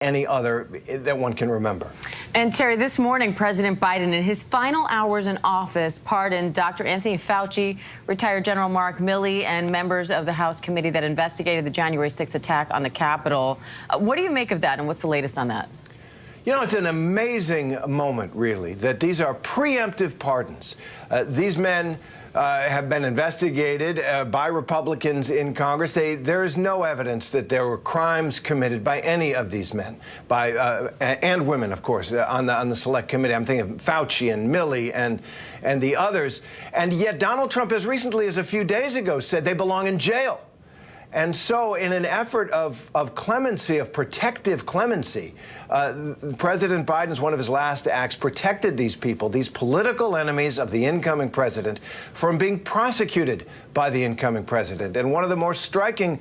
any other that one can remember. And Terry, this morning, President Biden, in his final hours in office, pardoned Dr. Anthony Fauci, retired General Mark Milley, and members of the House committee that investigated the January 6th attack on the Capitol. What do you make of that, and what's the latest on that? You know, it's an amazing moment, really, that these are preemptive pardons. These men have been investigated by Republicans in Congress. There is no evidence that there were crimes committed by any of these men, and women, of course, on the select committee. I'm thinking of Fauci and Milley and the others. And yet Donald Trump, as recently as a few days ago, said they belong in jail. And so in an effort of clemency, of protective clemency, President Biden's one of his last acts protected these people, these political enemies of the incoming president, from being prosecuted by the incoming president. And one of the more striking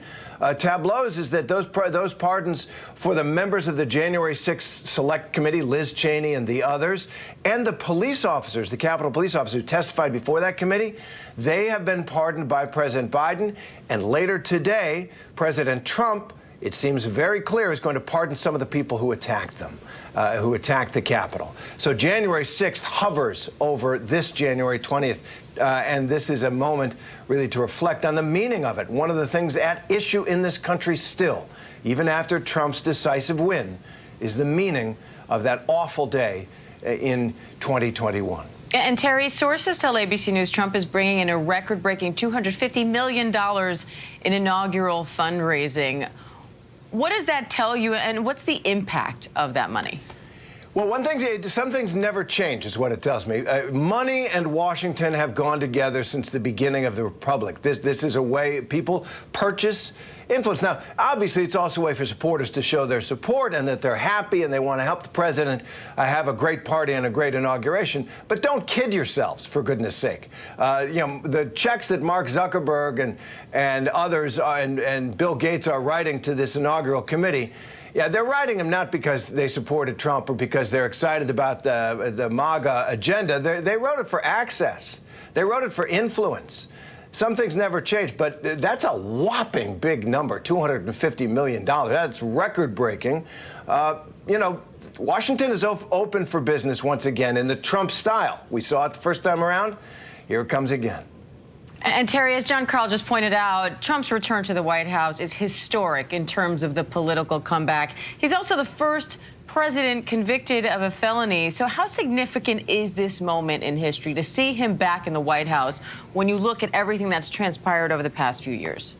tableaus is that those pardons for the members of the January 6th Select Committee, Liz Cheney and the others, and the police officers, the Capitol police officers who testified before that committee, they have been pardoned by President Biden. And later today, President Trump, it seems very clear, is going to pardon some of the people who attacked them, who attacked the Capitol. So January 6th hovers over this January 20th. And this is a moment really to reflect on the meaning of it. One of the things at issue in this country still, even after Trump's decisive win, is the meaning of that awful day in 2021. And Terry, sources tell ABC News Trump is bringing in a record-breaking $250 million in inaugural fundraising. What does that tell you, and what's the impact of that money? Well, some things never change, is what it tells me. Money and Washington have gone together since the beginning of the Republic. This is a way people purchase influence. Now, obviously, it's also a way for supporters to show their support and that they're happy and they want to help the president have a great party and a great inauguration. But don't kid yourselves, for goodness sake. You know, the checks that Mark Zuckerberg and others and Bill Gates are writing to this inaugural committee, yeah, they're writing them not because they supported Trump or because they're excited about the MAGA agenda. They wrote it for access. They wrote it for influence. Some things never change, but that's a whopping big number, $250 million. That's record-breaking. You know, Washington is open for business once again in the Trump style. We saw it the first time around. Here it comes again. And Terry, as John Carl just pointed out, Trump's return to the White House is historic in terms of the political comeback. He's also the first president convicted of a felony. So how significant is this moment in history to see him back in the White House when you look at everything that's transpired over the past few years?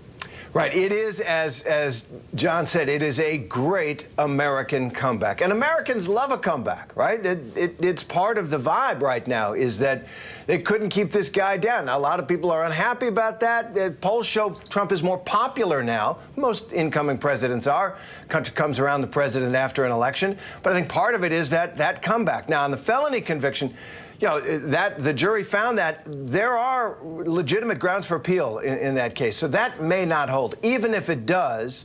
Right. It is, as John said, it is a great American comeback. And Americans love a comeback, right? It's part of the vibe right now is that they couldn't keep this guy down. Now, a lot of people are unhappy about that. Polls show Trump is more popular now. Most incoming presidents are. Country comes around the president after an election. But I think part of it is that comeback. Now, on the felony conviction, you know, that the jury found that there are legitimate grounds for appeal in that case. So that may not hold. Even if it does,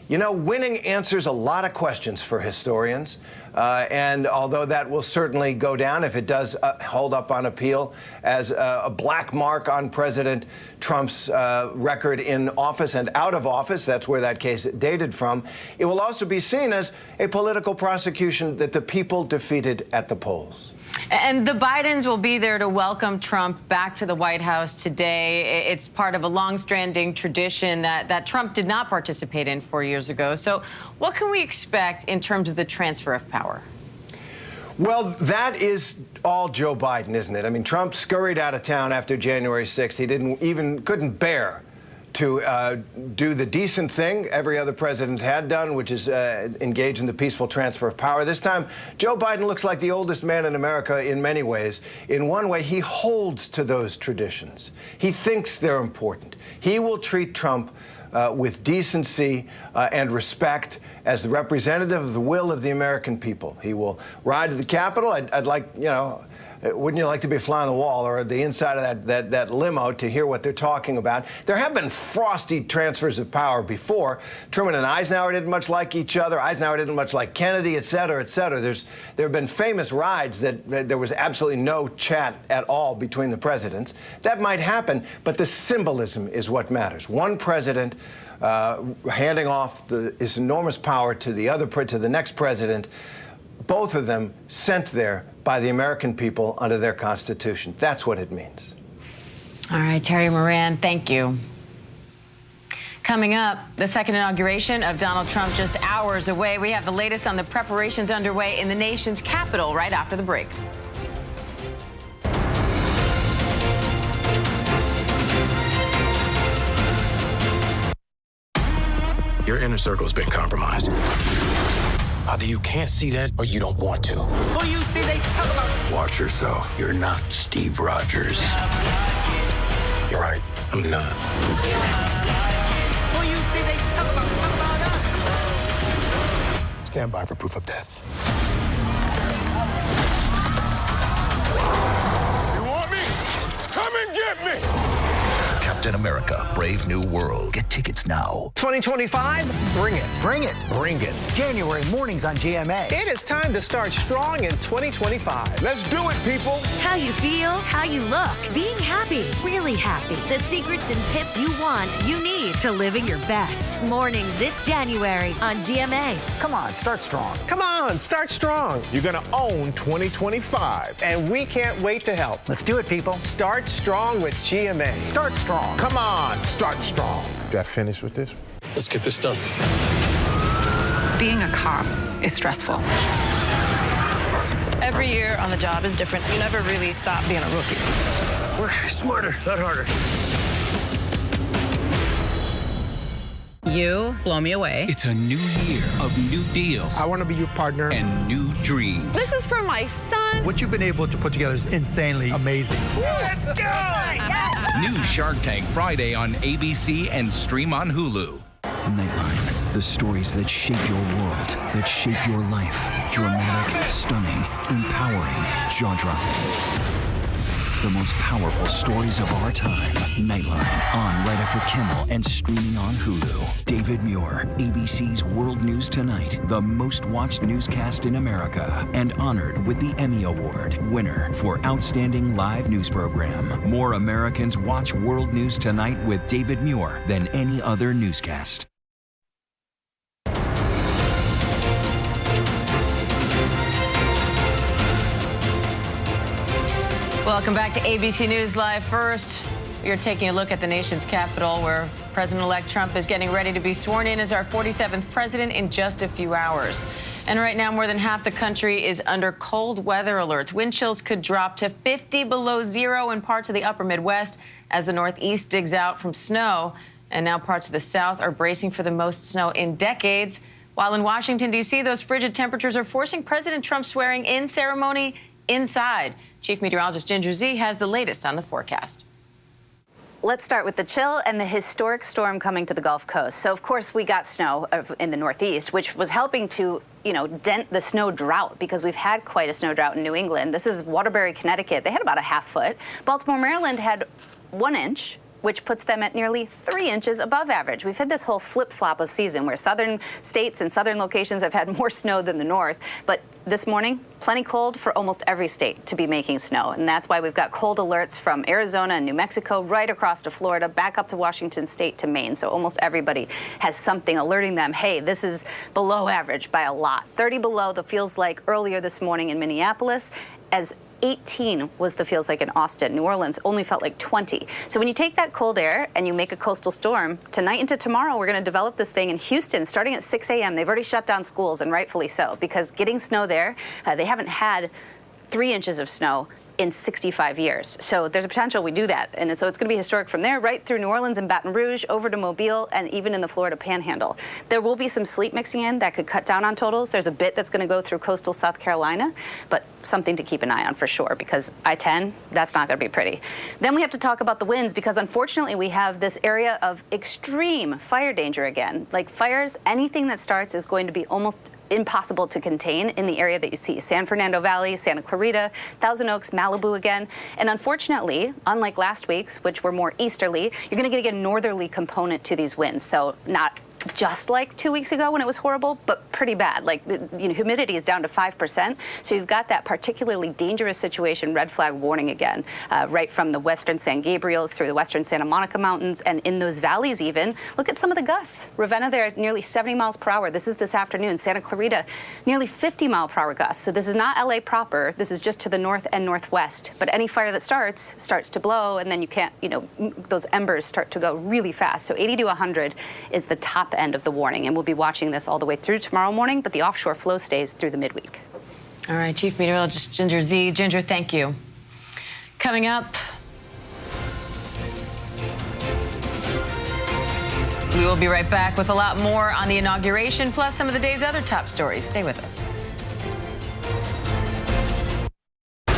you know, winning answers a lot of questions for historians. And although that will certainly go down if it does hold up on appeal as a black mark on President Trump's record in office and out of office, that's where that case dated from, it will also be seen as a political prosecution that the people defeated at the polls. And the Bidens will be there to welcome Trump back to the White House today. It's part of a long-standing tradition that Trump did not participate in 4 years ago. So what can we expect in terms of the transfer of power? Well, that is all Joe Biden, isn't it? I mean, Trump scurried out of town after January 6th. He couldn't bear to do the decent thing every other president had done, which is engage in the peaceful transfer of power. This time, Joe Biden looks like the oldest man in America in many ways. In one way, he holds to those traditions. He thinks they're important. He will treat Trump with decency and respect as the representative of the will of the American people. He will ride to the Capitol. I'd like, you know, wouldn't you like to be a fly on the wall or the inside of that limo to hear what they're talking about? There have been frosty transfers of power before. Truman and Eisenhower didn't much like each other. Eisenhower didn't much like Kennedy, et cetera, et cetera. There have been famous rides that there was absolutely no chat at all between the presidents. That might happen, but the symbolism is what matters. One president handing off this enormous power to the next president, both of them sent there by the American people under their Constitution. That's what it means. All right, Terry Moran, thank you. Coming up, the second inauguration of Donald Trump just hours away. We have the latest on the preparations underway in the nation's capital right after the break. Your inner circle's been compromised. Either you can't see that or you don't want to. Who you think they talk about? Watch yourself. You're not Steve Rogers. You're right. I'm not. Who you think they talk about us? Stand by for proof of death. You want me? Come and get me! Captain America, Brave New World. Get tickets now. 2025, bring it. Bring it. Bring it. January mornings on GMA. It is time to start strong in 2025. Let's do it, people. How you feel, how you look, being happy, really happy. The secrets and tips you want, you need to living your best. Mornings this January on GMA. Come on, start strong. Come on, start strong. You're going to own 2025. And we can't wait to help. Let's do it, people. Start strong with GMA. Start strong. Come on, start strong. Did I finish with this? Let's get this done. Being a cop is stressful. Every year on the job is different. You never really stop being a rookie. Work smarter, not harder. You blow me away. It's a new year of new deals I want to be your partner. and new dreams. This is for my son. What you've been able to put together is insanely amazing. Let's go! New Shark Tank Friday on ABC and stream on Hulu. Nightline. The stories that shape your world, that shape your life. Dramatic, stunning, empowering, jaw-dropping. The most powerful stories of our time. Nightline. On right after Kimmel and streaming on Hulu. David Muir, ABC's World News Tonight. The most watched newscast in America. And honored with the Emmy Award. Winner for Outstanding Live News Program. More Americans watch World News Tonight with David Muir than any other newscast. Welcome back to ABC News Live. First, we are taking a look at the nation's capital, where President-elect Trump is getting ready to be sworn in as our 47th president in just a few hours. And right now, more than half the country is under cold weather alerts. Wind chills could drop to 50 below zero in parts of the upper Midwest as the Northeast digs out from snow. And now parts of the South are bracing for the most snow in decades. While in Washington, D.C., those frigid temperatures are forcing President Trump's swearing-in ceremony inside. Chief Meteorologist Ginger Z has the latest on the forecast. Let's start with the chill and the historic storm coming to the Gulf Coast. So, of course, we got snow in the Northeast, which was helping to, dent the snow drought, because we've had quite a snow drought in New England. This is Waterbury, Connecticut. They had about a half foot. Baltimore, Maryland had 1 inch, which puts them at nearly 3 inches above average. We've had this whole flip-flop of season where southern states and southern locations have had more snow than the north. But this morning, plenty cold for almost every state to be making snow. And that's why we've got cold alerts from Arizona and New Mexico right across to Florida, back up to Washington State to Maine. So almost everybody has something alerting them, hey, this is below average by a lot. 30 below the feels like earlier this morning in Minneapolis, as 18 was the feels like in Austin. New Orleans only felt like 20. So when you take that cold air and you make a coastal storm, tonight into tomorrow, we're going to develop this thing in Houston starting at 6 a.m. They've already shut down schools, and rightfully so, because getting snow there, they haven't had 3 inches of snow in 65 years. So there's a potential we do that. And so it's going to be historic from there right through New Orleans and Baton Rouge, over to Mobile, and even in the Florida Panhandle. There will be some sleet mixing in that could cut down on totals. There's a bit that's going to go through coastal South Carolina, but something to keep an eye on for sure, because I-10, that's not going to be pretty. Then we have to talk about the winds, because unfortunately we have this area of extreme fire danger again. Like fires, anything that starts is going to be almost impossible to contain in the area that you see. San Fernando Valley, Santa Clarita, Thousand Oaks, Malibu again. And unfortunately, unlike last week's, which were more easterly, you're going to get a northerly component to these winds. So not just like 2 weeks ago when it was horrible, but pretty bad. Like, humidity is down to 5%. So you've got that particularly dangerous situation, red flag warning again, right from the western San Gabriels through the western Santa Monica Mountains, and in those valleys even. Look at some of the gusts. Ravenna there, nearly 70 miles per hour. This is this afternoon. Santa Clarita, nearly 50 mile per hour gusts. So this is not LA proper. This is just to the north and northwest. But any fire that starts to blow, and then you can't, those embers start to go really fast. So 80 to 100 is the top end of the warning, and we'll be watching this all the way through tomorrow morning, but the offshore flow stays through the midweek. All right, Chief Meteorologist Ginger Z. Ginger, thank you. Coming up, we will be right back with a lot more on the inauguration, plus some of the day's other top stories. Stay with us.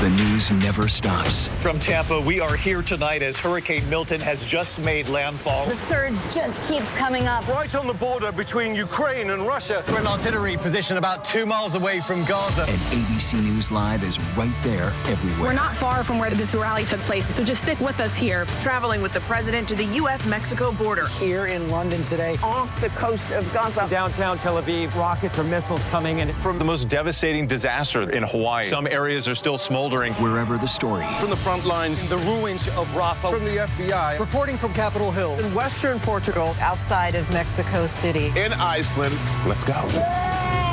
The news never stops. From Tampa, we are here tonight as Hurricane Milton has just made landfall. The surge just keeps coming up. Right on the border between Ukraine and Russia. We're in artillery position about 2 miles away from Gaza. And ABC News Live is right there everywhere. We're not far from where this rally took place, so just stick with us here. Traveling with the president to the U.S.-Mexico border. Here in London today. Off the coast of Gaza. Downtown Tel Aviv, rockets or missiles coming in. From the most devastating disaster in Hawaii. Some areas are still smoldering. Wherever the story. From the front lines, the ruins of Rafah. From the FBI. Reporting from Capitol Hill. In western Portugal, outside of Mexico City. In Iceland. Let's go.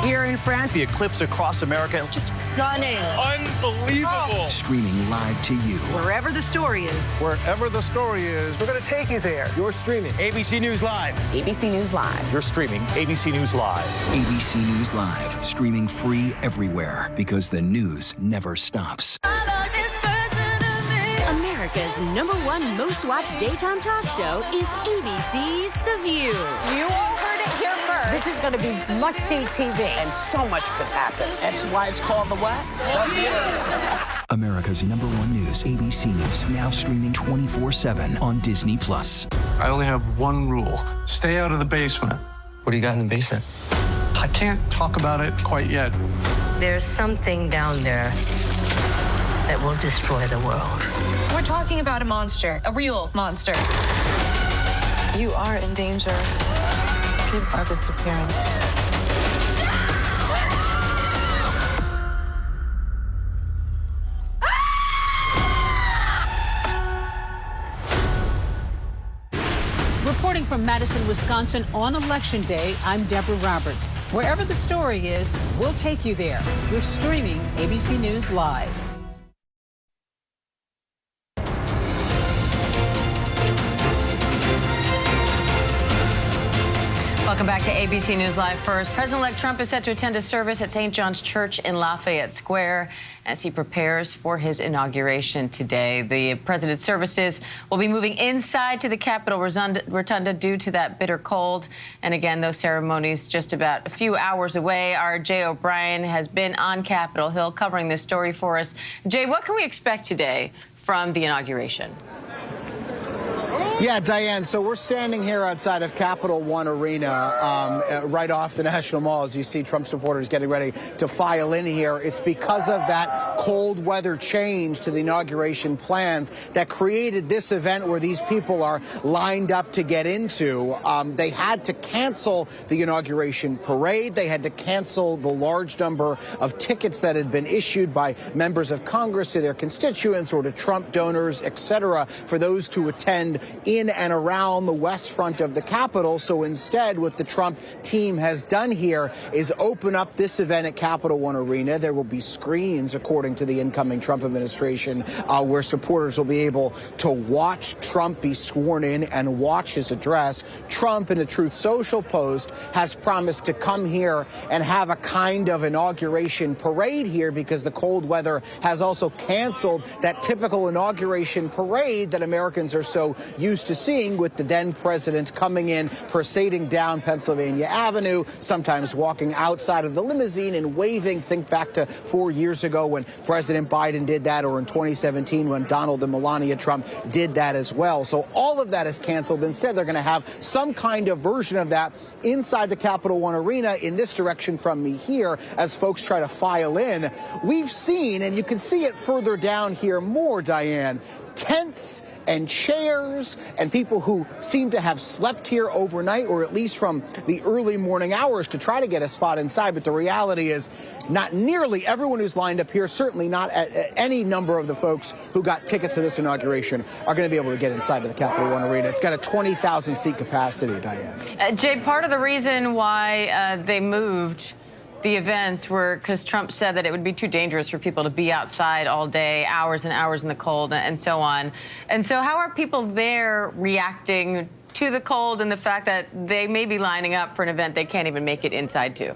Here in France. The eclipse across America. Just stunning. Unbelievable. Streaming live to you. Wherever the story is. Wherever the story is. We're going to take you there. You're streaming. ABC News Live. ABC News Live. You're streaming ABC News Live. ABC News Live. Streaming free everywhere because the news never stops. America's #1 most watched daytime talk show is ABC's The View. You all heard it here first. This is going to be must-see TV. And so much could happen. That's why it's called The What? The View. America's #1 news, ABC News, now streaming 24/7 on Disney+. I only have one rule. Stay out of the basement. What do you got in the basement? I can't talk about it quite yet. There's something down there that will destroy the world. We're talking about a monster, a real monster. You are in danger. Kids are disappearing. Reporting from Madison, Wisconsin on Election Day, I'm Deborah Roberts. Wherever the story is, we'll take you there. You're streaming ABC News Live. Welcome back to ABC News Live. First, President-elect Trump is set to attend a service at St. John's Church in Lafayette Square as he prepares for his inauguration today. The president's services will be moving inside to the Capitol Rotunda due to that bitter cold. And again, those ceremonies just about a few hours away. Our Jay O'Brien has been on Capitol Hill covering this story for us. Jay, what can we expect today from the inauguration? Yeah, Diane, so we're standing here outside of Capital One Arena, right off the National Mall, as you see Trump supporters getting ready to file in here. It's because of that cold weather change to the inauguration plans that created this event where these people are lined up to get into. They had to cancel the inauguration parade. They had to cancel the large number of tickets that had been issued by members of Congress to their constituents or to Trump donors, etc., for those to attend in and around the west front of the Capitol. So instead, what the Trump team has done here is open up this event at Capital One Arena. There will be screens, according to the incoming Trump administration, where supporters will be able to watch Trump be sworn in and watch his address. Trump, in a Truth Social post, has promised to come here and have a kind of inauguration parade here because the cold weather has also canceled that typical inauguration parade that Americans are so used to seeing, with the then president coming in, proceeding down Pennsylvania Avenue, sometimes walking outside of the limousine and waving. Think back to 4 years ago when President Biden did that, or in 2017 when Donald and Melania Trump did that as well. So all of that is canceled. Instead, they're going to have some kind of version of that inside the Capital One Arena in this direction from me here as folks try to file in. We've seen, and you can see it further down here more, Diane, tents and chairs and people who seem to have slept here overnight, or at least from the early morning hours, to try to get a spot inside. But the reality is not nearly everyone who's lined up here, certainly not any number of the folks who got tickets to this inauguration, are going to be able to get inside of the Capital One Arena. It's got a 20,000 seat capacity, Diane. Jay, part of the reason why they moved the events were because Trump said that it would be too dangerous for people to be outside all day, hours and hours in the cold, and so on. And so how are people there reacting to the cold and the fact that they may be lining up for an event they can't even make it inside to?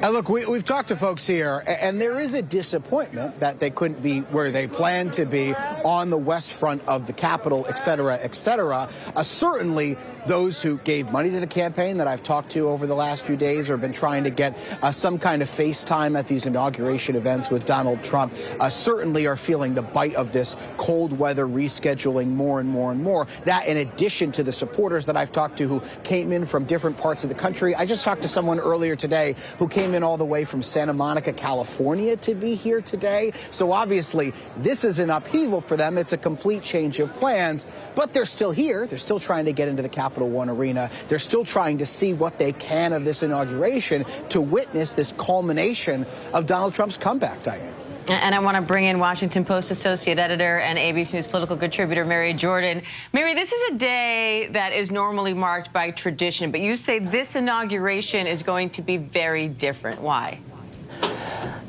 Look, we've talked to folks here, and there is a disappointment that they couldn't be where they planned to be on the west front of the Capitol, et cetera, et cetera. Certainly, those who gave money to the campaign that I've talked to over the last few days or have been trying to get some kind of FaceTime at these inauguration events with Donald Trump certainly are feeling the bite of this cold weather rescheduling more and more and more. That, in addition to the supporters that I've talked to who came in from different parts of the country. I just talked to someone earlier today who came in all the way from Santa Monica, California to be here today. So obviously, this is an upheaval for them. It's a complete change of plans, but they're still here. They're still trying to get into the Capital One Arena. They're still trying to see what they can of this inauguration to witness this culmination of Donald Trump's comeback, Diane. And I want to bring in Washington Post associate editor and ABC News political contributor Mary Jordan. Mary, this is a day that is normally marked by tradition, but you say this inauguration is going to be very different. Why?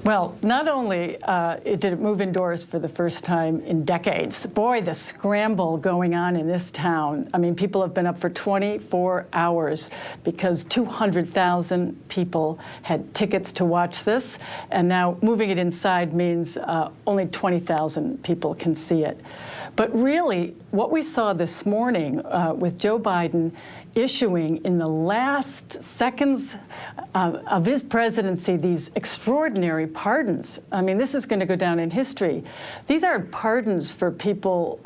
Well, not only did it move indoors for the first time in decades, boy, the scramble going on in this town. I mean, people have been up for 24 hours because 200,000 people had tickets to watch this, and now moving it inside means only 20,000 people can see it. But really, what we saw this morning with Joe Biden issuing in the last seconds of his presidency these extraordinary pardons. I mean, this is going to go down in history. These aren't pardons for people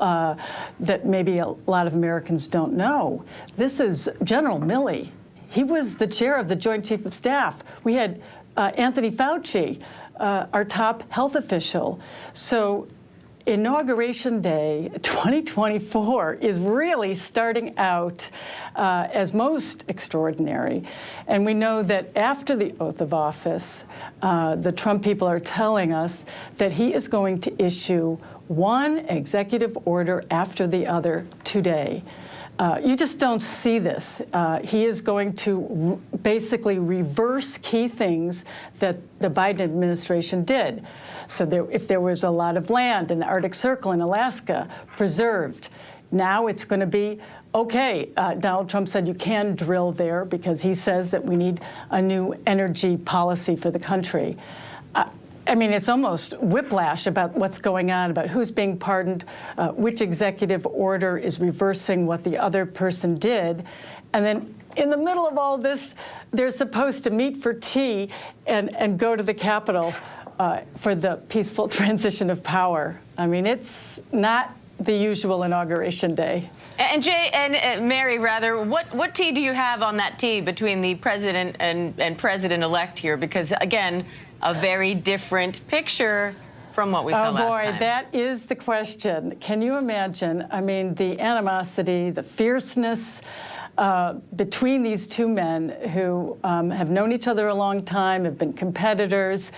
that maybe a lot of Americans don't know. This is General Milley. He was the chair of the Joint Chief of Staff. We had Anthony Fauci, our top health official. So Inauguration Day 2024 is really starting out as most extraordinary. And we know that after the oath of office, the Trump people are telling us that he is going to issue one executive order after the other today. You just don't see this. He is going to basically reverse key things that the Biden administration did. So if there was a lot of land in the Arctic Circle in Alaska preserved, now it's going to be, okay, Donald Trump said you can drill there because he says that we need a new energy policy for the country. I mean, it's almost whiplash about what's going on, about who's being pardoned, which executive order is reversing what the other person did. And then in the middle of all this, they're supposed to meet for tea and go to the Capitol for the peaceful transition of power. I mean, it's not the usual inauguration day. And Jay and Mary, rather, what tea do you have on that tea between the president and president-elect here? Because, again, a very different picture from what we saw last time. Oh, boy, that is the question. Can you imagine? I mean, the animosity, the fierceness between these two men who have known each other a long time, have been competitors.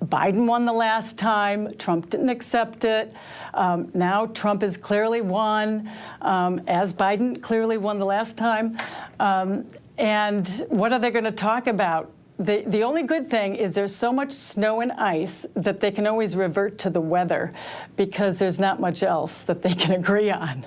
Biden won the last time. Trump didn't accept it. Now Trump has clearly won, as Biden clearly won the last time. And what are they going to talk about? The only good thing is there's so much snow and ice that they can always revert to the weather because there's not much else that they can agree on.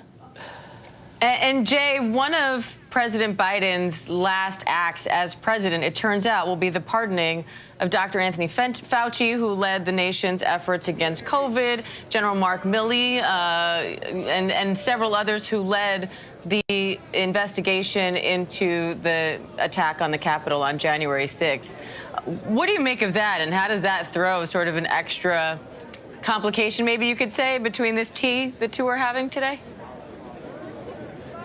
And Jay, one of President Biden's last acts as president, it turns out, will be the pardoning of Dr. Anthony Fauci, who led the nation's efforts against COVID, General Mark Milley, and several others who led the investigation into the attack on the Capitol on January 6th. What do you make of that, and how does that throw sort of an extra complication, maybe you could say, between this tea the two are having today?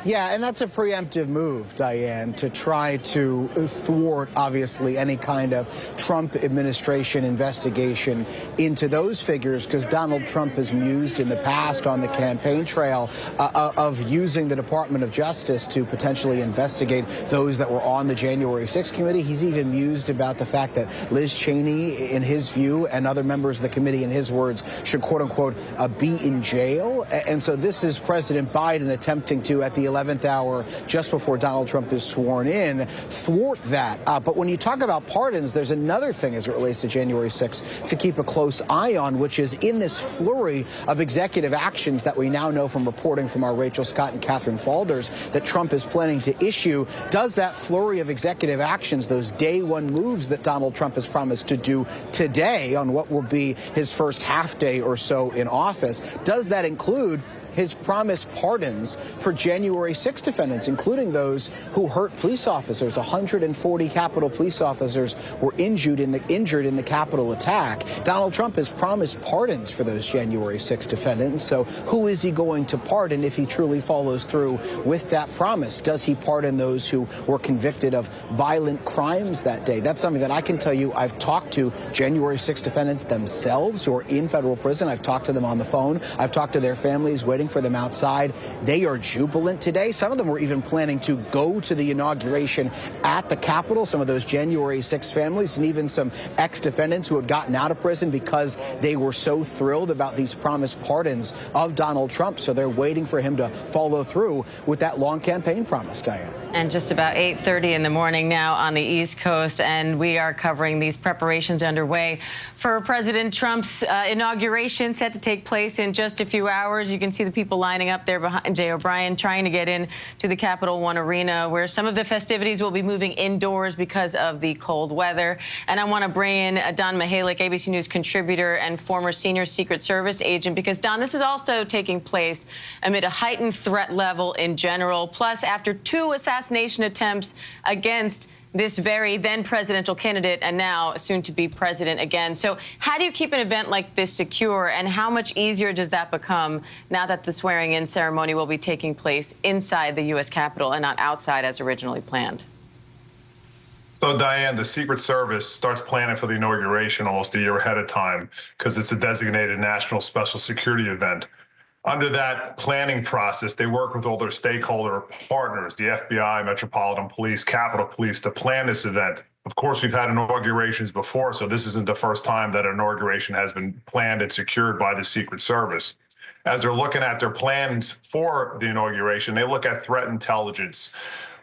Yeah, and that's a preemptive move, Diane, to try to thwart, obviously, any kind of Trump administration investigation into those figures, because Donald Trump has mused in the past on the campaign trail of using the Department of Justice to potentially investigate those that were on the January 6th committee. He's even mused about the fact that Liz Cheney, in his view, and other members of the committee, in his words, should, quote unquote, be in jail. And so this is President Biden attempting to, at the 11th hour, just before Donald Trump is sworn in, thwart that. But when you talk about pardons, there's another thing as it relates to January 6th to keep a close eye on, which is in this flurry of executive actions that we now know from reporting from our Rachel Scott and Catherine Falders that Trump is planning to issue. Does that flurry of executive actions, those day one moves that Donald Trump has promised to do today on what will be his first half day or so in office, does that include his promised pardons for January 6 defendants, including those who hurt police officers? 140 Capitol police officers were injured in the Capitol attack. Donald Trump has promised pardons for those January 6 defendants. So who is he going to pardon if he truly follows through with that promise? Does he pardon those who were convicted of violent crimes that day? That's something that I can tell you. I've talked to January 6 defendants themselves who are in federal prison. I've talked to them on the phone. I've talked to their families waiting for them outside. They are jubilant today. Some of them were even planning to go to the inauguration at the Capitol, some of those January 6 families, and even some ex-defendants who had gotten out of prison because they were so thrilled about these promised pardons of Donald Trump. So they're waiting for him to follow through with that long campaign promise, Diane. And just about 8:30 in the morning now on the East Coast, and we are covering these preparations underway for President Trump's inauguration set to take place in just a few hours. You can see the people lining up there behind Jay O'Brien trying to get in to the Capital One Arena, where some of the festivities will be moving indoors because of the cold weather. And I want to bring in Don Mihalik, ABC News contributor and former senior Secret Service agent, because, Don, this is also taking place amid a heightened threat level in general, plus after 2 assassination attempts against this very then presidential candidate and now soon to be president again. So how do you keep an event like this secure, and how much easier does that become now that the swearing in ceremony will be taking place inside the U.S. Capitol and not outside as originally planned? So, Diane, the Secret Service starts planning for the inauguration almost a year ahead of time because it's a designated national special security event. Under that planning process, they work with all their stakeholder partners, the FBI, Metropolitan Police, Capitol Police, to plan this event. Of course, we've had inaugurations before, so this isn't the first time that an inauguration has been planned and secured by the Secret Service. As they're looking at their plans for the inauguration, they look at threat intelligence.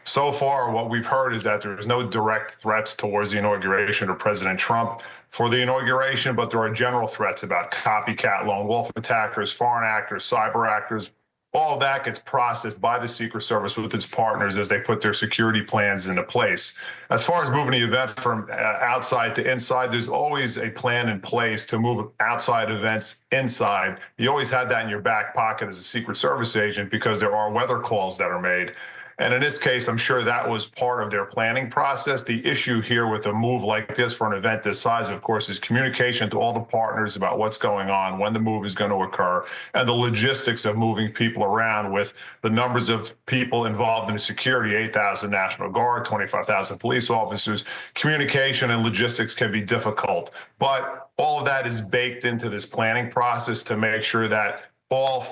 So far, what we've heard is that there's no direct threats towards the inauguration of President Trump for the inauguration, but there are general threats about copycat lone wolf attackers, foreign actors, cyber actors. All of that gets processed by the Secret Service with its partners as they put their security plans into place. As far as moving the event from outside to inside, there's always a plan in place to move outside events inside. You always have that in your back pocket as a Secret Service agent because there are weather calls that are made. And in this case, I'm sure that was part of their planning process. The issue here with a move like this for an event this size, of course, is communication to all the partners about what's going on, when the move is going to occur, and the logistics of moving people around with the numbers of people involved in security, 8,000 National Guard, 25,000 police officers. Communication and logistics can be difficult, but all of that is baked into this planning process to make sure that all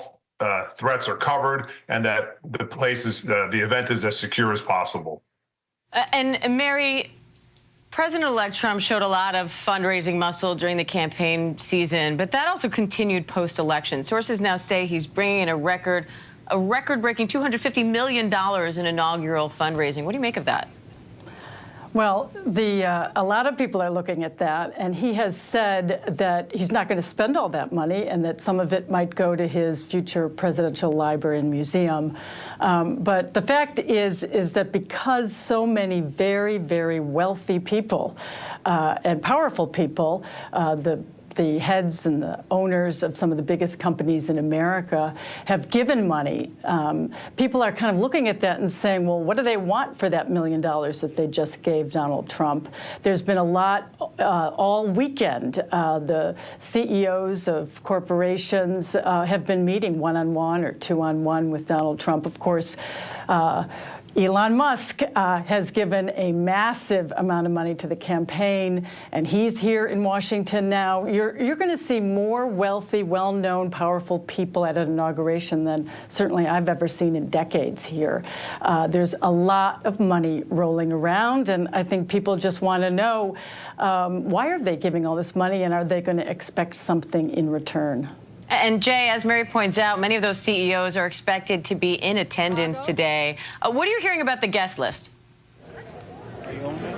threats are covered and that the event is as secure as possible. And Mary, President-elect Trump showed a lot of fundraising muscle during the campaign season, but that also continued post-election. Sources now say he's bringing in a record-breaking $250 million in inaugural fundraising. What do you make of that? Well, a lot of people are looking at that, and he has said that he's not going to spend all that money and that some of it might go to his future presidential library and museum. But the fact is that because so many very, very wealthy people and powerful people, the heads and the owners of some of the biggest companies in America have given money. People are kind of looking at that and saying, well, what do they want for that $1 million that they just gave Donald Trump? There's been a lot all weekend, the CEOs of corporations have been meeting one-on-one or two-on-one with Donald Trump. Of course, Elon Musk has given a massive amount of money to the campaign, and he's here in Washington now. You're going to see more wealthy, well-known, powerful people at an inauguration than certainly I've ever seen in decades here. There's a lot of money rolling around, and I think people just want to know, why are they giving all this money, and are they going to expect something in return? And Jay, as Mary points out, many of those CEOs are expected to be in attendance today. What are you hearing about the guest list?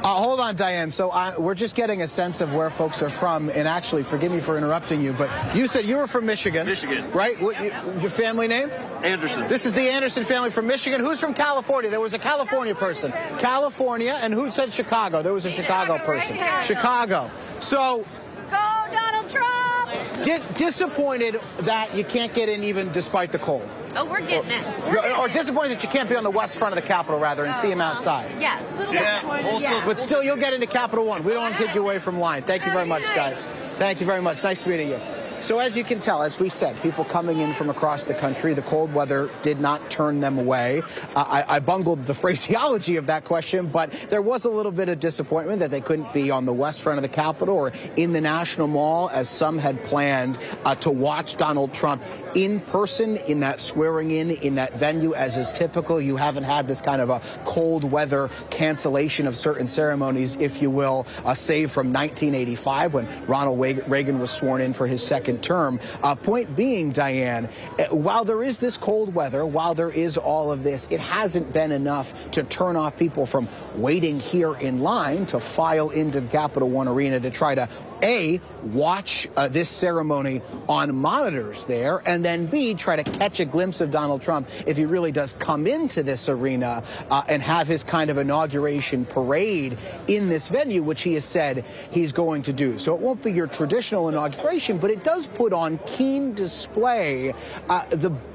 Hold on, Diane. So we're just getting a sense of where folks are from. And actually, forgive me for interrupting you, but you said you were from Michigan. Michigan. Right? Your family name? Anderson. This is the Anderson family from Michigan. Who's from California? There was a California person. California. And who said Chicago? There was a Chicago person. Chicago. So... Go, Donald Trump! Disappointed that you can't get in even despite the cold. Oh, we're getting it. Or disappointed that you can't be on the west front of the Capitol, rather, and see him outside. Yes. Yeah. But still, you'll get into Capitol One. We don't want to take you away from line. Thank you very much, guys. Thank you very much. Nice meeting you. So as you can tell, as we said, people coming in from across the country, the cold weather did not turn them away. I bungled the phraseology of that question, but there was a little bit of disappointment that they couldn't be on the west front of the Capitol or in the National Mall, as some had planned to watch Donald Trump in person in that swearing in that venue, as is typical. You haven't had this kind of a cold weather cancellation of certain ceremonies, if you will, save from 1985 when Ronald Reagan was sworn in for his second term. Point being, Diane, while there is this cold weather, while there is all of this, it hasn't been enough to turn off people from waiting here in line to file into the Capital One Arena to try to A, watch this ceremony on monitors there, and then B, try to catch a glimpse of Donald Trump if he really does come into this arena and have his kind of inauguration parade in this venue, which he has said he's going to do. So it won't be your traditional inauguration, but it does put on keen display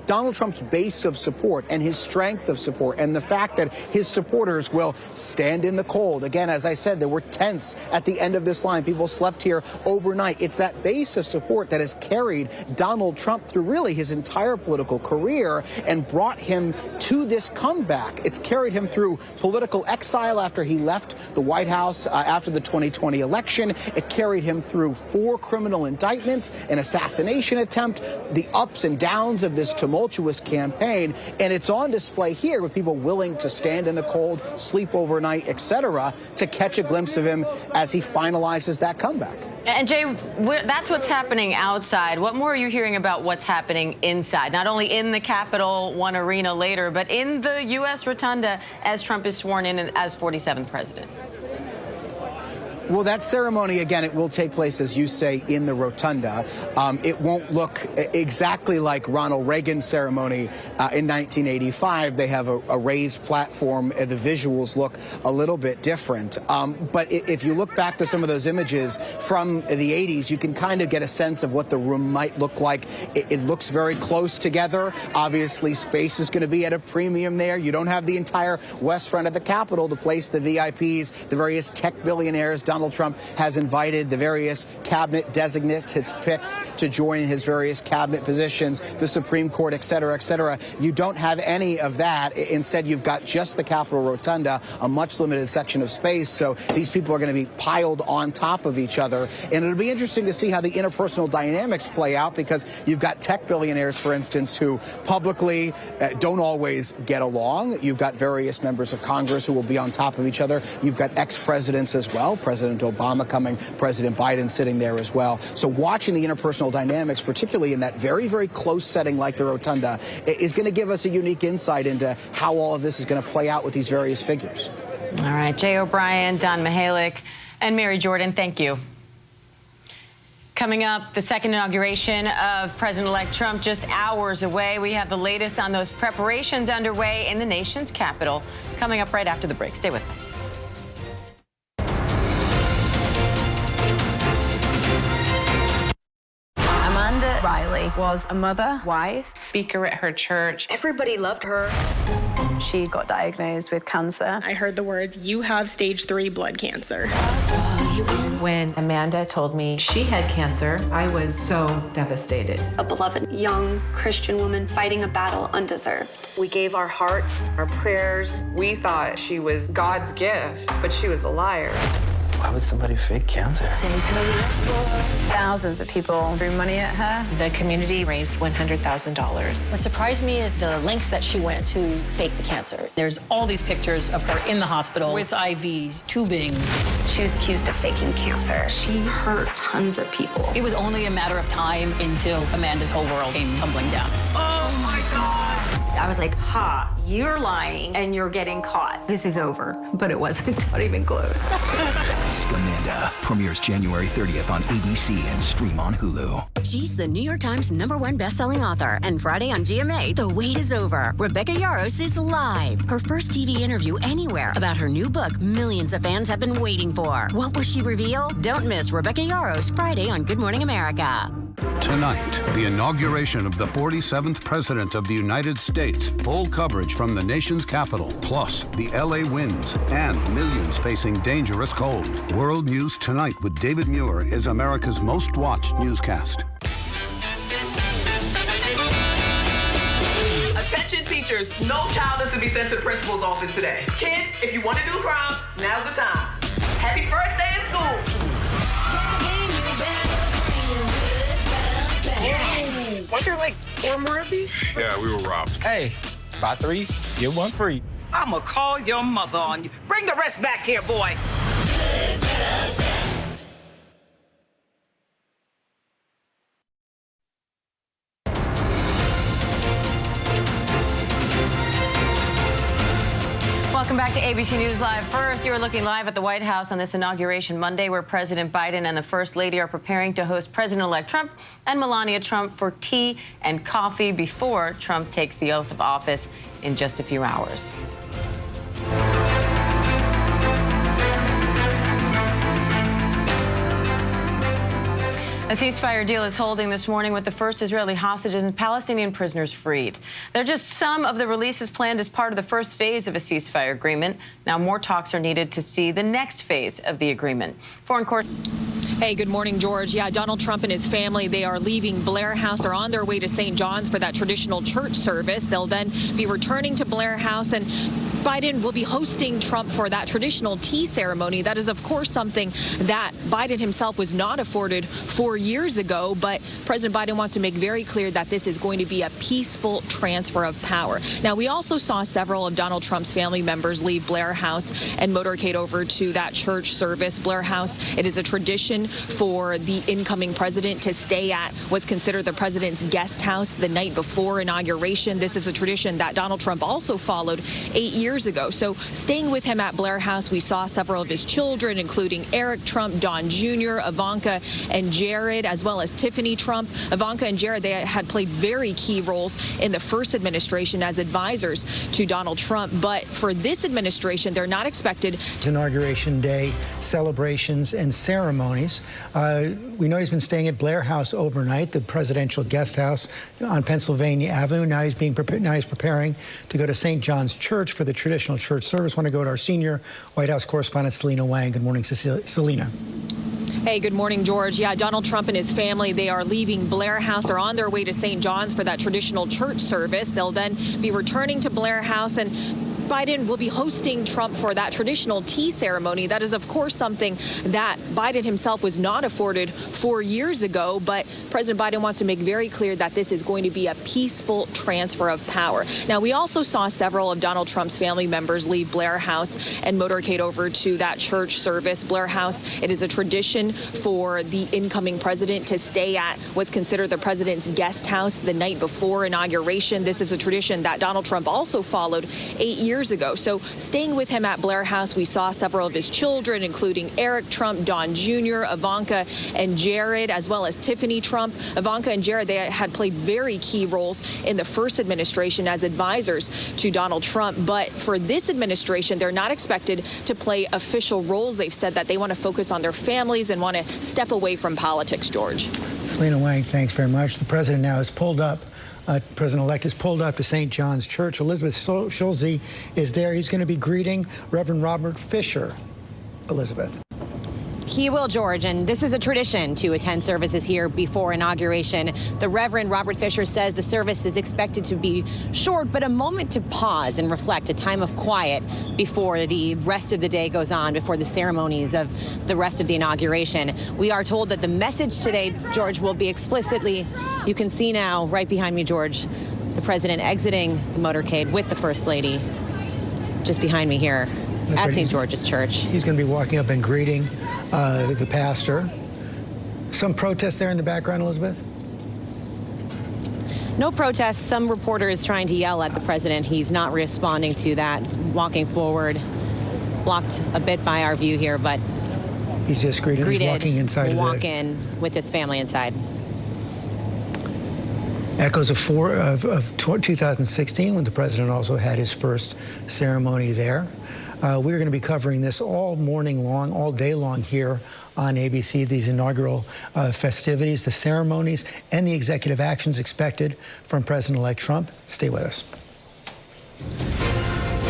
Donald Trump's base of support and his strength of support, and the fact that his supporters will stand in the cold. Again, as I said, there were tents at the end of this line. People slept here overnight. It's that base of support that has carried Donald Trump through really his entire political career and brought him to this comeback. It's carried him through political exile after he left the White House after the 2020 election. It carried him through 4 criminal indictments, an assassination attempt, the ups and downs of this tumultuous campaign, and it's on display here with people willing to stand in the cold, sleep overnight, etc., to catch a glimpse of him as he finalizes that comeback. And Jay, that's what's happening outside. What more are you hearing about what's happening inside? Not only in the Capital One Arena later, but in the U.S. Rotunda as Trump is sworn in as 47th president. Well, that ceremony, again, it will take place, as you say, in the Rotunda. It won't look exactly like Ronald Reagan's ceremony in 1985. They have a raised platform. The visuals look a little bit different. But if you look back to some of those images from the 80s, you can kind of get a sense of what the room might look like. It looks very close together. Obviously, space is going to be at a premium there. You don't have the entire west front of the Capitol to place the VIPs, the various tech billionaires. Donald Trump has invited the various cabinet designates, his picks, to join his various cabinet positions, the Supreme Court, et cetera, et cetera. You don't have any of that. Instead, you've got just the Capitol Rotunda, a much limited section of space. So these people are going to be piled on top of each other. And it'll be interesting to see how the interpersonal dynamics play out, because you've got tech billionaires, for instance, who publicly don't always get along. You've got various members of Congress who will be on top of each other. You've got ex-presidents as well. President Obama coming, President Biden sitting there as well. So watching the interpersonal dynamics, particularly in that very, very close setting like the Rotunda, is going to give us a unique insight into how all of this is going to play out with these various figures. All right, Jay O'Brien, Don Mihalik, and Mary Jordan, thank you. Coming up, the second inauguration of President-elect Trump just hours away. We have the latest on those preparations underway in the nation's capital. Coming up right after the break. Stay with us. I'm under Riley was a mother, wife, speaker at her church. Everybody loved her. She got diagnosed with cancer. I heard the words, "You have stage 3 blood cancer." When Amanda told me she had cancer, I was so devastated. A beloved young Christian woman fighting a battle undeserved. We gave our hearts, our prayers. We thought she was God's gift, but she was a liar. Why would somebody fake cancer? Thousands of people threw money at her. The community raised $100,000. What surprised me is the lengths that she went to fake the cancer. There's all these pictures of her in the hospital with IVs, tubing. She was accused of faking cancer. She hurt tons of people. It was only a matter of time until Amanda's whole world came tumbling down. Oh my God! I was like, ha, you're lying and you're getting caught. This is over. But it wasn't, not even close. Amanda premieres January 30th on ABC and stream on Hulu. She's the New York Times #1 best-selling author, and Friday on GMA, The Wait is Over. Rebecca Yarros is live. Her first TV interview anywhere about her new book millions of fans have been waiting for. What will she reveal? Don't miss Rebecca Yarros Friday on Good Morning America. Tonight, the inauguration of the 47th President of the United States. Full coverage from the nation's capital. Plus, the LA winds and millions facing dangerous cold. World News Tonight with David Muir is America's most watched newscast. Attention teachers, no child is to be sent to the principal's office today. Kids, if you want to do prom, now's the time. Happy first day in school. Yes. Weren't there like 4 more of these? Yeah, we were robbed. Hey, buy 3, get 1 free. I'ma call your mother on you. Bring the rest back here, boy. Welcome back to ABC News Live. First, you are looking live at the White House on this Inauguration Monday, where President Biden and the First Lady are preparing to host President-elect Trump and Melania Trump for tea and coffee before Trump takes the oath of office in just a few hours. A ceasefire deal is holding this morning with the first Israeli hostages and Palestinian prisoners freed. They're just some of the releases planned as part of the first phase of a ceasefire agreement. Now more talks are needed to see the next phase of the agreement. Foreign court. Hey, good morning, George. Yeah, Donald Trump and his family, they are leaving Blair House. They're on their way to St. John's for that traditional church service. They'll then be returning to Blair House, and Biden will be hosting Trump for that traditional tea ceremony. That is, of course, something that Biden himself was not afforded 4 years ago. But President Biden wants to make very clear that this is going to be a peaceful transfer of power. Now, we also saw several of Donald Trump's family members leave Blair House and motorcade over to that church service. Blair House, it is a tradition for the incoming president to stay at, was considered the president's guest house the night before inauguration. This is a tradition that Donald Trump also followed 8 years ago. So staying with him at Blair House, we saw several of his children, including Eric Trump, Don Jr., Ivanka, and Jared, as well as Tiffany Trump. Ivanka and Jared, they had played very key roles in the first administration as advisors to Donald Trump. But for this administration, they're not expected. Inauguration Day celebrations and ceremonies. We know he's been staying at Blair House overnight, the presidential guest house on Pennsylvania Avenue. Now he's preparing to go to St. John's Church for the traditional church service. I want to go to our senior White House correspondent, Selena Wang. Good morning, Selena. Hey, good morning, George. Yeah, Donald Trump and his family, they are leaving Blair House. They're on their way to St. John's for that traditional church service. They'll then be returning to Blair House, and Biden will be hosting Trump for that traditional tea ceremony. That is, of course, something that Biden himself was not afforded 4 years ago. But President Biden wants to make very clear that this is going to be a peaceful transfer of power. Now, we also saw several of Donald Trump's family members leave Blair House and motorcade over to that church service. Blair House, it is a tradition for the incoming president to stay at, was considered the president's guest house the night before inauguration. This is a tradition that Donald Trump also followed 8 years years ago. So staying with him at Blair House, we saw several of his children, including Eric Trump, Don Jr., Ivanka, and Jared, as well as Tiffany Trump. Ivanka and Jared, they had played very key roles in the first administration as advisors to Donald Trump. But for this administration, they're not expected to play official roles. They've said that they want to focus on their families and want to step away from politics, George. Selena Wang, thanks very much. The president now has pulled up. President-elect has pulled up to St. John's Church. Elizabeth Schulze is there. He's going to be greeting Reverend Robert Fisher. Elizabeth. He will, George, and this is a tradition to attend services here before inauguration. The Reverend Robert Fisher says the service is expected to be short, but a moment to pause and reflect, a time of quiet before the rest of the day goes on, before the ceremonies of the rest of the inauguration. We are told that the message today, George, will be explicitly, you can see now right behind me, George, the president exiting the motorcade with the First Lady just behind me here. That's at St. George's Church. He's going to be walking up and greeting the pastor. Some protest there in the background, Elizabeth? No protests. Some reporters trying to yell at the president. He's not responding to that. Walking forward, blocked a bit by our view here, but he's just greeted walking inside walk in with his family inside. Echoes of 2016 when the president also had his first ceremony there. We're going to be covering this all morning long, all day long here on ABC, these inaugural festivities, the ceremonies, and the executive actions expected from President-elect Trump. Stay with us.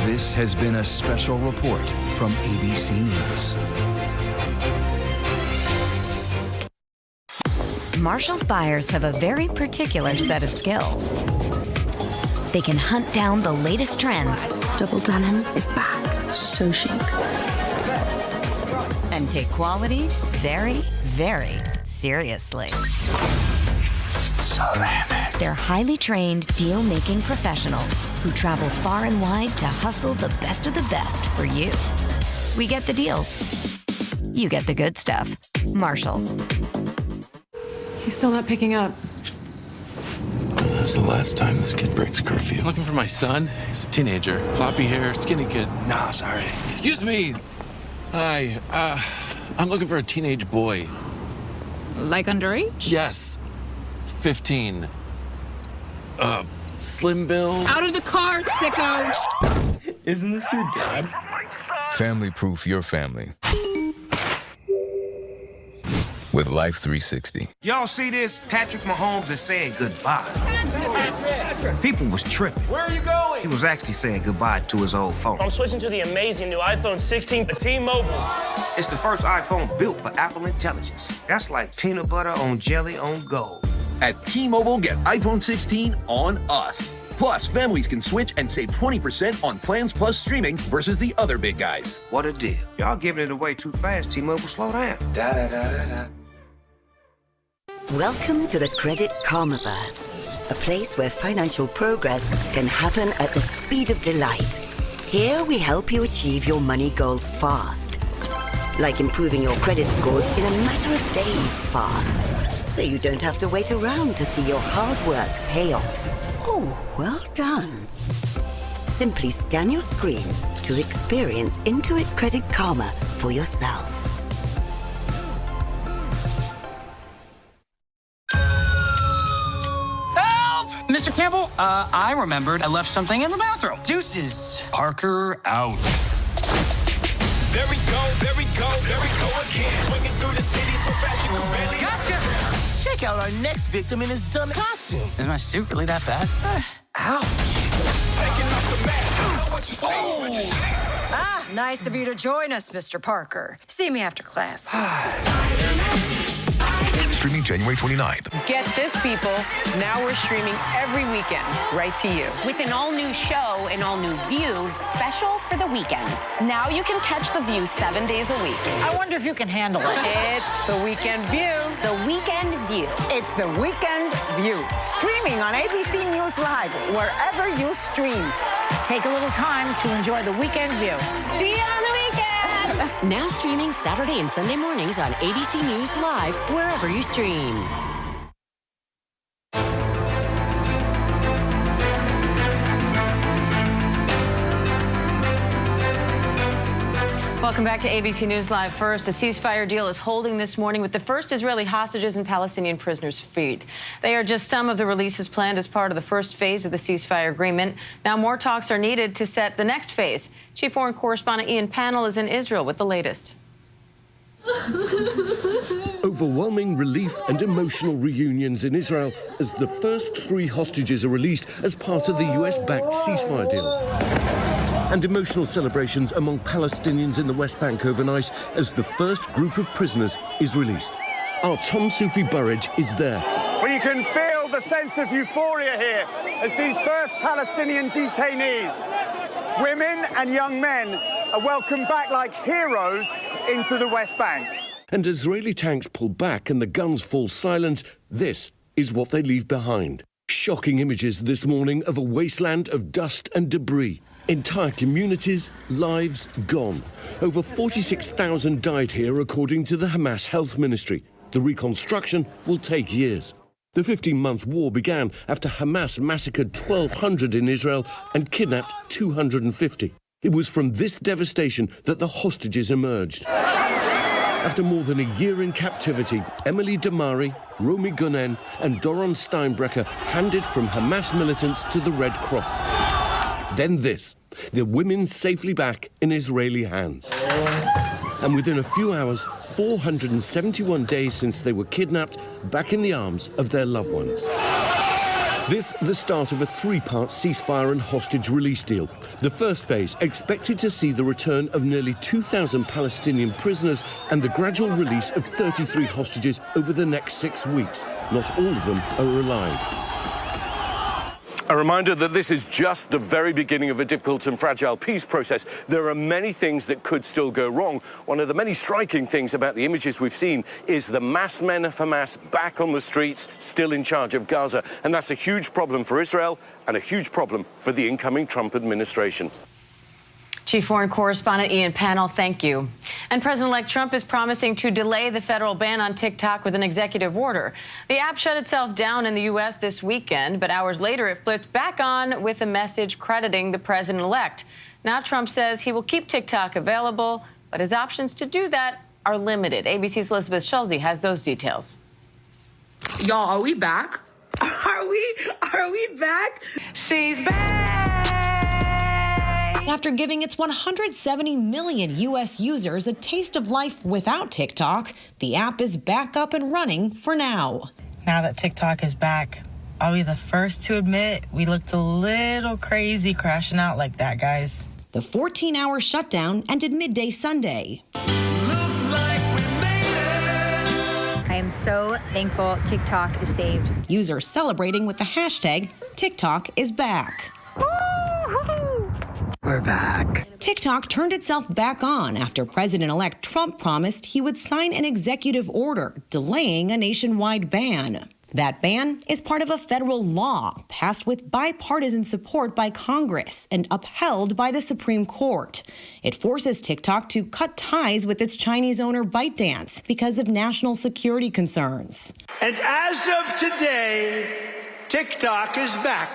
This has been a special report from ABC News. Marshall's buyers have a very particular set of skills. They can hunt down the latest trends. Double denim is back. So chic. And take quality very, very seriously. Ceramic. They're highly trained deal-making professionals who travel far and wide to hustle the best of the best for you. We get the deals. You get the good stuff. Marshall's. He's still not picking up. When's the last time this kid breaks curfew? Looking for my son. He's a teenager. Floppy hair, skinny kid. Nah, sorry. Excuse me. Hi. I'm looking for a teenage boy. Like underage? Yes. 15. Slim build. Out of the car, sicko! Isn't this your dad? Family proof your family. With Life 360. Y'all see this? Patrick Mahomes is saying goodbye. People was tripping. Where are you going? He was actually saying goodbye to his old phone. I'm switching to the amazing new iPhone 16 for T-Mobile. It's the first iPhone built for Apple Intelligence. That's like peanut butter on jelly on gold. At T-Mobile, get iPhone 16 on us. Plus, families can switch and save 20% on plans plus streaming versus the other big guys. What a deal. Y'all giving it away too fast. T-Mobile, slow down. Da-da-da-da-da. Welcome to the Credit Karmaverse, a place where financial progress can happen at the speed of delight. Here we help you achieve your money goals fast, like improving your credit scores in a matter of days fast, so you don't have to wait around to see your hard work pay off. Oh, well done. Simply scan your screen to experience Intuit Credit Karma for yourself. Mr. Campbell, I remembered I left something in the bathroom. Deuces. Parker out. There we go again. Swinging through the city so fast you can barely. Gotcha. Check out our next victim in his dumb costume. Is my suit really that bad? Ouch. Taking off the mask. I know what you see. Ah, nice of you to join us, Mr. Parker. See me after class. Streaming January 29th. Get this, people. Now we're streaming every weekend right to you. With an all-new show, an all-new View, special for the weekends. Now you can catch The View 7 days a week. I wonder if you can handle it. It's The Weekend View. The Weekend View. It's The Weekend View. Streaming on ABC News Live, wherever you stream. Take a little time to enjoy The Weekend View. See you on the weekend. Now streaming Saturday and Sunday mornings on ABC News Live, wherever you stream. Welcome back to ABC News Live. First, a ceasefire deal is holding this morning with the first Israeli hostages and Palestinian prisoners freed. They are just some of the releases planned as part of the first phase of the ceasefire agreement. Now more talks are needed to set the next phase. Chief Foreign Correspondent Ian Pannell is in Israel with the latest. Overwhelming relief and emotional reunions in Israel as the first 3 hostages are released as part of the US-backed ceasefire deal. And emotional celebrations among Palestinians in the West Bank overnight as the first group of prisoners is released. Our Tom Sufi Burridge is there. Well, you can feel the sense of euphoria here as these first Palestinian detainees, women and young men, are welcomed back like heroes into the West Bank. And Israeli tanks pull back and the guns fall silent, this is what they leave behind. Shocking images this morning of a wasteland of dust and debris. Entire communities, lives gone. Over 46,000 died here, according to the Hamas Health Ministry. The reconstruction will take years. The 15-month war began after Hamas massacred 1,200 in Israel and kidnapped 250. It was from this devastation that the hostages emerged. After more than a year in captivity, Emily Damari, Romy Gunen and Doron Steinbrecher handed from Hamas militants to the Red Cross. Then this, the women safely back in Israeli hands. And within a few hours, 471 days since they were kidnapped, back in the arms of their loved ones. This, the start of a 3-part ceasefire and hostage release deal. The first phase expected to see the return of nearly 2,000 Palestinian prisoners and the gradual release of 33 hostages over the next 6 weeks. Not all of them are alive. A reminder that this is just the very beginning of a difficult and fragile peace process. There are many things that could still go wrong. One of the many striking things about the images we've seen is the mass men of Hamas back on the streets, still in charge of Gaza. And that's a huge problem for Israel and a huge problem for the incoming Trump administration. Chief Foreign Correspondent Ian Pannell, thank you. And President-elect Trump is promising to delay the federal ban on TikTok with an executive order. The app shut itself down in the U.S. this weekend, but hours later it flipped back on with a message crediting the president-elect. Now Trump says he will keep TikTok available, but his options to do that are limited. ABC's Elizabeth Schulze has those details. Y'all, are we back? Are we back? She's back! After giving its 170 million U.S. users a taste of life without TikTok, the app is back up and running for now. Now that TikTok is back, I'll be the first to admit we looked a little crazy crashing out like that, guys. The 14-hour shutdown ended midday Sunday. I am so thankful TikTok is saved. Users celebrating with the hashtag TikTok is back. We're back. TikTok turned itself back on after President-elect Trump promised he would sign an executive order delaying a nationwide ban. That ban is part of a federal law passed with bipartisan support by Congress and upheld by the Supreme Court. It forces TikTok to cut ties with its Chinese owner ByteDance because of national security concerns. And as of today, TikTok is back.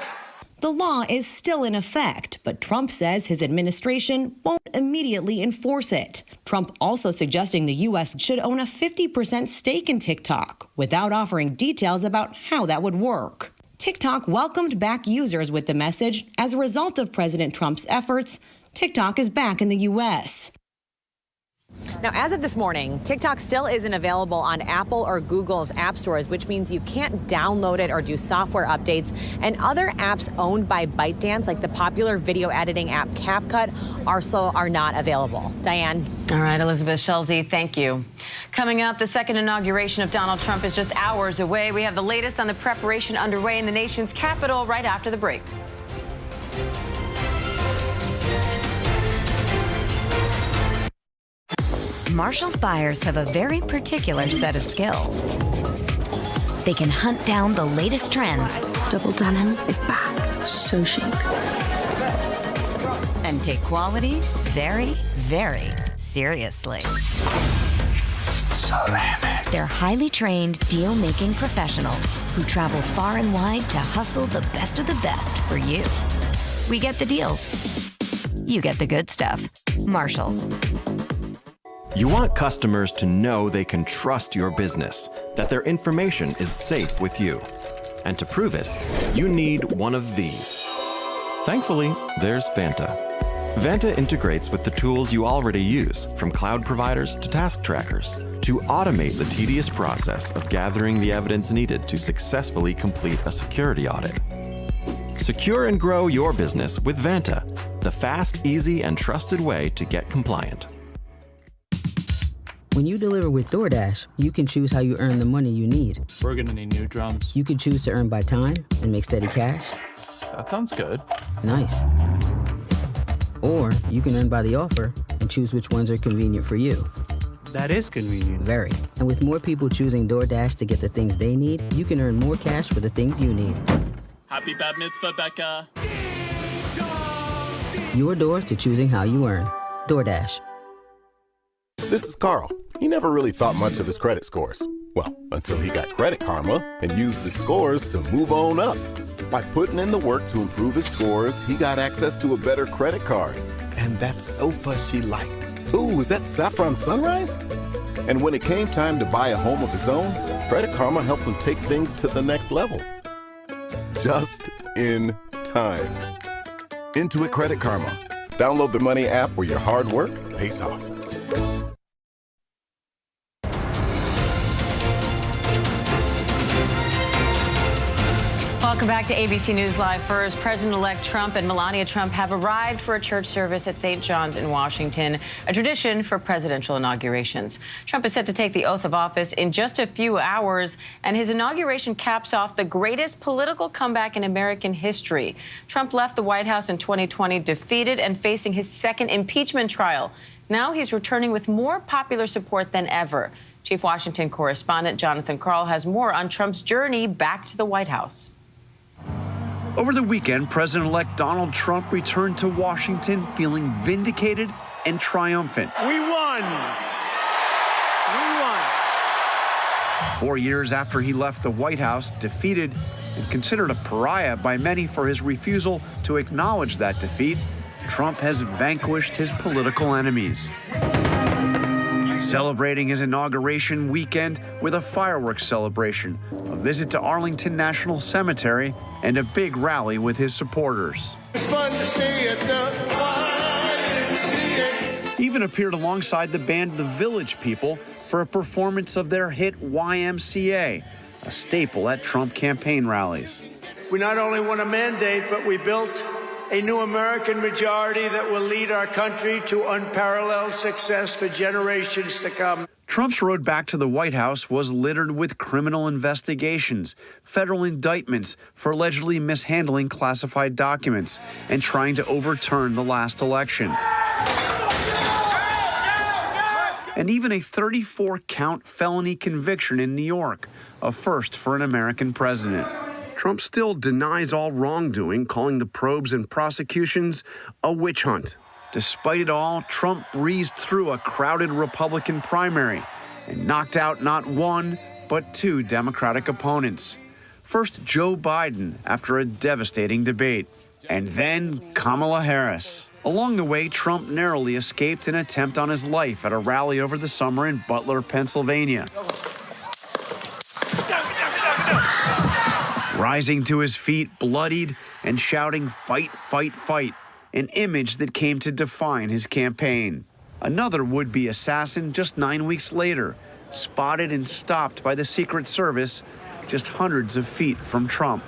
The law is still in effect, but Trump says his administration won't immediately enforce it. Trump also suggesting the U.S. should own a 50% stake in TikTok, without offering details about how that would work. TikTok welcomed back users with the message, as a result of President Trump's efforts, TikTok is back in the U.S. Now, as of this morning, TikTok still isn't available on Apple or Google's app stores, which means you can't download it or do software updates. And other apps owned by ByteDance, like the popular video editing app CapCut, also are not available. Diane. All right, Elizabeth Schulze, thank you. Coming up, the second inauguration of Donald Trump is just hours away. We have the latest on the preparation underway in the nation's capital right after the break. Marshall's buyers have a very particular set of skills. They can hunt down the latest trends. Double denim is back. So chic. And take quality very, very seriously. Ceramic. They're highly trained deal-making professionals who travel far and wide to hustle the best of the best for you. We get the deals. You get the good stuff. Marshall's. You want customers to know they can trust your business, that their information is safe with you. And to prove it, you need one of these. Thankfully, there's Vanta. Vanta integrates with the tools you already use, from cloud providers to task trackers, to automate the tedious process of gathering the evidence needed to successfully complete a security audit. Secure and grow your business with Vanta, the fast, easy, and trusted way to get compliant. When you deliver with DoorDash, you can choose how you earn the money you need. We're gonna need new drums. You can choose to earn by time and make steady cash. That sounds good. Nice. Or you can earn by the offer and choose which ones are convenient for you. That is convenient. Very. And with more people choosing DoorDash to get the things they need, you can earn more cash for the things you need. Happy Bat Mitzvah, Becca. Your door to choosing how you earn. DoorDash. This is Carl. He never really thought much of his credit scores. Well, until he got Credit Karma and used his scores to move on up. By putting in the work to improve his scores, he got access to a better credit card. And that sofa she liked. Ooh, is that Saffron Sunrise? And when it came time to buy a home of his own, Credit Karma helped him take things to the next level. Just in time. Intuit Credit Karma. Download the Money app where your hard work pays off. Welcome back to ABC News Live. First, President-elect Trump and Melania Trump have arrived for a church service at St. John's in Washington, a tradition for presidential inaugurations. Trump is set to take the oath of office in just a few hours, and his inauguration caps off the greatest political comeback in American history. Trump left the White House in 2020 defeated and facing his second impeachment trial. Now he's returning with more popular support than ever. Chief Washington correspondent Jonathan Karl has more on Trump's journey back to the White House. Over the weekend, President-elect Donald Trump returned to Washington feeling vindicated and triumphant. We won! We won! 4 years after he left the White House, defeated and considered a pariah by many for his refusal to acknowledge that defeat, Trump has vanquished his political enemies. Celebrating his inauguration weekend with a fireworks celebration, a visit to Arlington National Cemetery, and a big rally with his supporters. It's fun to stay at the YMCA. He even appeared alongside the band The Village People for a performance of their hit YMCA, a staple at Trump campaign rallies. We not only won a mandate, but we built a new American majority that will lead our country to unparalleled success for generations to come. Trump's road back to the White House was littered with criminal investigations, federal indictments for allegedly mishandling classified documents, and trying to overturn the last election. And even a 34-count felony conviction in New York, a first for an American president. Trump still denies all wrongdoing, calling the probes and prosecutions a witch hunt. Despite it all, Trump breezed through a crowded Republican primary and knocked out not one, but two Democratic opponents. First, Joe Biden, after a devastating debate, and then Kamala Harris. Along the way, Trump narrowly escaped an attempt on his life at a rally over the summer in Butler, Pennsylvania. Rising to his feet, bloodied, and shouting, "Fight, fight, fight," an image that came to define his campaign. Another would-be assassin just 9 weeks later, spotted and stopped by the Secret Service just hundreds of feet from Trump.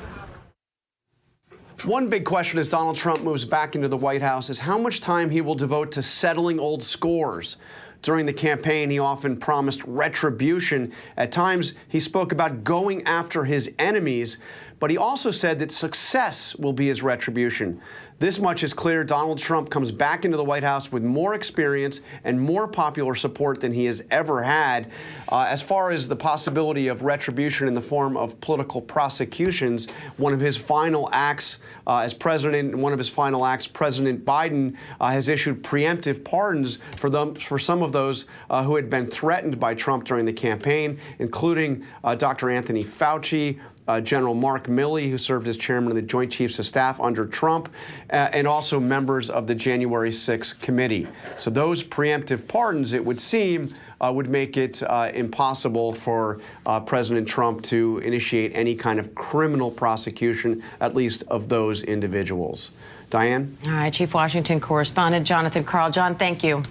One big question as Donald Trump moves back into the White House is how much time he will devote to settling old scores. During the campaign, he often promised retribution. At times, he spoke about going after his enemies, but he also said that success will be his retribution. This much is clear. Donald Trump comes back into the White House with more experience and more popular support than he has ever had. As far as the possibility of retribution in the form of political prosecutions, one of his final acts as president, and one of his final acts, President Biden has issued preemptive pardons for some of those who had been threatened by Trump during the campaign, including Dr. Anthony Fauci, General Mark Milley, who served as chairman of the Joint Chiefs of Staff under Trump, and also members of the January 6th committee. So those preemptive pardons, it would seem, would make it impossible for President Trump to initiate any kind of criminal prosecution, at least of those individuals. Diane? All right, Chief Washington correspondent Jonathan Karl. John, thank you.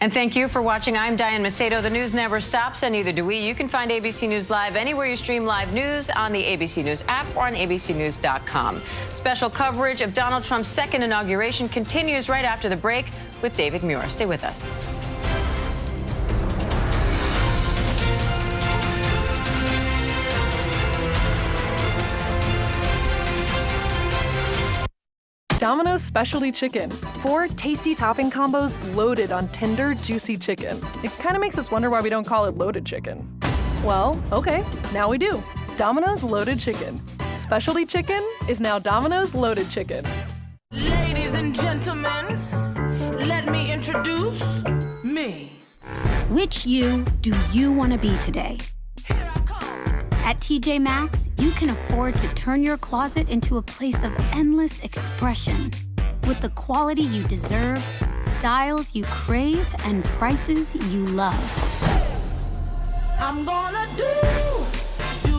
And thank you for watching. I'm Diane Macedo. The news never stops, and neither do we. You can find ABC News Live anywhere you stream live news, on the ABC News app or on abcnews.com. Special coverage of Donald Trump's second inauguration continues right after the break with David Muir. Stay with us. Domino's Specialty Chicken. 4 tasty topping combos loaded on tender, juicy chicken. It kind of makes us wonder why we don't call it loaded chicken. Well, okay, now we do. Domino's Loaded Chicken. Specialty chicken is now Domino's Loaded Chicken. Ladies and gentlemen, let me introduce me. Which you do you want to be today? At TJ Maxx, you can afford to turn your closet into a place of endless expression. With the quality you deserve, styles you crave, and prices you love. I'm gonna do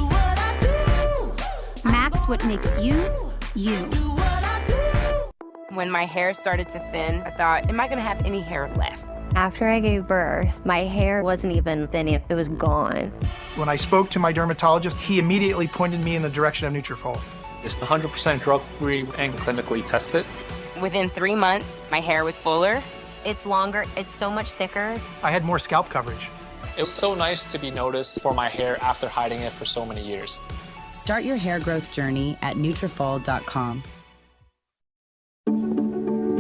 what I do. Maxx, what makes you, you. When my hair started to thin, I thought, am I gonna have any hair left? After I gave birth, my hair wasn't even thinning, it was gone. When I spoke to my dermatologist, he immediately pointed me in the direction of Nutrafol. It's 100% drug-free and clinically tested. Within 3 months, my hair was fuller. It's longer, it's so much thicker. I had more scalp coverage. It was so nice to be noticed for my hair after hiding it for so many years. Start your hair growth journey at Nutrafol.com.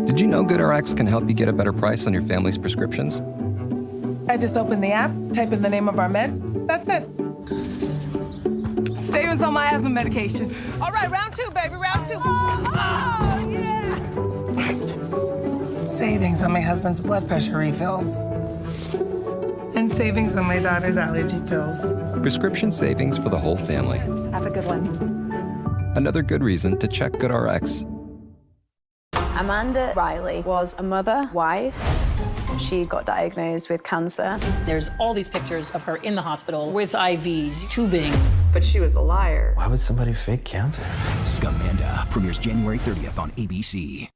Did you know GoodRx can help you get a better price on your family's prescriptions? I just open the app, type in the name of our meds, that's it. Savings on my asthma medication. All right, round 2, baby, round 2. Oh, yeah! Savings on my husband's blood pressure refills. And savings on my daughter's allergy pills. Prescription savings for the whole family. Have a good one. Another good reason to check GoodRx. Amanda Riley was a mother, wife. She got diagnosed with cancer. There's all these pictures of her in the hospital with IVs, tubing. But she was a liar. Why would somebody fake cancer? Scamanda premieres January 30th on ABC.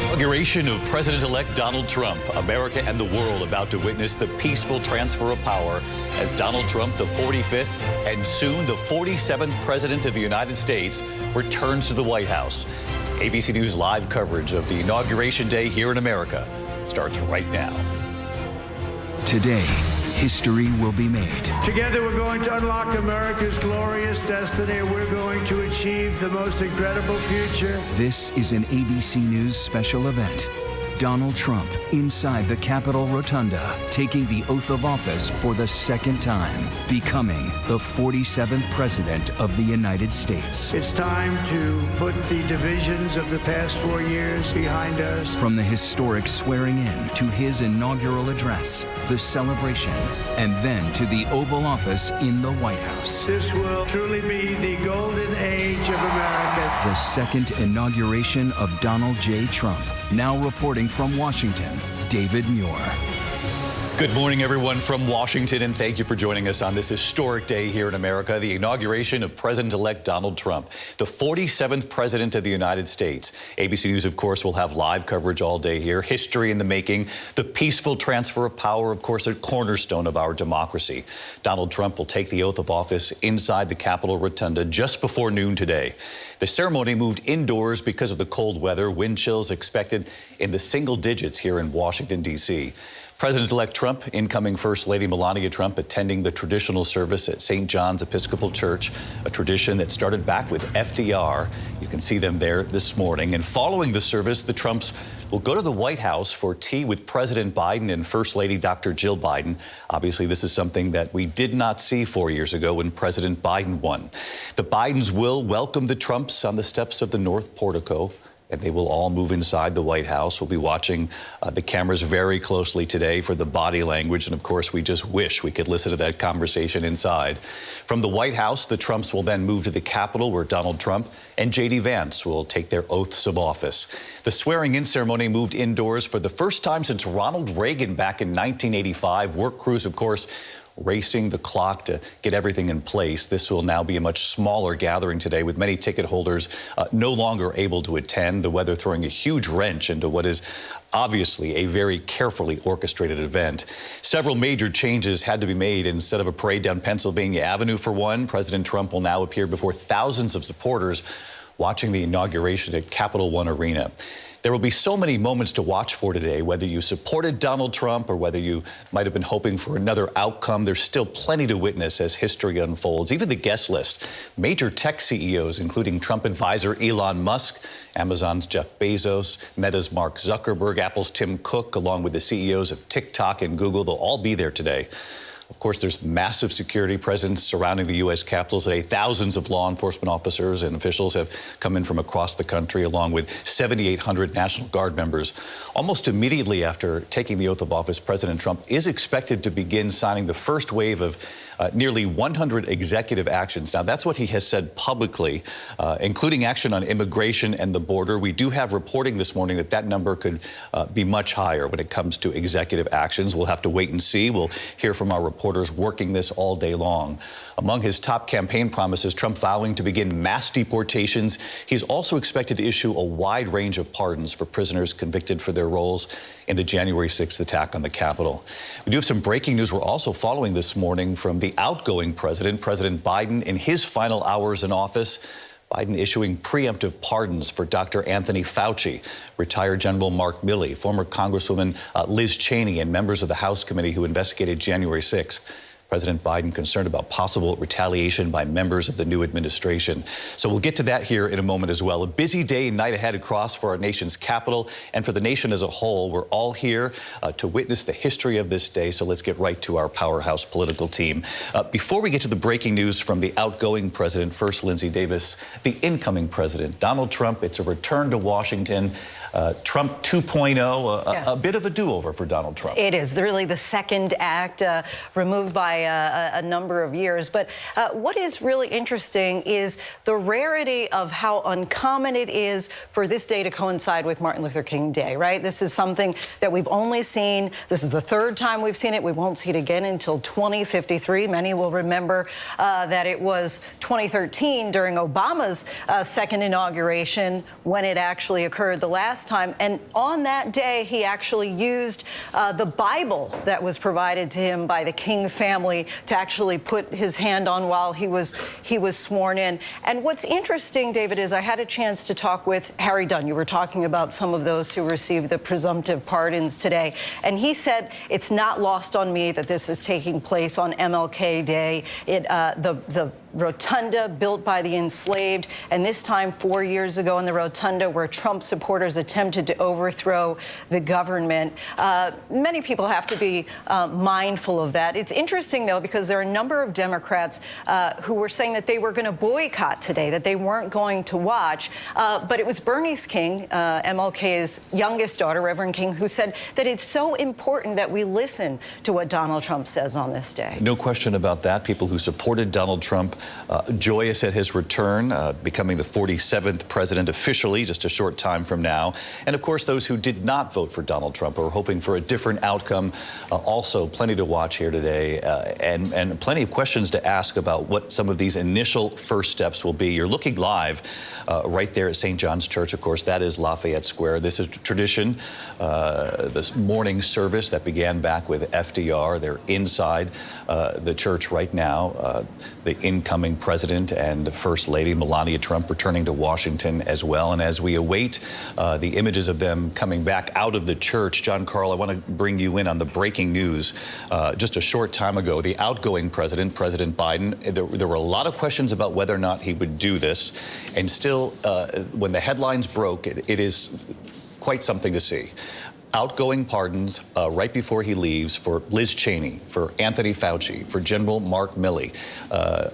Inauguration of President-elect Donald Trump. America and the world about to witness the peaceful transfer of power as Donald Trump, the 45th and soon the 47th President of the United States, returns to the White House. ABC News live coverage of the Inauguration Day here in America starts right now. Today, history will be made. Together we're going to unlock America's glorious destiny. We're going to achieve the most incredible future. This is an ABC News special event. Donald Trump inside the Capitol Rotunda, taking the oath of office for the second time, becoming the 47th President of the United States. It's time to put the divisions of the past 4 years behind us. From the historic swearing in to his inaugural address, the celebration, and then to the Oval Office in the White House. This will truly be the golden age of America. The second inauguration of Donald J. Trump. Now reporting from Washington, David Muir. Good morning, everyone, from Washington, and thank you for joining us on this historic day here in America, the inauguration of President-elect Donald Trump, the 47th President of the United States. ABC News, of course, will have live coverage all day here. History in the making, the peaceful transfer of power, of course, a cornerstone of our democracy. Donald Trump will take the oath of office inside the Capitol Rotunda just before noon today. The ceremony moved indoors because of the cold weather. Wind chills expected in the single digits here in Washington, D.C. President-elect Trump, incoming First Lady Melania Trump, attending the traditional service at St. John's Episcopal Church, a tradition that started back with FDR. You can see them there this morning. And following the service, the Trumps will go to the White House for tea with President Biden and First Lady Dr. Jill Biden. Obviously, this is something that we did not see 4 years ago when President Biden won. The Bidens will welcome the Trumps on the steps of the North Portico. and they will all move inside the White House. We'll be watching the cameras very closely today for the body language, and of course, we just wish we could listen to that conversation inside. From the White House, the Trumps will then move to the Capitol, where Donald Trump and J.D. Vance will take their oaths of office. The swearing-in ceremony moved indoors for the first time since Ronald Reagan back in 1985. Work crews, of course, racing the clock to get everything in place. This will now be a much smaller gathering today, with many ticket holders no longer able to attend. The weather throwing a huge wrench into what is obviously a very carefully orchestrated event. Several major changes had to be made. Instead of a parade down Pennsylvania Avenue, for one, President Trump will now appear before thousands of supporters watching the inauguration at Capital One Arena. There will be so many moments to watch for today, whether you supported Donald Trump or whether you might have been hoping for another outcome. There's still plenty to witness as history unfolds. Even the guest list, major tech CEOs, including Trump advisor Elon Musk, Amazon's Jeff Bezos, Meta's Mark Zuckerberg, Apple's Tim Cook, along with the CEOs of TikTok and Google, they'll all be there today. Of course, there's massive security presence surrounding the U.S. Capitol today. Thousands of law enforcement officers and officials have come in from across the country, along with 7,800 National Guard members. Almost immediately after taking the oath of office, President Trump is expected to begin signing the first wave of nearly 100 executive actions. Now, that's what he has said publicly, including action on immigration and the border. We do have reporting this morning that that number could be much higher when it comes to executive actions. We'll have to wait and see. We'll hear from our reporters working this all day long. Among his top campaign promises, Trump vowing to begin mass deportations. He's also expected to issue a wide range of pardons for prisoners convicted for their roles in the January 6th attack on the Capitol. We do have some breaking news we're also following this morning from the outgoing president, President Biden, in his final hours in office. Biden issuing preemptive pardons for Dr. Anthony Fauci, retired General Mark Milley, former Congresswoman Liz Cheney, and members of the House committee who investigated January 6th. President Biden concerned about possible retaliation by members of the new administration. So we'll get to that here in a moment as well. A busy day and night ahead across for our nation's capital and for the nation as a whole. We're all here to witness the history of this day. So let's get right to our powerhouse political team. Before we get to the breaking news from the outgoing president, first, Lindsay Davis, the incoming president, Donald Trump. It's a return to Washington. Trump 2.0, Yes. a bit of a do-over for Donald Trump. It is really the second act removed by a number of years. But what is really interesting is the rarity of how uncommon it is for this day to coincide with Martin Luther King Day, right? This is something that we've only seen. This is the third time we've seen it. We won't see it again until 2053. Many will remember that it was 2013 during Obama's second inauguration when it actually occurred the last time. And on that day, he actually used the Bible that was provided to him by the King family to actually put his hand on while he was sworn in. And what's interesting, David, is I had a chance to talk with Harry Dunn. You were talking about some of those who received the presumptive pardons today. And he said, it's not lost on me that this is taking place on MLK Day. The rotunda built by the enslaved, and this time 4 years ago in the rotunda where Trump supporters attempted to overthrow the government. Many people have to be mindful of that. It's interesting, though, because there are a number of Democrats who were saying that they were going to boycott today, that they weren't going to watch. But it was Bernice King, MLK's youngest daughter, Reverend King, who said that it's so important that we listen to what Donald Trump says on this day. No question about that. People who supported Donald Trump joyous at his return, becoming the 47th president officially just a short time from now. And of course, those who did not vote for Donald Trump are hoping for a different outcome. Also, plenty to watch here today and plenty of questions to ask about what some of these initial first steps will be. You're looking live right there at St. John's Church. Of course, that is Lafayette Square. This is tradition, this morning service that began back with FDR. They're inside the church right now. The incoming president and First Lady Melania Trump returning to Washington as well. And as we await the images of them coming back out of the church, John Carl, I want to bring you in on the breaking news. Just a short time ago, the outgoing president, President Biden, there were a lot of questions about whether or not he would do this. And still, when the headlines broke, it is quite something to see. Outgoing pardons right before he leaves for Liz Cheney, for Anthony Fauci, for General Mark Milley.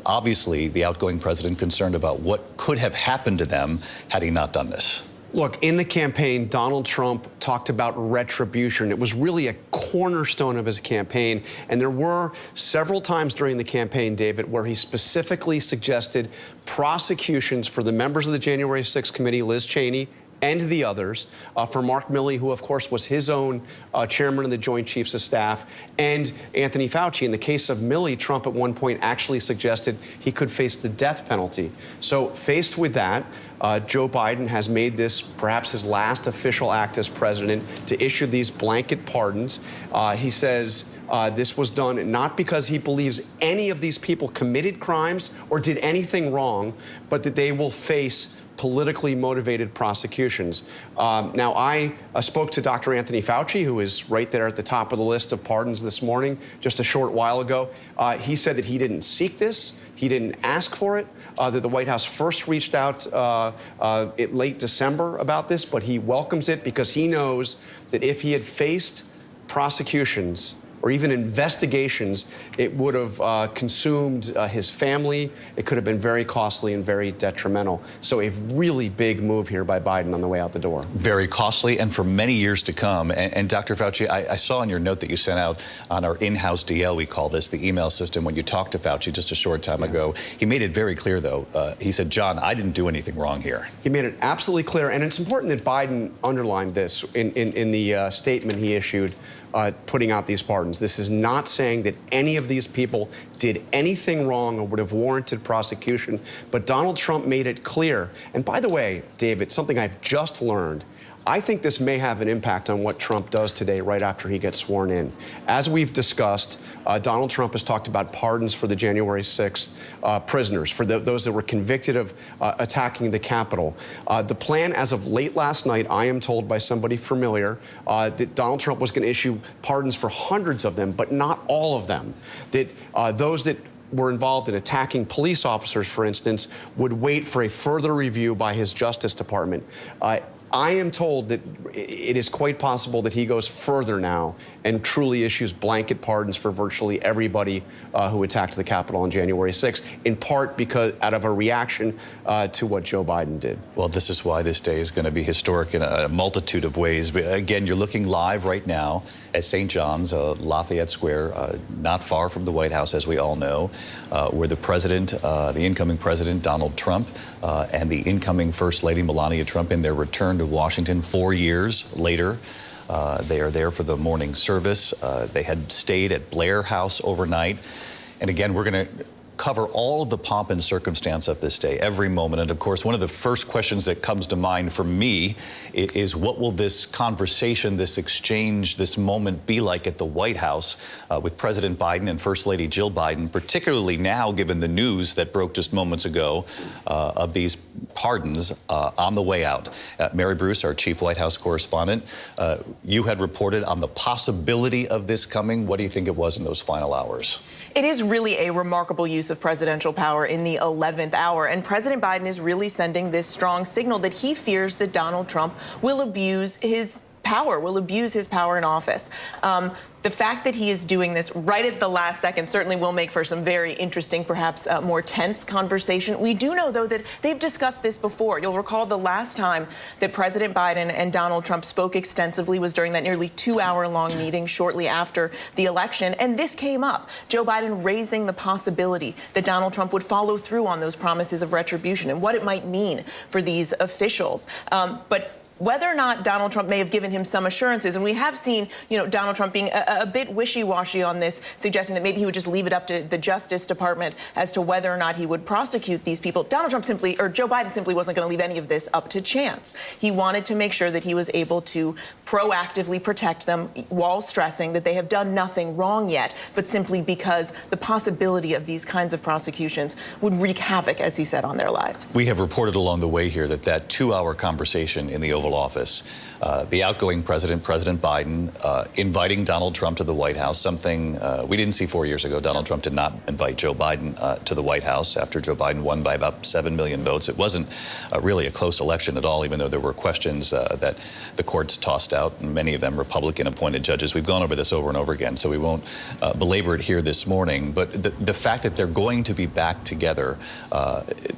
Obviously, the outgoing president concerned about what could have happened to them had he not done this. Look, in the campaign, Donald Trump talked about retribution. It was really a cornerstone of his campaign. And there were several times during the campaign, David, where he specifically suggested prosecutions for the members of the January 6th committee, Liz Cheney, and the others, for Mark Milley, who, of course, was his own chairman of the Joint Chiefs of Staff, and Anthony Fauci. In the case of Milley, Trump at one point actually suggested he could face the death penalty. So faced with that, Joe Biden has made this perhaps his last official act as president to issue these blanket pardons. He says this was done not because he believes any of these people committed crimes or did anything wrong, but that they will face politically motivated prosecutions. Now, I spoke to Dr. Anthony Fauci, who is right there at the top of the list of pardons this morning, just a short while ago. He said that he didn't seek this. He didn't ask for it, that the White House first reached out in late December about this, but he welcomes it because he knows that if he had faced prosecutions or even investigations, it would have consumed his family. It could have been very costly and very detrimental. So a really big move here by Biden on the way out the door. Very costly and for many years to come. And Dr. Fauci, I saw in your note that you sent out on our in-house DL, we call this, the email system, when you talked to Fauci just a short time ago. He made it very clear, though. He said, John, I didn't do anything wrong here. He made it absolutely clear. And it's important that Biden underlined this in the statement he issued putting out these pardons. This is not saying that any of these people did anything wrong or would have warranted prosecution, but Donald Trump made it clear. And by the way, David, something I've just learned, I think this may have an impact on what Trump does today right after he gets sworn in. As we've discussed, Donald Trump has talked about pardons for the January 6th prisoners, for those that were convicted of attacking the Capitol. The plan as of late last night, I am told by somebody familiar, that Donald Trump was going to issue pardons for hundreds of them, but not all of them. That those that were involved in attacking police officers, for instance, would wait for a further review by his Justice Department. I am told that it is quite possible that he goes further now and truly issues blanket pardons for virtually everybody who attacked the Capitol on January 6th, in part because out of a reaction to what Joe Biden did. Well, this is why this day is going to be historic in a multitude of ways. But again, you're looking live right now at St. John's, Lafayette Square, not far from the White House, as we all know, where the president, the incoming president, Donald Trump, and the incoming First Lady, Melania Trump, in their return to Washington 4 years later. They are there for the morning service. They had stayed at Blair House overnight. And again, we're going to cover all of the pomp and circumstance of this day, every moment. And of course, one of the first questions that comes to mind for me is what will this conversation, this exchange, this moment be like at the White House with President Biden and First Lady Jill Biden, particularly now given the news that broke just moments ago of these pardons on the way out. Mary Bruce, our chief White House correspondent, you had reported on the possibility of this coming. What do you think it was in those final hours? It is really a remarkable use of presidential power in the 11th hour, and President Biden is really sending this strong signal that he fears that Donald Trump will abuse his power, in office. The fact that he is doing this right at the last second certainly will make for some very interesting, perhaps more tense conversation. We do know, though, that they've discussed this before. You'll recall the last time that President Biden and Donald Trump spoke extensively was during that nearly 2-hour-long meeting shortly after the election. And this came up, Joe Biden raising the possibility that Donald Trump would follow through on those promises of retribution and what it might mean for these officials. But whether or not Donald Trump may have given him some assurances, and we have seen, Donald Trump being a bit wishy-washy on this, suggesting that maybe he would just leave it up to the Justice Department as to whether or not he would prosecute these people. Joe Biden simply wasn't going to leave any of this up to chance. He wanted to make sure that he was able to proactively protect them while stressing that they have done nothing wrong yet, but simply because the possibility of these kinds of prosecutions would wreak havoc, as he said, on their lives. We have reported along the way here that 2-hour conversation in the Oval Office, the outgoing president, President Biden, inviting Donald Trump to the White House, something we didn't see 4 years ago. Donald Trump did not invite Joe Biden to the White House after Joe Biden won by about 7 million votes. It wasn't really a close election at all, even though there were questions that the courts tossed out, and many of them Republican-appointed judges. We've gone over this over and over again, so we won't belabor it here this morning. But the fact that they're going to be back together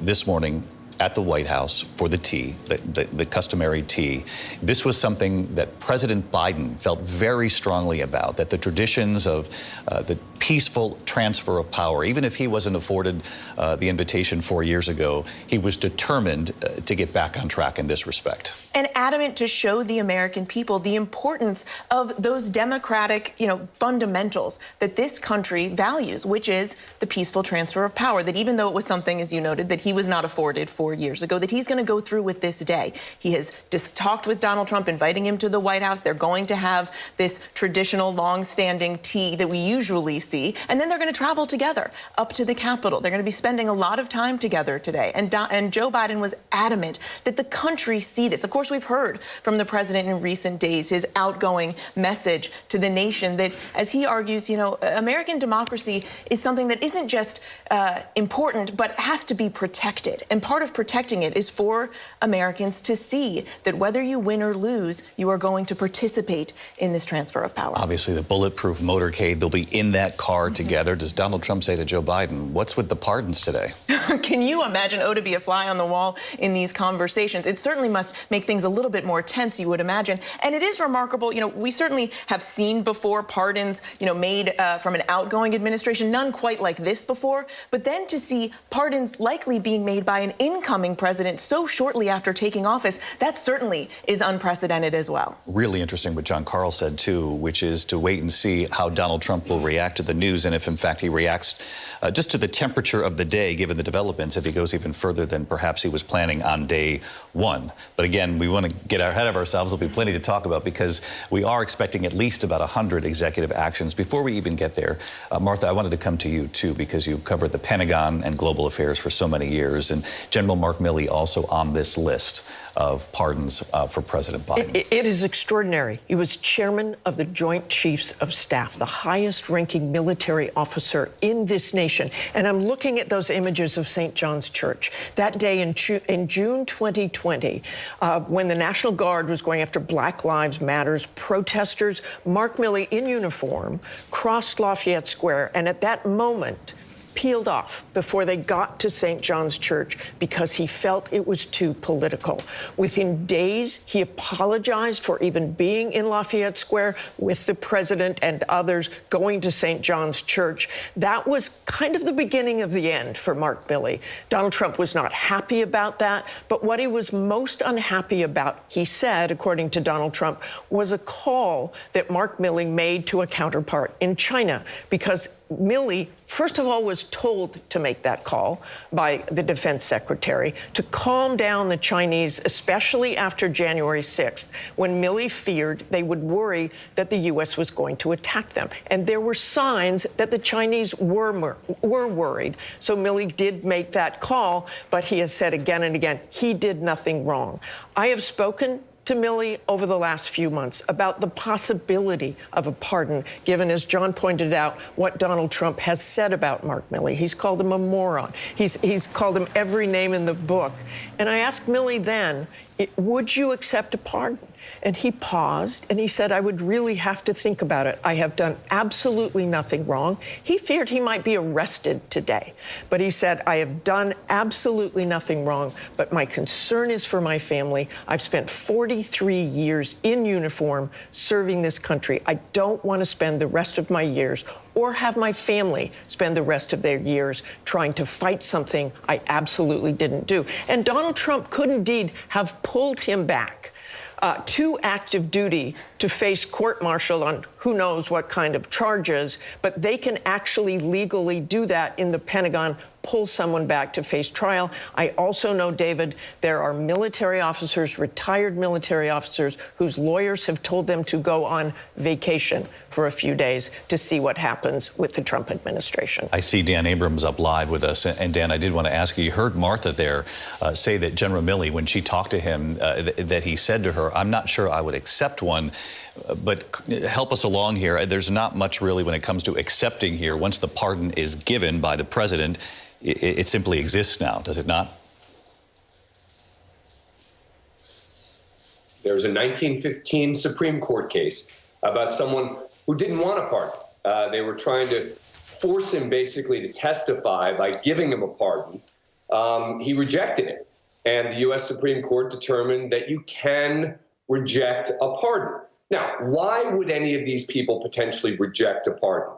this morning at the White House for the tea, the customary tea. This was something that President Biden felt very strongly about, that the traditions of the peaceful transfer of power, even if he wasn't afforded the invitation 4 years ago, he was determined to get back on track in this respect. And adamant to show the American people the importance of those democratic, fundamentals that this country values, which is the peaceful transfer of power, that even though it was something, as you noted, that he was not afforded 4 years ago, that he's going to go through with this day. He has just talked with Donald Trump, inviting him to the White House. They're going to have this traditional, long-standing tea that we usually see, and then they're going to travel together up to the Capitol. They're going to be spending a lot of time together today. And Joe Biden was adamant that the country see this. Of course, we've heard from the president in recent days his outgoing message to the nation that, as he argues, American democracy is something that isn't just important, but has to be protected. And part of protecting it is for Americans to see that whether you win or lose, you are going to participate in this transfer of power. Obviously, the bulletproof motorcade, they'll be in that car together. Does Donald Trump say to Joe Biden, what's with the pardons today? Can you imagine, to be a fly on the wall in these conversations? It certainly must make things a little bit more tense, you would imagine. And it is remarkable, we certainly have seen before pardons, made from an outgoing administration, none quite like this before. But then to see pardons likely being made by an incoming president so shortly after taking office, that certainly is unprecedented as well. Really interesting what John Carl said, too, which is to wait and see how Donald Trump will react to the news, and if, in fact, he reacts just to the temperature of the day, given the developments, if he goes even further than perhaps he was planning on day one. But again, we want to get ahead of ourselves. There'll be plenty to talk about because we are expecting at least about 100 executive actions. Before we even get there, Martha, I wanted to come to you, too, because you've covered the Pentagon and global affairs for so many years, and General Mark Milley also on this list of pardons for President Biden. It is extraordinary. He was chairman of the Joint Chiefs of Staff, the highest-ranking military officer in this nation. And I'm looking at those images of St. John's Church. That day in June 2020, when the National Guard was going after Black Lives Matter's protesters, Mark Milley, in uniform, crossed Lafayette Square, and at that moment, peeled off before they got to St. John's Church because he felt it was too political. Within days, he apologized for even being in Lafayette Square with the president and others going to St. John's Church. That was kind of the beginning of the end for Mark Milley. Donald Trump was not happy about that, but what he was most unhappy about, he said, according to Donald Trump, was a call that Mark Milley made to a counterpart in China, because Milley, first of all, was told to make that call by the defense secretary to calm down the Chinese, especially after January 6th, when Milley feared they would worry that the U.S. was going to attack them. And there were signs that the Chinese were worried. So Milley did make that call, but he has said again and again, he did nothing wrong. I have spoken to Milley over the last few months about the possibility of a pardon, given, as John pointed out, what Donald Trump has said about Mark Milley. He's called him a moron. He's called him every name in the book. And I asked Milley then, would you accept a pardon? And he paused, and he said, I would really have to think about it. I have done absolutely nothing wrong. He feared he might be arrested today. But he said, I have done absolutely nothing wrong, but my concern is for my family. I've spent 43 years in uniform serving this country. I don't want to spend the rest of my years or have my family spend the rest of their years trying to fight something I absolutely didn't do. And Donald Trump could indeed have pulled him back to active duty to face court-martial on who knows what kind of charges, but they can actually legally do that in the Pentagon, pull someone back to face trial. I also know, David, there are military officers, retired military officers, whose lawyers have told them to go on vacation for a few days to see what happens with the Trump administration. I see Dan Abrams up live with us. And Dan, I did want to ask you, you heard Martha there say that General Milley, when she talked to him, that he said to her, I'm not sure I would accept one. But help us along here. There's not much really when it comes to accepting here. Once the pardon is given by the president, it simply exists now, does it not? There was a 1915 Supreme Court case about someone who didn't want a pardon. They were trying to force him basically to testify by giving him a pardon. He rejected it. and the U.S. Supreme Court determined that you can reject a pardon. Now, why would any of these people potentially reject a pardon?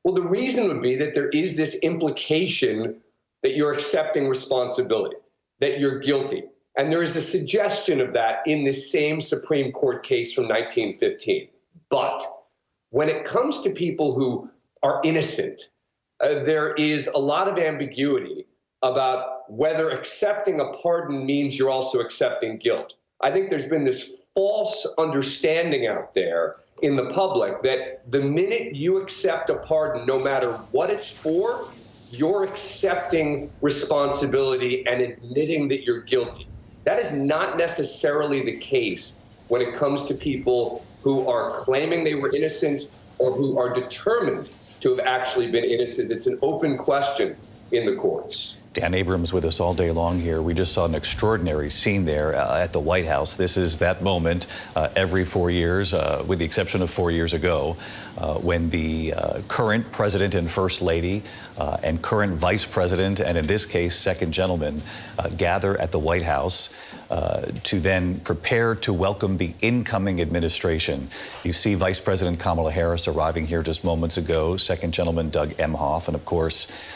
Well, the reason would be that there is this implication that you're accepting responsibility, that you're guilty. And there is a suggestion of that in this same Supreme Court case from 1915. But when it comes to people who are innocent, there is a lot of ambiguity about whether accepting a pardon means you're also accepting guilt. I think there's been this false understanding out there in the public that the minute you accept a pardon, no matter what it's for, you're accepting responsibility and admitting that you're guilty. That is not necessarily the case when it comes to people who are claiming they were innocent or who are determined to have actually been innocent. It's an open question in the courts. Dan Abrams with us all day long here. We just saw an extraordinary scene there at the White House. This is that moment every 4 years, with the exception of 4 years ago, when the current president and first lady and current vice president, and in this case, second gentleman, gather at the White House to then prepare to welcome the incoming administration. You see Vice President Kamala Harris arriving here just moments ago, second gentleman Doug Emhoff, and of course,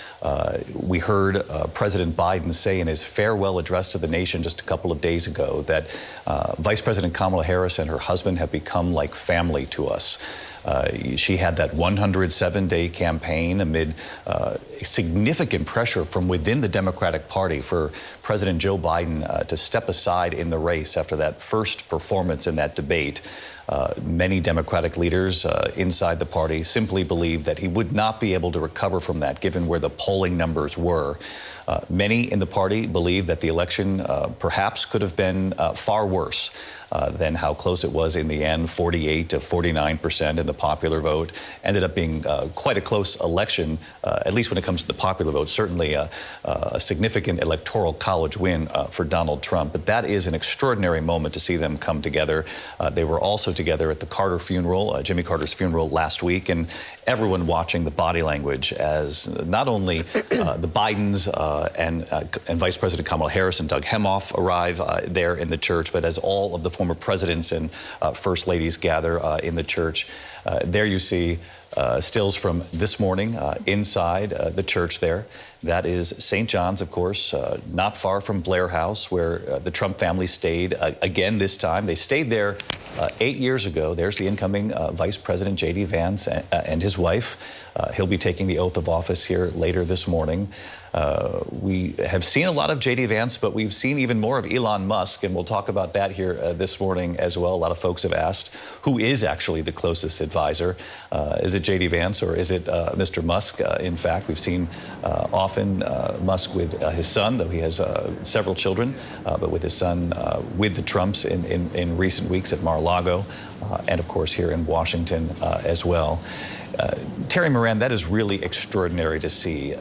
we heard President Biden say in his farewell address to the nation just a couple of days ago that Vice President Kamala Harris and her husband have become like family to us. She had that 107-day campaign amid significant pressure from within the Democratic Party for President Joe Biden to step aside in the race after that first performance in that debate. Many Democratic leaders inside the party simply believed that he would not be able to recover from that, given where the polling numbers were. Many in the party believe that the election perhaps could have been far worse than how close it was in the end. 48 to 49% in the popular vote. Ended up being quite a close election, at least when it comes to the popular vote. Certainly a significant electoral college win for Donald Trump. But that is an extraordinary moment to see them come together. They were also together at the Carter funeral, Jimmy Carter's funeral last week, and everyone watching the body language as not only the Bidens and Vice President Kamala Harris and Doug Emhoff arrive there in the church, but as all of the former presidents and first ladies gather in the church. There you see stills from this morning inside the church there. That is St. John's, of course, not far from Blair House, where the Trump family stayed again this time. They stayed there 8 years ago. There's the incoming Vice President J.D. Vance and his wife. He'll be taking the oath of office here later this morning. We have seen a lot of J.D. Vance, but we've seen even more of Elon Musk, and we'll talk about that here this morning as well. A lot of folks have asked, who is actually the closest advisor? Is it J.D. Vance or is it Mr. Musk? In fact, we've seen often Musk with his son, though he has several children, but with his son with the Trumps in recent weeks at Mar-a-Lago, and of course here in Washington as well. Terry Moran, that is really extraordinary to see.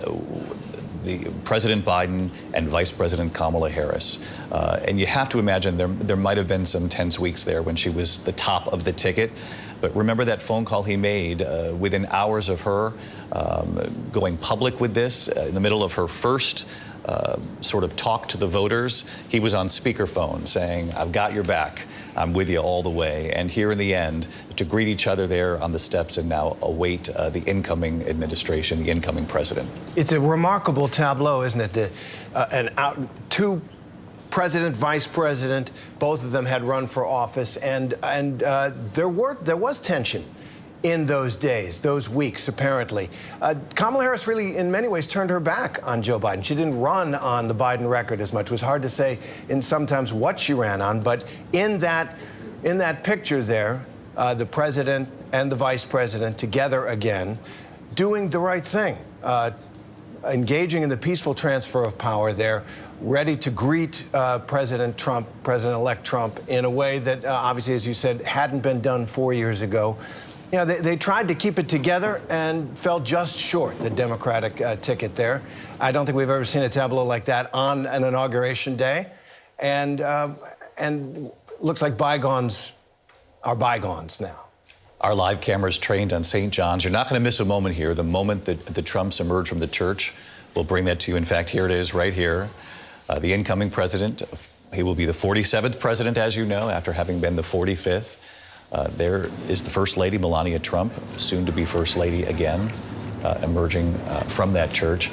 The President Biden and Vice President Kamala Harris. And you have to imagine there might have been some tense weeks there when she was the top of the ticket. But remember that phone call he made within hours of her going public with this, in the middle of her first sort of talk to the voters. He was on speakerphone saying, "I've got your back. I'm with you all the way." And here in the end, to greet each other there on the steps and now await the incoming administration, the incoming president. It's a remarkable tableau, isn't it? Two president, vice president, both of them had run for office, and there was tension in those days, those weeks, apparently. Kamala Harris really, in many ways, turned her back on Joe Biden. She didn't run on the Biden record as much. It was hard to say in sometimes what she ran on, but in that picture there, the president and the vice president together again, doing the right thing, engaging in the peaceful transfer of power there, ready to greet President Trump, President-elect Trump, in a way that obviously, as you said, hadn't been done 4 years ago. You know, they tried to keep it together and fell just short, the Democratic ticket there. I don't think we've ever seen a tableau like that on an inauguration day. And looks like bygones are bygones now. Our live cameras trained on St. John's. You're not going to miss a moment here. The moment that the Trumps emerge from the church, we'll bring that to you. In fact, here it is right here. The incoming president, he will be the 47th president, as you know, after having been the 45th. There is the First Lady, Melania Trump, soon to be First Lady again, emerging from that church.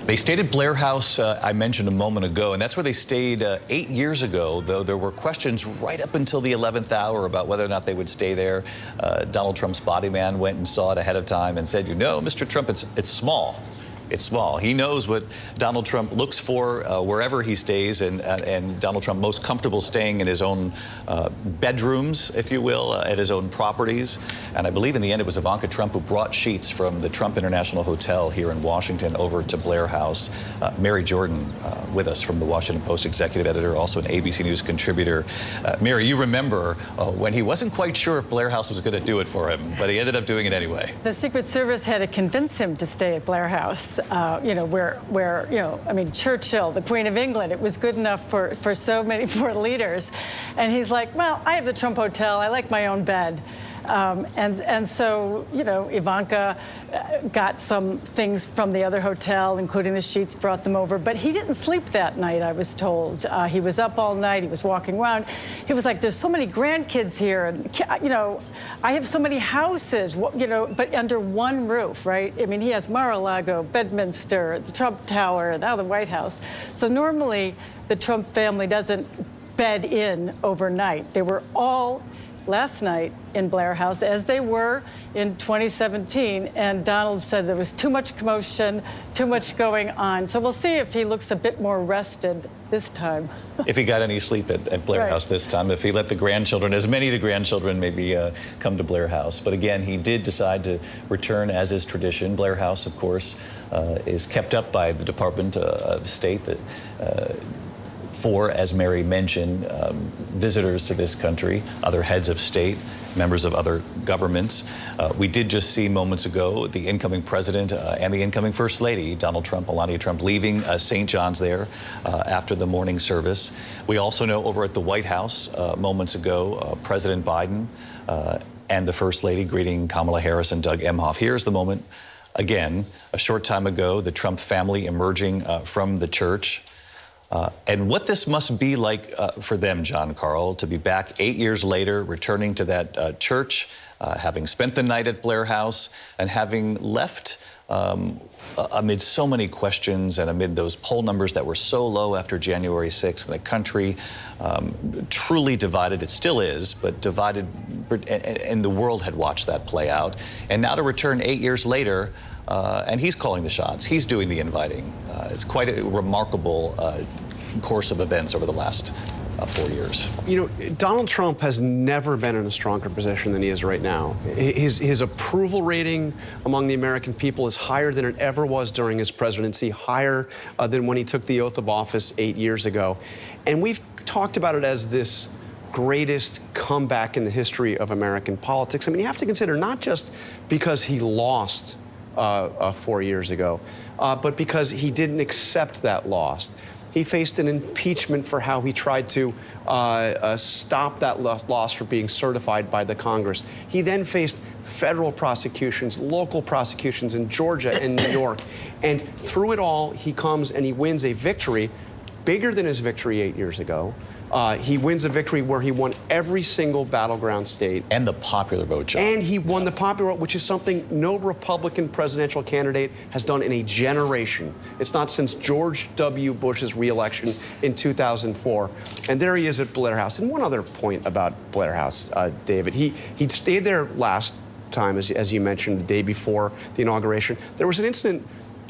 They stayed at Blair House, I mentioned a moment ago, and that's where they stayed 8 years ago, though there were questions right up until the 11th hour about whether or not they would stay there. Donald Trump's body man went and saw it ahead of time and said, you know, Mr. Trump, it's small. It's small. He knows what Donald Trump looks for wherever he stays, and Donald Trump most comfortable staying in his own bedrooms, if you will, at his own properties. And I believe in the end it was Ivanka Trump who brought sheets from the Trump International Hotel here in Washington over to Blair House. Mary Jordan with us from the Washington Post executive editor, also an ABC News contributor. Mary, you remember when he wasn't quite sure if Blair House was going to do it for him, but he ended up doing it anyway. The Secret Service had to convince him to stay at Blair House. You know, where you know, I mean, Churchill, the Queen of England, it was good enough for so many leaders. And he's like, well, I have the Trump Hotel. I like my own bed. And so, you know, Ivanka got some things from the other hotel, including the sheets, brought them over. But he didn't sleep that night, I was told. He was up all night. He was walking around. He was like, there's so many grandkids here. And, you know, I have so many houses, you know, but under one roof, right? I mean, he has Mar-a-Lago, Bedminster, the Trump Tower, and now the White House. So normally the Trump family doesn't bed in overnight. They were all last night in Blair House, as they were in 2017, and Donald said there was too much commotion, too much going on. So we'll see if he looks a bit more rested this time. If he got any sleep at Blair House this time, if he let the grandchildren, as many of the grandchildren maybe come to Blair House. But again, he did decide to return, as is tradition. Blair House, of course, is kept up by the Department of State that for, as Mary mentioned, visitors to this country, other heads of state, members of other governments. We did just see moments ago the incoming president and the incoming First Lady, Donald Trump, Melania Trump, leaving St. John's there after the morning service. We also know over at the White House moments ago, President Biden and the First Lady greeting Kamala Harris and Doug Emhoff. Here's the moment again, a short time ago, the Trump family emerging from the church. And what this must be like for them, John Carl, to be back 8 years later, returning to that church, having spent the night at Blair House, and having left amid so many questions and amid those poll numbers that were so low after January 6th, the country truly divided. It still is, but divided, and the world had watched that play out. And now to return 8 years later, and he's calling the shots. He's doing the inviting. It's quite a remarkable course of events over the last 4 years. You know, Donald Trump has never been in a stronger position than he is right now. His approval rating among the American people is higher than it ever was during his presidency, higher than when he took the oath of office 8 years ago. And we've talked about it as this greatest comeback in the history of American politics. I mean, you have to consider not just because he lost 4 years ago, but because he didn't accept that loss. He faced an impeachment for how he tried to stop that loss from being certified by the Congress. He then faced federal prosecutions, local prosecutions in Georgia and New York. And through it all, he comes and he wins a victory bigger than his victory 8 years ago. He wins a victory where he won every single battleground state. And the popular vote, John. And he won the popular vote, which is something no Republican presidential candidate has done in a generation. It's not since George W. Bush's reelection in 2004. And there he is at Blair House. And one other point about Blair House, David. He stayed there last time, as you mentioned, the day before the inauguration. There was an incident.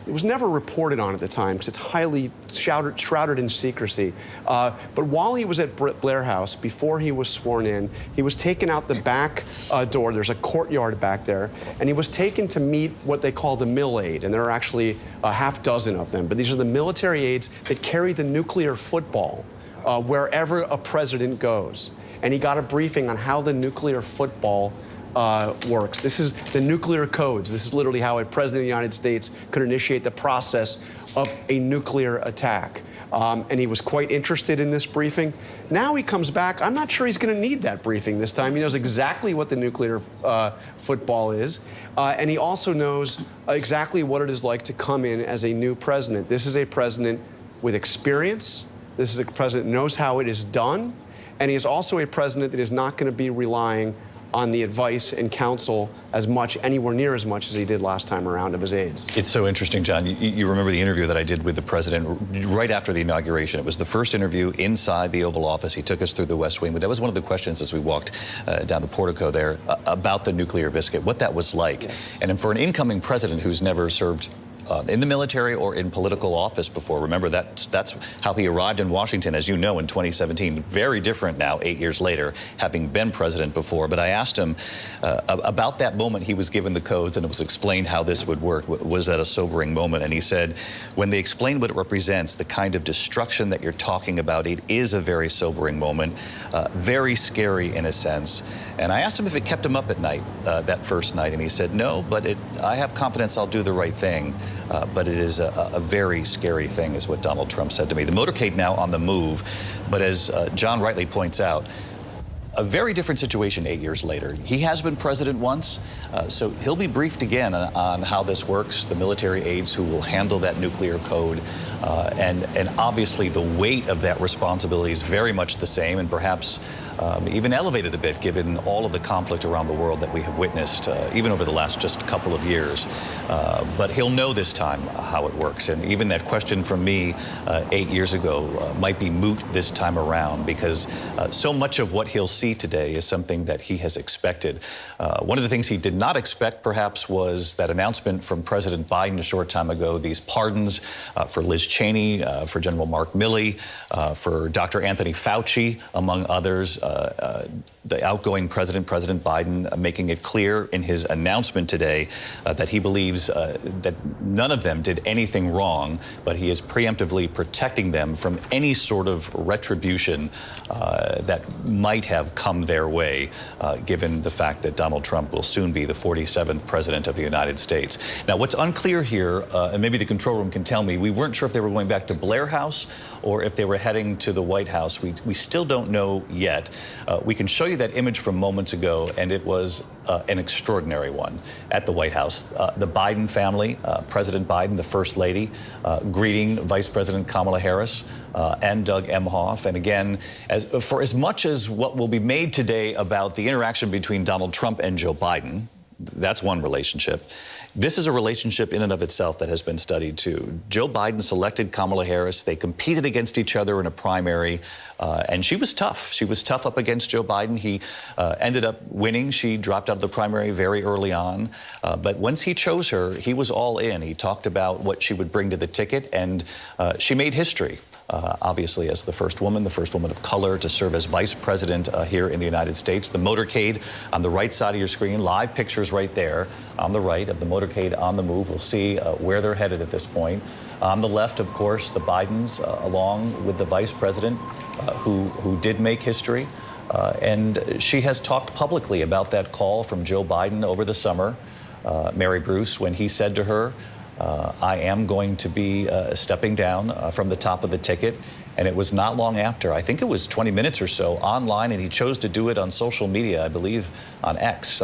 It was never reported on at the time because it's highly shrouded in secrecy. But while he was at Blair House, before he was sworn in, he was taken out the back door. There's a courtyard back there. And he was taken to meet what they call the Mill Aid. And there are actually a half dozen of them. But these are the military aides that carry the nuclear football wherever a president goes. And he got a briefing on how the nuclear football works. This is the nuclear codes. This is literally how a president of the United States could initiate the process of a nuclear attack. And he was quite interested in this briefing. Now he comes back. I'm not sure he's going to need that briefing this time. He knows exactly what the nuclear football is. And he also knows exactly what it is like to come in as a new president. This is a president with experience, This is a president that knows how it is done, and he is also a president that is not going to be relying on the advice and counsel as much, anywhere near as much as he did last time around of his aides. It's so interesting, John. You remember the interview that I did with the president right after the inauguration. It was the first interview inside the Oval Office. He took us through the West Wing. But that was one of the questions as we walked down the portico there about the nuclear biscuit, what that was like. Yes. And for an incoming president who's never served in the military or in political office before. Remember, that's how he arrived in Washington, as you know, in 2017. Very different now, 8 years later, having been president before. But I asked him about that moment he was given the codes and it was explained how this would work. Was that a sobering moment? And he said, when they explain what it represents, the kind of destruction that you're talking about, it is a very sobering moment, very scary in a sense. And I asked him if it kept him up at night, that first night, and he said, no, but I have confidence I'll do the right thing. But it is a very scary thing, is what Donald Trump said to me. The motorcade now on the move, but as John rightly points out, a very different situation 8 years later. He has been president once, so he'll be briefed again on how this works, the military aides who will handle that nuclear code, and obviously the weight of that responsibility is very much the same, and perhaps even elevated a bit given all of the conflict around the world that we have witnessed, even over the last just couple of years. But he'll know this time how it works, and even that question from me 8 years ago might be moot this time around, because so much of what he'll see today is something that he has expected. One of the things he did not expect, perhaps, was that announcement from President Biden a short time ago, these pardons for Liz Cheney, for General Mark Milley, for Dr. Anthony Fauci, among others. The outgoing president, President Biden, making it clear in his announcement today that he believes that none of them did anything wrong, but he is preemptively protecting them from any sort of retribution that might have come their way, given the fact that Donald Trump will soon be the 47th president of the United States. Now, what's unclear here, and maybe the control room can tell me, we weren't sure if they were going back to Blair House or if they were heading to the White House. We still don't know yet. We can show you that image from moments ago, and it was an extraordinary one at the White House. The Biden family, President Biden, the First Lady, greeting Vice President Kamala Harris and Doug Emhoff. And again, for as much as what will be made today about the interaction between Donald Trump and Joe Biden, that's one relationship. This is a relationship in and of itself that has been studied too. Joe Biden selected Kamala Harris. They competed against each other in a primary, and she was tough. She was tough up against Joe Biden. He ended up winning. She dropped out of the primary very early on. But once he chose her, he was all in. He talked about what she would bring to the ticket, and she made history. Obviously, as the first woman of color to serve as vice president here in the United States. The motorcade on the right side of your screen, live pictures right there on the right of the motorcade on the move. We'll see where they're headed at this point. On the left, of course, the Bidens, along with the vice president, who did make history. And she has talked publicly about that call from Joe Biden over the summer, Mary Bruce, when he said to her, I am going to be stepping down from the top of the ticket. And it was not long after, I think it was 20 minutes or so, online, and he chose to do it on social media, I believe on X,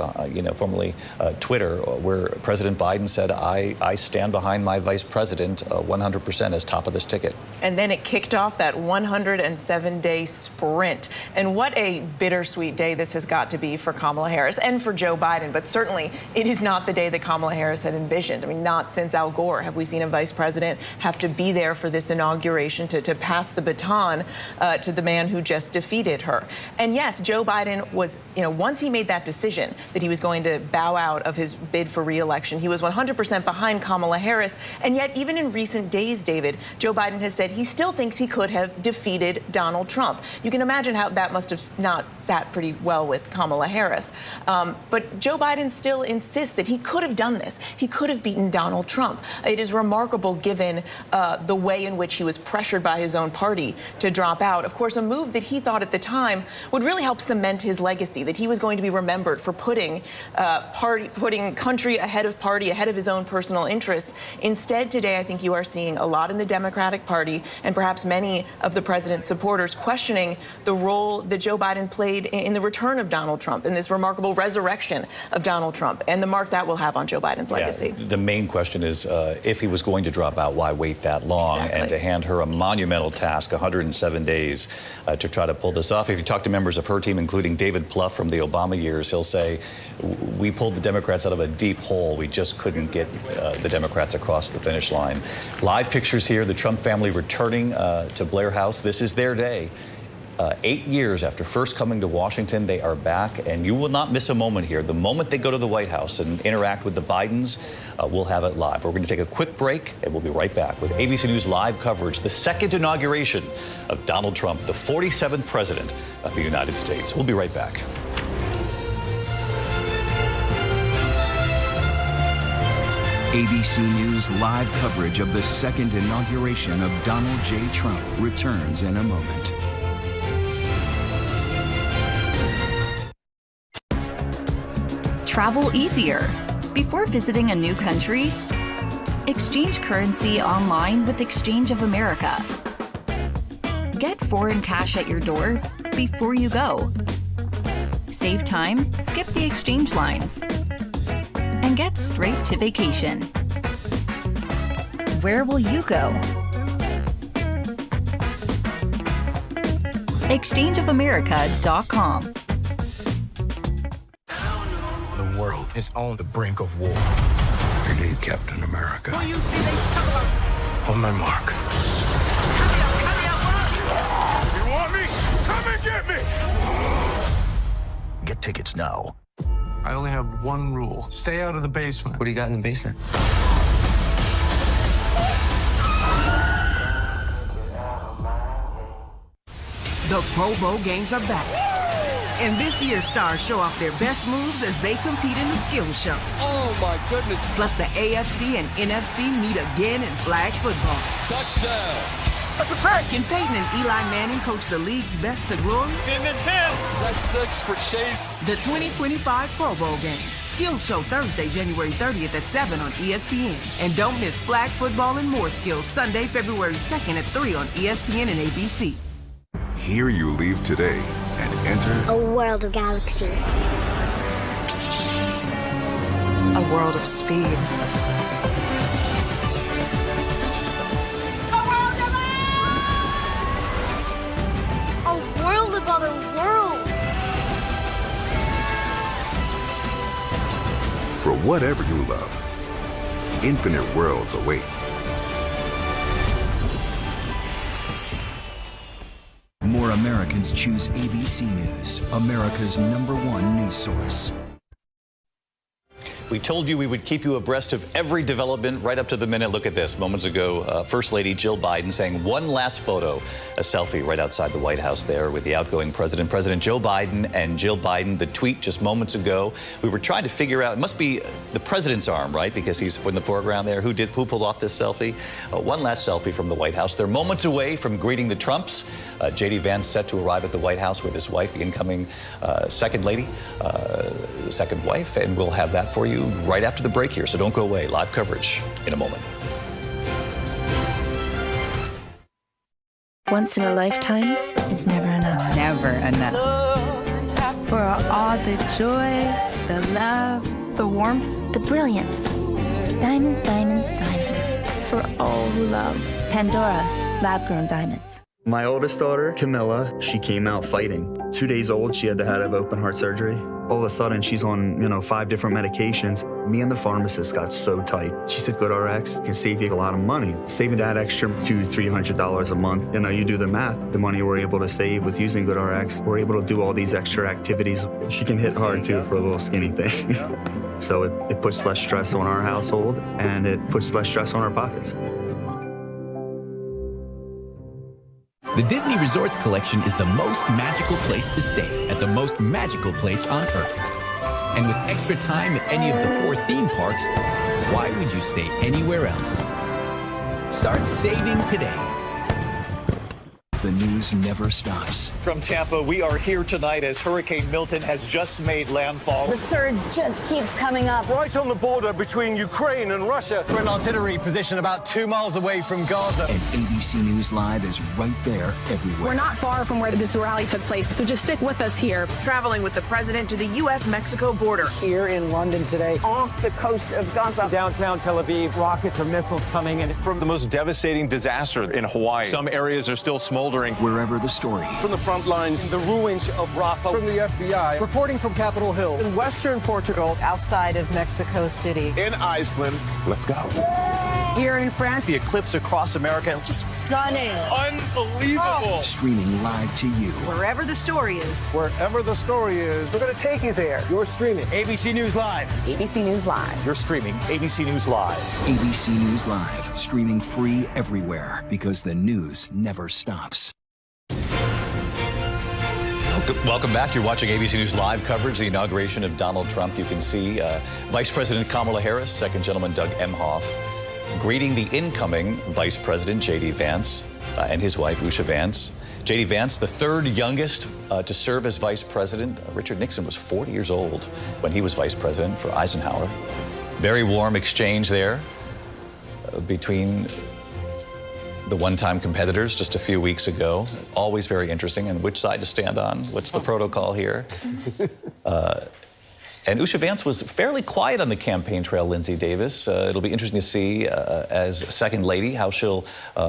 formerly Twitter, where President Biden said, I stand behind my vice president 100% as top of this ticket. And then it kicked off that 107-day sprint. And what a bittersweet day this has got to be for Kamala Harris and for Joe Biden. But certainly, it is not the day that Kamala Harris had envisioned. I mean, not since Al Gore have we seen a vice president have to be there for this inauguration to pass the baton to the man who just defeated her. And yes, Joe Biden was, once he made that decision that he was going to bow out of his bid for re-election, he was 100% behind Kamala Harris. And yet, even in recent days, David, Joe Biden has said he still thinks he could have defeated Donald Trump. You can imagine how that must have not sat pretty well with Kamala Harris. But Joe Biden still insists that he could have done this. He could have beaten Donald Trump. It is remarkable given the way in which he was pressured by his own party to drop out. Of course, a move that he thought at the time would really help cement his legacy, that he was going to be remembered for putting country ahead of party, ahead of his own personal interests. Instead, today, I think you are seeing a lot in the Democratic Party and perhaps many of the president's supporters questioning the role that Joe Biden played in the return of Donald Trump, in this remarkable resurrection of Donald Trump, and the mark that will have on Joe Biden's legacy. The main question is, if he was going to drop out, why wait that long? Exactly. And to hand her a monumental task task, 107 days to try to pull this off. If you talk to members of her team, including David Plouffe from the Obama years, he'll say, we pulled the Democrats out of a deep hole. We just couldn't get the Democrats across the finish line. Live pictures here, the Trump family returning to Blair House. This is their day. 8 years after first coming to Washington, they are back, and you will not miss a moment here. The moment they go to the White House and interact with the Bidens, we'll have it live. We're going to take a quick break, and we'll be right back with ABC News live coverage, the second inauguration of Donald Trump, the 47th president of the United States. We'll be right back. ABC News live coverage of the second inauguration of Donald J. Trump returns in a moment. Travel easier. Before visiting a new country, exchange currency online with Exchange of America. Get foreign cash at your door before you go. Save time, skip the exchange lines, and get straight to vacation. Where will you go? exchangeofamerica.com. The world is on the brink of war. We need Captain America. On my mark. You want me? Come and get me! Get tickets now. I only have one rule. Stay out of the basement. What do you got in the basement? The Pro Bowl games are back. And this year's stars show off their best moves as they compete in the skill show. Oh, my goodness. Plus, the AFC and NFC meet again in flag football. Touchdown. Can Peyton and Eli Manning coach the league's best to glory? In the 10. That's 6 for Chase. The 2025 Pro Bowl games. Skill Show Thursday, January 30th at 7 on ESPN. And don't miss flag football and more skills Sunday, February 2nd at 3 on ESPN and ABC. Here you leave today and enter a world of galaxies. A world of speed. A world of other worlds. for whatever you love. Infinite worlds await. More Americans choose ABC News, America's #1 news source. We told you we would keep you abreast of every development right up to the minute. Look at this. Moments ago, First Lady Jill Biden saying one last photo, a selfie right outside the White House there with the outgoing president, President Joe Biden and Jill Biden. The tweet just moments ago. We were trying to figure out, it must be the president's arm, right? Because he's in the foreground there. Who pulled off this selfie? One last selfie from the White House. They're moments away from greeting the Trumps. J.D. Vance set to arrive at the White House with his wife, the incoming second lady, second wife, and we'll have that for you right after the break here, so don't go away. Live coverage in a moment. Once in a lifetime is never enough. Never enough. For all the joy, the love, the warmth, the brilliance. Diamonds, diamonds, diamonds. For all who love. Pandora, lab-grown diamonds. My oldest daughter, Camilla, she came out fighting. 2 days old, she had to have open heart surgery. All of a sudden, she's on, 5 different medications. Me and the pharmacist got so tight. She said, GoodRx can save you a lot of money. Saving that extra $200-300 a month. You do the math. The money we're able to save with using GoodRx, we're able to do all these extra activities. She can hit hard, too, for a little skinny thing. So it puts less stress on our household, and it puts less stress on our pockets. The Disney Resorts Collection is the most magical place to stay at the most magical place on Earth. And with extra time at any of the 4 theme parks, why would you stay anywhere else? Start saving today. the news never stops. From Tampa, we are here tonight as Hurricane Milton has just made landfall. The surge just keeps coming up. Right on the border between Ukraine and Russia. We're in artillery position about 2 miles away from Gaza. And ABC News Live is right there everywhere. We're not far from where this rally took place, so just stick with us here. Traveling with the president to the U.S.-Mexico border. Here in London today, off the coast of Gaza. Downtown Tel Aviv, rockets or missiles coming in. From the most devastating disaster in Hawaii. Some areas are still smoldering. Wherever the story. From the front lines, the ruins of Rafah. From the FBI. Reporting from Capitol Hill. In western Portugal. Outside of Mexico City. In Iceland. Let's go. Here in France. The eclipse across America. Just stunning. Unbelievable. Streaming live to you. Wherever the story is. Wherever the story is, we're going to take you there. You're streaming ABC News Live. ABC News Live. You're streaming ABC News Live. ABC News Live. Streaming free everywhere because the news never stops. Welcome back. You're watching ABC News Live coverage of the inauguration of Donald Trump. You can see Vice President Kamala Harris, Second Gentleman Doug Emhoff, greeting the incoming Vice President J.D. Vance and his wife, Usha Vance. J.D. Vance, the third youngest to serve as Vice President. Richard Nixon was 40 years old when he was Vice President for Eisenhower. Very warm exchange there between the one-time competitors just a few weeks ago. Always very interesting. And which side to stand on? What's the protocol here? And Usha Vance was fairly quiet on the campaign trail, Lindsay Davis. It'll be interesting to see as Second Lady how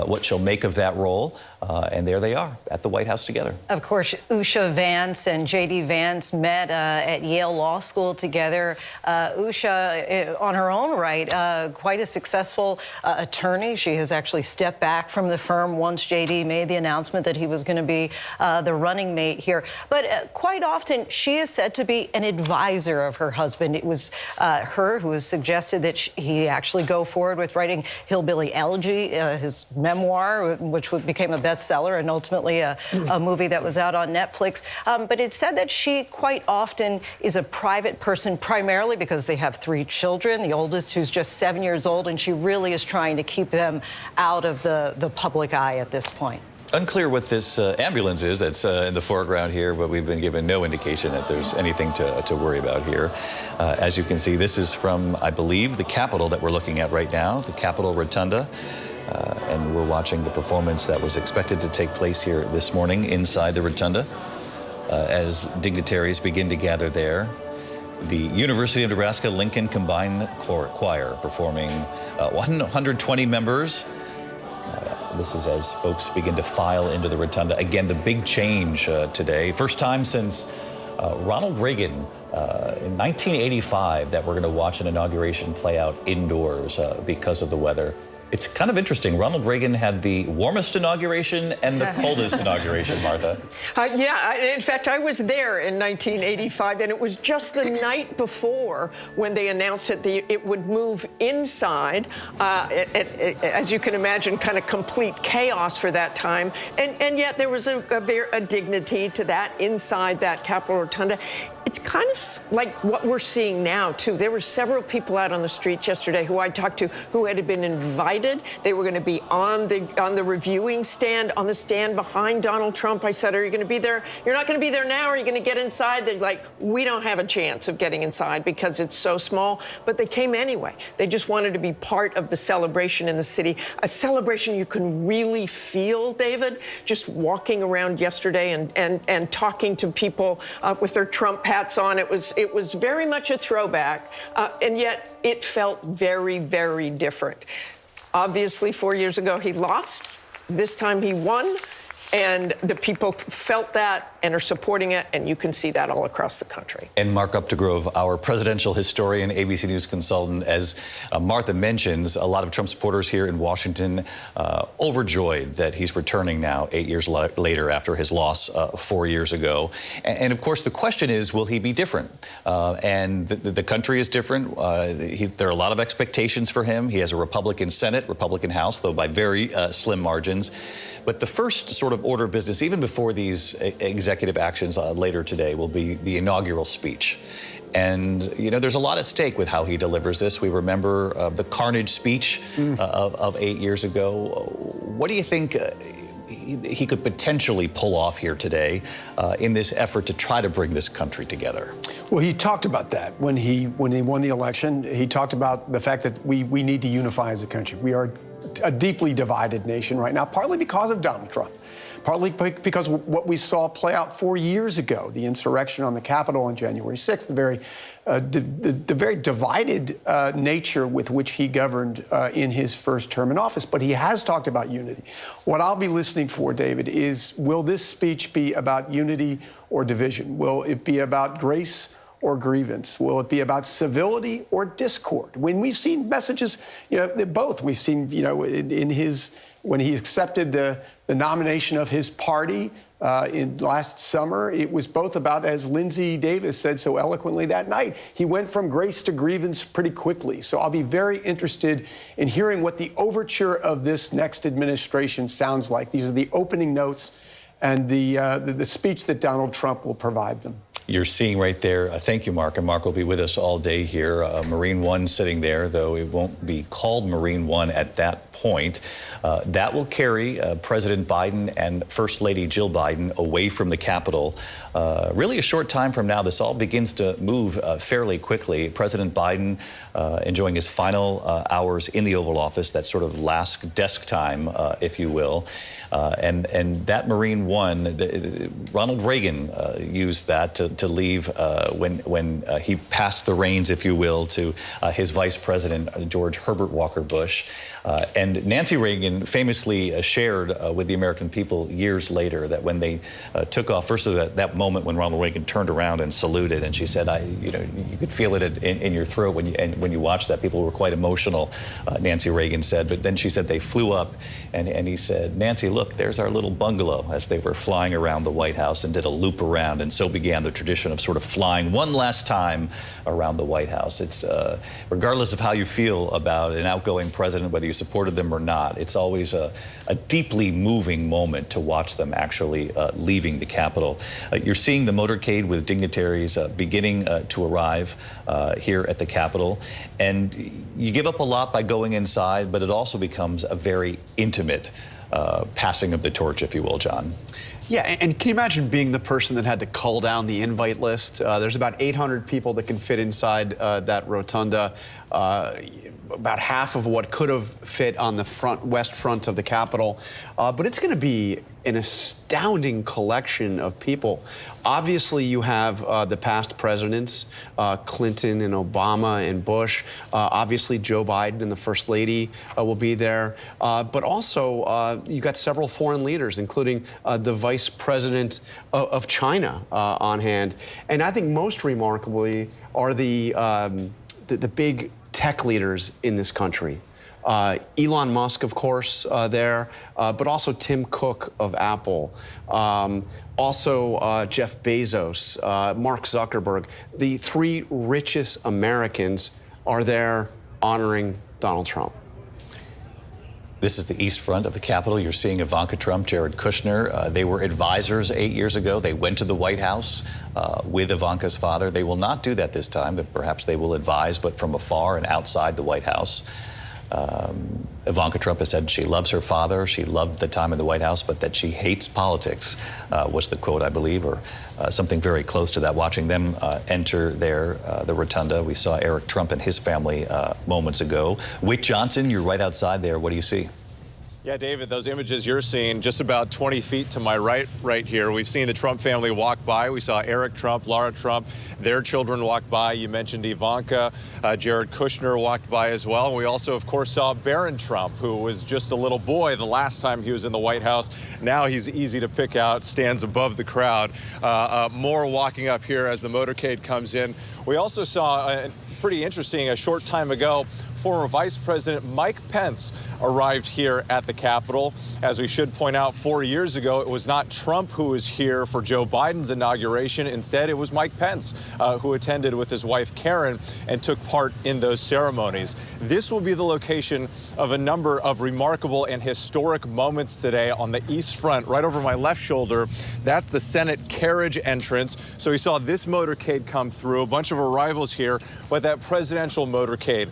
what she'll make of that role. And there they are at the White House together. Of course, Usha Vance and J.D. Vance met at Yale Law School together. Usha, on her own right, quite a successful attorney. She has actually stepped back from the firm once J.D. made the announcement that he was going to be the running mate here. But quite often, she is said to be an advisor of her husband. It was her who has suggested that he actually go forward with writing Hillbilly Elegy, his memoir, which became a bestseller and ultimately a movie that was out on Netflix. But it's said that she quite often is a private person, primarily because they have 3 children, the oldest who's just 7 years old, and she really is trying to keep them out of the public eye at this point. Unclear what this ambulance is that's in the foreground here, but we've been given no indication that there's anything to worry about here. As you can see, this is from, I believe, the Capitol that we're looking at right now, the Capitol Rotunda. And we're watching the performance that was expected to take place here this morning inside the Rotunda as dignitaries begin to gather there. The University of Nebraska Lincoln Combined Choir performing 120 members. This is as folks begin to file into the Rotunda. Again, the big change today. First time since Ronald Reagan in 1985 that we're going to watch an inauguration play out indoors because of the weather. It's kind of interesting. Ronald Reagan had the warmest inauguration and the coldest inauguration, Martha. Yeah, in fact, I was there in 1985, and it was just the night before when they announced that it would move inside. As you can imagine, kind of complete chaos for that time. And yet there was a dignity to that inside that Capitol Rotunda. It's kind of like what we're seeing now, too. There were several people out on the streets yesterday who I talked to who had been invited. They were going to be on the reviewing stand, on the stand behind Donald Trump. I said, are you going to be there? You're not going to be there now. Are you going to get inside? They're like, we don't have a chance of getting inside because it's so small. But they came anyway. They just wanted to be part of the celebration in the city, a celebration you can really feel, David, just walking around yesterday and talking to people with their Trump hats on. It was very much a throwback, and yet it felt very, very different. Obviously, 4 years ago, he lost. This time he won. And the people felt that and are supporting it, and you can see that all across the country. And Mark Updegrove, our presidential historian, ABC News consultant, as Martha mentions, a lot of Trump supporters here in Washington overjoyed that he's returning now 8 years later after his loss 4 years ago. And of course, the question is, will he be different? And the country is different. There are a lot of expectations for him. He has a Republican Senate, Republican House, though by very slim margins. But the first sort of order of business, even before these executive actions later today, will be the inaugural speech. And, you know, there's a lot at stake with how he delivers this. We remember the carnage speech of 8 years ago. What do you think he could potentially pull off here today in this effort to try to bring this country together? Well, he talked about that when he won the election. He talked about the fact that we need to unify as a country. We are a deeply divided nation right now, partly because of Donald Trump, partly because what we saw play out 4 years ago, the insurrection on the Capitol on January 6th, the very divided nature with which he governed in his first term in office. But he has talked about unity. What I'll be listening for, David, is will this speech be about unity or division? Will it be about grace or grievance? Will it be about civility or discord? When we've seen messages, both. We've seen, when he accepted the nomination of his party in last summer, it was both about, as Lindsey Davis said so eloquently that night, he went from grace to grievance pretty quickly. So I'll be very interested in hearing what the overture of this next administration sounds like. These are the opening notes and the speech that Donald Trump will provide them. You're seeing right there, thank you, Mark, and Mark will be with us all day here. Marine One sitting there, though it won't be called Marine One at that point. That will carry President Biden and First Lady Jill Biden away from the Capitol. Really a short time from now, this all begins to move fairly quickly. President Biden enjoying his final hours in the Oval Office, that sort of last desk time, if you will. And that Marine One, Ronald Reagan used that to leave when he passed the reins, if you will, to his vice president, George Herbert Walker Bush. And Nancy Reagan famously shared with the American people years later that when they took off, first of that moment when Ronald Reagan turned around and saluted, and she said, you could feel it in your throat when you watched that. People were quite emotional, Nancy Reagan said. But then she said they flew up, and he said, Nancy, look, there's our little bungalow, as they were flying around the White House and did a loop around. And so began the tradition of sort of flying one last time around the White House. It's regardless of how you feel about an outgoing president, whether you supported them or not, it's always a deeply moving moment to watch them actually leaving the Capitol. You're seeing the motorcade with dignitaries beginning to arrive here at the Capitol. And you give up a lot by going inside, but it also becomes a very intimate passing of the torch, if you will, John. Yeah, and can you imagine being the person that had to cull down the invite list? There's about 800 people that can fit inside that rotunda. About half of what could have fit on the west front of the Capitol. But it's going to be an astounding collection of people. Obviously, you have the past presidents, Clinton and Obama and Bush. Obviously, Joe Biden and the First Lady will be there. But also, you got several foreign leaders, including the Vice President of China on hand. And I think most remarkably are the big tech leaders in this country. Elon Musk, of course, there, but also Tim Cook of Apple, also Jeff Bezos, Mark Zuckerberg. The three richest Americans are there honoring Donald Trump. This is the east front of the Capitol. You're seeing Ivanka Trump, Jared Kushner. They were advisors 8 years ago. They went to the White House with Ivanka's father. They will not do that this time, but perhaps they will advise, but from afar and outside the White House. Ivanka Trump has said she loves her father, she loved the time in the White House, but that she hates politics was the quote, I believe, or something very close to that. Watching them enter there, the rotunda, we saw Eric Trump and his family moments ago. Wick Johnson, you're right outside there. What do you see? Yeah, David, those images you're seeing just about 20 feet to my right here. We've seen the Trump family walk by. We saw Eric Trump, Lara Trump, their children walk by. You mentioned Ivanka. Jared Kushner walked by as well. And we also, of course, saw Barron Trump, who was just a little boy the last time he was in the White House. Now he's easy to pick out, stands above the crowd. More walking up here as the motorcade comes in. We also saw, pretty interesting, a short time ago, former Vice President Mike Pence arrived here at the Capitol. As we should point out, 4 years ago, it was not Trump who was here for Joe Biden's inauguration. Instead, it was Mike Pence who attended with his wife, Karen, and took part in those ceremonies. This will be the location of a number of remarkable and historic moments today on the east front. Right over my left shoulder, that's the Senate carriage entrance. So we saw this motorcade come through, a bunch of arrivals here, but that presidential motorcade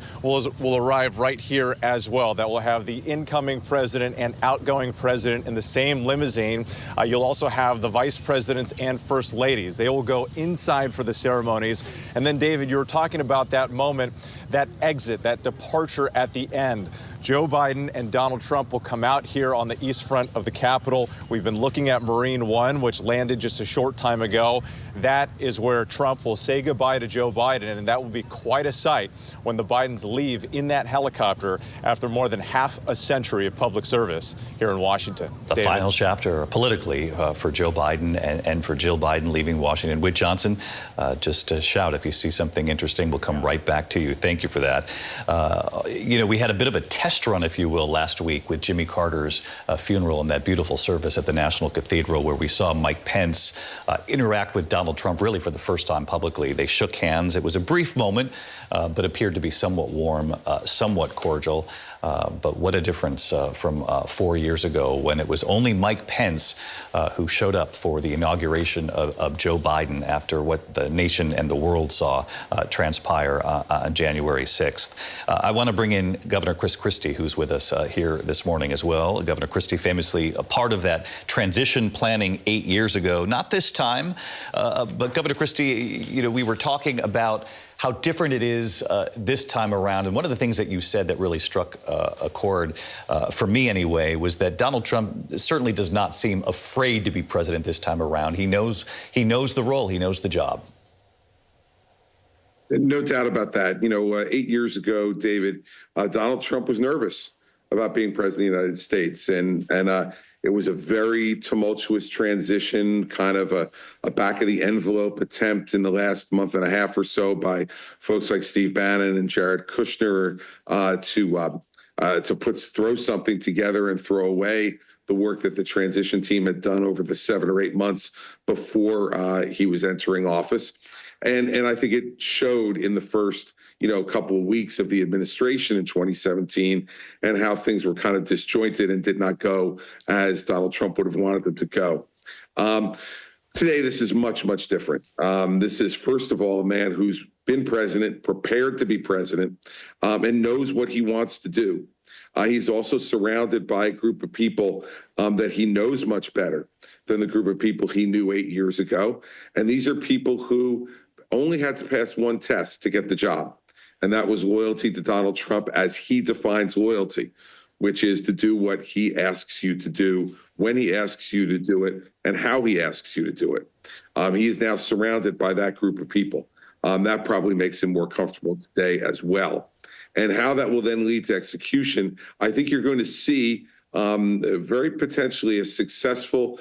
will arrive right here as well. That will have the incoming president and outgoing president in the same limousine. You'll also have the vice presidents and first ladies. They will go inside for the ceremonies. And then, David, you were talking about that moment, that exit, that departure at the end. Joe Biden and Donald Trump will come out here on the east front of the Capitol. We've been looking at Marine One, which landed just a short time ago. That is where Trump will say goodbye to Joe Biden, and that will be quite a sight when the Bidens leave in that helicopter after more than half a century of public service here in Washington. The final chapter politically for Joe Biden and for Jill Biden leaving Washington. Whit Johnson, just shout if you see something interesting. We'll come right back to you. Thank you for that. You know, we had a bit of a test run, if you will, last week with Jimmy Carter's funeral and that beautiful service at the National Cathedral where we saw Mike Pence interact with Donald Trump really for the first time publicly. They shook hands. It was a brief moment, but appeared to be somewhat warm, somewhat cordial. But what a difference from 4 years ago when it was only Mike Pence who showed up for the inauguration of Joe Biden after what the nation and the world saw transpire on January 6th. I want to bring in Governor Chris Christie, who's with us here this morning as well. Governor Christie, famously a part of that transition planning 8 years ago. Not this time, but Governor Christie, you know, we were talking about how different it is this time around. And one of the things that you said that really struck a chord, for me anyway, was that Donald Trump certainly does not seem afraid to be president this time around. He knows the role, he knows the job. No doubt about that. You know, 8 years ago, David, Donald Trump was nervous about being president of the United States. And it was a very tumultuous transition, kind of a back-of-the-envelope attempt in the last month and a half or so by folks like Steve Bannon and Jared Kushner to throw something together and throw away the work that the transition team had done over the 7 or 8 months before he was entering office. And I think it showed in the first couple of weeks of the administration in 2017 and how things were kind of disjointed and did not go as Donald Trump would have wanted them to go. Today, this is much, much different. This is, first of all, a man who's been president, prepared to be president, and knows what he wants to do. He's also surrounded by a group of people that he knows much better than the group of people he knew 8 years ago. And these are people who only had to pass one test to get the job. And that was loyalty to Donald Trump as he defines loyalty, which is to do what he asks you to do, when he asks you to do it, and how he asks you to do it. He is now surrounded by that group of people. That probably makes him more comfortable today as well. And how that will then lead to execution, I think you're going to see very potentially a successful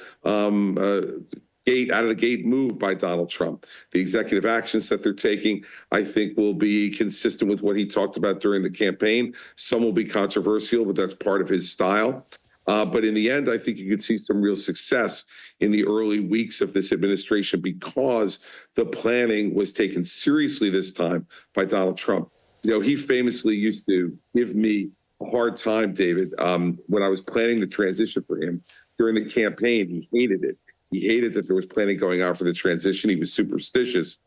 out-of-the-gate move by Donald Trump. The executive actions that they're taking, I think, will be consistent with what he talked about during the campaign. Some will be controversial, but that's part of his style. But in the end, I think you could see some real success in the early weeks of this administration because the planning was taken seriously this time by Donald Trump. You know, he famously used to give me a hard time, David, when I was planning the transition for him during the campaign. He hated it. He hated that there was planning going on for the transition. He was superstitious.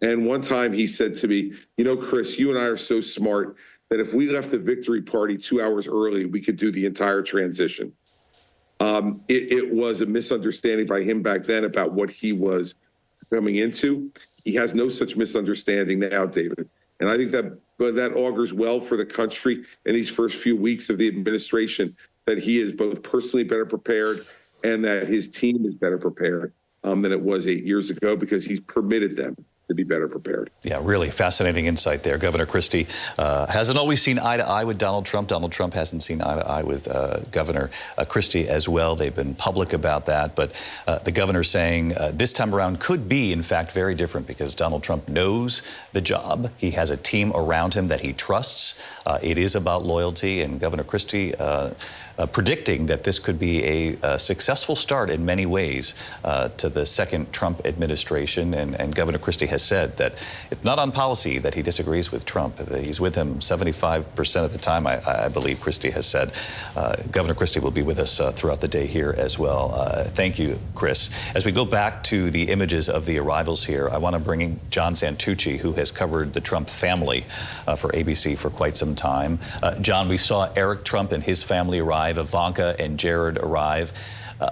And one time he said to me, you know, Chris, you and I are so smart that if we left the victory party 2 hours early, we could do the entire transition. It was a misunderstanding by him back then about what he was coming into. He has no such misunderstanding now, David. And I think that augurs well for the country in these first few weeks of the administration, that he is both personally better prepared and that his team is better prepared than it was 8 years ago because he's permitted them to be better prepared. Yeah, really fascinating insight there. Governor Christie hasn't always seen eye to eye with Donald Trump. Donald Trump hasn't seen eye to eye with Governor Christie as well. They've been public about that. But the governor saying this time around could be, in fact, very different because Donald Trump knows the job. He has a team around him that he trusts. It is about loyalty. And Governor Christie predicting that this could be a successful start in many ways to the second Trump administration. And Governor Christie has said that it's not on policy that he disagrees with Trump. He's with him 75% of the time, I believe Christie has said. Governor Christie will be with us throughout the day here as well. Thank you, Chris. As we go back to the images of the arrivals here, I want to bring in John Santucci, who has covered the Trump family for ABC for quite some time. John, we saw Eric Trump and his family arrive, Ivanka and Jared arrive.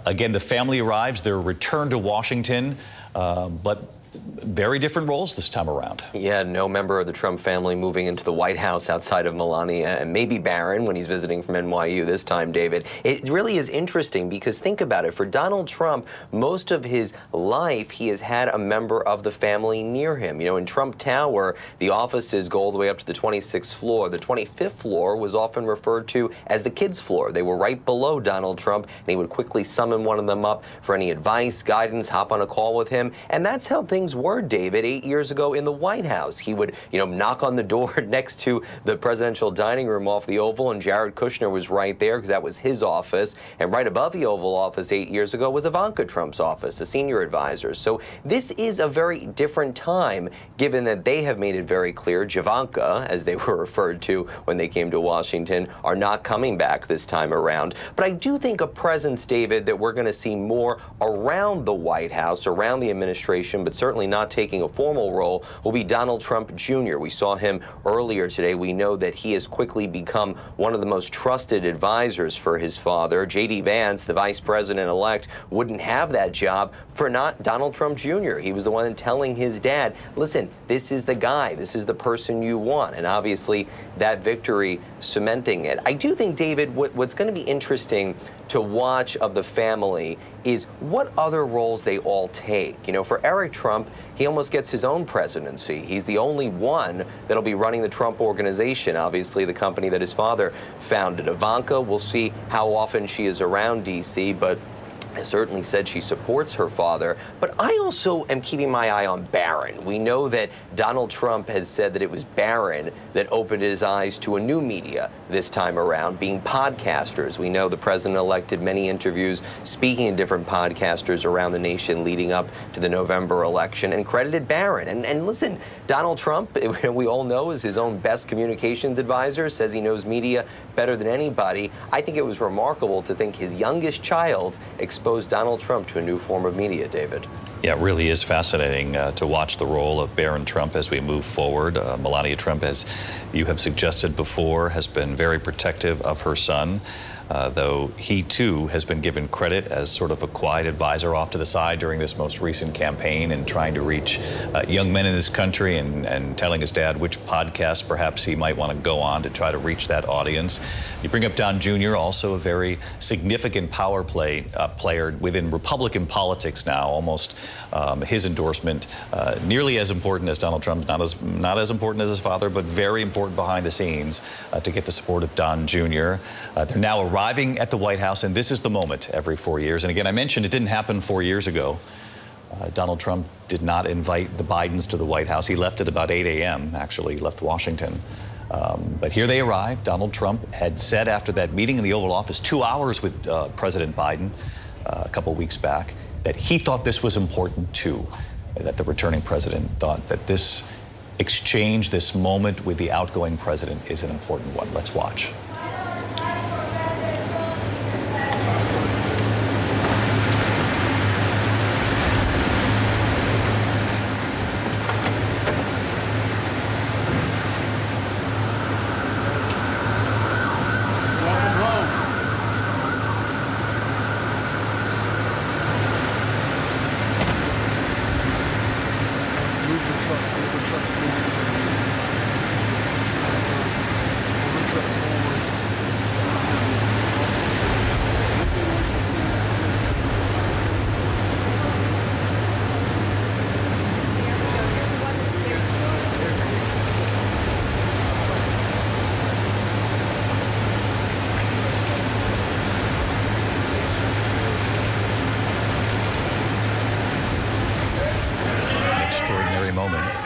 Again, the family arrives, they're returned to Washington, but very different roles this time around. Yeah, no member of the Trump family moving into the White House outside of Melania and maybe Barron when he's visiting from NYU this time, David. It really is interesting because think about it. For Donald Trump, most of his life, he has had a member of the family near him. You know, in Trump Tower, the offices go all the way up to the 26th floor. The 25th floor was often referred to as the kids' floor. They were right below Donald Trump, and he would quickly summon one of them up for any advice, guidance, hop on a call with him. And that's how things were, David, 8 years ago in the White House. He would, knock on the door next to the presidential dining room off the Oval, and Jared Kushner was right there because that was his office. And right above the Oval Office 8 years ago was Ivanka Trump's office, the senior advisor. So this is a very different time, given that they have made it very clear, Javanka, as they were referred to when they came to Washington, are not coming back this time around. But I do think a presence, David, that we're going to see more around the White House, around the administration, but certainly not taking a formal role, will be Donald Trump Jr. We saw him earlier today. We know that he has quickly become one of the most trusted advisors for his father. J.D. Vance, the vice president-elect, wouldn't have that job for not Donald Trump Jr. He was the one telling his dad, listen, this is the guy, this is the person you want. And obviously that victory cementing it. I do think, David, what's going to be interesting to watch of the family is what other roles they all take. For Eric Trump, he almost gets his own presidency. He's the only one that'll be running the Trump Organization, obviously the company that his father founded. Ivanka, we'll see how often she is around D.C., but has certainly said she supports her father. But I also am keeping my eye on Barron. We know that Donald Trump has said that it was Barron that opened his eyes to a new media this time around, being podcasters. We know the president-elect did many interviews speaking to different podcasters around the nation leading up to the November election and credited Barron. And listen, Donald Trump, we all know, is his own best communications advisor, says he knows media better than anybody. I think it was remarkable to think his youngest child exposed Donald Trump to a new form of media, David. Yeah, it really is fascinating to watch the role of Barron Trump as we move forward. Melania Trump, as you have suggested before, has been very protective of her son. Though he, too, has been given credit as sort of a quiet advisor off to the side during this most recent campaign and trying to reach young men in this country and telling his dad which podcast perhaps he might want to go on to try to reach that audience. You bring up Don Jr., also a very significant power player within Republican politics now, almost his endorsement nearly as important as Donald Trump, not as important as his father, but very important behind the scenes to get the support of Don Jr. They're now arriving at the White House, and this is the moment every 4 years. And again, I mentioned it didn't happen 4 years ago. Donald Trump did not invite the Bidens to the White House. He left at about 8 a.m., actually, left Washington. But here they arrived. Donald Trump had said after that meeting in the Oval Office, 2 hours with President Biden a couple weeks back, that he thought this was important too, that the returning president thought that this exchange, this moment with the outgoing president is an important one. Let's watch.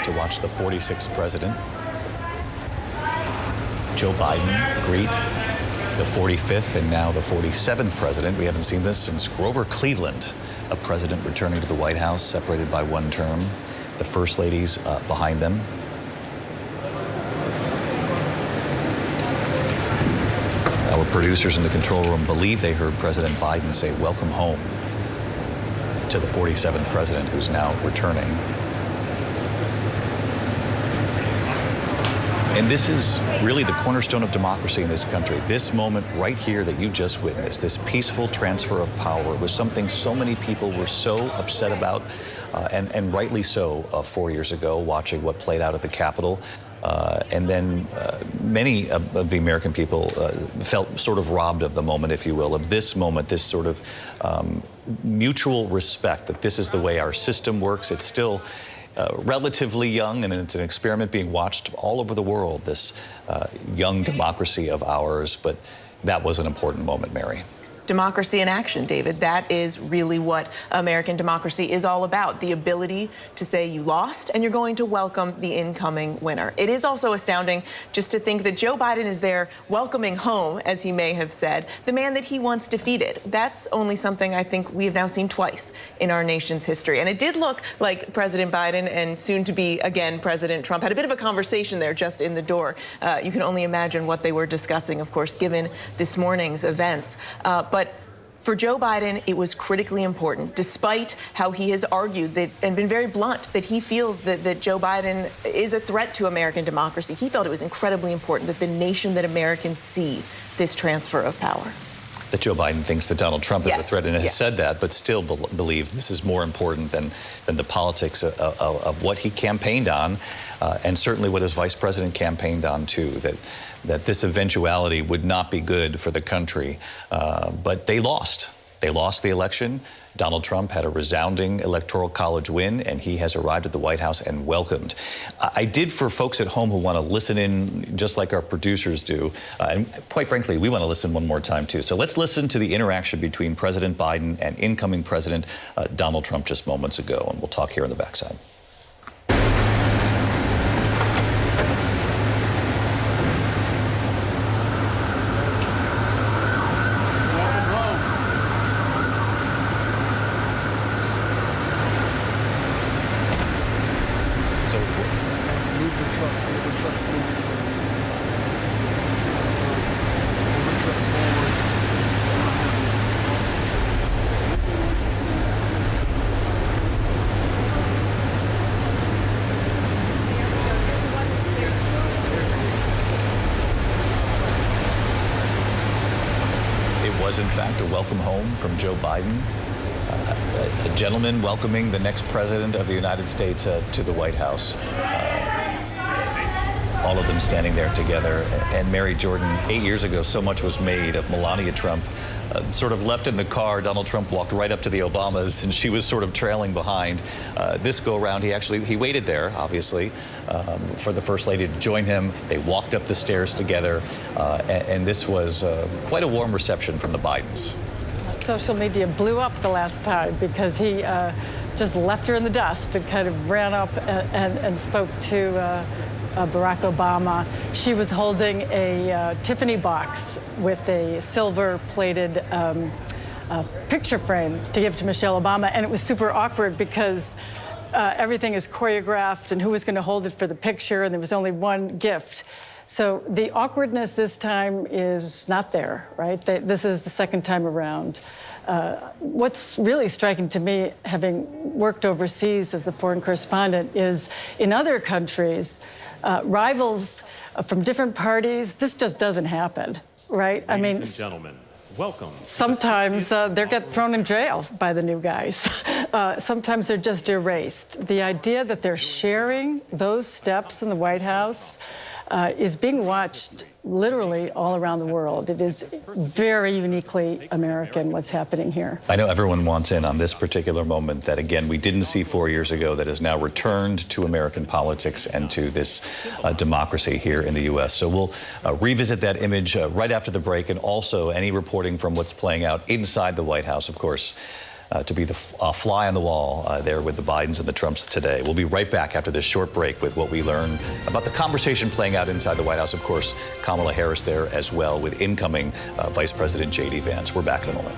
To watch the 46th president, Joe Biden, greet The 45th and now the 47th president. We haven't seen this since Grover Cleveland, a president returning to the White House, separated by one term. The First Lady's behind them. Our producers in the control room believe they heard President Biden say, "Welcome home," to the 47th president who's now returning. And this is really the cornerstone of democracy in this country. This moment right here that you just witnessed, this peaceful transfer of power, was something so many people were so upset about, and rightly so, 4 years ago, watching what played out at the Capitol. And then many of the American people felt sort of robbed of the moment, if you will, of this moment, this sort of mutual respect that this is the way our system works. It's still relatively young, and it's an experiment being watched all over the world, this young democracy of ours. But that was an important moment, Mary. Democracy in action, David. That is really what American democracy is all about. The ability to say you lost and you're going to welcome the incoming winner. It is also astounding just to think that Joe Biden is there welcoming home, as he may have said, the man that he once defeated. That's only something I think we have now seen twice in our nation's history. And it did look like President Biden and soon to be again President Trump had a bit of a conversation there just in the door. You can only imagine what they were discussing, of course, given this morning's events. But for Joe Biden, it was critically important, despite how he has argued that and been very blunt that he feels that Joe Biden is a threat to American democracy. He felt it was incredibly important that the nation, that Americans see this transfer of power. That Joe Biden thinks that Donald Trump is a threat and has said that, but still believes this is more important than the politics of what he campaigned on, and certainly what his vice president campaigned on too, that this eventuality would not be good for the country. But they lost. They lost the election. Donald Trump had a resounding electoral college win, and he has arrived at the White House and welcomed. I did, for folks at home who want to listen in just like our producers do, and quite frankly, we want to listen one more time too. So let's listen to the interaction between President Biden and incoming President Donald Trump just moments ago, and we'll talk here on the backside. Was in fact a welcome home from Joe Biden, a gentleman welcoming the next president of the United States to the White House. All of them standing there together. And Mary Jordan, 8 years ago, so much was made of Melania Trump sort of left in the car. Donald Trump walked right up to the Obamas, and she was sort of trailing behind. This go around, he waited there, obviously, for the First Lady to join him. They walked up the stairs together, and this was quite a warm reception from the Bidens. Social media blew up the last time because he just left her in the dust and kind of ran up and spoke to Barack Obama. She was holding a Tiffany box with a silver-plated picture frame to give to Michelle Obama, and it was super awkward because everything is choreographed and who was going to hold it for the picture, and there was only one gift. So the awkwardness this time is not there, right? This is the second time around. What's really striking to me, having worked overseas as a foreign correspondent, is in other countries, rivals from different parties, this just doesn't happen, right? Ladies and gentlemen, welcome. Sometimes they get thrown in jail by the new guys. Sometimes they're just erased. The idea that they're sharing those steps in the White House is being watched literally all around the world. It is very uniquely American what's happening here. I know everyone wants in on this particular moment that, again, we didn't see 4 years ago, that has now returned to American politics and to this democracy here in the U.S. So we'll revisit that image right after the break, and also any reporting from what's playing out inside the White House, of course. to be the fly on the wall there with the Bidens and the Trumps today. We'll be right back after this short break with what we learn about the conversation playing out inside the White House. Of course, Kamala Harris there as well with incoming Vice President J.D. Vance. We're back in a moment.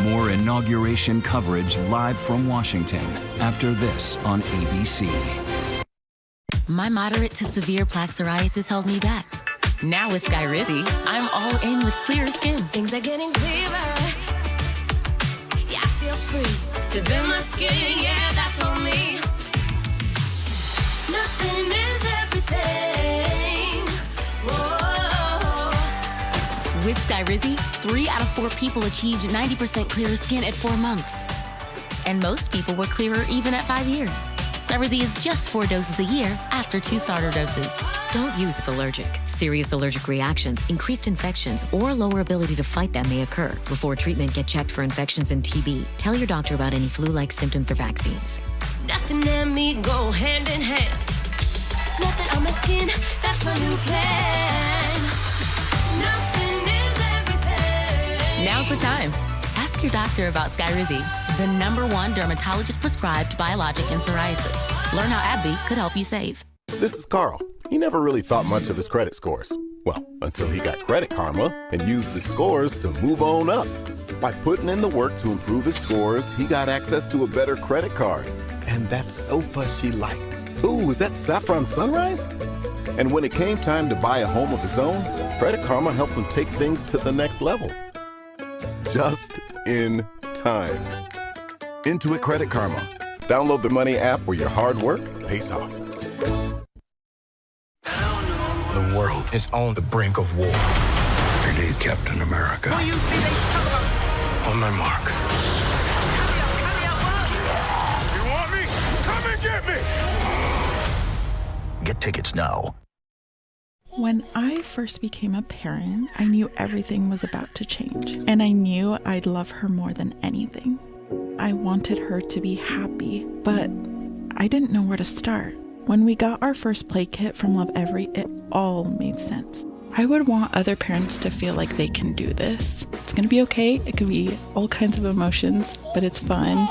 More inauguration coverage live from Washington after this on ABC. My moderate to severe plaque psoriasis held me back. Now with Skyrizi, I'm all in with clearer skin. Things are getting clearer. Yeah, I feel free to bend my skin. Yeah, that's on me. Nothing is everything. Whoa. With Skyrizi, 3 out of 4 people achieved 90% clearer skin at 4 months. And most people were clearer even at 5 years. Skyrizi is just 4 doses a year after 2 starter doses. Don't use if allergic. Serious allergic reactions, increased infections, or lower ability to fight them may occur. Before treatment, get checked for infections and TB. Tell your doctor about any flu-like symptoms or vaccines. Nothing and me go hand in hand. Nothing on my skin, that's my new plan. Nothing is everything. Now's the time. Ask your doctor about Skyrizi, the #1 dermatologist-prescribed biologic in psoriasis. Learn how AbbVie could help you save. This is Carl. He never really thought much of his credit scores. Well, until he got Credit Karma and used his scores to move on up. By putting in the work to improve his scores, he got access to a better credit card. And that sofa she liked. Ooh, is that Saffron Sunrise? And when it came time to buy a home of his own, Credit Karma helped him take things to the next level. Just in time. Intuit Credit Karma. Download the Money app where your hard work pays off. The world is on the brink of war. I need Captain America. On my mark. You want me? Come and get me! Get tickets now. When I first became a parent, I knew everything was about to change, and I knew I'd love her more than anything. I wanted her to be happy, but I didn't know where to start. When we got our first play kit from Love Every, it all made sense. I would want other parents to feel like they can do this. It's gonna be okay, it could be all kinds of emotions, but it's fun.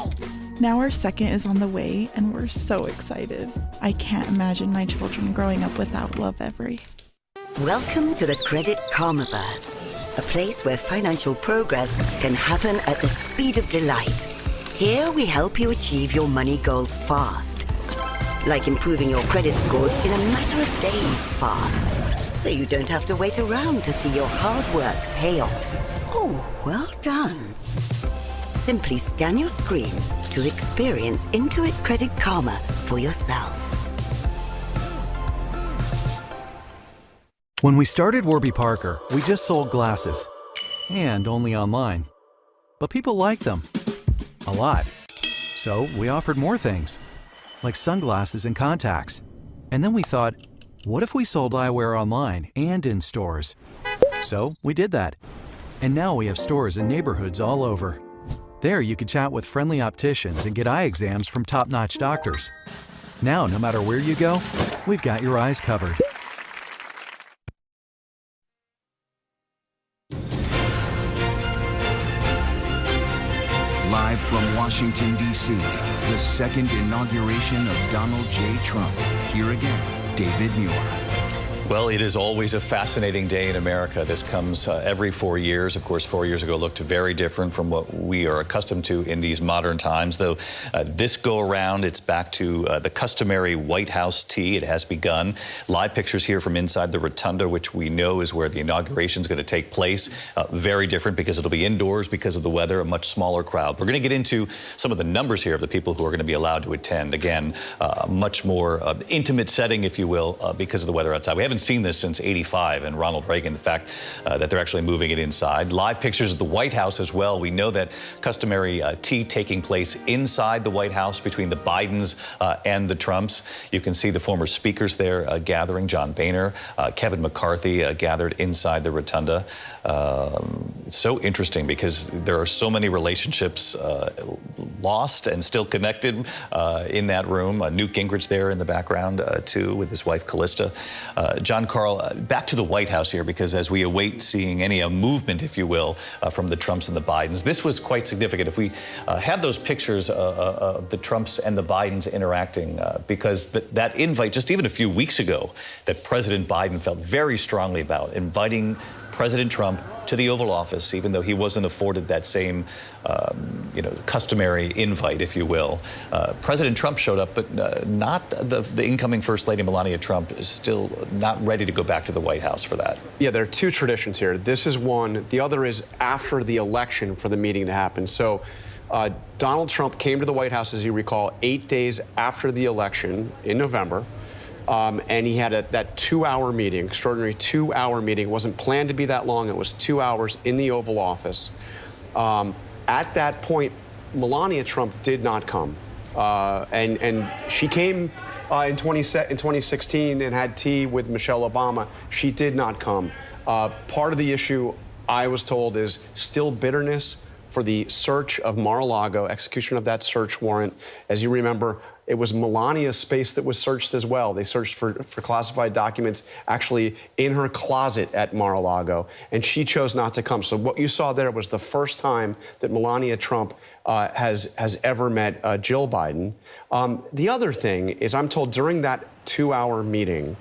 Now our second is on the way, and we're so excited. I can't imagine my children growing up without Love Every. Welcome to the Credit Karmaverse, a place where financial progress can happen at the speed of delight. Here we help you achieve your money goals fast, like improving your credit scores in a matter of days fast, so you don't have to wait around to see your hard work pay off. Oh, well done. Simply scan your screen to experience Intuit Credit Karma for yourself. When we started Warby Parker, we just sold glasses, and only online. But people liked them a lot. So we offered more things, like sunglasses and contacts. And then we thought, what if we sold eyewear online and in stores? So we did that. And now we have stores in neighborhoods all over. There you can chat with friendly opticians and get eye exams from top-notch doctors. Now, no matter where you go, we've got your eyes covered. Live from Washington, D.C., the second inauguration of Donald J. Trump. Here again, David Muir. Well, it is always a fascinating day in America. This comes every 4 years. Of course, 4 years ago looked very different from what we are accustomed to in these modern times, though this go around, it's back to the customary White House tea. It has begun. Live pictures here from inside the rotunda, which we know is where the inauguration is going to take place. Very different because it'll be indoors because of the weather, a much smaller crowd. We're going to get into some of the numbers here of the people who are going to be allowed to attend. Again, a much more intimate setting, if you will, because of the weather outside. We haven't seen this since '85 and Ronald Reagan, the fact that they're actually moving it inside. Live pictures of the White House as well. We know that customary tea taking place inside the White House between the Bidens and the Trumps. You can see the former speakers there gathering. John Boehner, Kevin McCarthy gathered inside the rotunda. It's so interesting because there are so many relationships lost and still connected in that room. Newt Gingrich there in the background too with his wife Callista. John Carl, back to the White House here, because as we await seeing any movement, if you will, from the Trumps and the Bidens, this was quite significant. If we had those pictures of the Trumps and the Bidens interacting, because that invite just even a few weeks ago that President Biden felt very strongly about, inviting President Trump to the Oval Office, even though he wasn't afforded that same, customary invite, if you will. President Trump showed up, but not the incoming First Lady Melania Trump is still not ready to go back to the White House for that. Yeah, there are two traditions here. This is one. The other is after the election for the meeting to happen. So Donald Trump came to the White House, as you recall, 8 days after the election in November. And he had that 2-hour meeting, extraordinary 2-hour meeting. It wasn't planned to be that long. It was 2 hours in the Oval Office. At that point, Melania Trump did not come. And she came in 2016 and had tea with Michelle Obama. She did not come. Part of the issue, I was told, is still bitterness for the search of Mar-a-Lago, execution of that search warrant. As you remember, it was Melania's space that was searched as well. They searched for classified documents actually in her closet at Mar-a-Lago, and she chose not to come. So what you saw there was the first time that Melania Trump has ever met Jill Biden. The other thing is, I'm told during that 2-hour meeting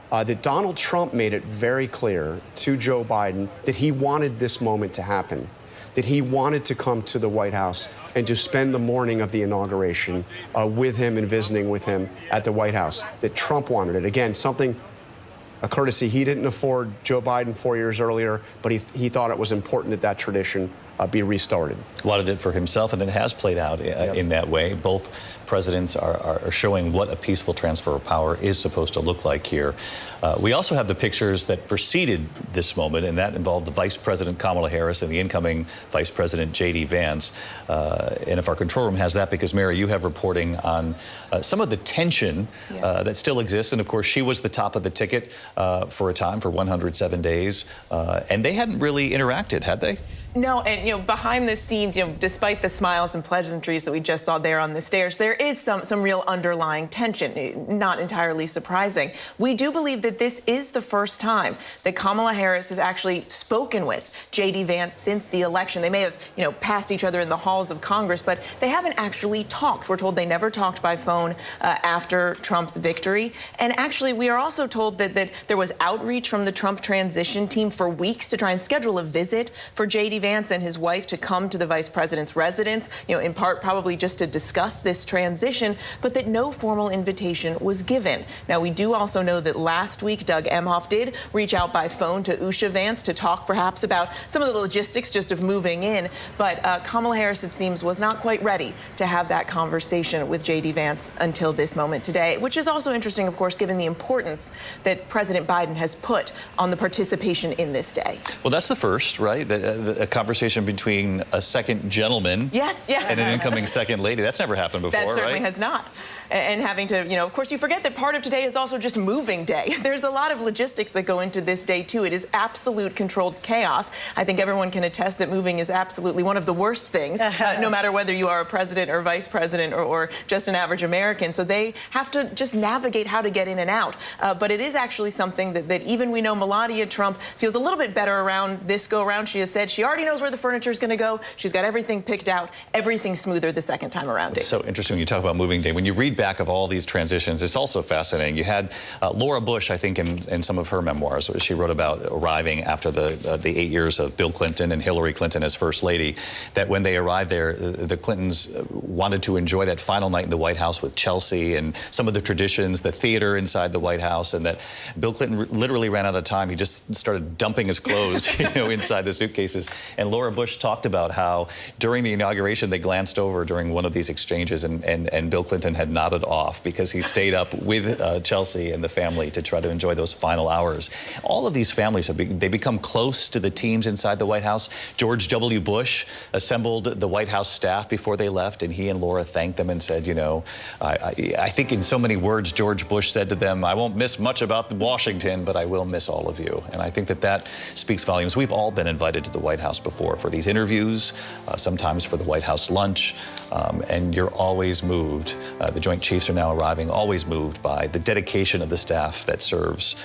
that Donald Trump made it very clear to Joe Biden that he wanted this moment to happen, that he wanted to come to the White House and to spend the morning of the inauguration with him and visiting with him at the White House, that Trump wanted it. Again, a courtesy he didn't afford Joe Biden 4 years earlier, but he thought it was important that that tradition be restarted. Wanted it for himself, and it has played out in that way. Both presidents are showing what a peaceful transfer of power is supposed to look like here. We also have the pictures that preceded this moment, and that involved the Vice President Kamala Harris and the incoming Vice President J.D. Vance. And if our control room has that, because Mary, you have reporting on some of the tension that still exists. And of course, she was the top of the ticket for a time, for 107 days. And they hadn't really interacted, had they? No, and behind the scenes, despite the smiles and pleasantries that we just saw there on the stairs, there is some real underlying tension, not entirely surprising. We do believe that this is the first time that Kamala Harris has actually spoken with J.D. Vance since the election. They may have, passed each other in the halls of Congress, but they haven't actually talked. We're told they never talked by phone after Trump's victory. And actually, we are also told that there was outreach from the Trump transition team for weeks to try and schedule a visit for J.D. Vance and his wife to come to the vice president's residence, in part probably just to discuss this transition, but that no formal invitation was given. Now, we do also know that last week, Doug Emhoff did reach out by phone to Usha Vance to talk perhaps about some of the logistics just of moving in, but Kamala Harris, it seems, was not quite ready to have that conversation with J.D. Vance until this moment today, which is also interesting, of course, given the importance that President Biden has put on the participation in this day. Well, that's the first, right? A conversation between a second gentleman and an incoming second lady. That's never happened before, right? That certainly has not. And having to, of course, you forget that part of today is also just moving day. There's a lot of logistics that go into this day, too. It is absolute controlled chaos. I think everyone can attest that moving is absolutely one of the worst things, no matter whether you are a president or vice president or just an average American. So they have to just navigate how to get in and out. But it is actually something that even we know Melania Trump feels a little bit better around this go-around. She has said she already knows where the furniture is going to go. She's got everything picked out, everything smoother the second time around. It's so interesting when you talk about moving day. When you read back of all these transitions, it's also fascinating. You had Laura Bush, I think, in some of her memoirs, she wrote about arriving after the 8 years of Bill Clinton and Hillary Clinton as First Lady, that when they arrived there, the Clintons wanted to enjoy that final night in the White House with Chelsea and some of the traditions, the theater inside the White House, and that Bill Clinton literally ran out of time. He just started dumping his clothes, inside the suitcases. And Laura Bush talked about how during the inauguration, they glanced over during one of these exchanges, and Bill Clinton had nodded off because he stayed up with Chelsea and the family to try to enjoy those final hours. All of these families they become close to the teams inside the White House. George W. Bush assembled the White House staff before they left, and he and Laura thanked them and said, I think in so many words, George Bush said to them, I won't miss much about Washington, but I will miss all of you. And I think that speaks volumes. We've all been invited to the White House before for these interviews, sometimes for the White House lunch, and you're always moved. The Joint Chiefs are now arriving, always moved by the dedication of the staff that serves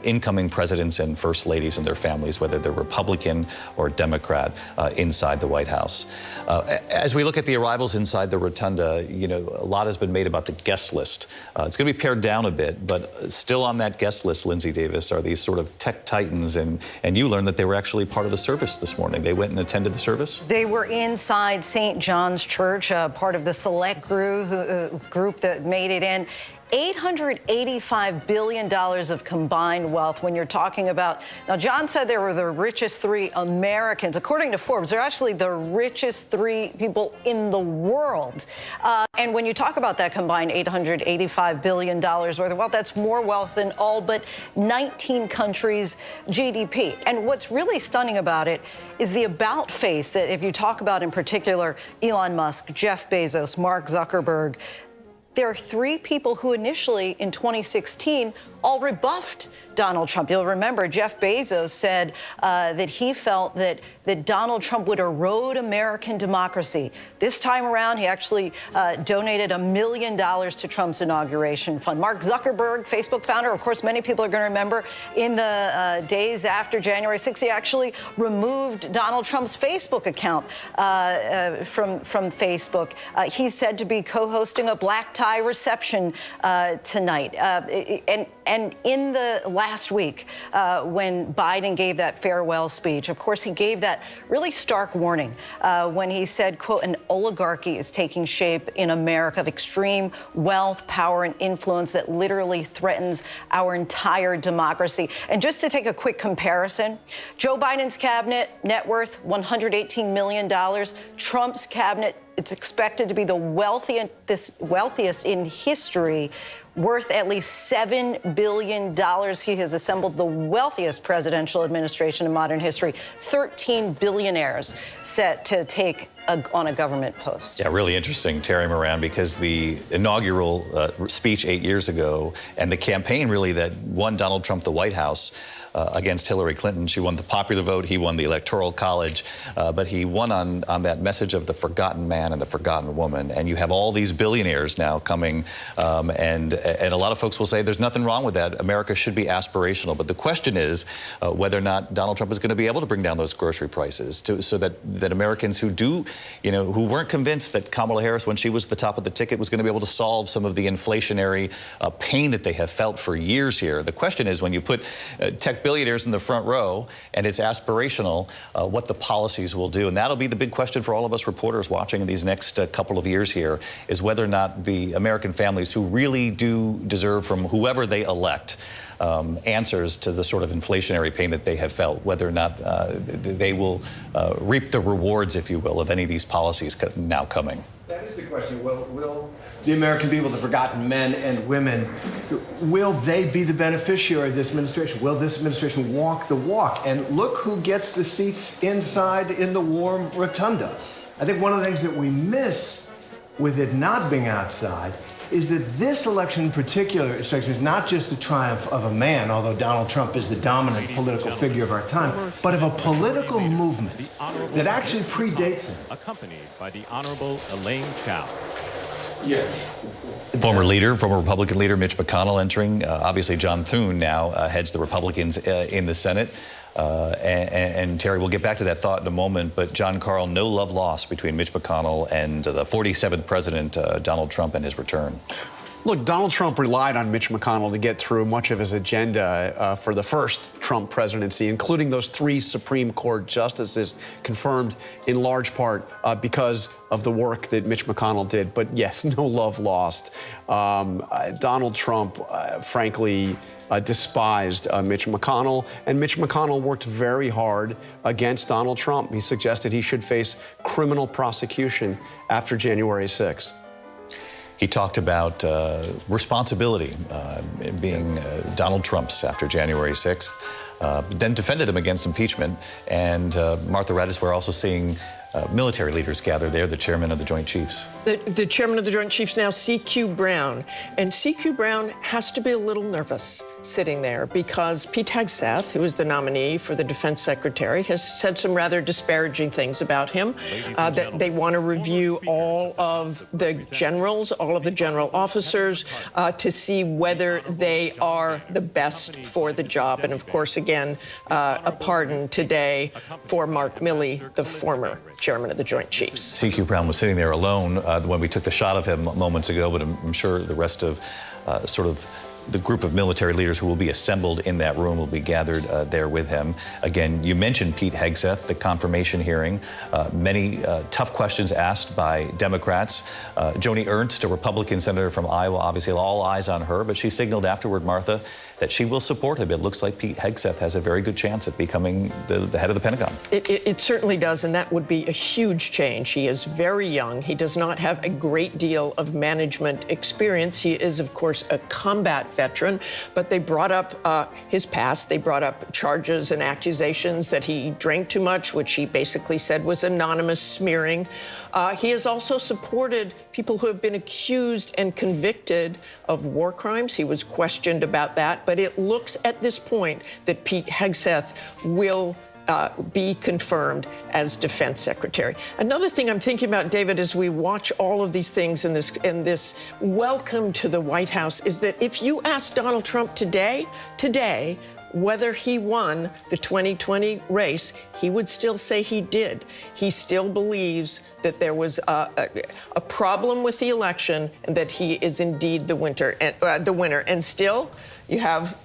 incoming presidents and first ladies and their families, whether they're Republican or Democrat, inside the White House. As we look at the arrivals inside the rotunda, you know, a lot has been made about the guest list. It's going to be pared down a bit, but still on that guest list, Lindsay Davis, are these sort of tech titans, and you learned that they were actually part of the service this morning. They went and attended the service? They were inside St. John's Church, part of the select group that made it in. $885 billion of combined wealth when you're talking about, now John said they were the richest 3 Americans. According to Forbes, they're actually the richest 3 people in the world. And when you talk about that combined $885 billion worth of wealth, that's more wealth than all but 19 countries' GDP. And what's really stunning about it is the about face that if you talk about in particular Elon Musk, Jeff Bezos, Mark Zuckerberg, there are 3 people who initially, in 2016, all rebuffed Donald Trump. You'll remember Jeff Bezos said that he felt that Donald Trump would erode American democracy. This time around, he actually donated $1 million to Trump's inauguration fund. Mark Zuckerberg, Facebook founder, of course, many people are going to remember in the days after January 6th, he actually removed Donald Trump's Facebook account from Facebook. He's said to be co-hosting a black tie reception tonight. And in the last week, when Biden gave that farewell speech, of course, he gave that really stark warning when he said, quote, an oligarchy is taking shape in America of extreme wealth, power, and influence that literally threatens our entire democracy. And just to take a quick comparison, Joe Biden's cabinet net worth, $118 million. Trump's cabinet, it's expected to be the wealthiest in history, worth at least $7 billion. He has assembled the wealthiest presidential administration in modern history. 13 billionaires set to take on a government post. Yeah, really interesting, Terry Moran, because the inaugural speech 8 years ago and the campaign really that won Donald Trump the White House against Hillary Clinton. She won the popular vote, he won the Electoral College, but he won on that message of the forgotten man and the forgotten woman. And you have all these billionaires now coming, and a lot of folks will say there's nothing wrong with that. America should be aspirational. But the question is whether or not Donald Trump is going to be able to bring down those grocery prices so that Americans who do, you know, who weren't convinced that Kamala Harris, when she was at the top of the ticket, was going to be able to solve some of the inflationary pain that they have felt for years here. The question is, when you put tech billionaires in the front row and it's aspirational, what the policies will do. And that'll be the big question for all of us reporters watching in these next couple of years here, is whether or not the American families who really do deserve from whoever they elect answers to the sort of inflationary pain that they have felt, whether or not they will reap the rewards, if you will, of any of these policies now coming. That is the question. Will the American people, the forgotten men and women, will they be the beneficiary of this administration? Will this administration walk the walk? And look who gets the seats inside in the warm rotunda. I think one of the things that we miss with it not being outside is that this election in particular strikes me as not just the triumph of a man, although Donald Trump is the dominant political figure of our time, but of a political movement that actually predates him. Accompanied by the Honorable Elaine Chao. Yeah. Former Republican leader Mitch McConnell entering. Obviously, John Thune now heads the Republicans in the Senate. And Terry, we'll get back to that thought in a moment, but John Carl, no love lost between Mitch McConnell and the 47th president, Donald Trump, and his return. Look, Donald Trump relied on Mitch McConnell to get through much of his agenda for the first Trump presidency, including those 3 Supreme Court justices confirmed in large part because of the work that Mitch McConnell did. But yes, no love lost. Donald Trump, frankly, despised Mitch McConnell, and Mitch McConnell worked very hard against Donald Trump. He suggested he should face criminal prosecution after January 6th. He talked about responsibility being Donald Trump's after January 6th, then defended him against impeachment. And Martha Raddatz, we're also seeing military leaders gather there, the chairman of the Joint Chiefs. The chairman of the Joint Chiefs now, C.Q. Brown. And C.Q. Brown has to be a little nervous sitting there because Pete Hegseth, who is the nominee for the defense secretary, has said some rather disparaging things about him, that they want to review all of the generals, all of the general officers, to see whether they are the best for the job. And of course, again, a pardon today for Mark Milley, the former chairman of the Joint Chiefs. C.Q. Brown was sitting there alone when we took the shot of him moments ago, but I'm sure the rest of sort of the group of military leaders who will be assembled in that room will be gathered there with him. Again, you mentioned Pete Hegseth, the confirmation hearing. Many tough questions asked by Democrats. Joni Ernst, a Republican senator from Iowa, obviously all eyes on her, but she signaled afterward, Martha, that she will support him. It looks like Pete Hegseth has a very good chance at becoming the head of the Pentagon. It certainly does, and that would be a huge change. He is very young. He does not have a great deal of management experience. He is, of course, a combat veteran, but they brought up his past. They brought up charges and accusations that he drank too much, which he basically said was anonymous smearing. He has also supported people who have been accused and convicted of war crimes. He was questioned about that, but it looks at this point that Pete Hegseth will be confirmed as defense secretary. Another thing I'm thinking about, David, as we watch all of these things in this welcome to the White House, is that if you ask Donald Trump today, whether he won the 2020 race, he would still say he did. He still believes that there was a problem with the election and that he is indeed the winner. And still, you have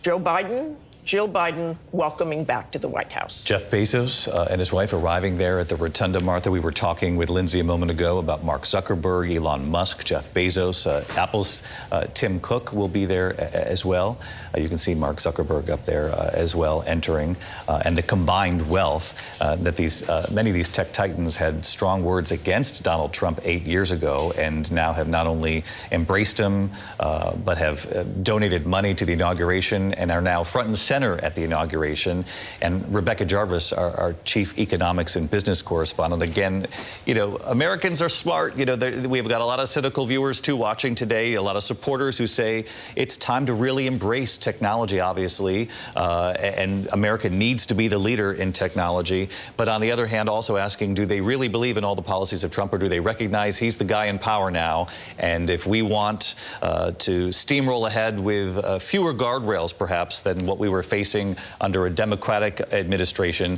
Joe Biden, Jill Biden welcoming back to the White House. Jeff Bezos and his wife arriving there at the Rotunda, Martha. We were talking with Lindsay a moment ago about Mark Zuckerberg, Elon Musk, Jeff Bezos. Apple's Tim Cook will be there as well. You can see Mark Zuckerberg up there as well entering. And the combined wealth that many of these tech titans had strong words against Donald Trump 8 years ago and now have not only embraced him, but have donated money to the inauguration and are now front and center at the inauguration. And Rebecca Jarvis, our chief economics and business correspondent, again, you know, Americans are smart. You know, we've got a lot of cynical viewers too watching today, a lot of supporters who say it's time to really embrace technology, obviously, and America needs to be the leader in technology. But on the other hand, also asking, do they really believe in all the policies of Trump, or do they recognize he's the guy in power now? And if we want to steamroll ahead with fewer guardrails, perhaps, than what we were facing under a Democratic administration,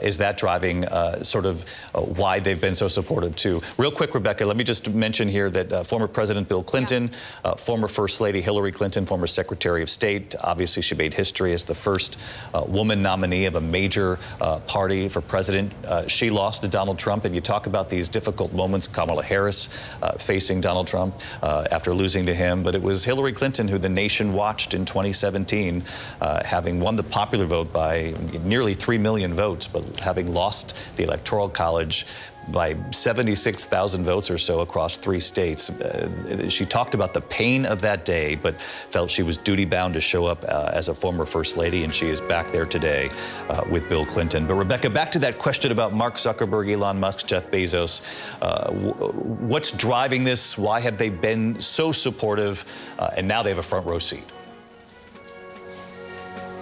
is that driving sort of why they've been so supportive too? Real quick, Rebecca, let me just mention here that former President Bill Clinton, former First Lady Hillary Clinton, former Secretary of State, obviously she made history as the first woman nominee of a major party for president. She lost to Donald Trump, and you talk about these difficult moments, Kamala Harris facing Donald Trump after losing to him, but it was Hillary Clinton who the nation watched in 2017, having won the popular vote by nearly 3 million votes, but having lost the Electoral College by 76,000 votes or so across 3 states. She talked about the pain of that day, but felt she was duty-bound to show up as a former First Lady, and she is back there today with Bill Clinton. But Rebecca, back to that question about Mark Zuckerberg, Elon Musk, Jeff Bezos. What's driving this? Why have they been so supportive? And now they have a front row seat.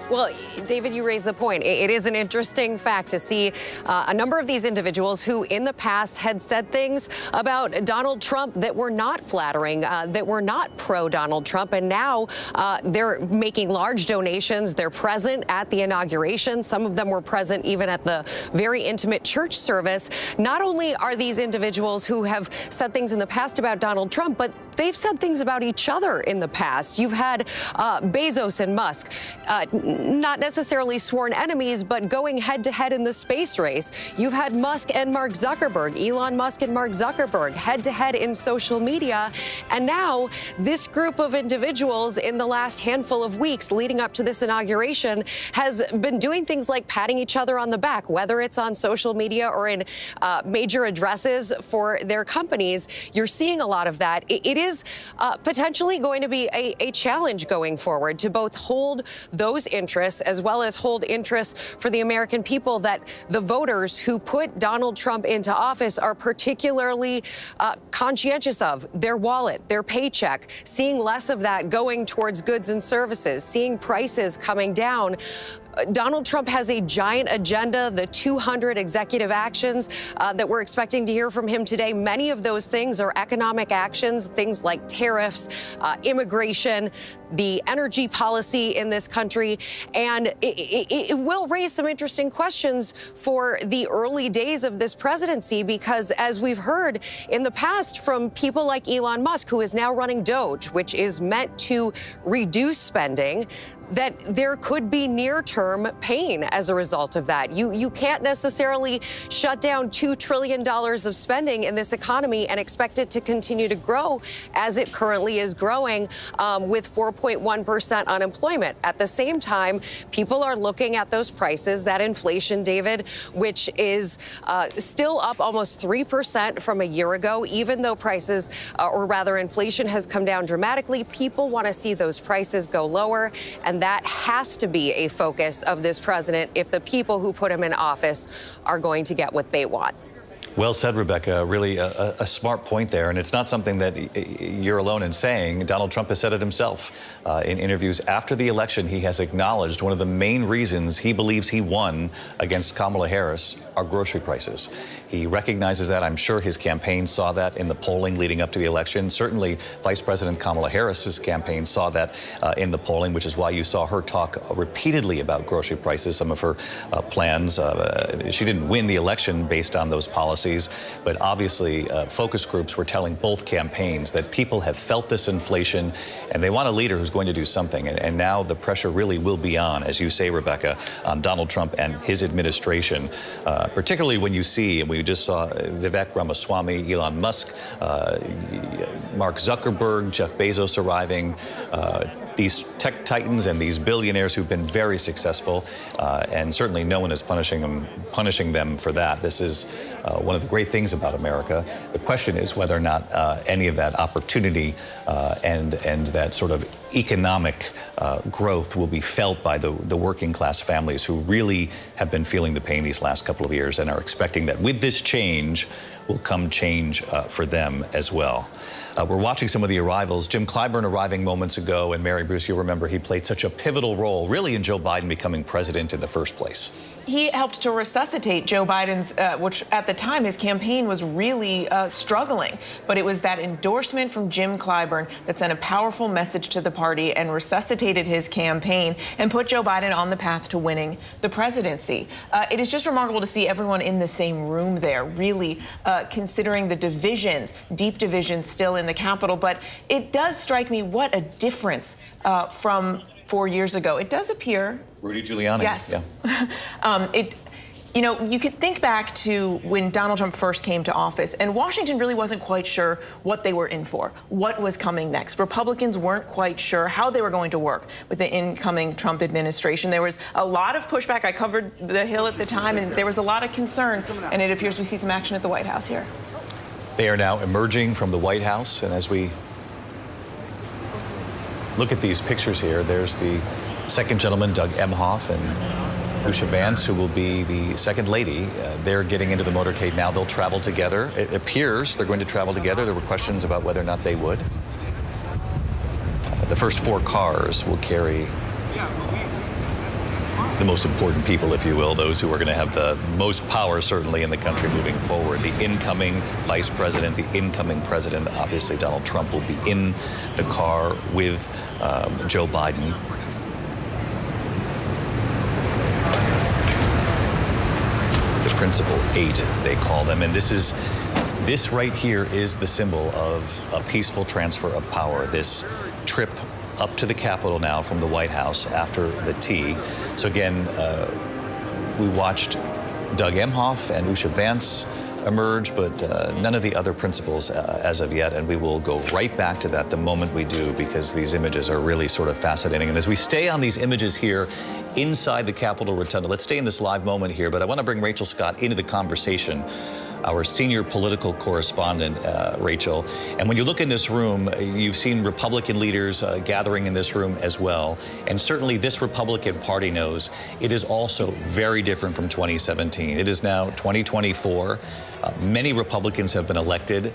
Well, David, you raised the point. It is an interesting fact to see a number of these individuals who in the past had said things about Donald Trump that were not flattering, that were not pro-Donald Trump, and now they're making large donations. They're present at the inauguration. Some of them were present even at the very intimate church service. Not only are these individuals who have said things in the past about Donald Trump, but they've said things about each other in the past. You've had Bezos and Musk, not necessarily sworn enemies, but going head-to-head in the space race. You've had Musk and Mark Zuckerberg, Elon Musk and Mark Zuckerberg, head-to-head in social media. And now this group of individuals in the last handful of weeks leading up to this inauguration has been doing things like patting each other on the back, whether it's on social media or in major addresses for their companies. You're seeing a lot of that. It is is potentially going to be a challenge going forward to both hold those interests as well as hold interests for the American people that the voters who put Donald Trump into office are particularly conscientious of: their wallet, their paycheck, seeing less of that going towards goods and services, seeing prices coming down. Donald Trump has a giant agenda, the 200 executive actions that we're expecting to hear from him today. Many of those things are economic actions, things like tariffs, immigration, the energy policy in this country. And it will raise some interesting questions for the early days of this presidency, because as we've heard in the past from people like Elon Musk, who is now running Doge, which is meant to reduce spending, that there could be near-term pain as a result of that. You can't necessarily shut down $2 trillion of spending in this economy and expect it to continue to grow as it currently is growing, with 4.1% unemployment. At the same time, people are looking at those prices, that inflation, David, which is still up almost 3% from a year ago. Even though prices, or rather inflation, has come down dramatically, people want to see those prices go lower, and that has to be a focus of this president if the people who put him in office are going to get what they want. Well said, Rebecca. Really a smart point there. And it's not something that you're alone in saying. Donald Trump has said it himself. In interviews after the election, he has acknowledged one of the main reasons he believes he won against Kamala Harris are grocery prices. He recognizes that. I'm sure his campaign saw that in the polling leading up to the election. Certainly, Vice President Kamala Harris's campaign saw that in the polling, which is why you saw her talk repeatedly about grocery prices, some of her plans. She didn't win the election based on those policies, but obviously focus groups were telling both campaigns that people have felt this inflation and they want a leader who's going to do something. And now the pressure really will be on, as you say, Rebecca, on Donald Trump and his administration, particularly when you see, and we just saw Vivek Ramaswamy, Elon Musk, Mark Zuckerberg, Jeff Bezos arriving, these tech titans and these billionaires who've been very successful, and certainly no one is punishing them for that. This is one of the great things about America. The question is whether or not any of that opportunity and that sort of economic growth will be felt by the working class families who really have been feeling the pain these last couple of years and are expecting that with this change will come change for them as well. We're watching some of the arrivals. Jim Clyburn arriving moments ago, and Mary Bruce, you'll remember he played such a pivotal role really in Joe Biden becoming president in the first place. He helped to resuscitate Joe Biden's, which at the time his campaign was really struggling. But it was that endorsement from Jim Clyburn that sent a powerful message to the party and resuscitated his campaign and put Joe Biden on the path to winning the presidency. It is just remarkable to see everyone in the same room there, really considering the divisions, deep divisions still in the Capitol. But it does strike me what a difference from 4 years ago. It does appear. Rudy Giuliani. Yes. Yeah. You know, you could think back to when Donald Trump first came to office, and Washington really wasn't quite sure what they were in for, what was coming next. Republicans weren't quite sure how they were going to work with the incoming Trump administration. There was a lot of pushback. I covered the Hill at the time, and there was a lot of concern, and it appears we see some action at the White House here. They are now emerging from the White House, and as we look at these pictures here, there's the second gentleman, Doug Emhoff, and Usha Vance, who will be the second lady. They're getting into the motorcade now. They'll travel together. It appears they're going to travel together. There were questions about whether or not they would. The first 4 cars will carry the most important people, if you will, those who are going to have the most power, certainly, in the country moving forward. The incoming vice president, the incoming president, obviously Donald Trump, will be in the car with Joe Biden. The Principal 8, they call them. And this right here is the symbol of a peaceful transfer of power. This trip up to the Capitol now from the White House after the tea. So again, we watched Doug Emhoff and Usha Vance emerge, but none of the other principals as of yet, and we will go right back to that the moment we do, because these images are really sort of fascinating. And as we stay on these images here inside the Capitol Rotunda, let's stay in this live moment here, but I want to bring Rachel Scott into the conversation our senior political correspondent, Rachel. And when you look in this room, you've seen Republican leaders gathering in this room as well. And certainly this Republican Party knows it is also very different from 2017. It is now 2024. Many Republicans have been elected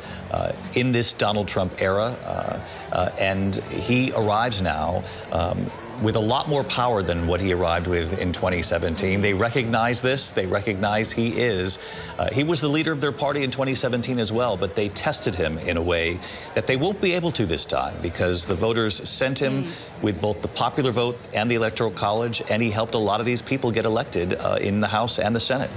in this Donald Trump era, and he arrives now with a lot more power than what he arrived with in 2017. They recognize this. They recognize he was the leader of their party in 2017 as well, but they tested him in a way that they won't be able to this time because the voters sent him with both the popular vote and the Electoral College, and he helped a lot of these people get elected in the House and the Senate.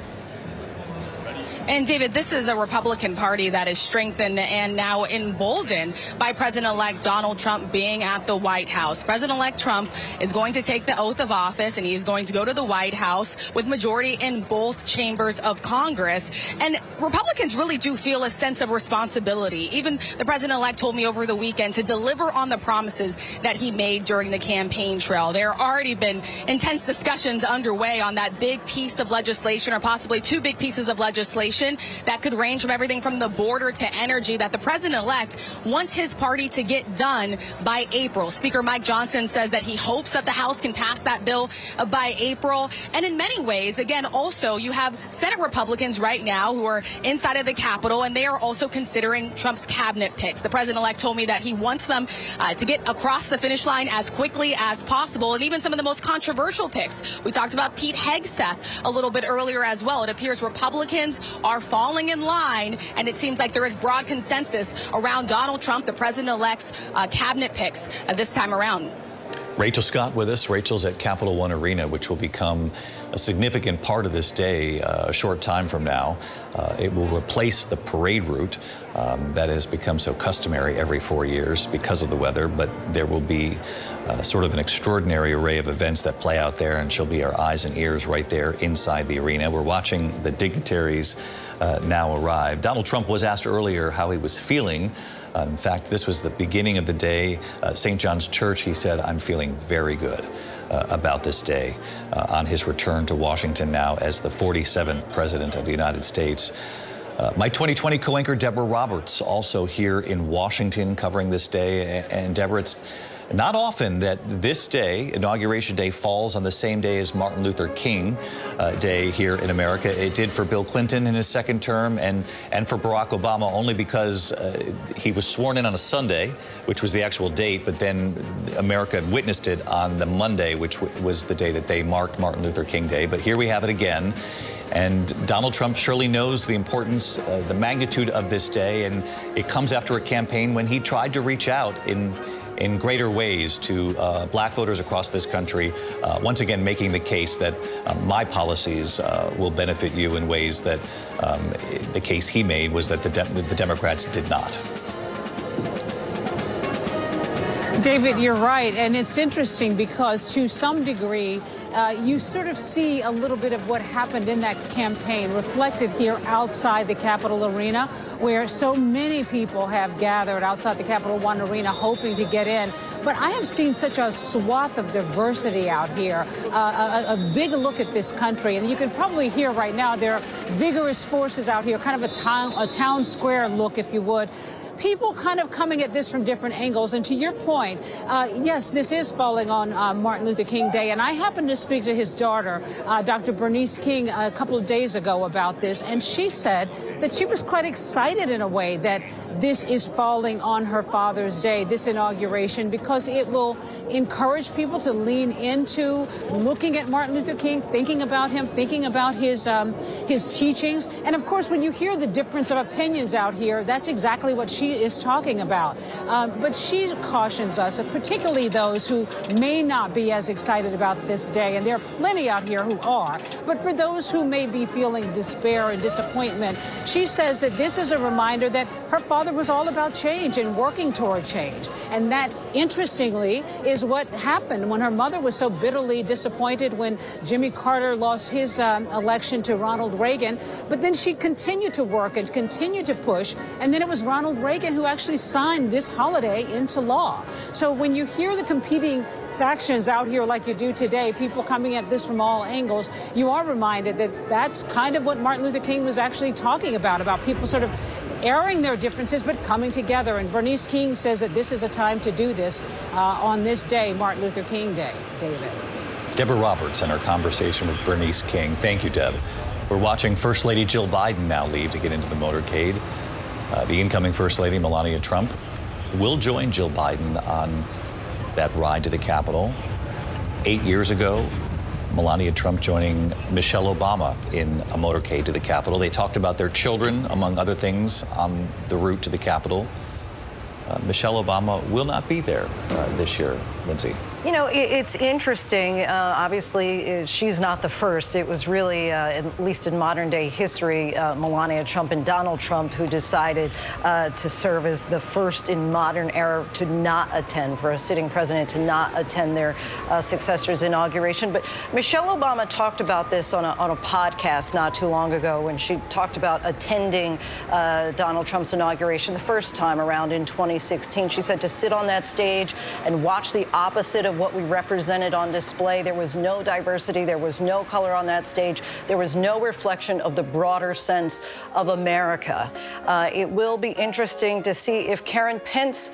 And David, this is a Republican Party that is strengthened and now emboldened by President-elect Donald Trump being at the White House. President-elect Trump is going to take the oath of office, and he's going to go to the White House with majority in both chambers of Congress. And Republicans really do feel a sense of responsibility. Even the president-elect told me over the weekend to deliver on the promises that he made during the campaign trail. There have already been intense discussions underway on that big piece of legislation, or possibly two big pieces of legislation that could range from everything from the border to energy that the president-elect wants his party to get done by April. Speaker Mike Johnson says that he hopes that the House can pass that bill by April. And in many ways, again, also you have Senate Republicans right now who are inside of the Capitol, and they are also considering Trump's cabinet picks. The president-elect told me that he wants them to get across the finish line as quickly as possible, and even some of the most controversial picks. We talked about Pete Hegseth a little bit earlier as well. It appears Republicans are falling in line, and it seems like there is broad consensus around Donald Trump, the president-elect's cabinet picks this time around. Rachel Scott with us. Rachel's at Capital One Arena, which will become a significant part of this day a short time from now. It will replace the parade route that has become so customary every 4 years because of the weather, but there will be sort of an extraordinary array of events that play out there, and she'll be our eyes and ears right there inside the arena. We're watching the dignitaries now arrive. Donald Trump was asked earlier how he was feeling. In fact, this was the beginning of the day. St. John's Church, he said, "I'm feeling very good about this day," on his return to Washington now as the 47th President of the United States. My 2020 co-anchor Deborah Roberts also here in Washington covering this day. And Deborah, it's not often that this day, Inauguration Day, falls on the same day as Martin Luther King Day here in America. It did for Bill Clinton in his second term, and for Barack Obama, only because he was sworn in on a Sunday, which was the actual date, but then America witnessed it on the Monday, which was the day that they marked Martin Luther King Day. But here we have it again. And Donald Trump surely knows the importance, the magnitude of this day, and it comes after a campaign when he tried to reach out in greater ways to black voters across this country, once again making the case that my policies will benefit you in ways that the case he made was that the Democrats did not. David, you're right, and it's interesting because to some degree, you sort of see a little bit of what happened in that campaign reflected here outside the Capitol Arena, where so many people have gathered outside the Capital One Arena hoping to get in. But I have seen such a swath of diversity out here, a big look at this country. And you can probably hear right now there are vigorous forces out here, kind of a town square look, if you would. People kind of coming at this from different angles. And to your point, yes, this is falling on Martin Luther King Day. And I happened to speak to his daughter, Dr. Bernice King, a couple of days ago about this. And she said that she was quite excited in a way that this is falling on her Father's Day, this inauguration, because it will encourage people to lean into looking at Martin Luther King, thinking about him, thinking about his teachings. And of course, when you hear the difference of opinions out here, that's exactly what she is talking about. But she cautions us, particularly those who may not be as excited about this day, and there are plenty out here who are, but for those who may be feeling despair and disappointment, she says that this is a reminder that her father was all about change and working toward change. And that, interestingly, is what happened when her mother was so bitterly disappointed when Jimmy Carter lost his election to Ronald Reagan. But then she continued to work and continued to push, and then it was Ronald Reagan who actually signed this holiday into law. So when you hear the competing factions out here like you do today, people coming at this from all angles, you are reminded that that's kind of what Martin Luther King was actually talking about people sort of airing their differences but coming together. And Bernice King says that this is a time to do this on this day, Martin Luther King Day. David. Deborah Roberts and our conversation with Bernice King. Thank you, Deb. We're watching First Lady Jill Biden now leave to get into the motorcade. The incoming First Lady, Melania Trump, will join Jill Biden on that ride to the Capitol. 8 years ago, Melania Trump joining Michelle Obama in a motorcade to the Capitol. They talked about their children, among other things, on the route to the Capitol. Michelle Obama will not be there this year, Lindsay. You know, it's interesting. Obviously, she's not the first. It was really, at least in modern day history, Melania Trump and Donald Trump who decided to serve as the first in modern era to not attend, for a sitting president to not attend their successor's inauguration. But Michelle Obama talked about this on a podcast not too long ago when she talked about attending Donald Trump's inauguration the first time around in 2016. She said to sit on that stage and watch the opposite of what we represented on display. There was no diversity. There was no color on that stage. There was no reflection of the broader sense of America. It will be interesting to see if Karen Pence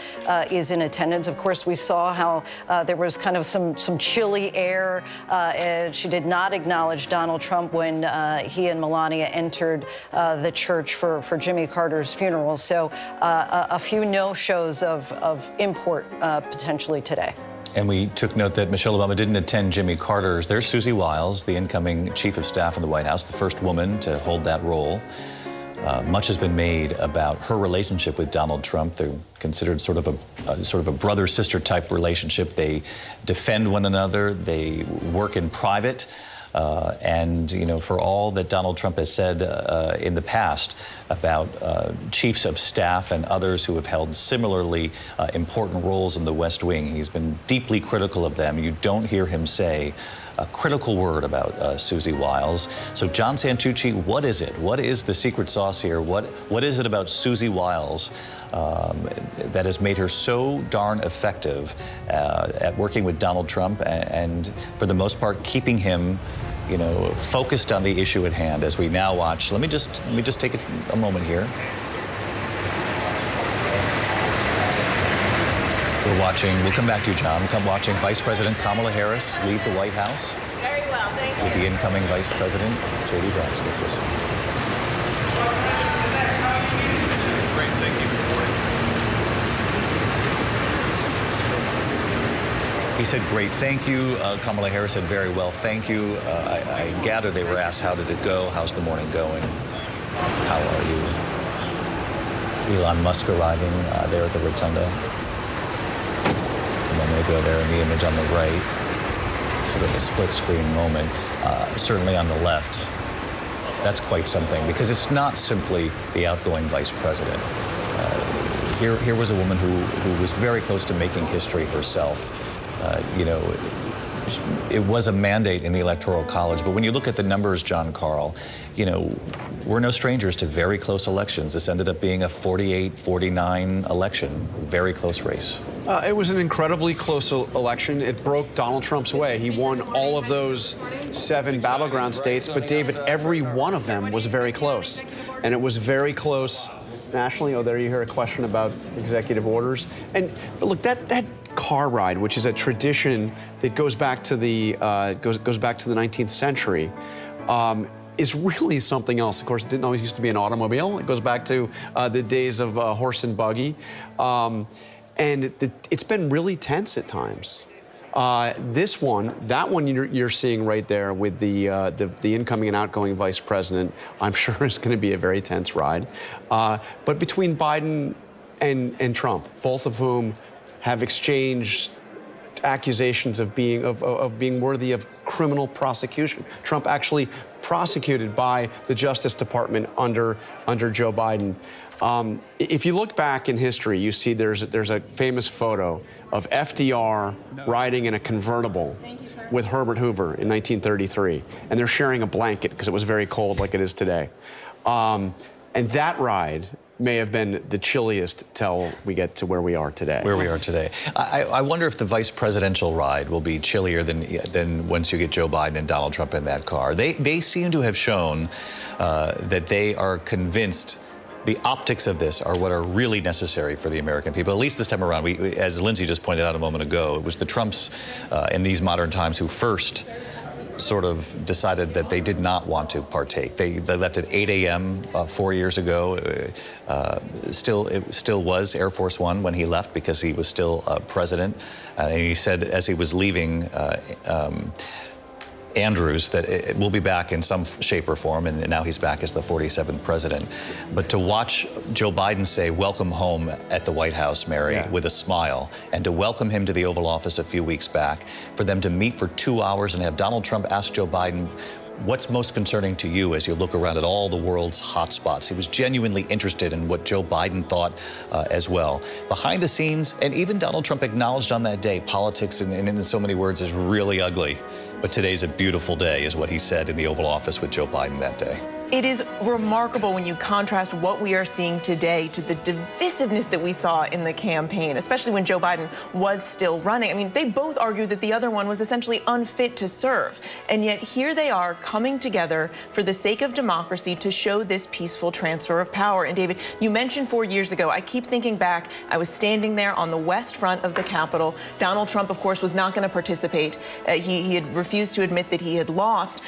is in attendance. Of course, we saw how there was kind of some chilly air. And she did not acknowledge Donald Trump when he and Melania entered the church for Jimmy Carter's funeral. So a few no-shows of import potentially today. And we took note that Michelle Obama didn't attend Jimmy Carter's. There's Susie Wiles, the incoming chief of staff in the White House, the first woman to hold that role. Much has been made about her relationship with Donald Trump. They're considered sort of a brother-sister type relationship. They defend one another. They work in private. And, you know, for all that Donald Trump has said in the past about chiefs of staff and others who have held similarly important roles in the West Wing, he's been deeply critical of them. You don't hear him say a critical word about Susie Wiles. So, John Santucci, what is it? What is the secret sauce here? What is it about Susie Wiles that has made her so darn effective at working with Donald Trump and for the most part, keeping him, you know, focused on the issue at hand as we now watch? Let me just take a moment here. We'll come back to you, John. Come watching Vice President Kamala Harris leave the White House. Very well, thank you. With the incoming Vice President, J.D. Vance. Gets this. Great, thank you. He said, great, thank you. Kamala Harris said, very well, thank you. I gather they were asked, how did it go? How's the morning going? How are you? Elon Musk arriving there at the Rotunda. And then they go there in the image on the right, sort of a split screen moment. Certainly on the left, that's quite something because it's not simply the outgoing vice president. Here was a woman who was very close to making history herself. You know, it was a mandate in the Electoral College, but when you look at the numbers, John Carl, you know, we're no strangers to very close elections. This ended up being a 48-49 election, very close race. It was an incredibly close election. It broke Donald Trump's way. He won all of those 7 battleground states, but David, every one of them was very close. And it was very close nationally. Oh, there you hear a question about executive orders. But look, that car ride, which is a tradition that goes back to the goes back to the 19th century, is really something else. Of course, it didn't always used to be an automobile. It goes back to the days of horse and buggy, and it's been really tense at times. That one you're seeing right there with the incoming and outgoing vice president, I'm sure is going to be a very tense ride. But between Biden and Trump, both of whom have exchanged accusations of being worthy of criminal prosecution. Trump actually prosecuted by the Justice Department under Joe Biden. If you look back in history, you see there's a famous photo of FDR riding in a convertible with Herbert Hoover in 1933, and they're sharing a blanket because it was very cold like it is today. And that ride may have been the chilliest till we get to where we are today. Where we are today. I wonder if the vice presidential ride will be chillier than once you get Joe Biden and Donald Trump in that car. They seem to have shown that they are convinced the optics of this are what are really necessary for the American people, at least this time around. As Lindsay just pointed out a moment ago, it was the Trumps in these modern times who first sort of decided that they did not want to partake. They left at 8 a.m. 4 years ago. It still was Air Force One when he left because he was still president. And he said as he was leaving Andrews that it will be back in some shape or form, and now he's back as the 47th president. But to watch Joe Biden say, "Welcome home" at the White House, Mary, with a smile, and to welcome him to the Oval Office a few weeks back, for them to meet for 2 hours and have Donald Trump ask Joe Biden, what's most concerning to you as you look around at all the world's hot spots? He was genuinely interested in what Joe Biden thought as well. Behind the scenes, and even Donald Trump acknowledged on that day, politics, and in so many words, is really ugly. But today's a beautiful day, is what he said in the Oval Office with Joe Biden that day. It is remarkable when you contrast what we are seeing today to the divisiveness that we saw in the campaign, especially when Joe Biden was still running. I mean, they both argued that the other one was essentially unfit to serve. And yet here they are coming together for the sake of democracy to show this peaceful transfer of power. And David, you mentioned 4 years ago, I keep thinking back, I was standing there on the west front of the Capitol. Donald Trump, of course, was not going to participate. He had refused to admit that he had lost.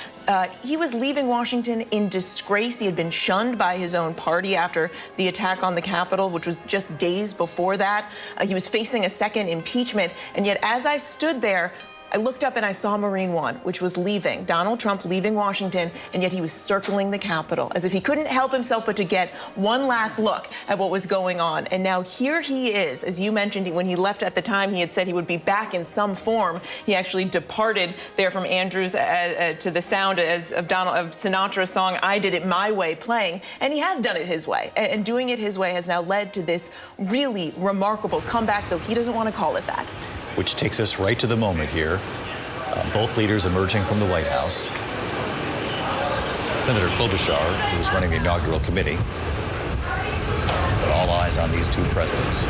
He was leaving Washington in disgrace. He had been shunned by his own party after the attack on the Capitol, which was just days before that. He was facing a second impeachment. And yet, as I stood there, I looked up and I saw Marine One, which was leaving, Donald Trump leaving Washington, and yet he was circling the Capitol as if he couldn't help himself but to get one last look at what was going on. And now here he is. As you mentioned, when he left at the time, he had said he would be back in some form. He actually departed there from Andrews to the sound of Sinatra's song, "I Did It My Way," playing, and he has done it his way. And doing it his way has now led to this really remarkable comeback, though he doesn't want to call it that. Which takes us right to the moment here. Both leaders emerging from the White House. Senator Klobuchar, who was running the inaugural committee. But all eyes on these two presidents.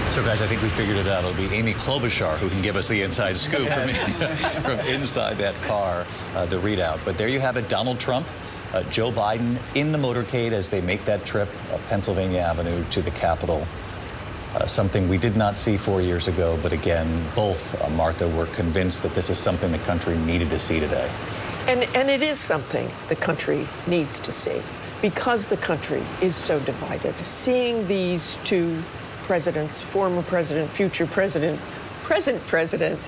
So, guys, I think we figured it out. It'll be Amy Klobuchar who can give us the inside scoop from inside that car, the readout. But there you have it, Donald Trump, Joe Biden in the motorcade as they make that trip up Pennsylvania Avenue to the Capitol. Something we did not see 4 years ago, but again, both, Martha, were convinced that this is something the country needed to see today. And it is something the country needs to see because the country is so divided. Seeing these two presidents, former president, future president, present president,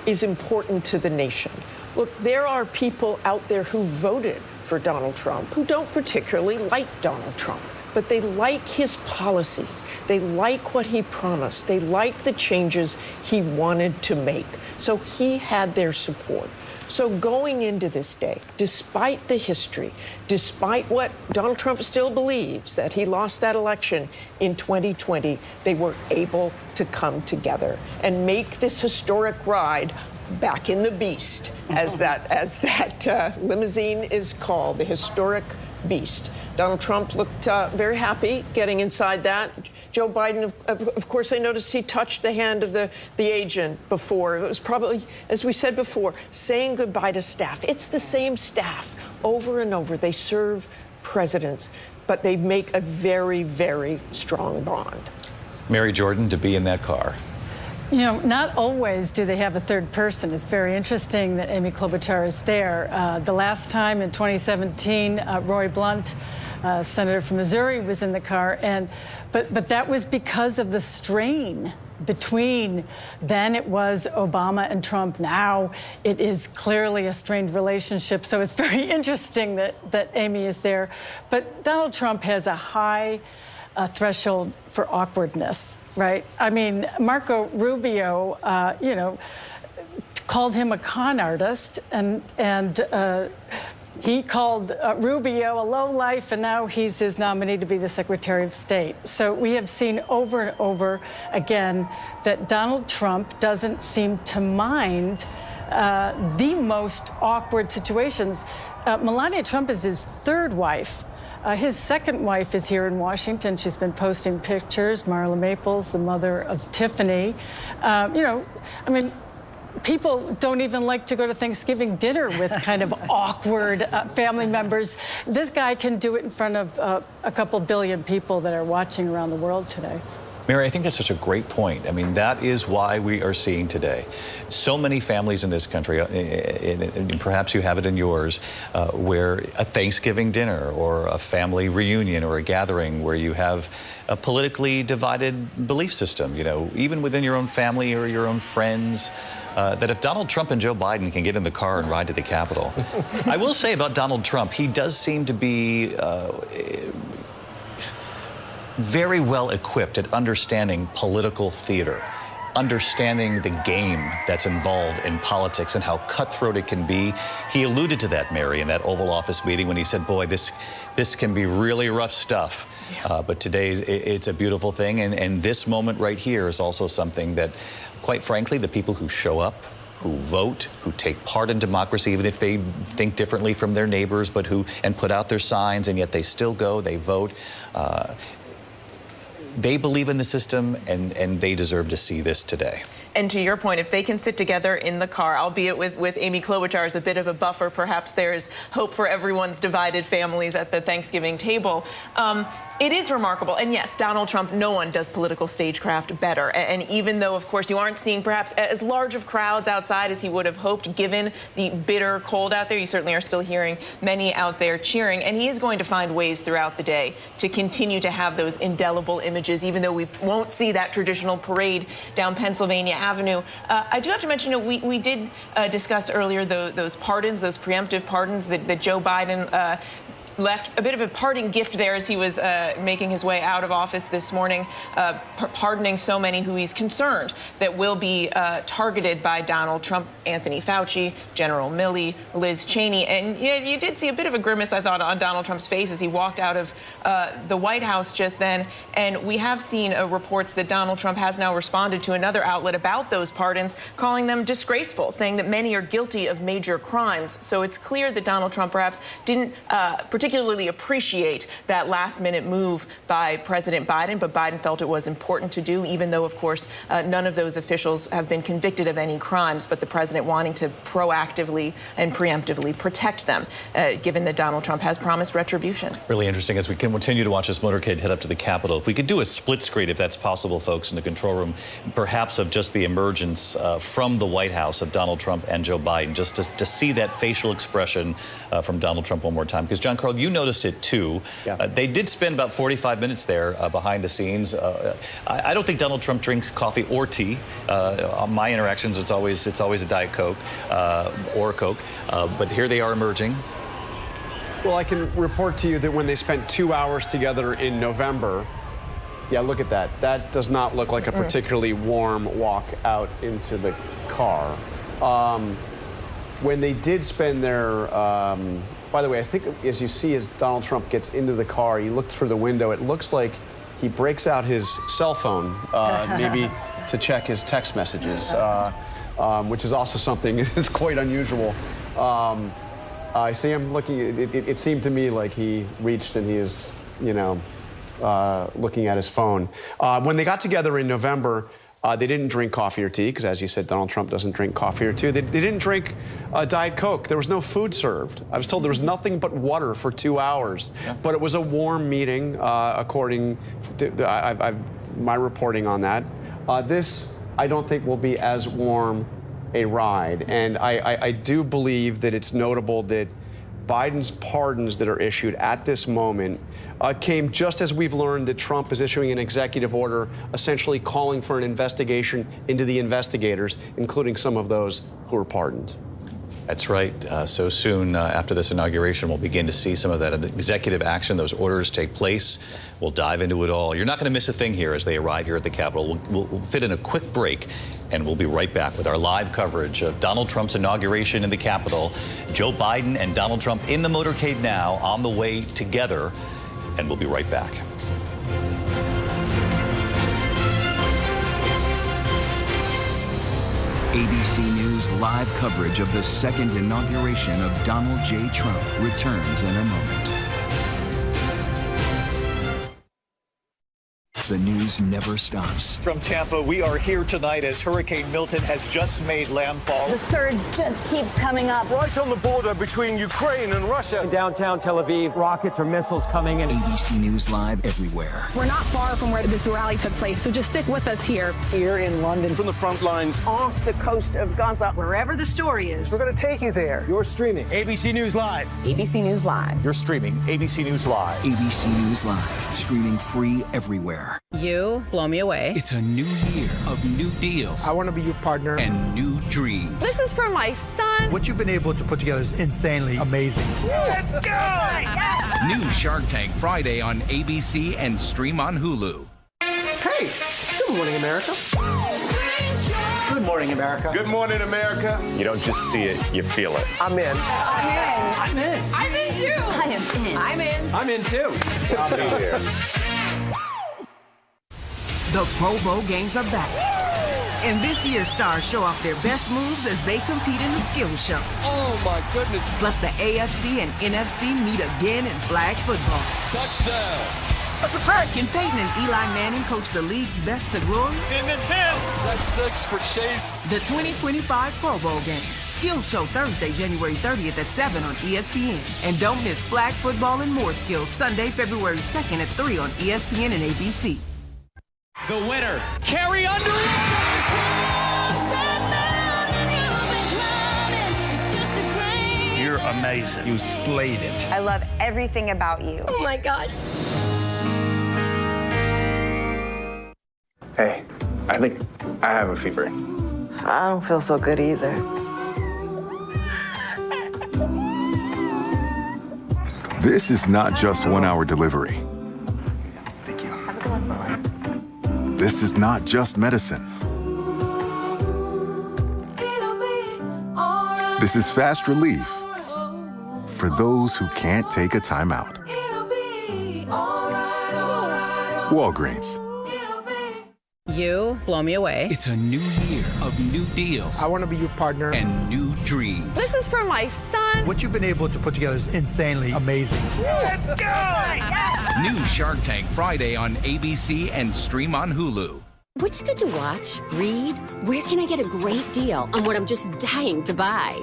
is important to the nation. Look, there are people out there who voted for Donald Trump who don't particularly like Donald Trump, but they like his policies. They like what he promised. They like the changes he wanted to make. So he had their support. So going into this day, despite the history, despite what Donald Trump still believes, that he lost that election in 2020, they were able to come together and make this historic ride back in the beast, as that limousine is called, the historic beast. Donald Trump looked very happy getting inside that. Joe Biden, of course, I noticed he touched the hand of the agent before. It was probably, as we said before, saying goodbye to staff. It's the same staff over and over. They serve presidents, but they make a very, very strong bond. Mary Jordan, to be in that car. You know, not always do they have a third person. It's very interesting that Amy Klobuchar is there. The last time in 2017, Roy Blunt, senator from Missouri, was in the car, but that was because of the strain between then it was Obama and Trump. Now it is clearly a strained relationship. So it's very interesting that Amy is there. But Donald Trump has a high a threshold for awkwardness, right? I mean, Marco Rubio, you know, called him a con artist, and he called Rubio a lowlife, and now he's his nominee to be the Secretary of State. So we have seen over and over again that Donald Trump doesn't seem to mind the most awkward situations. Melania Trump is his third wife. His second wife is here in Washington. She's been posting pictures. Marla Maples, the mother of Tiffany. You know, I mean, people don't even like to go to Thanksgiving dinner with kind of awkward family members. This guy can do it in front of a couple billion people that are watching around the world today. Mary, I think that's such a great point. I mean, that is why we are seeing today so many families in this country, and perhaps you have it in yours, where a Thanksgiving dinner or a family reunion or a gathering where you have a politically divided belief system, you know, even within your own family or your own friends, that if Donald Trump and Joe Biden can get in the car and ride to the Capitol. I will say about Donald Trump, he does seem to be very well equipped at understanding political theater, understanding the game that's involved in politics and how cutthroat it can be. He alluded to that, Mary, in that Oval Office meeting when he said, boy, this can be really rough stuff. Yeah. But today, it's a beautiful thing. And this moment right here is also something that, quite frankly, the people who show up, who vote, who take part in democracy, even if they think differently from their neighbors, but and put out their signs, and yet they still go, they vote. They believe in the system, and they deserve to see this today. And to your point, if they can sit together in the car, albeit with Amy Klobuchar as a bit of a buffer, perhaps there's hope for everyone's divided families at the Thanksgiving table. It is remarkable. And yes, Donald Trump, no one does political stagecraft better. And even though, of course, you aren't seeing perhaps as large of crowds outside as he would have hoped, given the bitter cold out there, you certainly are still hearing many out there cheering. And he is going to find ways throughout the day to continue to have those indelible images, even though we won't see that traditional parade down Pennsylvania Avenue. I do have to mention, you know, we did discuss earlier those pardons, those preemptive pardons that Joe Biden left a bit of a parting gift there as he was making his way out of office this morning, pardoning so many who he's concerned that will be targeted by Donald Trump, Anthony Fauci, General Milley, Liz Cheney. And you did see a bit of a grimace, I thought, on Donald Trump's face as he walked out of the White House just then. And we have seen reports that Donald Trump has now responded to another outlet about those pardons, calling them disgraceful, saying that many are guilty of major crimes. So it's clear that Donald Trump perhaps didn't particularly appreciate that last-minute move by President Biden, but Biden felt it was important to do, even though, of course, none of those officials have been convicted of any crimes, but the president wanting to proactively and preemptively protect them, given that Donald Trump has promised retribution. Really interesting as we continue to watch this motorcade head up to the Capitol. If we could do a split screen, if that's possible, folks, in the control room, perhaps of just the emergence from the White House of Donald Trump and Joe Biden, just to see that facial expression from Donald Trump one more time. Because, John Carl, you noticed it too. Yeah. They did spend about 45 minutes there behind the scenes. I don't think Donald Trump drinks coffee or tea. On my interactions, it's always a Diet Coke or a Coke. But here they are emerging. Well, I can report to you that when they spent 2 hours together in November, yeah, look at that. That does not look like a particularly warm walk out into the car. When they did spend their by the way, I think as you see as Donald Trump gets into the car, you look through the window, it looks like he breaks out his cell phone, maybe to check his text messages, which is also something that's quite unusual. I see him looking, it seemed to me like he reached and he is, you know, looking at his phone. When they got together in November, they didn't drink coffee or tea, because as you said, Donald Trump doesn't drink coffee or tea. They didn't drink Diet Coke. There was no food served. I was told there was nothing but water for 2 hours. Yeah. But it was a warm meeting, according to my reporting on that. This, I don't think, will be as warm a ride. And I do believe that it's notable that Biden's pardons that are issued at this moment came just as we've learned that Trump is issuing an executive order essentially calling for an investigation into the investigators, including some of those who were pardoned. That's right. So soon after this inauguration, we'll begin to see some of that executive action. Those orders take place. We'll dive into it all. You're not going to miss a thing here as they arrive here at the Capitol. We'll fit in a quick break, and we'll be right back with our live coverage of Donald Trump's inauguration in the Capitol. Joe Biden and Donald Trump in the motorcade now, on the way together, and we'll be right back. ABC News live coverage of the second inauguration of Donald J. Trump returns in a moment. The news never stops. From Tampa, we are here tonight as Hurricane Milton has just made landfall. The surge just keeps coming up. Right on the border between Ukraine and Russia. In downtown Tel Aviv, rockets or missiles coming in. ABC News Live everywhere. We're not far from where this rally took place, so just stick with us here. Here in London. From the front lines. Off the coast of Gaza. Wherever the story is. We're going to take you there. You're streaming ABC News Live. ABC News Live. You're streaming ABC News Live. ABC News Live, streaming free everywhere. You blow me away. It's a new year of new deals. I want to be your partner. And new dreams. This is for my son. What you've been able to put together is insanely amazing. Let's go! Yes! New Shark Tank Friday on ABC and stream on Hulu. Hey, good morning, America. Good morning, America. Good morning, America. You don't just see it, you feel it. I'm in. I'm in. I'm in too. I am in. I'm in. I'm in too. I'll be here. The Pro Bowl games are back. And this year, stars show off their best moves as they compete in the Skills Show. Oh, my goodness. Plus, the AFC and NFC meet again in flag football. Touchdown. Can Peyton and Eli Manning coach the league's best to glory? In the 10. That's 6 for Chase. The 2025 Pro Bowl games. Skills Show Thursday, January 30th at 7 on ESPN. And don't miss flag football and more skills Sunday, February 2nd at 3 on ESPN and ABC. The winner, Carrie Underwood. You're amazing. You slayed it. I love everything about you. Oh my gosh. Hey, I think I have a fever. I don't feel so good either. This is not just 1 hour delivery. This is not just medicine. This is fast relief for those who can't take a time out. Walgreens. You blow me away. It's a new year of new deals. I want to be your partner. And new dreams. This is for my son. What you've been able to put together is insanely amazing. Let's go! Yes! New Shark Tank Friday on ABC and stream on Hulu. What's good to watch, read? Where can I get a great deal on what I'm just dying to buy?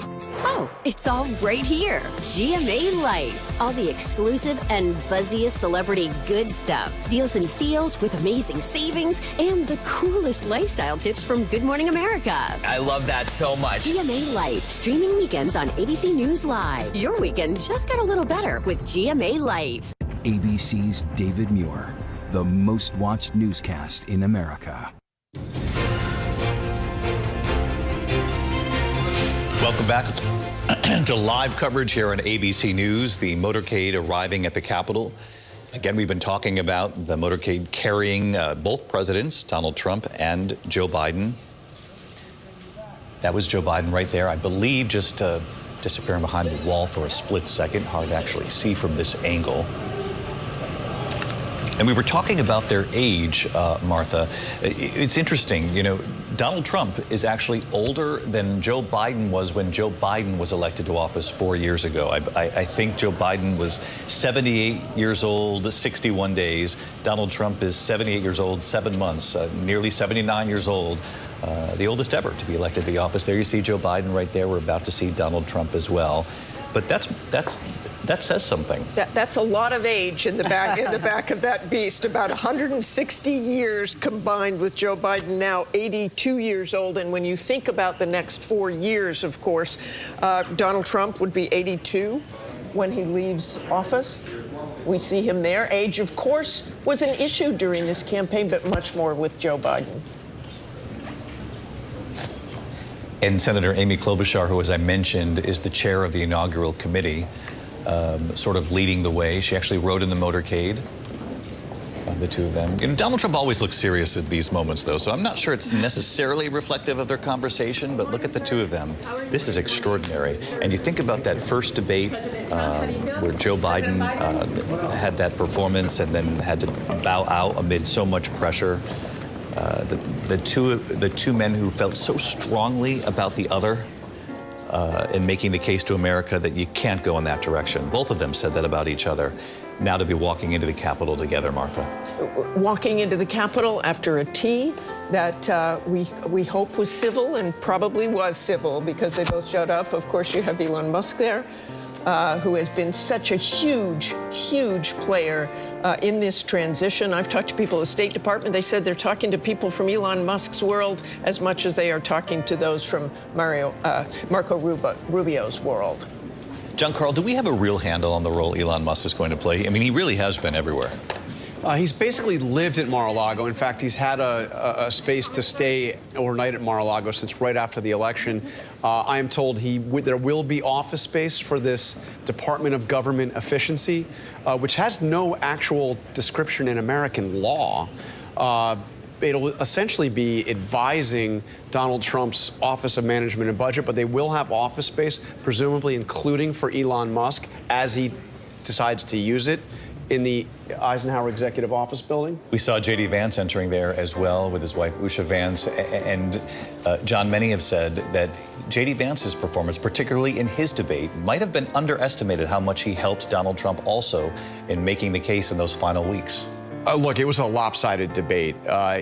Oh, it's all right here. GMA Life. All the exclusive and buzziest celebrity good stuff. Deals and steals with amazing savings and the coolest lifestyle tips from Good Morning America. I love that so much. GMA Life. Streaming weekends on ABC News Live. Your weekend just got a little better with GMA Life. ABC's David Muir. The most watched newscast in America. Welcome back to live coverage here on ABC News. The motorcade arriving at the Capitol. Again, we've been talking about the motorcade carrying both presidents, Donald Trump and Joe Biden. That was Joe Biden right there, I believe, just disappearing behind the wall for a split second. Hard to actually see from this angle. And we were talking about their age, Martha. It's interesting, you know, Donald Trump is actually older than Joe Biden was when Joe Biden was elected to office 4 years ago. I think Joe Biden was 78 years old, 61 days. Donald Trump is 78 years old, 7 months, nearly 79 years old. The oldest ever to be elected to the office. There you see Joe Biden right there. We're about to see Donald Trump as well. But that says something. That's a lot of age in the back of that beast. About 160 years combined with Joe Biden, now 82 years old. And when you think about the next 4 years, of course, Donald Trump would be 82 when he leaves office. We see him there. Age, of course, was an issue during this campaign, but much more with Joe Biden. And Senator Amy Klobuchar, who, as I mentioned, is the chair of the Inaugural Committee, sort of leading the way. She actually rode in the motorcade. The two of them. You know, Donald Trump always looks serious at these moments, though, so I'm not sure it's necessarily reflective of their conversation, but look at the two of them. This is extraordinary. And you think about that first debate where Joe Biden had that performance and then had to bow out amid so much pressure. The two men who felt so strongly about the other in making the case to America that you can't go in that direction. Both of them said that about each other. Now to be walking into the Capitol together, Martha. Walking into the Capitol after a tea that we hope was civil, and probably was civil because they both showed up. Of course, you have Elon Musk there, who has been such a huge, huge player in this transition. I've talked to people at the State Department. They said they're talking to people from Elon Musk's world as much as they are talking to those from Marco Rubio's world. John Carl, do we have a real handle on the role Elon Musk is going to play? I mean, he really has been everywhere. He's basically lived at Mar-a-Lago. In fact, he's had a space to stay overnight at Mar-a-Lago since right after the election. I am told there will be office space for this Department of Government Efficiency, which has no actual description in American law. It'll essentially be advising Donald Trump's Office of Management and Budget, but they will have office space, presumably including for Elon Musk, as he decides to use it, in the Eisenhower Executive Office Building. We saw J.D. Vance entering there as well with his wife, Usha Vance. And John, many have said that J.D. Vance's performance, particularly in his debate, might have been underestimated how much he helped Donald Trump also in making the case in those final weeks. Look, it was a lopsided debate.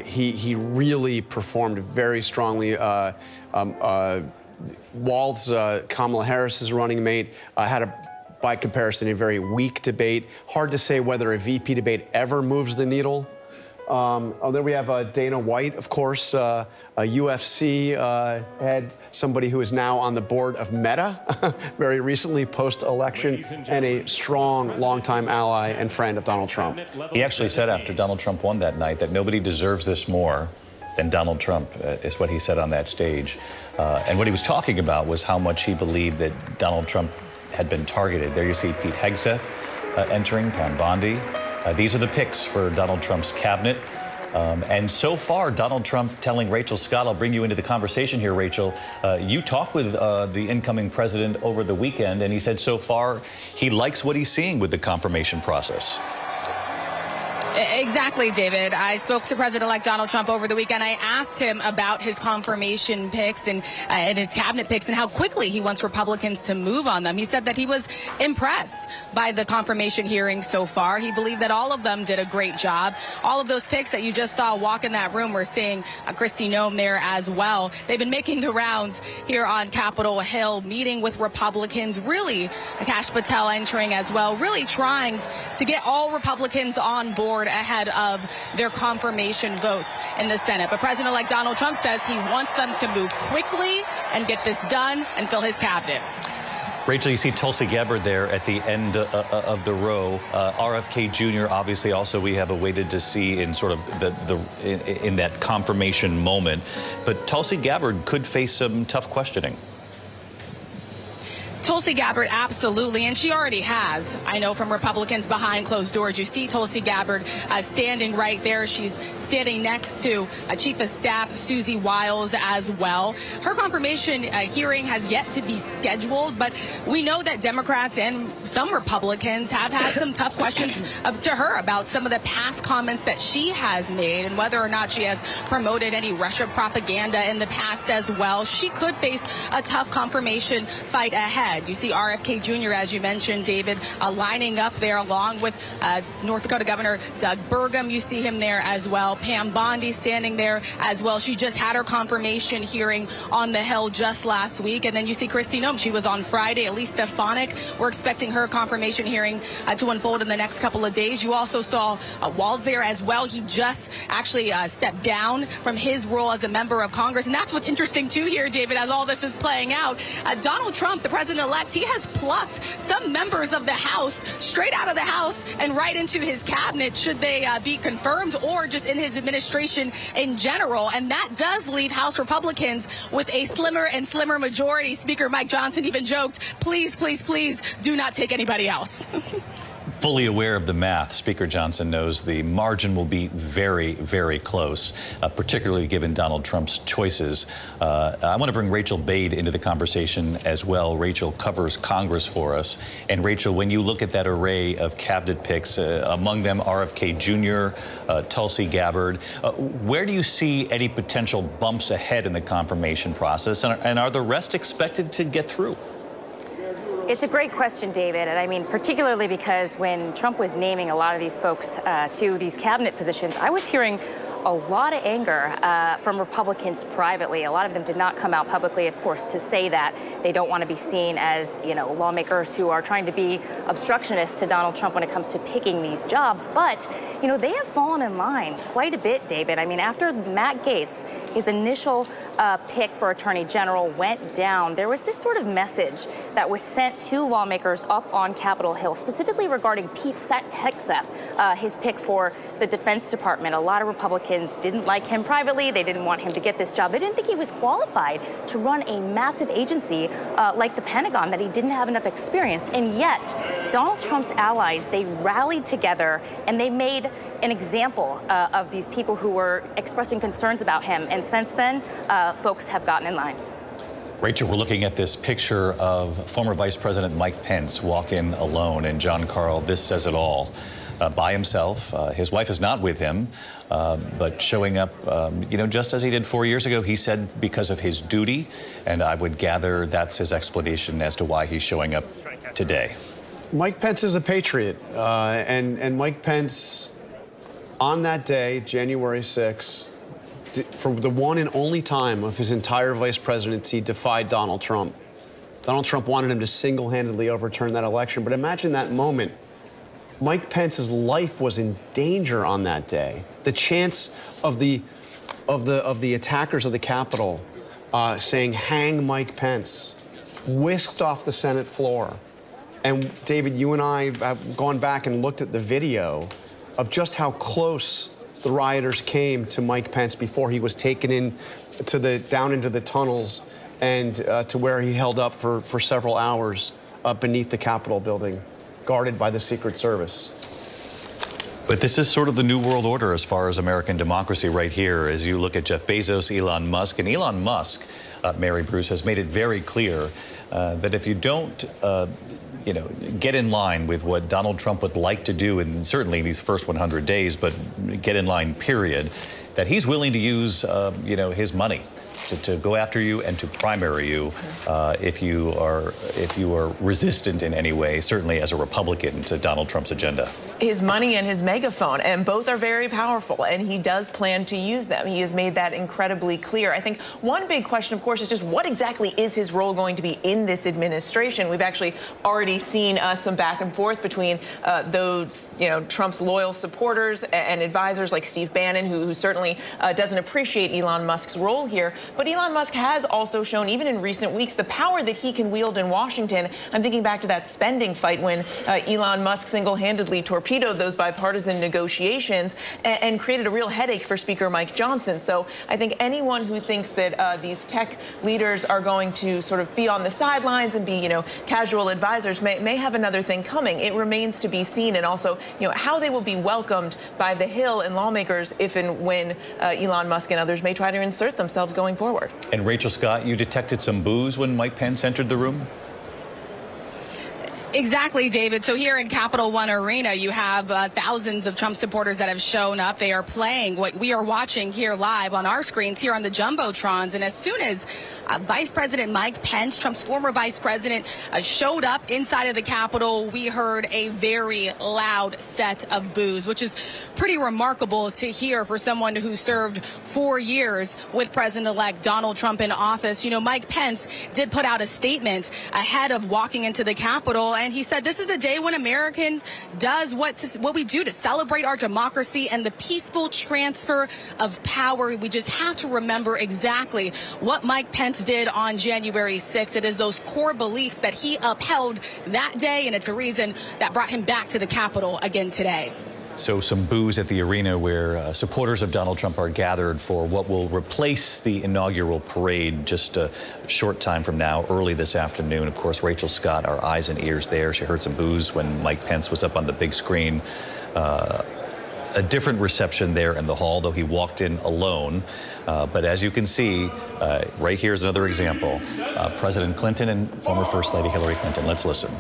He really performed very strongly. Wald's, Kamala Harris's running mate, had by comparison, a very weak debate. Hard to say whether a VP debate ever moves the needle. Then we have Dana White, of course, a UFC head, somebody who is now on the board of Meta, very recently post-election, and a strong, longtime ally and friend of Donald Trump. He actually said after Donald Trump won that night that nobody deserves this more than Donald Trump, is what he said on that stage. And what he was talking about was how much he believed that Donald Trump had been targeted. There you see Pete Hegseth entering, Pam Bondi. These are the picks for Donald Trump's cabinet. And so far, Donald Trump telling Rachel Scott, I'll bring you into the conversation here, Rachel. You talked with the incoming president over the weekend, and he said so far he likes what he's seeing with the confirmation process. Exactly, David. I spoke to President-elect Donald Trump over the weekend. I asked him about his confirmation picks and his cabinet picks and how quickly he wants Republicans to move on them. He said that he was impressed by the confirmation hearings so far. He believed that all of them did a great job. All of those picks that you just saw walk in that room, we're seeing Kristi Noem there as well. They've been making the rounds here on Capitol Hill, meeting with Republicans, really, Kash Patel entering as well, really trying to get all Republicans on board ahead of their confirmation votes in the Senate. But President-elect Donald Trump says he wants them to move quickly and get this done and fill his cabinet. Rachel, you see Tulsi Gabbard there at the end of the row. RFK Jr. obviously also we have awaited to see in sort of in that confirmation moment. But Tulsi Gabbard could face some tough questioning. Tulsi Gabbard, absolutely, and she already has. I know from Republicans behind closed doors. You see Tulsi Gabbard standing right there. She's standing next to Chief of Staff Susie Wiles as well. Her confirmation hearing has yet to be scheduled, but we know that Democrats and some Republicans have had some tough questions to her about some of the past comments that she has made and whether or not she has promoted any Russia propaganda in the past as well. She could face a tough confirmation fight ahead. You see RFK Jr., as you mentioned, David, lining up there along with North Dakota Governor Doug Burgum. You see him there as well. Pam Bondi standing there as well. She just had her confirmation hearing on the Hill just last week. And then you see Kristi Noem. She was on Friday. Elise Stefanik. We're expecting her confirmation hearing to unfold in the next couple of days. You also saw Walz there as well. He just actually stepped down from his role as a member of Congress. And that's what's interesting, too, here, David, as all this is playing out. Donald Trump, the president president-elect, he has plucked some members of the House straight out of the House and right into his cabinet, should they be confirmed, or just in his administration in general. And that does leave House Republicans with a slimmer and slimmer majority. Speaker Mike Johnson even joked, please, please, please do not take anybody else. Fully aware of the math, Speaker Johnson knows the margin will be very, very close, particularly given Donald Trump's choices. I want to bring Rachel Bade into the conversation as well. Rachel covers Congress for us. And Rachel, when you look at that array of cabinet picks, among them RFK Jr., Tulsi Gabbard, where do you see any potential bumps ahead in the confirmation process? And are the rest expected to get through? It's a great question, David, and I mean, particularly because when Trump was naming a lot of these folks to these cabinet positions, I was hearing a lot of anger from Republicans privately. A lot of them did not come out publicly, of course, to say that they don't want to be seen as, lawmakers who are trying to be obstructionists to Donald Trump when it comes to picking these jobs. But, they have fallen in line quite a bit, David. I mean, after Matt Gaetz, his initial pick for Attorney General went down, there was this sort of message that was sent to lawmakers up on Capitol Hill, specifically regarding Pete Hegseth, his pick for the Defense Department. A lot of Republicans didn't like him privately. They didn't want him to get this job. They didn't think he was qualified to run a massive agency like the Pentagon, that he didn't have enough experience. And yet, Donald Trump's allies, they rallied together and they made an example of these people who were expressing concerns about him. And since then, folks have gotten in line. Rachel, we're looking at this picture of former Vice President Mike Pence walk in alone. And John Carl, this says it all. By himself. His wife is not with him, but showing up, just as he did 4 years ago. He said because of his duty, and I would gather that's his explanation as to why he's showing up today. Mike Pence is a patriot, and Mike Pence, on that day, January 6th, for the one and only time of his entire vice presidency, defied Donald Trump. Donald Trump wanted him to single-handedly overturn that election, but imagine that moment. Mike Pence's life was in danger on that day. The chance of the attackers of the Capitol saying, "Hang Mike Pence," whisked off the Senate floor. And David, you and I have gone back and looked at the video of just how close the rioters came to Mike Pence before he was taken in down into the tunnels and to where he held up for several hours beneath the Capitol building, guarded by the Secret Service. But this is sort of the new world order as far as American democracy right here, as you look at Jeff Bezos, Elon Musk. And Elon Musk, Mary Bruce, has made it very clear that if you don't, get in line with what Donald Trump would like to do, and certainly these first 100 days, but get in line, period, that he's willing to use, his money to go after you and to primary you if you are resistant in any way, certainly as a Republican, to Donald Trump's agenda. His money and his megaphone, and both are very powerful, and he does plan to use them. He has made that incredibly clear. I think one big question, of course, is just what exactly is his role going to be in this administration? We've actually already seen some back and forth between those, Trump's loyal supporters and advisors like Steve Bannon, who certainly doesn't appreciate Elon Musk's role here. But Elon Musk has also shown, even in recent weeks, the power that he can wield in Washington. I'm thinking back to that spending fight when Elon Musk single-handedly torpedoed those bipartisan negotiations and created a real headache for Speaker Mike Johnson. So I think anyone who thinks that these tech leaders are going to sort of be on the sidelines and be, casual advisors may have another thing coming. It remains to be seen, and also, how they will be welcomed by the Hill and lawmakers if and when Elon Musk and others may try to insert themselves going forward. And Rachel Scott, you detected some boos when Mike Pence entered the room? Exactly, David. So here in Capital One Arena, you have thousands of Trump supporters that have shown up. They are playing what we are watching here live on our screens here on the Jumbotrons. And as soon as Vice President Mike Pence, Trump's former vice president, showed up inside of the Capitol, we heard a very loud set of boos, which is pretty remarkable to hear for someone who served 4 years with President-elect Donald Trump in office. Mike Pence did put out a statement ahead of walking into the Capitol, and he said this is a day when Americans does what we do to celebrate our democracy and the peaceful transfer of power. We just have to remember exactly what Mike Pence did on January 6th. It is those core beliefs that he upheld that day, and it's a reason that brought him back to the Capitol again today. So some boos at the arena where supporters of Donald Trump are gathered for what will replace the inaugural parade just a short time from now, early this afternoon. Of course, Rachel Scott, our eyes and ears there. She heard some boos when Mike Pence was up on the big screen. A different reception there in the hall, though he walked in alone. But as you can see, right here is another example. President Clinton and former First Lady Hillary Clinton. Let's listen.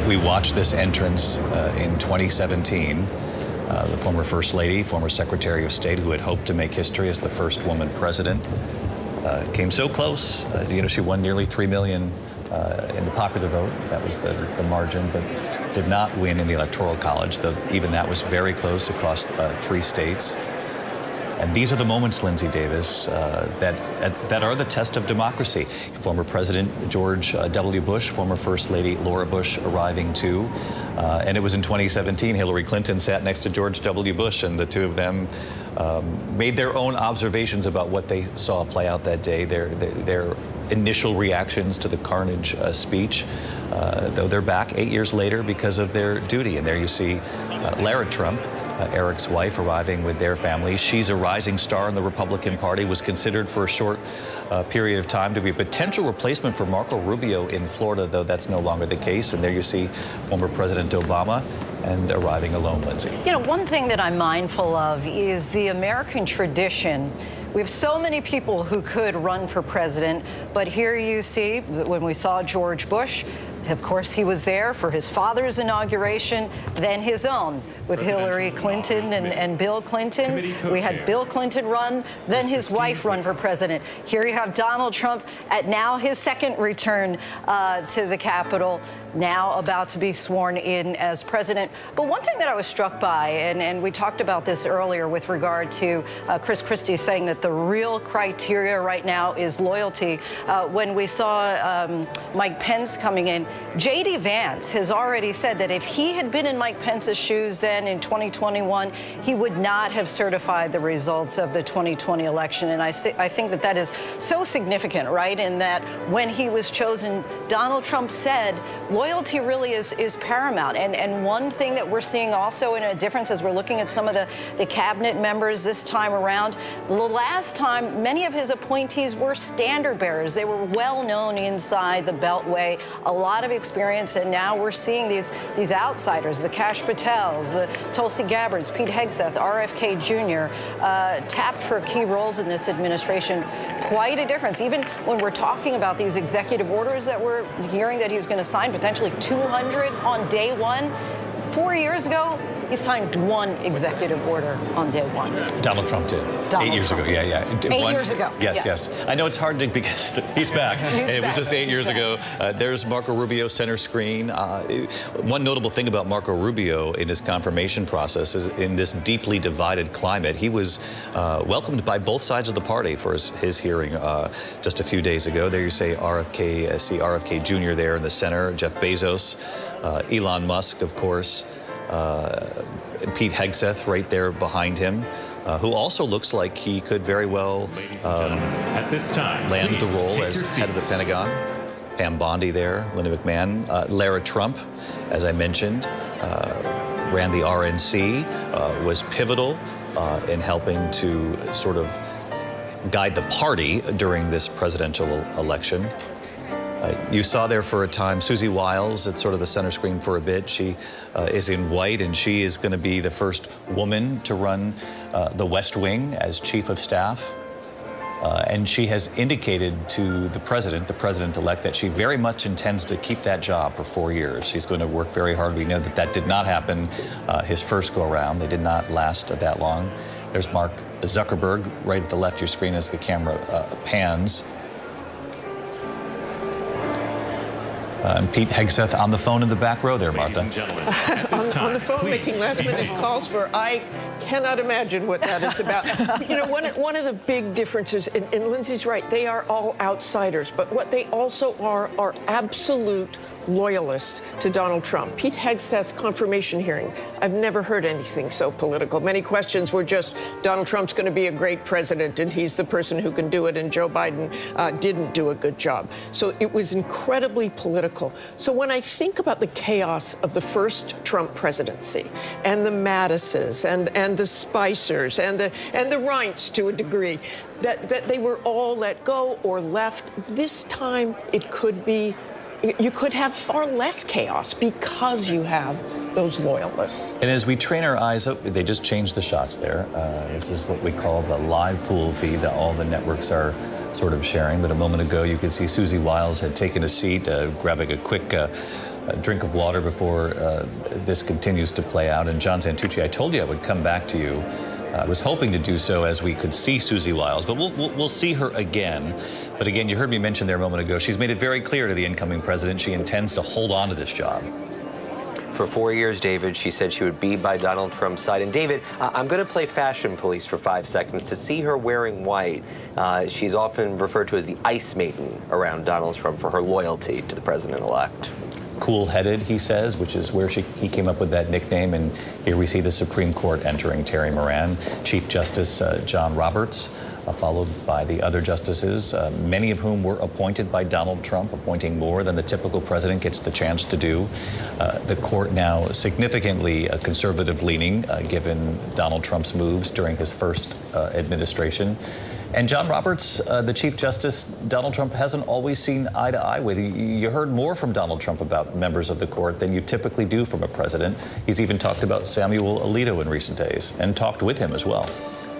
We watched this entrance in 2017. The former First Lady, former Secretary of State, who had hoped to make history as the first woman president, came so close. She won nearly 3 million in the popular vote. That was the margin, but did not win in the Electoral College. Even that was very close across 3 states. And these are the moments, Lindsay Davis, that are the test of democracy. Former President George W. Bush, former First Lady Laura Bush arriving too. And it was in 2017, Hillary Clinton sat next to George W. Bush, and the two of them made their own observations about what they saw play out that day, their initial reactions to the carnage speech, though they're back 8 years later because of their duty. And there you see Lara Trump, Eric's wife, arriving with their family. She's a rising star in the Republican Party, was considered for a short period of time to be a potential replacement for Marco Rubio in Florida, though that's no longer the case. And there you see former President Obama and arriving alone, Lindsay. One thing that I'm mindful of is the American tradition. We have so many people who could run for president, but here you see, when we saw George Bush, of course, he was there for his father's inauguration, then his own with Hillary Clinton and Bill Clinton. We had Bill Clinton run, then his wife run for president. Here you have Donald Trump at now his second return to the Capitol, now about to be sworn in as president. But one thing that I was struck by, and we talked about this earlier with regard to Chris Christie saying that the real criteria right now is loyalty. When we saw Mike Pence coming in, J.D. Vance has already said that if he had been in Mike Pence's shoes then in 2021, he would not have certified the results of the 2020 election. And I think that that is so significant, right, in that when he was chosen, Donald Trump said loyalty really is paramount. And one thing that we're seeing also in a difference as we're looking at some of the cabinet members this time around, the last time many of his appointees were standard bearers. They were well known inside the Beltway, a lot of experience, and now we're seeing these outsiders, the Kash Patels, the Tulsi Gabbards, Pete Hegseth, RFK Jr., tapped for key roles in this administration. Quite a difference. Even when we're talking about these executive orders that we're hearing that he's going to sign, potentially 200 on day one. 4 years ago, he signed one executive order on day one. Donald Trump did. 8 years ago, yeah. 8 years ago. Yes. I know it's hard to, because he's back. It was just 8 years ago. There's Marco Rubio center screen. One notable thing about Marco Rubio in his confirmation process is in this deeply divided climate, he was welcomed by both sides of the party for his hearing just a few days ago. There you see RFK Jr. there in the center, Jeff Bezos, Elon Musk, of course, Pete Hegseth right there behind him, who also looks like he could very well at this time, land the role as head of the Pentagon. Pam Bondi there, Linda McMahon, Lara Trump, as I mentioned, ran the RNC, was pivotal in helping to sort of guide the party during this presidential election. You saw there for a time Susie Wiles at sort of the center screen for a bit. She is in white, and she is going to be the first woman to run the West Wing as chief of staff. And she has indicated to the president-elect, that she very much intends to keep that job for 4 years. She's going to work very hard. We know that did not happen his first go-around. They did not last that long. There's Mark Zuckerberg right at the left of your screen as the camera pans. And Pete Hegseth on the phone in the back row there, Martha. On the phone making last-minute calls for, I cannot imagine what that is about. You know, one of the big differences, and Lindsay's right, they are all outsiders, but what they also are absolute loyalists to Donald Trump. Pete Hegseth's confirmation hearing, I've never heard anything so political. Many questions were just, Donald Trump's going to be a great president, and he's the person who can do it, and Joe Biden didn't do a good job. So it was incredibly political. So when I think about the chaos of the first Trump presidency, and the Mattises, and the Spicers, and the Reints to a degree, that they were all let go or left, this time it could be, you could have far less chaos because you have those loyalists. And as we train our eyes up, they just changed the shots there. This is what we call the live pool feed that all the networks are sort of sharing. But a moment ago, you could see Susie Wiles had taken a seat, grabbing a quick drink of water before this continues to play out. And John Santucci, I told you I would come back to you. I was hoping to do so as we could see Susie Wiles, but we'll see her again. But again, you heard me mention there a moment ago, she's made it very clear to the incoming president she intends to hold on to this job. For 4 years, David, she said she would be by Donald Trump's side. And David, I'm going to play fashion police for 5 seconds to see her wearing white. She's often referred to as the ice maiden around Donald Trump for her loyalty to the president-elect. Cool-headed, he says, which is where he came up with that nickname. And here we see the Supreme Court entering Terry Moran, Chief Justice John Roberts, followed by the other justices, many of whom were appointed by Donald Trump, appointing more than the typical president gets the chance to do. The court now significantly conservative-leaning, given Donald Trump's moves during his first administration. And John Roberts, the Chief Justice, Donald Trump hasn't always seen eye to eye with. You heard more from Donald Trump about members of the court than you typically do from a president. He's even talked about Samuel Alito in recent days and talked with him as well.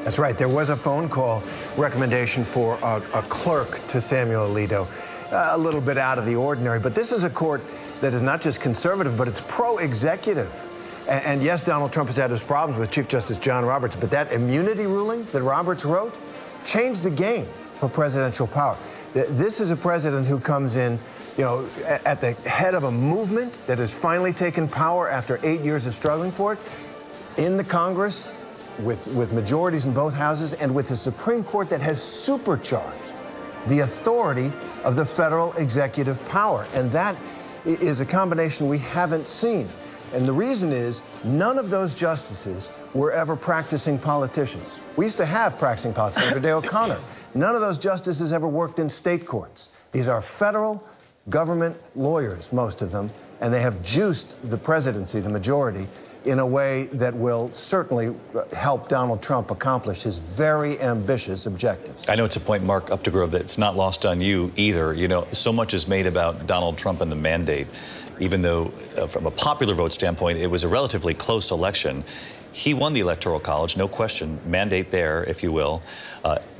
That's right. There was a phone call recommendation for a clerk to Samuel Alito. A little bit out of the ordinary. But this is a court that is not just conservative, but it's pro-executive. And yes, Donald Trump has had his problems with Chief Justice John Roberts, but that immunity ruling that Roberts wrote changed the game for presidential power. This is a president who comes in, you know, at the head of a movement that has finally taken power after 8 years of struggling for it, in the Congress, with majorities in both houses, and with the Supreme Court that has supercharged the authority of the federal executive power. And that is a combination we haven't seen. And the reason is none of those justices were ever practicing politicians. We used to have practicing politicians, Senator Day O'Connor. None of those justices ever worked in state courts. These are federal government lawyers, most of them, and they have juiced the presidency, the majority, in a way that will certainly help Donald Trump accomplish his very ambitious objectives. I know it's a point, Mark Updegrove, that's not lost on you either. You know, so much is made about Donald Trump and the mandate, even though from a popular vote standpoint, it was a relatively close election. He won the Electoral College, no question, mandate there, if you will.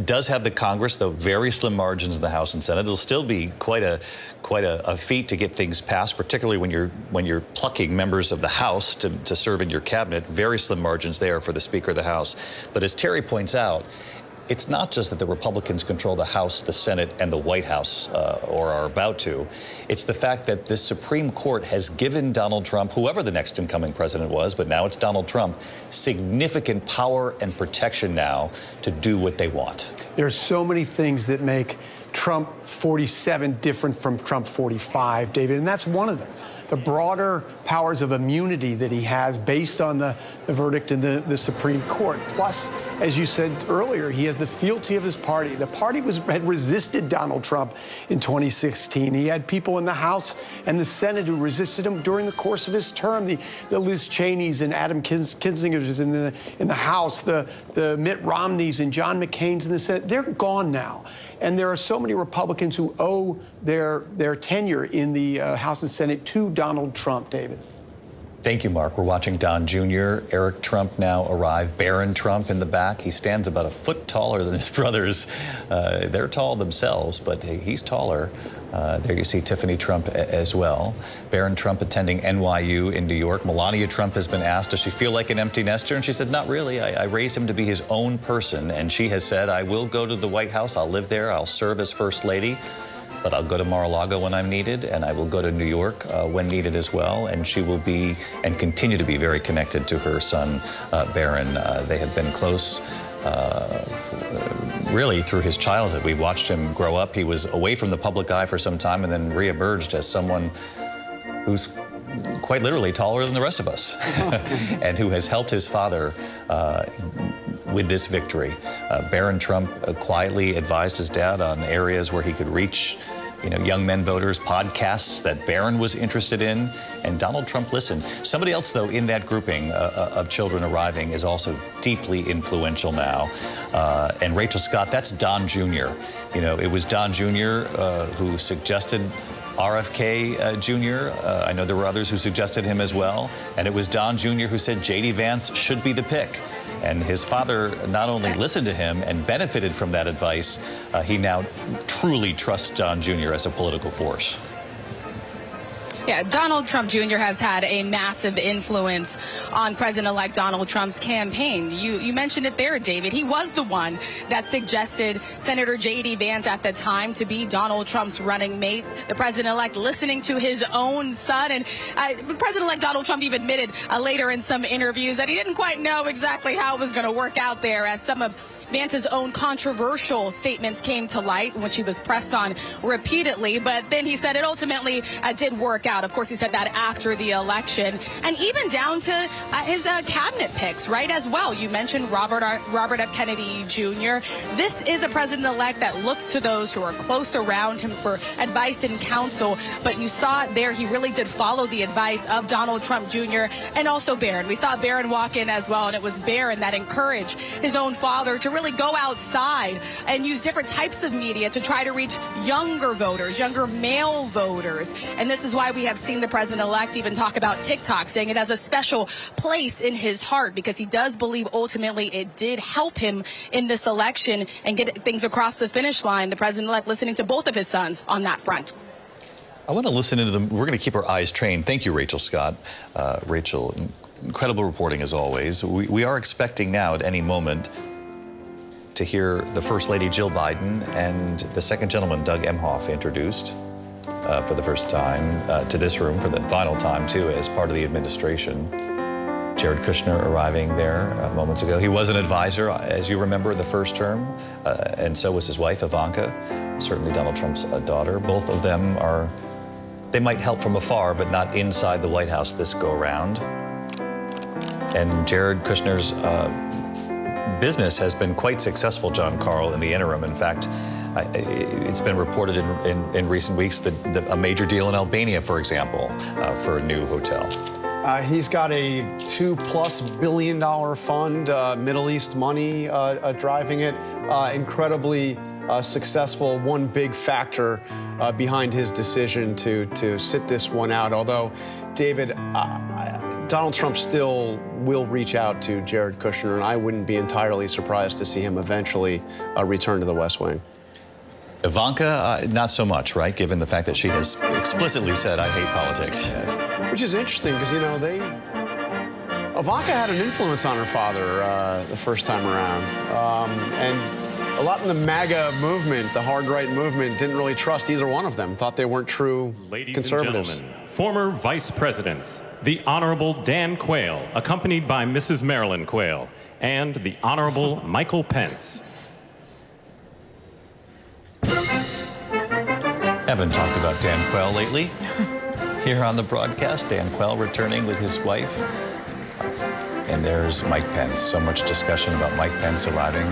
Does have the Congress, though very slim margins in the House and Senate. It'll still be quite a feat to get things passed, particularly when you're plucking members of the House to serve in your cabinet. Very slim margins there for the Speaker of the House. But as Terry points out, it's not just that the Republicans control the House, the Senate, and the White House, or are about to. It's the fact that this Supreme Court has given Donald Trump, whoever the next incoming president was, but now it's Donald Trump, significant power and protection now to do what they want. There's so many things that make Trump 47 different from Trump 45, David, and that's one of them. The broader powers of immunity that he has based on the verdict in the Supreme Court. Plus, as you said earlier, he has the fealty of his party. The party had resisted Donald Trump in 2016. He had people in the House and the Senate who resisted him during the course of his term. The Liz Cheneys and Adam Kinzingers in the House, the Mitt Romneys and John McCain's in the Senate. They're gone now. And there are so many Republicans who owe their tenure in the House and Senate to Donald Trump, David. Thank you, Mark. We're watching Don Jr., Eric Trump now arrive, Barron Trump in the back. He stands about a foot taller than his brothers. They're tall themselves, but he's taller. There you see Tiffany Trump as well. Barron Trump attending NYU in New York. Melania Trump has been asked, does she feel like an empty nester? And she said, not really. I raised him to be his own person. And she has said, I will go to the White House. I'll live there. I'll serve as First Lady. but I'll go to Mar-a-Lago when I'm needed, and I will go to New York when needed as well. And she will be and continue to be very connected to her son, Barron. They have been close really through his childhood. We've watched him grow up. He was away from the public eye for some time and then reemerged as someone who's quite literally taller than the rest of us and who has helped his father with this victory. Barron Trump quietly advised his dad on areas where he could reach young men voters, podcasts that Barron was interested in, and Donald Trump listened. Somebody else, though, in that grouping of children arriving is also deeply influential now. And Rachel Scott, that's Don Jr. It was Don Jr. Who suggested RFK Jr. I know there were others who suggested him as well. And it was Don Jr. who said J.D. Vance should be the pick. And his father not only listened to him and benefited from that advice, he now truly trusts Don Jr. as a political force. Yeah, Donald Trump Jr. has had a massive influence on President-elect Donald Trump's campaign. You mentioned it there, David. He was the one that suggested Senator J.D. Vance at the time to be Donald Trump's running mate. The president-elect listening to his own son. And President-elect Donald Trump even admitted later in some interviews that he didn't quite know exactly how it was going to work out there, as some of Vance's own controversial statements came to light, which he was pressed on repeatedly. But then he said it ultimately did work out. Of course, he said that after the election, and even down to his cabinet picks, right, as well. You mentioned Robert F. Kennedy Jr. This is a president-elect that looks to those who are close around him for advice and counsel. But you saw it there. He really did follow the advice of Donald Trump Jr. and also Barron. We saw Barron walk in as well, and it was Barron that encouraged his own father to really go outside and use different types of media to try to reach younger voters, younger male voters. And this is why we have seen the president-elect even talk about TikTok, saying it has a special place in his heart, because he does believe ultimately it did help him in this election and get things across the finish line. The president-elect listening to both of his sons on that front. I want to listen into them. We're going to keep our eyes trained. Thank you, Rachel Scott. Rachel, incredible reporting as always. We are expecting now at any moment to hear the First Lady Jill Biden and the Second Gentleman Doug Emhoff introduced for the first time to this room for the final time, too, as part of the administration. Jared Kushner arriving there moments ago. He was an advisor, as you remember, the first term, and so was his wife, Ivanka, certainly Donald Trump's daughter. Both of them they might help from afar, but not inside the White House this go-around. And Jared Kushner's business has been quite successful, John Carl, in the interim. In fact, it's been reported in recent weeks that a major deal in Albania, for example, for a new hotel. He's got a $2+ billion fund, Middle East money driving it. Incredibly successful. One big factor behind his decision to sit this one out. Although, David, Donald Trump still will reach out to Jared Kushner, and I wouldn't be entirely surprised to see him eventually return to the West Wing. Ivanka, not so much, right? Given the fact that she has explicitly said, I hate politics. Yes. Which is interesting because, Ivanka had an influence on her father the first time around. And a lot in the MAGA movement, the hard-right movement, didn't really trust either one of them, thought they weren't true conservatives. And gentlemen, former vice presidents, the Honorable Dan Quayle, accompanied by Mrs. Marilyn Quayle, and the Honorable Michael Pence. Haven't talked about Dan Quayle lately. Here on the broadcast, Dan Quayle returning with his wife. And there's Mike Pence. So much discussion about Mike Pence arriving.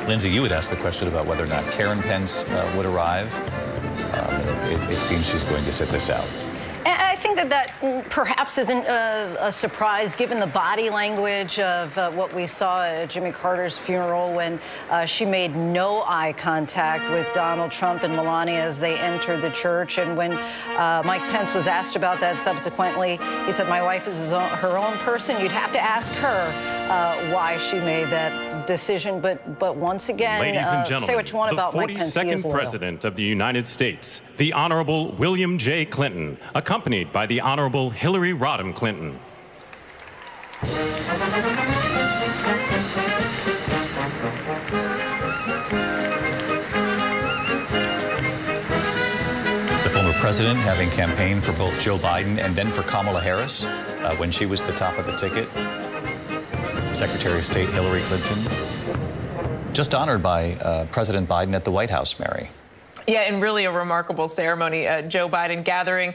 Lindsay, you had asked the question about whether or not Karen Pence would arrive. It seems she's going to sit this out. I think that perhaps isn't a surprise, given the body language of what we saw at Jimmy Carter's funeral, when she made no eye contact with Donald Trump and Melania as they entered the church. And when Mike Pence was asked about that subsequently, he said, my wife is her own person. You'd have to ask her why she made that decision. But once again, ladies and gentlemen, say what you want about Mike Pence. The 42nd President of the United States, the Honorable William J. Clinton, accompanied by the Honorable Hillary Rodham Clinton. president having campaigned for both Joe Biden and then for Kamala Harris when she was the top of the ticket. Secretary of State Hillary Clinton just honored by President Biden at the White House, Mary. Yeah, and really a remarkable ceremony. Joe Biden gathering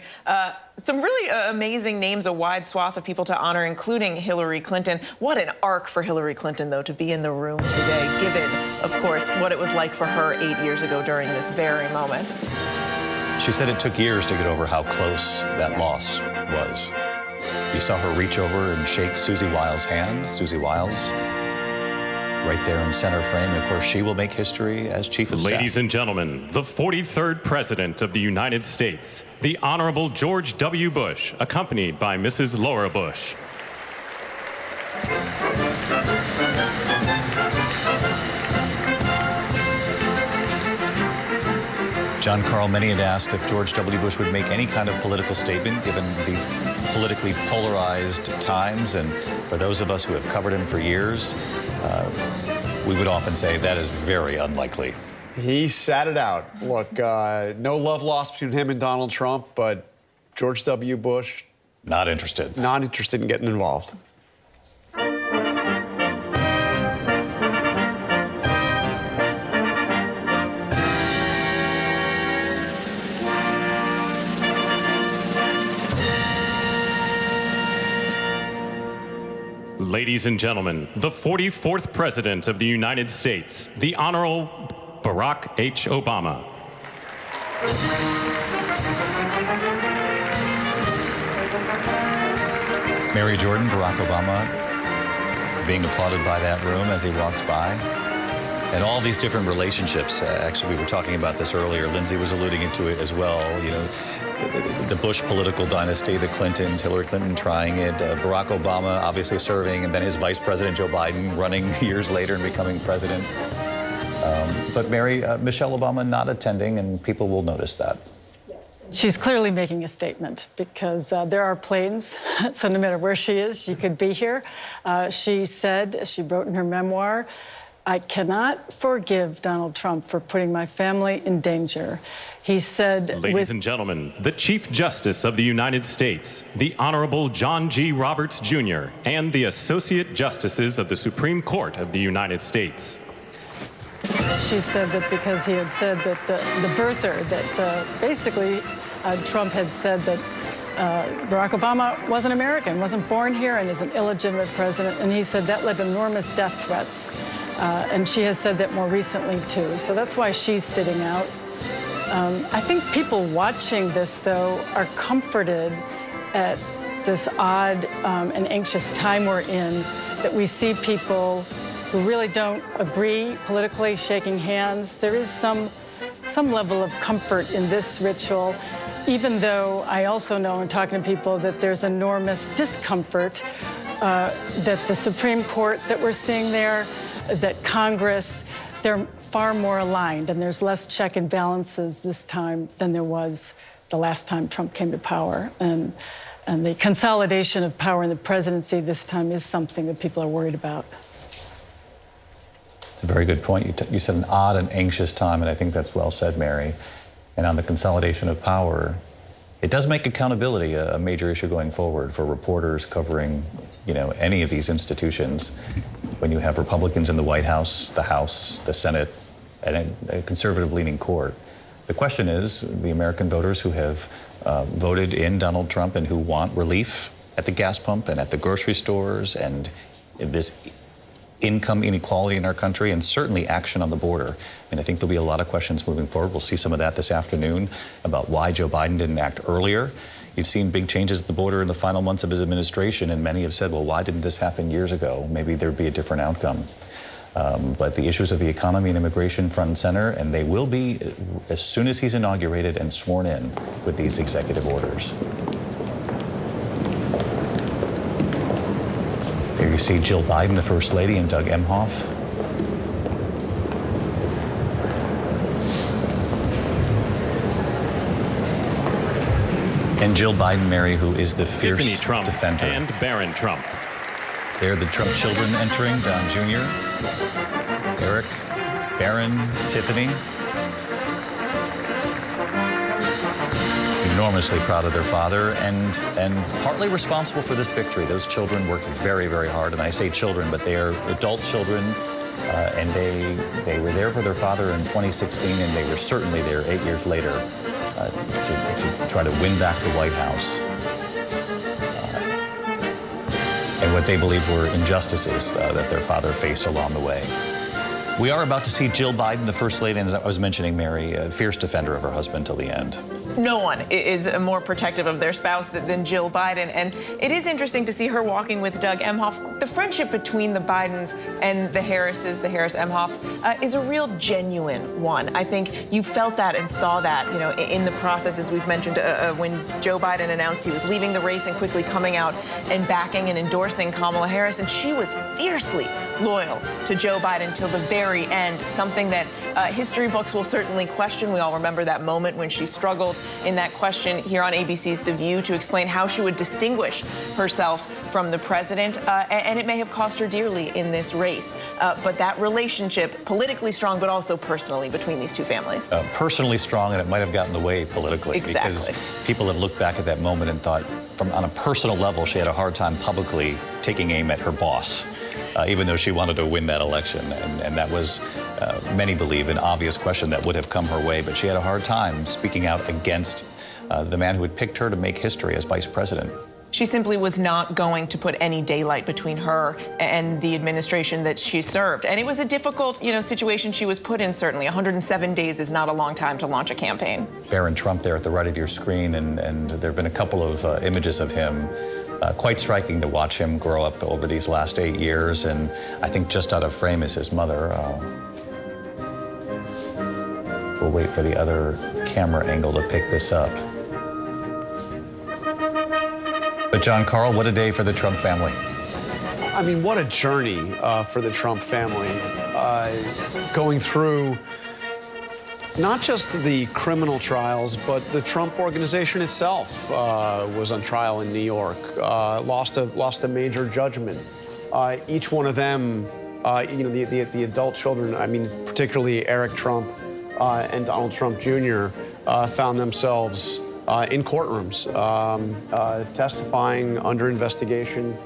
some really amazing names, a wide swath of people to honor, including Hillary Clinton. What an arc for Hillary Clinton, though, to be in the room today, given, of course, what it was like for her 8 years ago during this very moment. She said it took years to get over how close that loss was. You saw her reach over and shake Susie Wiles' hand. Susie Wiles right there in center frame. And of course, she will make history as chief of staff. Ladies and gentlemen, the 43rd President of the United States, the Honorable George W. Bush, accompanied by Mrs. Laura Bush. John Carl, many had asked if George W. Bush would make any kind of political statement given these politically polarized times. And for those of us who have covered him for years, we would often say that is very unlikely. He sat it out. Look, no love lost between him and Donald Trump, but George W. Bush... Not interested. Not interested in getting involved. Ladies and gentlemen, the 44th President of the United States, the Honorable Barack H. Obama. Mary Jordan, Barack Obama being applauded by that room as he walks by. And all these different relationships, actually, we were talking about this earlier. Lindsay was alluding to it as well. You know, the Bush political dynasty, the Clintons, Hillary Clinton trying it, Barack Obama obviously serving, and then his vice president, Joe Biden, running years later and becoming president. But Mary, Michelle Obama not attending, and people will notice that. She's clearly making a statement because there are planes, so no matter where she is, she could be here. She said, she wrote in her memoir, I cannot forgive Donald Trump for putting my family in danger. He said... Ladies and gentlemen, the Chief Justice of the United States, the Honorable John G. Roberts, Jr., and the Associate Justices of the Supreme Court of the United States. She said that because he had said that the birther, that basically Trump had said that Barack Obama wasn't American, wasn't born here, and is an illegitimate president. And he said that led to enormous death threats. And she has said that more recently, too. So that's why she's sitting out. I think people watching this, though, are comforted at this odd and anxious time we're in, that we see people who really don't agree politically shaking hands. There is some level of comfort in this ritual, even though I also know in talking to people that there's enormous discomfort that the Supreme Court that we're seeing there, that Congress, they're far more aligned, and there's less check and balances this time than there was the last time Trump came to power. And the consolidation of power in the presidency this time is something that people are worried about. It's a very good point. You said an odd and anxious time, and I think that's well said, Mary. And on the consolidation of power, it does make accountability a major issue going forward for reporters covering, you know, any of these institutions. When you have Republicans in the White House, the Senate, and a conservative-leaning court. The question is, the American voters who have voted in Donald Trump and who want relief at the gas pump and at the grocery stores and this income inequality in our country, and certainly action on the border. And I think there'll be a lot of questions moving forward. We'll see some of that this afternoon about why Joe Biden didn't act earlier. You've seen big changes at the border in the final months of his administration, and many have said, well, why didn't this happen years ago? Maybe there'd be a different outcome. But the issues of the economy and immigration front and center, and they will be as soon as he's inaugurated and sworn in with these executive orders. There you see Jill Biden, the First Lady, and Doug Emhoff. And Jill Biden, Mary, who is the fierce Tiffany Trump defender. And Barron Trump. They're the Trump children entering, Don Jr., Eric, Barron, Tiffany. enormously proud of their father and partly responsible for this victory. Those children worked very, very hard, and I say children, but they are adult children, and they were there for their father in 2016, and they were certainly there 8 years later to try to win back the White House. And what they believe were injustices that their father faced along the way. We are about to see Jill Biden, the First Lady, and as I was mentioning, Mary, a fierce defender of her husband till the end. No one is more protective of their spouse than Jill Biden. And it is interesting to see her walking with Doug Emhoff. The friendship between the Bidens and the Harrises, the Harris-Emhoffs, is a real genuine one. I think you felt that and saw that, you know, in the process, as we've mentioned, when Joe Biden announced he was leaving the race and quickly coming out and backing and endorsing Kamala Harris. And she was fiercely loyal to Joe Biden till the very end, something that history books will certainly question. We all remember that moment when she struggled in that question here on ABC's The View to explain how she would distinguish herself from the president, and it may have cost her dearly in this race. But that relationship, politically strong, but also personally, between these two families. Personally strong, and it might have gotten in the way politically. Exactly. Because people have looked back at that moment and thought, on a personal level, she had a hard time publicly taking aim at her boss, even though she wanted to win that election. And that was, many believe, an obvious question that would have come her way. But she had a hard time speaking out against the man who had picked her to make history as vice president. She simply was not going to put any daylight between her and the administration that she served. And it was a difficult, situation she was put in, certainly. 107 days is not a long time to launch a campaign. Barron Trump there at the right of your screen, and there have been a couple of images of him. Quite striking to watch him grow up over these last 8 years, and I think just out of frame is his mother. We'll wait for the other camera angle to pick this up. But John Carl, what a day for the Trump family. I mean, what a journey for the Trump family, going through not just the criminal trials, but the Trump organization itself was on trial in New York, lost a major judgment. Each one of them, the adult children, I mean, particularly Eric Trump and Donald Trump Jr., found themselves in courtrooms, testifying under investigation.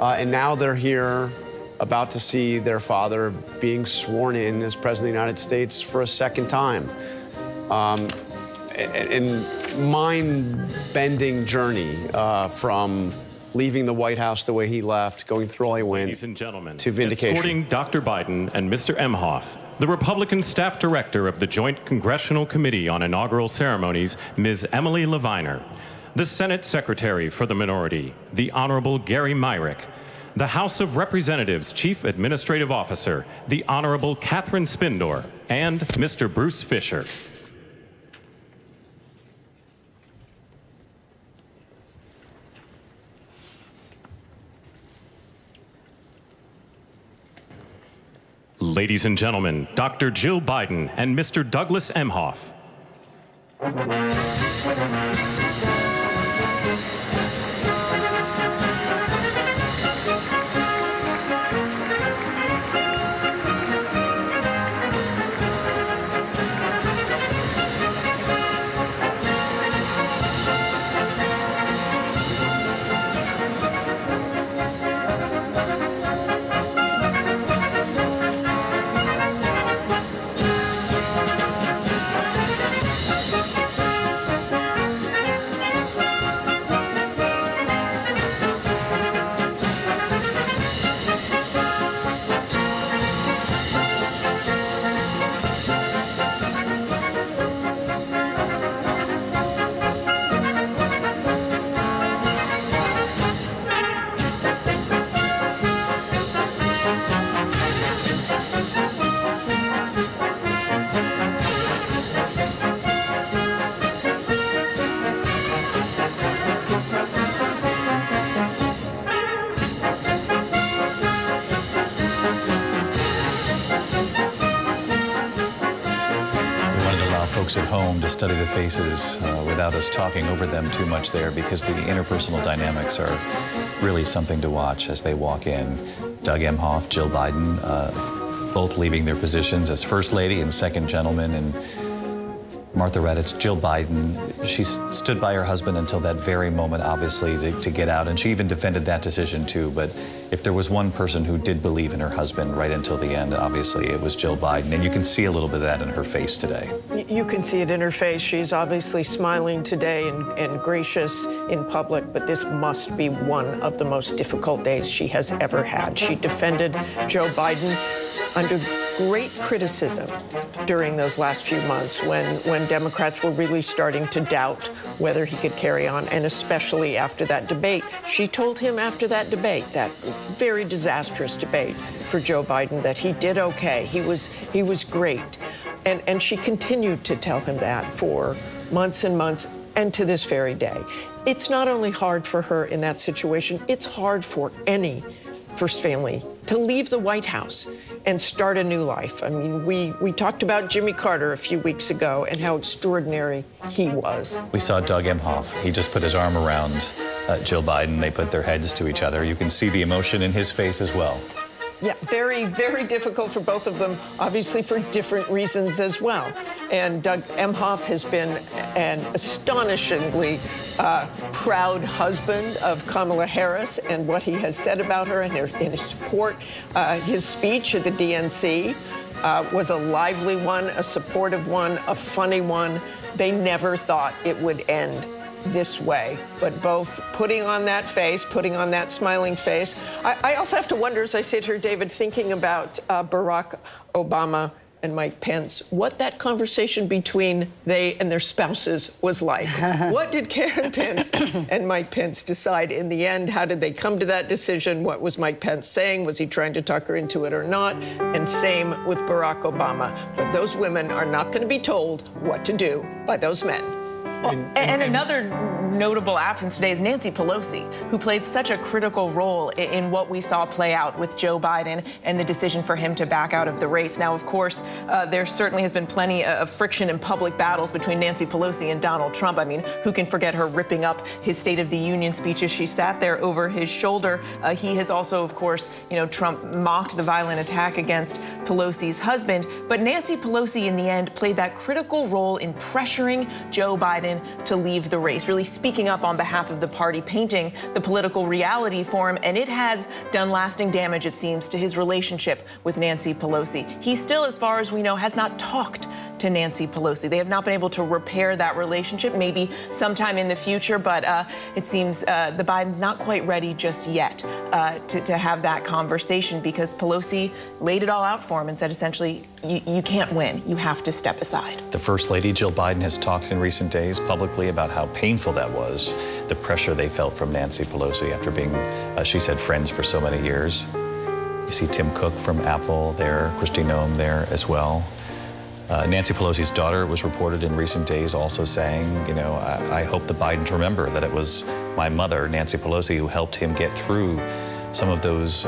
And now they're here about to see their father being sworn in as President of the United States for a second time. And mind-bending journey from leaving the White House the way he left, going through all he went, ladies and gentlemen, to vindication. Escorting Dr. Biden and Mr. Emhoff, the Republican staff director of the Joint Congressional Committee on Inaugural Ceremonies, Ms. Emily Leviner, the Senate Secretary for the Minority, the Honorable Gary Myrick, the House of Representatives Chief Administrative Officer, the Honorable Catherine Spindor, and Mr. Bruce Fisher. Ladies and gentlemen, Dr. Jill Biden and Mr. Douglas Emhoff. Folks at home to study the faces without us talking over them too much there, because the interpersonal dynamics are really something to watch as they walk in. Doug Emhoff, Jill Biden, both leaving their positions as First Lady and Second Gentleman, and Martha read, it's Jill Biden. She stood by her husband until that very moment, obviously, to get out. And she even defended that decision, too. But if there was one person who did believe in her husband right until the end, obviously, it was Jill Biden. And you can see a little bit of that in her face today. You can see it in her face. She's obviously smiling today and gracious in public, but this must be one of the most difficult days she has ever had. She defended Joe Biden under great criticism during those last few months when Democrats were really starting to doubt whether he could carry on, and especially after that debate. She told him after that debate, that very disastrous debate for Joe Biden, that he did okay. He was great. And she continued to tell him that for months and months, and to this very day. It's not only hard for her in that situation, it's hard for any first family to leave the White House and start a new life. I mean, we talked about Jimmy Carter a few weeks ago and how extraordinary he was. We saw Doug Emhoff. He just put his arm around Jill Biden. They put their heads to each other. You can see the emotion in his face as well. Yeah, very, very difficult for both of them, obviously for different reasons as well. And Doug Emhoff has been an astonishingly proud husband of Kamala Harris and what he has said about her and his support. His speech at the DNC was a lively one, a supportive one, a funny one. They never thought it would end this way, but both putting on that face, putting on that smiling face. I also have to wonder, as I sit here, David, thinking about Barack Obama and Mike Pence, what that conversation between they and their spouses was like. What did Karen Pence and Mike Pence decide in the end? How did they come to that decision? What was Mike Pence saying? Was he trying to talk her into it or not? And same with Barack Obama. But those women are not going to be told what to do by those men. Well, and another notable absence today is Nancy Pelosi, who played such a critical role in what we saw play out with Joe Biden and the decision for him to back out of the race. Now, of course, there certainly has been plenty of friction and public battles between Nancy Pelosi and Donald Trump. I mean, who can forget her ripping up his State of the Union speech as she sat there over his shoulder? He has also, of course, Trump mocked the violent attack against Pelosi's husband. But Nancy Pelosi, in the end, played that critical role in pressuring Joe Biden to leave the race, really speaking up on behalf of the party, painting the political reality for him, and it has done lasting damage, it seems, to his relationship with Nancy Pelosi. He still, as far as we know, has not talked to Nancy Pelosi. They have not been able to repair that relationship, maybe sometime in the future, but it seems the Biden's not quite ready just yet to have that conversation, because Pelosi laid it all out for him and said, essentially, you can't win. You have to step aside. The First Lady, Jill Biden, has talked in recent days publicly about how painful that was, the pressure they felt from Nancy Pelosi after being, she said, friends for so many years. You see Tim Cook from Apple there, Kristi Noem there as well. Nancy Pelosi's daughter was reported in recent days also saying, I hope the Bidens remember that it was my mother, Nancy Pelosi, who helped him get through some of those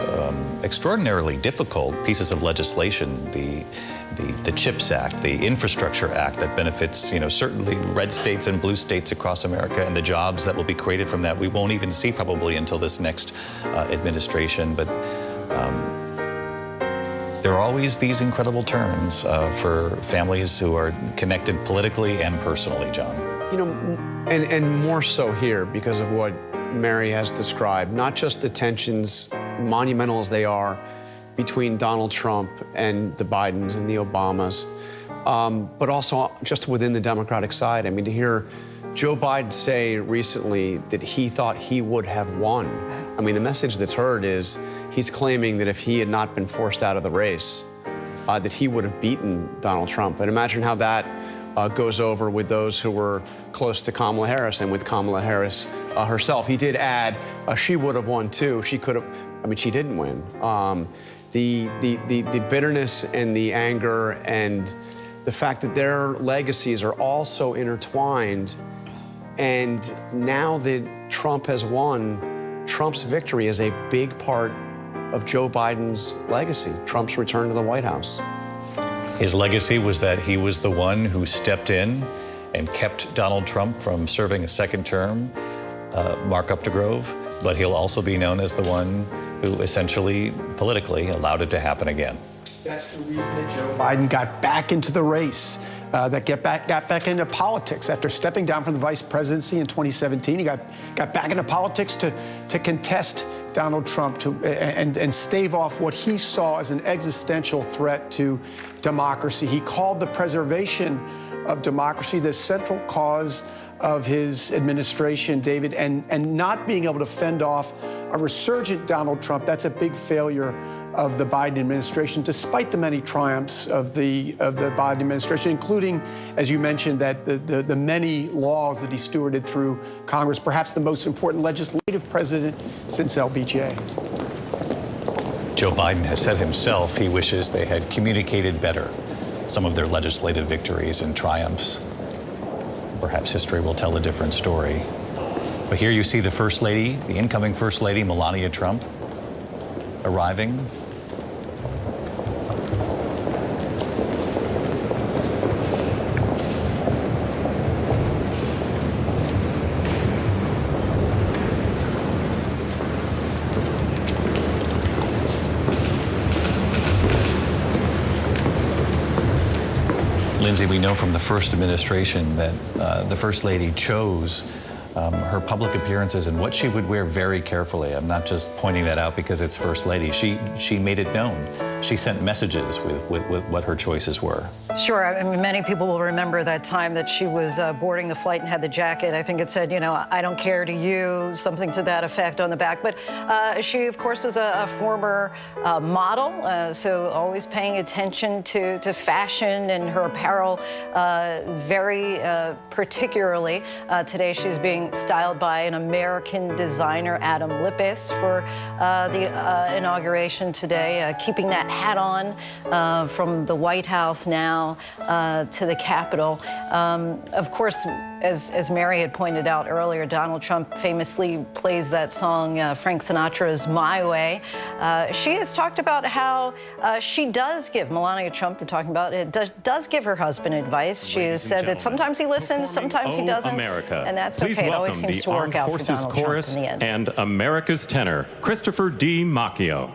extraordinarily difficult pieces of legislation, the CHIPS Act, the Infrastructure Act that benefits, certainly red states and blue states across America, and the jobs that will be created from that we won't even see probably until this next administration. But there are always these incredible turns for families who are connected politically and personally, John. And more so here because of what Mary has described, not just the tensions, monumental as they are, between Donald Trump and the Bidens and the Obamas, but also just within the Democratic side. I mean, to hear Joe Biden say recently that he thought he would have won. I mean, the message that's heard is he's claiming that if he had not been forced out of the race, that he would have beaten Donald Trump. And imagine how that goes over with those who were close to Kamala Harris and with Kamala Harris herself. He did add she would have won too. She could have, I mean, she didn't win. The bitterness and the anger and the fact that their legacies are all so intertwined. And now that Trump has won, Trump's victory is a big part of Joe Biden's legacy, Trump's return to the White House. His legacy was that he was the one who stepped in and kept Donald Trump from serving a second term, Mark Updegrove, but he'll also be known as the one who essentially, politically, allowed it to happen again. That's the reason that Joe Biden got back into the race, got back into politics after stepping down from the vice presidency in 2017. He got back into politics to contest Donald Trump and stave off what he saw as an existential threat to democracy. He called the preservation of democracy the central cause of his administration, David, and not being able to fend off a resurgent Donald Trump. That's a big failure of the Biden administration, despite the many triumphs of the Biden administration, including, as you mentioned, that the many laws that he stewarded through Congress, perhaps the most important legislative president since LBJ. Joe Biden has said himself he wishes they had communicated better some of their legislative victories and triumphs. Perhaps history will tell a different story. But here you see the First Lady, the incoming First Lady, Melania Trump, arriving. Lindsay, we know from the first administration that the First Lady chose her public appearances and what she would wear very carefully. I'm not just pointing that out because it's First Lady. She made it known. She sent messages with what her choices were. Sure. I mean, many people will remember that time that she was boarding the flight and had the jacket. I think it said, you know, I don't care to you, something to that effect on the back. But she, of course, was a former model, so always paying attention to fashion and her apparel very particularly. Today, she's being styled by an American designer, Adam Lippis, for the inauguration today, keeping that hat on from the White House now to the Capitol. Of course, as Mary had pointed out earlier, Donald Trump famously plays that song, Frank Sinatra's My Way. She has talked about how she does give, Melania Trump, we're talking about, does give her husband advice. She has said that sometimes he listens, sometimes he doesn't. America. And that's Please okay. It always welcome seems the to work Armed out Forces for Donald Chorus Trump in the end. and America's tenor, Christopher D. Macchio.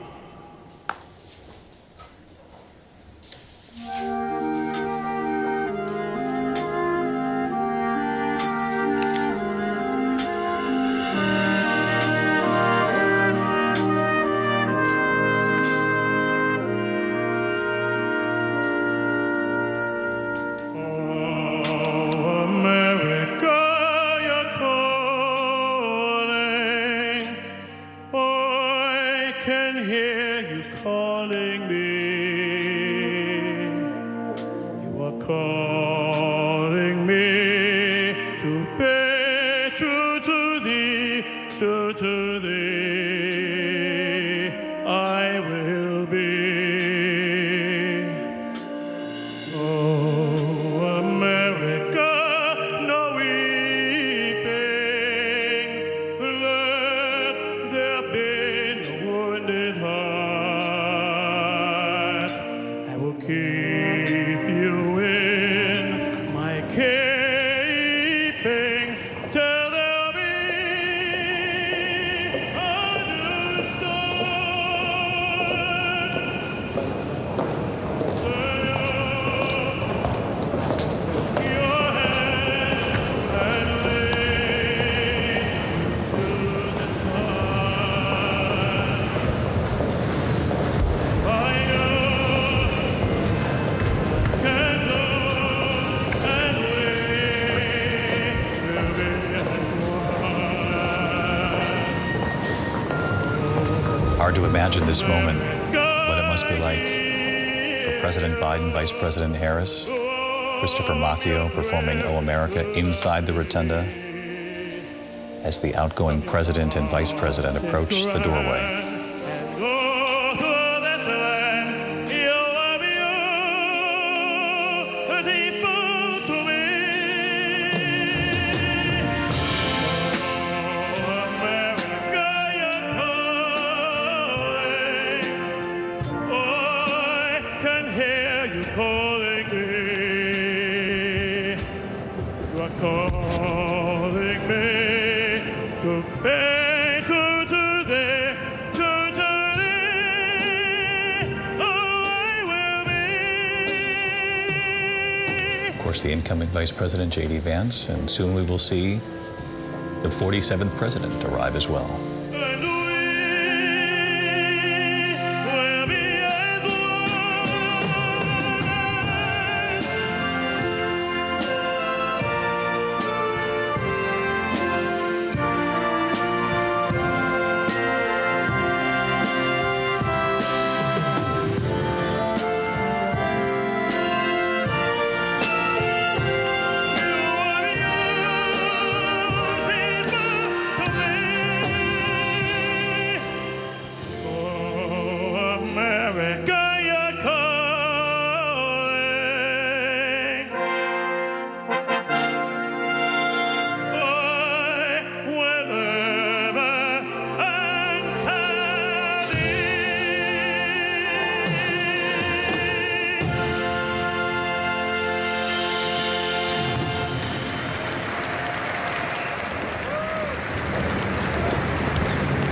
Calling me to be true to thee, true to thee, I will be. Oh, America, no weeping, let there be no wounded heart. I will keep you in my keeping till there be Hard to imagine this moment, what it must be like for President Biden, Vice President Harris, Christopher Macchio performing O America inside the rotunda as the outgoing president and vice president approach the doorway. Calling me to pay true to thee, oh, I will course, the incoming Vice President, J.D. Vance, and soon we will see the 47th president arrive as well.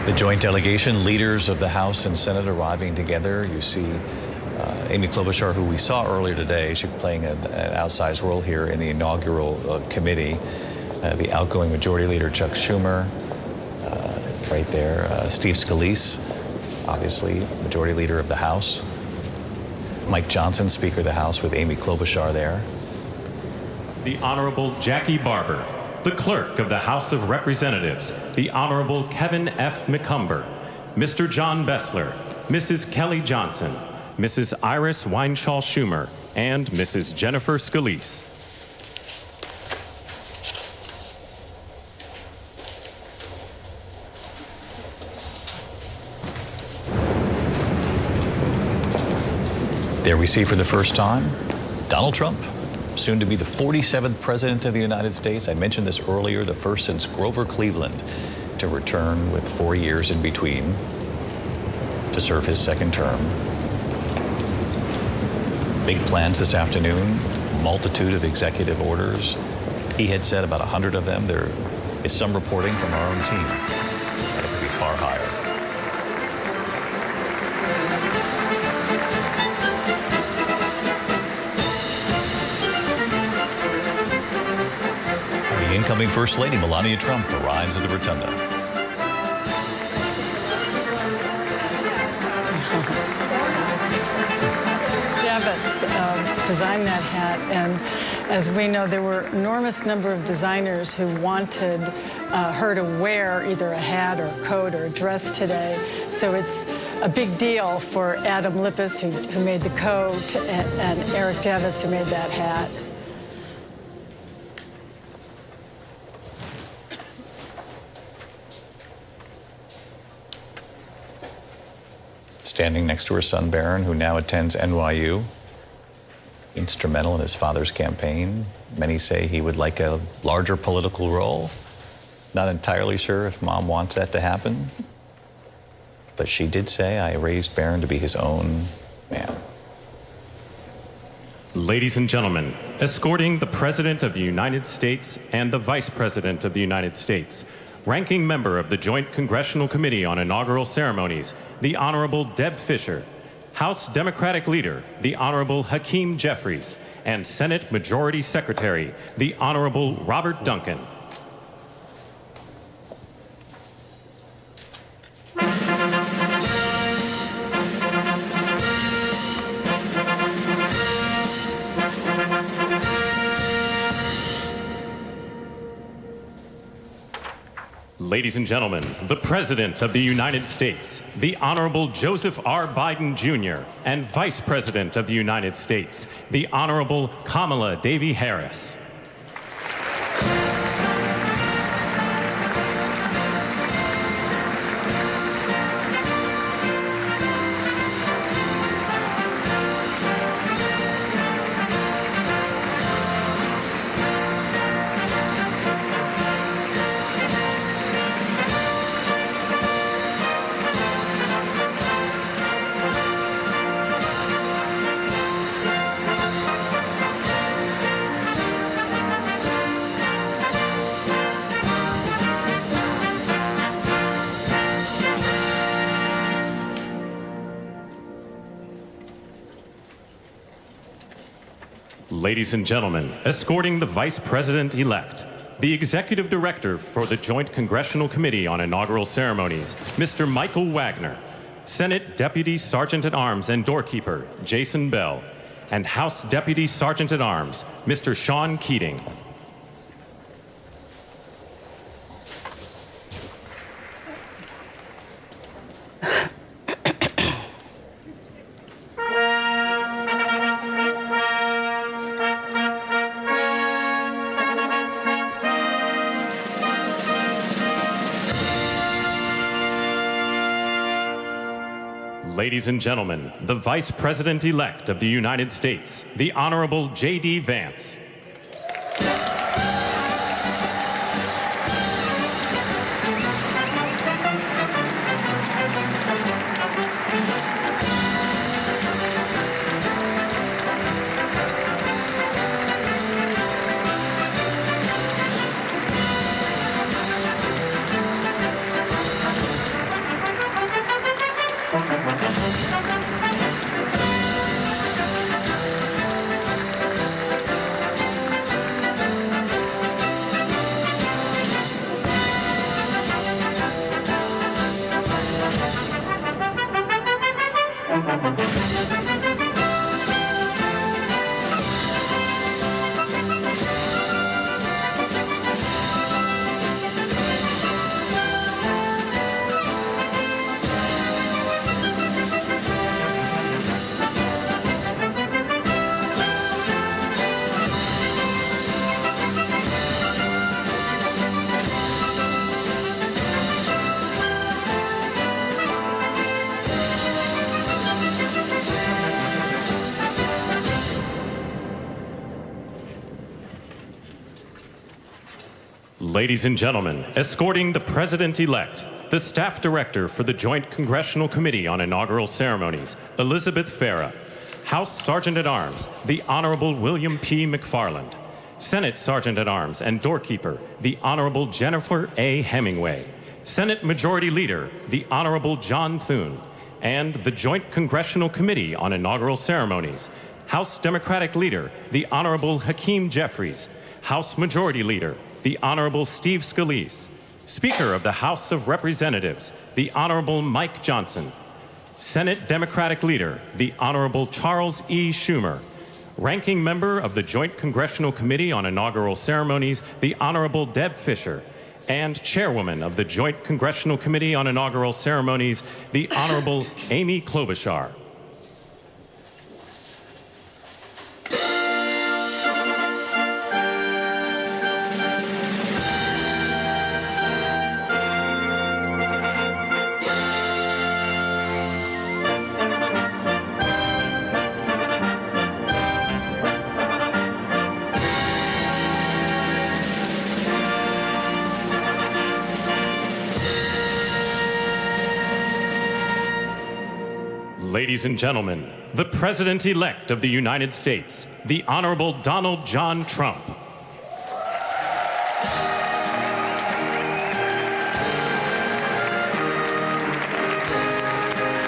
The joint delegation, leaders of the House and Senate arriving together. You see Amy Klobuchar, who we saw earlier today. She's playing an outsized role here in the inaugural committee. The outgoing Majority Leader Chuck Schumer, right there. Steve Scalise, obviously Majority Leader of the House. Mike Johnson, Speaker of the House, with Amy Klobuchar there. The Honorable Jackie Barber, the Clerk of the House of Representatives, the Honorable Kevin F. McCumber, Mr. John Bessler, Mrs. Kelly Johnson, Mrs. Iris Weinschall Schumer, and Mrs. Jennifer Scalise. There we see for the first time Donald Trump, soon to be the 47th President of the United States. I mentioned this earlier, the first since Grover Cleveland to return with 4 years in between to serve his second term. Big plans this afternoon, multitude of executive orders. He had said about 100 of them. There is some reporting from our own team that it could be far higher. The incoming First Lady, Melania Trump, arrives at the Rotunda. Javits designed that hat, and as we know, there were enormous number of designers who wanted her to wear either a hat or a coat or a dress today. So it's a big deal for Adam Lippis, who made the coat, and Eric Javits, who made that hat. Standing next to her son, Barron, who now attends NYU. Instrumental in his father's campaign. Many say he would like a larger political role. Not entirely sure if Mom wants that to happen. But she did say, I raised Barron to be his own man. Ladies and gentlemen, escorting the President of the United States and the Vice President of the United States, Ranking Member of the Joint Congressional Committee on Inaugural Ceremonies, the Honorable Deb Fischer, House Democratic Leader, the Honorable Hakeem Jeffries, and Senate Majority Secretary, the Honorable Robert Duncan. Ladies and gentlemen, the President of the United States, the Honorable Joseph R. Biden Jr., and Vice President of the United States, the Honorable Kamala Devi Harris. Ladies and gentlemen, escorting the Vice President-elect, the Executive Director for the Joint Congressional Committee on Inaugural Ceremonies, Mr. Michael Wagner, Senate Deputy Sergeant-at-Arms and Doorkeeper, Jason Bell, and House Deputy Sergeant-at-Arms, Mr. Sean Keating. Ladies and gentlemen, the Vice President-elect of the United States, the Honorable J.D. Vance. Ladies and gentlemen, escorting the President-elect, the Staff Director for the Joint Congressional Committee on Inaugural Ceremonies, Elizabeth Farah, House Sergeant-at-Arms, the Honorable William P. McFarland, Senate Sergeant-at-Arms and Doorkeeper, the Honorable Jennifer A. Hemingway, Senate Majority Leader, the Honorable John Thune, and the Joint Congressional Committee on Inaugural Ceremonies, House Democratic Leader, the Honorable Hakeem Jeffries, House Majority Leader, the Honorable Steve Scalise, Speaker of the House of Representatives, the Honorable Mike Johnson, Senate Democratic Leader, the Honorable Charles E. Schumer, Ranking Member of the Joint Congressional Committee on Inaugural Ceremonies, the Honorable Deb Fischer, and Chairwoman of the Joint Congressional Committee on Inaugural Ceremonies, the Honorable Amy Klobuchar. Ladies and gentlemen, the President-elect of the United States, the Honorable Donald John Trump.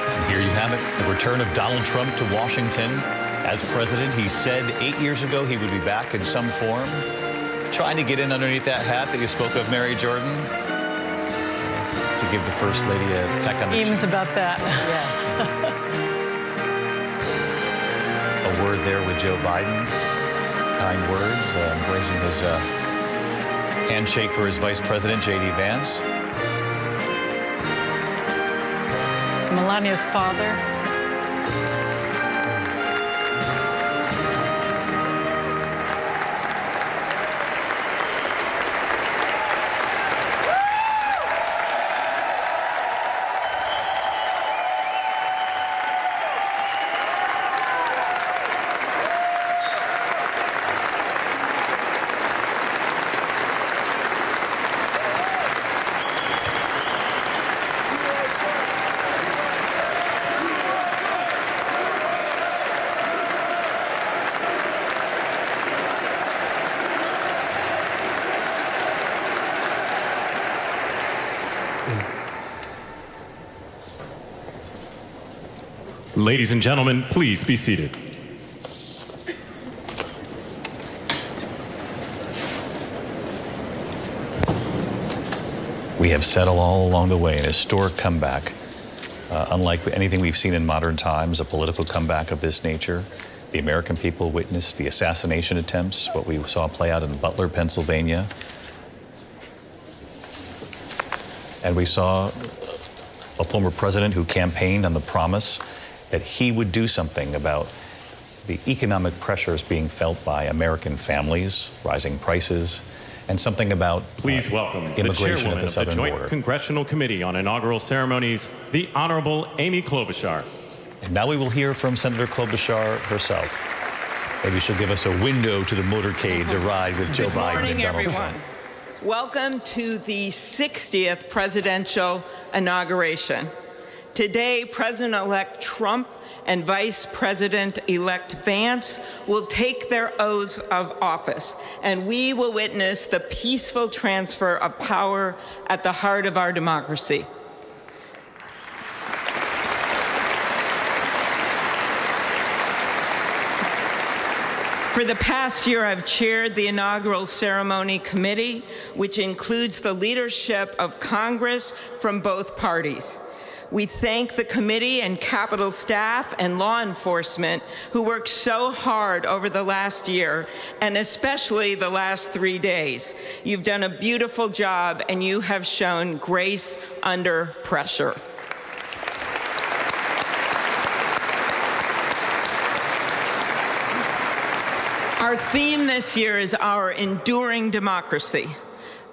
And here you have it, the return of Donald Trump to Washington as president. He said 8 years ago he would be back in some form, trying to get in underneath that hat that you spoke of, Mary Jordan, to give the First Lady a peck on the cheek. Memes about that. Yes. A word there with Joe Biden. Kind words, embracing his handshake for his Vice President, J.D. Vance. It's Melania's father. Ladies and gentlemen, please be seated. We have said all along the way, an historic comeback, unlike anything we've seen in modern times, a political comeback of this nature. The American people witnessed the assassination attempts, what we saw play out in Butler, Pennsylvania. And we saw a former president who campaigned on the promise that he would do something about the economic pressures being felt by American families, rising prices, and something about Please welcome the immigration chairwoman at the southern of the Joint border. Congressional Committee on Inaugural Ceremonies, the Honorable Amy Klobuchar. And now we will hear from Senator Klobuchar herself. Maybe she'll give us a window to the motorcade to ride with Joe Biden and Donald Trump. Welcome to the 60th presidential inauguration. Today, President-elect Trump and Vice President-elect Vance will take their oaths of office, and we will witness the peaceful transfer of power at the heart of our democracy. For the past year, I've chaired the Inaugural Ceremony Committee, which includes the leadership of Congress from both parties. We thank the committee and Capitol staff and law enforcement who worked so hard over the last year, and especially the last 3 days. You've done a beautiful job, and you have shown grace under pressure. Our theme this year is our enduring democracy.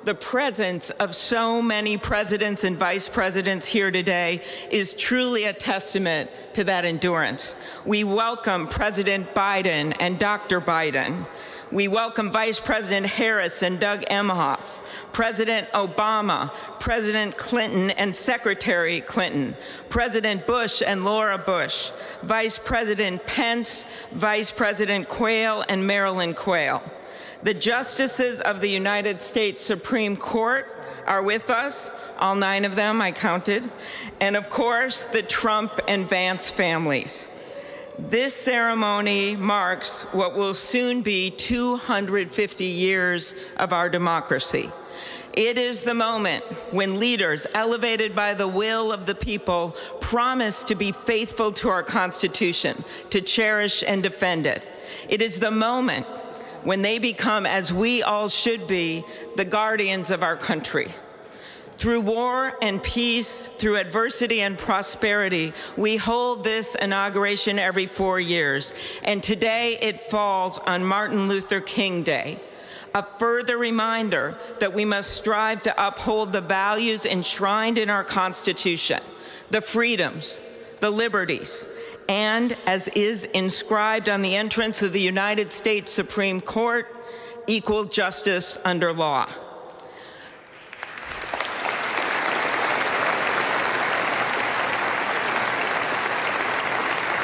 The presence of so many presidents and vice presidents here today is truly a testament to that endurance. We welcome President Biden and Dr. Biden. We welcome Vice President Harris and Doug Emhoff, President Obama, President Clinton and Secretary Clinton, President Bush and Laura Bush, Vice President Pence, Vice President Quayle and Marilyn Quayle. The justices of the United States Supreme Court are with us, all 9 of them I counted, and of course the Trump and Vance families. This ceremony marks what will soon be 250 years of our democracy. It is the moment when leaders elevated by the will of the people promise to be faithful to our Constitution, to cherish and defend it. It is the moment when they become, as we all should be, the guardians of our country. Through war and peace, through adversity and prosperity, we hold this inauguration every 4 years, and today it falls on Martin Luther King Day, a further reminder that we must strive to uphold the values enshrined in our Constitution, the freedoms, the liberties, and, as is inscribed on the entrance of the United States Supreme Court, equal justice under law.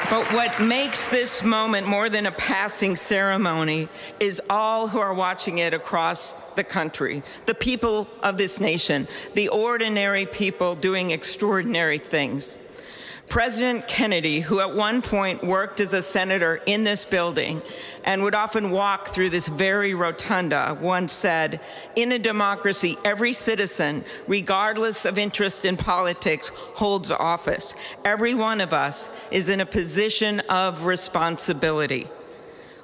But what makes this moment more than a passing ceremony is all who are watching it across the country, the people of this nation, the ordinary people doing extraordinary things. President Kennedy, who at one point worked as a senator in this building and would often walk through this very rotunda, once said, "In a democracy, every citizen, regardless of interest in politics, holds office. Every one of us is in a position of responsibility."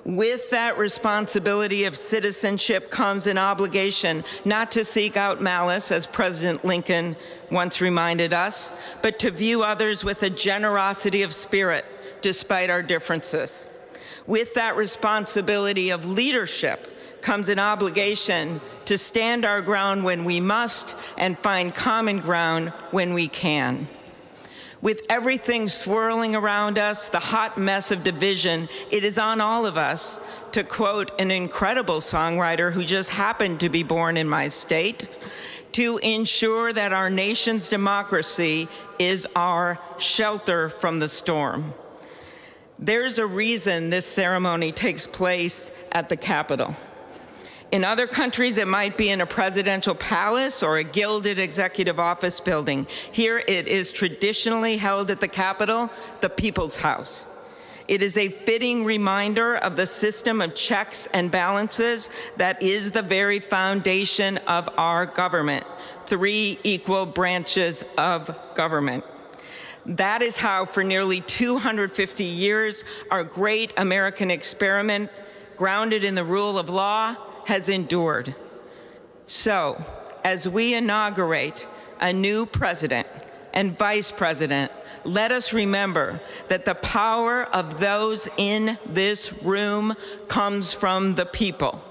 With that responsibility of citizenship comes an obligation not to seek out malice, as President Lincoln once reminded us, but to view others with a generosity of spirit despite our differences. With that responsibility of leadership comes an obligation to stand our ground when we must and find common ground when we can. With everything swirling around us, the hot mess of division, it is on all of us, to quote an incredible songwriter who just happened to be born in my state, to ensure that our nation's democracy is our shelter from the storm. There's a reason this ceremony takes place at the Capitol. In other countries, it might be in a presidential palace or a gilded executive office building. Here, it is traditionally held at the Capitol, the People's House. It is a fitting reminder of the system of checks and balances that is the very foundation of our government. 3 equal branches of government. That is how, for nearly 250 years, our great American experiment, grounded in the rule of law, has endured. So, as we inaugurate a new president and vice president, let us remember that the power of those in this room comes from the people.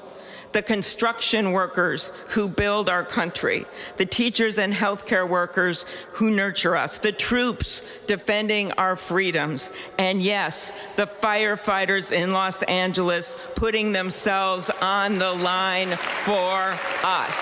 The construction workers who build our country, the teachers and healthcare workers who nurture us, the troops defending our freedoms, and yes, the firefighters in Los Angeles putting themselves on the line for us.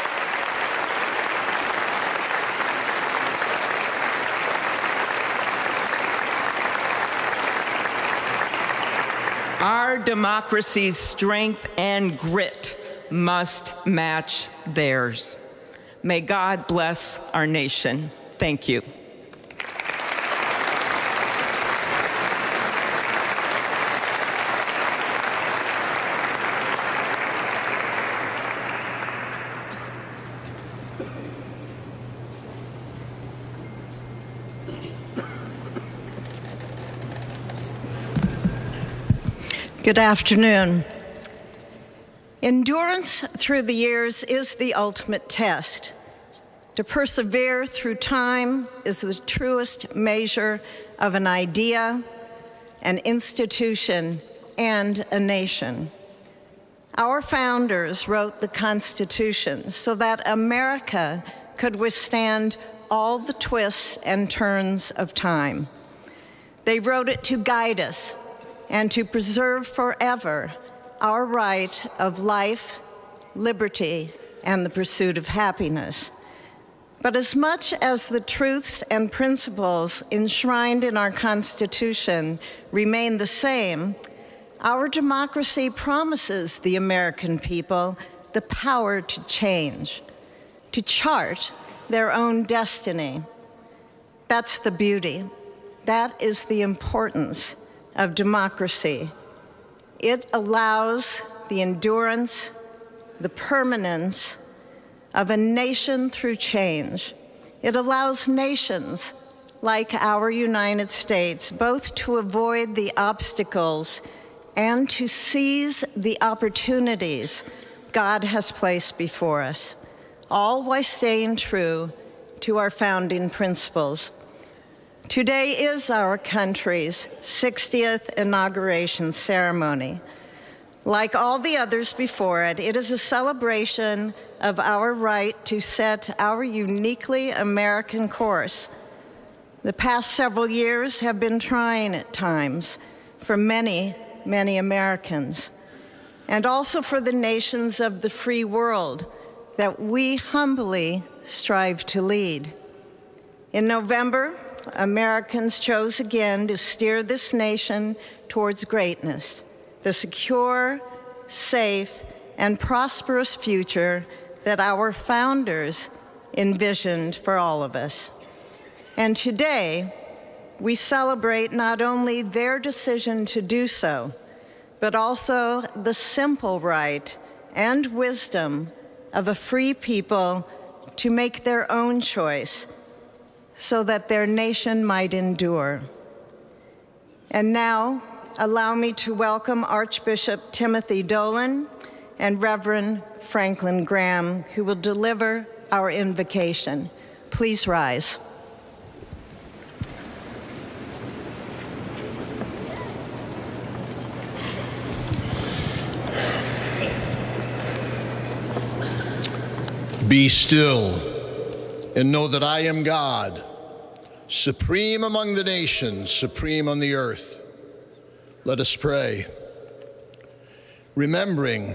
Our democracy's strength and grit must match theirs. May God bless our nation. Thank you. Good afternoon. Endurance through the years is the ultimate test. To persevere through time is the truest measure of an idea, an institution, and a nation. Our founders wrote the Constitution so that America could withstand all the twists and turns of time. They wrote it to guide us and to preserve forever our right of life, liberty, and the pursuit of happiness. But as much as the truths and principles enshrined in our Constitution remain the same, our democracy promises the American people the power to change, to chart their own destiny. That's the beauty. That is the importance of democracy. It allows the endurance, the permanence of a nation through change. It allows nations like our United States both to avoid the obstacles and to seize the opportunities God has placed before us, all while staying true to our founding principles. Today is our country's 60th inauguration ceremony. Like all the others before it, it is a celebration of our right to set our uniquely American course. The past several years have been trying at times for many, many Americans, and also for the nations of the free world that we humbly strive to lead. In November, Americans chose again to steer this nation towards greatness, the secure, safe, and prosperous future that our founders envisioned for all of us. And today, we celebrate not only their decision to do so, but also the simple right and wisdom of a free people to make their own choice so that their nation might endure. And now, allow me to welcome Archbishop Timothy Dolan and Reverend Franklin Graham, who will deliver our invocation. Please rise. Be still and know that I am God, supreme among the nations, supreme on the earth. Let us pray. Remembering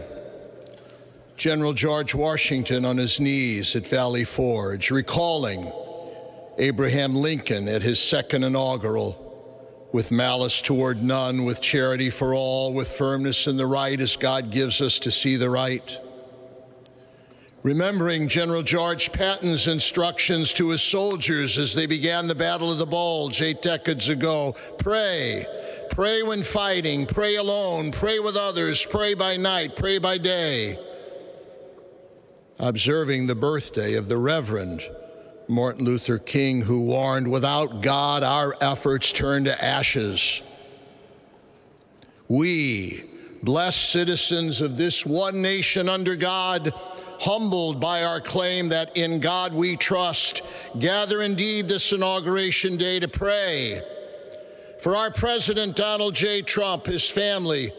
General George Washington on his knees at Valley Forge, recalling Abraham Lincoln at his second inaugural, with malice toward none, with charity for all, with firmness in the right as God gives us to see the right. Remembering General George Patton's instructions to his soldiers as they began the Battle of the Bulge 8 decades ago, pray Pray when fighting, pray alone, pray with others, pray by night, pray by day. Observing the birthday of the Reverend Martin Luther King, who warned, without God, our efforts turn to ashes. We, blessed citizens of this one nation under God, humbled by our claim that in God we trust, gather indeed this Inauguration Day to pray for our President Donald J. Trump, his family,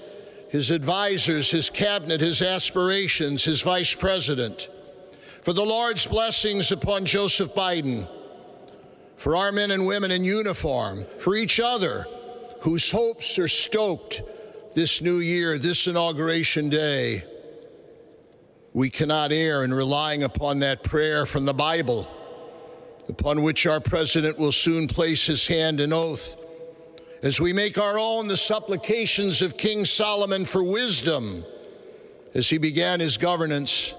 his advisors, his cabinet, his aspirations, his vice president, for the Lord's blessings upon Joseph Biden, for our men and women in uniform, for each other whose hopes are stoked this new year, this Inauguration Day. We cannot err in relying upon that prayer from the Bible, upon which our president will soon place his hand in oath, as we make our own the supplications of King Solomon for wisdom as he began his governance.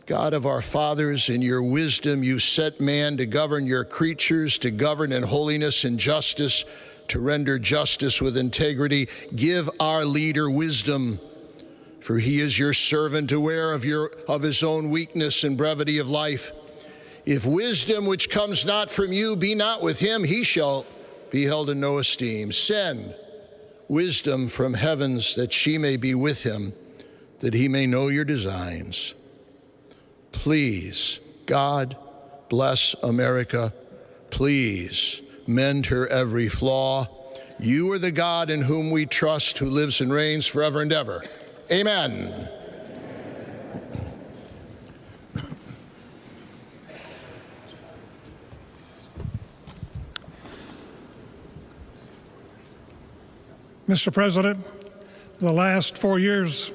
God of our fathers, in your wisdom you set man to govern your creatures, to govern in holiness and justice, to render justice with integrity. Give our leader wisdom, for he is your servant, aware of his own weakness and brevity of life. If wisdom which comes not from you be not with him, he shall be held in no esteem. Send wisdom from heavens that she may be with him, that he may know your designs. Please, God, bless America. Please, mend her every flaw. You are the God in whom we trust, who lives and reigns forever and ever. Amen. Mr. President, the last 4 years,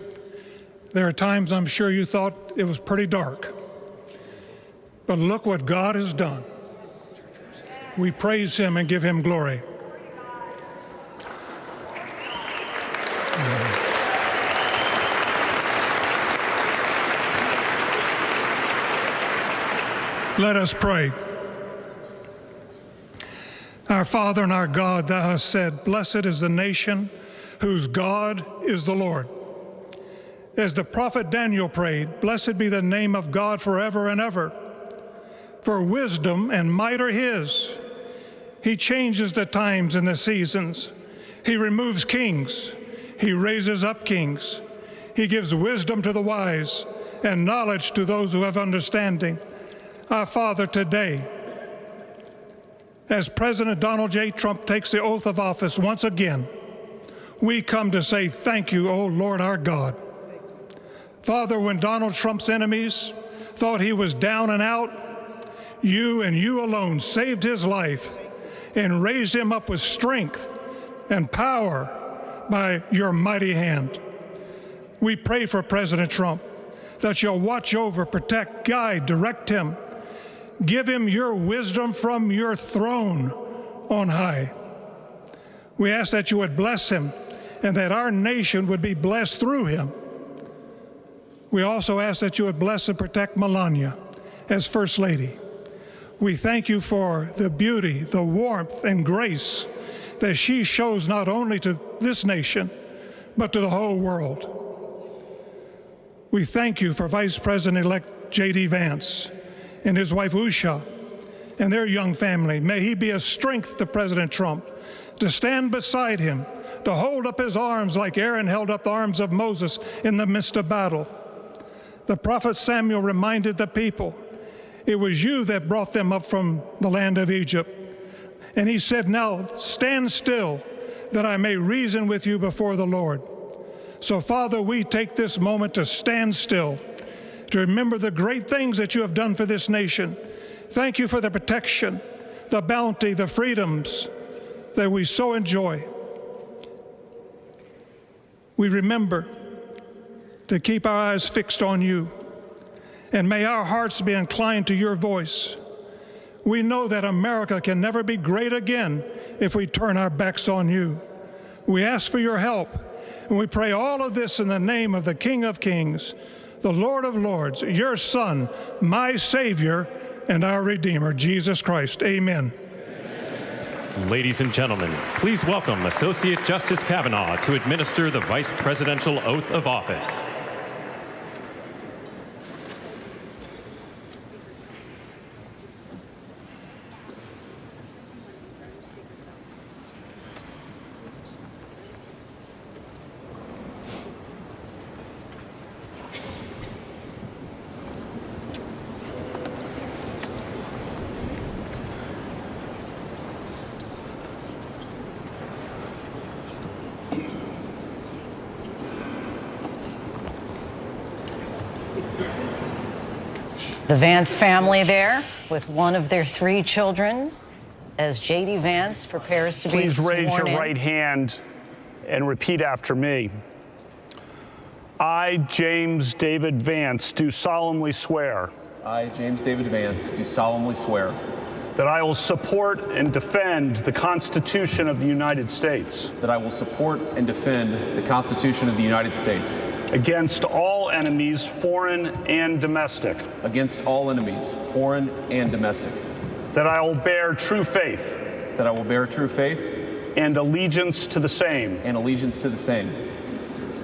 there are times I'm sure you thought it was pretty dark. But look what God has done. We praise him and give him glory. Let us pray. Our Father and our God, thou hast said, blessed is the nation whose God is the Lord. As the prophet Daniel prayed, blessed be the name of God forever and ever. For wisdom and might are his. He changes the times and the seasons. He removes kings. He raises up kings. He gives wisdom to the wise and knowledge to those who have understanding. Our Father, today, as President Donald J. Trump takes the oath of office once again, we come to say thank you, O Lord our God. Father, when Donald Trump's enemies thought he was down and out, you and you alone saved his life and raised him up with strength and power by your mighty hand. We pray for President Trump that you'll watch over, protect, guide, direct him. Give him your wisdom from your throne on high. We ask that you would bless him and that our nation would be blessed through him. We also ask that you would bless and protect Melania as First Lady. We thank you for the beauty, the warmth, and grace that she shows not only to this nation, but to the whole world. We thank you for Vice President-elect J.D. Vance and his wife Usha and their young family. May he be a strength to President Trump, to stand beside him, to hold up his arms like Aaron held up the arms of Moses in the midst of battle. The prophet Samuel reminded the people, it was you that brought them up from the land of Egypt. And he said, now stand still, that I may reason with you before the Lord. So, Father, we take this moment to stand still, to remember the great things that you have done for this nation. Thank you for the protection, the bounty, the freedoms that we so enjoy. We remember to keep our eyes fixed on you, and may our hearts be inclined to your voice. We know that America can never be great again if we turn our backs on you. We ask for your help, and we pray all of this in the name of the King of Kings, the Lord of Lords, your Son, my Savior, and our Redeemer, Jesus Christ. Amen. Ladies and gentlemen, please welcome Associate Justice Kavanaugh to administer the Vice Presidential Oath of Office. The Vance family there with one of their 3 children as J.D. Vance prepares to be sworn in. Please raise your right hand and repeat after me. I, James David Vance, do solemnly swear. I, James David Vance, do solemnly swear. That I will support and defend the Constitution of the United States. That I will support and defend the Constitution of the United States. Against all enemies, foreign and domestic. Against all enemies, foreign and domestic. That I will bear true faith. That I will bear true faith. And allegiance to the same. And allegiance to the same.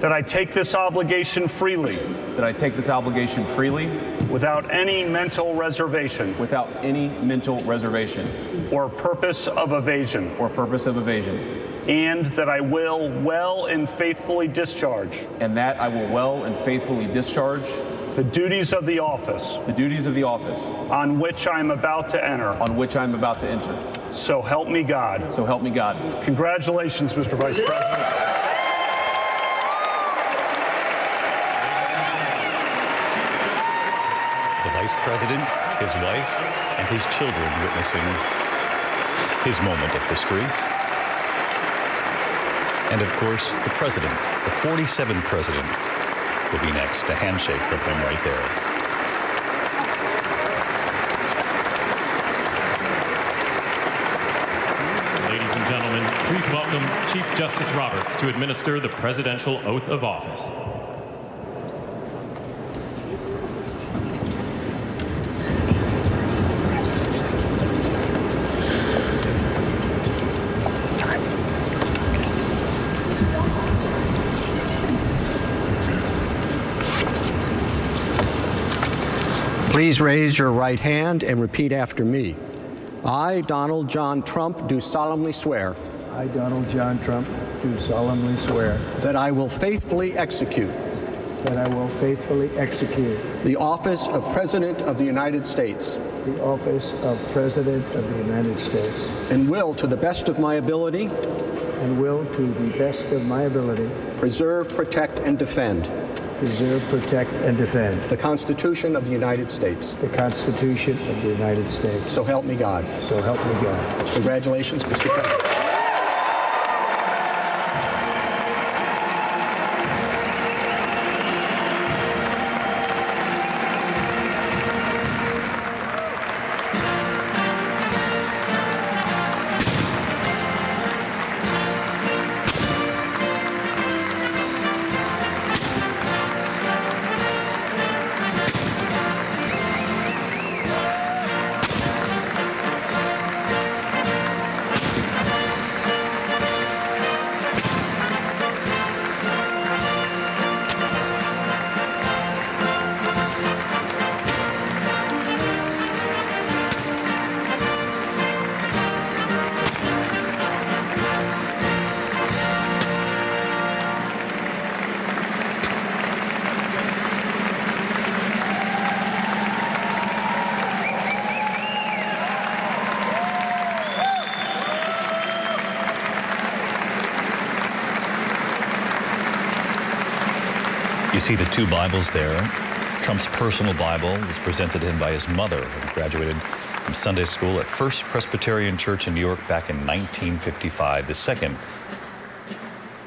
That I take this obligation freely. That I take this obligation freely. Without any mental reservation. Without any mental reservation. Or purpose of evasion. Or purpose of evasion. And that I will well and faithfully discharge. And that I will well and faithfully discharge. The duties of the office. The duties of the office. On which I am about to enter. On which I am about to enter. So help me God. So help me God. Congratulations, Mr. Vice President. The Vice President, his wife, and his children witnessing his moment of history. And of course, the President, the 47th President, will be next. A handshake from him right there. Ladies and gentlemen, please welcome Chief Justice Roberts to administer the Presidential Oath of Office. Please raise your right hand and repeat after me. I, Donald John Trump, do solemnly swear. I, Donald John Trump, do solemnly swear. That I will faithfully execute. That I will faithfully execute. The office of President of the United States. The office of President of the United States. And will, to the best of my ability. And will, to the best of my ability. Preserve, protect, and defend. Preserve, protect, and defend. The Constitution of the United States. The Constitution of the United States. So help me God. So help me God. Congratulations, Mr. President. You see the 2 Bibles there. Trump's personal Bible was presented to him by his mother, who graduated from Sunday school at First Presbyterian Church in New York back in 1955. The second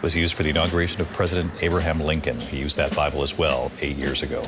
was used for the inauguration of President Abraham Lincoln. He used that Bible as well 8 years ago.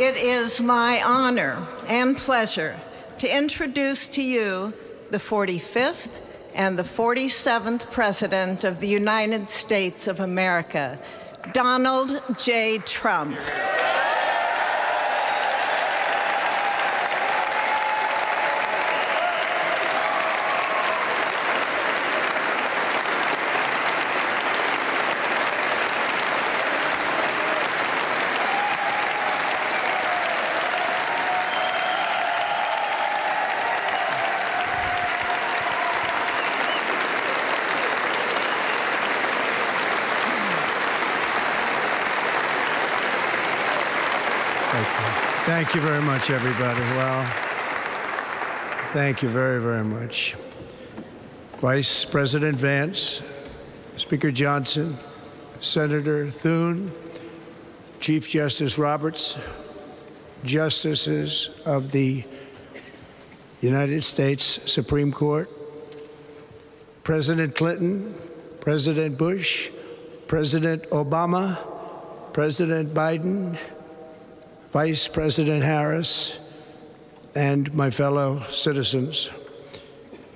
It is my honor and pleasure to introduce to you the 45th and the 47th President of the United States of America, Donald J. Trump. Thank you very much, everybody. Well, thank you very, very much. Vice President Vance, Speaker Johnson, Senator Thune, Chief Justice Roberts, Justices of the United States Supreme Court, President Clinton, President Bush, President Obama, President Biden, Vice President Harris, and my fellow citizens.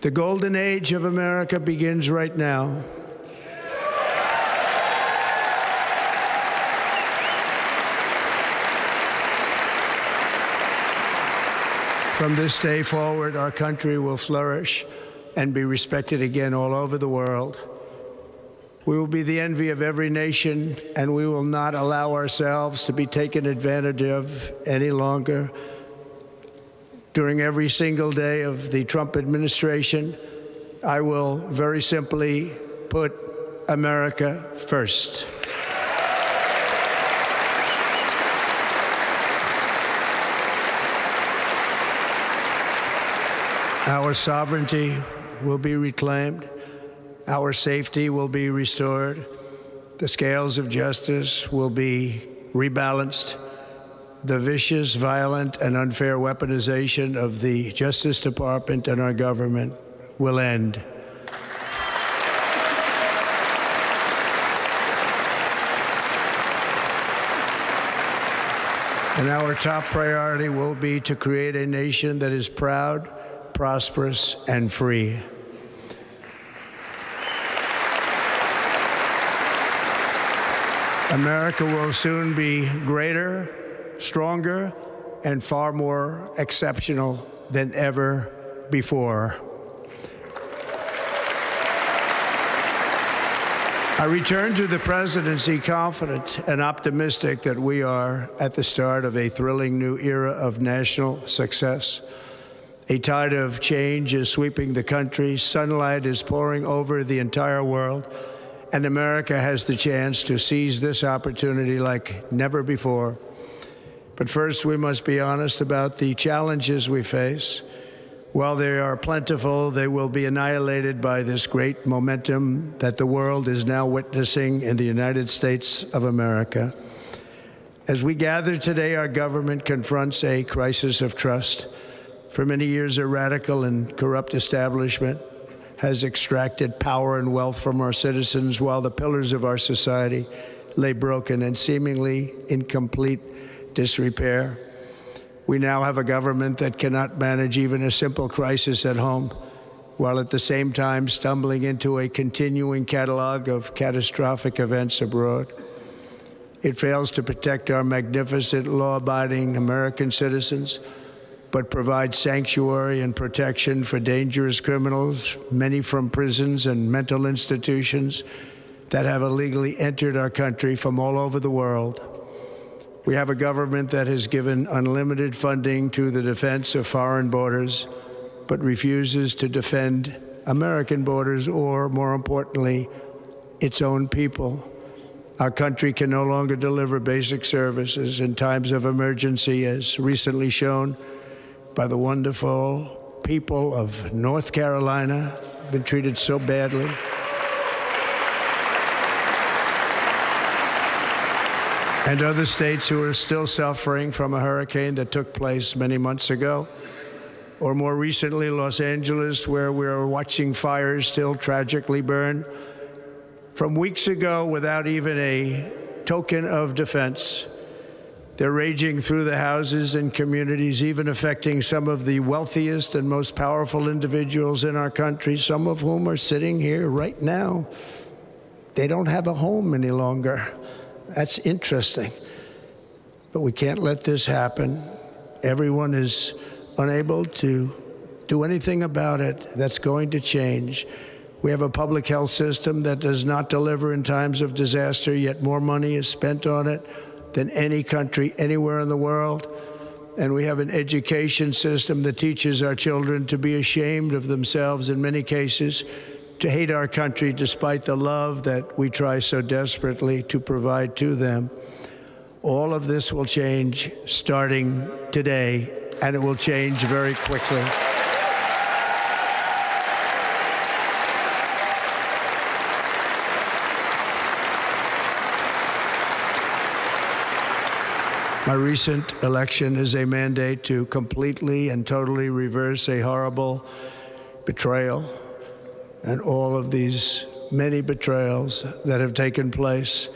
The golden age of America begins right now. From this day forward, our country will flourish and be respected again all over the world. We will be the envy of every nation, and we will not allow ourselves to be taken advantage of any longer. During every single day of the Trump administration, I will very simply put America first. Our sovereignty will be reclaimed. Our safety will be restored. The scales of justice will be rebalanced. The vicious, violent, and unfair weaponization of the Justice Department and our government will end. And our top priority will be to create a nation that is proud, prosperous, and free. America will soon be greater, stronger, and far more exceptional than ever before. I return to the presidency confident and optimistic that we are at the start of a thrilling new era of national success. A tide of change is sweeping the country. Sunlight is pouring over the entire world. And America has the chance to seize this opportunity like never before. But first, we must be honest about the challenges we face. While they are plentiful, they will be annihilated by this great momentum that the world is now witnessing in the United States of America. As we gather today, our government confronts a crisis of trust. For many years, a radical and corrupt establishment has extracted power and wealth from our citizens while the pillars of our society lay broken and seemingly in complete disrepair. We now have a government that cannot manage even a simple crisis at home, while at the same time stumbling into a continuing catalog of catastrophic events abroad. It fails to protect our magnificent, law-abiding American citizens, but provides sanctuary and protection for dangerous criminals, many from prisons and mental institutions that have illegally entered our country from all over the world. We have a government that has given unlimited funding to the defense of foreign borders, but refuses to defend American borders or, more importantly, its own people. Our country can no longer deliver basic services in times of emergency, as recently shown by the wonderful people of North Carolina, been treated so badly. And other states who are still suffering from a hurricane that took place many months ago. Or more recently, Los Angeles, where we are watching fires still tragically burn. From weeks ago, without even a token of defense, They're raging through the houses and communities, even affecting some of the wealthiest and most powerful individuals in our country, some of whom are sitting here right now. They don't have a home any longer. That's interesting. But we can't let this happen. Everyone is unable to do anything about it. That's going to change. We have a public health system that does not deliver in times of disaster, yet more money is spent on it than any country anywhere in the world. And we have an education system that teaches our children to be ashamed of themselves in many cases, to hate our country despite the love that we try so desperately to provide to them. All of this will change starting today, and it will change very quickly. My recent election is a mandate to completely and totally reverse a horrible betrayal and all of these many betrayals that have taken place,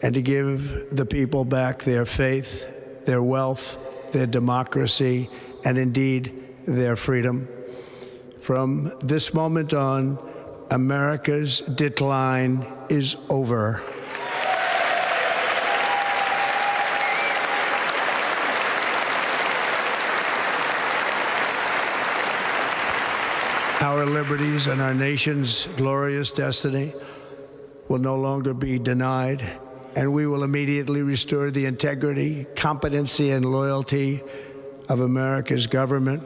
and to give the people back their faith, their wealth, their democracy, and indeed their freedom. From this moment on, America's decline is over. Our liberties and our nation's glorious destiny will no longer be denied, and we will immediately restore the integrity, competency, and loyalty of America's government.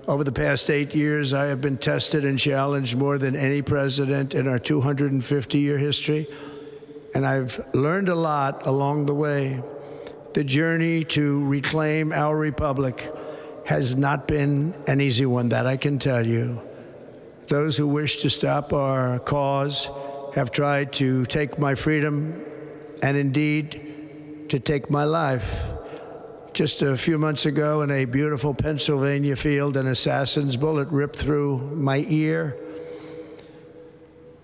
Over the past 8 years, I have been tested and challenged more than any president in our 250-year history, and I've learned a lot along the way. The journey to reclaim our republic has not been an easy one, that I can tell you. Those who wish to stop our cause have tried to take my freedom and indeed to take my life. Just a few months ago in a beautiful Pennsylvania field, an assassin's bullet ripped through my ear.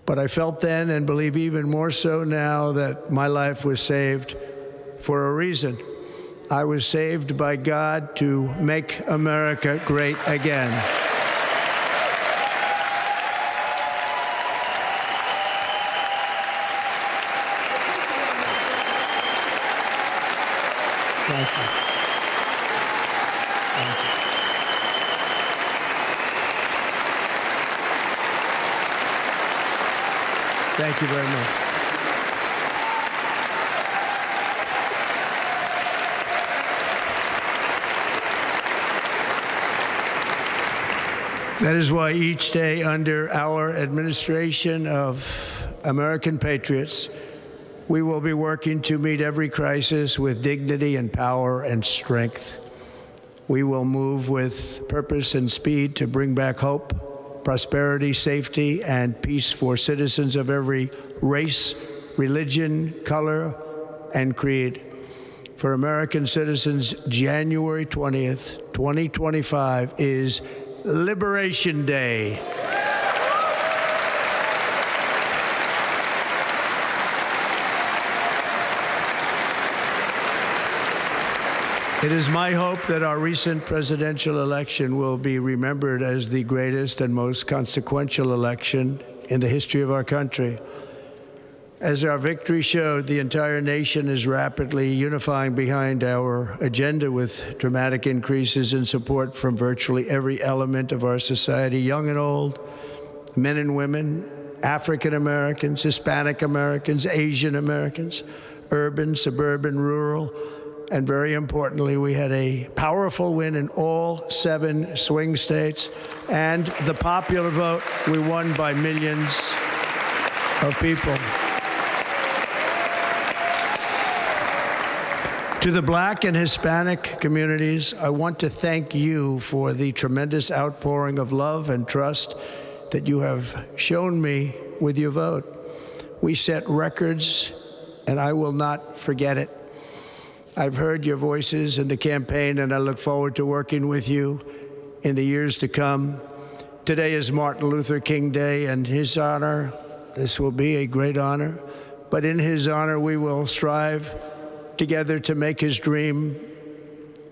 But I felt then, and believe even more so now, that my life was saved for a reason. I was saved by God to make America great again. Thank you. Thank you. Thank you very much. That is why each day under our administration of American patriots, we will be working to meet every crisis with dignity and power and strength. We will move with purpose and speed to bring back hope, prosperity, safety, and peace for citizens of every race, religion, color, and creed. For American citizens, January 20th, 2025 is Liberation Day. It is my hope that our recent presidential election will be remembered as the greatest and most consequential election in the history of our country. As our victory showed, the entire nation is rapidly unifying behind our agenda with dramatic increases in support from virtually every element of our society, young and old, men and women, African Americans, Hispanic Americans, Asian Americans, urban, suburban, rural. And very importantly, we had a powerful win in all 7 swing states. And the popular vote, we won by millions of people. To the Black and Hispanic communities, I want to thank you for the tremendous outpouring of love and trust that you have shown me with your vote. We set records, and I will not forget it. I've heard your voices in the campaign, and I look forward to working with you in the years to come. Today is Martin Luther King Day, and his honor, this will be a great honor, but in his honor we will strive together to make his dream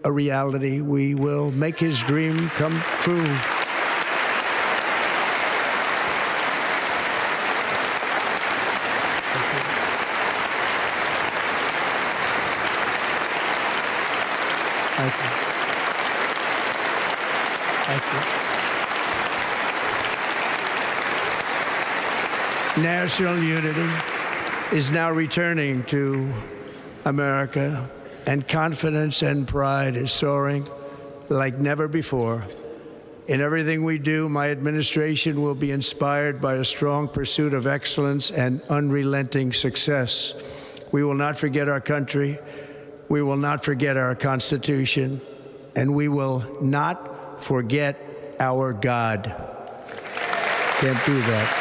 a reality. We will make his dream come true. Thank you. Thank you. National unity is now returning to America, and confidence and pride is soaring like never before. In everything we do, my administration will be inspired by a strong pursuit of excellence and unrelenting success. We will not forget our country. We will not forget our Constitution, and we will not forget our God. Can't do that.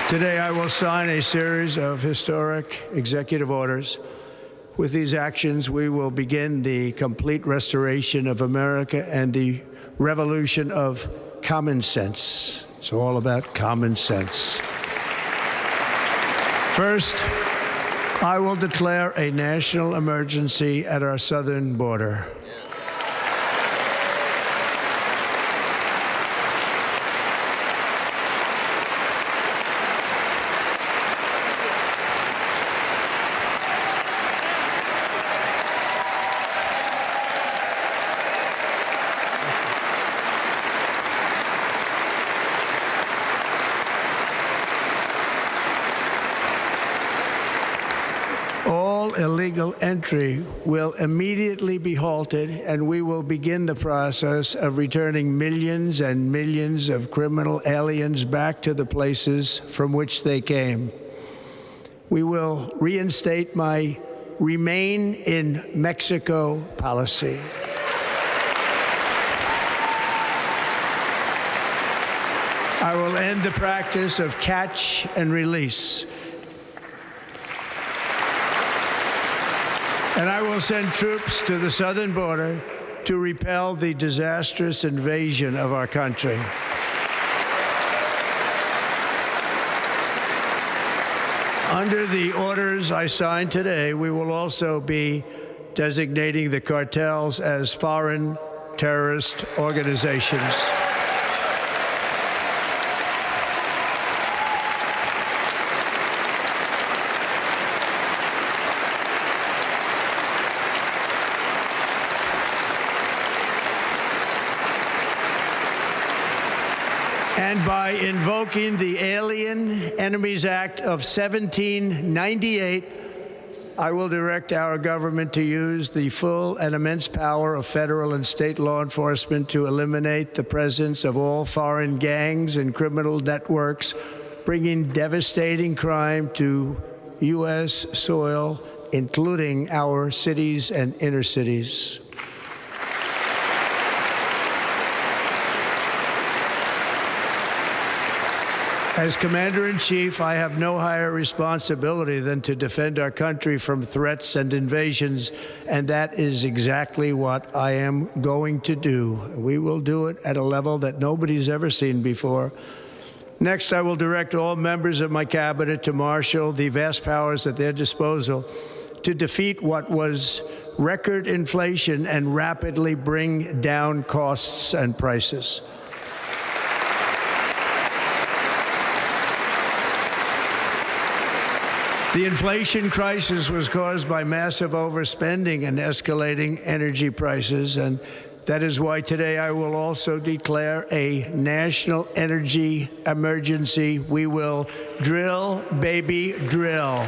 Today, I will sign a series of historic executive orders. With these actions, we will begin the complete restoration of America and the revolution of common sense. It's all about common sense. First, I will declare a national emergency at our southern border. Illegal entry will immediately be halted, and we will begin the process of returning millions and millions of criminal aliens back to the places from which they came. We will reinstate my Remain in Mexico policy. I will end the practice of catch and release. And I will send troops to the southern border to repel the disastrous invasion of our country. Under the orders I signed today, we will also be designating the cartels as foreign terrorist organizations. And by invoking the Alien Enemies Act of 1798, I will direct our government to use the full and immense power of federal and state law enforcement to eliminate the presence of all foreign gangs and criminal networks, bringing devastating crime to U.S. soil, including our cities and inner cities. As Commander-in-Chief, I have no higher responsibility than to defend our country from threats and invasions, and that is exactly what I am going to do. We will do it at a level that nobody's ever seen before. Next, I will direct all members of my cabinet to marshal the vast powers at their disposal to defeat what was record inflation and rapidly bring down costs and prices. The inflation crisis was caused by massive overspending and escalating energy prices, and that is why today I will also declare a national energy emergency. We will drill, baby, drill.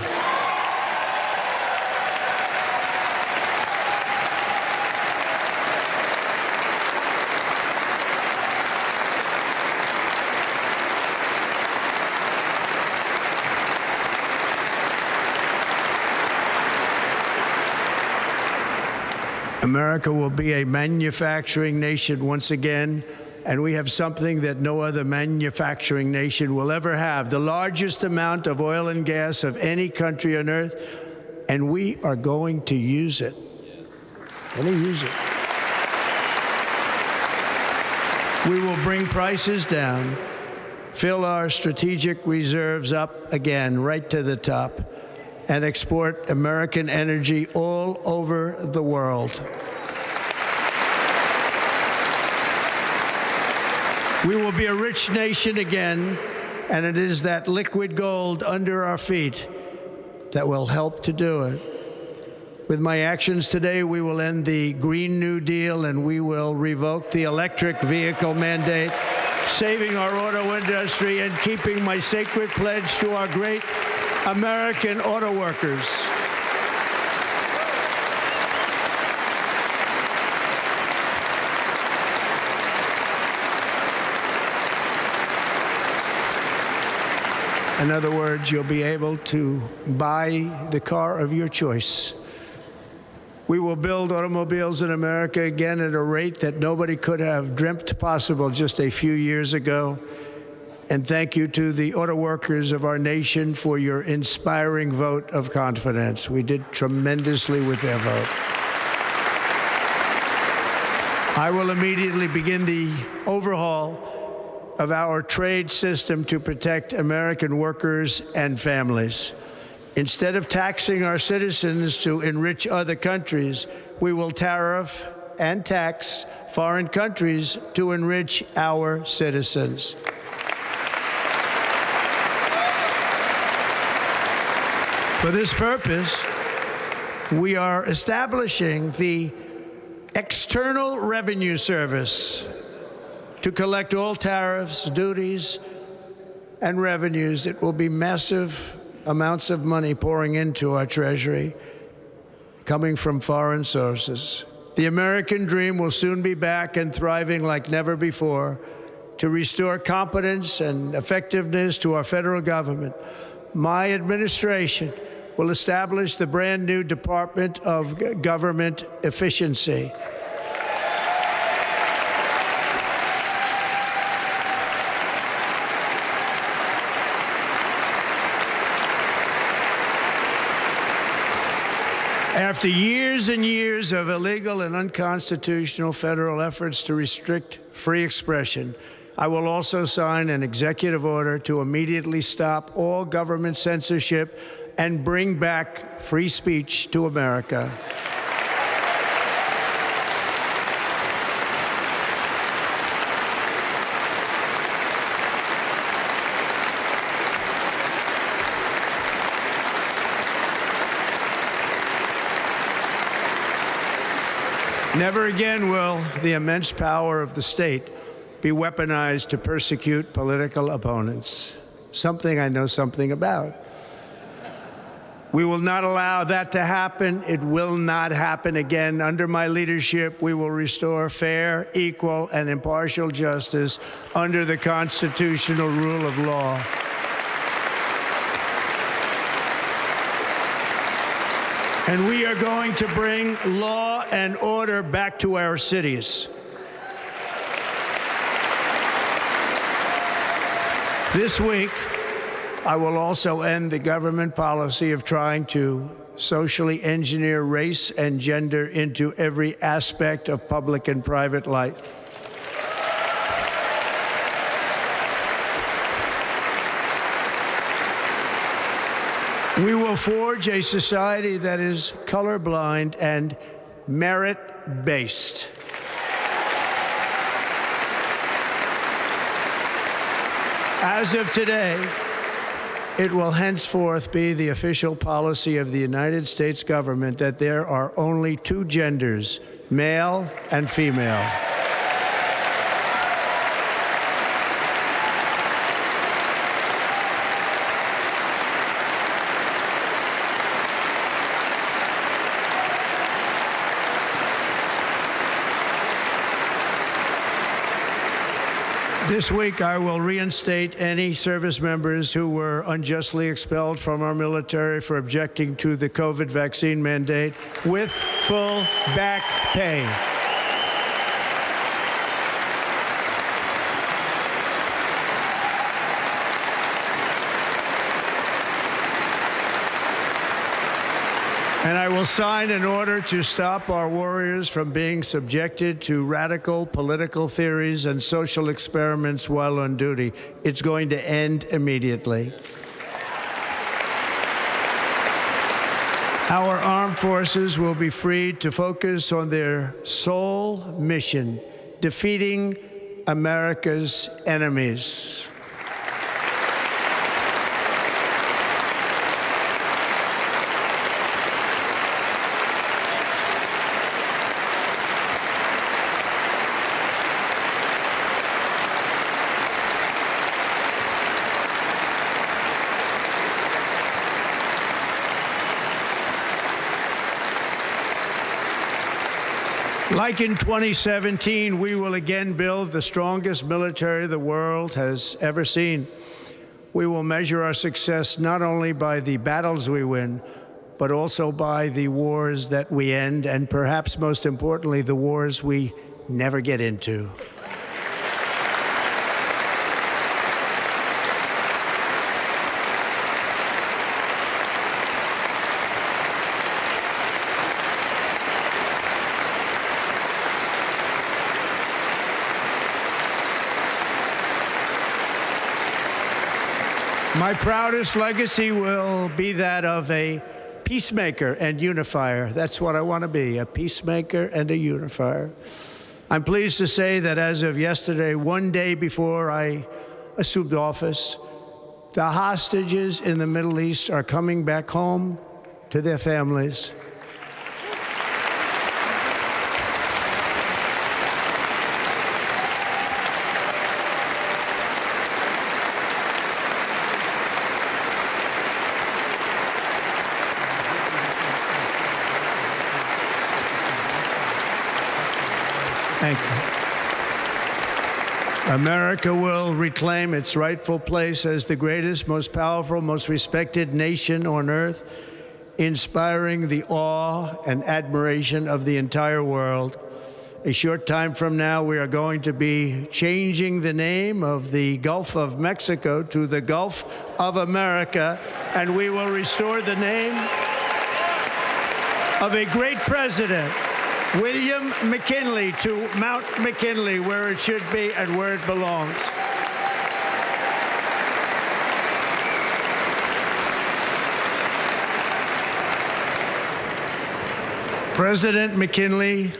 America will be a manufacturing nation once again, and we have something that no other manufacturing nation will ever have, the largest amount of oil and gas of any country on earth, and we are going to use it. We're going to use it. We will bring prices down, fill our strategic reserves up again right to the top, and export American energy all over the world. We will be a rich nation again, and it is that liquid gold under our feet that will help to do it. With my actions today, we will end the Green New Deal and we will revoke the electric vehicle mandate, saving our auto industry and keeping my sacred pledge to our great American auto workers. In other words, you'll be able to buy the car of your choice. We will build automobiles in America again at a rate that nobody could have dreamt possible just a few years ago. And thank you to the auto workers of our nation for your inspiring vote of confidence. We did tremendously with their vote. I will immediately begin the overhaul of our trade system to protect American workers and families. Instead of taxing our citizens to enrich other countries, we will tariff and tax foreign countries to enrich our citizens. For this purpose, we are establishing the External Revenue Service to collect all tariffs, duties, and revenues. It will be massive amounts of money pouring into our treasury, coming from foreign sources. The American dream will soon be back and thriving like never before to restore competence and effectiveness to our federal government. My administration will establish the brand new Department of Government Efficiency. After years and years of illegal and unconstitutional federal efforts to restrict free expression, I will also sign an executive order to immediately stop all government censorship and bring back free speech to America. Never again will the immense power of the state be weaponized to persecute political opponents, something I know something about. We will not allow that to happen. It will not happen again. Under my leadership, we will restore fair, equal, and impartial justice under the constitutional rule of law. And we are going to bring law and order back to our cities. This week, I will also end the government policy of trying to socially engineer race and gender into every aspect of public and private life. We will forge a society that is colorblind and merit-based. As of today, it will henceforth be the official policy of the United States government that there are only two genders, male and female. This week, I will reinstate any service members who were unjustly expelled from our military for objecting to the COVID vaccine mandate with full back pay. And I will sign an order to stop our warriors from being subjected to radical political theories and social experiments while on duty. It's going to end immediately. Our armed forces will be freed to focus on their sole mission, defeating America's enemies. Like in 2017, we will again build the strongest military the world has ever seen. We will measure our success not only by the battles we win, but also by the wars that we end, and perhaps most importantly, the wars we never get into. My proudest legacy will be that of a peacemaker and unifier. That's what I want to be, a peacemaker and a unifier. I'm pleased to say that as of yesterday, one day before I assumed office, the hostages in the Middle East are coming back home to their families. Thank you. America will reclaim its rightful place as the greatest, most powerful, most respected nation on earth, inspiring the awe and admiration of the entire world. A short time from now, we are going to be changing the name of the Gulf of Mexico to the Gulf of America, and we will restore the name of a great president, William McKinley, to Mount McKinley, where it should be and where it belongs. President McKinley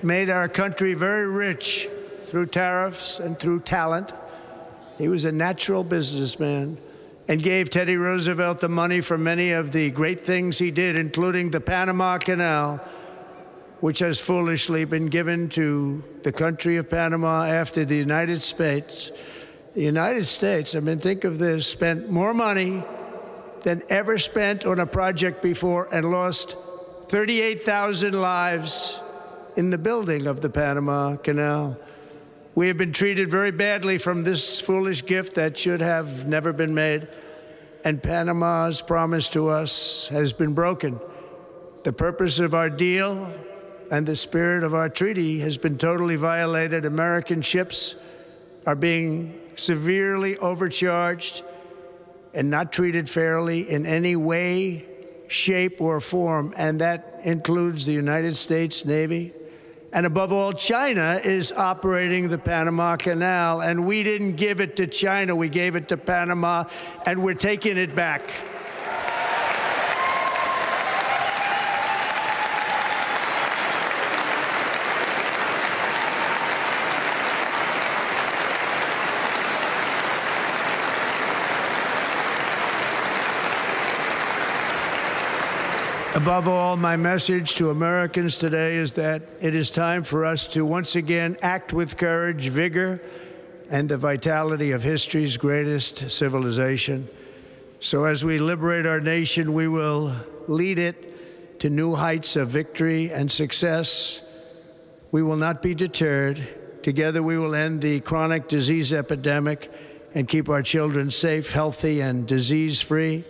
made our country very rich through tariffs and through talent. He was a natural businessman and gave Teddy Roosevelt the money for many of the great things he did, including the Panama Canal, which has foolishly been given to the country of Panama after the United States. The United States, I mean, think of this, spent more money than ever spent on a project before and lost 38,000 lives in the building of the Panama Canal. We have been treated very badly from this foolish gift that should have never been made, and Panama's promise to us has been broken. The purpose of our deal and the spirit of our treaty has been totally violated. American ships are being severely overcharged and not treated fairly in any way, shape, or form, and that includes the United States Navy. And above all, China is operating the Panama Canal, and we didn't give it to China, we gave it to Panama, and we're taking it back. Above all, my message to Americans today is that it is time for us to once again act with courage, vigor, and the vitality of history's greatest civilization. So as we liberate our nation, we will lead it to new heights of victory and success. We will not be deterred. Together we will end the chronic disease epidemic and keep our children safe, healthy, and disease-free.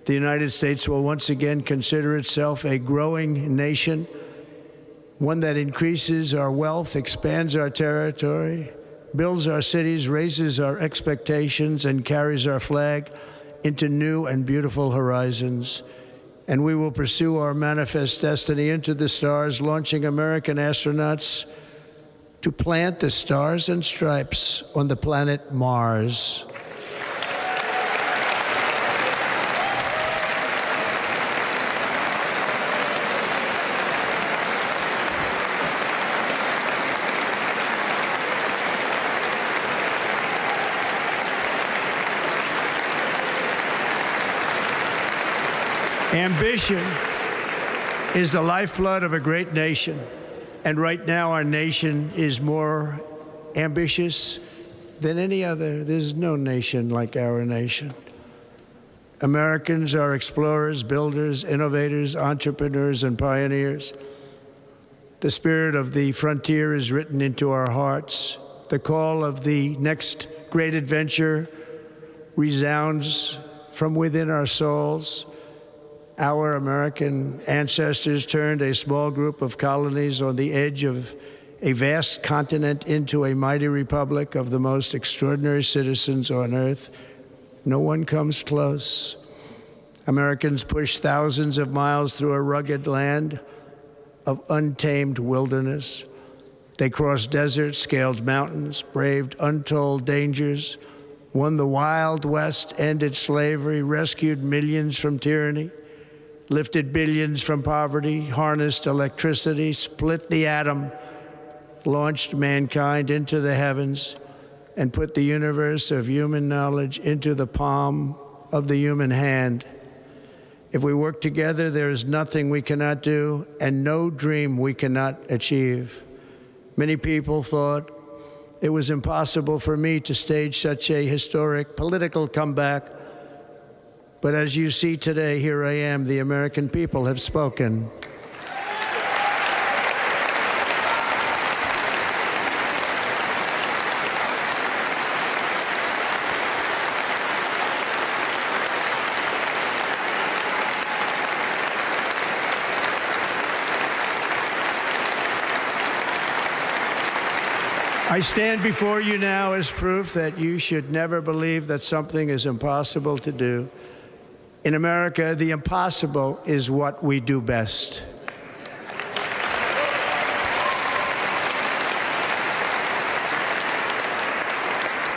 The United States will once again consider itself a growing nation, one that increases our wealth, expands our territory, builds our cities, raises our expectations, and carries our flag into new and beautiful horizons. and we will pursue our manifest destiny into the stars, launching American astronauts to plant the stars and stripes on the planet Mars. Ambition is the lifeblood of a great nation, and right now our nation is more ambitious than any other. There's no nation like our nation. Americans are explorers, builders, innovators, entrepreneurs, and pioneers. The spirit of the frontier is written into our hearts. The call of the next great adventure resounds from within our souls. Our American ancestors turned a small group of colonies on the edge of a vast continent into a mighty republic of the most extraordinary citizens on earth. No one comes close. Americans pushed thousands of miles through a rugged land of untamed wilderness. They crossed deserts, scaled mountains, braved untold dangers, won the Wild West, ended slavery, rescued millions from tyranny, lifted billions from poverty, harnessed electricity, split the atom, launched mankind into the heavens, and put the universe of human knowledge into the palm of the human hand. If we work together, there is nothing we cannot do and no dream we cannot achieve. Many people thought it was impossible for me to stage such a historic political comeback. But as you see today, here I am. The American people have spoken. I stand before you now as proof that you should never believe that something is impossible to do. In America, the impossible is what we do best.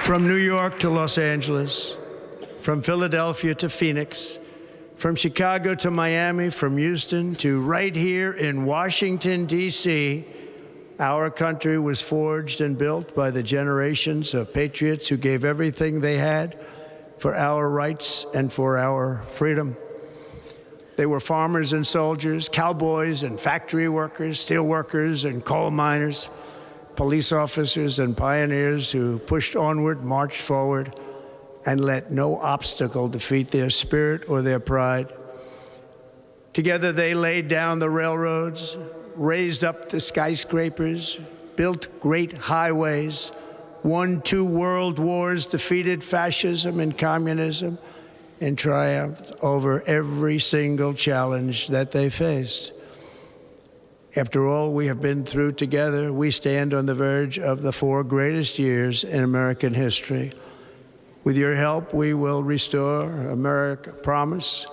From New York to Los Angeles, from Philadelphia to Phoenix, from Chicago to Miami, from Houston to right here in Washington, D.C., our country was forged and built by the generations of patriots who gave everything they had for our rights and for our freedom. They were farmers and soldiers, cowboys and factory workers, steel workers and coal miners, police officers and pioneers who pushed onward, marched forward, and let no obstacle defeat their spirit or their pride. Together they laid down the railroads, raised up the skyscrapers, built great highways, won 2 world wars, defeated fascism and communism, and triumphed over every single challenge that they faced. After all we have been through together, we stand on the verge of the 4 greatest years in American history. With your help, we will restore America, promise,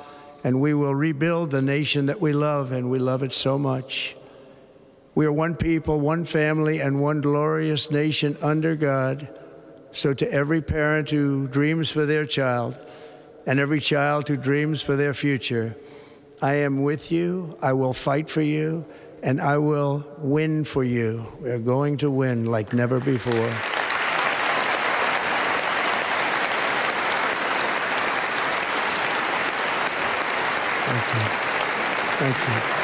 and we will rebuild the nation that we love, and we love it so much. We are one people, one family, and one glorious nation under God. So to every parent who dreams for their child, and every child who dreams for their future, I am with you, I will fight for you, and I will win for you. We are going to win like never before. Thank you. Thank you.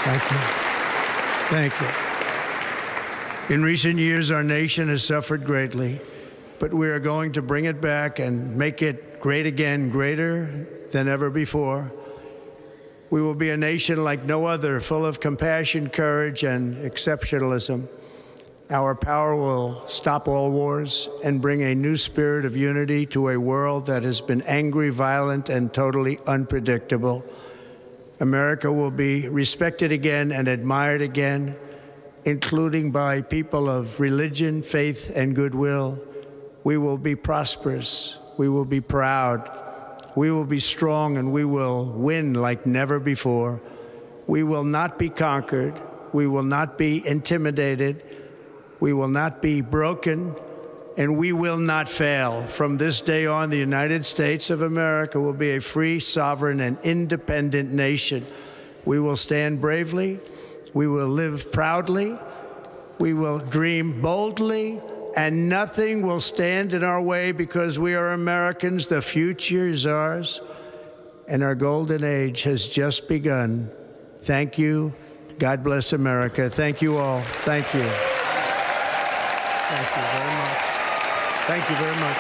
Thank you. Thank you. In recent years, our nation has suffered greatly, but we are going to bring it back and make it great again, greater than ever before. We will be a nation like no other, full of compassion, courage, and exceptionalism. Our power will stop all wars and bring a new spirit of unity to a world that has been angry, violent, and totally unpredictable. America will be respected again and admired again, including by people of religion, faith, and goodwill, we will be prosperous, we will be proud, we will be strong, and we will win like never before. We will not be conquered, we will not be intimidated, we will not be broken, and we will not fail. From this day on, the United States of America will be a free, sovereign, and independent nation. We will stand bravely, we will live proudly, we will dream boldly, and nothing will stand in our way because we are Americans. The future is ours, and our golden age has just begun. Thank you. God bless America. Thank you all. Thank you. Thank you very much. Thank you very much.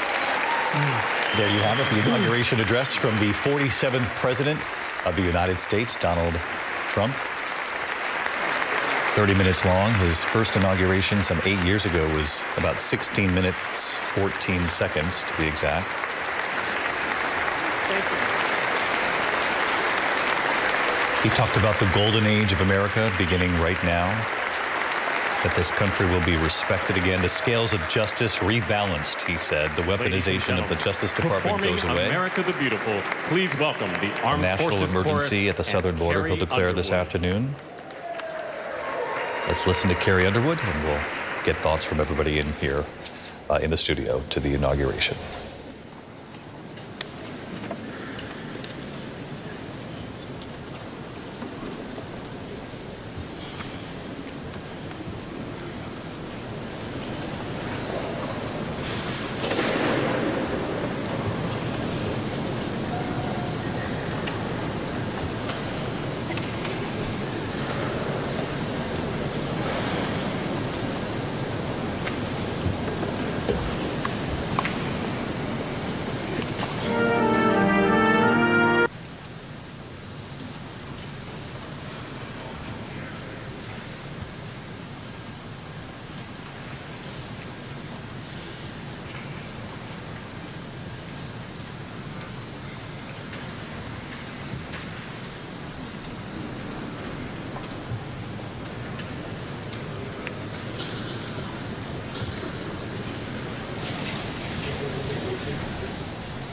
There you have it, the inauguration address from the 47th President of the United States, Donald Trump. 30 minutes long. His first inauguration some 8 years ago was about 16 minutes, 14 seconds to be exact. He talked about the golden age of America beginning right now, that this country will be respected again. The scales of justice rebalanced, he said. The weaponization of the Justice Department goes away. America the Beautiful, please welcome the Armed National Forces emergency at the southern border he'll declare this afternoon. Let's listen to Carrie Underwood, and we'll get thoughts from everybody in here in the studio to the inauguration.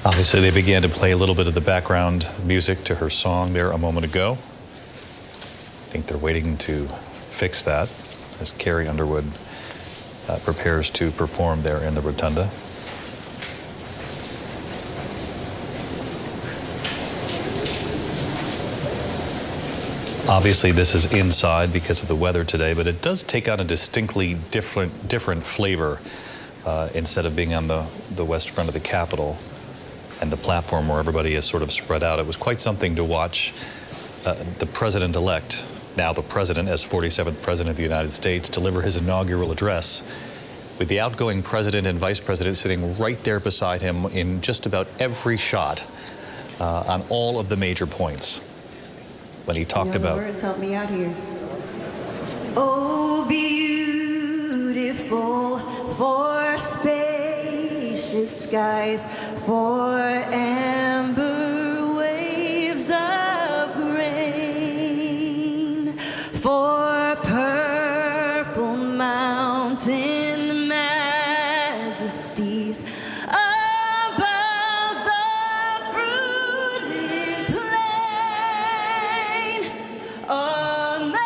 Obviously, they began to play a little bit of the background music to her song there a moment ago. I think they're waiting to fix that as Carrie Underwood prepares to perform there in the rotunda. Obviously, this is inside because of the weather today, but it does take on a distinctly different flavor instead of being on the west front of the Capitol and the platform where everybody is sort of spread out. It was quite something to watch the president-elect, now the president as 47th president of the United States, deliver his inaugural address with the outgoing president and vice president sitting right there beside him in just about every shot on all of the major points. When he talked about... Words, help me out here. Oh, beautiful for spacious skies, for amber waves of grain, for purple mountain majesties above the fruited plain. America,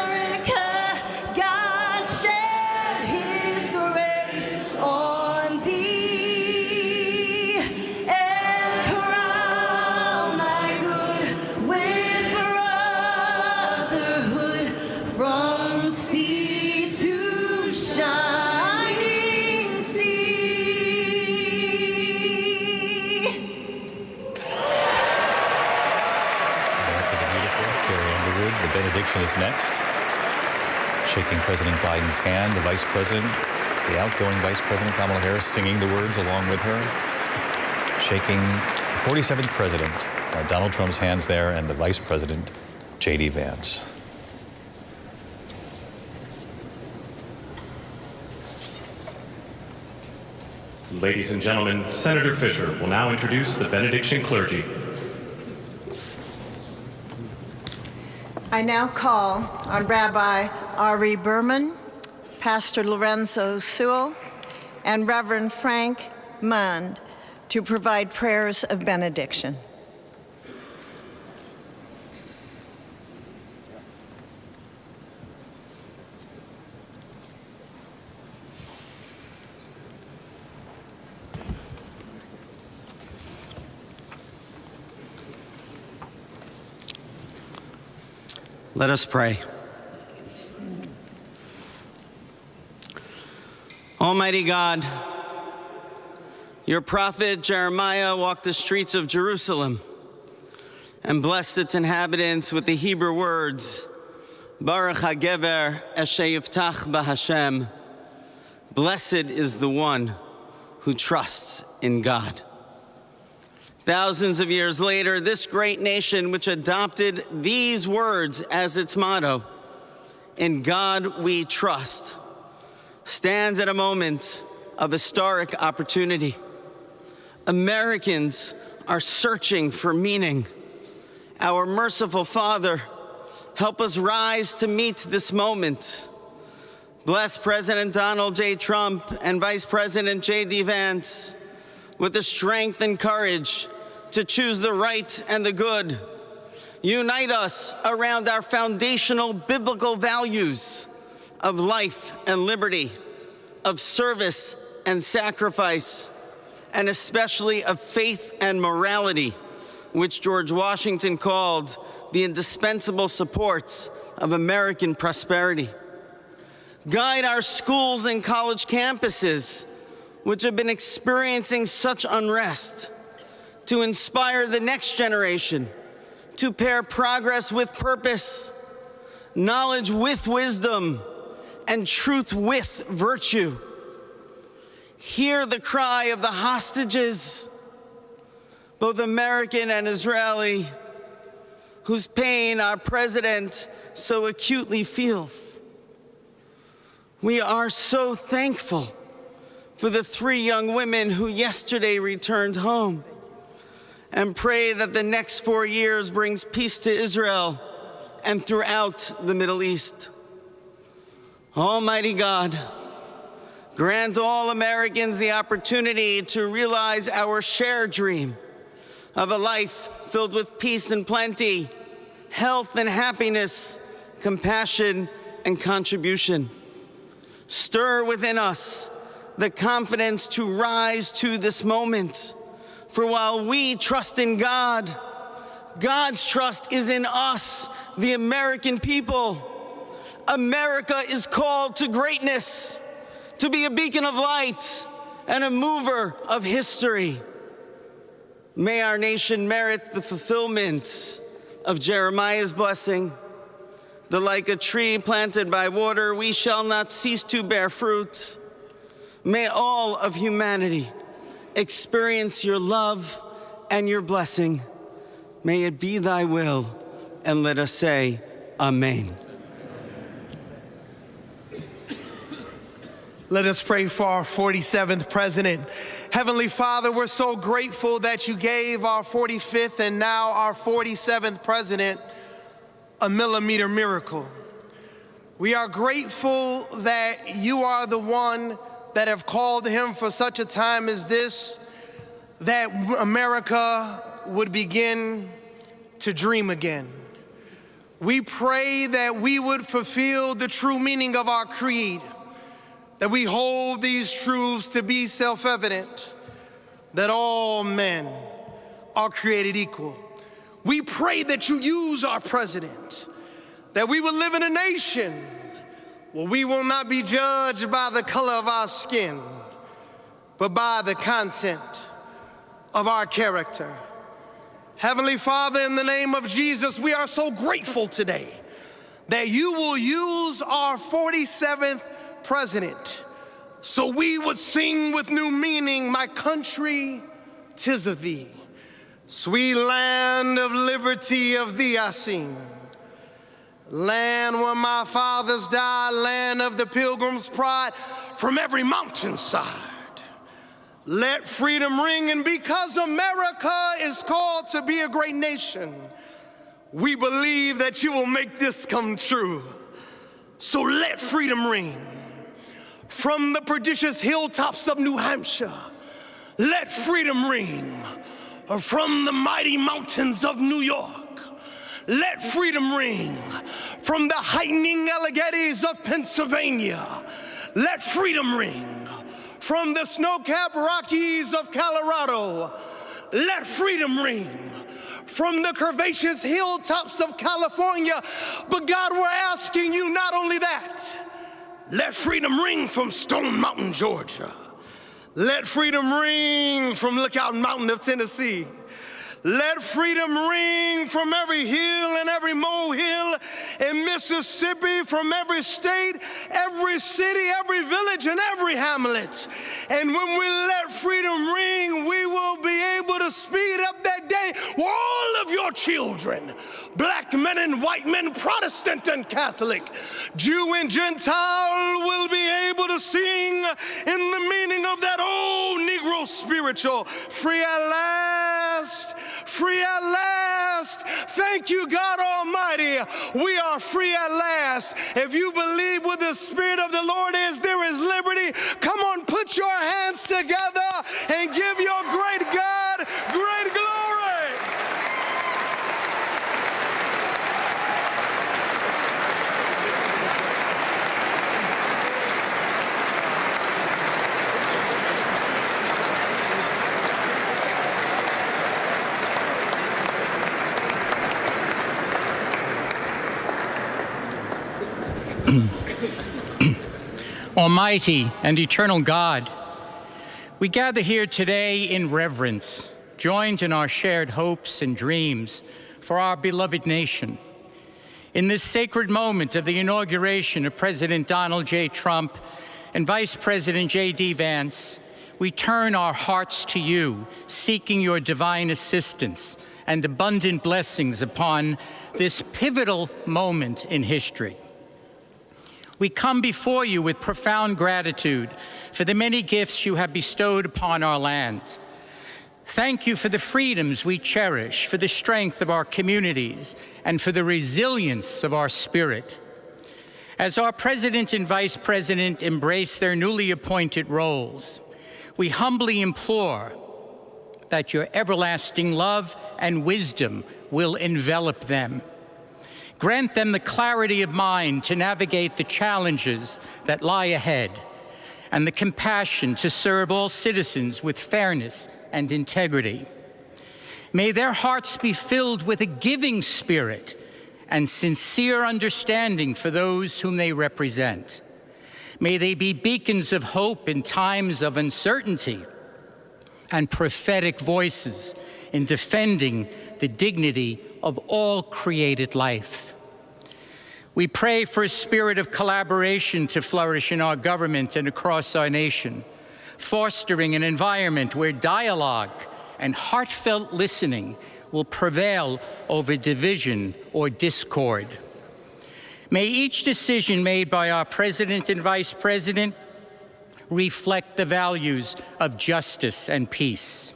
America, God shed his grace on thee and crown thy good with brotherhood from sea to shining sea. America the Beautiful, Carrie Underwood. The benediction is next. Shaking President Biden's hand, the vice president, the outgoing vice president Kamala Harris singing the words along with her. Shaking 47th president Donald Trump's hands there, and the vice president J.D. Vance. Ladies and gentlemen, Senator Fisher will now introduce the benediction clergy. I now call on Rabbi Ari Berman, Pastor Lorenzo Sewell, and Reverend Frank Mund to provide prayers of benediction. Let us pray. Almighty God, your prophet Jeremiah walked the streets of Jerusalem and blessed its inhabitants with the Hebrew words, Baruch HaGever Asher Yiftach BaHashem. Blessed is the one who trusts in God. Thousands of years later, this great nation, which adopted these words as its motto, "In God we trust," stands at a moment of historic opportunity. Americans are searching for meaning. Our merciful Father, help us rise to meet this moment. Bless President Donald J. Trump and Vice President J.D. Vance with the strength and courage to choose the right and the good. Unite us around our foundational biblical values of life and liberty, of service and sacrifice, and especially of faith and morality, which George Washington called the indispensable supports of American prosperity. Guide our schools and college campuses, which have been experiencing such unrest, to inspire the next generation to pair progress with purpose, knowledge with wisdom, and truth with virtue. Hear the cry of the hostages, both American and Israeli, whose pain our president so acutely feels. We are so thankful for the 3 young women who yesterday returned home, and pray that the next 4 years brings peace to Israel and throughout the Middle East. Almighty God, grant all Americans the opportunity to realize our shared dream of a life filled with peace and plenty, health and happiness, compassion and contribution. Stir within us the confidence to rise to this moment. For while we trust in God, God's trust is in us, the American people. America is called to greatness, to be a beacon of light and a mover of history. May our nation merit the fulfillment of Jeremiah's blessing, that like a tree planted by water, we shall not cease to bear fruit. May all of humanity experience your love and your blessing. May it be thy will, and let us say, Amen. Let us pray for our 47th president. Heavenly Father, we're so grateful that you gave our 45th and now our 47th president a millimeter miracle. We are grateful that you are the one that have called him for such a time as this, that America would begin to dream again. We pray that we would fulfill the true meaning of our creed, that we hold these truths to be self-evident, that all men are created equal. We pray that you use our president, that we will live in a nation where we will not be judged by the color of our skin, but by the content of our character. Heavenly Father, in the name of Jesus, we are so grateful today that you will use our 47th president so we would sing with new meaning, my country, 'tis of thee. Sweet land of liberty, of thee I sing. Land where my fathers died, land of the pilgrim's pride, from every mountainside. Let freedom ring, and because America is called to be a great nation, we believe that you will make this come true. So let freedom ring from the prodigious hilltops of New Hampshire. Let freedom ring from the mighty mountains of New York. Let freedom ring from the heightening Alleghenies of Pennsylvania. Let freedom ring from the snow-capped Rockies of Colorado. Let freedom ring from the curvaceous hilltops of California. But God, we're asking you not only that, let freedom ring from Stone Mountain, Georgia. Let freedom ring from Lookout Mountain of Tennessee. Let freedom ring from every hill and every molehill in Mississippi, from every state, every city, every village, and every hamlet. And when we let freedom ring, we will be able to speed up that day where all of your children, black men and white men, Protestant and Catholic, Jew and Gentile, will be able to sing in the meaning of that old Negro spiritual, free at last. Free at last. Thank you, God Almighty. We are free at last. If you believe where the Spirit of the Lord is, there is liberty. Come on, put your hands together and give your great God great glory. Almighty and eternal God, we gather here today in reverence, joined in our shared hopes and dreams for our beloved nation. In this sacred moment of the inauguration of President Donald J. Trump and Vice President J.D. Vance, we turn our hearts to you, seeking your divine assistance and abundant blessings upon this pivotal moment in history. We come before you with profound gratitude for the many gifts you have bestowed upon our land. Thank you for the freedoms we cherish, for the strength of our communities, and for the resilience of our spirit. As our President and Vice President embrace their newly appointed roles, we humbly implore that your everlasting love and wisdom will envelop them. Grant them the clarity of mind to navigate the challenges that lie ahead and the compassion to serve all citizens with fairness and integrity. May their hearts be filled with a giving spirit and sincere understanding for those whom they represent. May they be beacons of hope in times of uncertainty and prophetic voices in defending the dignity of all created life. We pray for a spirit of collaboration to flourish in our government and across our nation, fostering an environment where dialogue and heartfelt listening will prevail over division or discord. May each decision made by our President and Vice President reflect the values of justice and peace.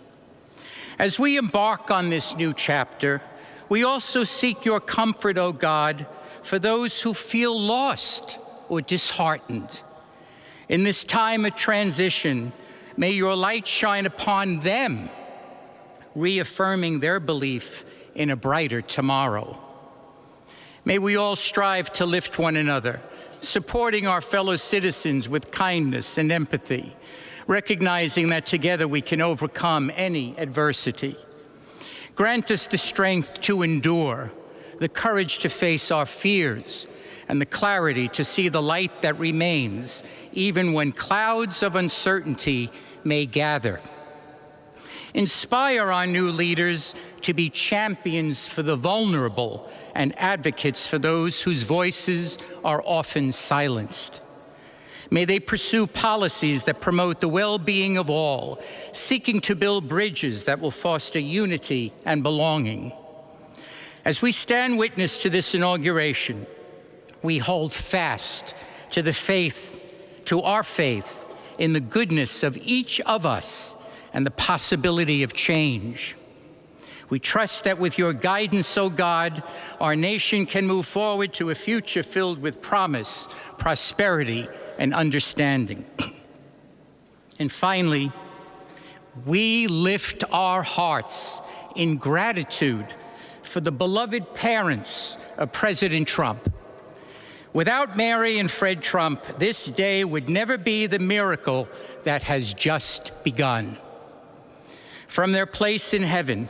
As we embark on this new chapter, we also seek your comfort, O God, for those who feel lost or disheartened. In this time of transition, may your light shine upon them, reaffirming their belief in a brighter tomorrow. May we all strive to lift one another, supporting our fellow citizens with kindness and empathy, recognizing that together we can overcome any adversity. Grant us the strength to endure, the courage to face our fears, and the clarity to see the light that remains, even when clouds of uncertainty may gather. Inspire our new leaders to be champions for the vulnerable and advocates for those whose voices are often silenced. May they pursue policies that promote the well-being of all, seeking to build bridges that will foster unity and belonging. As we stand witness to this inauguration, we hold fast to our faith in the goodness of each of us and the possibility of change. We trust that with your guidance, O God, our nation can move forward to a future filled with promise, prosperity, and understanding. And finally, we lift our hearts in gratitude for the beloved parents of President Trump. Without Mary and Fred Trump, this day would never be the miracle that has just begun. From their place in heaven,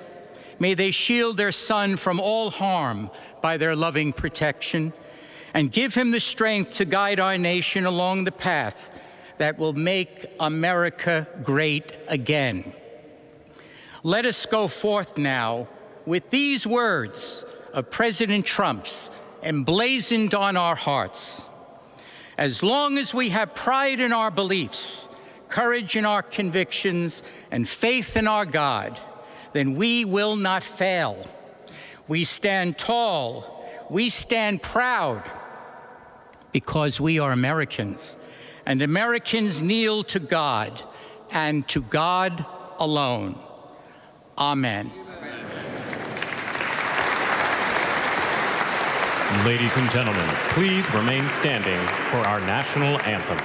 may they shield their son from all harm by their loving protection, and give him the strength to guide our nation along the path that will make America great again. Let us go forth now with these words of President Trump's emblazoned on our hearts. As long as we have pride in our beliefs, courage in our convictions, and faith in our God, then we will not fail. We stand tall, we stand proud, because we are Americans, and Americans kneel to God, and to God alone. Amen. Ladies and gentlemen, please remain standing for our national anthem.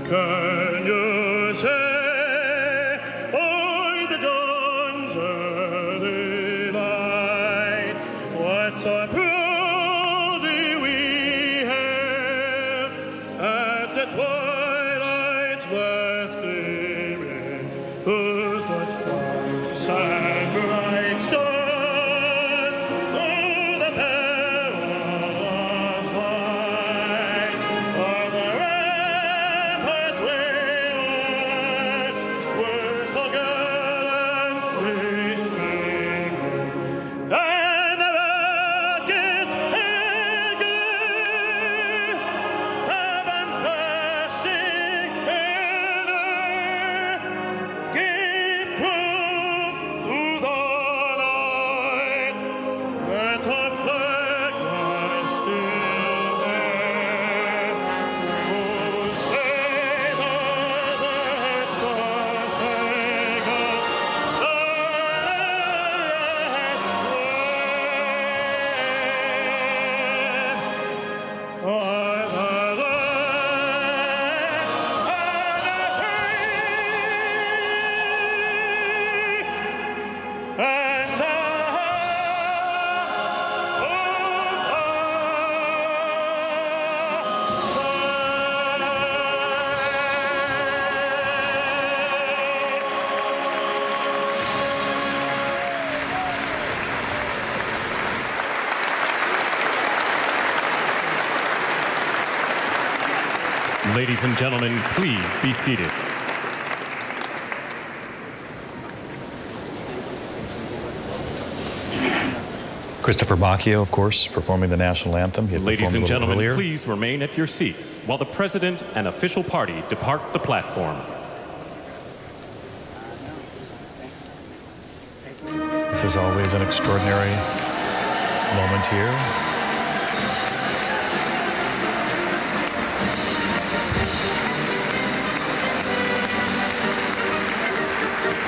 Can you say, o'er the dawn's early light, what so proudly we hailed at the twilight's last gleaming, whose blood stripes and bright stars through the perilous fight of the ramparts we watched were so gallantly streaming, and the rockets in glee, heavens bursting in earth, gave proof through the night that our flag was still there. Oh, say does that star-spangled Ladies and gentlemen, please be seated. Christopher Macchio, of course, performing the national anthem. He had Ladies performed and a little gentlemen, earlier. please remain at your seats while the President and official party depart the platform. This is always an extraordinary moment here.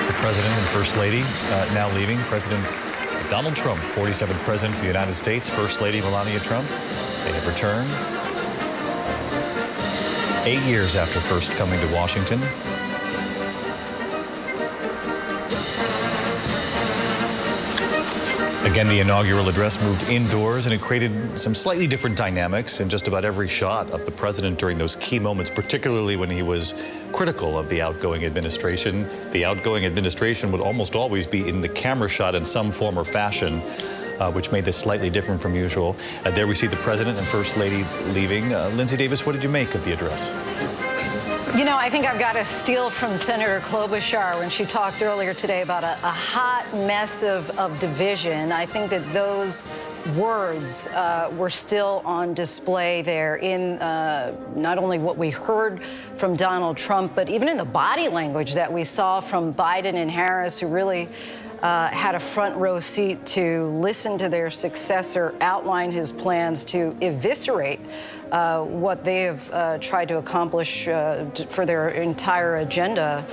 The President and First Lady now leaving. President Donald Trump, 47th President of the United States, First Lady Melania Trump. They have returned 8 years after first coming to Washington. Again, the inaugural address moved indoors, and it created some slightly different dynamics in just about every shot of the president during those key moments, particularly when he was critical of the outgoing administration. The outgoing administration would almost always be in the camera shot in some form or fashion, which made this slightly different from usual. There we see the president and First Lady leaving. Lindsay Davis, what did you make of the address? You know, I think I've got to steal from Senator Klobuchar when she talked earlier today about a hot mess of division. I think that those words were still on display there in not only what we heard from Donald Trump, but even in the body language that we saw from Biden and Harris, who really had a front row seat to listen to their successor outline his plans to eviscerate what they have tried to accomplish for their entire agenda,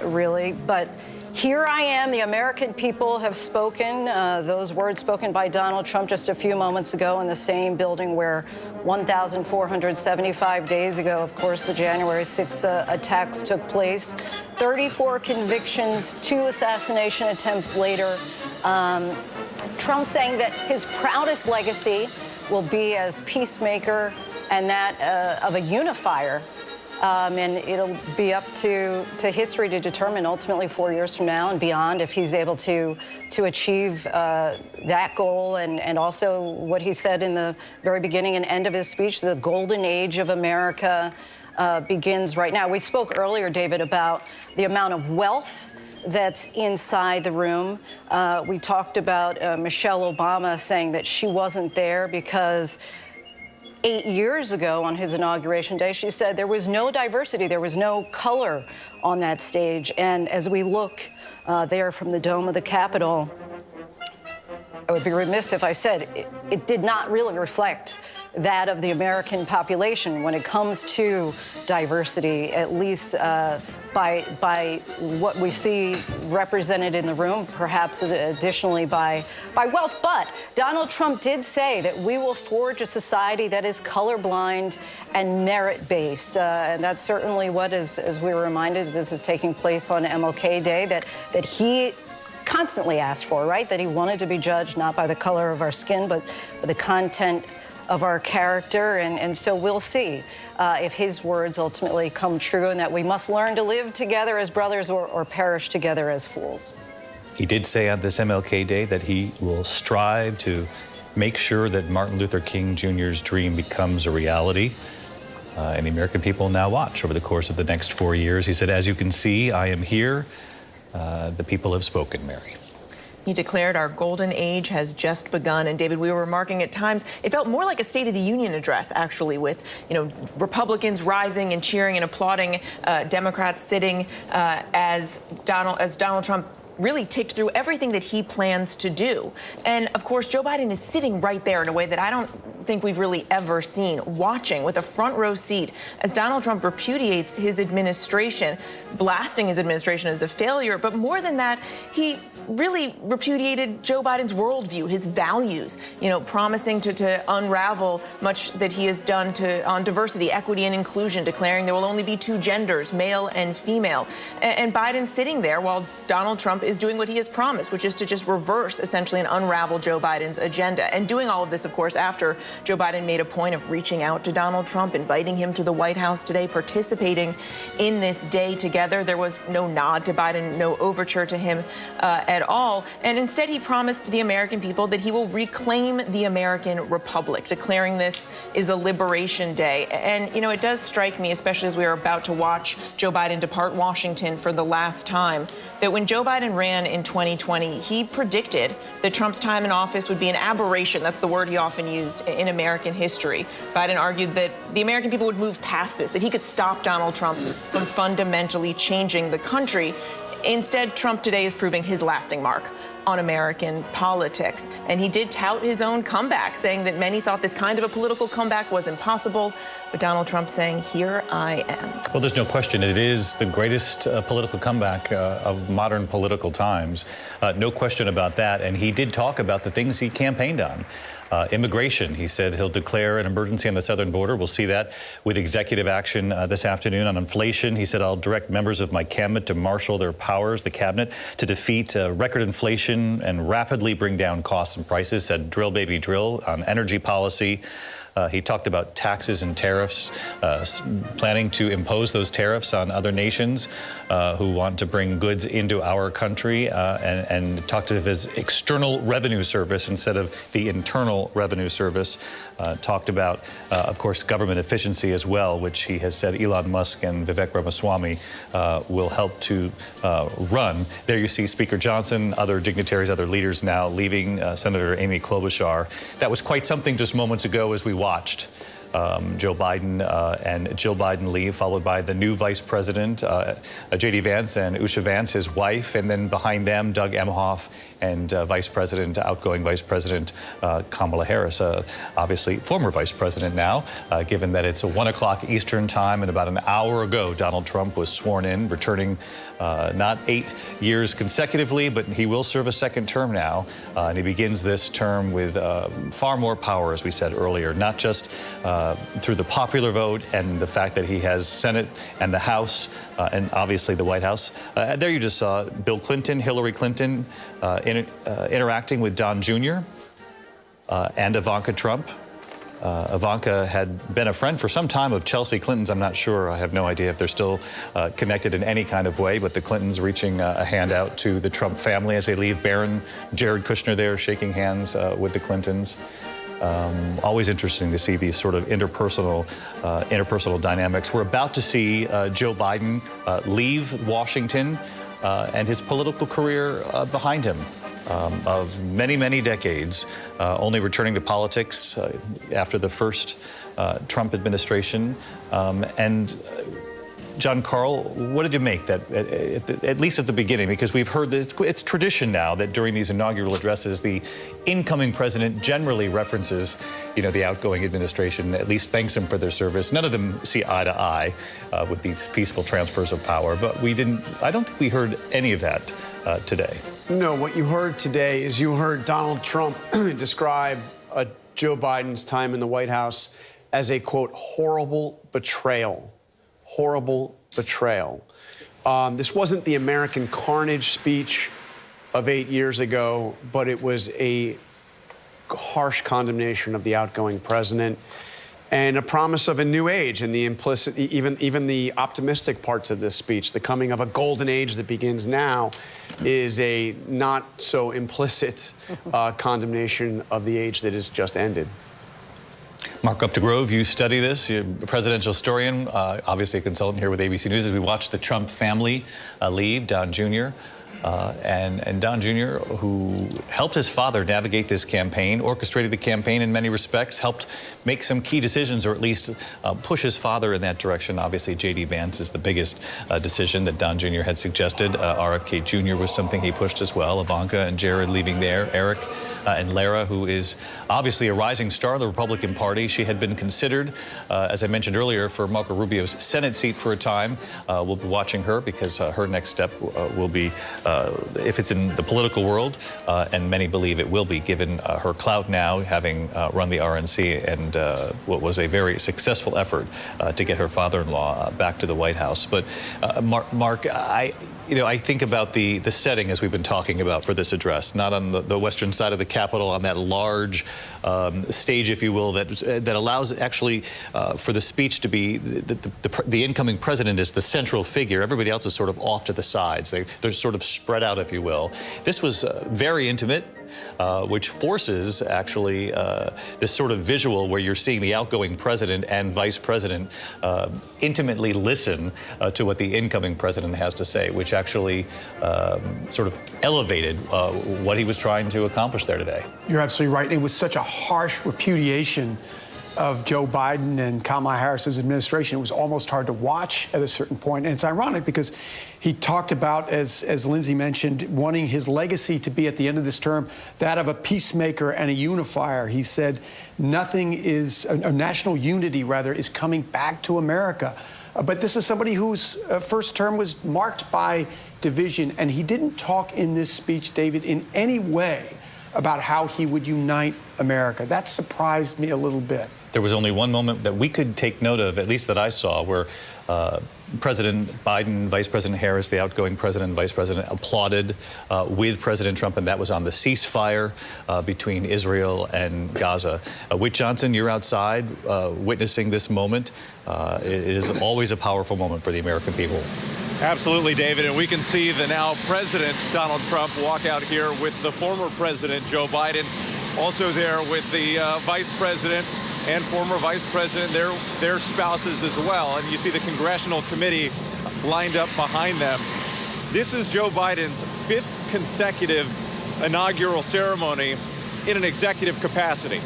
really. But here I am. The American people have spoken. Those words spoken by Donald Trump just a few moments ago in the same building where 1,475 days ago, of course, the January 6 attacks took place. 34 convictions, 2 assassination attempts later. Trump saying that his proudest legacy will be as peacemaker and that of a unifier. And it'll be up to history to determine ultimately 4 years from now and beyond if he's able to achieve that goal and also what he said in the very beginning and end of his speech, the golden age of America begins right now. We spoke earlier, David, about the amount of wealth that's inside the room. We talked about Michelle Obama saying that she wasn't there because 8 years ago on his inauguration day, she said there was no diversity, there was no color on that stage. And as we look there from the dome of the Capitol, I would be remiss if I said it did not really reflect that of the American population when it comes to diversity, at least by what we see represented in the room, perhaps additionally by wealth. But Donald Trump did say that we will forge a society that is colorblind and merit-based. And that's certainly what, as we were reminded, this is taking place on MLK Day, that he constantly asked for, right? That he wanted to be judged not by the color of our skin, but by the content of our character. And so we'll see if his words ultimately come true and that we must learn to live together as brothers or perish together as fools. He did say on this MLK Day that he will strive to make sure that Martin Luther King Jr.'s dream becomes a reality. And the American people now watch over the course of the next 4 years. He said, as you can see, I am here. The people have spoken, Mary. He declared our golden age has just begun. And David, we were remarking at times, it felt more like a State of the Union address, actually, with, Republicans rising and cheering and applauding Democrats sitting as Donald Trump really ticked through everything that he plans to do. And of course, Joe Biden is sitting right there in a way that I don't think we've really ever seen, watching with a front row seat as Donald Trump repudiates his administration, blasting his administration as a failure. But more than that, he really repudiated Joe Biden's worldview, his values, promising to unravel much that he has done on diversity, equity, and inclusion, declaring there will only be 2 genders, male and female. And Biden's sitting there while Donald Trump is doing what he has promised, which is to just reverse, essentially, and unravel Joe Biden's agenda. And doing all of this, of course, after Joe Biden made a point of reaching out to Donald Trump, inviting him to the White House today, participating in this day together. There was no nod to Biden, no overture to him at all. And instead, he promised the American people that he will reclaim the American Republic, declaring this is a liberation day. And, it does strike me, especially as we are about to watch Joe Biden depart Washington for the last time, that when Joe Biden ran in 2020, he predicted that Trump's time in office would be an aberration. That's the word he often used in American history. Biden argued that the American people would move past this, that he could stop Donald Trump from fundamentally changing the country. Instead, Trump today is proving his lasting mark on American politics. And he did tout his own comeback, saying that many thought this kind of a political comeback was impossible. But Donald Trump saying, here I am. Well, there's no question it is the greatest political comeback of modern political times. No question about that. And he did talk about the things he campaigned on. Immigration, he said he'll declare an emergency on the southern border. We'll see that with executive action this afternoon. On inflation, he said, I'll direct members of my cabinet to marshal their powers, the cabinet, to defeat record inflation and rapidly bring down costs and prices, said drill, baby, drill. On energy policy, he talked about taxes and tariffs, planning to impose those tariffs on other nations who want to bring goods into our country, and talked of his external revenue service instead of the internal revenue service. Talked about, of course, government efficiency as well, which he has said Elon Musk and Vivek Ramaswamy will help to run. There you see Speaker Johnson, other dignitaries, other leaders now leaving, Senator Amy Klobuchar. That was quite something just moments ago as we watched Joe Biden and Jill Biden leave, followed by the new vice president, J.D. Vance and Usha Vance, his wife, and then behind them, Doug Emhoff and outgoing Vice President Kamala Harris, obviously former Vice President now, given that it's 1 o'clock Eastern time, and about an hour ago, Donald Trump was sworn in, returning not 8 years consecutively, but he will serve a second term now, and he begins this term with far more power, as we said earlier, not just through the popular vote and the fact that he has Senate and the House and obviously the White House. There you just saw Bill Clinton, Hillary Clinton interacting with Don Jr. And Ivanka Trump. Ivanka had been a friend for some time of Chelsea Clinton's. I'm not sure. I have no idea if they're still connected in any kind of way, but the Clintons reaching a hand out to the Trump family as they leave. Barron, Jared Kushner there shaking hands with the Clintons. Always interesting to see these sort of interpersonal dynamics. We're about to see Joe Biden leave Washington and his political career behind him. Of many, many decades, only returning to politics after the first Trump administration. And John Carl, what did you make that, at least at the beginning? Because we've heard that it's tradition now that during these inaugural addresses, the incoming president generally references, the outgoing administration, at least thanks them for their service. None of them see eye to eye with these peaceful transfers of power, but I don't think we heard any of that today. No, what you heard today is you heard Donald Trump describe Joe Biden's time in the White House as a, quote, horrible betrayal. Horrible betrayal. This wasn't the American carnage speech of 8 years ago, but it was a harsh condemnation of the outgoing president and a promise of a new age, and the implicit, even the optimistic parts of this speech, the coming of a golden age that begins now, is a not so implicit condemnation of the age that has just ended. Mark Updegrove, you study this. You're a presidential historian, obviously a consultant here with ABC News. As we watch the Trump family leave, Don Jr., and Don Jr., who helped his father navigate this campaign, orchestrated the campaign in many respects, helped make some key decisions, or at least push his father in that direction. Obviously, J.D. Vance is the biggest decision that Don Jr. had suggested. RFK Jr. was something he pushed as well. Ivanka and Jared leaving there. Eric and Lara, who is obviously a rising star of the Republican Party. She had been considered, as I mentioned earlier, for Marco Rubio's Senate seat for a time. We'll be watching her because her next step will be, if it's in the political world, and many believe it will be, given her clout now, having run the RNC and what was a very successful effort to get her father-in-law back to the White House. But Mark, I think about the setting, as we've been talking about, for this address, not on the western side of the Capitol, on that large stage, if you will, that allows actually for the speech to be the incoming president is the central figure. Everybody else is sort of off to the sides. They're sort of spread out, if you will. This was very intimate. Which forces actually this sort of visual where you're seeing the outgoing president and vice president intimately listen to what the incoming president has to say, which actually sort of elevated what he was trying to accomplish there today. You're absolutely right. It was such a harsh repudiation of Joe Biden and Kamala Harris's administration. It was almost hard to watch at a certain point. And it's ironic because he talked about, as Lindsay mentioned, wanting his legacy to be at the end of this term that of a peacemaker and a unifier. He said national unity, rather, is coming back to America. But this is somebody whose first term was marked by division. And he didn't talk in this speech, David, in any way about how he would unite America. That surprised me a little bit. There was only one moment that we could take note of, at least that I saw, where President Biden, Vice President Harris, the outgoing president and vice president, applauded with President Trump, and that was on the ceasefire between Israel and Gaza. Whit Johnson, you're outside witnessing this moment. It is always a powerful moment for the American people. Absolutely, David, and we can see the now President Donald Trump walk out here with the former President Joe Biden, also there with the Vice President and former Vice President, their spouses as well. And you see the Congressional committee lined up behind them. This is Joe Biden's 5th consecutive inaugural ceremony in an executive capacity.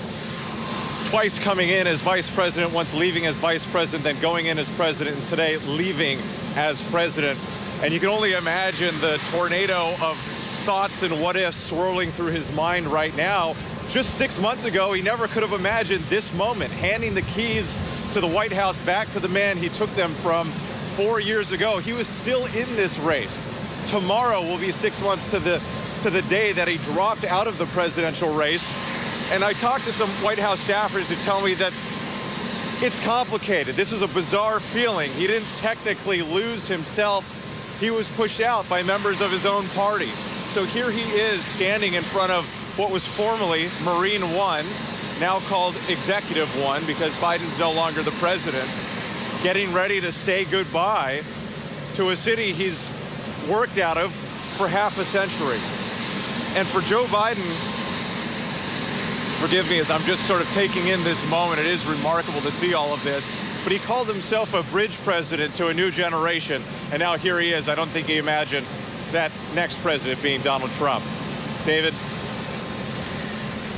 twice coming in as vice president, once leaving as vice president, then going in as president, and today leaving as president. And you can only imagine the tornado of thoughts and what ifs swirling through his mind right now. Just 6 months ago, he never could have imagined this moment, handing the keys to the White House back to the man he took them from 4 years ago. He was still in this race. Tomorrow will be 6 months to the day that he dropped out of the presidential race. And I talked to some White House staffers who tell me that it's complicated. This is a bizarre feeling. He didn't technically lose himself. He was pushed out by members of his own party. So here he is standing in front of what was formerly Marine One, now called Executive One because Biden's no longer the president, getting ready to say goodbye to a city he's worked out of for half a century. And for Joe Biden, forgive me as I'm just sort of taking in this moment, it is remarkable to see all of this, but he called himself a bridge president to a new generation, and now here he is. I don't think he imagined that next president being Donald Trump. David?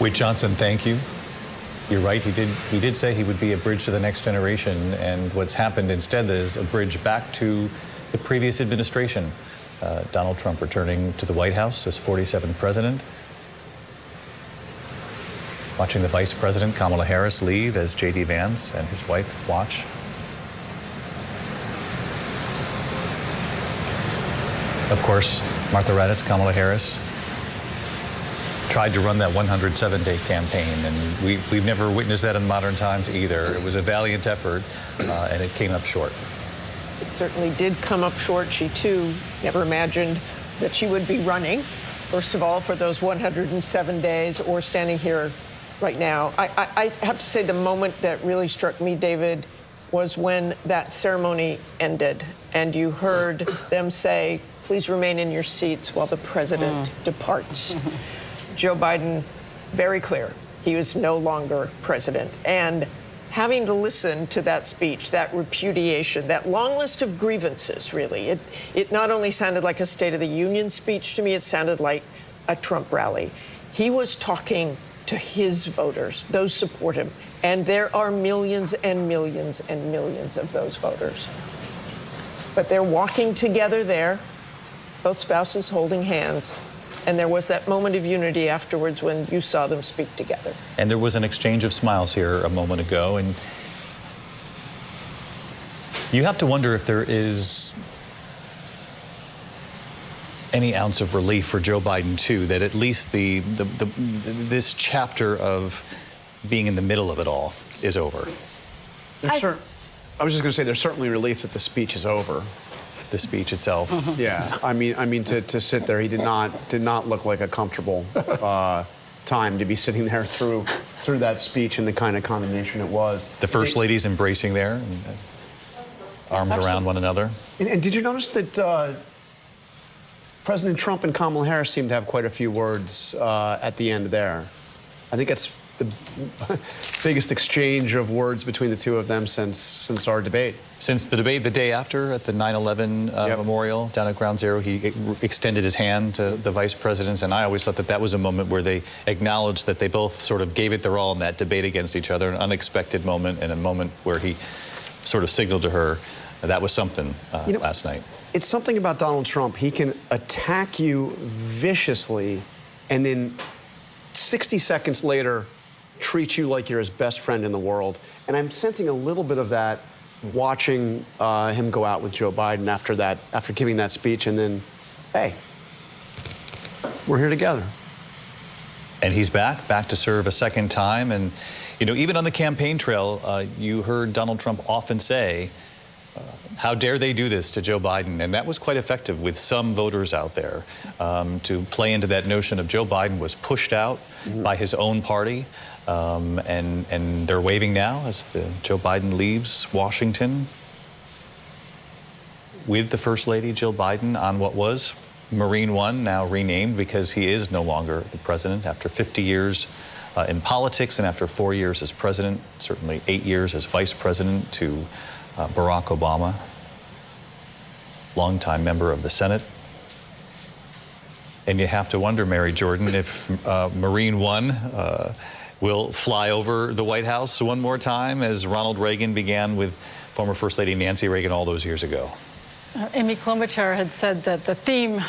Wade Johnson, thank you. You're right, he did say he would be a bridge to the next generation, and what's happened instead is a bridge back to the previous administration. Donald Trump returning to the White House as 47th president. Watching the Vice President, Kamala Harris, leave as J.D. Vance and his wife watch. Of course, Martha Raddatz, Kamala Harris, tried to run that 107-day campaign, and we've never witnessed that in modern times either. It was a valiant effort, and it came up short. It certainly did come up short. She, too, never imagined that she would be running, first of all, for those 107 days, or standing here right now. I have to say the moment that really struck me, David, was when that ceremony ended, and you heard them say, please remain in your seats while the president departs. Joe Biden, very clear, he was no longer president. And having to listen to that speech, that repudiation, that long list of grievances, really, it not only sounded like a State of the Union speech to me, it sounded like a Trump rally. He was talking to his voters, those support him. And there are millions and millions and millions of those voters. But they're walking together there, both spouses holding hands. And there was that moment of unity afterwards when you saw them speak together. And there was an exchange of smiles here a moment ago. And you have to wonder if there is any ounce of relief for Joe Biden, too, that at least this chapter of being in the middle of it all is over. I was just going to say there's certainly relief that the speech is over. The speech itself. Yeah, I mean to sit there, he did not look like a comfortable time to be sitting there through that speech and the kind of condemnation it was. The First Lady's embracing there, and arms around one another. And did you notice that President Trump and Kamala Harris seemed to have quite a few words at the end there? I think that's the biggest exchange of words between the two of them since our debate. Since the debate the day after at the 9/11 memorial down at Ground Zero, he extended his hand to the vice president, and I always thought that was a moment where they acknowledged that they both sort of gave it their all in that debate against each other, an unexpected moment and a moment where he sort of signaled to her that was something last night. It's something about Donald Trump. He can attack you viciously and then 60 seconds later treat you like you're his best friend in the world. And I'm sensing a little bit of that watching him go out with Joe Biden after giving that speech, and then, hey, we're here together. And he's back to serve a second time. And, you know, even on the campaign trail, you heard Donald Trump often say, how dare they do this to Joe Biden? And that was quite effective with some voters out there to play into that notion of Joe Biden was pushed out by his own party. And they're waving now as Joe Biden leaves Washington with the First Lady, Jill Biden, on what was Marine One, now renamed because he is no longer the president after 50 years in politics and after 4 years as president, certainly 8 years as vice president to Barack Obama, longtime member of the Senate. And you have to wonder, Mary Jordan, if Marine One will fly over the White House one more time, as Ronald Reagan began with former First Lady Nancy Reagan all those years ago. Amy Klobuchar had said that the theme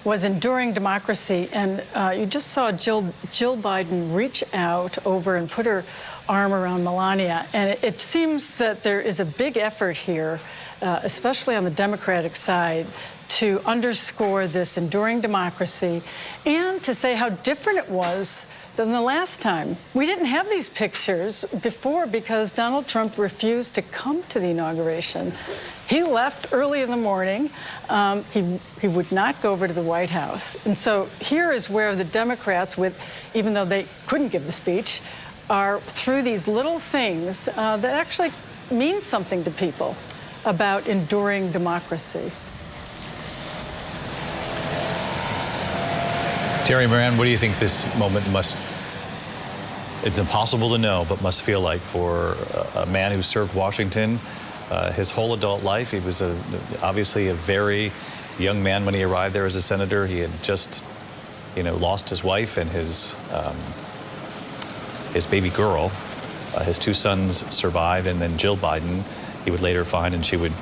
was enduring democracy, and you just saw Jill Biden reach out over and put her arm around Melania, and it seems that there is a big effort here, especially on the Democratic side, to underscore this enduring democracy and to say how different it was than the last time. We didn't have these pictures before because Donald Trump refused to come to the inauguration. He left early in the morning. He would not go over to the White House. And so here is where the Democrats, even though they couldn't give the speech, are through these little things that actually mean something to people about enduring democracy. Terry Moran, what do you think this moment it's impossible to know, but must feel like for a man who served Washington his whole adult life? He was obviously a very young man when he arrived there as a senator. He had just, lost his wife and his baby girl. His two sons survived, and then Jill Biden, he would later find, and she would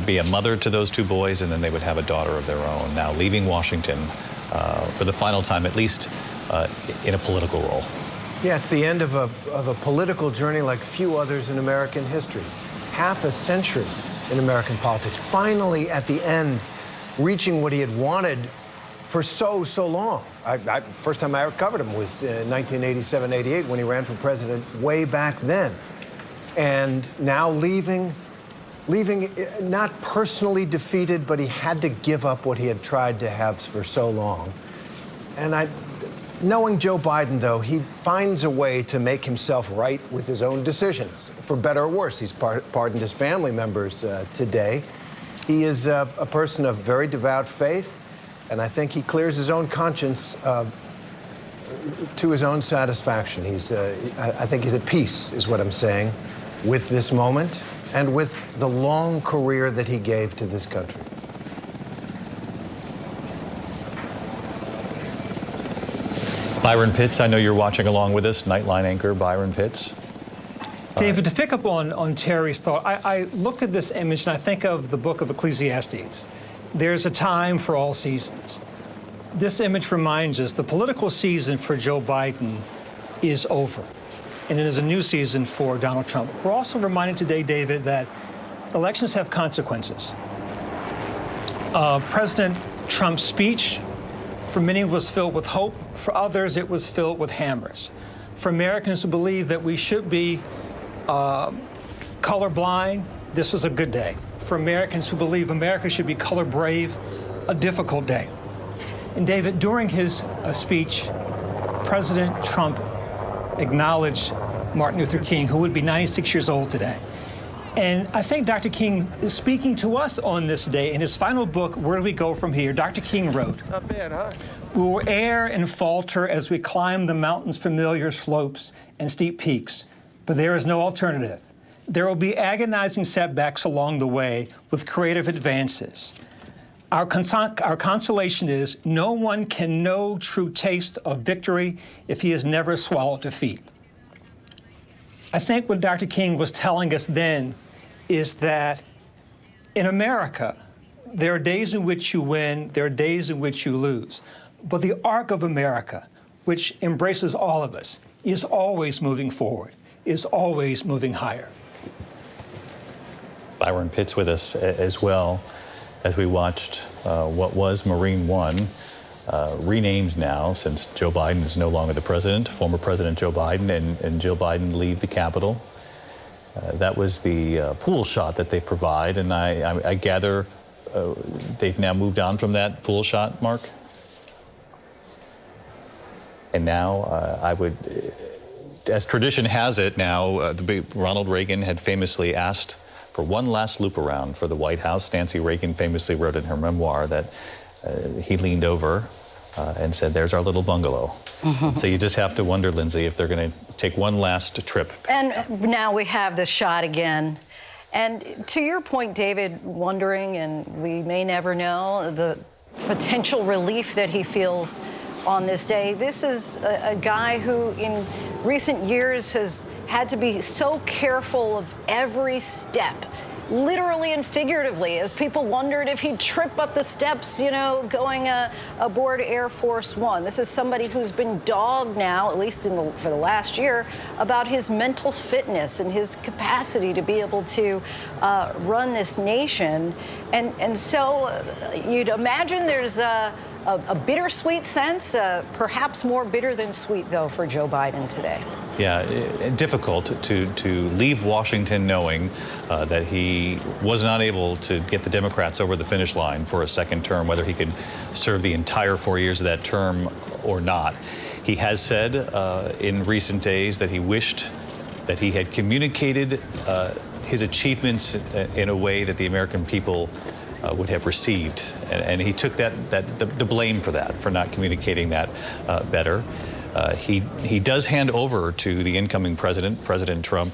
be a mother to those two boys, and then they would have a daughter of their own. Now leaving Washington for the final time, at least in a political role. Yeah, it's the end of a political journey like few others in American history. Half a century in American politics. Finally, at the end, reaching what he had wanted for so long. First time I ever covered him was in 1987-88 when he ran for president way back then. And now leaving not personally defeated, but he had to give up what he had tried to have for so long. And knowing Joe Biden, though, he finds a way to make himself right with his own decisions, for better or worse. He's pardoned his family members today. He is a person of very devout faith, and I think he clears his own conscience to his own satisfaction. I think he's at peace, is what I'm saying, with this moment and with the long career that he gave to this country. Byron Pitts, I know you're watching along with us, Nightline anchor Byron Pitts. David, to pick up on Terry's thought, I look at this image and I think of the book of Ecclesiastes. There's a time for all seasons. This image reminds us the political season for Joe Biden is over, and it is a new season for Donald Trump. We're also reminded today, David, that elections have consequences. President Trump's speech, for many, was filled with hope. For others, it was filled with hammers. For Americans who believe that we should be colorblind, this was a good day. For Americans who believe America should be color brave, a difficult day. And David, during his speech, President Trump acknowledged Martin Luther King, who would be 96 years old today. And I think Dr. King is speaking to us on this day. In his final book, Where Do We Go From Here?, Dr. King wrote, "Not bad, huh? We will err and falter as we climb the mountain's familiar slopes and steep peaks, but there is no alternative. There will be agonizing setbacks along the way with creative advances. Our consolation is no one can know true taste of victory if he has never swallowed defeat." I think what Dr. King was telling us then is that in America, there are days in which you win, there are days in which you lose. But the arc of America, which embraces all of us, is always moving forward, is always moving higher. Byron Pitts with us as well as we watched what was Marine One, renamed now since Joe Biden is no longer the president, former President Joe Biden and Jill Biden leave the Capitol. That was the pool shot that they provide, and I gather they've now moved on from that pool shot, Mark? And now I would, as tradition has it now, Ronald Reagan had famously asked for one last loop around for the White House. Nancy Reagan famously wrote in her memoir that he leaned over and said, "There's our little bungalow." So you just have to wonder, Lindsay, if they're going to take one last trip. And now we have the shot again. And to your point, David, wondering, and we may never know, the potential relief that he feels on this day. This is a guy who in recent years has had to be so careful of every step, literally and figuratively, as people wondered if he'd trip up the steps, you know, going aboard Air Force One. This is somebody who's been dogged now, at least for the last year, about his mental fitness and his capacity to be able to run this nation. And so you'd imagine there's a bittersweet sense, perhaps more bitter than sweet, though, for Joe Biden today. Yeah, difficult to leave Washington knowing that he was not able to get the Democrats over the finish line for a second term, whether he could serve the entire 4 years of that term or not. He has said in recent days that he wished that he had communicated his achievements in a way that the American people would have received, and he took the blame for that, for not communicating that better. He does hand over to the incoming President Trump,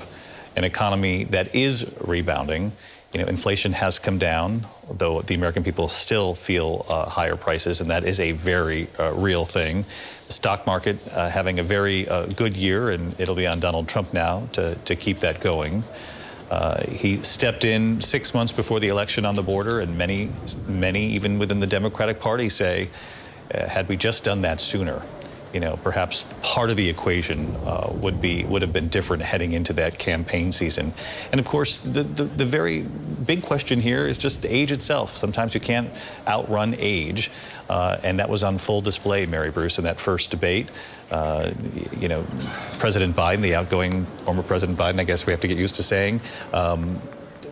an economy that is rebounding. You know, inflation has come down, though the American people still feel higher prices, and that is a very real thing. The stock market having a very good year, and it'll be on Donald Trump now to keep that going. He stepped in 6 months before the election on the border, and many, even within the Democratic Party, say, had we just done that sooner, you know, perhaps part of the equation would have been different heading into that campaign season. And of course, the very big question here is just the age itself. Sometimes you can't outrun age, and that was on full display, Mary Bruce, in that first debate. You know, President Biden, the outgoing former President Biden, I guess we have to get used to saying,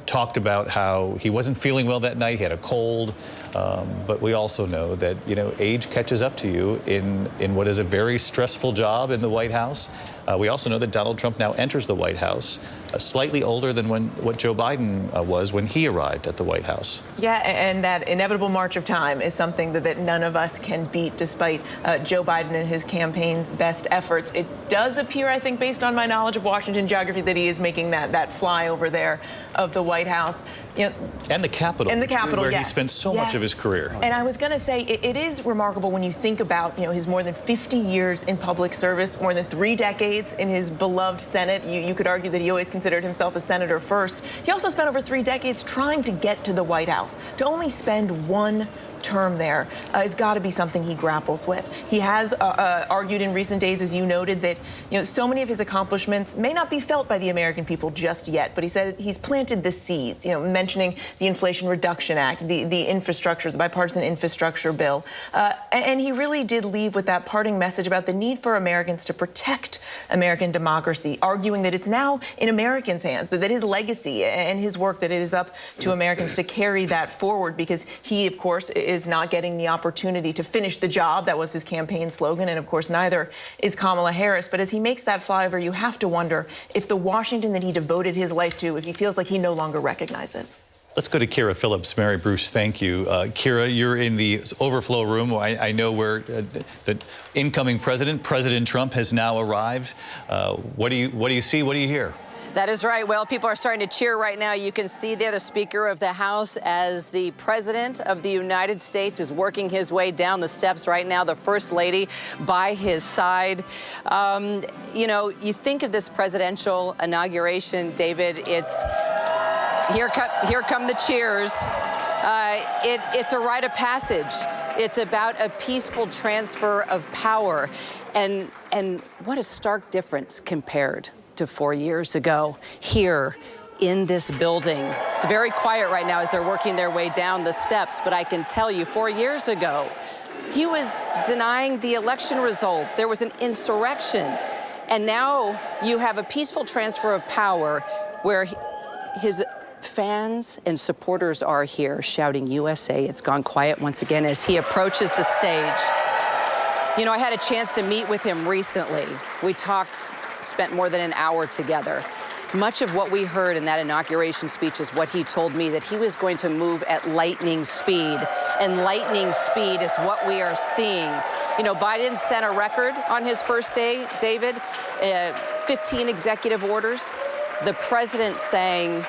talked about how he wasn't feeling well that night. He had a cold, but we also know that, you know, age catches up to you in what is a very stressful job in the White House. We also know that Donald Trump now enters the White House slightly older than what Joe Biden was when he arrived at the White House. Yeah, and that inevitable march of time is something that none of us can beat, despite Joe Biden and his campaign's best efforts. It does appear, I think, based on my knowledge of Washington geography, that he is making that flyover there of the White House. You know, and the Capitol. And the Capitol, where yes. he spent so much of his career. And I was going to say, it is remarkable when you think about, you know, his more than 50 years in public service, more than 3 decades in his beloved Senate. You could argue that he always considered himself a senator first. He also spent over 3 decades trying to get to the White House. To only spend 1 term there has got to be something he grapples with. He has argued in recent days, as you noted, that, you know, so many of his accomplishments may not be felt by the American people just yet, but he said he's planted the seeds, you know, mentioning the Inflation Reduction Act, the infrastructure, the bipartisan infrastructure bill. And he really did leave with that parting message about the need for Americans to protect American democracy, arguing that it's now in Americans' hands, that his legacy and his work, that it is up to Americans to carry that forward, because he, of course, is not getting the opportunity to finish the job. That was his campaign slogan. And of course, neither is Kamala Harris. But as he makes that flyover, you have to wonder if the Washington that he devoted his life to, if he feels like he no longer recognizes. Let's go to Kira Phillips. Mary Bruce, thank you. Kira, you're in the overflow room. I know where the incoming President Trump, has now arrived. What do you see? What do you hear? That is right. Well, people are starting to cheer right now. You can see there the Speaker of the House as the President of the United States is working his way down the steps right now. The First Lady by his side. You know, you think of this presidential inauguration, David, it's here come the cheers. It's a rite of passage. It's about a peaceful transfer of power. And what a stark difference compared to 4 years ago here in this building. It's very quiet right now as they're working their way down the steps, but I can tell you 4 years ago, he was denying the election results. There was an insurrection. And now you have a peaceful transfer of power where his fans and supporters are here shouting USA. It's gone quiet once again as he approaches the stage. You know, I had a chance to meet with him recently. We spent more than an hour together. Much of what we heard in that inauguration speech is what he told me, that he was going to move at lightning speed. And lightning speed is what we are seeing. You know, Biden set a record on his first day, David, 15 executive orders. The president saying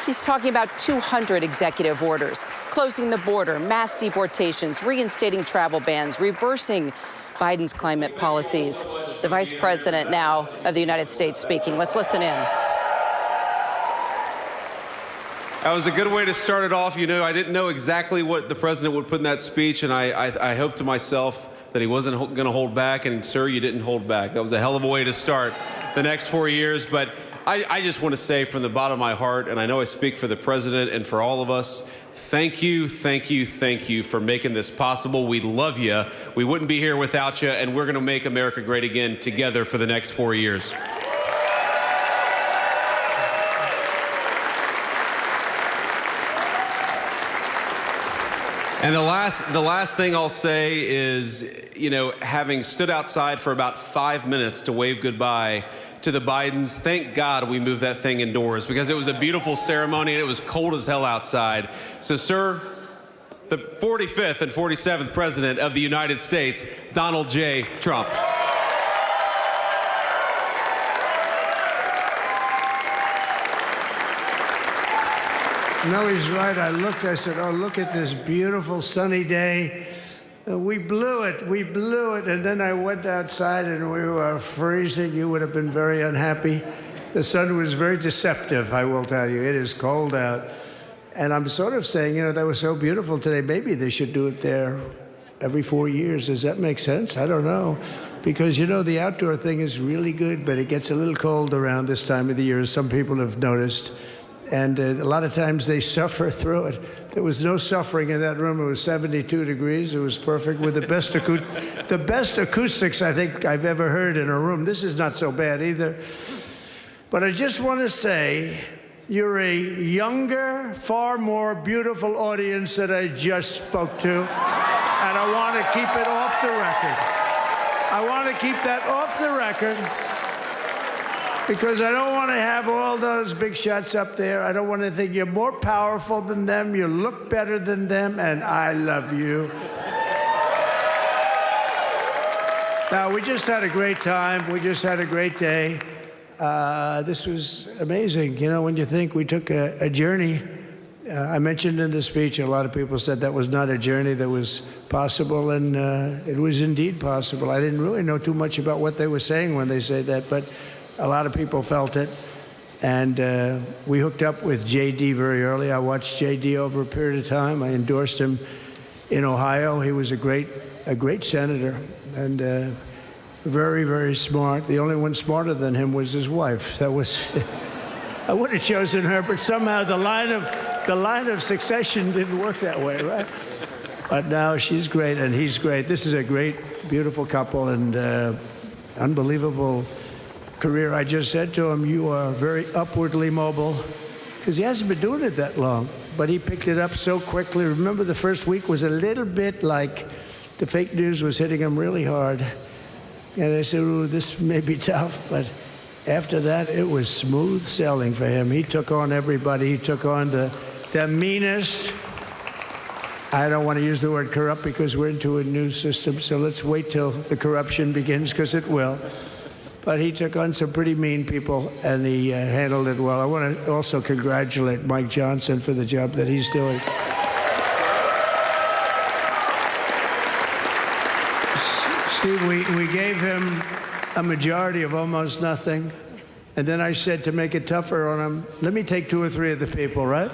He's talking about 200 executive orders, closing the border, mass deportations, reinstating travel bans, reversing Biden's climate policies. The Vice President now of the United States speaking. Let's listen in. That was a good way to start it off. You know, I didn't know exactly what the president would put in that speech, and I hoped to myself that he wasn't going to hold back, and sir, you didn't hold back. That was a hell of a way to start the next 4 years, but I just want to say from the bottom of my heart, and I know I speak for the president and for all of us, thank you, thank you, thank you for making this possible. We love you. We wouldn't be here without you, and we're going to make America great again together for the next 4 years. And the last thing I'll say is, you know, having stood outside for about 5 minutes to wave goodbye to the Bidens, thank God we moved that thing indoors, because it was a beautiful ceremony and it was cold as hell outside. So, sir, the 45th and 47th President of the United States, Donald J. Trump. No, he's right. I looked, I said, oh, look at this beautiful sunny day. We blew it. And then I went outside and we were freezing. You would have been very unhappy. The sun was very deceptive, I will tell you. It is cold out. And I'm sort of saying, you know, that was so beautiful today. Maybe they should do it there every 4 years. Does that make sense? I don't know. Because, you know, the outdoor thing is really good, but it gets a little cold around this time of the year, as some people have noticed. And a lot of times they suffer through it. There was no suffering in that room. It was 72 degrees. It was perfect with the best acoustics I think I've ever heard in a room. This is not so bad either. But I just want to say, you're a younger, far more beautiful audience that I just spoke to. And I want to keep it off the record. I want to keep that off the record. Because I don't want to have all those big shots up there. I don't want to think you're more powerful than them, you look better than them, and I love you. Now, we just had a great time. We just had a great day. This was amazing. You know, when you think we took a journey, I mentioned in the speech, a lot of people said that was not a journey that was possible, and it was indeed possible. I didn't really know too much about what they were saying when they said that, but a lot of people felt it, and we hooked up with J.D. very early. I watched J.D. over a period of time. I endorsed him in Ohio. He was a great senator, and very, very smart. The only one smarter than him was his wife. That was, I would have chosen her, but somehow the line of succession didn't work that way, right? But now she's great, and he's great. This is a great, beautiful couple, and unbelievable career. I just said to him, you are very upwardly mobile, because he hasn't been doing it that long, but he picked it up so quickly. Remember, the first week was a little bit like the fake news was hitting him really hard. And I said, ooh, this may be tough, but after that, it was smooth sailing for him. He took on everybody. He took on the meanest. I don't want to use the word corrupt because we're into a new system, so let's wait till the corruption begins, because it will. But he took on some pretty mean people, and he handled it well. I want to also congratulate Mike Johnson for the job that he's doing. Steve, we gave him a majority of almost nothing, and then I said, to make it tougher on him, let me take 2 or 3 of the people, right?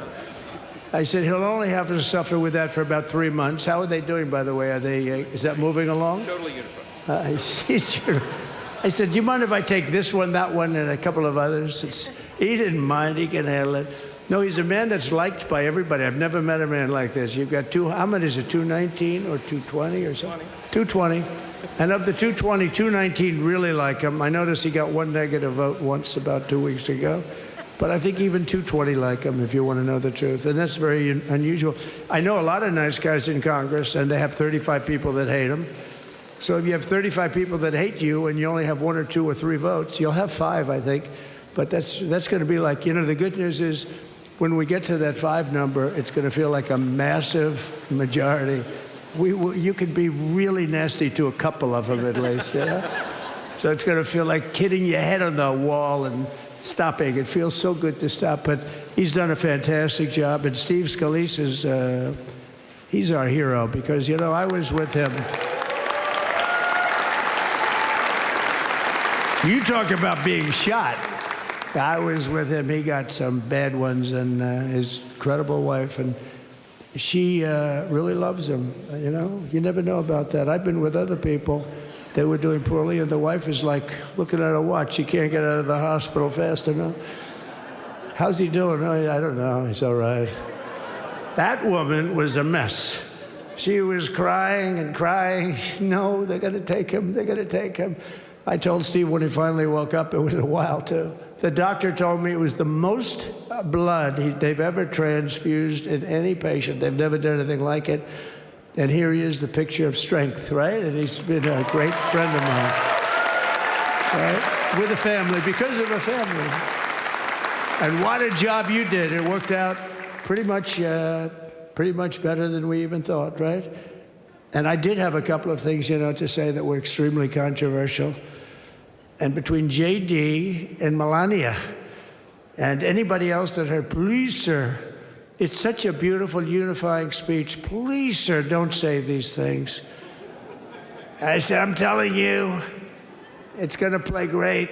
I said, he'll only have to suffer with that for about 3 months. How are they doing, by the way? Are they? Is that moving along? Totally uniform. I said, do you mind if I take this one, that one, and a couple of others? He didn't mind. He can handle it. No, he's a man that's liked by everybody. I've never met a man like this. You've got how many is it, 219 or 220 or something? 220. And of the 220, 219 really like him. I noticed he got 1 negative vote once about 2 weeks ago. But I think even 220 like him, if you want to know the truth. And that's very unusual. I know a lot of nice guys in Congress, and they have 35 people that hate him. So if you have 35 people that hate you and you only have 1 or 2 or 3 votes, you'll have 5, I think. But that's going to be like, you know, the good news is when we get to that 5 number, it's going to feel like a massive majority. You can be really nasty to a couple of them at least, you know? So it's going to feel like hitting your head on the wall and stopping. It feels so good to stop, but he's done a fantastic job. And Steve Scalise is, he's our hero because, you know, I was with him. You talk about being shot. I was with him. He got some bad ones, and his incredible wife, and she really loves him. You know, you never know about that. I've been with other people that were doing poorly, and the wife is like looking at her watch. She can't get out of the hospital fast enough. How's he doing? Oh, I don't know. He's all right. That woman was a mess. She was crying and crying. No, they're going to take him. They're going to take him. I told Steve when he finally woke up, it was a while, too. The doctor told me it was the most blood they've ever transfused in any patient. They've never done anything like it. And here he is, the picture of strength, right? And he's been a great friend of mine, right? With a family, because of a family. And what a job you did. It worked out pretty much better than we even thought, right? And I did have a couple of things, you know, to say that were extremely controversial. And between JD and Melania and anybody else that heard, please, sir, it's such a beautiful, unifying speech. Please, sir, don't say these things. I said, I'm telling you, it's going to play great.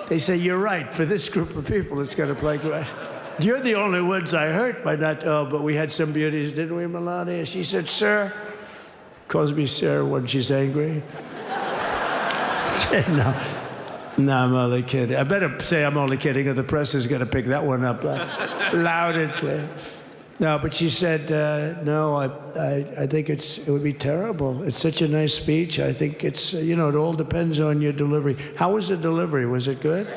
They say, you're right. For this group of people, it's going to play great. You're the only ones I hurt by not, but we had some beauties, didn't we, Melania? She said, sir, calls me sir when she's angry. No, I'm only kidding. I better say I'm only kidding, or the press is going to pick that one up loud and clear. No, but she said, no, I think it would be terrible. It's such a nice speech. I think it's, you know, it all depends on your delivery. How was the delivery? Was it good?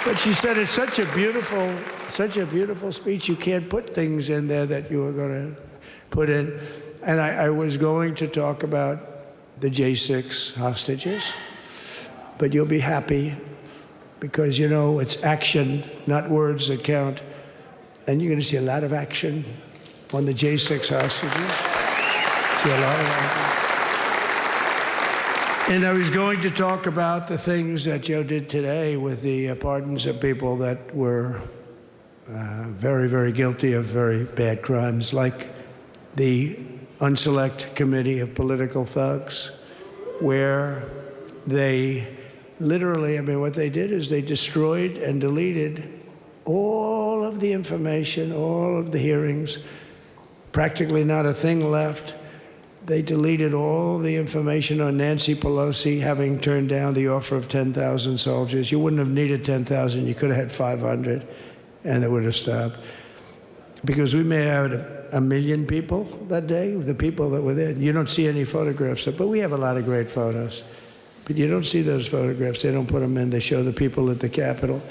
But she said it's such a beautiful speech. You can't put things in there that you were going to put in. And I was going to talk about the J6 hostages, but you'll be happy because, you know, it's action, not words that count. And you're going to see a lot of action on the J6 hostages. See a lot of action. And I was going to talk about the things that Joe did today with the pardons of people that were very, very guilty of very bad crimes, like the Unselect Committee of Political Thugs, where they literally, I mean, what they did is they destroyed and deleted all of the information, all of the hearings, practically not a thing left. They deleted all the information on Nancy Pelosi having turned down the offer of 10,000 soldiers. You wouldn't have needed 10,000. You could have had 500, and it would have stopped. Because we may have had 1 million people that day, the people that were there. You don't see any photographs, but we have a lot of great photos. But you don't see those photographs. They don't put them in. They show the people at the Capitol.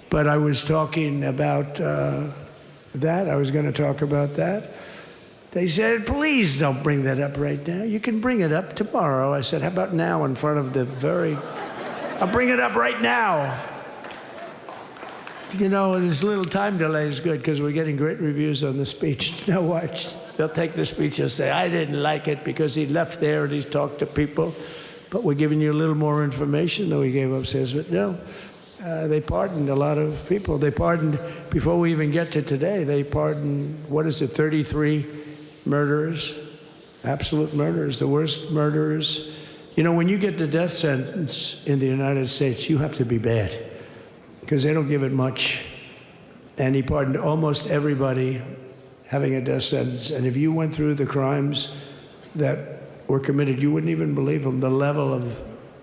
But I was talking about that. I was going to talk about that. They said, please don't bring that up right now. You can bring it up tomorrow. I said, how about now in front of the I'll bring it up right now. You know, this little time delay is good because we're getting great reviews on the speech. Now watch. They'll take the speech and say, I didn't like it because he left there and he talked to people. But we're giving you a little more information than we gave upstairs. But no, they pardoned a lot of people. They pardoned, before we even get to today, they pardoned, 33 murderers, absolute murderers, the worst murderers. You know, when you get the death sentence in the United States, you have to be bad, because they don't give it much. And he pardoned almost everybody having a death sentence. And if you went through the crimes that were committed, you wouldn't even believe them. The level of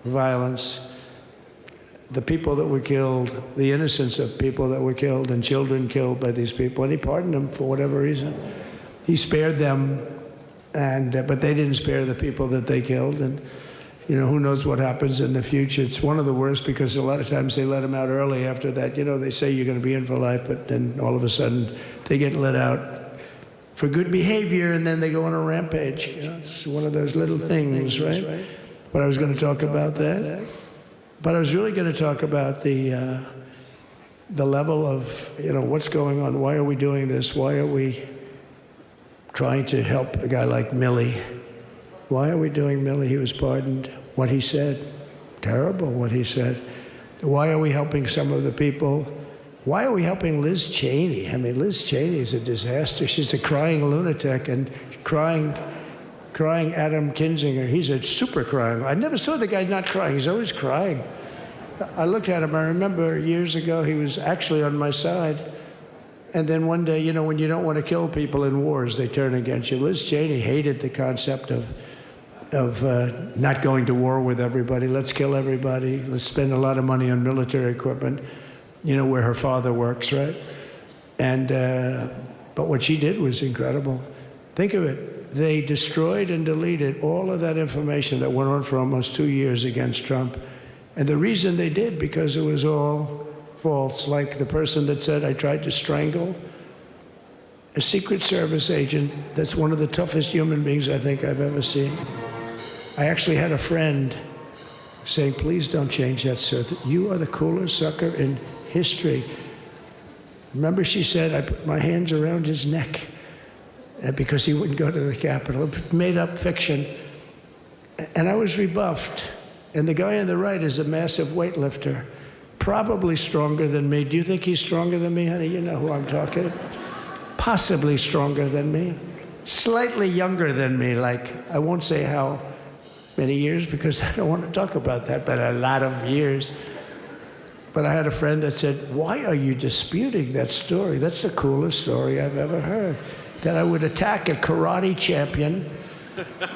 violence, the people that were killed, the innocence of people that were killed, and children killed by these people. And he pardoned them for whatever reason. He spared them, but they didn't spare the people that they killed. And you know, who knows what happens in the future. It's one of the worst, because a lot of times they let them out early after that. You know, they say you're going to be in for life, but then all of a sudden they get let out for good behavior, and then they go on a rampage. You know, it's one of those little things, right? But I was going to talk about that. But I was really going to talk about the level of, you know, what's going on. Why are we doing this? Why are we trying to help a guy like Milley? Why are we doing Milley? He was pardoned. What he said. terrible what he said. Why are we helping some of the people? Why are we helping Liz Cheney? I mean, Liz Cheney is a disaster. She's a crying lunatic and crying Adam Kinzinger. He's a super crying. I never saw the guy not crying. He's always crying. I looked at him. I remember years ago he was actually on my side. And then one day, you know, when you don't want to kill people in wars, they turn against you. Liz Cheney hated the concept of not going to war with everybody. Let's kill everybody. Let's spend a lot of money on military equipment, you know, where her father works, right? And, but what she did was incredible. Think of it. They destroyed and deleted all of that information that went on for almost 2 years against Trump. And the reason they did, because it was all false. Like the person that said, I tried to strangle a Secret Service agent. That's one of the toughest human beings I think I've ever seen. I actually had a friend saying, please don't change that, sir. You are the coolest sucker in history. Remember, she said, I put my hands around his neck because he wouldn't go to the Capitol. Made up fiction. And I was rebuffed. And the guy on the right is a massive weightlifter, probably stronger than me. Do you think he's stronger than me, honey? You know who I'm talking. Possibly stronger than me. Slightly younger than me, like, I won't say how many years because I don't want to talk about that, but a lot of years. But I had a friend that said, why are you disputing that story? That's the coolest story I've ever heard. That I would attack a karate champion,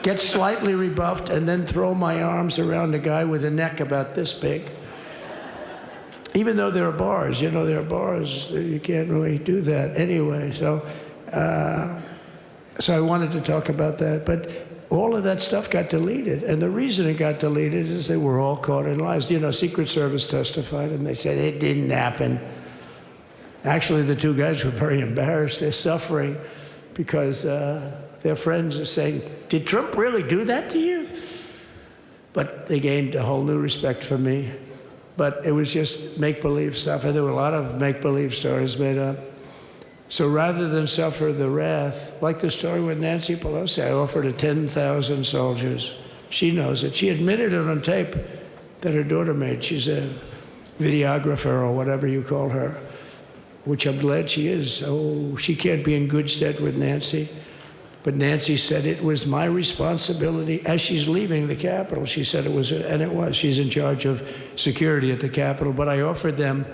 get slightly rebuffed, and then throw my arms around a guy with a neck about this big. Even though there are bars, you know, there are bars, you can't really do that anyway. So I wanted to talk about that. But all of that stuff got deleted. And the reason it got deleted is they were all caught in lies. You know, Secret Service testified, and they said it didn't happen. Actually, the two guys were very embarrassed. They're suffering because their friends are saying, did Trump really do that to you? But they gained a whole new respect for me. But it was just make-believe stuff, and there were a lot of make-believe stories made up. So rather than suffer the wrath, like the story with Nancy Pelosi, I offered her 10,000 soldiers. She knows it. She admitted it on tape that her daughter made. She's a videographer or whatever you call her, which I'm glad she is. Oh, she can't be in good stead with Nancy. But Nancy said it was my responsibility as she's leaving the Capitol. She said it was, and it was. She's in charge of security at the Capitol. But I offered them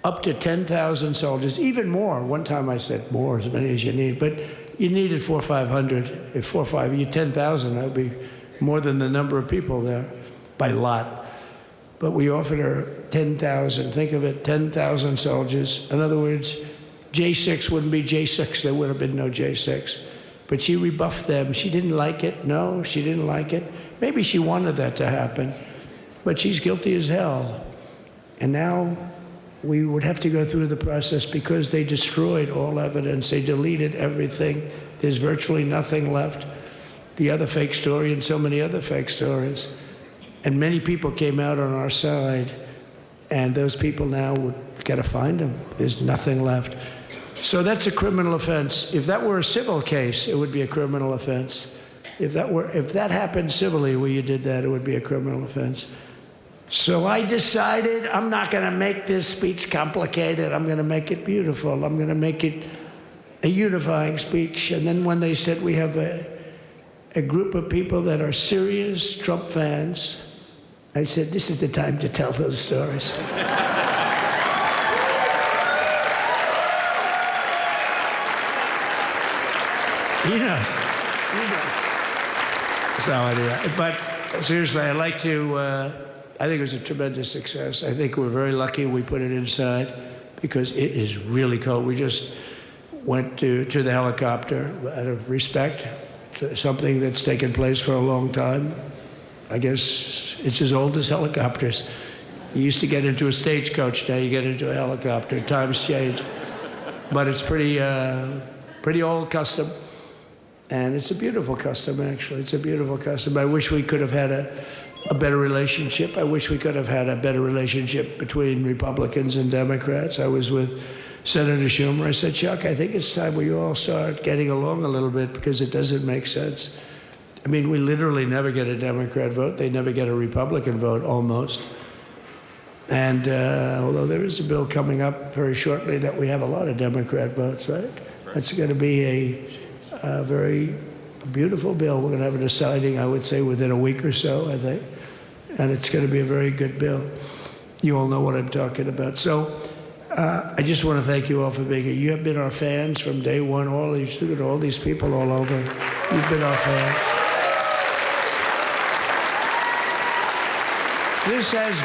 up to 10,000 soldiers, even more. One time I said more, as many as you need. But you needed 400 or 500. If 4 or 5, you 10,000, that would be more than the number of people there by lot. But we offered her 10,000. Think of it, 10,000 soldiers. In other words, J6 wouldn't be J6. There would have been no J6. But she rebuffed them. She didn't like it. No, she didn't like it. Maybe she wanted that to happen. But she's guilty as hell. And now we would have to go through the process because they destroyed all evidence. They deleted everything. There's virtually nothing left. The other fake story and so many other fake stories. And many people came out on our side. And those people now, we've got to find them. There's nothing left. So that's a criminal offense. If that were a civil case, it would be a criminal offense. If that happened civilly where you did that, it would be a criminal offense. So I decided I'm not going to make this speech complicated. I'm going to make it beautiful. I'm going to make it a unifying speech. And then when they said we have a group of people that are serious Trump fans, I said, this is the time to tell those stories. He knows. So anyway, but seriously, I'd like to, I think it was a tremendous success. I think we're very lucky we put it inside because it is really cold. We just went to the helicopter out of respect. It's something that's taken place for a long time. I guess it's as old as helicopters. You used to get into a stagecoach, now you get into a helicopter. Times change. But it's pretty old custom. And it's a beautiful custom, actually. It's a beautiful custom. I wish we could have had a better relationship. I wish we could have had a better relationship between Republicans and Democrats. I was with Senator Schumer. I said, Chuck, I think it's time we all start getting along a little bit because it doesn't make sense. I mean, we literally never get a Democrat vote. They never get a Republican vote, almost. And although there is a bill coming up very shortly that we have a lot of Democrat votes, right? It's going to be a very beautiful bill. We're going to have a deciding, I would say, within a week or so, I think. And it's going to be a very good bill. You all know what I'm talking about. So I just want to thank you all for being here. You have been our fans from day one. All these people all over. You've been our fans. This has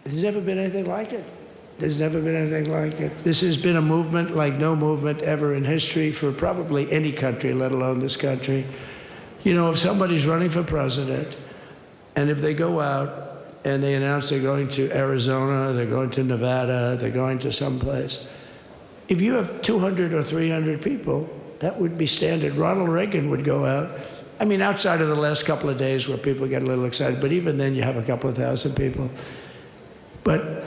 there's never been anything like it. There's never been anything like it. This has been a movement like no movement ever in history for probably any country, let alone this country. You know, if somebody's running for president, and if they go out and they announce they're going to Arizona, they're going to Nevada, they're going to someplace, if you have 200 or 300 people, that would be standard. Ronald Reagan would go out. I mean, outside of the last couple of days where people get a little excited, but even then you have a couple of thousand people. But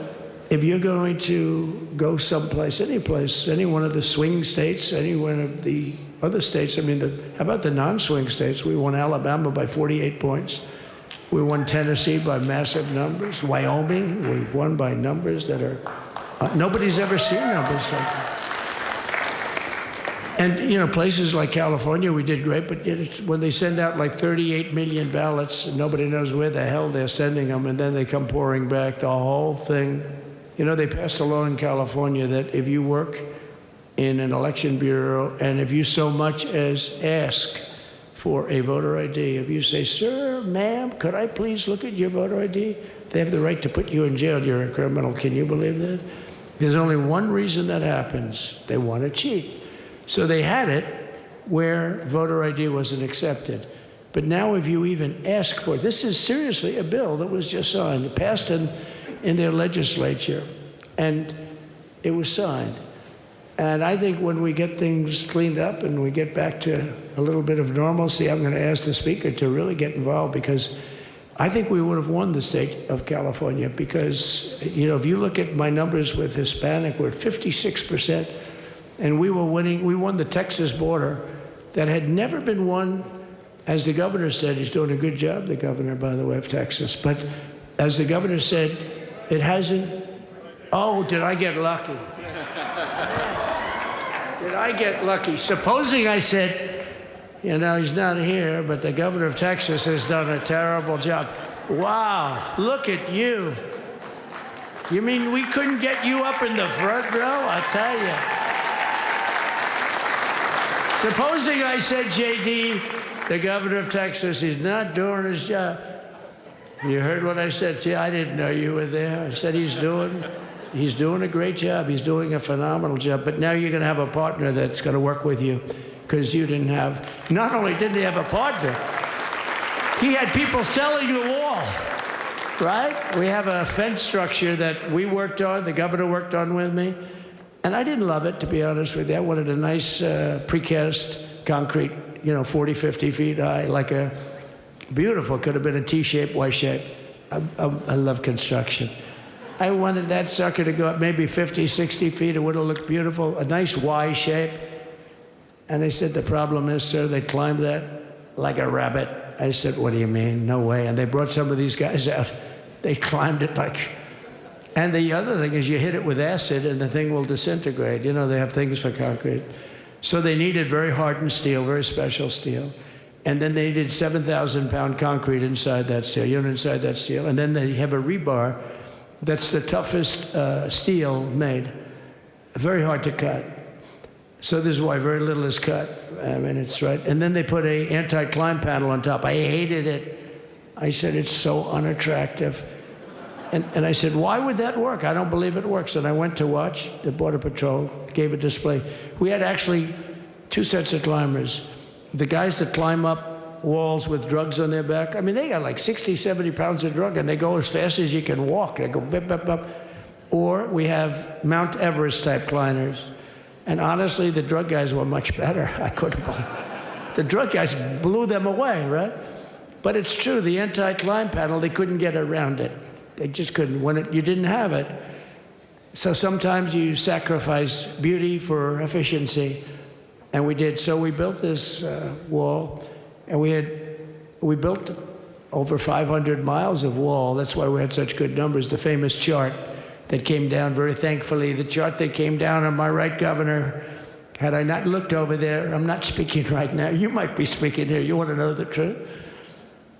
if you're going to go someplace, any place, any one of the swing states, any one of the other states, I mean, how about the non-swing states? We won Alabama by 48 points. We won Tennessee by massive numbers. Wyoming, we won by numbers that are, nobody's ever seen numbers like that. And, you know, places like California, we did great, but when they send out like 38 million ballots, nobody knows where the hell they're sending them, and then they come pouring back, the whole thing. You know, they passed a law in California that if you work in an election bureau and if you so much as ask for a voter ID, if you say, sir, ma'am, could I please look at your voter ID? They have the right to put you in jail. You're a criminal. Can you believe that? There's only one reason that happens. They want to cheat. So they had it where voter ID wasn't accepted. But now if you even ask for it, this is seriously a bill that was just signed, passed in their legislature, and it was signed. And I think when we get things cleaned up and we get back to a little bit of normalcy, I'm going to ask the Speaker to really get involved, because I think we would have won the state of California, because, you know, if you look at my numbers with Hispanic, we're at 56%. And we were winning. We won the Texas border that had never been won. As the governor said, he's doing a good job, the governor, by the way, of Texas. But as the governor said, it hasn't. Oh, did I get lucky? Did I get lucky? Supposing I said, you know, he's not here, but the governor of Texas has done a terrible job. Wow, look at you. You mean we couldn't get you up in the front row? I tell you. Supposing I said, J.D., the governor of Texas, he's not doing his job. You heard what I said. See, I didn't know you were there. I said he's doing a great job. He's doing a phenomenal job. But now you're going to have a partner that's going to work with you, because you didn't have, not only didn't he have a partner, he had people selling the wall, right? We have a fence structure that we worked on, the governor worked on with me. And I didn't love it, to be honest with you. I wanted a nice precast concrete, you know, 40, 50 feet high, like a beautiful, could have been a T-shape, Y-shape. I love construction. I wanted that sucker to go up maybe 50, 60 feet. It would have looked beautiful, a nice Y shape. And they said, the problem is, sir, they climbed that like a rabbit. I said, what do you mean? No way. And they brought some of these guys out. They climbed it like... And the other thing is you hit it with acid and the thing will disintegrate. You know, they have things for concrete. So they needed very hardened steel, very special steel. And then they needed 7,000-pound concrete inside that steel, inside that steel. And then they have a rebar that's the toughest steel made. Very hard to cut. So this is why very little is cut. I mean, it's right. And then they put a anti-climb panel on top. I hated it. I said, it's so unattractive. And I said, why would that work? I don't believe it works. And I went to watch the Border Patrol, gave a display. We had actually two sets of climbers. The guys that climb up walls with drugs on their back, I mean, they got like 60, 70 pounds of drug, and they go as fast as you can walk. They go bip, bip, bip. Or we have Mount Everest type climbers. And honestly, the drug guys were much better. I couldn't believe it. The drug guys blew them away, right? But it's true, the anti-climb panel, they couldn't get around it. They just couldn't. When you didn't have it, So sometimes you sacrifice beauty for efficiency, and we did. So we built this wall, and we built over 500 miles of wall. That's why we had such good numbers. The famous chart that came down, very thankfully, the chart that came down on my right, Governor, had I not looked over there, I'm not speaking right now. You might be speaking here. You want to know the truth?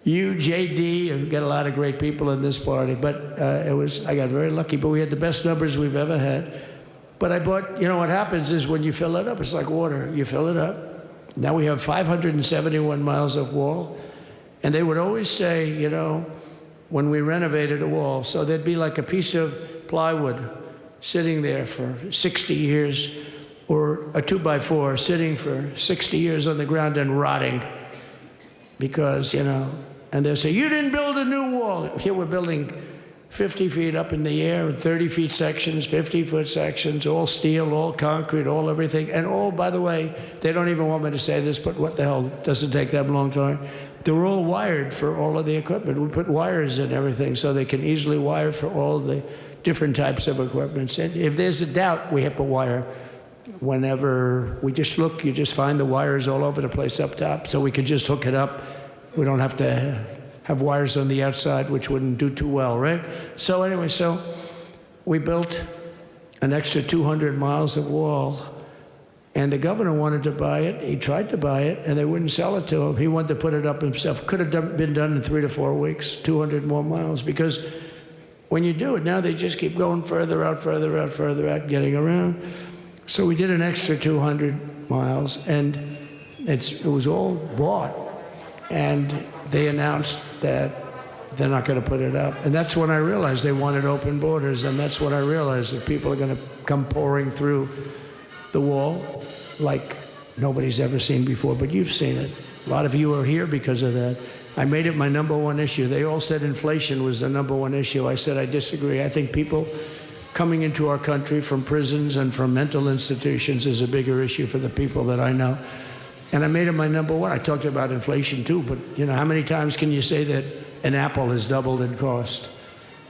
You, JD, I've got a lot of great people in this party, but I got very lucky, but we had the best numbers we've ever had. But I bought, you know what happens is when you fill it up, it's like water. You fill it up. Now we have 571 miles of wall. And they would always say, you know, when we renovated a wall, so there'd be like a piece of plywood sitting there for 60 years, or a 2x4 sitting for 60 years on the ground and rotting. Because, you know, and they'll say, you didn't build a new wall. Here we're building 50 feet up in the air, and 30 feet sections, 50-foot sections, all steel, all concrete, all everything. And all, by the way, they don't even want me to say this, but what the hell, it doesn't take that long time. They're all wired for all of the equipment. We put wires in everything so they can easily wire for all the different types of equipment. And if there's a doubt, we have to wire. Whenever we just look, you just find the wires all over the place up top, so we can just hook it up. We don't have to have wires on the outside, which wouldn't do too well, right? So anyway, so we built an extra 200 miles of wall, and the governor wanted to buy it. He tried to buy it, and they wouldn't sell it to him. He wanted to put it up himself. Could have been done in 3 to 4 weeks, 200 more miles, because when you do it, now they just keep going further out, further out, further out, getting around. So we did an extra 200 miles, and it was all bought. And they announced that they're not going to put it up. And that's when I realized they wanted open borders, and that's when I realized that people are going to come pouring through the wall like nobody's ever seen before. But you've seen it. A lot of you are here because of that. I made it my #1 issue. They all said inflation was the #1 issue. I said I disagree. I think people coming into our country from prisons and from mental institutions is a bigger issue for the people that I know. And I made it my #1. I talked about inflation too, but you know, how many times can you say that an apple has doubled in cost?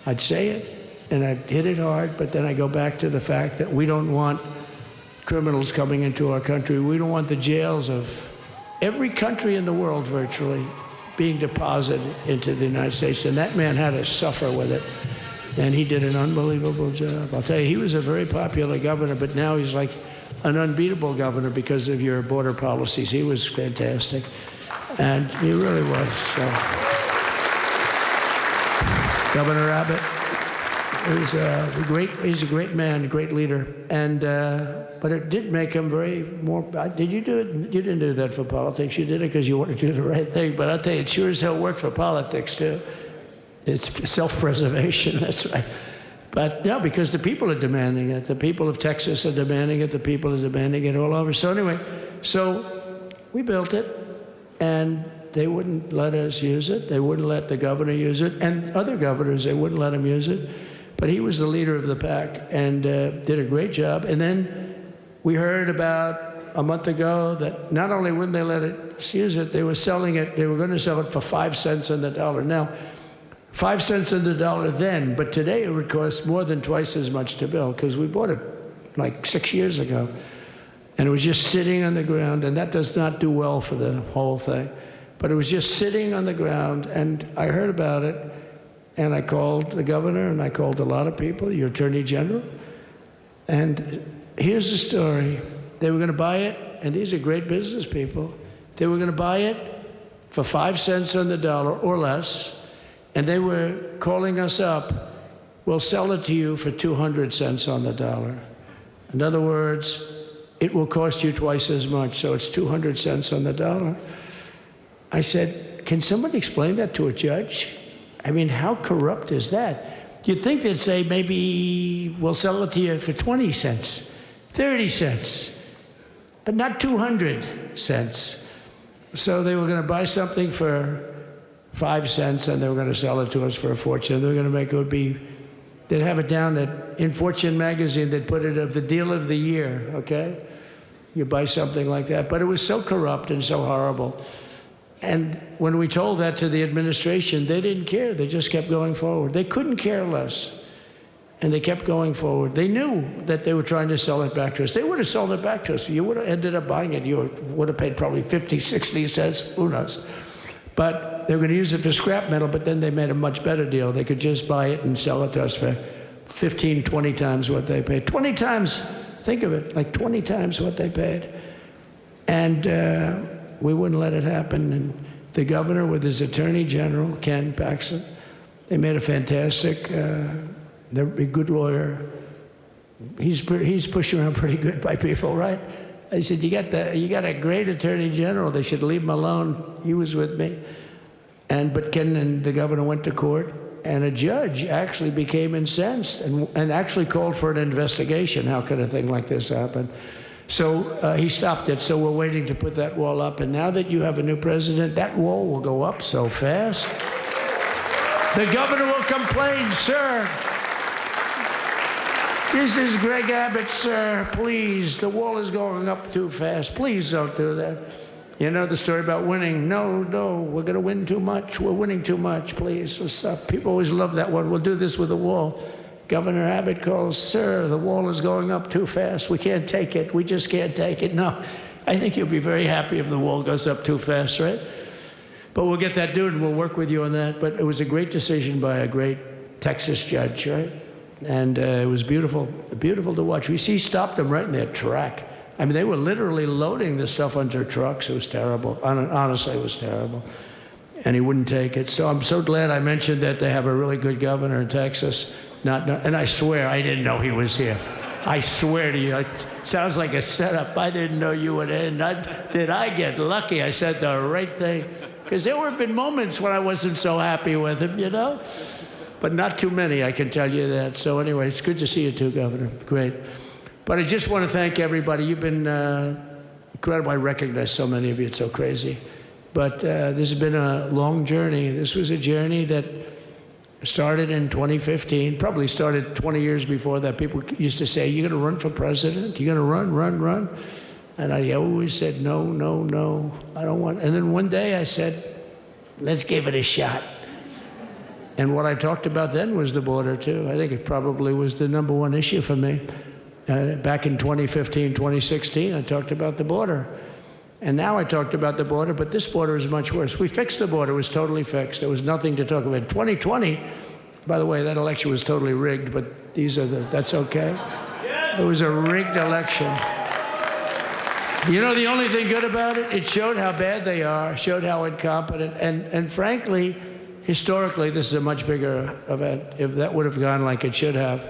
I'd say it, and I'd hit it hard, but then I go back to the fact that we don't want criminals coming into our country. We don't want the jails of every country in the world virtually being deposited into the United States, and that man had to suffer with it. And he did an unbelievable job. I'll tell you, he was a very popular governor, but now he's like an unbeatable governor because of your border policies. He was fantastic, and he really was. So. Governor Abbott he's a great man, great leader, and but it did make him did you do it? You didn't do that for politics. You did it because you wanted to do the right thing, but I'll tell you, it sure as hell worked for politics too. It's self-preservation, that's right. But no, because the people are demanding it. The people of Texas are demanding it. The people are demanding it all over. So anyway, so we built it, and they wouldn't let us use it. They wouldn't let the governor use it. And other governors, they wouldn't let him use it. But he was the leader of the pack and did a great job. And then we heard about a month ago that not only wouldn't they let us use it, they were selling it. They were going to sell it for 5 cents on the dollar. Now, 5 cents on the dollar then, but today it would cost more than twice as much to build because we bought it like 6 years ago. And it was just sitting on the ground, and that does not do well for the whole thing. But it was just sitting on the ground, and I heard about it, and I called the governor, and I called a lot of people, your attorney general. And here's the story. They were going to buy it, and these are great business people. They were going to buy it for 5 cents on the dollar or less. And they were calling us up, we'll sell it to you for 200 cents on the dollar. In other words, it will cost you twice as much, so it's 200 cents on the dollar. I said, can somebody explain that to a judge? I mean, how corrupt is that? You'd think they'd say, maybe we'll sell it to you for 20 cents, 30 cents, but not 200 cents. So they were going to buy something for 5 cents, and they were going to sell it to us for a fortune. They were going to make they'd have it down in Fortune magazine, they'd put it of the deal of the year, okay? You buy something like that. But it was so corrupt and so horrible. And when we told that to the administration, they didn't care. They just kept going forward. They couldn't care less. And they kept going forward. They knew that they were trying to sell it back to us. They would have sold it back to us. You would have ended up buying it. You would have paid probably 50, 60 cents, who knows. But they were going to use it for scrap metal, but then they made a much better deal. They could just buy it and sell it to us for 15, 20 times what they paid. 20 times, think of it, like 20 times what they paid. And we wouldn't let it happen. And the governor with his attorney general, Ken Paxton, they made a fantastic, they're a good lawyer. He's pushed around pretty good by people, right? I said, you got a great attorney general. They should leave him alone. He was with me. But Ken and the governor went to court, and a judge actually became incensed and actually called for an investigation. How could a thing like this happen? So he stopped it. So we're waiting to put that wall up. And now that you have a new president, that wall will go up so fast. The governor will complain, sir. This is Greg Abbott, sir. Please, the wall is going up too fast. Please don't do that. You know the story about winning. No, we're going to win too much. We're winning too much. Please, stop. People always love that one. We'll do this with the wall. Governor Abbott calls, sir, the wall is going up too fast. We can't take it. We just can't take it. No, I think you'll be very happy if the wall goes up too fast, right? But we'll get that dude and we'll work with you on that. But it was a great decision by a great Texas judge, right? And it was beautiful, beautiful to watch. He stopped them right in their track. I mean, they were literally loading this stuff onto trucks. It was terrible. Honestly, it was terrible. And he wouldn't take it. So I'm so glad I mentioned that they have a really good governor in Texas. And I swear, I didn't know he was here. I swear to you, it sounds like a setup. I didn't know you would end. Did I get lucky? I said the right thing. Because there have been moments when I wasn't so happy with him, you know? But not too many, I can tell you that. So anyway, it's good to see you too, Governor. Great. But I just want to thank everybody. You've been incredible. I recognize so many of you. It's so crazy. But this has been a long journey. This was a journey that started in 2015, probably started 20 years before that. People used to say, you're going to run for president? You're going to run? And I always said, no, I don't want. And then one day I said, let's give it a shot. And what I talked about then was the border, too. I think it probably was the #1 issue for me. Back in 2015, 2016, I talked about the border. And now I talked about the border, but this border is much worse. We fixed the border. It was totally fixed. There was nothing to talk about. 2020, by the way, that election was totally rigged, but that's okay. It was a rigged election. You know the only thing good about it? It showed how bad they are, showed how incompetent, and frankly, historically, this is a much bigger event. If that would have gone like it should have,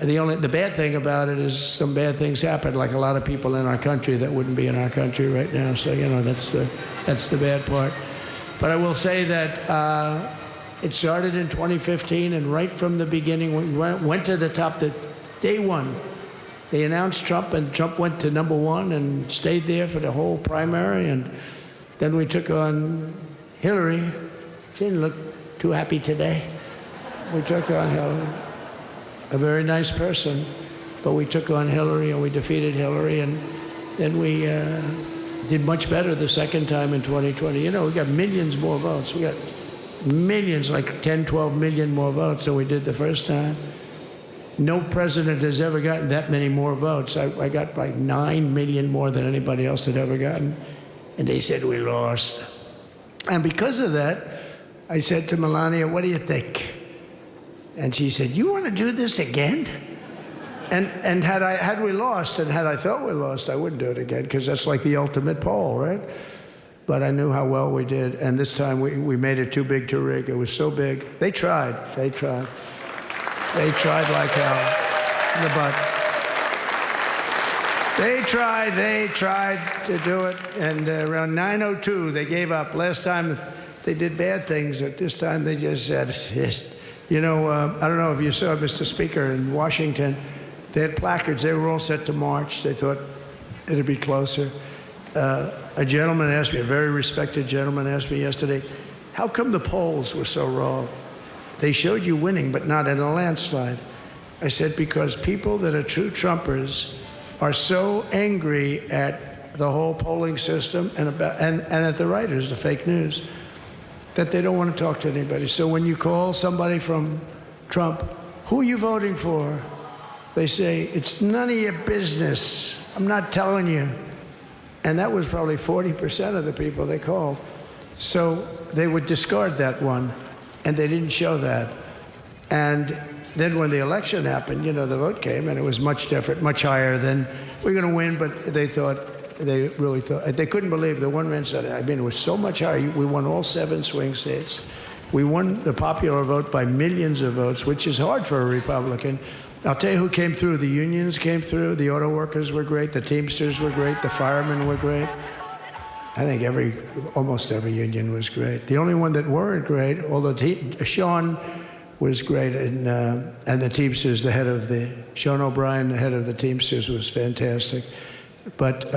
the bad thing about it is some bad things happened, like a lot of people in our country that wouldn't be in our country right now. So you know that's the bad part. But I will say that it started in 2015, and right from the beginning, we went to the top. Day one, they announced Trump, and Trump went to #1 and stayed there for the whole primary. And then we took on Hillary. She didn't look too happy today. We took on Hillary, a very nice person, but we took on Hillary and we defeated Hillary, and then we did much better the second time in 2020. You know, we got millions more votes. We got millions, like 10, 12 million more votes than we did the first time. No president has ever gotten that many more votes. I got like 9 million more than anybody else had ever gotten. And they said we lost. And because of that, I said to Melania, what do you think? And she said, you want to do this again? And had we lost, and had I thought we lost, I wouldn't do it again, because that's like the ultimate poll, right? But I knew how well we did, and this time we made it too big to rig. It was so big. They tried like hell in the butt. They tried to do it, and around 9:02 they gave up. Last time they did bad things, but this time they just said, yes. You know, I don't know if you saw, Mr. Speaker, in Washington, they had placards. They were all set to march. They thought it'd be closer. A gentleman asked me, a very respected gentleman asked me yesterday, how come the polls were so wrong? They showed you winning, but not in a landslide. I said, because people that are true Trumpers are so angry at the whole polling system and at the writers, the fake news, that they don't want to talk to anybody. So when you call somebody from Trump who are you voting for? They say, it's none of your business. I'm not telling you. And that was probably 40% of the people they called. So they would discard that one, and they didn't show that. And then when the election happened, you know, the vote came, and it was much different, much higher than, we're going to win, but they really thought, they couldn't believe, the one man said, I mean, it was so much higher. We won all 7 swing states. We won the popular vote by millions of votes, which is hard for a Republican. I'll tell you who came through. The unions came through. The auto workers were great. The Teamsters were great. The firemen were great. I think almost every union was great. The only one that weren't great, although Sean was great, and the Teamsters, Sean O'Brien, the head of the Teamsters, was fantastic. But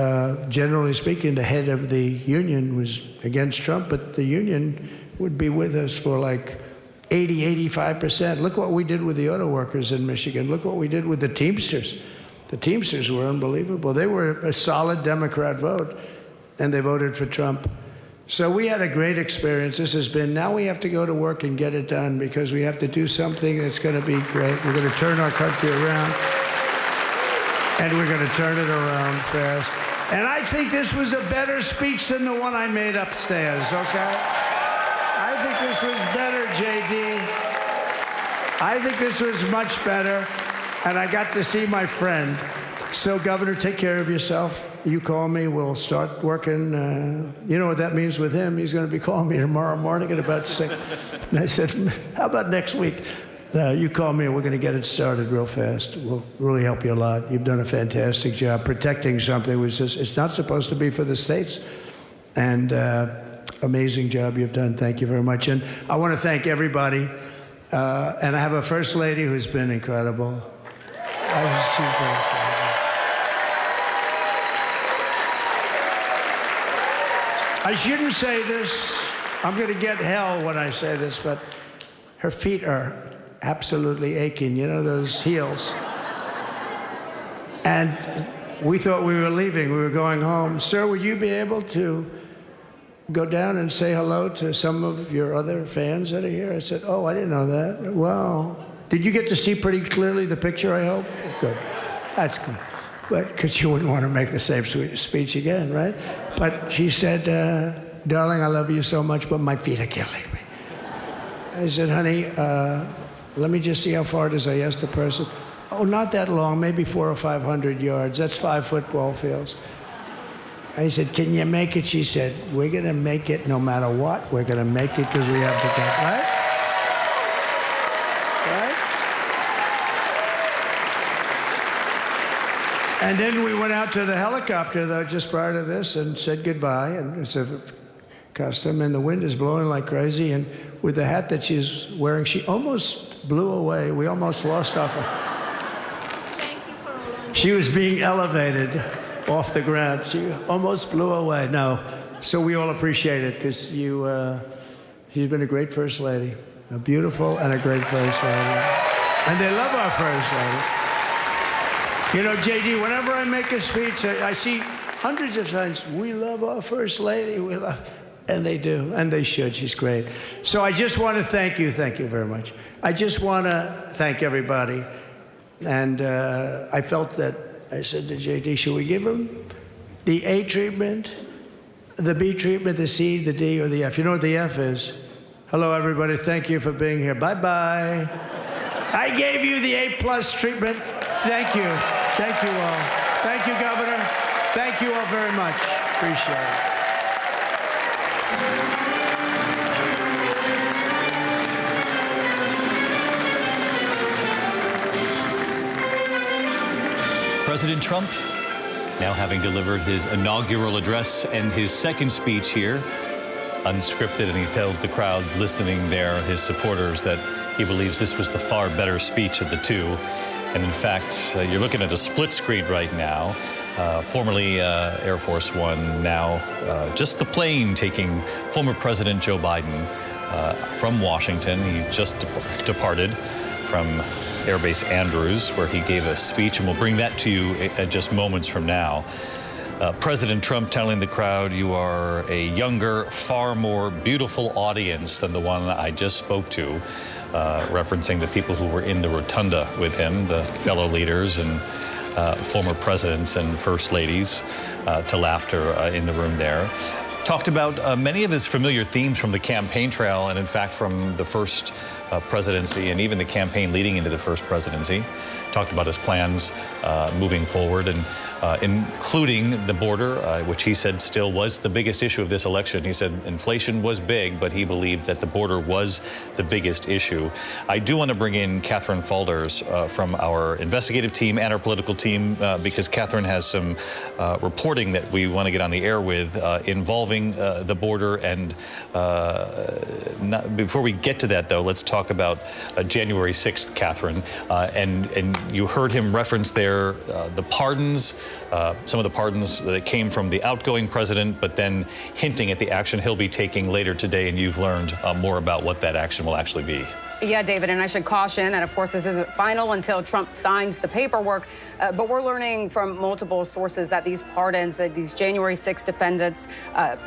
generally speaking, the head of the union was against Trump, but the union would be with us for like 80, 85%. Look what we did with the auto workers in Michigan. Look what we did with the Teamsters. The Teamsters were unbelievable. They were a solid Democrat vote, and they voted for Trump. So we had a great experience. This has been, now we have to go to work and get it done, because we have to do something that's going to be great. We're going to turn our country around, and we're going to turn it around fast. And I think this was a better speech than the one I made upstairs, okay? I think this was better, JD. I think this was much better, and I got to see my friend. So, Governor, take care of yourself. You call me, we'll start working. You know what that means with him? He's going to be calling me tomorrow morning at about 6. And I said, how about next week? You call me and we're going to get it started real fast. We'll really help you a lot. You've done a fantastic job protecting something which is, it's not supposed to be for the states. And amazing job you've done. Thank you very much. And I want to thank everybody. And I have a First Lady who's been incredible. I shouldn't say this. I'm going to get hell when I say this, but her feet are absolutely aching. You know, those heels. And we thought we were leaving. We were going home. Sir, would you be able to go down and say hello to some of your other fans that are here? I said, oh, I didn't know that. Wow. Did you get to see pretty clearly the picture, I hope? Good. That's good. But because you wouldn't want to make the same speech again, right? But she said, darling, I love you so much, but my feet are killing me. I said, honey, let me just see how far it is. I asked the person. Oh, not that long, maybe 400 or 500 yards. That's 5 football fields. I said, can you make it? She said, we're going to make it no matter what. We're going to make it because we have to go. Right? Right? And then we went out to the helicopter, though, just prior to this, and said goodbye. And it's a custom, and the wind is blowing like crazy. And with the hat that she's wearing, she almost blew away. We almost lost off her. She was being elevated off the ground. She almost blew away. No. So we all appreciate it, because she's been a great First Lady. A beautiful and a great First Lady. And they love our First Lady. You know, JD, whenever I make a speech, I see hundreds of times, we love our First Lady, we love, and they do, and they should. She's great. So I just want to thank you very much. I just want to thank everybody. And I felt that, I said to JD, should we give him the A treatment, the B treatment, the C, the D, or the F? You know what the F is? Hello, everybody. Thank you for being here. Bye-bye. I gave you the A+ treatment. Thank you. Thank you all. Thank you, Governor. Thank you all very much. Appreciate it. President Trump, now having delivered his inaugural address and his second speech here, unscripted, and he told the crowd listening there, his supporters, that he believes this was the far better speech of the two. And in fact, you're looking at a split screen right now. Formerly Air Force One, now just the plane taking former President Joe Biden from Washington. He's just departed from Air Base Andrews, where he gave a speech, and we'll bring that to you at just moments from now. President Trump telling the crowd, you are a younger, far more beautiful audience than the one I just spoke to. referencing the people who were in the rotunda with him, the fellow leaders and former presidents and first ladies, to laughter in the room there. Talked about many of his familiar themes from the campaign trail and, in fact, from the first presidency and even the campaign leading into the first presidency. Talked about his plans moving forward, and including the border, which he said still was the biggest issue of this election. He said inflation was big, but he believed that the border was the biggest issue. I do want to bring in Catherine Faulders from our investigative team and our political team, because Catherine has some reporting that we want to get on the air with involving the border. And before we get to that, though, let's talk about January 6th, Catherine. And you heard him reference there the pardons, some of the pardons that came from the outgoing president, but then hinting at the action he'll be taking later today. And you've learned more about what that action will actually be. Yeah, David, and I should caution that, of course, this isn't final until Trump signs the paperwork. But we're learning from multiple sources that these pardons, that these January 6 defendants'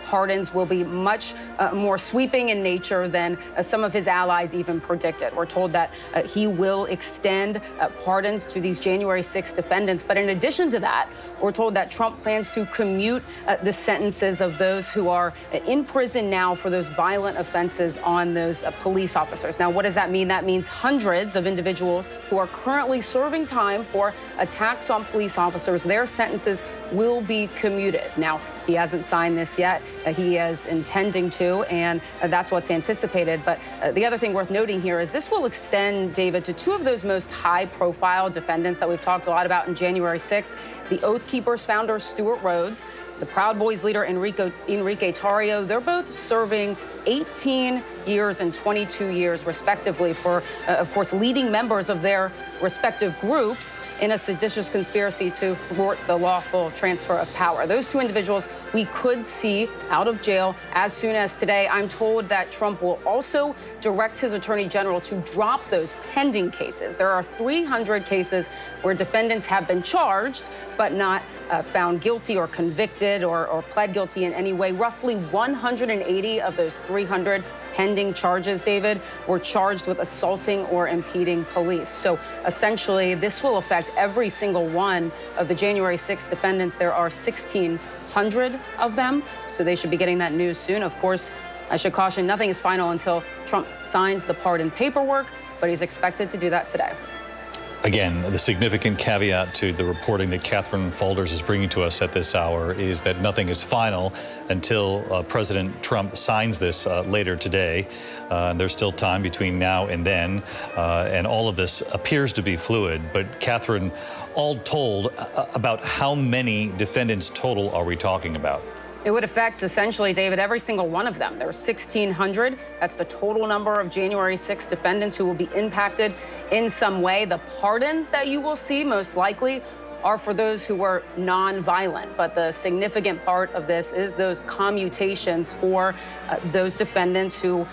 pardons will be much more sweeping in nature than some of his allies even predicted. We're told that he will extend pardons to these January 6 defendants. But in addition to that, we're told that Trump plans to commute the sentences of those who are in prison now for those violent offenses on those police officers. Now, what does that mean? That means hundreds of individuals who are currently serving time for attacks on police officers, their sentences will be commuted. Now, he hasn't signed this yet. He is intending to, and that's what's anticipated. But the other thing worth noting here is this will extend, David, to two of those most high-profile defendants that we've talked a lot about in January 6th, the Oath Keepers founder Stuart Rhodes, the Proud Boys leader Enrique Tarrio. They're both serving 18 years and 22 years, respectively, for, of course, leading members of their respective groups in a seditious conspiracy to thwart the lawful transfer of power. Those two individuals we could see out of jail as soon as today. I'm told that Trump will also direct his attorney general to drop those pending cases. There are 300 cases where defendants have been charged but not found guilty or convicted or pled guilty in any way. Roughly 180 of those 300 pending charges, David, were charged with assaulting or impeding police. So essentially, this will affect every single one of the January 6 defendants. There are 1,600 of them, so they should be getting that news soon. Of course, I should caution, nothing is final until Trump signs the pardon paperwork, but he's expected to do that today. Again, the significant caveat to the reporting that Catherine Faulders is bringing to us at this hour is that nothing is final until President Trump signs this later today. There's still time between now and then, and all of this appears to be fluid. But Catherine, all told, about how many defendants total are we talking about? It would affect, essentially, David, every single one of them. There are 1,600. That's the total number of January 6 defendants who will be impacted in some way. The pardons that you will see, most likely, are for those who were non-violent. But the significant part of this is those commutations for those defendants who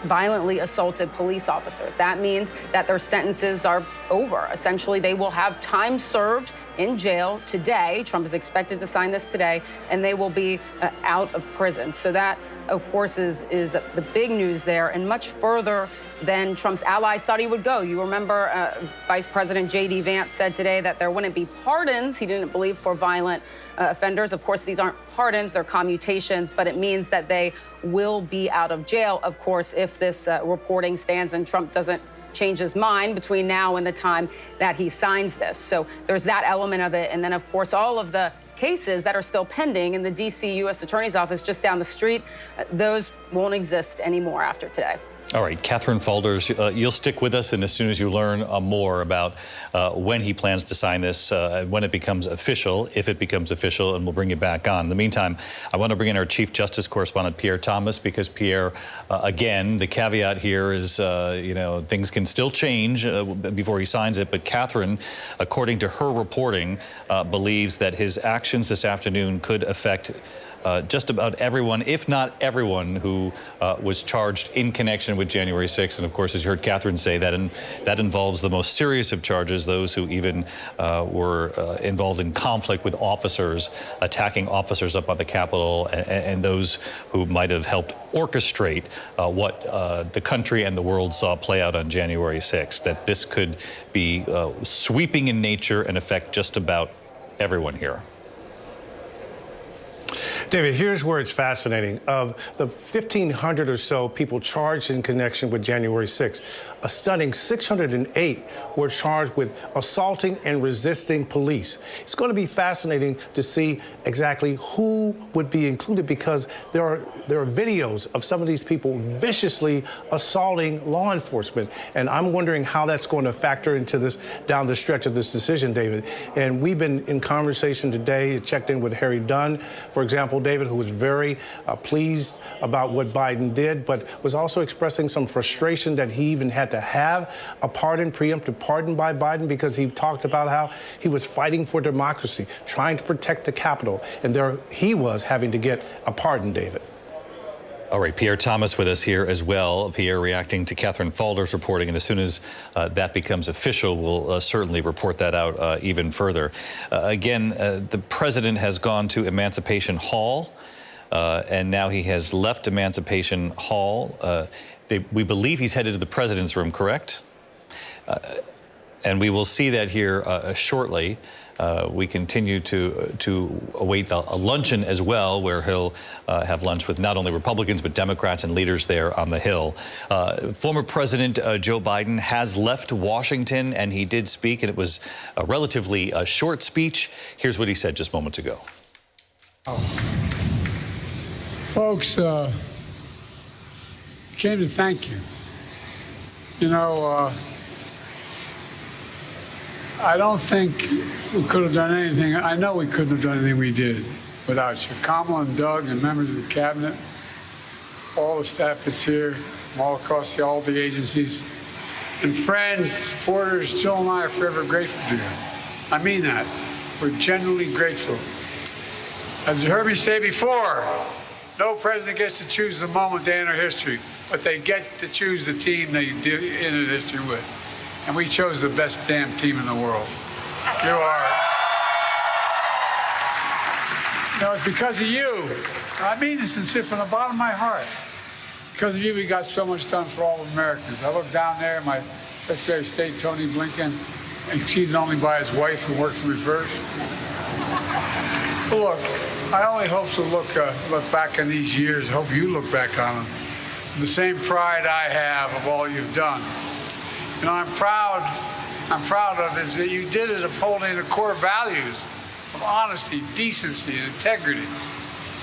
violently assaulted police officers. That means that their sentences are over. Essentially, they will have time served in jail today. Trump is expected to sign this today, and they will be out of prison. So that, of course, is the big news there, and much further than Trump's allies thought he would go. You remember Vice President J.D. Vance said today that there wouldn't be pardons, he didn't believe, for violent offenders. Of course, these aren't pardons, they're commutations, but it means that they will be out of jail, of course, if this reporting stands and Trump doesn't change his mind between now and the time that he signs this. So there's that element of it. And then, of course, all of the cases that are still pending in the D.C. U.S. Attorney's Office just down the street, those won't exist anymore after today. All right, Catherine Faulders, you'll stick with us, and as soon as you learn more about when he plans to sign this, when it becomes official, if it becomes official, and we'll bring you back on. In the meantime, I want to bring in our Chief Justice correspondent, Pierre Thomas, because Pierre, again, the caveat here is, you know, things can still change before he signs it, but Catherine, according to her reporting, believes that his actions this afternoon could affect just about everyone, if not everyone, who was charged in connection with January 6th. And of course, as you heard Catherine say, that involves the most serious of charges, those who even were involved in conflict with officers, attacking officers up on the Capitol, and those who might have helped orchestrate what the country and the world saw play out on January 6th, that this could be sweeping in nature and affect just about everyone here. David, here's where it's fascinating. Of the 1,500 or so people charged in connection with January 6th, a stunning 608 were charged with assaulting and resisting police. It's going to be fascinating to see exactly who would be included, because there are videos of some of these people viciously assaulting law enforcement. And I'm wondering how that's going to factor into this down the stretch of this decision, David. And we've been in conversation today, checked in with Harry Dunn, for example, David, who was very pleased about what Biden did, but was also expressing some frustration that he even had to have a preemptive pardon by Biden, because he talked about how he was fighting for democracy, trying to protect the Capitol, and there he was having to get a pardon, David. All right, Pierre Thomas with us here as well. Pierre reacting to Catherine Falder's reporting, and as soon as that becomes official, we'll certainly report that out even further. Again, the president has gone to Emancipation Hall, and now he has left Emancipation Hall. We believe he's headed to the president's room, correct? And we will see that here shortly. We continue to await a luncheon as well, where he'll have lunch with not only Republicans but Democrats and leaders there on the Hill. Former President Joe Biden has left Washington, and he did speak, and it was a relatively short speech. Here's what he said just moments ago. Folks, came to thank you. You know, I don't think we could have done anything. I know we couldn't have done anything we did without you. Kamala and Doug and members of the cabinet, all the staff that's here, from all across all the agencies, and friends, supporters. Jill and I are forever grateful to you. I mean that. We're genuinely grateful. As you heard me say before, no president gets to choose the moment they enter history, but they get to choose the team they enter history with. And we chose the best damn team in the world. You are. No, it's because of you. I mean this sincere from the bottom of my heart. Because of you, we got so much done for all Americans. I look down there, my Secretary of State, Tony Blinken, exceeded only by his wife, who worked in reverse. But look, I only hope to look back on these years, I hope you look back on them, the same pride I have of all you've done. You know, I'm proud of is that you did it upholding the core values of honesty, decency, and integrity.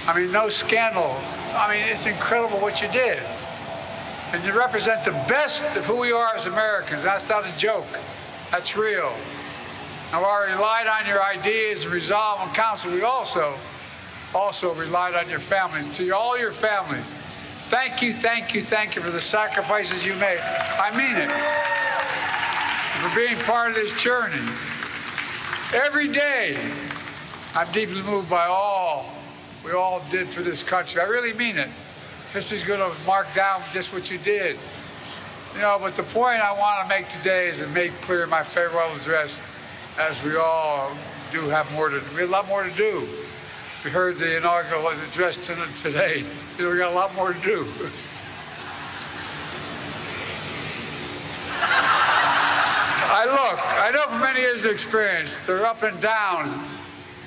I mean, no scandal. I mean, it's incredible what you did. And you represent the best of who we are as Americans. That's not a joke. That's real. Now, while we relied on your ideas and resolve and counsel, we also relied on your families. To all your families, thank you for the sacrifices you made. I mean it. For being part of this journey. Every day, I'm deeply moved by all we all did for this country. I really mean it. History's going to mark down just what you did. You know, but the point I want to make today is to make clear in my farewell address, as we all do have we have a lot more to do. We heard the inaugural address today. You know, we got a lot more to do. I know from many years of experience, they're up and downs,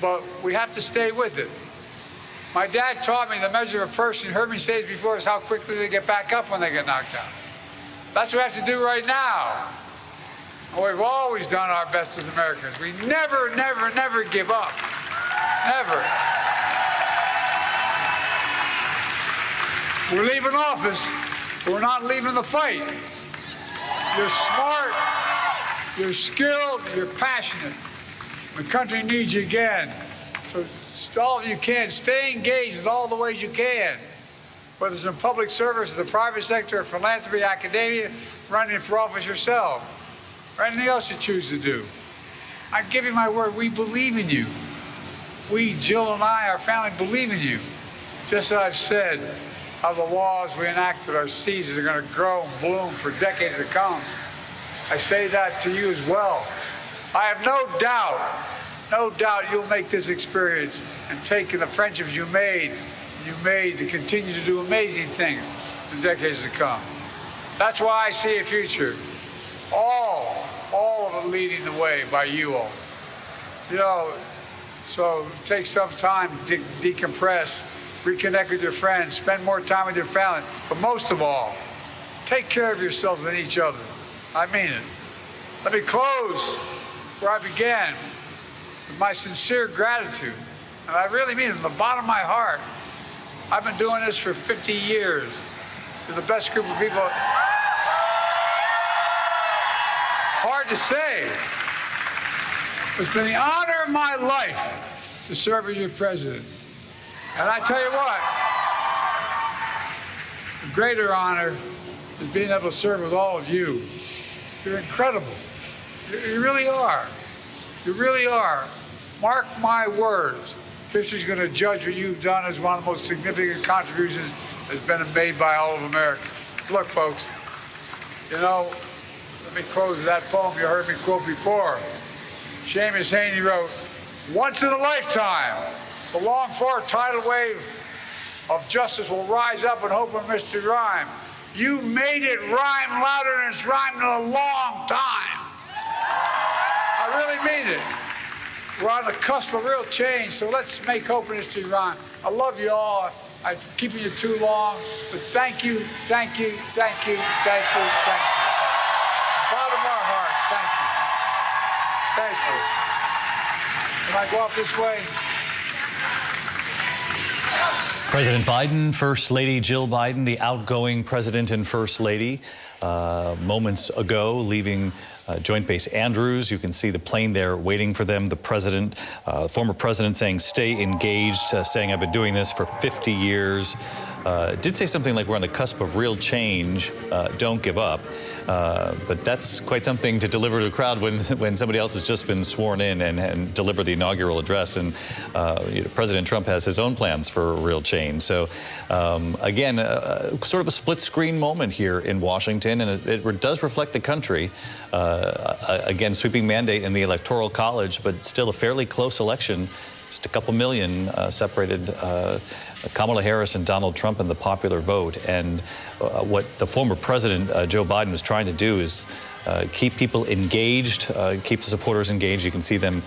but we have to stay with it. My dad taught me the measure of a person, you heard me say this before, is how quickly they get back up when they get knocked down. That's what we have to do right now. And we've always done our best as Americans. We never give up. Never. We're leaving office, but we're not leaving the fight. You're smart, you're skilled, you're passionate. The country needs you again. So all of you can, stay engaged in all the ways you can. Whether it's in public service, the private sector, philanthropy, academia, running for office yourself, or anything else you choose to do. I give you my word, we believe in you. We, Jill and I, our family, believe in you. Just as I've said, how the laws we enacted our seasons are going to grow and bloom for decades to come. I say that to you as well. I have no doubt you'll make this experience and take the friendships you made to continue to do amazing things in decades to come. That's why I see a future, all of it leading the way by you all. You know, so take some time to decompress, reconnect with your friends, spend more time with your family, but most of all, take care of yourselves and each other. I mean it. Let me close where I began, with my sincere gratitude, and I really mean it from the bottom of my heart. I've been doing this for 50 years. You're the best group of people. Hard to say. It's been the honor of my life to serve as your president. And I tell you what, the greater honor is being able to serve with all of you. You're incredible. You really are. You really are. Mark my words. History's going to judge what you've done as one of the most significant contributions that's been made by all of America. Look, folks, you know, let me close with that poem you heard me quote before. Seamus Heaney wrote, "Once in a lifetime, the longed-for tidal wave of justice will rise up and hope and mystery rhyme. You made it rhyme louder than it's rhymed in a long time." I really mean it. We're on the cusp of real change, so let's make hope and history rhyme. I love you all. I'm keeping you too long, but thank you, thank you, thank you, thank you, thank you. Bottom of our heart, thank you. Thank you. Can I go up this way? President Biden, First Lady Jill Biden, the outgoing president and First Lady, moments ago leaving Joint Base Andrews. You can see the plane there waiting for them. The president, former president, saying stay engaged, saying I've been doing this for 50 years. Did say something like we're on the cusp of real change, don't give up. But that's quite something to deliver to a crowd when somebody else has just been sworn in and delivered the inaugural address. And President Trump has his own plans for real change. So again, sort of a split screen moment here in Washington, and it does reflect the country. Again, sweeping mandate in the Electoral College, but still a fairly close election. Just a couple million separated Kamala Harris and Donald Trump in the popular vote. And what the former president, Joe Biden, was trying to do is keep people engaged, keep the supporters engaged. You can see them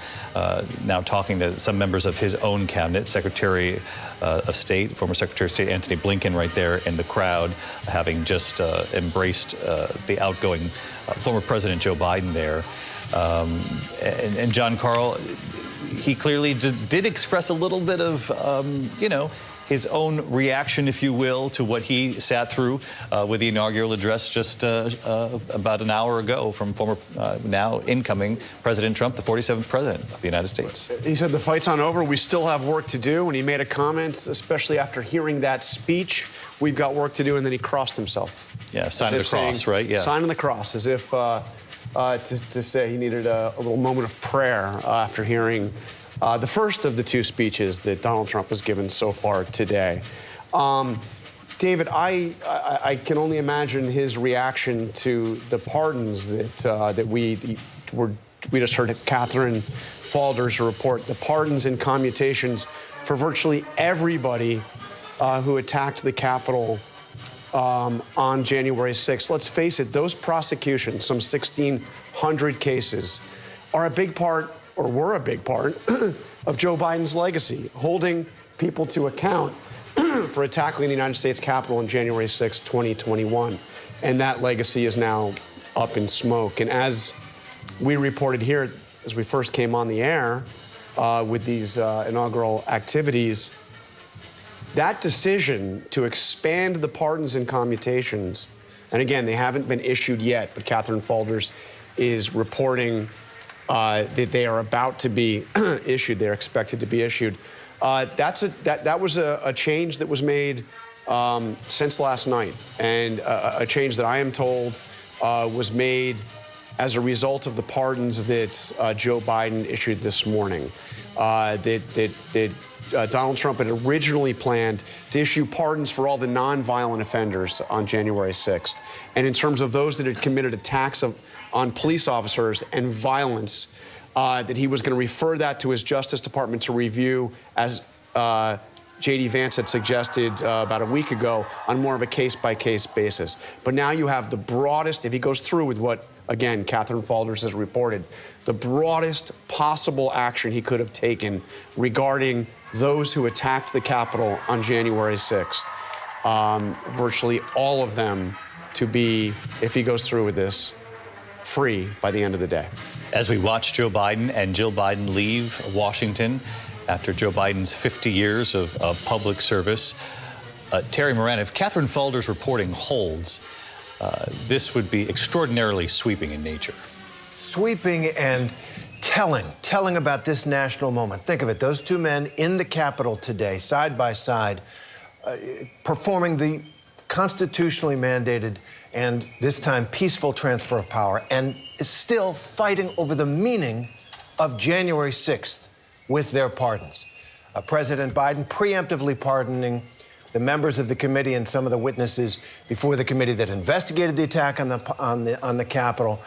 now talking to some members of his own cabinet, Secretary of State, former Secretary of State Antony Blinken right there in the crowd, having just embraced the outgoing former President Joe Biden there. And John Carl, he clearly did express a little bit of, his own reaction, if you will, to what he sat through with the inaugural address just about an hour ago from former, now incoming President Trump, the 47th president of the United States. He said the fight's not over. We still have work to do. And he made a comment, especially after hearing that speech, we've got work to do. And then he crossed himself. Yeah, sign of the cross, right? Yeah. Sign of the cross, as if to say he needed a little moment of prayer after hearing the first of the two speeches that Donald Trump has given so far today. David, I can only imagine his reaction to the pardons that we just heard Catherine Faulders report, the pardons and commutations for virtually everybody who attacked the Capitol on January 6th. Let's face it, those prosecutions, some 1,600 cases, are a big part, or were a big part, of Joe Biden's legacy, holding people to account for attacking the United States Capitol on January 6, 2021. And that legacy is now up in smoke. And as we reported here, as we first came on the air with these inaugural activities, that decision to expand the pardons and commutations, and again, they haven't been issued yet, but Catherine Faulders is reporting that they are about to be issued. They're expected to be issued. That was a change that was made since last night, and a change that I am told was made as a result of the pardons that Joe Biden issued this morning. That Donald Trump had originally planned to issue pardons for all the nonviolent offenders on January 6th. And in terms of those that had committed attacks on police officers and violence, that he was going to refer that to his Justice Department to review, as J.D. Vance had suggested about a week ago, on more of a case-by-case basis. But now you have the broadest, if he goes through with what, again, Catherine Faulders has reported, the broadest possible action he could have taken regarding those who attacked the Capitol on January 6th. Virtually all of them to be, if he goes through with this, free by the end of the day. As we watch Joe Biden and Jill Biden leave Washington after Joe Biden's 50 years of public service, Terry Moran, if Catherine Faulders' reporting holds, this would be extraordinarily sweeping in nature. Sweeping and telling about this national moment. Think of it, those two men in the Capitol today, side by side, performing the constitutionally mandated and this time peaceful transfer of power, and is still fighting over the meaning of January 6th with their pardons. President Biden preemptively pardoning the members of the committee and some of the witnesses before the committee that investigated the attack on the Capitol.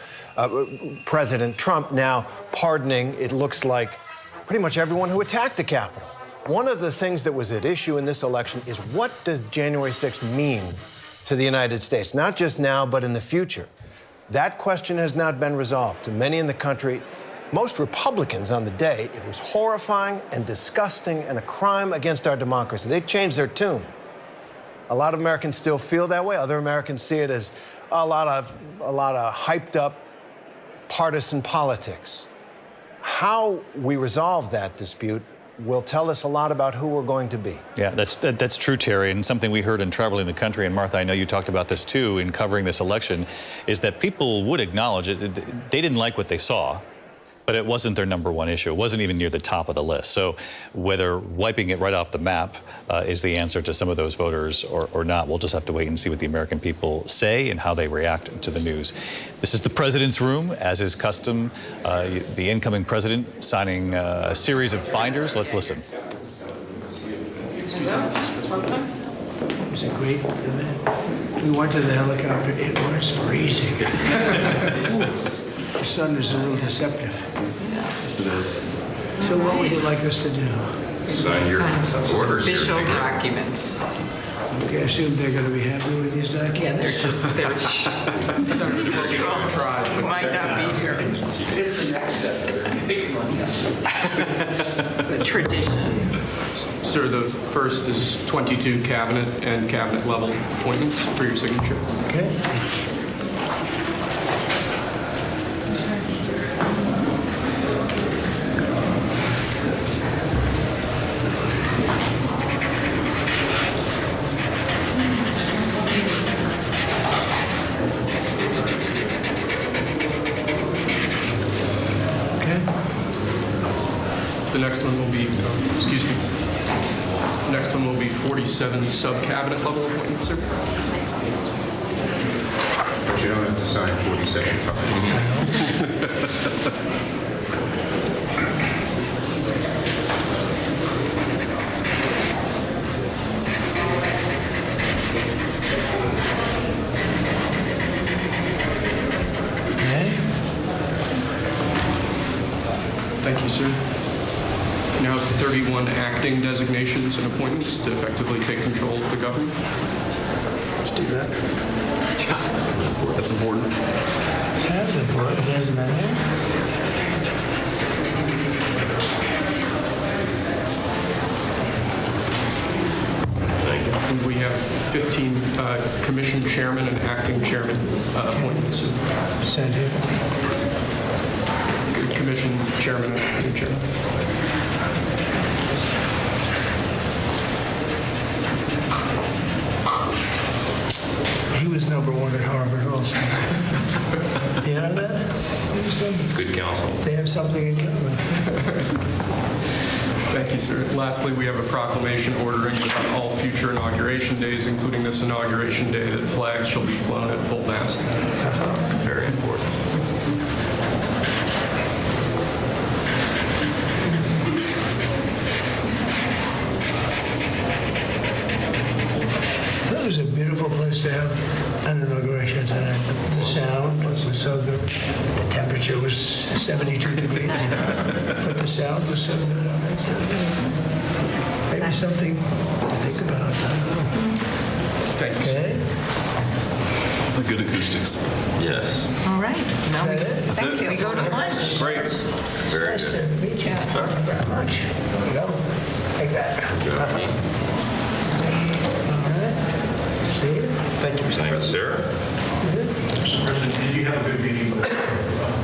President Trump now pardoning, it looks like, pretty much everyone who attacked the Capitol. One of the things that was at issue in this election is, what does January 6th mean to the United States? Not just now, but in the future. That question has not been resolved. To many in the country, most Republicans on the day, it was horrifying and disgusting and a crime against our democracy. They changed their tune. A lot of Americans still feel that way. Other Americans see it as a lot of hyped up partisan politics. How we resolve that dispute will tell us a lot about who we're going to be. Yeah, that's true, Terry, and something we heard in traveling the country, and Martha, I know you talked about this too in covering this election, is that people would acknowledge it. They didn't like what they saw, but it wasn't their number one issue. It wasn't even near the top of the list. So whether wiping it right off the map is the answer to some of those voters or not, we'll just have to wait and see what the American people say and how they react to the news. This is the president's room, as is custom. The incoming president signing a series of binders. Let's listen. It was a great event. We went to the helicopter. It was freezing. The sun is a little deceptive. Yes, it is. So what would you like us to do? Sign your orders. Official documents. Okay, I assume they're going to be happy with these documents? Yeah, they're might not be here. It's the next step. It's a tradition. Sir, the first is 22 cabinet and cabinet level appointments for your signature. Okay. The next one will be, excuse me. The next one will be 47 sub-cabinet level appointments, sir. But you don't have to sign 47 times. Thank you, sir. Now 31 acting designations and appointments to effectively take control of the government. Let's do that. That's important. That's important, isn't it? And we have 15 commission chairman and acting chairman appointments. Send here. Commission chairman and acting chairman. He was number one at Harvard also. You know that? Good counsel. They have something in common. Thank you, sir. Lastly, we have a proclamation ordering that on all future inauguration days, including this inauguration day, that flags shall be flown at full mast. Very important. The temperature was 72 degrees, but the sound was so good on it. So maybe something to think about. I don't know. Thank you. Okay. The good acoustics. Yes. All right. Now we, That's thank it. you. We go to lunch. Great. Very Nice good. to meet you. Thank you very much. There you go. Take that. All right. See you. Thank you, sir. President, did you have a good meeting with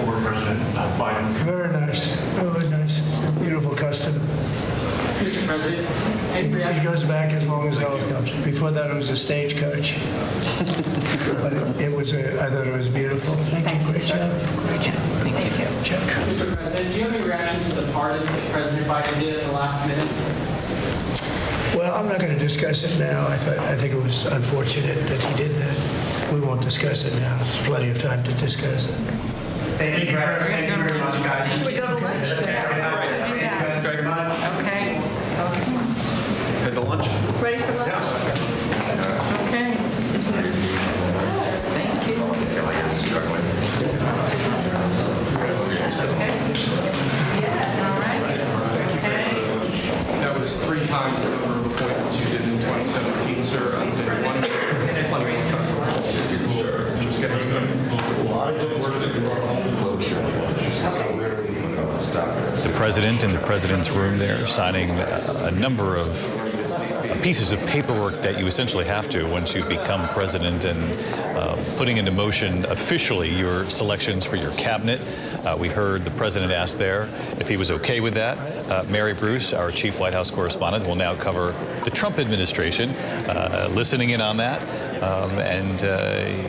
former President Biden? Very nice. Very nice. It's a beautiful custom. Mr. President, It goes back as long as helicopters. Before that, it was a stagecoach. But I thought it was beautiful. Thank you. Great job. Great job. Thank you. Check. Mr. President, do you have any reaction to the pardons President Biden did at the last minute? Well, I'm not going to discuss it now. I think it was unfortunate that he did that. We won't discuss it now. There's plenty of time to discuss it. Thank you very much, guys. Should we go to lunch? Okay. Head to lunch. Ready for lunch? Okay. Thank you. All right. Okay. That was 3 times the number of appointments you did in 2017, sir. Just getting started. The president in the president's room there signing a number of pieces of paperwork that you essentially have to once you become president, and putting into motion officially your selections for your cabinet. We heard the president ask there if he was okay with that. Mary Bruce, our chief White House correspondent, will now cover the Trump administration, listening in on that.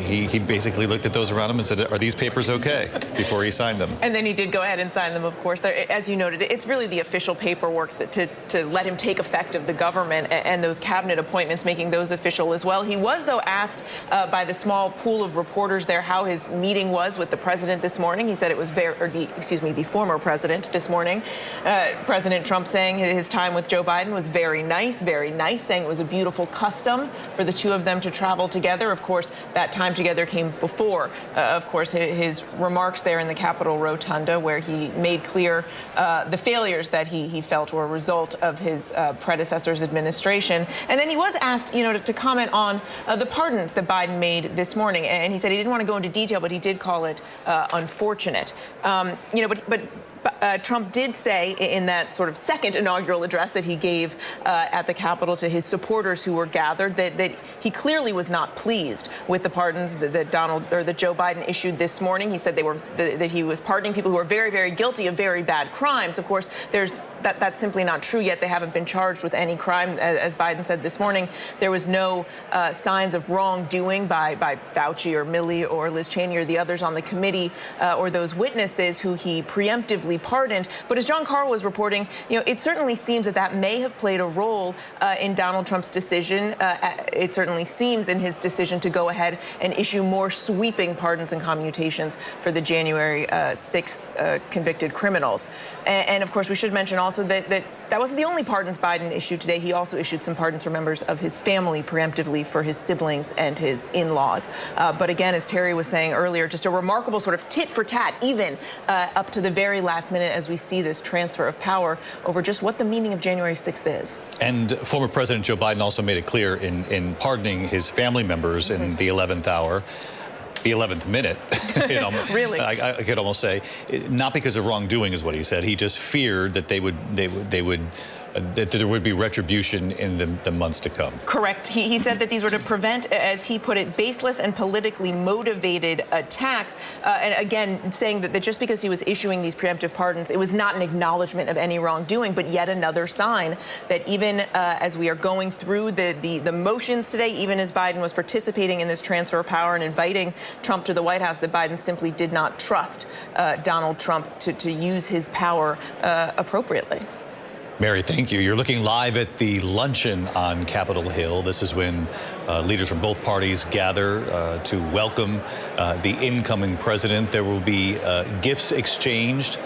He basically looked at those around him and said, are these papers okay, before he signed them. And then he did go ahead and sign them, of course. As you noted, it's really the official paperwork to let him take effect of the government, and those cabinet appointments, making those official as well. He was, though, asked by the small pool of reporters there how his meeting was with the president this morning. He said it was the former president this morning. President Trump saying his time with Joe Biden was very nice, saying it was a beautiful custom for the two of them to travel together. Of course, that time together came before, of course, his remarks there in the Capitol Rotunda, where he made clear the failures that he felt were a result of his predecessor's administration. And then he was asked, to comment on the pardons that Biden made this morning. And he said he didn't want to go into detail, but he did call it unfortunate. But Trump did say in that sort of second inaugural address that he gave at the Capitol to his supporters who were gathered that he clearly was not pleased with the pardons that Joe Biden issued this morning. He said that he was pardoning people who are very, very guilty of very bad crimes. Of course, that's simply not true yet. They haven't been charged with any crime. As Biden said this morning, there was no signs of wrongdoing by Fauci or Milley or Liz Cheney or the others on the committee or those witnesses who he preemptively pardoned. But as John Carl was reporting, it certainly seems that may have played a role in Donald Trump's decision. It certainly seems in his decision to go ahead and issue more sweeping pardons and commutations for the January 6th convicted criminals. And of course, we should mention also that wasn't the only pardons Biden issued today. He also issued some pardons for members of his family preemptively for his siblings and his in-laws. But again, as Terry was saying earlier, just a remarkable sort of tit for tat, even up to the very last minute, as we see this transfer of power over just what the meaning of January 6th is. And former President Joe Biden also made it clear in pardoning his family members in the 11th hour, the 11th minute, really, I could almost say, not because of wrongdoing is what he said. He just feared that that there would be retribution in the months to come. Correct. He said that these were to prevent, as he put it, baseless and politically motivated attacks. And again, saying that just because he was issuing these preemptive pardons, it was not an acknowledgement of any wrongdoing, but yet another sign that even as we are going through the motions today, even as Biden was participating in this transfer of power and inviting Trump to the White House, that Biden simply did not trust Donald Trump to use his power appropriately. Mary, thank you. You're looking live at the luncheon on Capitol Hill. This is when leaders from both parties gather to welcome the incoming president. There will be gifts exchanged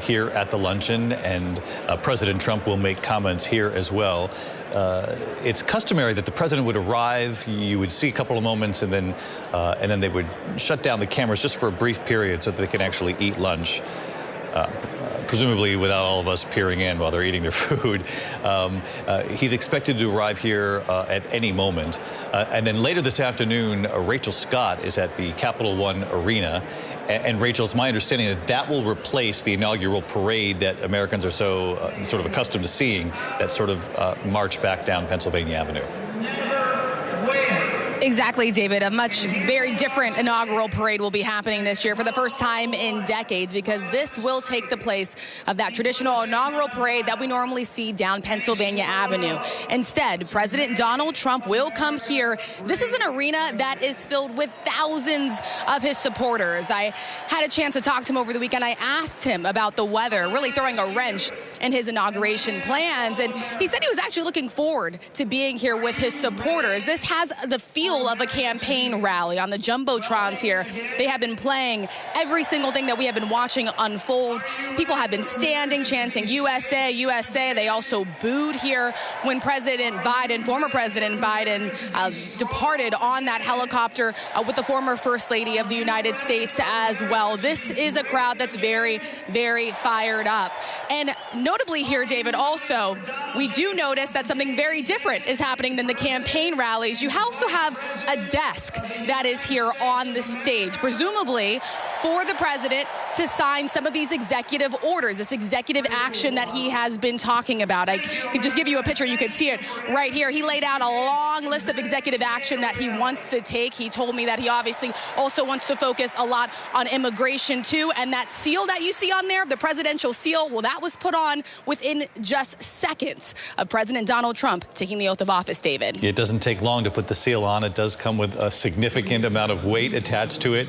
here at the luncheon, and President Trump will make comments here as well. It's customary that the president would arrive, you would see a couple of moments, and then they would shut down the cameras just for a brief period so that they can actually eat lunch. Presumably without all of us peering in while they're eating their food. He's expected to arrive here at any moment. And then later this afternoon, Rachel Scott is at the Capital One Arena. And Rachel, it's my understanding that that will replace the inaugural parade that Americans are so sort of accustomed to seeing, that sort of march back down Pennsylvania Avenue. Exactly, David. A very different inaugural parade will be happening this year for the first time in decades, because this will take the place of that traditional inaugural parade that we normally see down Pennsylvania Avenue. Instead, President Donald Trump will come here. This is an arena that is filled with thousands of his supporters. I had a chance to talk to him over the weekend. I asked him about the weather, really throwing a wrench in his inauguration plans. And he said he was actually looking forward to being here with his supporters. This has the feel of a campaign rally on the jumbotrons here. They have been playing every single thing that we have been watching unfold. People have been standing, chanting USA, USA. They also booed here when former President Biden departed on that helicopter with the former First Lady of the United States as well. This is a crowd that's very, very fired up. And notably here, David, also, we do notice that something very different is happening than the campaign rallies. You also have a desk that is here on the stage, presumably for the president to sign some of these executive orders, this executive action that he has been talking about. I can just give you a picture. You can see it right here. He laid out a long list of executive action that he wants to take. He told me that he obviously also wants to focus a lot on immigration too. And that seal that you see on there, the presidential seal, well, that was put on within just seconds of President Donald Trump taking the oath of office, David. It doesn't take long to put the seal on. It does come with a significant amount of weight attached to it,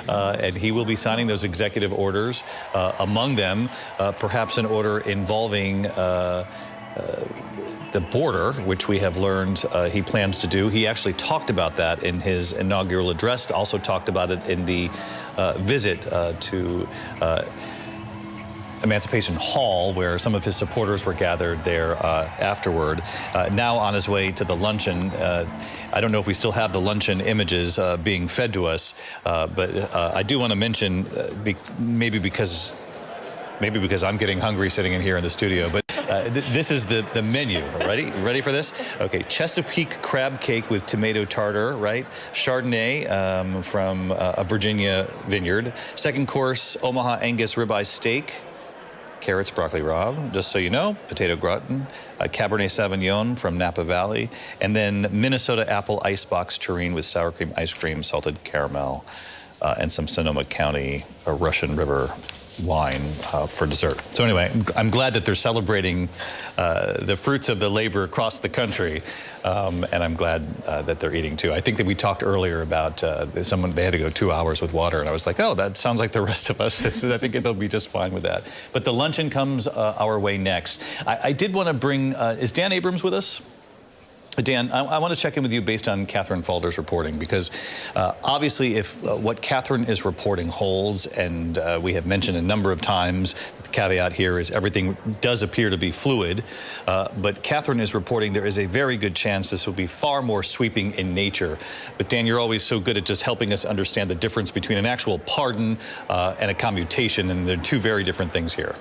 and he will be signing those executive orders. Among them, perhaps an order involving the border, which we have learned he plans to do. He actually talked about that in his inaugural address, also talked about it in the visit to Emancipation Hall, where some of his supporters were gathered there afterward. Now on his way to the luncheon. I don't know if we still have the luncheon images being fed to us, but I do want to mention, maybe because I'm getting hungry sitting in here in the studio, but this is the menu. Ready for this? Okay, Chesapeake crab cake with tomato tartar, right? Chardonnay from a Virginia vineyard. Second course, Omaha Angus ribeye steak. Carrots, broccoli rabe, just so you know, potato gratin, Cabernet Sauvignon from Napa Valley, and then Minnesota apple icebox terrine with sour cream ice cream, salted caramel, and some Sonoma County Russian River wine for dessert. So anyway, I'm glad that they're celebrating the fruits of the labor across the country, and I'm glad that they're eating too. I think that we talked earlier about they had to go 2 hours with water, and I was like, oh, that sounds like the rest of us. I think they'll be just fine with that. But the luncheon comes our way next. I did want to bring, is Dan Abrams with us? Dan, I want to check in with you based on Catherine Falder's reporting, because obviously if what Catherine is reporting holds, and we have mentioned a number of times, the caveat here is everything does appear to be fluid, but Catherine is reporting there is a very good chance this will be far more sweeping in nature. But Dan, you're always so good at just helping us understand the difference between an actual pardon and a commutation, and they're two very different things here.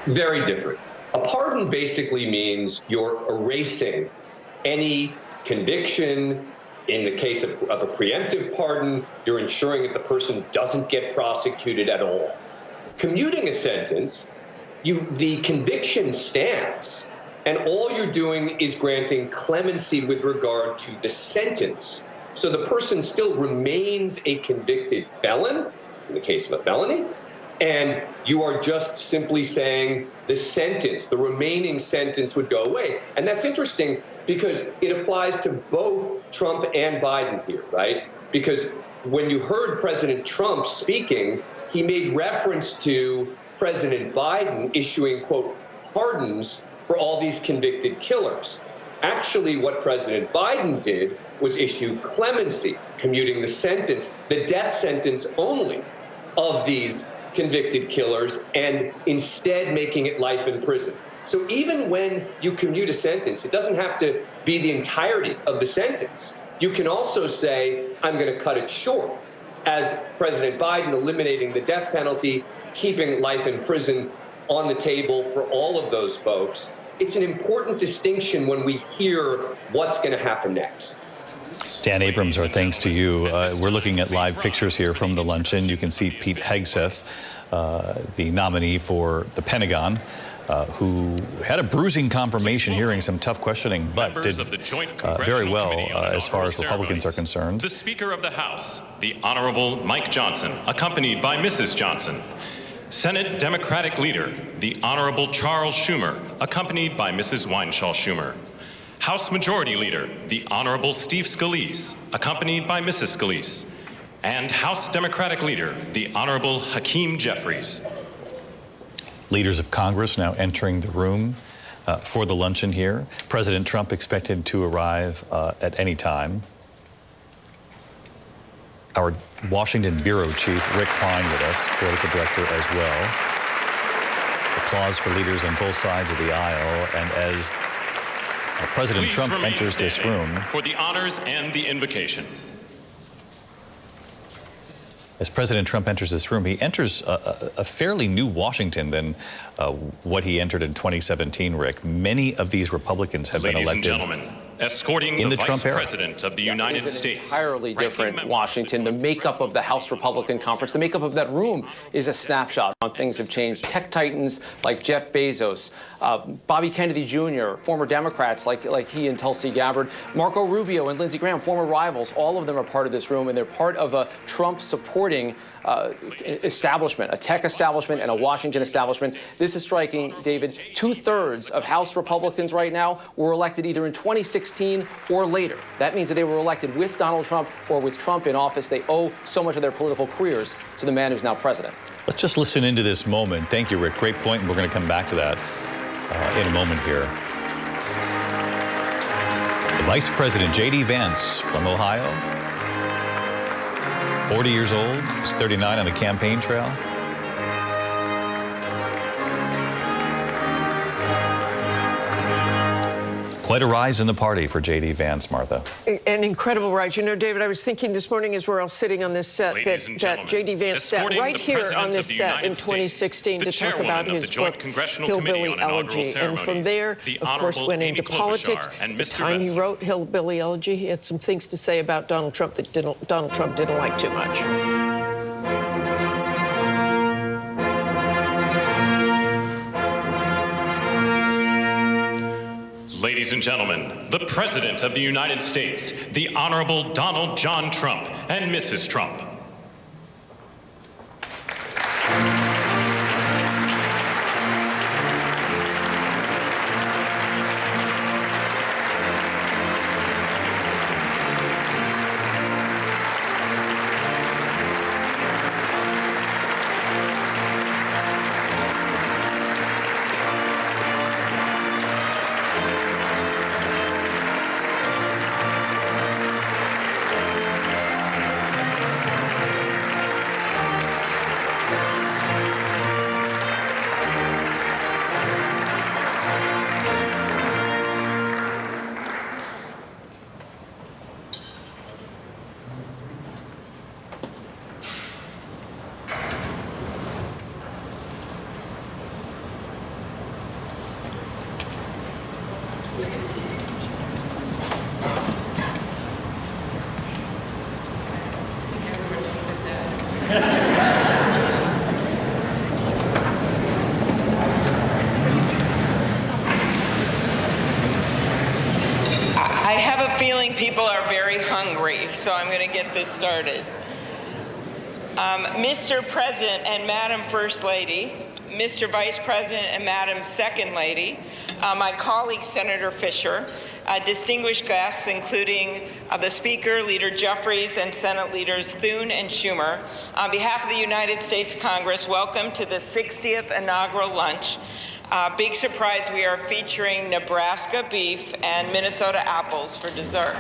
Very different. A pardon basically means you're erasing any conviction. In the case of a preemptive pardon, you're ensuring that the person doesn't get prosecuted at all. Commuting a sentence, the conviction stands, and all you're doing is granting clemency with regard to the sentence. So the person still remains a convicted felon, in the case of a felony, and you are just simply saying the sentence, the remaining sentence would go away. And that's interesting because it applies to both Trump and Biden here, right? Because when you heard President Trump speaking, he made reference to President Biden issuing, quote, pardons for all these convicted killers. Actually, what President Biden did was issue clemency, commuting the sentence, the death sentence only, of these convicted killers and instead making it life in prison. So even when you commute a sentence, it doesn't have to be the entirety of the sentence. You can also say, I'm going to cut it short, as President Biden eliminating the death penalty, keeping life in prison on the table for all of those folks. It's an important distinction when we hear what's going to happen next. Dan Abrams, our thanks to you. We're looking at live pictures here from the luncheon. You can see Pete Hegseth, the nominee for the Pentagon, who had a bruising confirmation hearing, some tough questioning, but did very well as far as Republicans are concerned. The Speaker of the House, the Honorable Mike Johnson, accompanied by Mrs. Johnson. Senate Democratic Leader, the Honorable Charles Schumer, accompanied by Mrs. Weinschall Schumer. House Majority Leader, the Honorable Steve Scalise, accompanied by Mrs. Scalise. And House Democratic Leader, the Honorable Hakeem Jeffries. Leaders of Congress now entering the room for the luncheon here. President Trump expected to arrive at any time. Our Washington Bureau Chief, Rick Klein, with us, political director as well. Applause for leaders on both sides of the aisle. And as President Please Trump remain enters this standing room, for the honors and the invocation. as President Trump enters this room, he enters a fairly new Washington than what he entered in 2017, Rick. Many of these Republicans have been elected. Ladies and gentlemen, escorting in the Trump Vice era. President of the United States. Entirely different Washington. The makeup of the House Republican Conference, the makeup of that room is a snapshot. Things have changed. Tech titans like Jeff Bezos, Bobby Kennedy Jr., former Democrats like he and Tulsi Gabbard, Marco Rubio and Lindsey Graham, former rivals. All of them are part of this room, and they're part of a Trump-supporting establishment, a tech establishment and a Washington establishment. This is striking, David. 2/3 of House Republicans right now were elected either in 2016 or later. That means that they were elected with Donald Trump or with Trump in office. They owe so much of their political careers to the man who's now president. Let's just listen into this moment. Thank you, Rick. Great point, and we're going to come back to that in a moment here. The Vice President, J.D. Vance from Ohio, 40 years old, he's 39 on the campaign trail. Quite a rise in the party for J.D. Vance, Martha. An incredible rise. You know, David, I was thinking this morning as we're all sitting on this set that J.D. Vance sat right here on this set in 2016 to talk about his book, Hillbilly Elegy. And from there, of course, went into politics. The time he wrote Hillbilly Elegy, he had some things to say about Donald Trump that Donald Trump didn't like too much. Ladies and gentlemen, the President of the United States, the Honorable Donald John Trump, and Mrs. Trump. I have a feeling people are very hungry, so I'm going to get this started. Mr. President and Madam First Lady, Mr. Vice President and Madam Second Lady, my colleague Senator Fisher, distinguished guests including the Speaker, Leader Jeffries, and Senate Leaders Thune and Schumer, on behalf of the United States Congress, welcome to the 60th inaugural lunch. Big surprise, we are featuring Nebraska beef and Minnesota apples for dessert.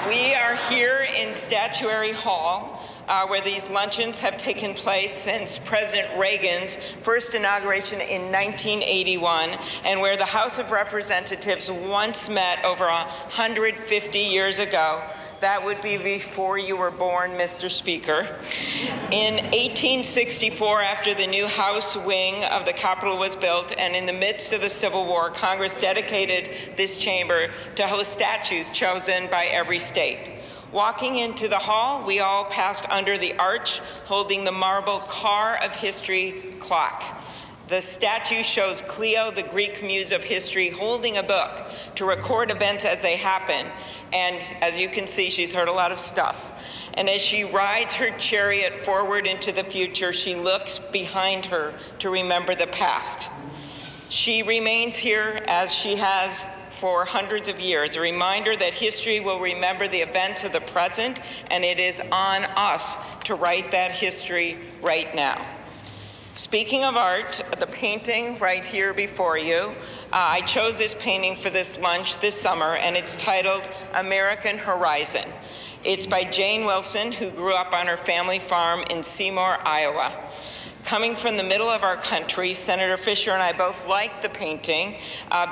We are here in Statuary Hall where these luncheons have taken place since President Reagan's first inauguration in 1981, and where the House of Representatives once met over 150 years ago. That would be before you were born, Mr. Speaker. In 1864, after the new House wing of the Capitol was built, and in the midst of the Civil War, Congress dedicated this chamber to host statues chosen by every state. Walking into the hall, we all passed under the arch, holding the marble Car of History clock. The statue shows Cleo, the Greek muse of history, holding a book to record events as they happen. And as you can see, she's heard a lot of stuff. And as she rides her chariot forward into the future, she looks behind her to remember the past. She remains here as she has for hundreds of years, a reminder that history will remember the events of the present, and it is on us to write that history right now. Speaking of art, the painting right here before you, I chose this painting for this lunch this summer, and it's titled American Horizon. It's by Jane Wilson, who grew up on her family farm in Seymour, Iowa. Coming from the middle of our country, Senator Fisher and I both liked the painting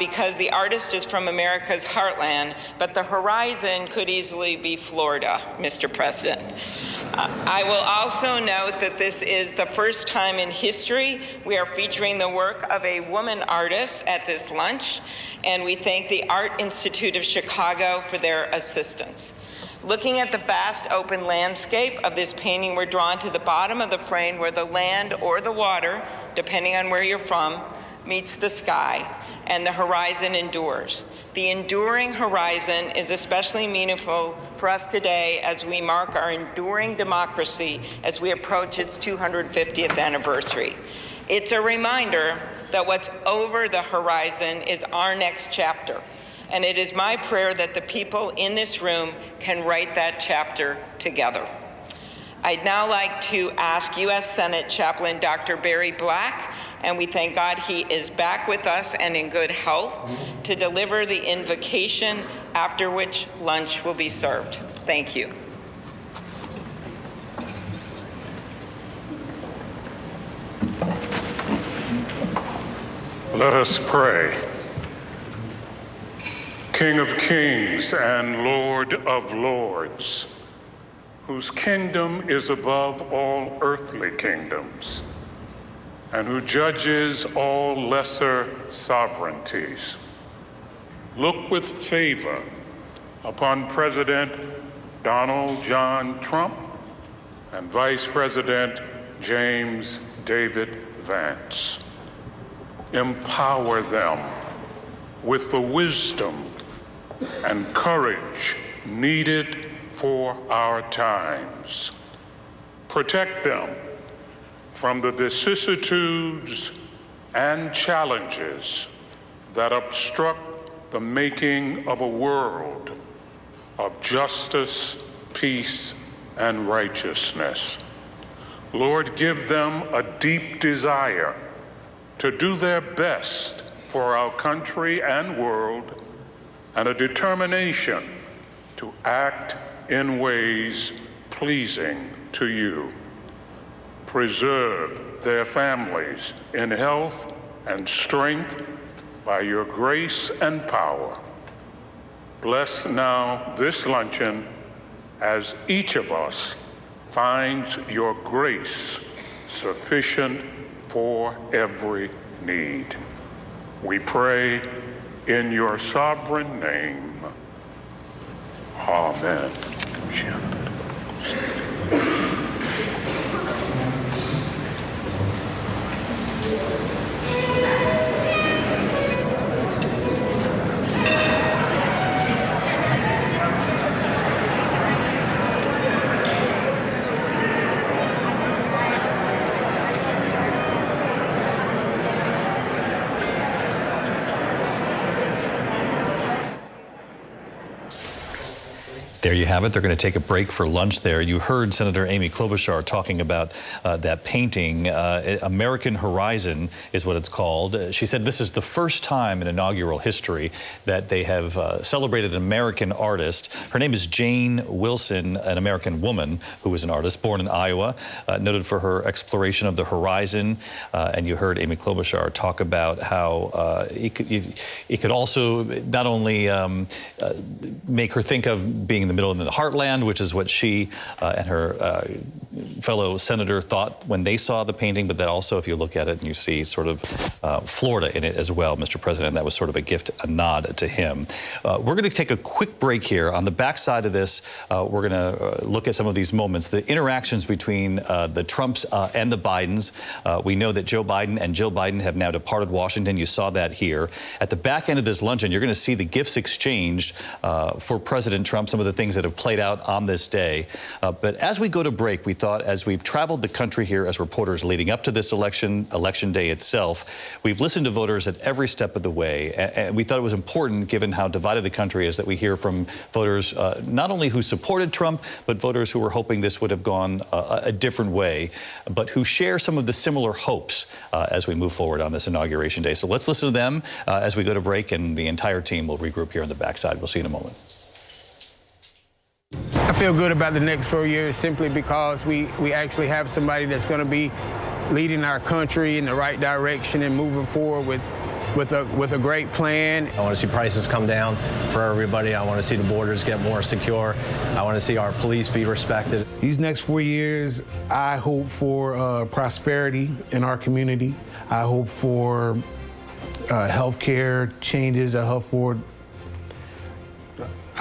because the artist is from America's heartland, but the horizon could easily be Florida, Mr. President. I will also note that this is the first time in history we are featuring the work of a woman artist at this lunch, and we thank the Art Institute of Chicago for their assistance. Looking at the vast open landscape of this painting, we're drawn to the bottom of the frame where the land or the water, depending on where you're from, meets the sky, and the horizon endures. The enduring horizon is especially meaningful for us today as we mark our enduring democracy as we approach its 250th anniversary. It's a reminder that what's over the horizon is our next chapter. And it is my prayer that the people in this room can write that chapter together. I'd now like to ask U.S. Senate Chaplain Dr. Barry Black, and we thank God he is back with us and in good health, to deliver the invocation, after which lunch will be served. Thank you. Let us pray. King of kings and Lord of lords, whose kingdom is above all earthly kingdoms, and who judges all lesser sovereignties, look with favor upon President Donald John Trump and Vice President James David Vance. Empower them with the wisdom and courage needed for our times. Protect them from the vicissitudes and challenges that obstruct the making of a world of justice, peace, and righteousness. Lord, give them a deep desire to do their best for our country and world, and a determination to act in ways pleasing to you. Preserve their families in health and strength by your grace and power. Bless now this luncheon as each of us finds your grace sufficient for every need. We pray in your sovereign name. Amen. There you have it. They're going to take a break for lunch there. You heard Senator Amy Klobuchar talking about that painting. American Horizon is what it's called. She said this is the first time in inaugural history that they have celebrated an American artist. Her name is Jane Wilson, an American woman who was an artist born in Iowa, noted for her exploration of the horizon. And you heard Amy Klobuchar talk about how it could also not only make her think of being in the middle of the heartland, which is what she and her fellow senator thought when they saw the painting, but that also, if you look at it and you see sort of Florida in it as well, Mr. President, that was sort of a gift, a nod to him. We're going to take a quick break here. On the backside of this, we're going to look at some of these moments, the interactions between the Trumps and the Bidens. We know that Joe Biden and Jill Biden have now departed Washington. You saw that here. At the back end of this luncheon, you're going to see the gifts exchanged for President Trump, some of the things that have played out on this day. But as we go to break, we thought as we've traveled the country here as reporters leading up to this election day itself, we've listened to voters at every step of the way. And we thought it was important, given how divided the country is, that we hear from voters not only who supported Trump, but voters who were hoping this would have gone a different way, but who share some of the similar hopes as we move forward on this Inauguration Day. So let's listen to them as we go to break, and the entire team will regroup here on the backside. We'll see you in a moment. I feel good about the next 4 years simply because we actually have somebody that's going to be leading our country in the right direction and moving forward with a great plan. I want to see prices come down for everybody. I want to see the borders get more secure. I want to see our police be respected. These next 4 years, I hope for prosperity in our community. I hope for healthcare changes. I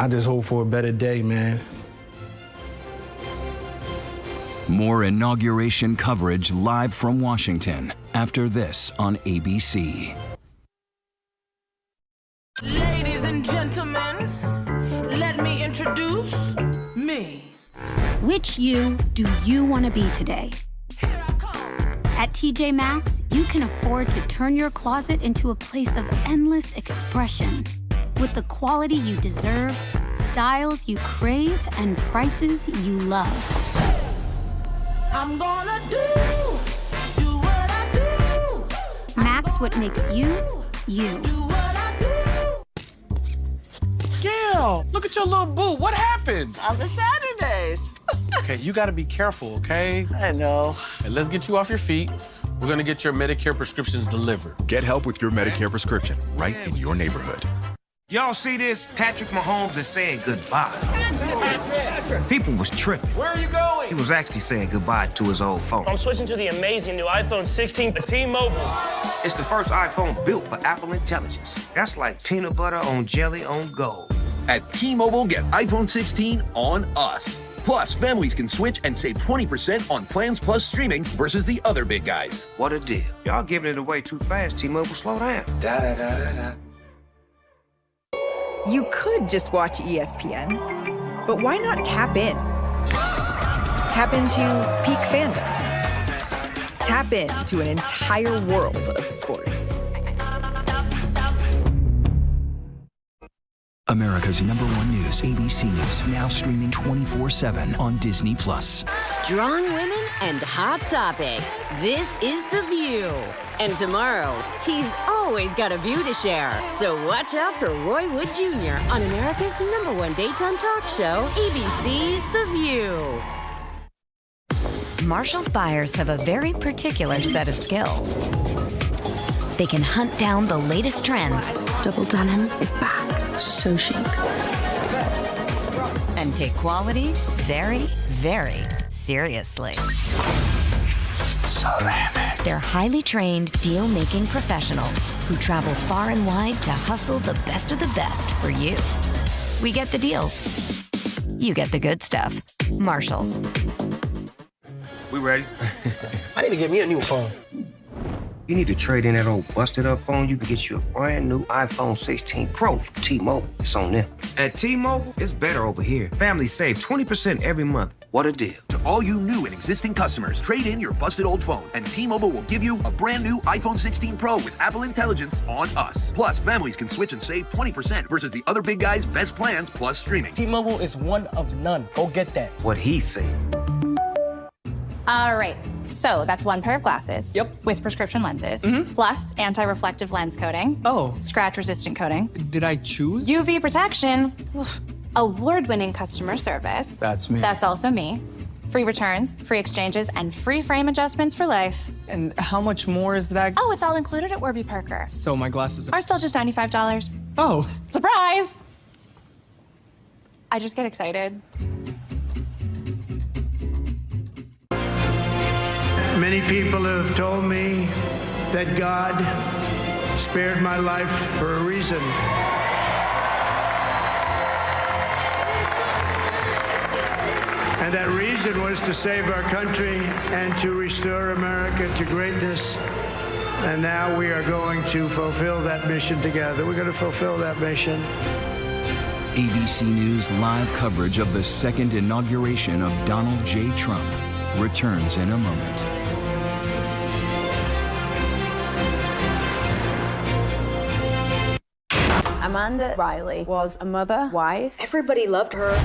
just hope for a better day, man. More inauguration coverage live from Washington after this on ABC. Ladies and gentlemen, let me introduce me. Which you do you want to be today? At TJ Maxx, you can afford to turn your closet into a place of endless expression. With the quality you deserve, styles you crave, and prices you love. I'm gonna do what I do. Maxx, what makes you, you. Do what I do. Gail, look at your little boo. What happens? On the Saturdays. Okay, you gotta be careful, okay? I know. Hey, let's get you off your feet. We're gonna get your Medicare prescriptions delivered. Get help with your Medicare prescription right in your neighborhood. Y'all see this? Patrick Mahomes is saying goodbye. People was tripping. Where are you going? He was actually saying goodbye to his old phone. I'm switching to the amazing new iPhone 16 for T-Mobile. It's the first iPhone built for Apple Intelligence. That's like peanut butter on jelly on gold. At T-Mobile, get iPhone 16 on us. Plus, families can switch and save 20% on plans plus streaming versus the other big guys. What a deal. Y'all giving it away too fast. T-Mobile, slow down. Da-da-da-da-da. You could just watch ESPN, but why not tap in? Tap into peak fandom. Tap into an entire world of sports. America's #1 news, ABC News, now streaming 24/7 on Disney+. Strong women and hot topics. This is The View. And tomorrow, he's always got a view to share. So watch out for Roy Wood Jr. on America's #1 daytime talk show, ABC's The View. Marshall's buyers have a very particular set of skills. They can hunt down the latest trends. Double denim is back. So chic. And take quality very, very seriously. Ceramic. They're highly trained deal-making professionals who travel far and wide to hustle the best of the best for you. We get the deals. You get the good stuff. Marshalls. We ready? I need to get me a new phone. You need to trade in that old busted up phone. You can get you a brand new iPhone 16 Pro from T-Mobile. It's on them. At T-Mobile, it's better over here. Families save 20% every month. What a deal. To all you new and existing customers, trade in your busted old phone, and T-Mobile will give you a brand new iPhone 16 Pro with Apple Intelligence on us. Plus, families can switch and save 20% versus the other big guys' best plans plus streaming. T-Mobile is one of none. Go get that. What he said. All right, so that's one pair of glasses. Yep. With prescription lenses, plus anti-reflective lens coating. Oh. Scratch-resistant coating. Did I choose? UV protection. Award-winning customer service. That's me. That's also me. Free returns, free exchanges, and free frame adjustments for life. And how much more is that? Oh, it's all included at Warby Parker. So my glasses are still just $95. Oh. Surprise! I just get excited. Many people have told me that God spared my life for a reason. And that reason was to save our country and to restore America to greatness. And now we are going to fulfill that mission together. We're going to fulfill that mission. ABC News live coverage of the second inauguration of Donald J. Trump returns in a moment. Amanda Riley was a mother, wife. Everybody loved her.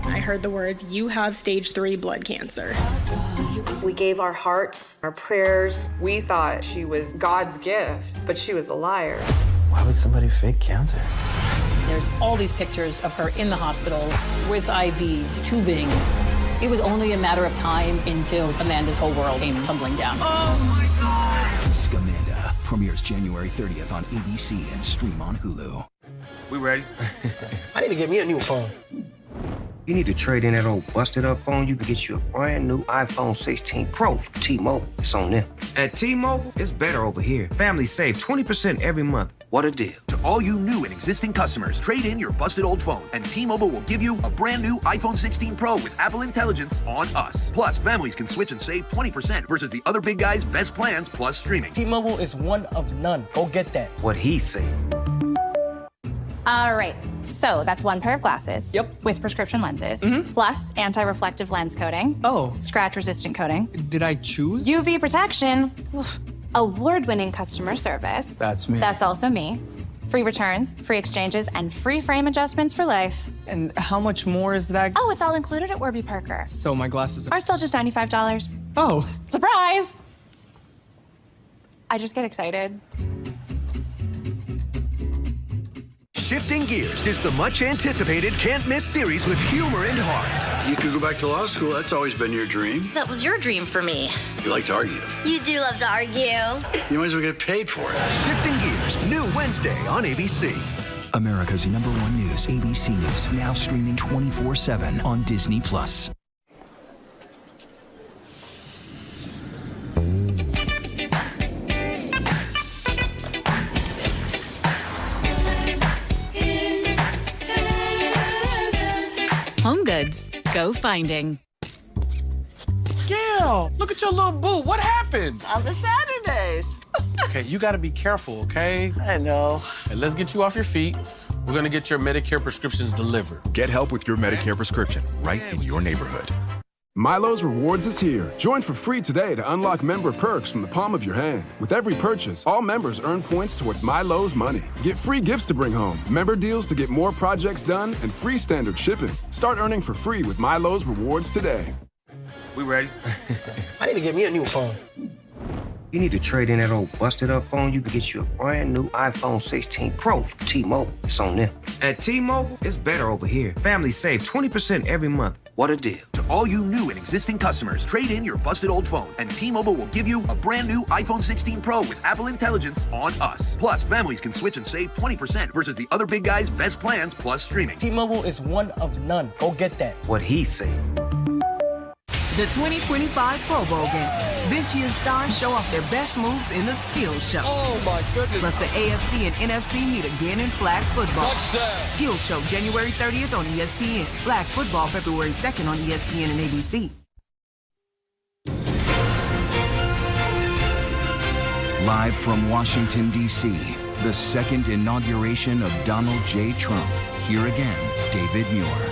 I heard the words, "You have stage 3 blood cancer." We gave our hearts, our prayers. We thought she was God's gift, but she was a liar. Why would somebody fake cancer? There's all these pictures of her in the hospital with IVs, tubing. It was only a matter of time until Amanda's whole world came tumbling down. Oh my God! Scamanda premieres January 30th on ABC and stream on Hulu. We ready? I need to get me a new phone. You need to trade in that old busted up phone. You can get you a brand new iPhone 16 Pro from T-Mobile. It's on them. At T-Mobile, it's better over here. Families save 20% every month. What a deal. To all you new and existing customers, trade in your busted old phone, and T-Mobile will give you a brand new iPhone 16 Pro with Apple Intelligence on us. Plus, families can switch and save 20% versus the other big guys' best plans plus streaming. T-Mobile is one of none. Go get that. What he said. All right, so that's one pair of glasses. Yep. With prescription lenses, plus anti-reflective lens coating. Oh. Scratch-resistant coating. Did I choose? UV protection. Award-winning customer service. That's me. That's also me. Free returns, free exchanges, and free frame adjustments for life. And how much more is that? Oh, it's all included at Warby Parker. So my glasses are still just $95. Oh. Surprise! I just get excited. Shifting Gears is the much-anticipated can't-miss series with humor and heart. You could go back to law school. That's always been your dream. That was your dream for me. You like to argue. You do love to argue. You might as well get paid for it. Shifting Gears, new Wednesday on ABC. America's #1 news, ABC News, now streaming 24/7 on Disney+. Home Goods, go finding. Gail, look at your little boo. What happened? On the Saturdays. Okay, you gotta be careful, okay? I know. Hey, let's get you off your feet. We're gonna get your Medicare prescriptions delivered. Get help with your Medicare prescription right in your neighborhood. Milo's Rewards is here. Join for free today to unlock member perks from the palm of your hand. With every purchase, all members earn points towards Milo's money. Get free gifts to bring home, member deals to get more projects done, and free standard shipping. Start earning for free with Milo's Rewards today. We ready? I need to get me a new phone. You need to trade in that old busted up phone. You can get you a brand new iPhone 16 Pro from T-Mobile. It's on them. At T-Mobile, it's better over here. Families save 20% every month. What a deal. To all you new and existing customers, trade in your busted old phone, and T-Mobile will give you a brand new iPhone 16 Pro with Apple Intelligence on us. Plus, families can switch and save 20% versus the other big guys' best plans plus streaming. T-Mobile is one of none. Go get that. What he said. The 2025 Pro Bowl games. This year's stars show off their best moves in the Skills Show. Oh, my goodness. Plus, the AFC and NFC meet again in flag football. Touchdown. Skills Show January 30th on ESPN. Flag football February 2nd on ESPN and ABC. Live from Washington, D.C., the second inauguration of Donald J. Trump. Here again, David Muir.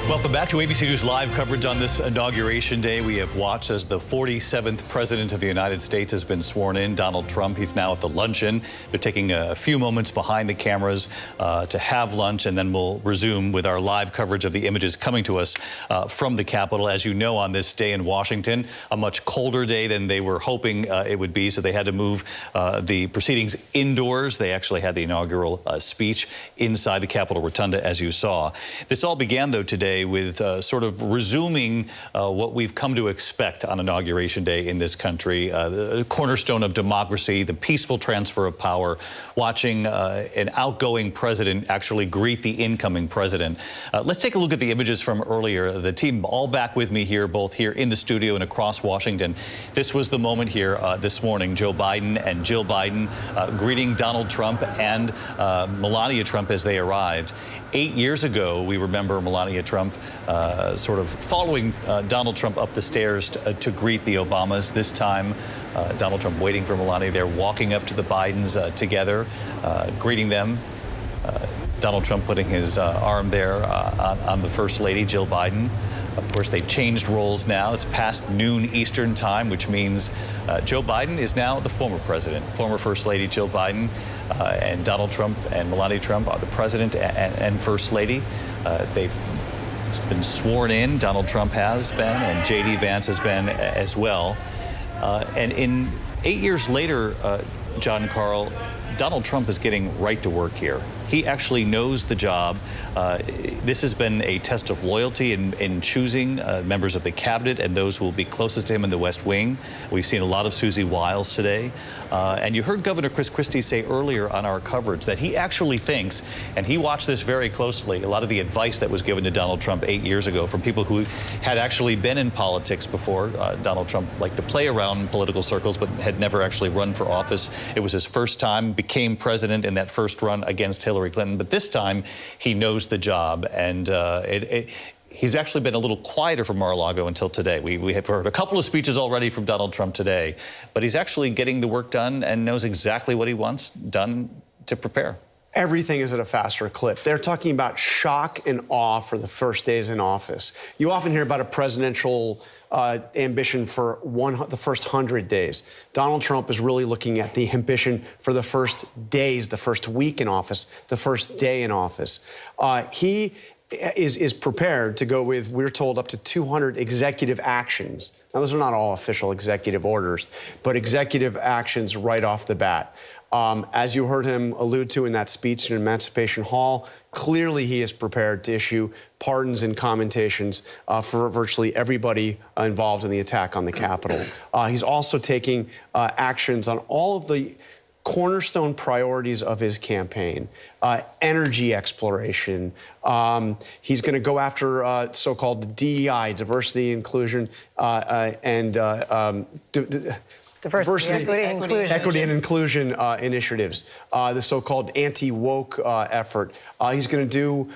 Welcome back to ABC News Live coverage on this Inauguration Day. We have watched as the 47th President of the United States has been sworn in, Donald Trump. He's now at the luncheon. They're taking a few moments behind the cameras to have lunch, and then we'll resume with our live coverage of the images coming to us from the Capitol. As you know, on this day in Washington, a much colder day than they were hoping it would be, so they had to move the proceedings indoors. They actually had the inaugural speech inside the Capitol Rotunda, as you saw. This all began, though, today with sort of resuming what we've come to expect on Inauguration Day in this country, the cornerstone of democracy, the peaceful transfer of power, watching an outgoing president actually greet the incoming president. Let's take a look at the images from earlier. The team all back with me here, both here in the studio and across Washington. This was the moment here this morning, Joe Biden and Jill Biden greeting Donald Trump and Melania Trump as they arrived. 8 years ago, we remember Melania Trump sort of following Donald Trump up the stairs to greet the Obamas. This time, Donald Trump waiting for Melania there, walking up to the Bidens together, greeting them. Donald Trump putting his arm there on the First Lady, Jill Biden. Of course, they've changed roles now. It's past noon Eastern time, which means Joe Biden is now the former president. Former First Lady Jill Biden and Donald Trump and Melania Trump are the president and First Lady. They've been sworn in. Donald Trump has been, and J.D. Vance has been as well. And in 8 years later, John Carl, Donald Trump is getting right to work here. He actually knows the job. This has been a test of loyalty in choosing members of the cabinet and those who will be closest to him in the West Wing. We've seen a lot of Susie Wiles today. And you heard Governor Chris Christie say earlier on our coverage that he actually thinks, and he watched this very closely, a lot of the advice that was given to Donald Trump 8 years ago from people who had actually been in politics before. Donald Trump liked to play around in political circles, but had never actually run for office. It was his first time, became president in that first run against Hillary Clinton, but this time he knows the job, and he's actually been a little quieter from Mar-a-Lago until today. We have heard a couple of speeches already from Donald Trump today, but he's actually getting the work done and knows exactly what he wants done to prepare. Everything is at a faster clip. They're talking about shock and awe for the first days in office. You often hear about a presidential ambition for the first 100 days. Donald Trump is really looking at the ambition for the first days, the first week in office, the first day in office. He is prepared to go with, we're told, up to 200 executive actions. Now, those are not all official executive orders, but executive actions right off the bat. As you heard him allude to in that speech in Emancipation Hall, clearly he is prepared to issue pardons and commendations for virtually everybody involved in the attack on the Capitol. He's also taking actions on all of the cornerstone priorities of his campaign. Energy exploration. He's going to go after so-called DEI, diversity, inclusion, and diversity, equity, and inclusion initiatives, the so-called anti-woke effort. He's going to do,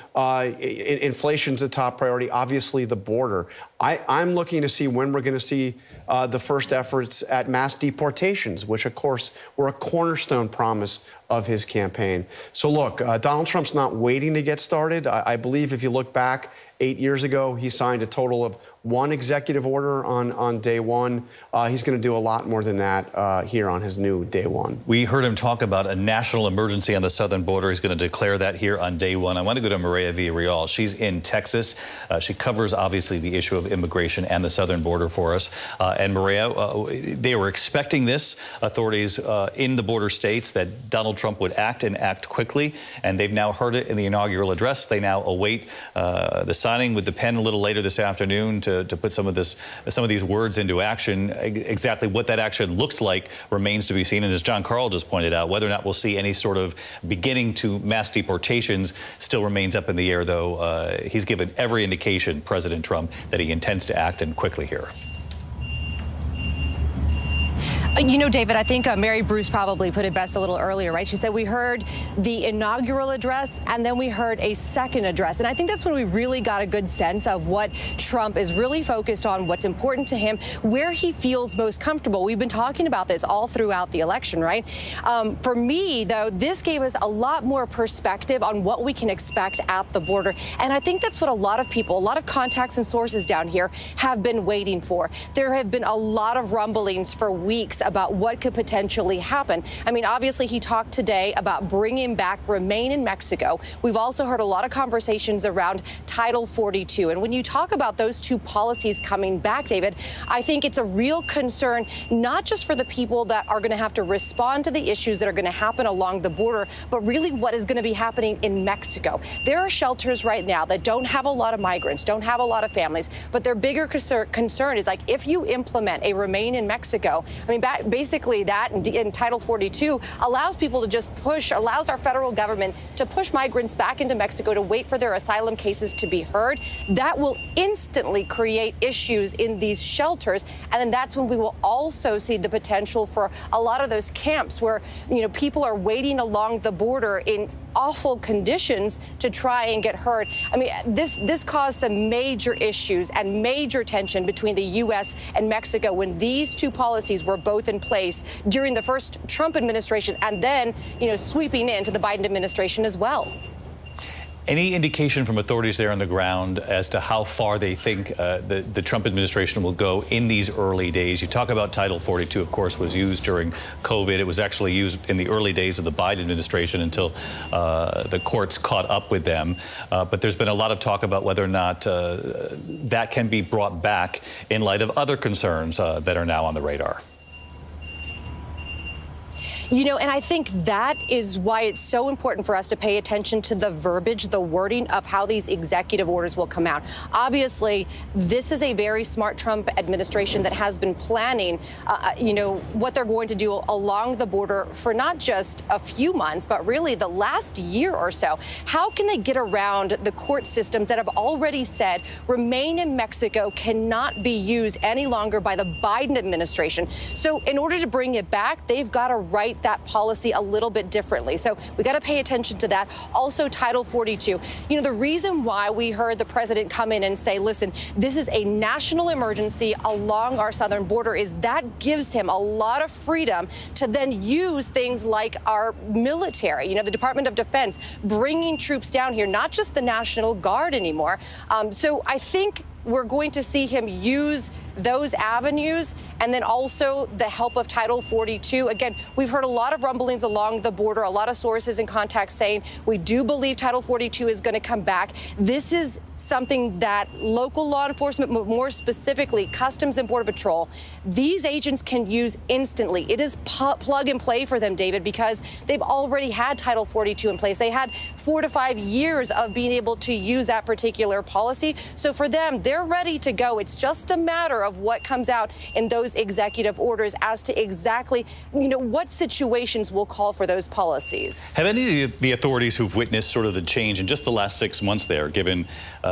inflation's a top priority, obviously the border. I'm looking to see when we're going to see the first efforts at mass deportations, which, of course, were a cornerstone promise of his campaign. So look, Donald Trump's not waiting to get started. I believe if you look back 8 years ago, he signed a total of 1 executive order on day one. He's going to do a lot more than that here on his new day one. We heard him talk about a national emergency on the southern border. He's going to declare that here on day one. I want to go to Maria Villarreal. She's in Texas. She covers, obviously, the issue of immigration and the southern border for us. And Maria, they were expecting this, authorities in the border states, that Donald Trump would act and act quickly. And they've now heard it in the inaugural address. They now await the signing with the pen a little later this afternoon to put some of these words into action. Exactly what that action looks like remains to be seen. And as John Carl just pointed out, whether or not we'll see any sort of beginning to mass deportations still remains up in the air, though he's given every indication, President Trump, that he intends to act and quickly here. You know, David, I think Mary Bruce probably put it best a little earlier, right? She said we heard the inaugural address and then we heard a second address. And I think that's when we really got a good sense of what Trump is really focused on, what's important to him, where he feels most comfortable. We've been talking about this all throughout the election, right? For me, though, this gave us a lot more perspective on what we can expect at the border. And I think that's what a lot of people, a lot of contacts and sources down here have been waiting for. There have been a lot of rumblings for weeks about what could potentially happen. I mean, obviously, he talked today about bringing back Remain in Mexico. We've also heard a lot of conversations around Title 42. And when you talk about those two policies coming back, David, I think it's a real concern, not just for the people that are going to have to respond to the issues that are going to happen along the border, but really what is going to be happening in Mexico. There are shelters right now that don't have a lot of migrants, don't have a lot of families, but their bigger concern is, like, if you implement a Remain in Mexico, I mean, basically that in Title 42 allows people to just allows our federal government to push migrants back into Mexico to wait for their asylum cases to be heard. That will instantly create issues in these shelters. And then that's when we will also see the potential for a lot of those camps where, you know, people are waiting along the border in awful conditions to try and get heard. I mean, this caused some major issues and major tension between the U.S. and Mexico when these two policies were both in place during the first Trump administration and then, you know, sweeping into the Biden administration as well. Any indication from authorities there on the ground as to how far they think the Trump administration will go in these early days? You talk about Title 42, of course, was used during COVID. It was actually used in the early days of the Biden administration until the courts caught up with them. But there's been a lot of talk about whether or not that can be brought back in light of other concerns that are now on the radar. You know, and I think that is why it's so important for us to pay attention to the verbiage, the wording of how these executive orders will come out. Obviously, this is a very smart Trump administration that has been planning, you know, what they're going to do along the border for not just a few months, but really the last year or so. How can they get around the court systems that have already said Remain in Mexico cannot be used any longer by the Biden administration? So in order to bring it back, they've got to write that policy a little bit differently. So we got to pay attention to that. Also, Title 42. You know, the reason why we heard the president come in and say, listen, this is a national emergency along our southern border, is that gives him a lot of freedom to then use things like our military, you know, the Department of Defense, bringing troops down here, not just the National Guard anymore. So I think we're going to see him use those avenues, and then also the help of Title 42. Again, we've heard a lot of rumblings along the border, a lot of sources and contacts saying we do believe Title 42 is going to come back. This is something that local law enforcement, but more specifically Customs and Border Patrol, these agents can use instantly. It is plug and play for them, David, because they've already had Title 42 in place. They had 4 to 5 years of being able to use that particular policy. So for them, they're ready to go. It's just a matter of what comes out in those executive orders as to exactly, you know, what situations will call for those policies. Have any of the authorities who've witnessed sort of the change in just the last 6 months there, given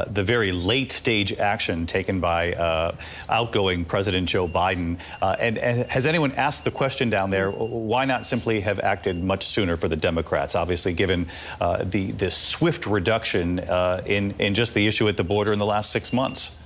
the very late stage action taken by outgoing President Joe Biden, and has anyone asked the question down there, why not simply have acted much sooner for the Democrats, obviously given the swift reduction in just the issue at the border in the last 6 months?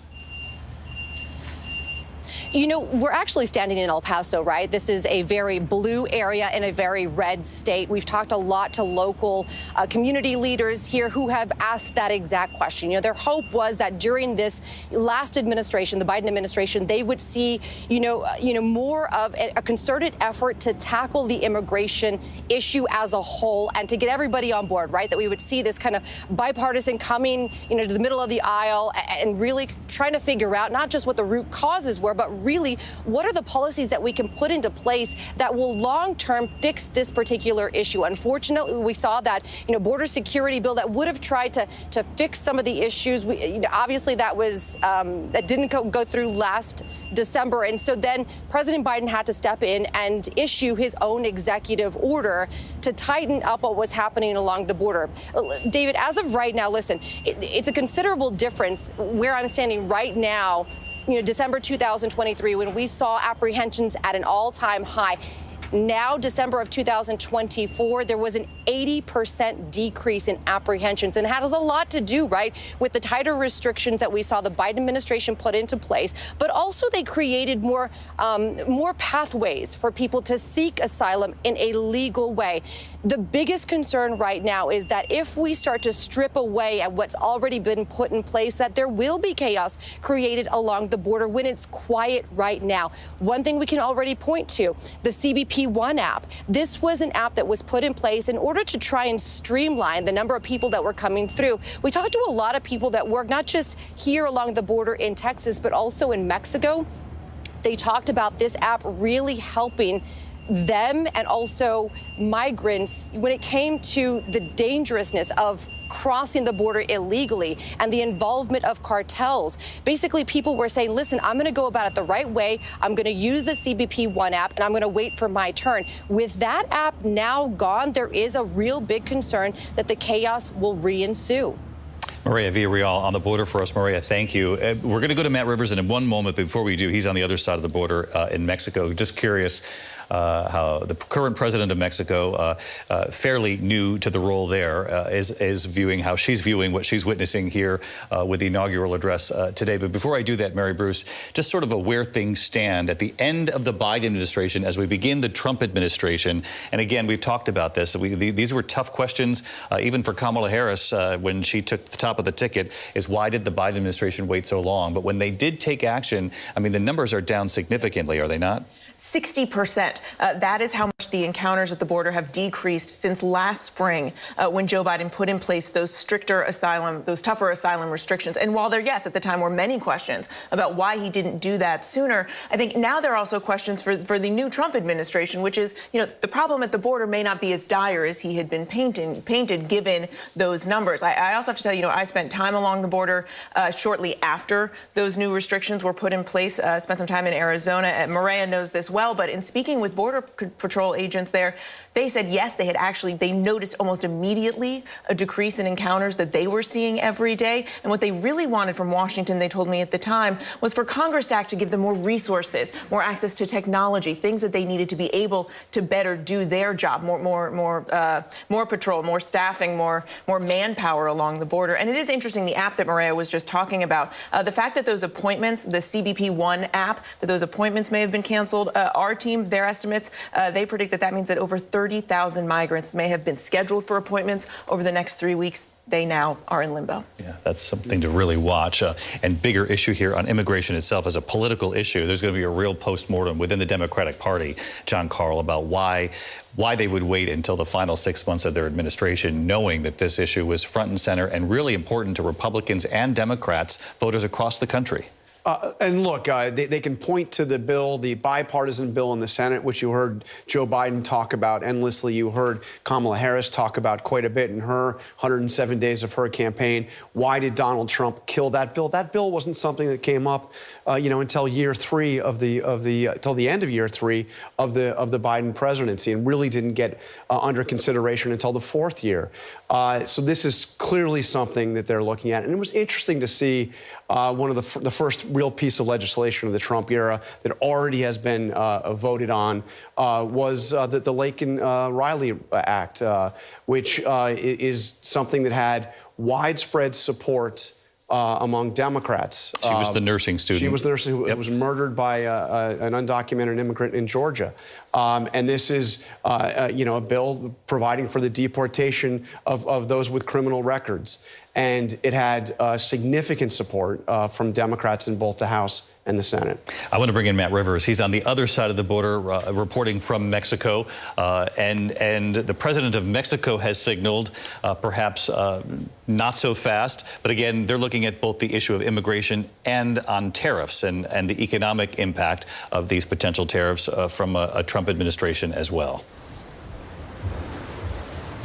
You know, we're actually standing in El Paso, right? This is a very blue area in a very red state. We've talked a lot to local community leaders here who have asked that exact question. You know, their hope was that during this last administration, the Biden administration, they would see, you know, more of a concerted effort to tackle the immigration issue as a whole and to get everybody on board, right? That we would see this kind of bipartisan coming, you know, to the middle of the aisle and really trying to figure out not just what the root causes were, but really what are the policies that we can put into place that will long-term fix this particular issue. Unfortunately, we saw that, you know, border security bill that would have tried to fix some of the issues. You know, obviously that was that didn't go through last December, and so then President Biden had to step in and issue his own executive order to tighten up what was happening along the border. David, as of right now, listen, it's a considerable difference where I'm standing right now December 2023, when we saw apprehensions at an all-time high. Now, December of 2024, there was an 80% decrease in apprehensions, and it has a lot to do, right, with the tighter restrictions that we saw the Biden administration put into place, but also they created more pathways for people to seek asylum in a legal way. The biggest concern right now is that if we start to strip away at what's already been put in place, that there will be chaos created along the border when it's quiet right now. One thing we can already point to, the CBP-1 app. This was an app that was put in place in order to try and streamline the number of people that were coming through. We talked to a lot of people that work not just here along the border in Texas, but also in Mexico. They talked about this app really helping them and also migrants when it came to the dangerousness of crossing the border illegally and the involvement of cartels. Basically, people were saying, listen, I'm going to go about it the right way. I'm going to use the CBP-1 app, and I'm going to wait for my turn. With that app now gone, there is a real big concern that the chaos will re-ensue. Maria Villarreal on the border for us. Maria, thank you. We're going to go to Matt Rivers in one moment. Before we do, he's on the other side of the border in Mexico. Just curious how the current president of Mexico, fairly new to the role there, is viewing how she's viewing what she's witnessing here with the inaugural address today. But before I do that, Mary Bruce, just sort of where things stand at the end of the Biden administration as we begin the Trump administration. And again, we've talked about this. These were tough questions, even for Kamala Harris when she took the top of the ticket, is why did the Biden administration wait so long? But when they did take action, I mean, the numbers are down significantly, are they not? 60%. That is how much the encounters at the border have decreased since last spring when Joe Biden put in place those tougher asylum restrictions. And while there, yes, at the time were many questions about why he didn't do that sooner, I think now there are also questions for the new Trump administration, which is, the problem at the border may not be as dire as he had been painted given those numbers. I also have to tell you, I spent time along the border shortly after those new restrictions were put in place, spent some time in Arizona. Maria knows this well, but in speaking with Border Patrol agents there, they said, yes, they noticed almost immediately a decrease in encounters that they were seeing every day. And what they really wanted from Washington, they told me at the time, was for Congress to act to give them more resources, more access to technology, things that they needed to be able to better do their job, more patrol, more staffing, more manpower along the border. And it is interesting, the app that Maria was just talking about, the fact that those appointments, the CBP-1 app, that those appointments may have been canceled. Our team, their estimates, they predict that means that over 30,000 migrants may have been scheduled for appointments over the next 3 weeks. They now are in limbo. Yeah, that's something to really watch. And bigger issue here on immigration itself as a political issue. There's going to be a real postmortem within the Democratic Party, John Carl, about why they would wait until the final 6 months of their administration, knowing that this issue was front and center and really important to Republicans and Democrats, voters across the country. And look, they can point to the bill, the bipartisan bill in the Senate, which you heard Joe Biden talk about endlessly. You heard Kamala Harris talk about quite a bit in her 107 days of her campaign. Why did Donald Trump kill that bill? That bill wasn't something that came up, until year three till the end of year three of the Biden presidency, and really didn't get under consideration until the fourth year. So this is clearly something that they're looking at, and it was interesting to see one of the first real piece of legislation of the Trump era that already has been voted on was the Laken-Riley Act, which is something that had widespread support among Democrats. She was the nursing student. She was the nursing who was murdered by an undocumented immigrant in Georgia. And this is, a bill providing for the deportation of those with criminal records. And it had significant support from Democrats in both the House and the Senate. I want to bring in Matt Rivers. He's on the other side of the border, reporting from Mexico. And the president of Mexico has signaled perhaps not so fast. But again, they're looking at both the issue of immigration and on tariffs and the economic impact of these potential tariffs from a Trump administration as well.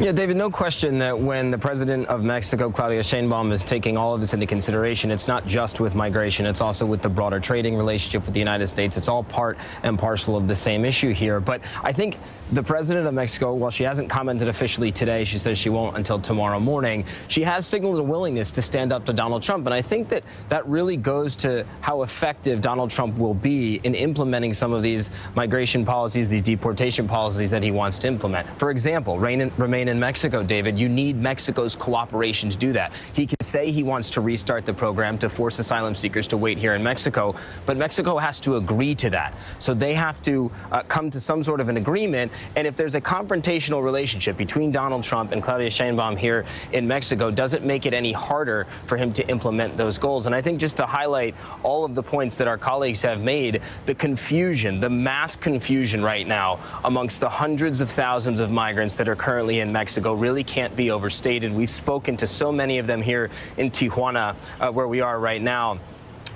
Yeah, David, no question that when the president of Mexico, Claudia Sheinbaum, is taking all of this into consideration, it's not just with migration, it's also with the broader trading relationship with the United States. It's all part and parcel of the same issue here. But I think the president of Mexico, while she hasn't commented officially today, she says she won't until tomorrow morning, she has signaled a willingness to stand up to Donald Trump. And I think that that really goes to how effective Donald Trump will be in implementing some of these migration policies, these deportation policies that he wants to implement. For example, remain in Mexico, David. You need Mexico's cooperation to do that. He can say he wants to restart the program to force asylum seekers to wait here in Mexico, but Mexico has to agree to that. So they have to come to some sort of an agreement. And if there's a confrontational relationship between Donald Trump and Claudia Sheinbaum here in Mexico, does it make it any harder for him to implement those goals? And I think just to highlight all of the points that our colleagues have made, the confusion, the mass confusion right now amongst the hundreds of thousands of migrants that are currently in Mexico really can't be overstated. We've spoken to so many of them here in Tijuana, where we are right now,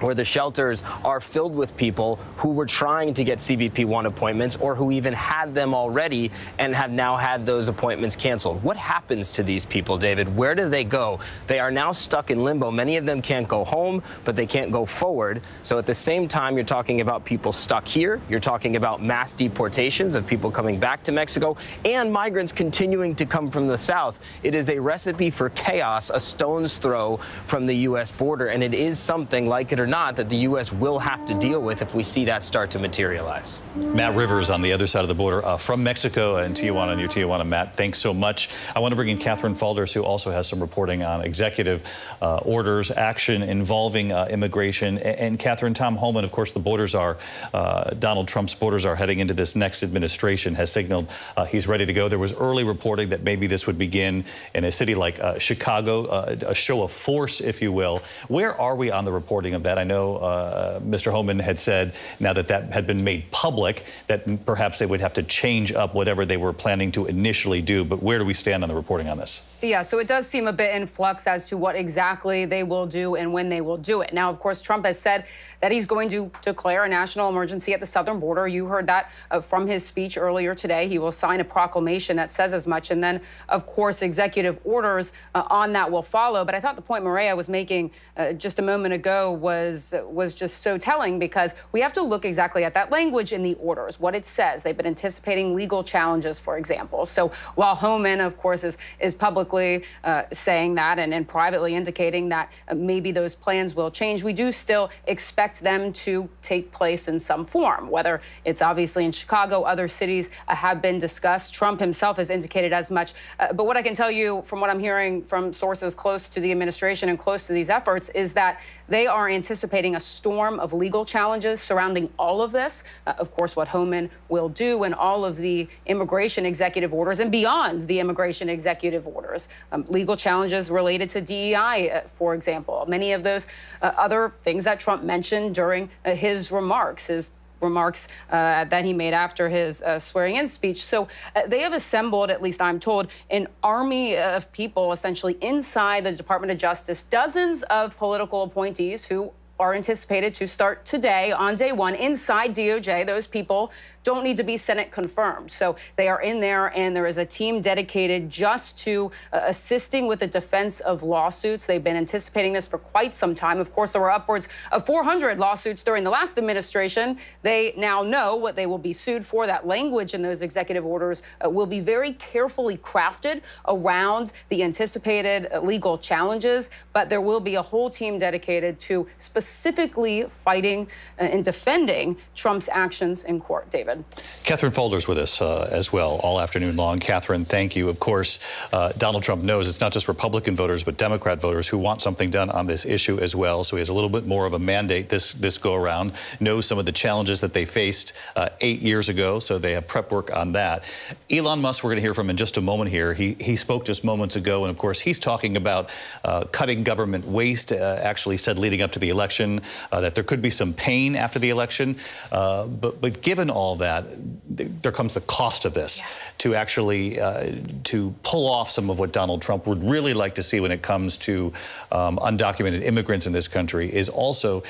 where the shelters are filled with people who were trying to get CBP-1 appointments or who even had them already and have now had those appointments canceled. What happens to these people, David? Where do they go? They are now stuck in limbo. Many of them can't go home, but they can't go forward. So at the same time, you're talking about people stuck here. You're talking about mass deportations of people coming back to Mexico and migrants continuing to come from the south. It is a recipe for chaos, a stone's throw from the U.S. border, and it is something, like it or not, that the U.S. will have to deal with if we see that start to materialize. Matt Rivers on the other side of the border from Mexico and Tijuana, near Tijuana. Matt, thanks so much. I want to bring in Catherine Falders, who also has some reporting on executive orders, action involving immigration. And Catherine, Tom Homan, of course, the borders are, Donald Trump's borders are heading into this next administration, has signaled he's ready to go. There was early reporting that maybe this would begin in a city like Chicago, a show of force, if you will. Where are we on the reporting of that? I know Mr. Homan had said, now that that had been made public, that perhaps they would have to change up whatever they were planning to initially do. But where do we stand on the reporting on this? Yeah, so it does seem a bit in flux as to what exactly they will do and when they will do it. Now, of course, Trump has said that he's going to declare a national emergency at the southern border. You heard that from his speech earlier today. He will sign a proclamation that says as much. And then, of course, executive orders on that will follow. But I thought the point Maria was making just a moment ago was just so telling, because we have to look exactly at that language in the orders, what it says. They've been anticipating legal challenges, for example. So while Homan, of course, is publicly saying that and privately indicating that maybe those plans will change, we do still expect them to take place in some form, whether it's obviously in Chicago, other cities have been discussed. Trump himself has indicated as much. But what I can tell you from what I'm hearing from sources close to the administration and close to these efforts is that they are anticipating a storm of legal challenges surrounding all of this. Of course, what Homan will do and all of the immigration executive orders and beyond the immigration executive orders. Legal challenges related to DEI, for example. Many of those other things that Trump mentioned during his remarks that he made after his swearing-in speech. So they have assembled, at least I'm told, an army of people essentially inside the Department of Justice, dozens of political appointees who are anticipated to start today on day one inside DOJ. Those people don't need to be Senate confirmed. So they are in there, and there is a team dedicated just to assisting with the defense of lawsuits. They've been anticipating this for quite some time. Of course, there were upwards of 400 lawsuits during the last administration. They now know what they will be sued for. That language in those executive orders will be very carefully crafted around the anticipated legal challenges, but there will be a whole team dedicated to specifically fighting and defending Trump's actions in court. David. Catherine Falders with us as well all afternoon long. Catherine, thank you. Of course, Donald Trump knows it's not just Republican voters, but Democrat voters who want something done on this issue as well. So he has a little bit more of a mandate this go around, knows some of the challenges that they faced 8 years ago. So they have prep work on that. Elon Musk, we're going to hear from in just a moment here. He spoke just moments ago. And of course, he's talking about cutting government waste, actually said leading up to the election that there could be some pain after the election. But given all that, there comes the cost of this to actually to pull off some of what Donald Trump would really like to see when it comes to undocumented immigrants in this country is also,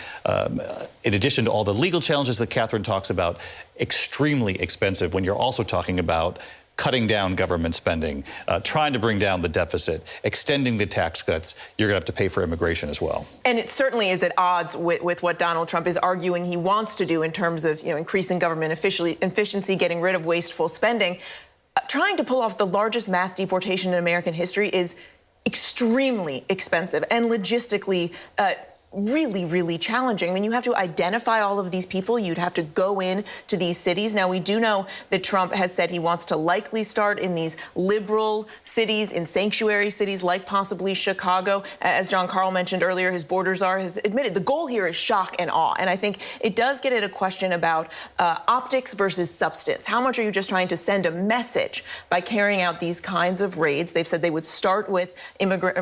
in addition to all the legal challenges that Catherine talks about, extremely expensive when you're also talking about cutting down government spending, trying to bring down the deficit, extending the tax cuts, you're going to have to pay for immigration as well. And it certainly is at odds with what Donald Trump is arguing he wants to do in terms of, increasing government efficiency, getting rid of wasteful spending. Trying to pull off the largest mass deportation in American history is extremely expensive and logistically really, really challenging. I mean, you have to identify all of these people. You'd have to go in to these cities. Now, we do know that Trump has said he wants to likely start in these liberal cities, in sanctuary cities like possibly Chicago. As John Carl mentioned earlier, his borders has admitted the goal here is shock and awe. And I think it does get at a question about optics versus substance. How much are you just trying to send a message by carrying out these kinds of raids? They've said they would start with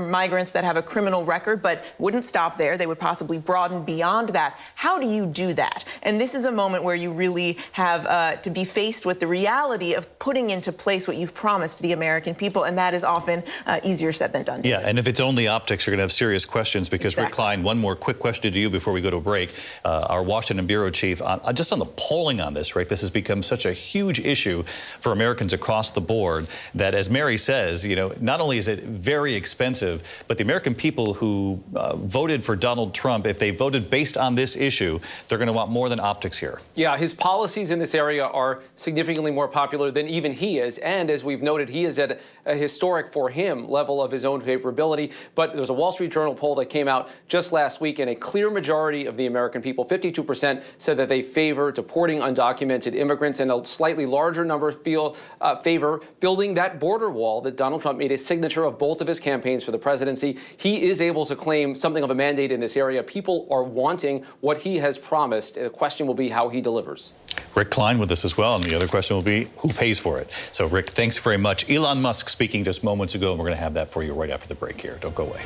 migrants that have a criminal record, but wouldn't stop there. They would possibly broaden beyond that. How do you do that? And this is a moment where you really have to be faced with the reality of putting into place what you've promised the American people, and that is often easier said than done. Yeah, and if it's only optics, you're going to have serious questions because, Rick Klein, one more quick question to you before we go to a break. Our Washington bureau chief, just on the polling on this, Rick, this has become such a huge issue for Americans across the board that, as Mary says, not only is it very expensive, but the American people who voted for Donald Trump, if they voted based on this issue, they're going to want more than optics here. Yeah, his policies in this area are significantly more popular than even he is. And as we've noted, he is at a historic, for him, level of his own favorability. But there's a Wall Street Journal poll that came out just last week, and a clear majority of the American people, 52%, said that they favor deporting undocumented immigrants, and a slightly larger number favor building that border wall that Donald Trump made a signature of both of his campaigns for the presidency. He is able to claim something of a mandate in this area. People are wanting what he has promised. The question will be how he delivers. Rick Klein with us as well, and the other question will be who pays for it. So, Rick, thanks very much. Elon Musk speaking just moments ago, and we're going to have that for you right after the break here. Don't go away.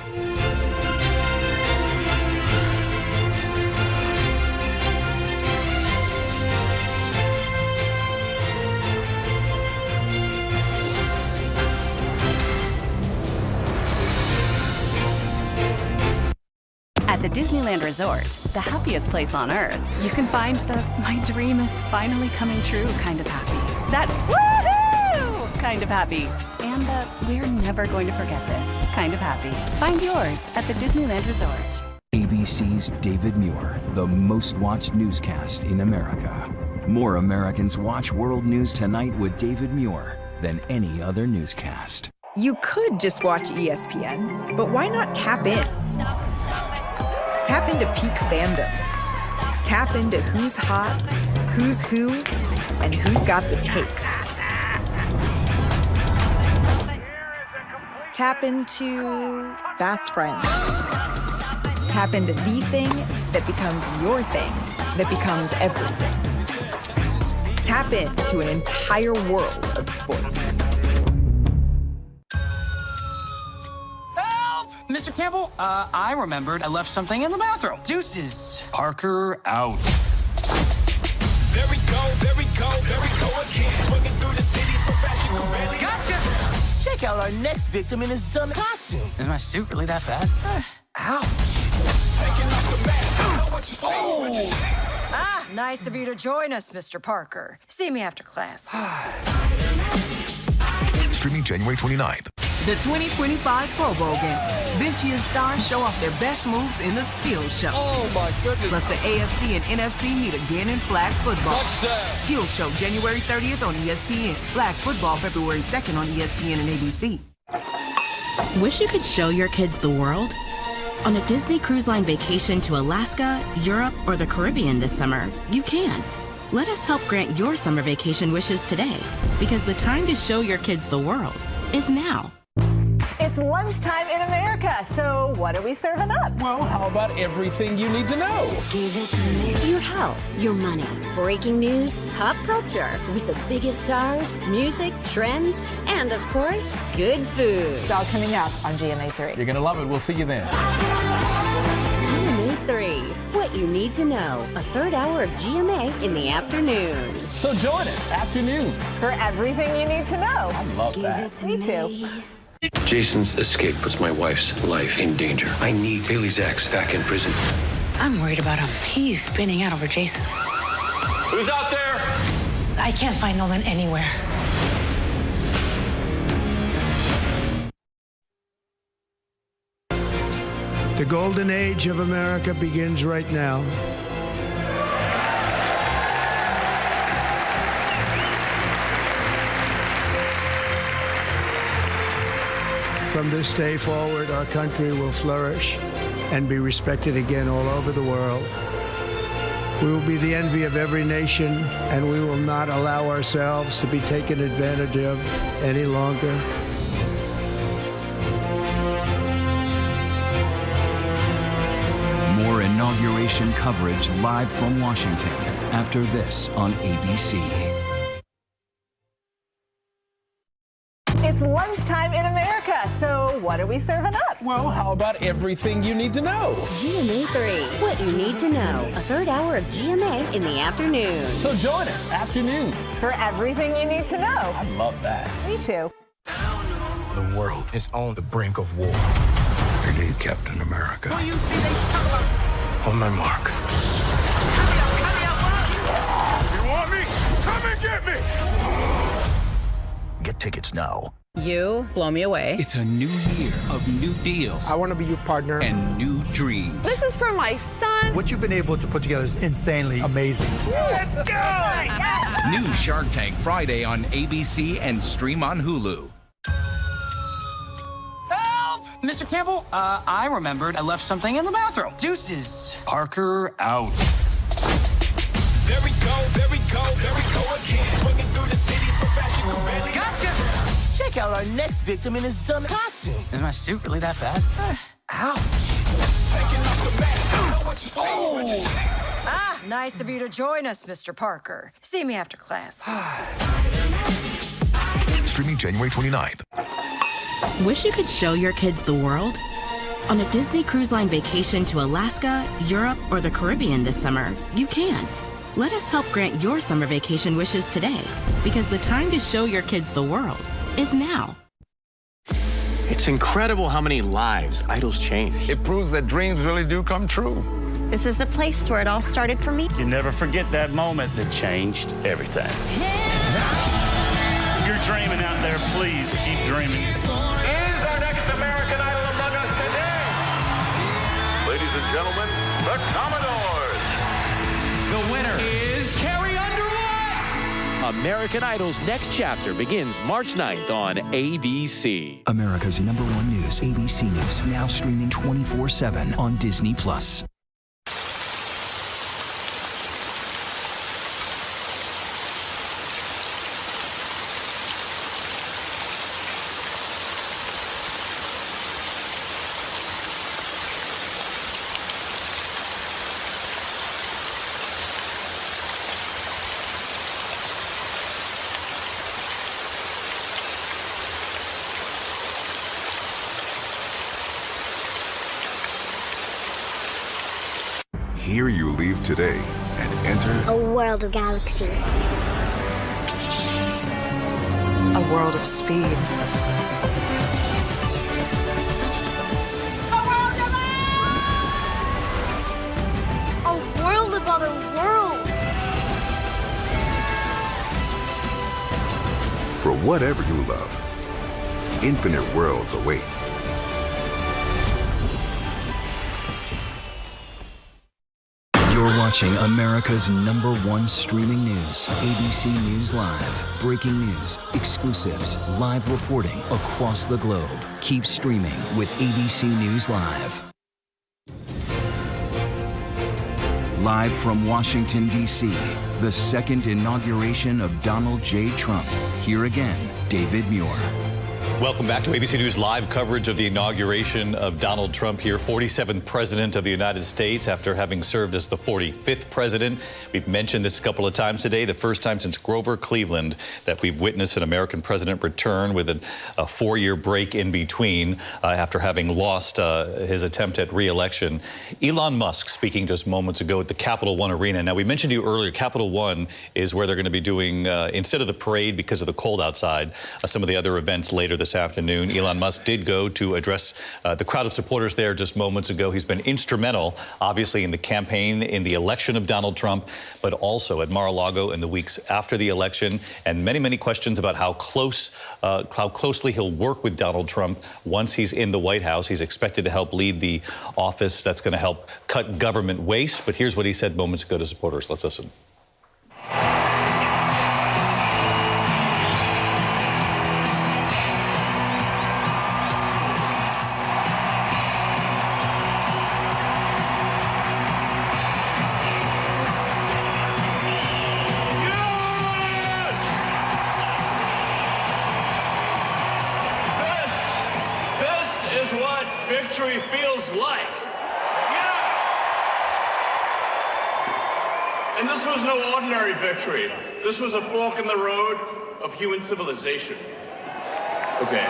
At the Disneyland Resort, the happiest place on earth, you can find the my dream is finally coming true kind of happy. That woohoo kind of happy. And the we're never going to forget this kind of happy. Find yours at the Disneyland Resort. ABC's David Muir, the most watched newscast in America. More Americans watch World News Tonight with David Muir than any other newscast. You could just watch ESPN, but why not tap in? Tap into peak fandom. Tap into who's hot, who's who, and who's got the takes. Tap into Fast Friends. Tap into the thing that becomes your thing, that becomes everything. Tap into an entire world of sports. Mr. Campbell, I remembered I left something in the bathroom. Deuces. Parker out. There we go, there we go, there we go again. Swinging through the city so fast you can barely. Gotcha! Check out our next victim in his dumb costume. Is my suit really that bad? Ouch. Taking off the mask, I know what you see. Oh. Ah, nice of you to join us, Mr. Parker. See me after class. Streaming January 29th. The 2025 Pro Bowl game. This year's stars show off their best moves in the Skills Show. Oh, my goodness. Plus, the AFC and NFC meet again in flag football. Touchdown. Skills Show January 30th on ESPN. Flag football February 2nd on ESPN and ABC. Wish you could show your kids the world? On a Disney Cruise Line vacation to Alaska, Europe, or the Caribbean this summer, you can. Let us help grant your summer vacation wishes today, because the time to show your kids the world is now. It's lunchtime in America, so what are we serving up? Well, how about everything you need to know? Your health, your money, breaking news, pop culture, with the biggest stars, music, trends, and of course, good food. It's all coming up on GMA 3. You're going to love it. We'll see you then. GMA 3, what you need to know. A third hour of GMA in the afternoon. So join us afternoons for everything you need to know. I love that. Me too. Jason's escape puts my wife's life in danger. I need Bailey's ex back in prison. I'm worried about him. He's spinning out over Jason. Who's out there? I can't find Nolan anywhere. The golden age of America begins right now. From this day forward, our country will flourish and be respected again all over the world. We will be the envy of every nation, and we will not allow ourselves to be taken advantage of any longer. More inauguration coverage live from Washington after this on ABC. It's lunchtime in America, so what are we serving up? Well, how about everything you need to know? GMA 3, what you need to know. A third hour of GMA in the afternoon. So join us, afternoons. For everything you need to know. I love that. Me too. The world is on the brink of war. I need Captain America. What do you think they talk about? On my mark. You want me? Come and get me! Get tickets now. You blow me away. It's a new year of new deals. I want to be your partner. And new dreams. This is for my son. What you've been able to put together is insanely amazing. Let's go! Yes. New Shark Tank Friday on ABC and stream on Hulu. Help! Mr. Campbell, I remembered I left something in the bathroom. Deuces. Parker out. There we go, there we go, there we go again. Swinging through the city so fast you can barely. Gotcha! Check out our next victim in his dumb costume. Is my suit really that bad? Ouch. Taking off the mask, I know what you see. Ah, nice of you to join us, Mr. Parker. See me after class. Streaming January 29th. Wish you could show your kids the world? On a Disney Cruise Line vacation to Alaska, Europe, or the Caribbean this summer, you can. Let us help grant your summer vacation wishes today, because the time to show your kids the world is now. It's incredible how many lives Idols changed. It proves that dreams really do come true. This is the place where it all started for me. You never forget that moment that changed everything. If you're dreaming out there, please keep dreaming. Is our next American Idol among us today? Ladies and gentlemen, the Commodores. The winner is Carrie Underwood. American Idol's next chapter begins March 9th on ABC. America's #1 news, ABC News, now streaming 24/7 on Disney+. Here you leave today and enter A world of galaxies. A world of speed. A world of other worlds. for whatever you love. Infinite worlds await. You're watching America's #1 streaming news, ABC News Live. Breaking news, exclusives, live reporting across the globe. Keep streaming with ABC News Live. Live from Washington, D.C., the second inauguration of Donald J. Trump. Here again, David Muir. Welcome back to ABC News live coverage of the inauguration of Donald Trump here, 47th President of the United States after having served as the 45th President. We've mentioned this a couple of times today, the first time since Grover Cleveland that we've witnessed an American president return with a 4-year break in between after having lost his attempt at re-election. Elon Musk speaking just moments ago at the Capital One Arena. Now, we mentioned to you earlier, Capital One is where they're going to be doing, instead of the parade because of the cold outside, some of the other events later this this afternoon. Elon Musk did go to address the crowd of supporters there just moments ago. He's been instrumental, obviously, in the campaign, in the election of Donald Trump, but also at Mar-a-Lago in the weeks after the election, and many, many questions about how closely he'll work with Donald Trump once he's in the White House. He's expected to help lead the office that's going to help cut government waste. But here's what he said moments ago to supporters. Let's listen. This is what victory feels like. And this was no ordinary victory. This was a fork in the road of human civilization. Okay.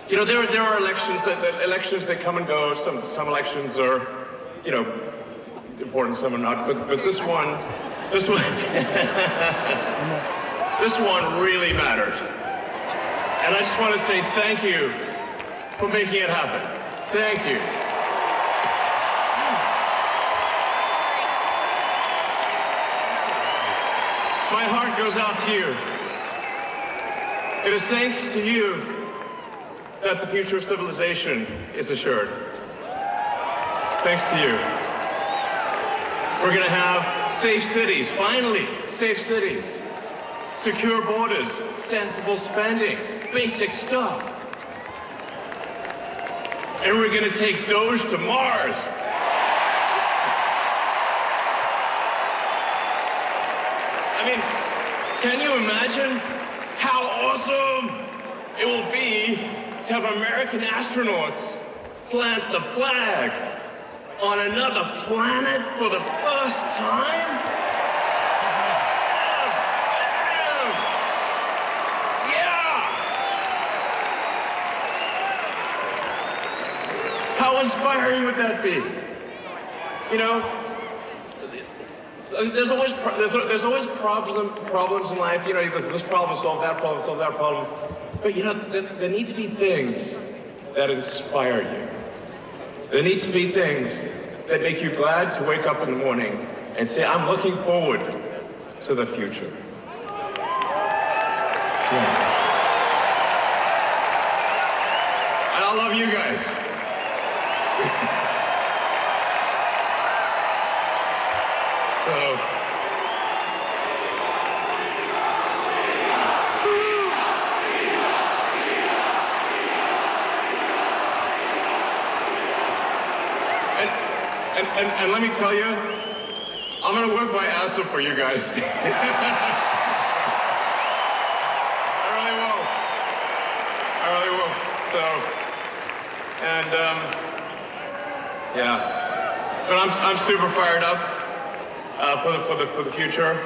You know, there are elections that come and go. Some elections are, you know, important, some are not. But this one this one really mattered. And I just want to say thank you for making it happen. Thank you. My heart goes out to you. It is thanks to you that the future of civilization is assured. Thanks to you. We're going to have safe cities, finally, safe cities. Secure borders, sensible spending, basic stuff. And we're going to take Doge to Mars. I mean, can you imagine how awesome it will be to have American astronauts plant the flag on another planet for the first time? Yeah! How inspiring would that be? You know, there's always problems in life. You know, there's this problem, solve that problem. But you know, there need to be things that inspire you. There need to be things that make you glad to wake up in the morning and say, I'm looking forward to the future. Yeah. And I love you guys. So, and let me tell you, I'm gonna work my ass off for you guys. I really will. So, and yeah, but I'm super fired up for the future.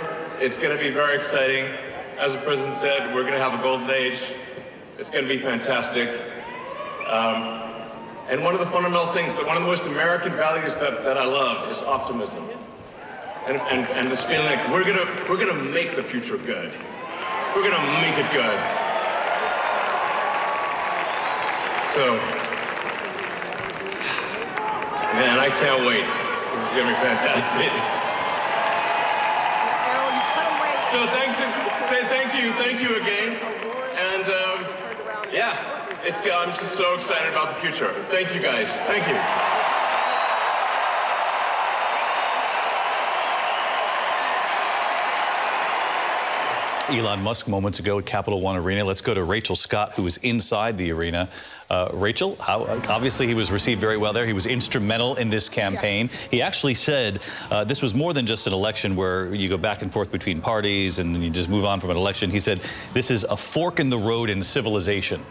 It's gonna be very exciting. As the president said, we're gonna have a golden age. It's gonna be fantastic. And one of the fundamental things, one of the most American values that I love is optimism. And this feeling like we're gonna make the future good. We're gonna make it good. So, man, I can't wait. This is gonna be fantastic. So thank you again. And yeah. I'm just so excited about the future. Thank you, guys. Thank you. Elon Musk moments ago at Capital One Arena. Let's go to Rachel Scott, who was inside the arena. Rachel, obviously he was received very well there. He was instrumental in this campaign. Yeah. He actually said this was more than just an election where you go back and forth between parties and then you just move on from an election. He said this is a fork in the road in civilization.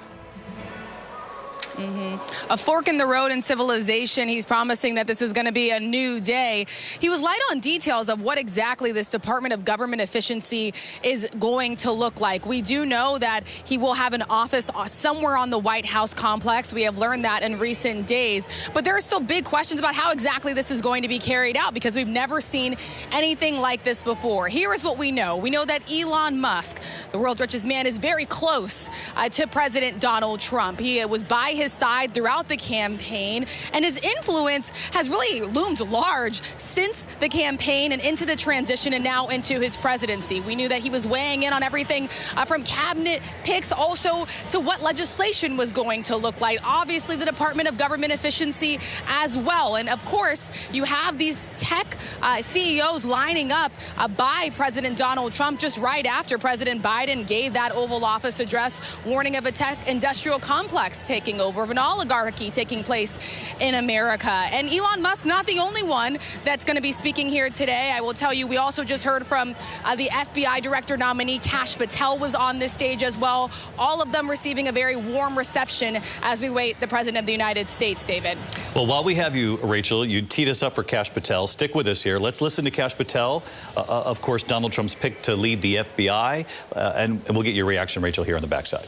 A fork in the road in civilization. He's promising that this is going to be a new day. He was light on details of what exactly this Department of Government Efficiency is going to look like. We do know that he will have an office somewhere on the White House complex. We have learned that in recent days. But there are still big questions about how exactly this is going to be carried out because we've never seen anything like this before. Here is what we know. We know that Elon Musk, the world's richest man, is very close to President Donald Trump. He was by his side throughout the campaign, and his influence has really loomed large since the campaign and into the transition and now into his presidency. We knew that he was weighing in on everything from cabinet picks also to what legislation was going to look like. Obviously, the Department of Government Efficiency as well. And of course, you have these tech CEOs lining up by President Donald Trump just right after President Biden gave that Oval Office address warning of a tech industrial complex taking over, of an oligarchy taking place in America. And Elon Musk, not the only one that's going to be speaking here today. I will tell you, we also just heard from the FBI director nominee, Kash Patel, was on this stage as well. All of them receiving a very warm reception as we wait the President of the United States, David. Well, while we have you, Rachel, you teed us up for Kash Patel. Stick with us here. Let's listen to Kash Patel, of course, Donald Trump's pick to lead the FBI, and we'll get your reaction, Rachel, here on the backside.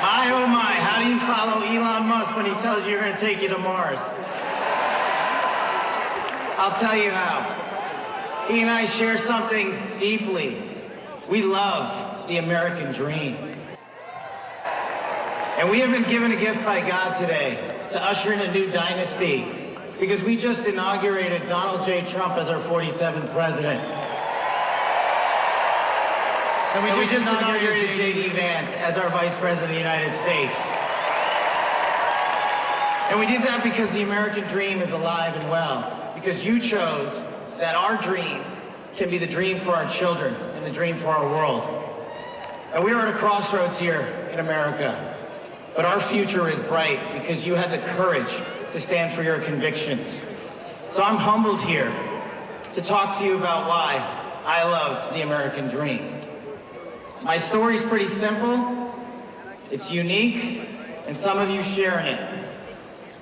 My, oh my, how do you follow Elon Musk when he tells you you're going to take you to Mars? I'll tell you how. He and I share something deeply. We love the American dream. And we have been given a gift by God today to usher in a new dynasty because we just inaugurated Donald J. Trump as our 47th president. And we just inaugurated J.D. Vance as our Vice President of the United States. And we did that because the American dream is alive and well, because you chose that our dream can be the dream for our children and the dream for our world. And we are at a crossroads here in America, but our future is bright because you had the courage to stand for your convictions. So I'm humbled here to talk to you about why I love the American dream. My story's pretty simple, it's unique, and some of you share in it.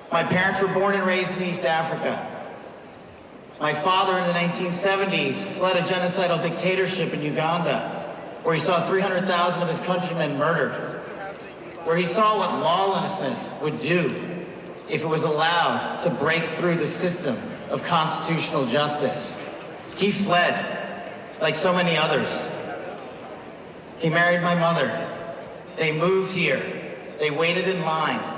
My parents were born and raised in East Africa. My father in the 1970s fled a genocidal dictatorship in Uganda, where he saw 300,000 of his countrymen murdered, where he saw what lawlessness would do if it was allowed to break through the system of constitutional justice. He fled, like so many others. He married my mother. They moved here. They waited in line.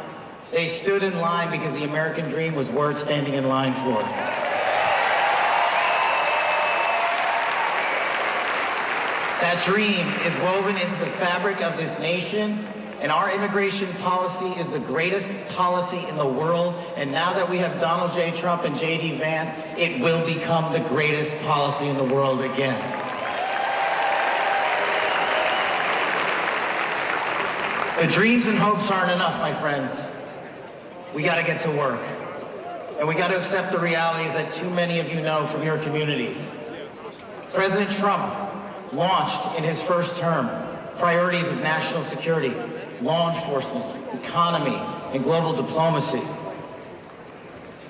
They stood in line because the American dream was worth standing in line for. That dream is woven into the fabric of this nation, and our immigration policy is the greatest policy in the world. And now that we have Donald J. Trump and J.D. Vance, it will become the greatest policy in the world again. The dreams and hopes aren't enough, my friends. We got to get to work. And we got to accept the realities that too many of you know from your communities. President Trump launched in his first term priorities of national security, law enforcement, economy, and global diplomacy.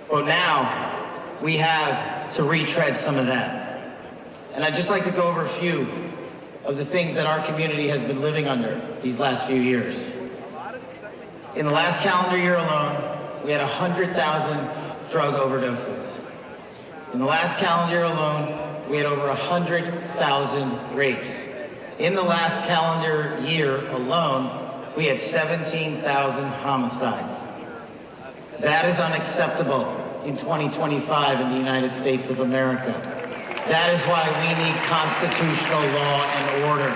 But now we have to retread some of that. And I'd just like to go over a few of the things that our community has been living under these last few years. In the last calendar year alone, we had 100,000 drug overdoses. In the last calendar year alone, we had over 100,000 rapes. In the last calendar year alone, we had 17,000 homicides. That is unacceptable in 2025 in the United States of America. That is why we need constitutional law and order.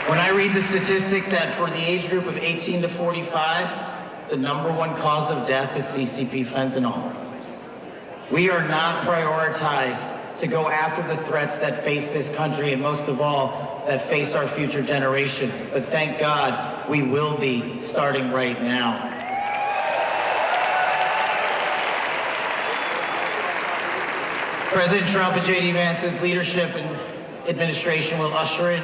When I read the statistic that for the age group of 18 to 45, the #1 cause of death is CCP fentanyl. We are not prioritized to go after the threats that face this country, and most of all, that face our future generations. But thank God, we will be starting right now. President Trump and J.D. Vance's leadership and administration will usher in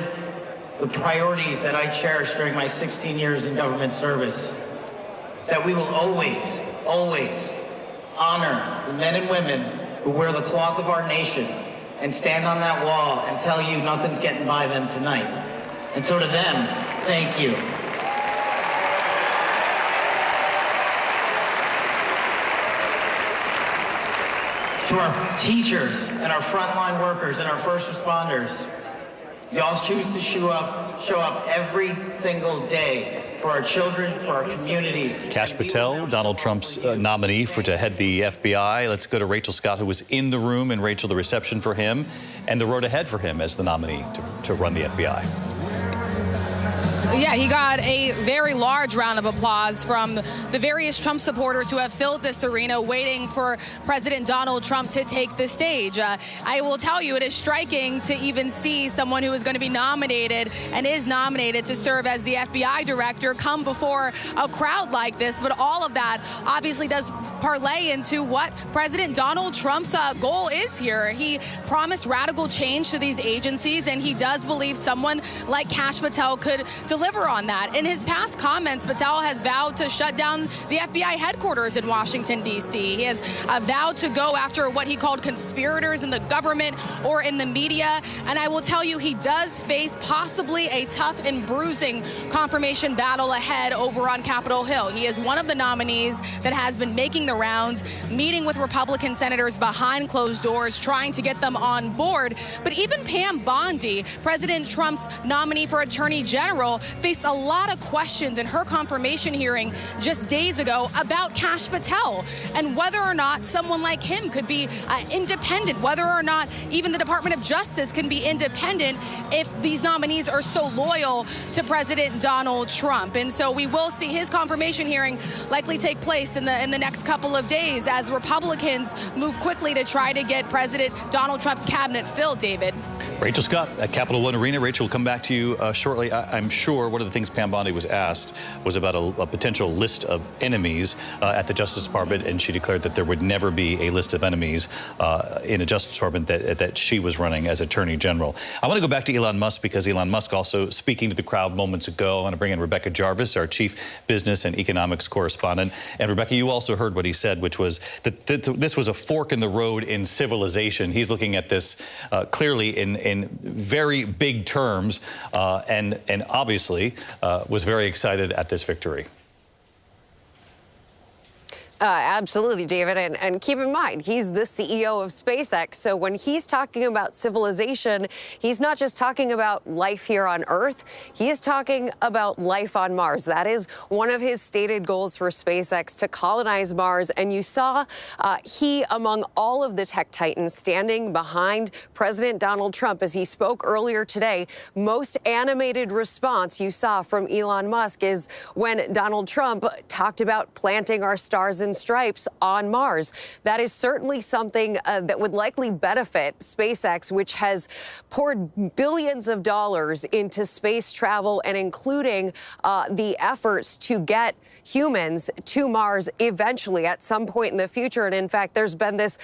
the priorities that I cherished during my 16 years in government service. That we will always, always honor the men and women who wear the cloth of our nation and stand on that wall and tell you nothing's getting by them tonight. And so to them, thank you. To our teachers and our frontline workers and our first responders, y'all choose to show up every single day for our children, for our communities. Kash Patel, Donald Trump's nominee to head the FBI. Let's go to Rachel Scott, who was in the room, and Rachel, the reception for him and the road ahead for him as the nominee to run the FBI. Yeah, he got a very large round of applause from the various Trump supporters who have filled this arena waiting for President Donald Trump to take the stage. I will tell you, it is striking to even see someone who is going to be nominated and is nominated to serve as the FBI director come before a crowd like this. But all of that obviously does parlay into what President Donald Trump's goal is here. He promised radical change to these agencies, and he does believe someone like Kash Patel could deliver on that. In his past comments, Patel has vowed to shut down the FBI headquarters in Washington, D.C. He has vowed to go after what he called conspirators in the government or in the media. And I will tell you, he does face possibly a tough and bruising confirmation battle ahead over on Capitol Hill. He is one of the nominees that has been making the rounds, meeting with Republican senators behind closed doors, trying to get them on board. But even Pam Bondi, President Trump's nominee for Attorney General, faced a lot of questions in her confirmation hearing just days ago about Kash Patel and whether or not someone like him could be independent, whether or not even the Department of Justice can be independent if these nominees are so loyal to President Donald Trump. And so we will see his confirmation hearing likely take place in the next couple of days as Republicans move quickly to try to get President Donald Trump's cabinet filled, David. Rachel Scott at Capital One Arena. Rachel, we'll come back to you shortly. I'm sure one of the things Pam Bondi was asked was about a potential list of enemies at the Justice Department, and she declared that there would never be a list of enemies in a Justice Department that she was running as Attorney General. I want to go back to Elon Musk because Elon Musk also speaking to the crowd moments ago. I want to bring in Rebecca Jarvis, our Chief Business and Economics Correspondent. And Rebecca, you also heard what he said, which was that this was a fork in the road in civilization. He's looking at this clearly in very big terms and obviously was very excited at this victory. Absolutely, David. And keep in mind, he's the CEO of SpaceX. So when he's talking about civilization, he's not just talking about life here on Earth. He is talking about life on Mars. That is one of his stated goals for SpaceX, to colonize Mars. And you saw he, among all of the tech titans, standing behind President Donald Trump as he spoke earlier today. Most animated response you saw from Elon Musk is when Donald Trump talked about planting our stars and stripes on Mars. That is certainly something that would likely benefit SpaceX, which has poured billions of dollars into space travel and including the efforts to get humans to Mars eventually at some point in the future. And in fact, there's been this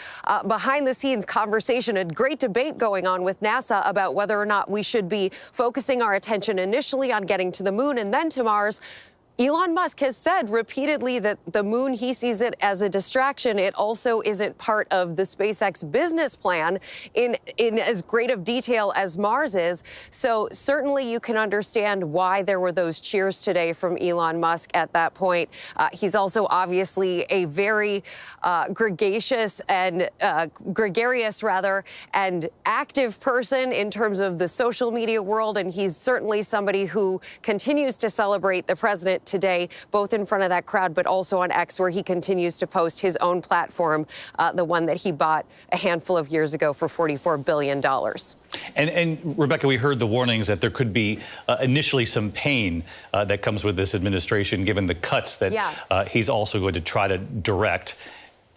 behind the scenes conversation, a great debate going on with NASA about whether or not we should be focusing our attention initially on getting to the moon and then to Mars. Elon Musk has said repeatedly that the moon, he sees it as a distraction. It also isn't part of the SpaceX business plan in as great of detail as Mars is. So certainly you can understand why there were those cheers today from Elon Musk at that point. He's also obviously a very gregarious and active person in terms of the social media world. And he's certainly somebody who continues to celebrate the president today, both in front of that crowd, but also on X, where he continues to post his own platform, the one that he bought a handful of years ago for $44 billion. And Rebecca, we heard the warnings that there could be initially some pain that comes with this administration, given the cuts that he's also going to try to direct.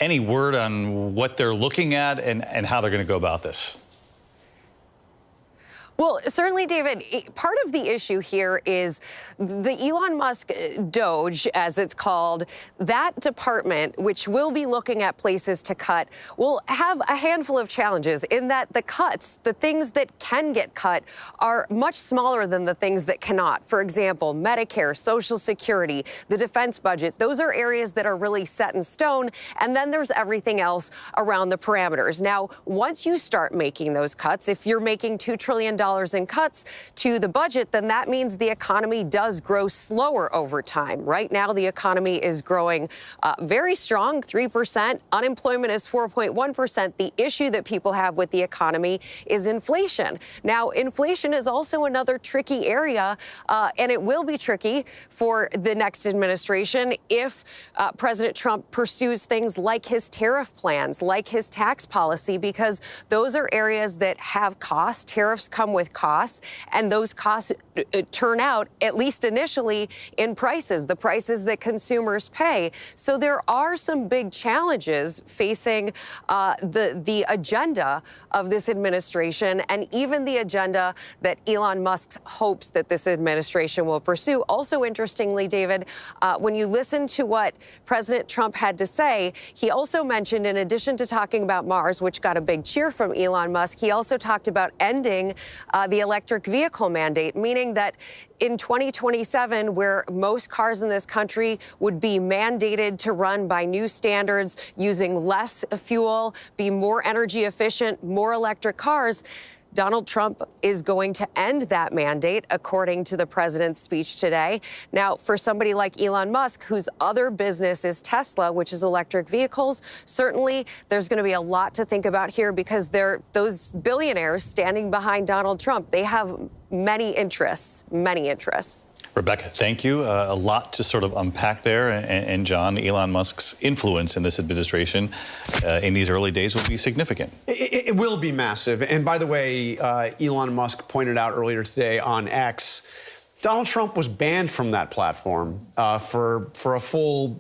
any word on what they're looking at and how they're going to go about this? Well, certainly, David, part of the issue here is the Elon Musk Doge, as it's called, that department, which will be looking at places to cut, will have a handful of challenges in that the cuts, the things that can get cut, are much smaller than the things that cannot. For example, Medicare, Social Security, the defense budget, those are areas that are really set in stone. And then there's everything else around the parameters. Now, once you start making those cuts, if you're making $2 trillion in cuts to the budget, then that means the economy does grow slower over time. Right now, the economy is growing very strong, 3%. Unemployment is 4.1%. The issue that people have with the economy is inflation. Now, inflation is also another tricky area, and it will be tricky for the next administration if President Trump pursues things like his tariff plans, like his tax policy, because those are areas that have costs. Tariffs come with costs, and those costs turn out, at least initially, in prices, the prices that consumers pay. So there are some big challenges facing the agenda of this administration, and even the agenda that Elon Musk hopes that this administration will pursue. Also, interestingly, David, when you listen to what President Trump had to say, he also mentioned, in addition to talking about Mars, which got a big cheer from Elon Musk, he also talked about ending the electric vehicle mandate, meaning that in 2027, where most cars in this country would be mandated to run by new standards, using less fuel, be more energy efficient, more electric cars, Donald Trump is going to end that mandate, according to the president's speech today. Now, for somebody like Elon Musk, whose other business is Tesla, which is electric vehicles, certainly there's going to be a lot to think about here, because those billionaires standing behind Donald Trump, they have many interests, many interests. Rebecca, thank you. A lot to sort of unpack there. And John, Elon Musk's influence in this administration in these early days will be significant. It will be massive. And by the way, Elon Musk pointed out earlier today on X, Donald Trump was banned from that platform for a full,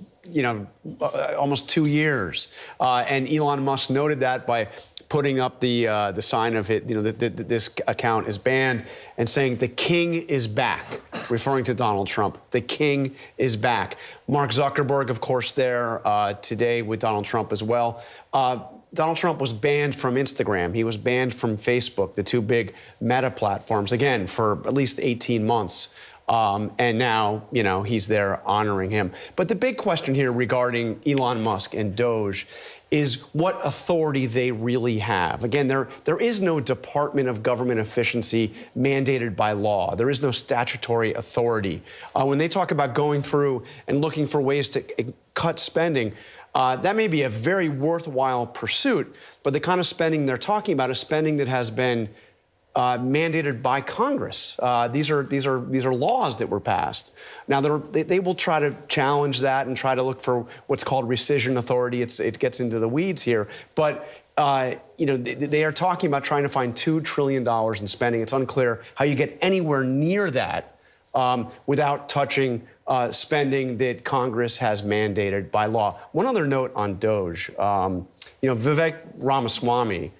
almost 2 years. And Elon Musk noted that by putting up the sign of it, that this account is banned, and saying the king is back, referring to Donald Trump. The king is back. Mark Zuckerberg, of course, there today with Donald Trump as well. Donald Trump was banned from Instagram. He was banned from Facebook, the two big meta platforms, again, for at least 18 months. And now, he's there honoring him. But the big question here regarding Elon Musk and Doge is what authority they really have. Again, there is no Department of Government Efficiency mandated by law. There is no statutory authority. When they talk about going through and looking for ways to cut spending, that may be a very worthwhile pursuit, but the kind of spending they're talking about is spending that has been mandated by Congress. These are laws that were passed. Now they will try to challenge that and try to look for what's called rescission authority. It gets into the weeds here, but they are talking about trying to find $2 trillion in spending. It's unclear how you get anywhere near that without touching spending that Congress has mandated by law. One other note on Doge, Vivek Ramaswamy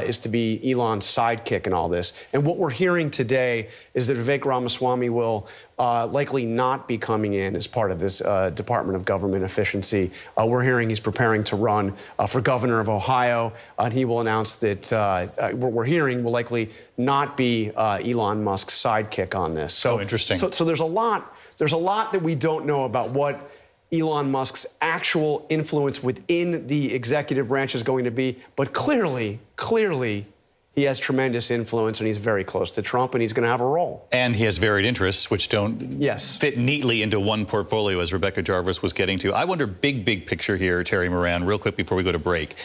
is to be Elon's sidekick in all this. And what we're hearing today is that Vivek Ramaswamy will likely not be coming in as part of this Department of Government Efficiency. We're hearing he's preparing to run for governor of Ohio, and he will announce that what we're hearing will likely not be Elon Musk's sidekick on this. So interesting. So there's a lot that we don't know about what Elon Musk's actual influence within the executive branch is going to be, but clearly, he has tremendous influence, and he's very close to Trump, and he's going to have a role. And he has varied interests, which don't fit neatly into one portfolio, as Rebecca Jarvis was getting to. I wonder, big picture here, Terry Moran, real quick before we go to break.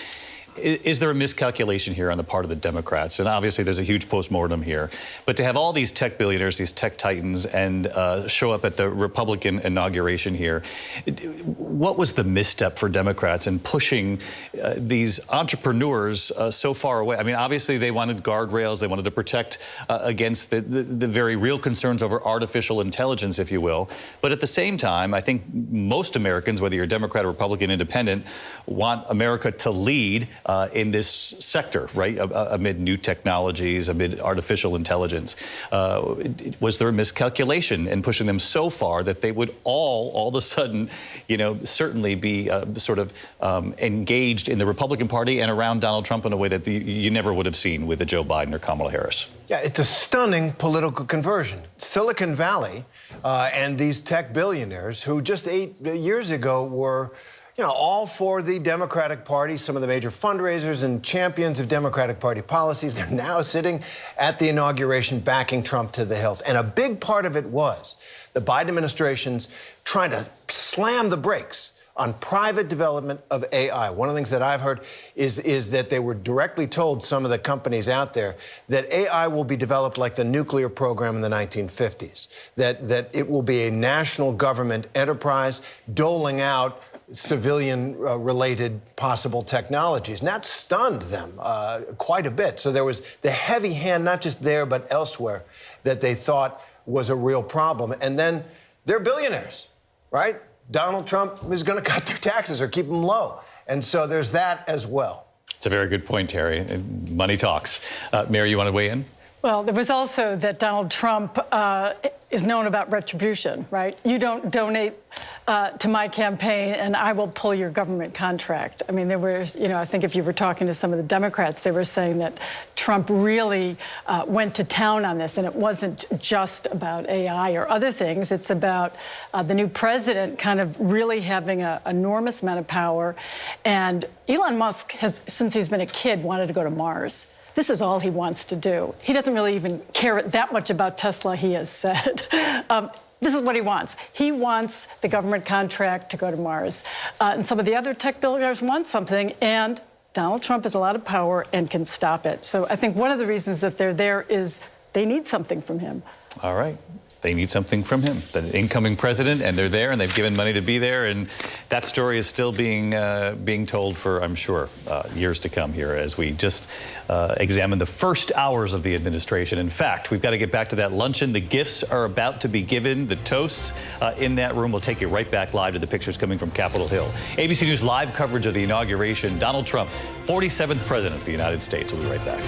Is there a miscalculation here on the part of the Democrats? And obviously there's a huge postmortem here. But to have all these tech billionaires, these tech titans, and show up at the Republican inauguration here, what was the misstep for Democrats in pushing these entrepreneurs so far away? I mean, obviously they wanted guardrails. They wanted to protect against the very real concerns over artificial intelligence, if you will. But at the same time, I think most Americans, whether you're Democrat, Republican, Independent, want America to lead in this sector, right? Amid new technologies, amid artificial intelligence. Was there a miscalculation in pushing them so far that they would all of a sudden, certainly be sort of engaged in the Republican Party and around Donald Trump in a way that you never would have seen with a Joe Biden or Kamala Harris? Yeah, it's a stunning political conversion. Silicon Valley and these tech billionaires who just 8 years ago were all for the Democratic Party, some of the major fundraisers and champions of Democratic Party policies. They're now sitting at the inauguration backing Trump to the hilt. And a big part of it was the Biden administration's trying to slam the brakes on private development of AI. One of the things that I've heard is that they were directly told, some of the companies out there, that AI will be developed like the nuclear program in the 1950s, that it will be a national government enterprise doling out civilian-related possible technologies. And that stunned them quite a bit. So there was the heavy hand, not just there, but elsewhere, that they thought was a real problem. And then they're billionaires, right? Donald Trump is going to cut their taxes or keep them low. And so there's that as well. It's a very good point, Terry. Money talks. Mary, you want to weigh in? Well, there was also that Donald Trump is known about retribution, right? You don't donate to my campaign and I will pull your government contract. I mean, there was, I think if you were talking to some of the Democrats, they were saying that Trump really went to town on this, and it wasn't just about AI or other things. It's about the new president kind of really having an enormous amount of power. And Elon Musk has, since he's been a kid, wanted to go to Mars. This is all he wants to do. He doesn't really even care that much about Tesla, he has said. This is what he wants. He wants the government contract to go to Mars. And some of the other tech billionaires want something, and Donald Trump has a lot of power and can stop it. So I think one of the reasons that they're there is they need something from him. All right. They need something from him, the incoming president, and they're there, and they've given money to be there, and that story is still being told for, I'm sure, years to come here as we just examine the first hours of the administration. In fact, we've got to get back to that luncheon. The gifts are about to be given, the toasts in that room. We'll take you right back live to the pictures coming from Capitol Hill. ABC News live coverage of the inauguration. Donald Trump, 47th president of the United States. We'll be right back.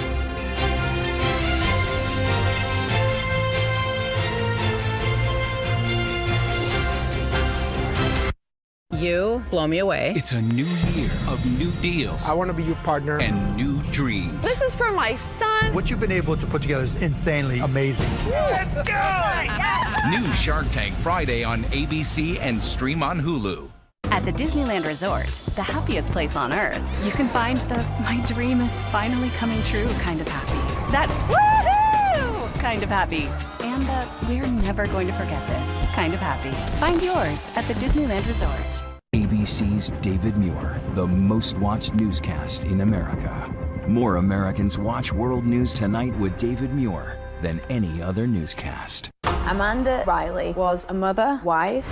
You blow me away. It's a new year of new deals. I want to be your partner. And new dreams. This is for my son. What you've been able to put together is insanely amazing. Let's go! Yes! New Shark Tank Friday on ABC and stream on Hulu. At the Disneyland Resort, the happiest place on earth, you can find the my dream is finally coming true kind of happy. That woohoo kind of happy. And the we're never going to forget this kind of happy. Find yours at the Disneyland Resort. ABC's David Muir, the most watched newscast in America. More Americans watch World News Tonight with David Muir than any other newscast. Amanda Riley was a mother, wife.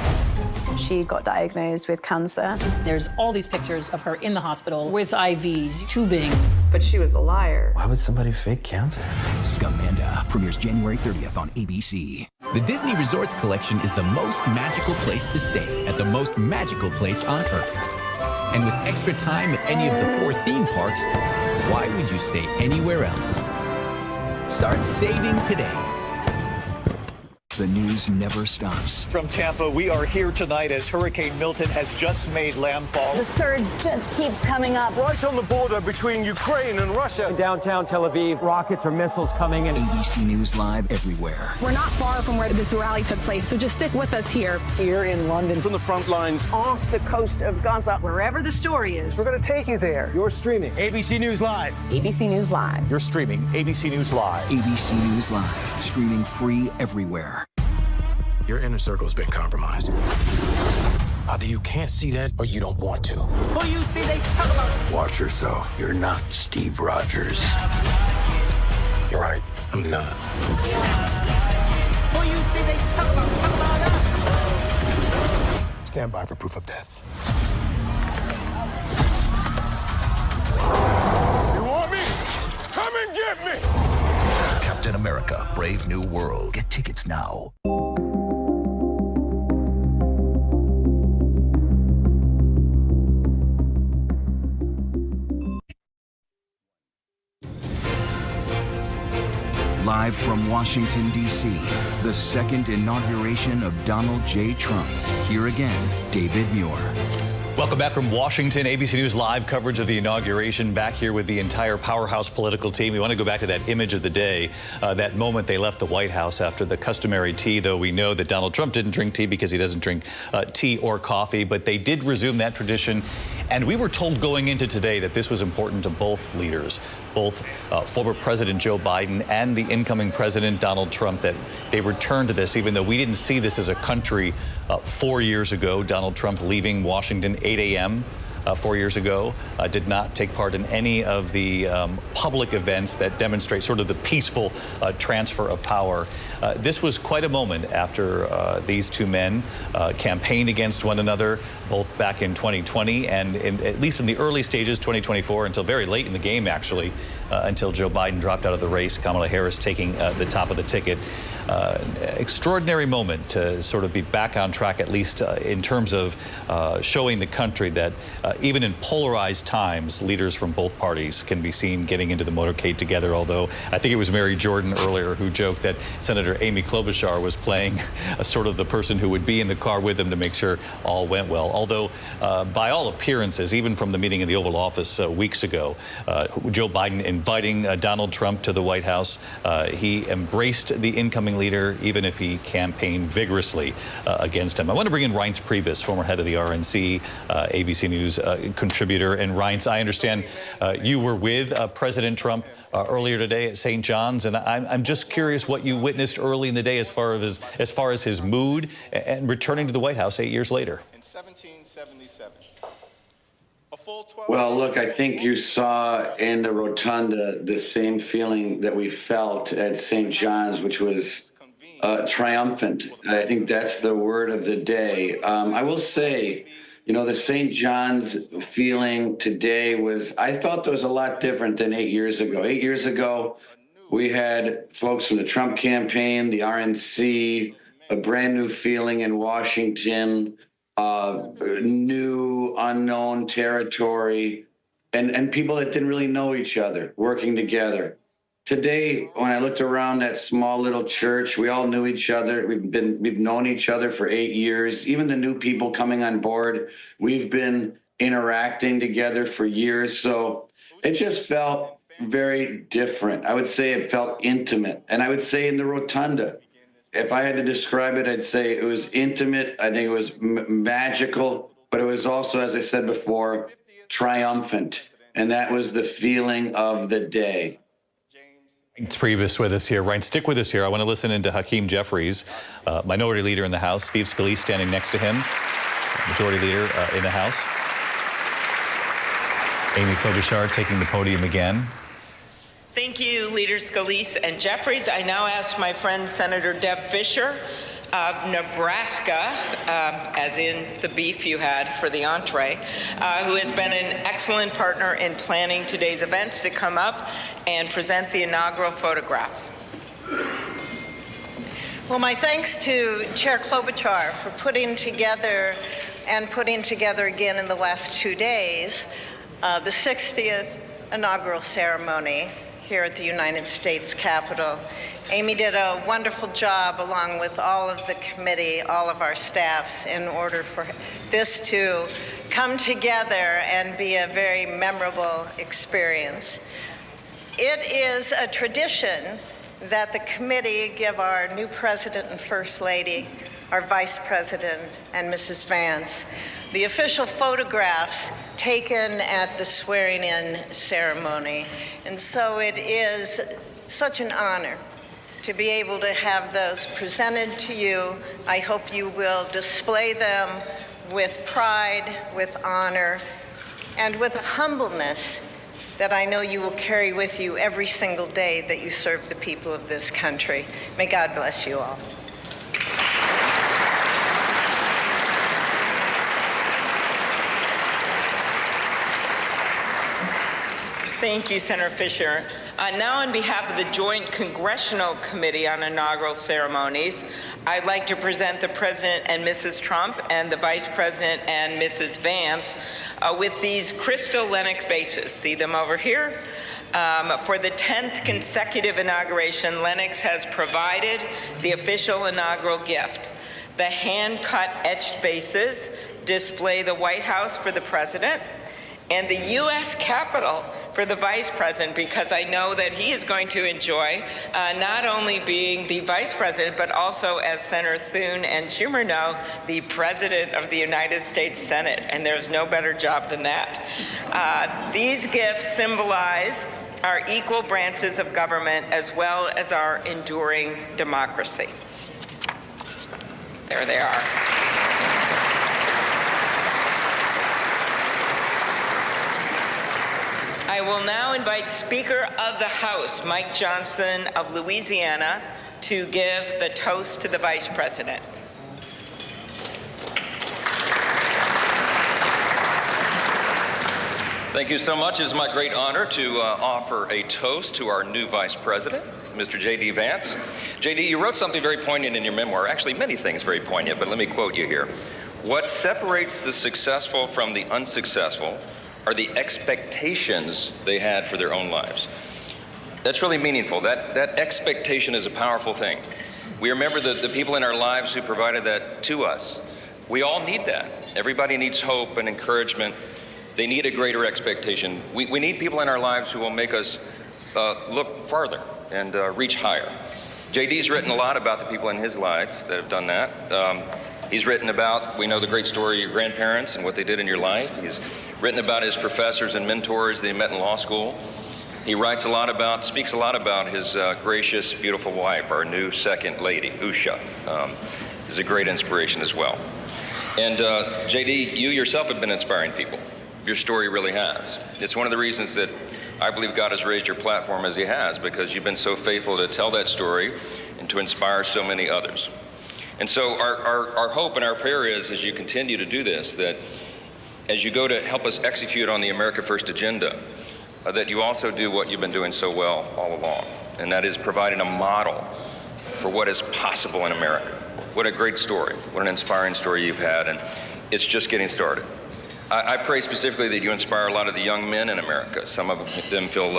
She got diagnosed with cancer. There's all these pictures of her in the hospital with IVs, tubing. But she was a liar. Why would somebody fake cancer? Scamanda premieres January 30th on ABC. The Disney Resorts Collection is the most magical place to stay at the most magical place on Earth. And with extra time at any of the 4 theme parks, why would you stay anywhere else? Start saving today. The news never stops. From Tampa, we are here tonight as Hurricane Milton has just made landfall. The surge just keeps coming up. Right on the border between Ukraine and Russia. In downtown Tel Aviv, rockets or missiles coming in. ABC News Live everywhere. We're not far from where this rally took place, so just stick with us here. Here in London. From the front lines. Off the coast of Gaza. Wherever the story is. We're going to take you there. You're streaming ABC News Live. ABC News Live. You're streaming ABC News Live. ABC News Live. Streaming free everywhere. Your inner circle's been compromised. Either you can't see that or you don't want to. Who you think they talk about? Watch yourself. You're not Steve Rogers. You're right. I'm not. Who you think they talk about? Talk about us. Stand by for proof of death. You want me? Come and get me! Captain America, Brave New World. Get tickets now. Live from Washington, D.C., the second inauguration of Donald J. Trump. Here again, David Muir. Welcome back from Washington. ABC News Live coverage of the inauguration. Back here with the entire powerhouse political team. We want to go back to that image of the day, that moment they left the White House after the customary tea, though we know that Donald Trump didn't drink tea because he doesn't drink tea or coffee, but they did resume that tradition. And we were told going into today that this was important to both leaders, both former President Joe Biden and the incoming President Donald Trump, that they returned to this, even though we didn't see this as a country 4 years ago. Donald Trump leaving Washington 8 a.m. 4 years ago, did not take part in any of the public events that demonstrate sort of the peaceful transfer of power. This was quite a moment after these two men campaigned against one another, both back in 2020 and at least in the early stages, 2024, until very late in the game, actually, until Joe Biden dropped out of the race, Kamala Harris taking the top of the ticket. Extraordinary moment to sort of be back on track, at least in terms of showing the country that even in polarized times, leaders from both parties can be seen getting into the motorcade together. Although I think it was Mary Jordan earlier who joked that Senator Amy Klobuchar was playing sort of the person who would be in the car with them to make sure all went well. Although by all appearances, even from the meeting in the Oval Office weeks ago, Joe Biden inviting Donald Trump to the White House, he embraced the incoming leader, even if he campaigned vigorously against him. I want to bring in Reince Priebus, former head of the RNC, ABC News contributor. And Reince, I understand you were with President Trump earlier today at St. John's, and I'm just curious what you witnessed early in the day as far as his mood and returning to the White House 8 years later. In 1777. A full 12 Well, look, I think you saw in the rotunda the same feeling that we felt at St. John's, which was triumphant. I think that's the word of the day. I will say, you know, the St. John's feeling today was, I thought there was a lot different than 8 years ago. 8 years ago, we had folks from the Trump campaign, the RNC, a brand new feeling in Washington, new unknown territory, and people that didn't really know each other working together. Today, when I looked around that small little church, we all knew each other. We've known each other for 8 years. Even the new people coming on board, we've been interacting together for years. So it just felt very different. I would say it felt intimate. And I would say in the rotunda, if I had to describe it, I'd say it was intimate. I think it was magical, but it was also, as I said before, triumphant. And that was the feeling of the day. Reince Priebus with us here. Ryan, stick with us here. I want to listen into Hakeem Jeffries, minority leader in the House. Steve Scalise standing next to him, majority leader in the House. Amy Klobuchar taking the podium again. Thank you, Leaders Scalise and Jeffries. I now ask my friend Senator Deb Fischer of Nebraska, as in the beef you had for the entree, who has been an excellent partner in planning today's events, to come up and present the inaugural photographs. Well, my thanks to Chair Klobuchar for putting together again in the last 2 days the 60th inaugural ceremony here at the United States Capitol. Amy did a wonderful job, along with all of the committee, all of our staffs, in order for this to come together and be a very memorable experience. It is a tradition that the committee give our new President and First Lady, our Vice President, and Mrs. Vance the official photographs taken at the swearing-in ceremony. And so it is such an honor to be able to have those presented to you. I hope you will display them with pride, with honor, and with a humbleness that I know you will carry with you every single day that you serve the people of this country. May God bless you all. Thank you, Senator Fisher. Now, on behalf of the Joint Congressional Committee on Inaugural Ceremonies, I'd like to present the President and Mrs. Trump and the Vice President and Mrs. Vance with these crystal Lennox vases. See them over here? For the 10th consecutive inauguration, Lennox has provided the official inaugural gift. The hand-cut etched vases display the White House for the President and the U.S. Capitol for the Vice President, because I know that he is going to enjoy not only being the Vice President, but also, as Senator Thune and Schumer know, the President of the United States Senate, and there's no better job than that. These gifts symbolize our equal branches of government as well as our enduring democracy. There they are. I will now invite Speaker of the House, Mike Johnson of Louisiana, to give the toast to the Vice President. Thank you so much. It is my great honor to offer a toast to our new Vice President, Mr. J.D. Vance. J.D., you wrote something very poignant in your memoir, actually many things very poignant, but let me quote you here. What separates the successful from the unsuccessful are the expectations they had for their own lives. That's really meaningful. That expectation is a powerful thing. We remember the people in our lives who provided that to us. We all need that. Everybody needs hope and encouragement. They need a greater expectation. We need people in our lives who will make us look farther and reach higher. JD's written a lot about the people in his life that have done that. He's written about, we know the great story of your grandparents and what they did in your life. He's written about his professors and mentors that he met in law school. He writes a lot about, speaks a lot about his gracious, beautiful wife, our new second lady, Usha. Is a great inspiration as well. And JD, you yourself have been inspiring people. Your story really has. It's one of the reasons that I believe God has raised your platform as he has, because you've been so faithful to tell that story and to inspire so many others. And so our hope and our prayer is, as you continue to do this, that as you go to help us execute on the America First agenda, that you also do what you've been doing so well all along, and that is providing a model for what is possible in America. What a great story. What an inspiring story you've had, and it's just getting started. I pray specifically that you inspire a lot of the young men in America. Some of them feel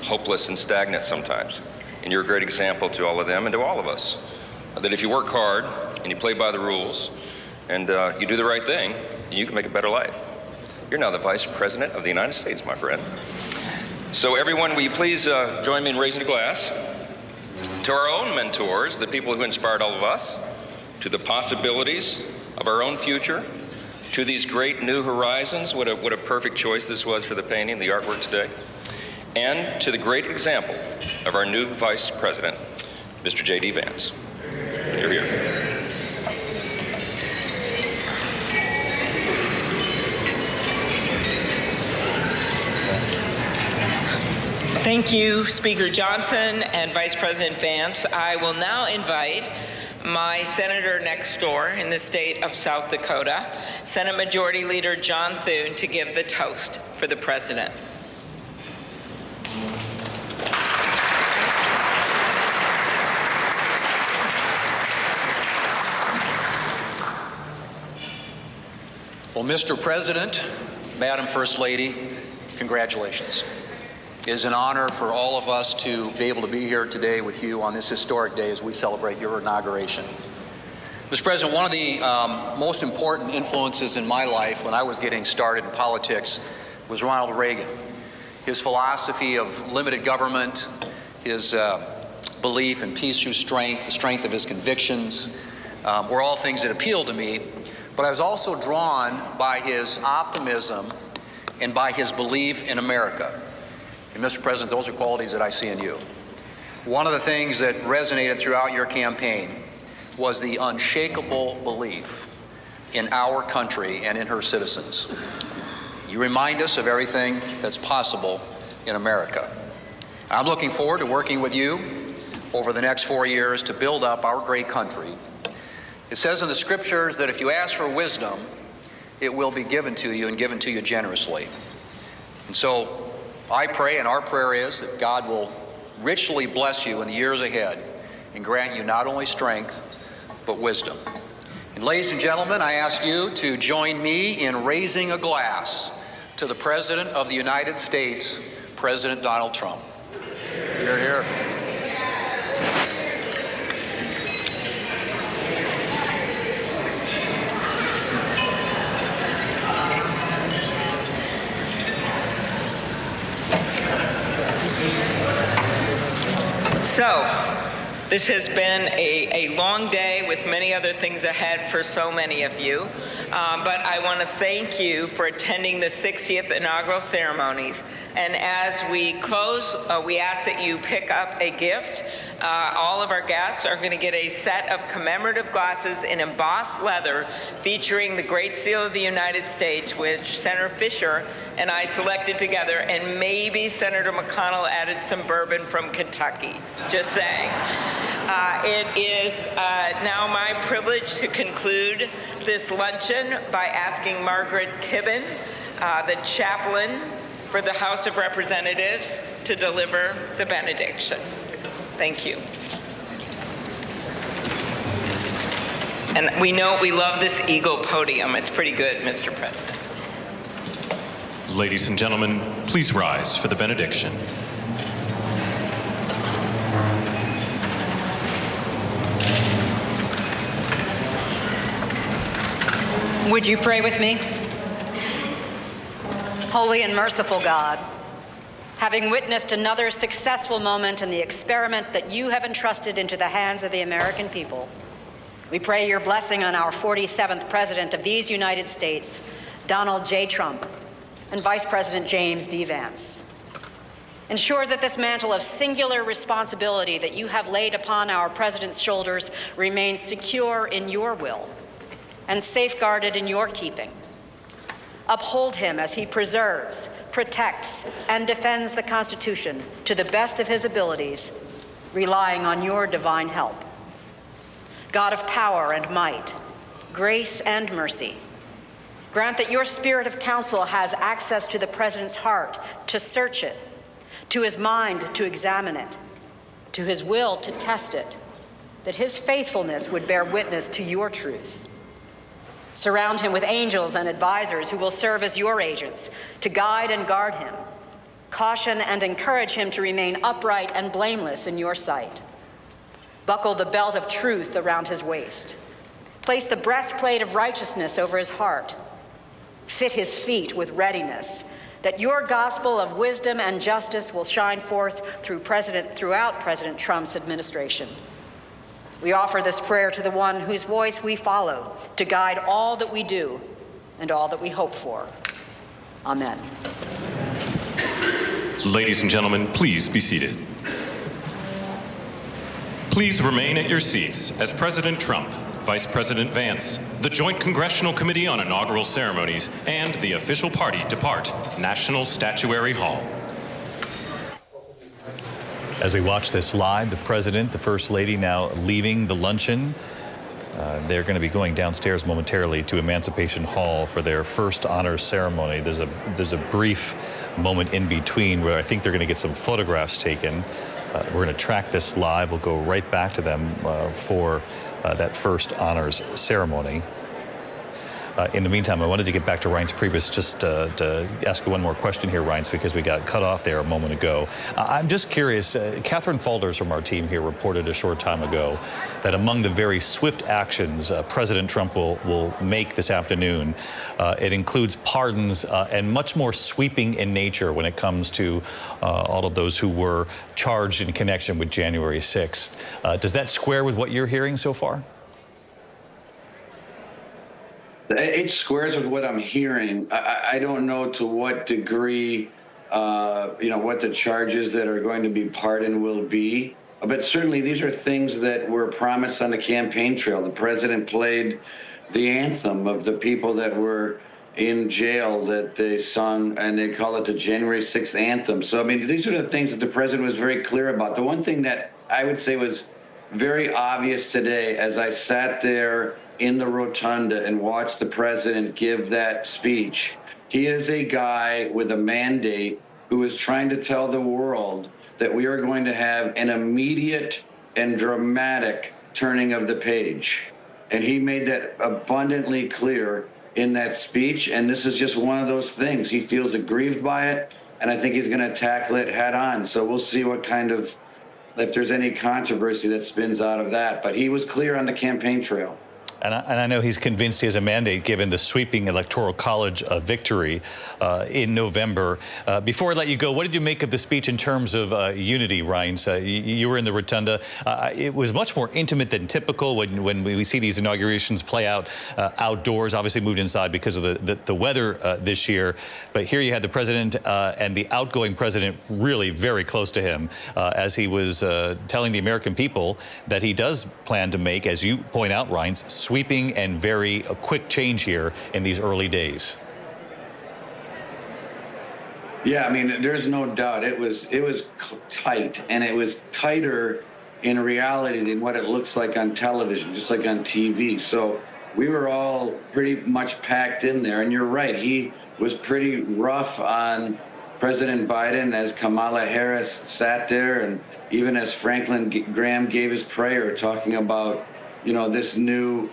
hopeless and stagnant sometimes. And you're a great example to all of them and to all of us. That if you work hard and you play by the rules and you do the right thing, you can make a better life. You're now the Vice President of the United States, my friend. So everyone, will you please join me in raising a glass to our own mentors, the people who inspired all of us, to the possibilities of our own future, to these great new horizons. What a perfect choice this was for the painting, the artwork today. And to the great example of our new Vice President, Mr. J.D. Vance. You're here. Thank you, Speaker Johnson and Vice President Vance. I will now invite my senator next door in the state of South Dakota, Senate Majority Leader John Thune, to give the toast for the President. Well, Mr. President, Madam First Lady, congratulations. It is an honor for all of us to be able to be here today with you on this historic day as we celebrate your inauguration. Mr. President, one of the most important influences in my life when I was getting started in politics was Ronald Reagan. His philosophy of limited government, his belief in peace through strength, the strength of his convictions, were all things that appealed to me. But I was also drawn by his optimism and by his belief in America. And Mr. President, those are qualities that I see in you. One of the things that resonated throughout your campaign was the unshakable belief in our country and in her citizens. You remind us of everything that's possible in America. I'm looking forward to working with you over the next 4 years to build up our great country. It says in the scriptures that if you ask for wisdom, it will be given to you and given to you generously. And so I pray, and our prayer is, that God will richly bless you in the years ahead and grant you not only strength, but wisdom. And ladies and gentlemen, I ask you to join me in raising a glass to the President of the United States, President Donald Trump. Hear, hear. So, this has been a long day with many other things ahead for so many of you. But I want to thank you for attending the 60th inaugural ceremonies. And as we close, we ask that you pick up a gift. All of our guests are going to get a set of commemorative glasses in embossed leather featuring the Great Seal of the United States, which Senator Fisher and I selected together, and maybe Senator McConnell added some bourbon from Kentucky. Just saying. It is now my privilege to conclude this luncheon by asking Margaret Kibben, the chaplain for the House of Representatives, to deliver the benediction. Thank you. And we know we love this eagle podium. It's pretty good, Mr. President. Ladies and gentlemen, please rise for the benediction. Would you pray with me? Holy and merciful God, having witnessed another successful moment in the experiment that you have entrusted into the hands of the American people, we pray your blessing on our 47th President of these United States, Donald J. Trump, and Vice President James D. Vance. Ensure that this mantle of singular responsibility that you have laid upon our President's shoulders remains secure in your will and safeguarded in your keeping. Uphold him as he preserves, protects, and defends the Constitution to the best of his abilities, relying on your divine help. God of power and might, grace and mercy, grant that your spirit of counsel has access to the President's heart to search it, to his mind to examine it, to his will to test it, that his faithfulness would bear witness to your truth. Surround him with angels and advisors who will serve as your agents to guide and guard him, caution and encourage him to remain upright and blameless in your sight. Buckle the belt of truth around his waist. Place the breastplate of righteousness over his heart. Fit his feet with readiness, that your gospel of wisdom and justice will shine forth throughout President Trump's administration. We offer this prayer to the one whose voice we follow to guide all that we do and all that we hope for. Amen. Ladies and gentlemen, please be seated. Please remain at your seats as President Trump, Vice President Vance, the Joint Congressional Committee on Inaugural Ceremonies, and the official party depart National Statuary Hall. As we watch this live, the President, the First Lady now leaving the luncheon. They're going to be going downstairs momentarily to Emancipation Hall for their first honors ceremony. There's a brief moment in between where I think they're going to get some photographs taken. We're going to track this live. We'll go right back to them for that first honors ceremony. In the meantime, I wanted to get back to Reince Priebus just to ask you one more question here, Reince, because we got cut off there a moment ago. I'm just curious, Catherine Faulders from our team here reported a short time ago that among the very swift actions President Trump will make this afternoon, it includes pardons and much more sweeping in nature when it comes to all of those who were charged in connection with January 6th. Does that square with what you're hearing so far? It squares with what I'm hearing. I don't know to what degree, what the charges that are going to be pardoned will be. But certainly these are things that were promised on the campaign trail. The president played the anthem of the people that were in jail that they sung, and they call it the January 6th anthem. So, I mean, these are the things that the president was very clear about. The one thing that I would say was very obvious today as I sat there in the rotunda and watched the president give that speech, he is a guy with a mandate who is trying to tell the world that we are going to have an immediate and dramatic turning of the page. And he made that abundantly clear in that speech, and this is just one of those things. He feels aggrieved by it, and I think he's going to tackle it head on. So we'll see what kind of, if there's any controversy that spins out of that. But he was clear on the campaign trail. And I know he's convinced he has a mandate given the sweeping Electoral College victory in November. Before I let you go, what did you make of the speech in terms of unity, Reince? You were in the rotunda. It was much more intimate than typical when we see these inaugurations play out outdoors, obviously moved inside because of the weather this year. But here you had the president and the outgoing president really very close to him as he was telling the American people that he does plan to make, as you point out, Reince, sweeping and very quick change here in these early days. Yeah, I mean, there's no doubt it was tight, and it was tighter in reality than what it looks like on television, just like on TV. So we were all pretty much packed in there, and you're right, he was pretty rough on President Biden as Kamala Harris sat there, and even as Franklin Graham gave his prayer talking about, you know, this new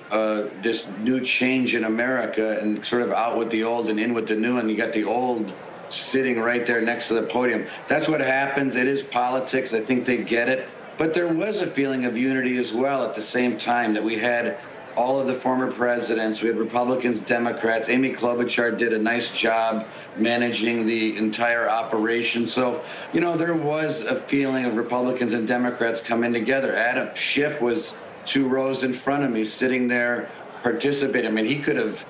change in America, and sort of out with the old and in with the new, and you got the old sitting right there next to the podium. That's what happens. It is politics. I think they get it. But there was a feeling of unity as well at the same time, that we had all of the former presidents. We had Republicans, Democrats. Amy Klobuchar did a nice job managing the entire operation. So, you know, there was a feeling of Republicans and Democrats coming together. Adam Schiff was 2 rows in front of me, sitting there participating. I mean, he could have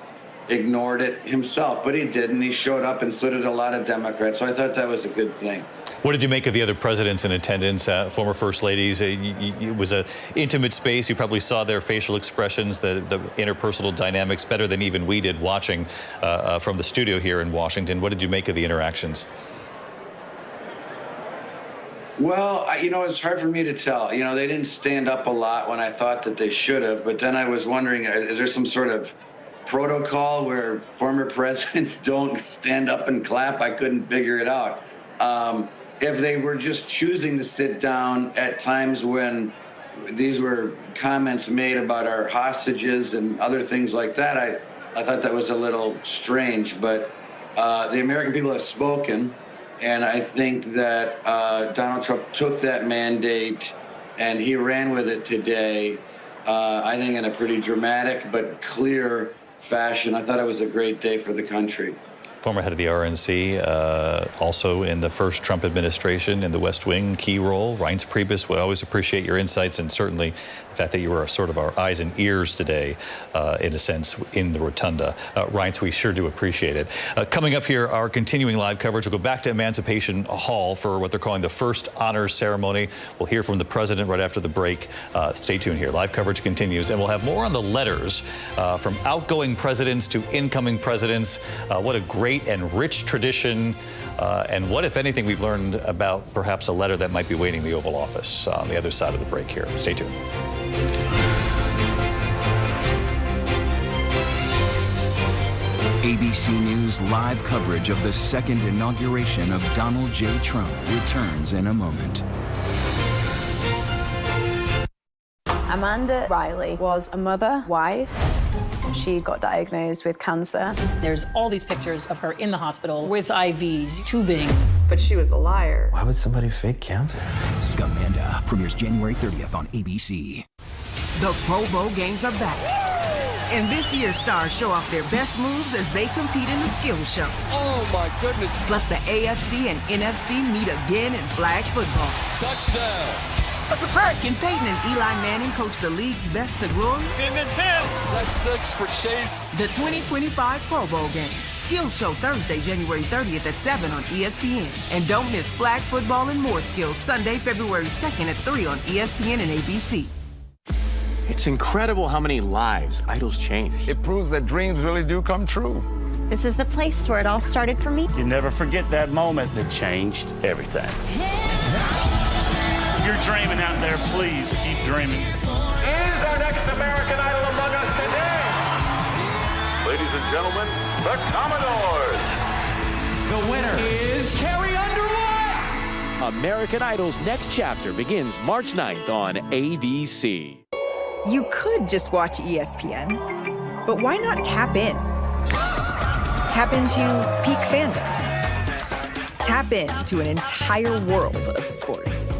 ignored it himself, but he didn't. He showed up, and so did a lot of Democrats. So I thought that was a good thing. What did you make of the other presidents in attendance, former first ladies? It was an intimate space. You probably saw their facial expressions, the interpersonal dynamics better than even we did watching from the studio here in Washington. What did you make of the interactions? Well, you know, it's hard for me to tell. You know, they didn't stand up a lot when I thought that they should have, but then I was wondering, is there some sort of protocol where former presidents don't stand up and clap? I couldn't figure it out. If they were just choosing to sit down at times when these were comments made about our hostages and other things like that, I thought that was a little strange, but the American people have spoken. And I think that Donald Trump took that mandate and he ran with it today, I think in a pretty dramatic but clear fashion. I thought it was a great day for the country. Former head of the RNC, also in the first Trump administration in the West Wing, key role. Reince Priebus, we always appreciate your insights, and certainly the fact that you were sort of our eyes and ears today, in a sense, in the rotunda. Reince, we sure do appreciate it. Coming up here, our continuing live coverage. We'll go back to Emancipation Hall for what they're calling the first honors ceremony. We'll hear from the president right after the break. Stay tuned here. Live coverage continues, and we'll have more on the letters from outgoing presidents to incoming presidents. What a great and rich tradition, and what, if anything, we've learned about perhaps a letter that might be waiting in the Oval Office on the other side of the break here. Stay tuned. ABC News live coverage of the second inauguration of Donald J. Trump returns in a moment. Amanda Riley was a mother, wife. She got diagnosed with cancer. There's all these pictures of her in the hospital with IVs, tubing. But she was a liar. Why would somebody fake cancer? Scamanda premieres January 30th on ABC. The Pro Bowl games are back. And this year's stars show off their best moves as they compete in the skill show. Oh, my goodness. Plus, the AFC and NFC meet again in flag football. Touchdown. Can Peyton and Eli Manning coach the league's best to glory? In the 10. That's 6 for Chase. The 2025 Pro Bowl games. Skill Show Thursday, January 30th at 7 on ESPN. And don't miss flag football and more skills Sunday, February 2nd at 3 on ESPN and ABC. It's incredible how many lives idols change. It proves that dreams really do come true. This is the place where it all started for me. You never forget that moment that changed everything. If you're dreaming out there, please keep dreaming. Is our next American Idol among us today? Ladies and gentlemen, the Commodores. The winner is Carrie Underwood. American Idol's next chapter begins March 9th on ABC. You could just watch ESPN, but why not tap in? Tap into peak fandom. Tap into an entire world of sports.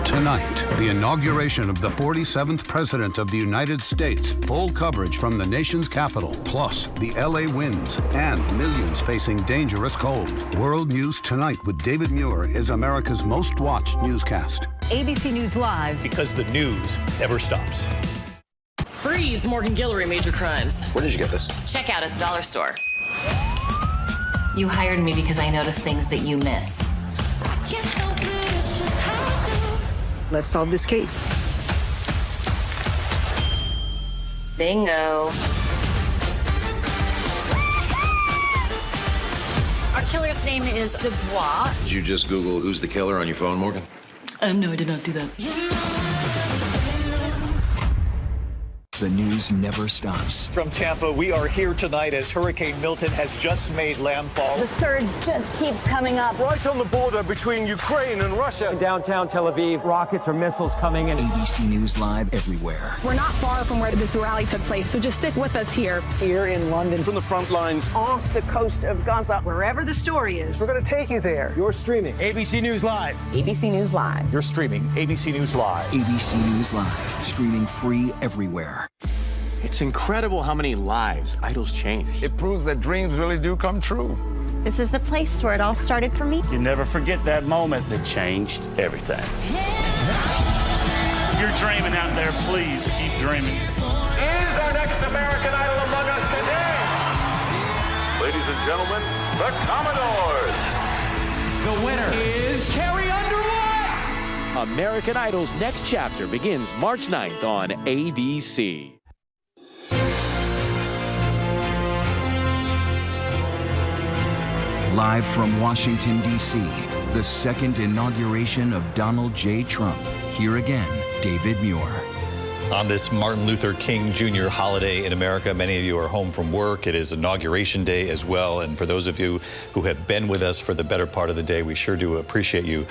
Tonight, the inauguration of the 47th President of the United States. Full coverage from the nation's capital, plus the LA winds and millions facing dangerous cold. World News Tonight with David Muir is America's most watched newscast. ABC News Live. Because the news never stops. Freeze Morgan Guillory Major Crimes. Where did you get this? Check out at the dollar store. You hired me because I notice things that you miss. Let's solve this case. Bingo. Our killer's name is Dubois. Did you just Google who's the killer on your phone, Morgan? No, I did not do that. The news never stops. From Tampa, we are here tonight as Hurricane Milton has just made landfall. The surge just keeps coming up. Right on the border between Ukraine and Russia. In downtown Tel Aviv, rockets or missiles coming in. ABC News Live everywhere. We're not far from where this rally took place, so just stick with us here. Here in London, from the front lines, Off the coast of Gaza, wherever the story is. we're going to take you there. You're streaming ABC News Live. ABC News Live. You're streaming ABC News Live. ABC News Live, streaming free everywhere. It's incredible how many lives idols change. It proves that dreams really do come true. This is the place where it all started for me. You never forget that moment that changed everything. If you're dreaming out there, please keep dreaming. Is our next American Idol among us today? Ladies and gentlemen, the Commodores. The winner is Carrie Underwood. American Idol's next chapter begins March 9th on ABC. Live from Washington, D.C., the second inauguration of Donald J. Trump. Here again, David Muir. On this Martin Luther King Jr. holiday in America, many of you are home from work. It is Inauguration Day as well. And for those of you who have been with us for the better part of the day, we sure do appreciate you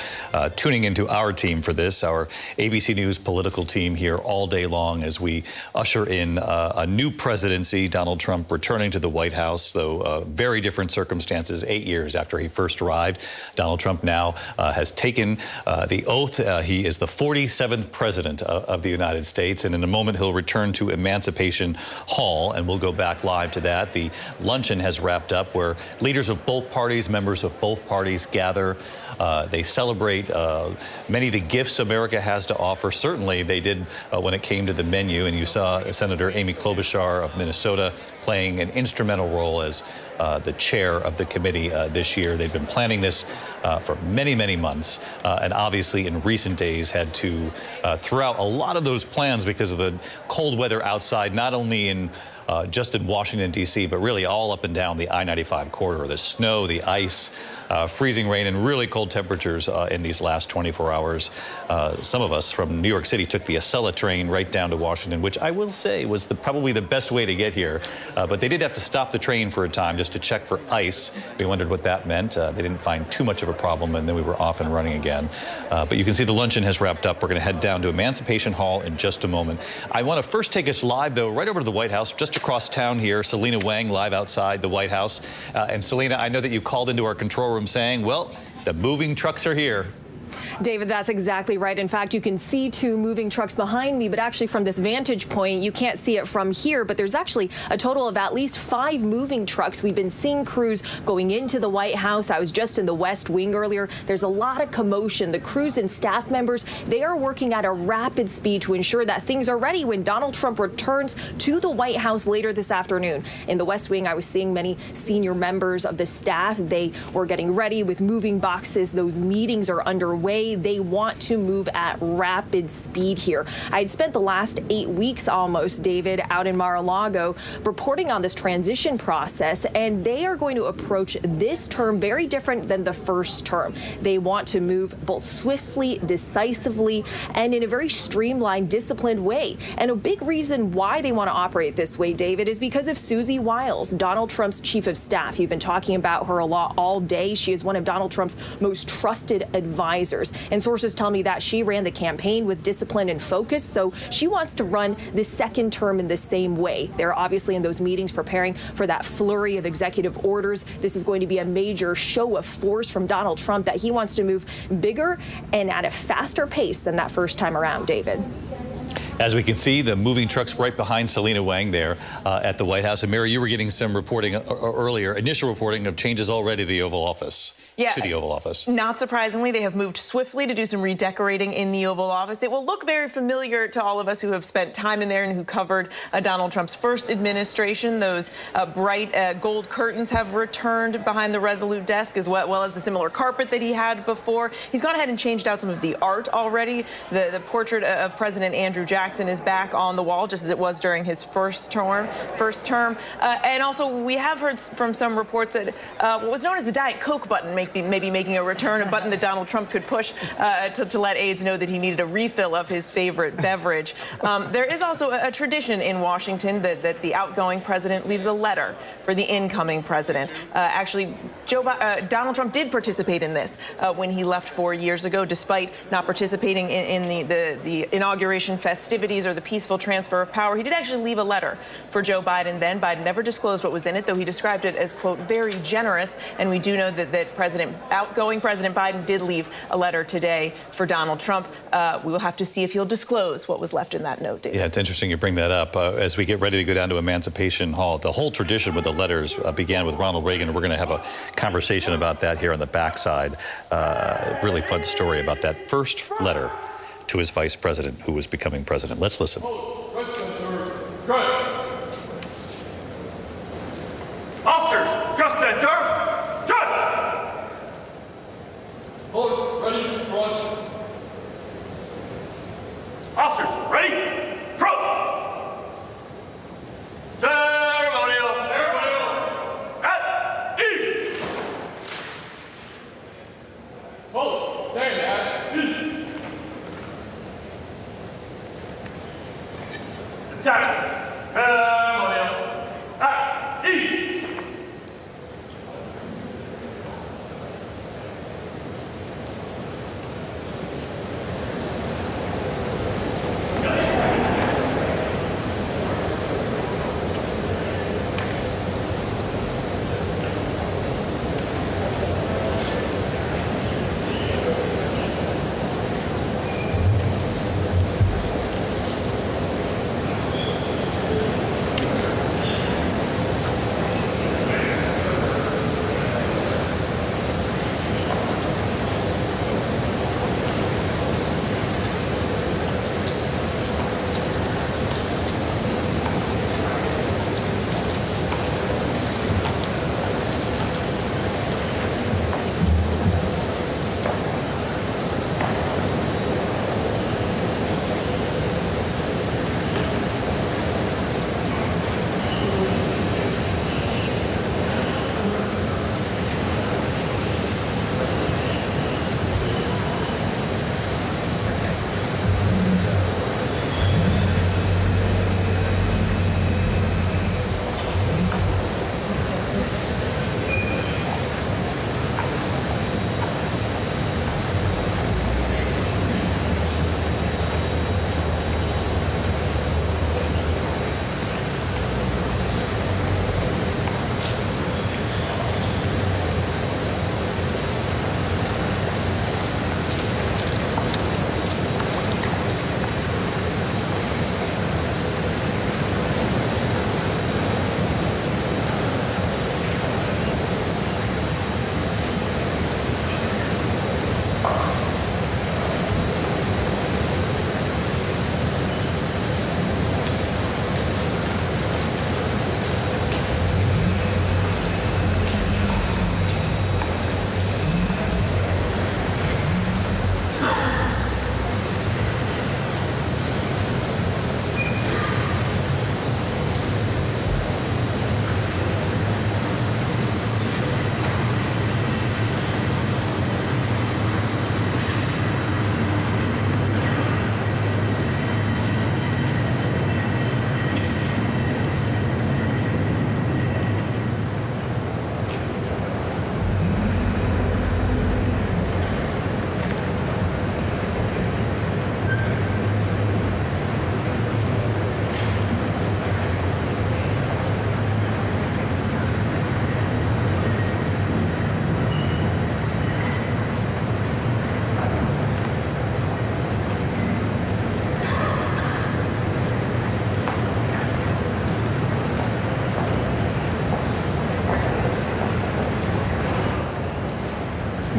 tuning into our team for this, our ABC News political team here all day long as we usher in a new presidency, Donald Trump returning to the White House, though very different circumstances 8 years after he first arrived. Donald Trump now has taken the oath. He is the 47th president of the United States. And in a moment, he'll return to Emancipation Hall, and we'll go back live to that. The luncheon has wrapped up where leaders of both parties, members of both parties gather. They celebrate many of the gifts America has to offer. Certainly, they did when it came to the menu, and you saw Senator Amy Klobuchar of Minnesota playing an instrumental role as the chair of the committee this year. They've been planning this for many, many months, and obviously in recent days had to throw out a lot of those plans because of the cold weather outside, not only in just in Washington, D.C., but really all up and down the I-95 corridor. The snow, the ice, freezing rain, and really cold temperatures in these last 24 hours. Some of us from New York City took the Acela train right down to Washington, which I will say was probably the best way to get here. But they did have to stop the train for a time just to check for ice. We wondered what that meant. They didn't find too much of a problem, and then we were off and running again. But you can see the luncheon has wrapped up. We're going to head down to Emancipation Hall in just a moment. I want to first take us live, though, right over to the White House, just across town here. Selena Wang live outside the White House. And Selena, I know that you called into our control room saying, well, the moving trucks are here. David, that's exactly right. In fact, you can see two moving trucks behind me, but actually from this vantage point, you can't see it from here. But there's actually a total of at least 5 moving trucks. We've been seeing crews going into the White House. I was just in the West Wing earlier. There's a lot of commotion. The crews and staff members, they are working at a rapid speed to ensure that things are ready when Donald Trump returns to the White House later this afternoon. In the West Wing, I was seeing many senior members of the staff. They were getting ready with moving boxes. Those meetings are underway. underway. They want to move at rapid speed here. I'd spent the last 8 weeks almost, David, out in Mar-a-Lago reporting on this transition process, and they are going to approach this term very different than the first term. They want to move both swiftly, decisively, and in a very streamlined, disciplined way. And a big reason why they want to operate this way, David, is because of Susie Wiles, Donald Trump's chief of staff. You've been talking about her a lot all day. She is one of Donald Trump's most trusted advisors. And sources tell me that she ran the campaign with discipline and focus, so she wants to run the second term in the same way. They're obviously in those meetings preparing for that flurry of executive orders. This is going to be a major show of force from Donald Trump that he wants to move bigger and at a faster pace than that first time around, David. As we can see, the moving truck's right behind Selena Wang there at the White House. And Mary, you were getting some reporting earlier, initial reporting of changes already to the Oval Office. Yeah, to the Oval Office. Not surprisingly, they have moved swiftly to do some redecorating in the Oval Office. It will look very familiar to all of us who have spent time in there and who covered Donald Trump's first administration. Those bright gold curtains have returned behind the Resolute desk, as well as the similar carpet that he had before. He's gone ahead and changed out some of the art already. The portrait of President Andrew Jackson is back on the wall, just as it was during his first term. And also, we have heard from some reports that what was known as the Diet Coke button maybe making a return, a button that Donald Trump could push to let aides know that he needed a refill of his favorite beverage. There is also a tradition in Washington that the outgoing president leaves a letter for the incoming president. Actually, Donald Trump did participate in this when he left 4 years ago, despite not participating in the inauguration festivities or the peaceful transfer of power. He did actually leave a letter for Joe Biden then. Biden never disclosed what was in it, though he described it as, quote, very generous. And we do know that outgoing President Biden did leave a letter today for Donald Trump. We will have to see if he'll disclose what was left in that note, David. Yeah, it's interesting you bring that up. As we get ready to go down to Emancipation Hall, the whole tradition with the letters began with Ronald Reagan. We're going to have a conversation about that here on the backside. Really fun story about that first letter to his vice president who was becoming president. Let's listen. Officers, just center. Hold, ready, front. Officers, ready, front. Ceremonial. At ease. Hold, stand at ease. Attack. Ceremonial. At ease.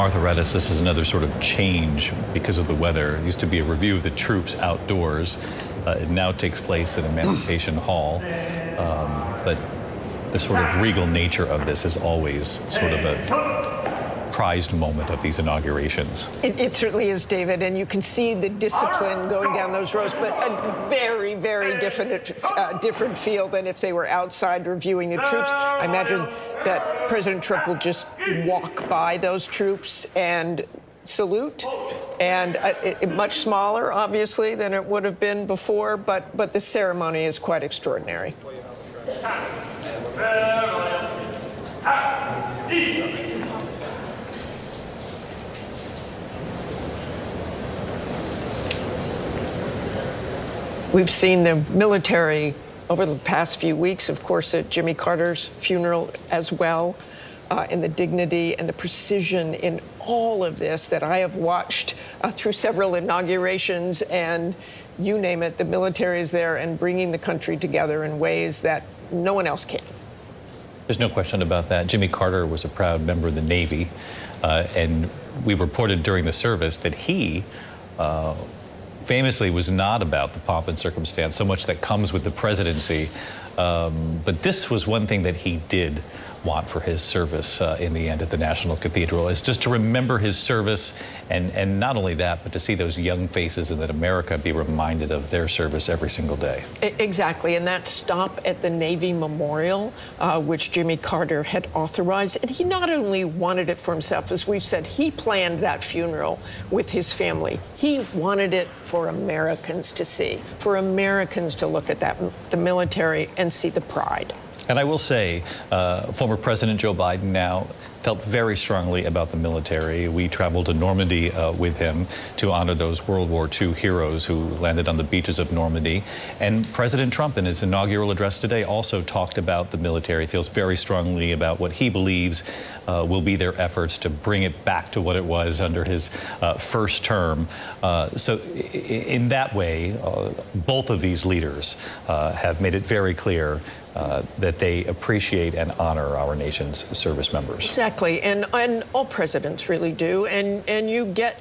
Martha Redis, this is another sort of change because of the weather. It used to be a review of the troops outdoors. It now takes place in Emancipation Hall. But the sort of regal nature of this is always sort of a prized moment of these inaugurations. It certainly is, David, and you can see the discipline going down those rows, but a very, very different feel than if they were outside reviewing the troops. I imagine that President Trump will just walk by those troops and salute, and much smaller, obviously, than it would have been before, but the ceremony is quite extraordinary. We've seen the military over the past few weeks, of course, at Jimmy Carter's funeral as well, and the dignity and the precision in all of this that I have watched through several inaugurations, and you name it, the military is there and bringing the country together in ways that no one else can. There's no question about that. Jimmy Carter was a proud member of the Navy, and we reported during the service that he famously was not about the pomp and circumstance so much that comes with the presidency, but this was one thing that he did want for his service in the end at the National Cathedral, is just to remember his service, and not only that, but to see those young faces and that America be reminded of their service every single day. Exactly, and that stop at the Navy Memorial, which Jimmy Carter had authorized, and he not only wanted it for himself, as we've said, he planned that funeral with his family. He wanted it for Americans to see, for Americans to look at the military and see the pride. And I will say, former President Joe Biden now felt very strongly about the military. We traveled to Normandy with him to honor those World War II heroes who landed on the beaches of Normandy. And President Trump, in his inaugural address today, also talked about the military, feels very strongly about what he believes will be their efforts to bring it back to what it was under his first term. So in that way, both of these leaders have made it very clear that they appreciate and honor our nation's service members. Exactly, and all presidents really do, and you get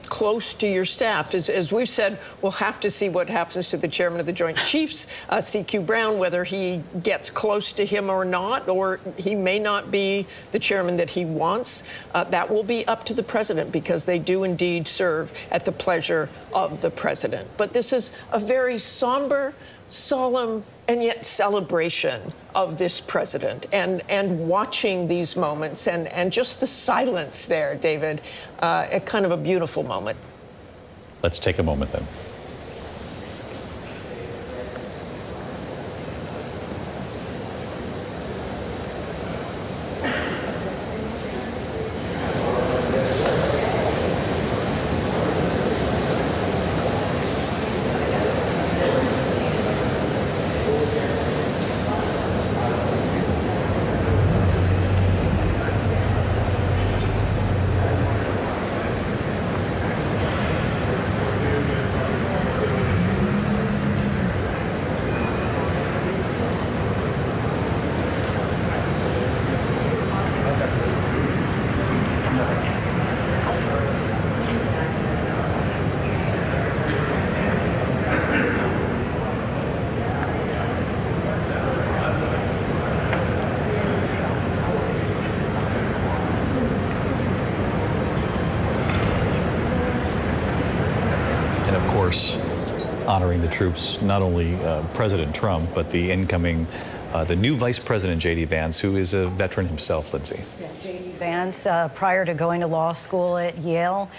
close to your staff. As we've said, we'll have to see what happens to the chairman of the Joint Chiefs, C.Q. Brown, whether he gets close to him or not, or he may not be the chairman that he wants. That will be up to the president, because they do indeed serve at the pleasure of the president. But this is a very somber, solemn, and yet celebration of this president, and watching these moments and just the silence there, David, a kind of a beautiful moment. Let's take a moment then. Honoring the troops, not only President Trump, but the incoming, the new Vice President, J.D. Vance, who is a veteran himself, Lindsay. Yeah, J.D. Vance, prior to going to law school at Yale,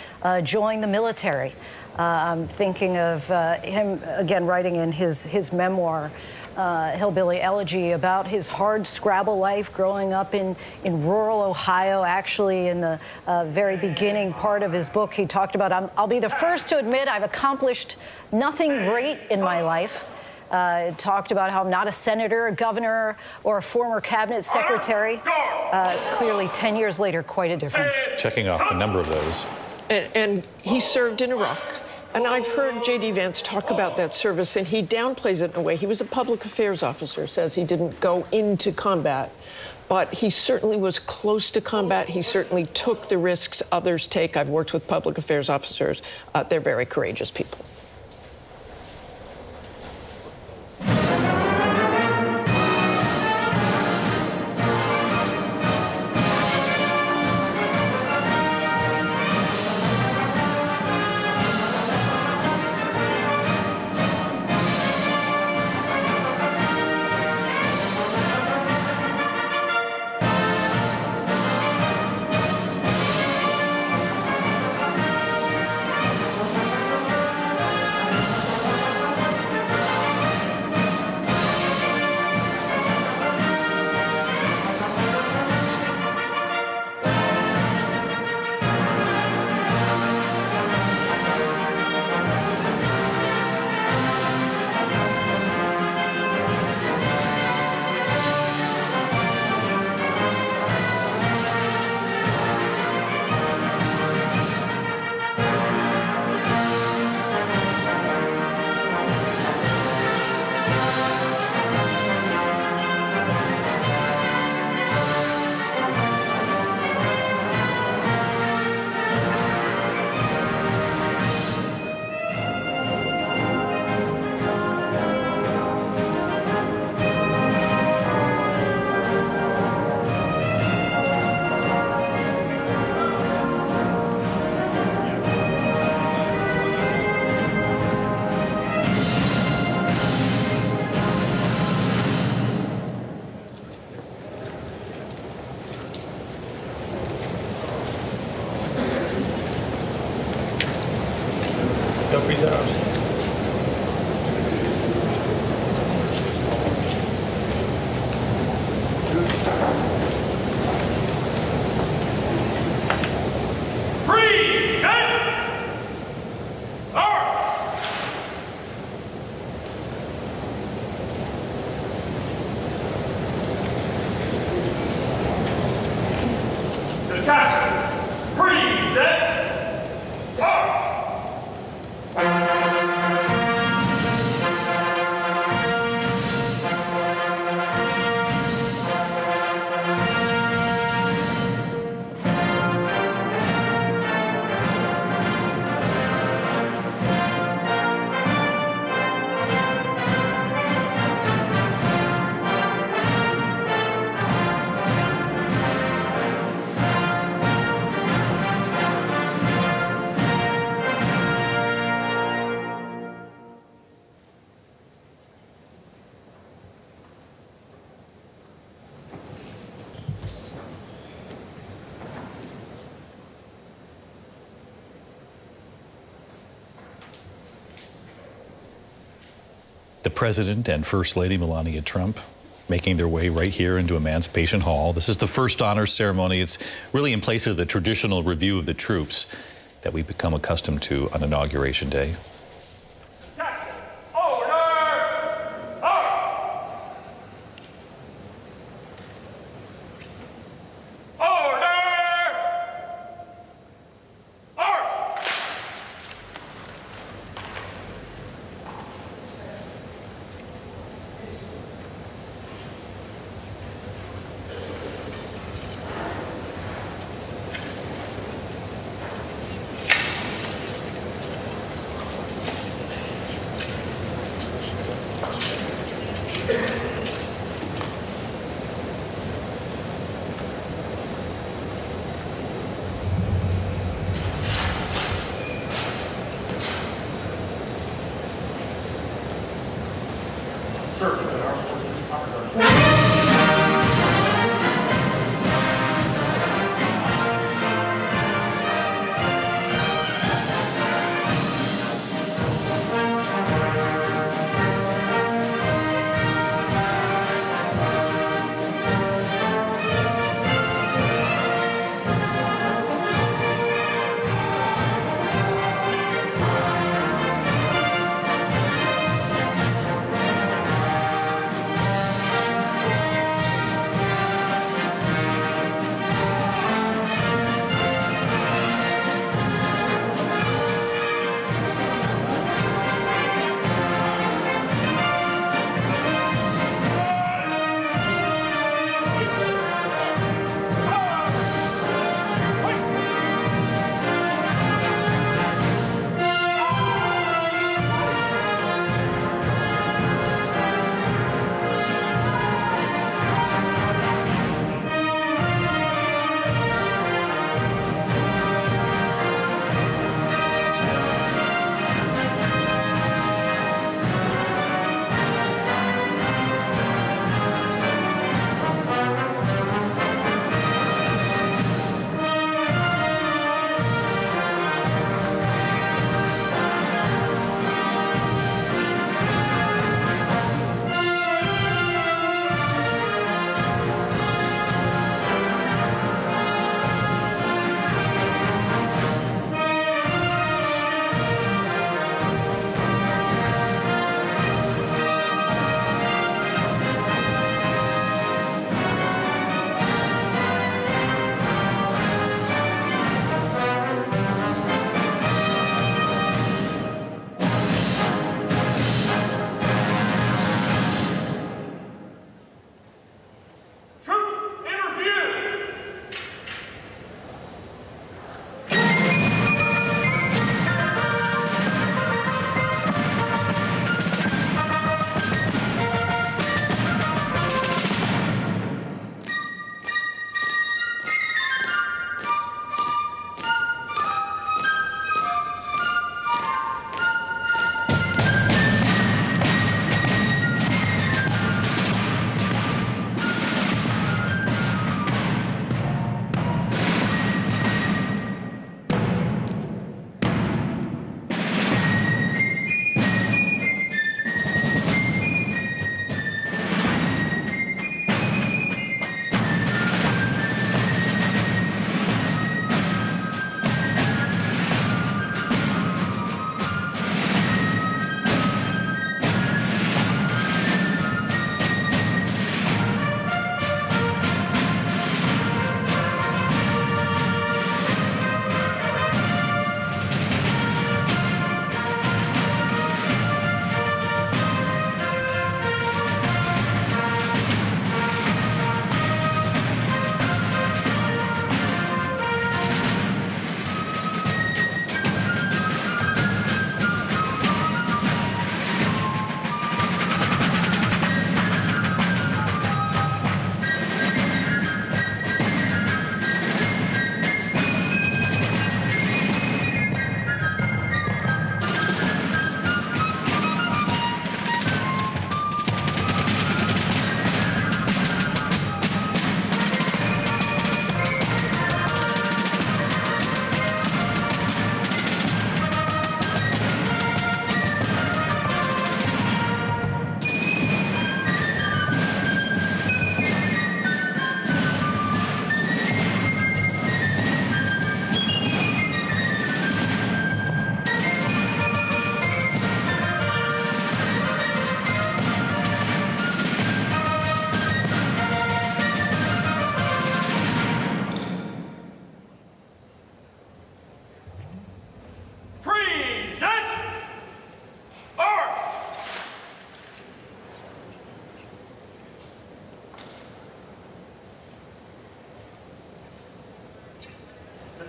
joined the military. I'm thinking of him, again, writing in his memoir, Hillbilly Elegy, about his hard Scrabble life growing up in rural Ohio. Actually, in the very beginning part of his book, he talked about, I'll be the first to admit I've accomplished nothing great in my life. Talked about how I'm not a senator, a governor, or a former cabinet secretary. Clearly, 10 years later, quite a difference. Checking off a number of those. And he served in Iraq. And I've heard J.D. Vance talk about that service, and he downplays it in a way. He was a public affairs officer, says he didn't go into combat, but he certainly was close to combat. He certainly took the risks others take. I've worked with public affairs officers. They're very courageous people. The President and First Lady Melania Trump making their way right here into Emancipation Hall. This is the first honors ceremony. It's really in place of the traditional review of the troops that we've become accustomed to on Inauguration Day.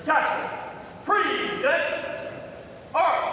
Jackson, present, arm.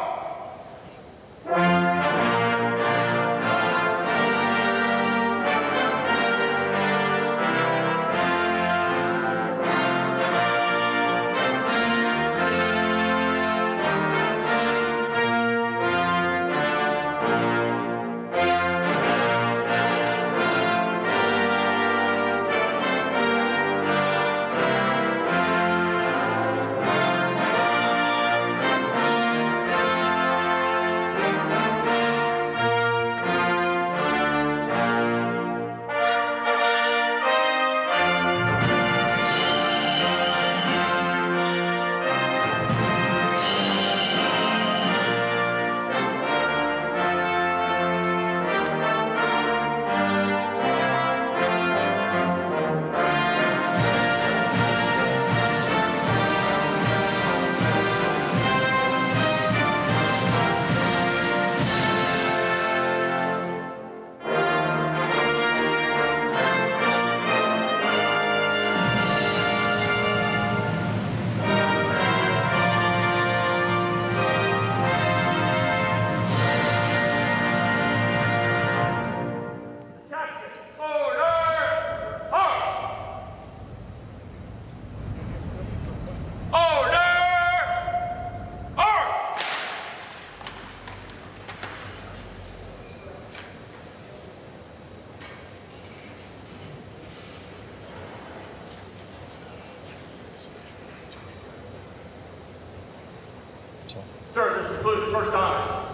Sir, this includes first honors.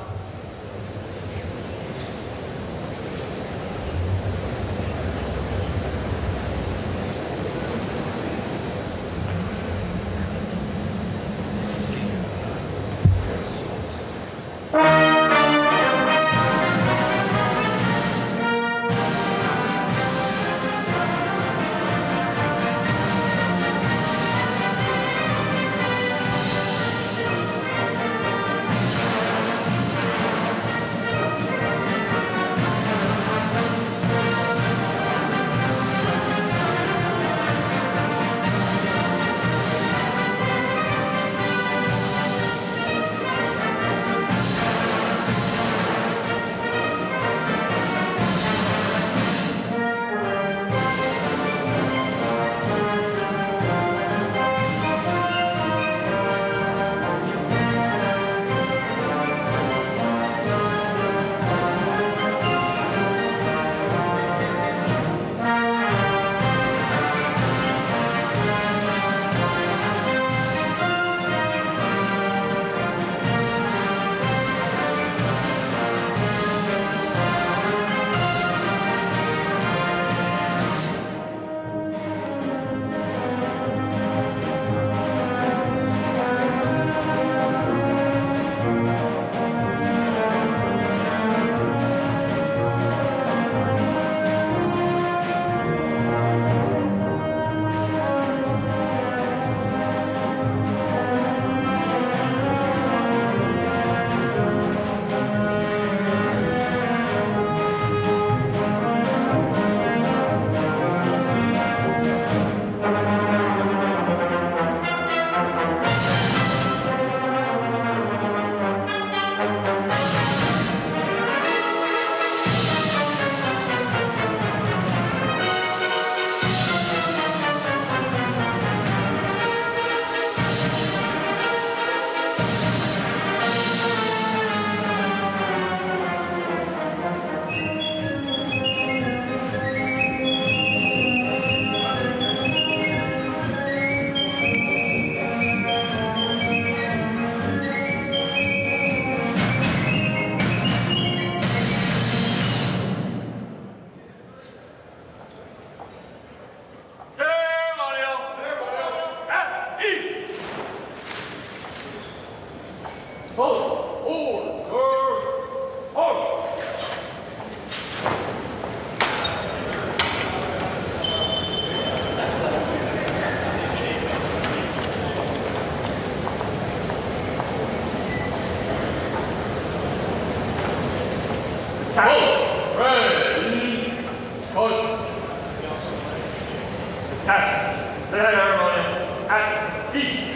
Ceremonial at peace.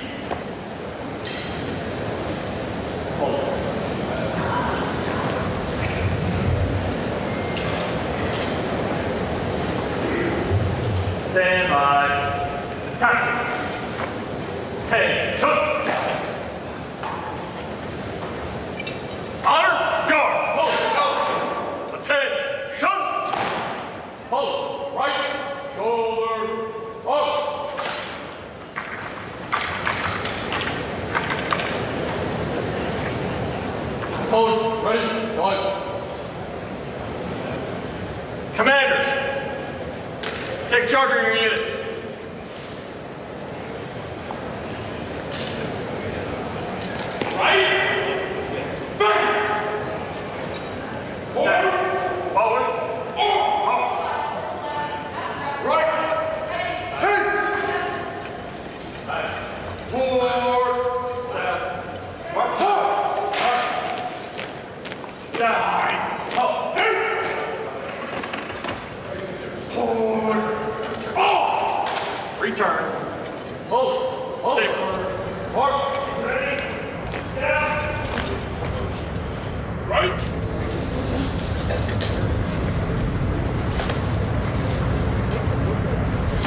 Stand by. Taxi. Attention. Honor, guard. Hold. Attention. Hold. Right shoulder up. Hold. Ready. Go. Commanders, take charge of your units. Right. Back. Forward. Forward. Right. Hands. Forward. Left. Right. Up. Forward. Oh! Return. Hold. Hold. Mark. Ready. Down. Right.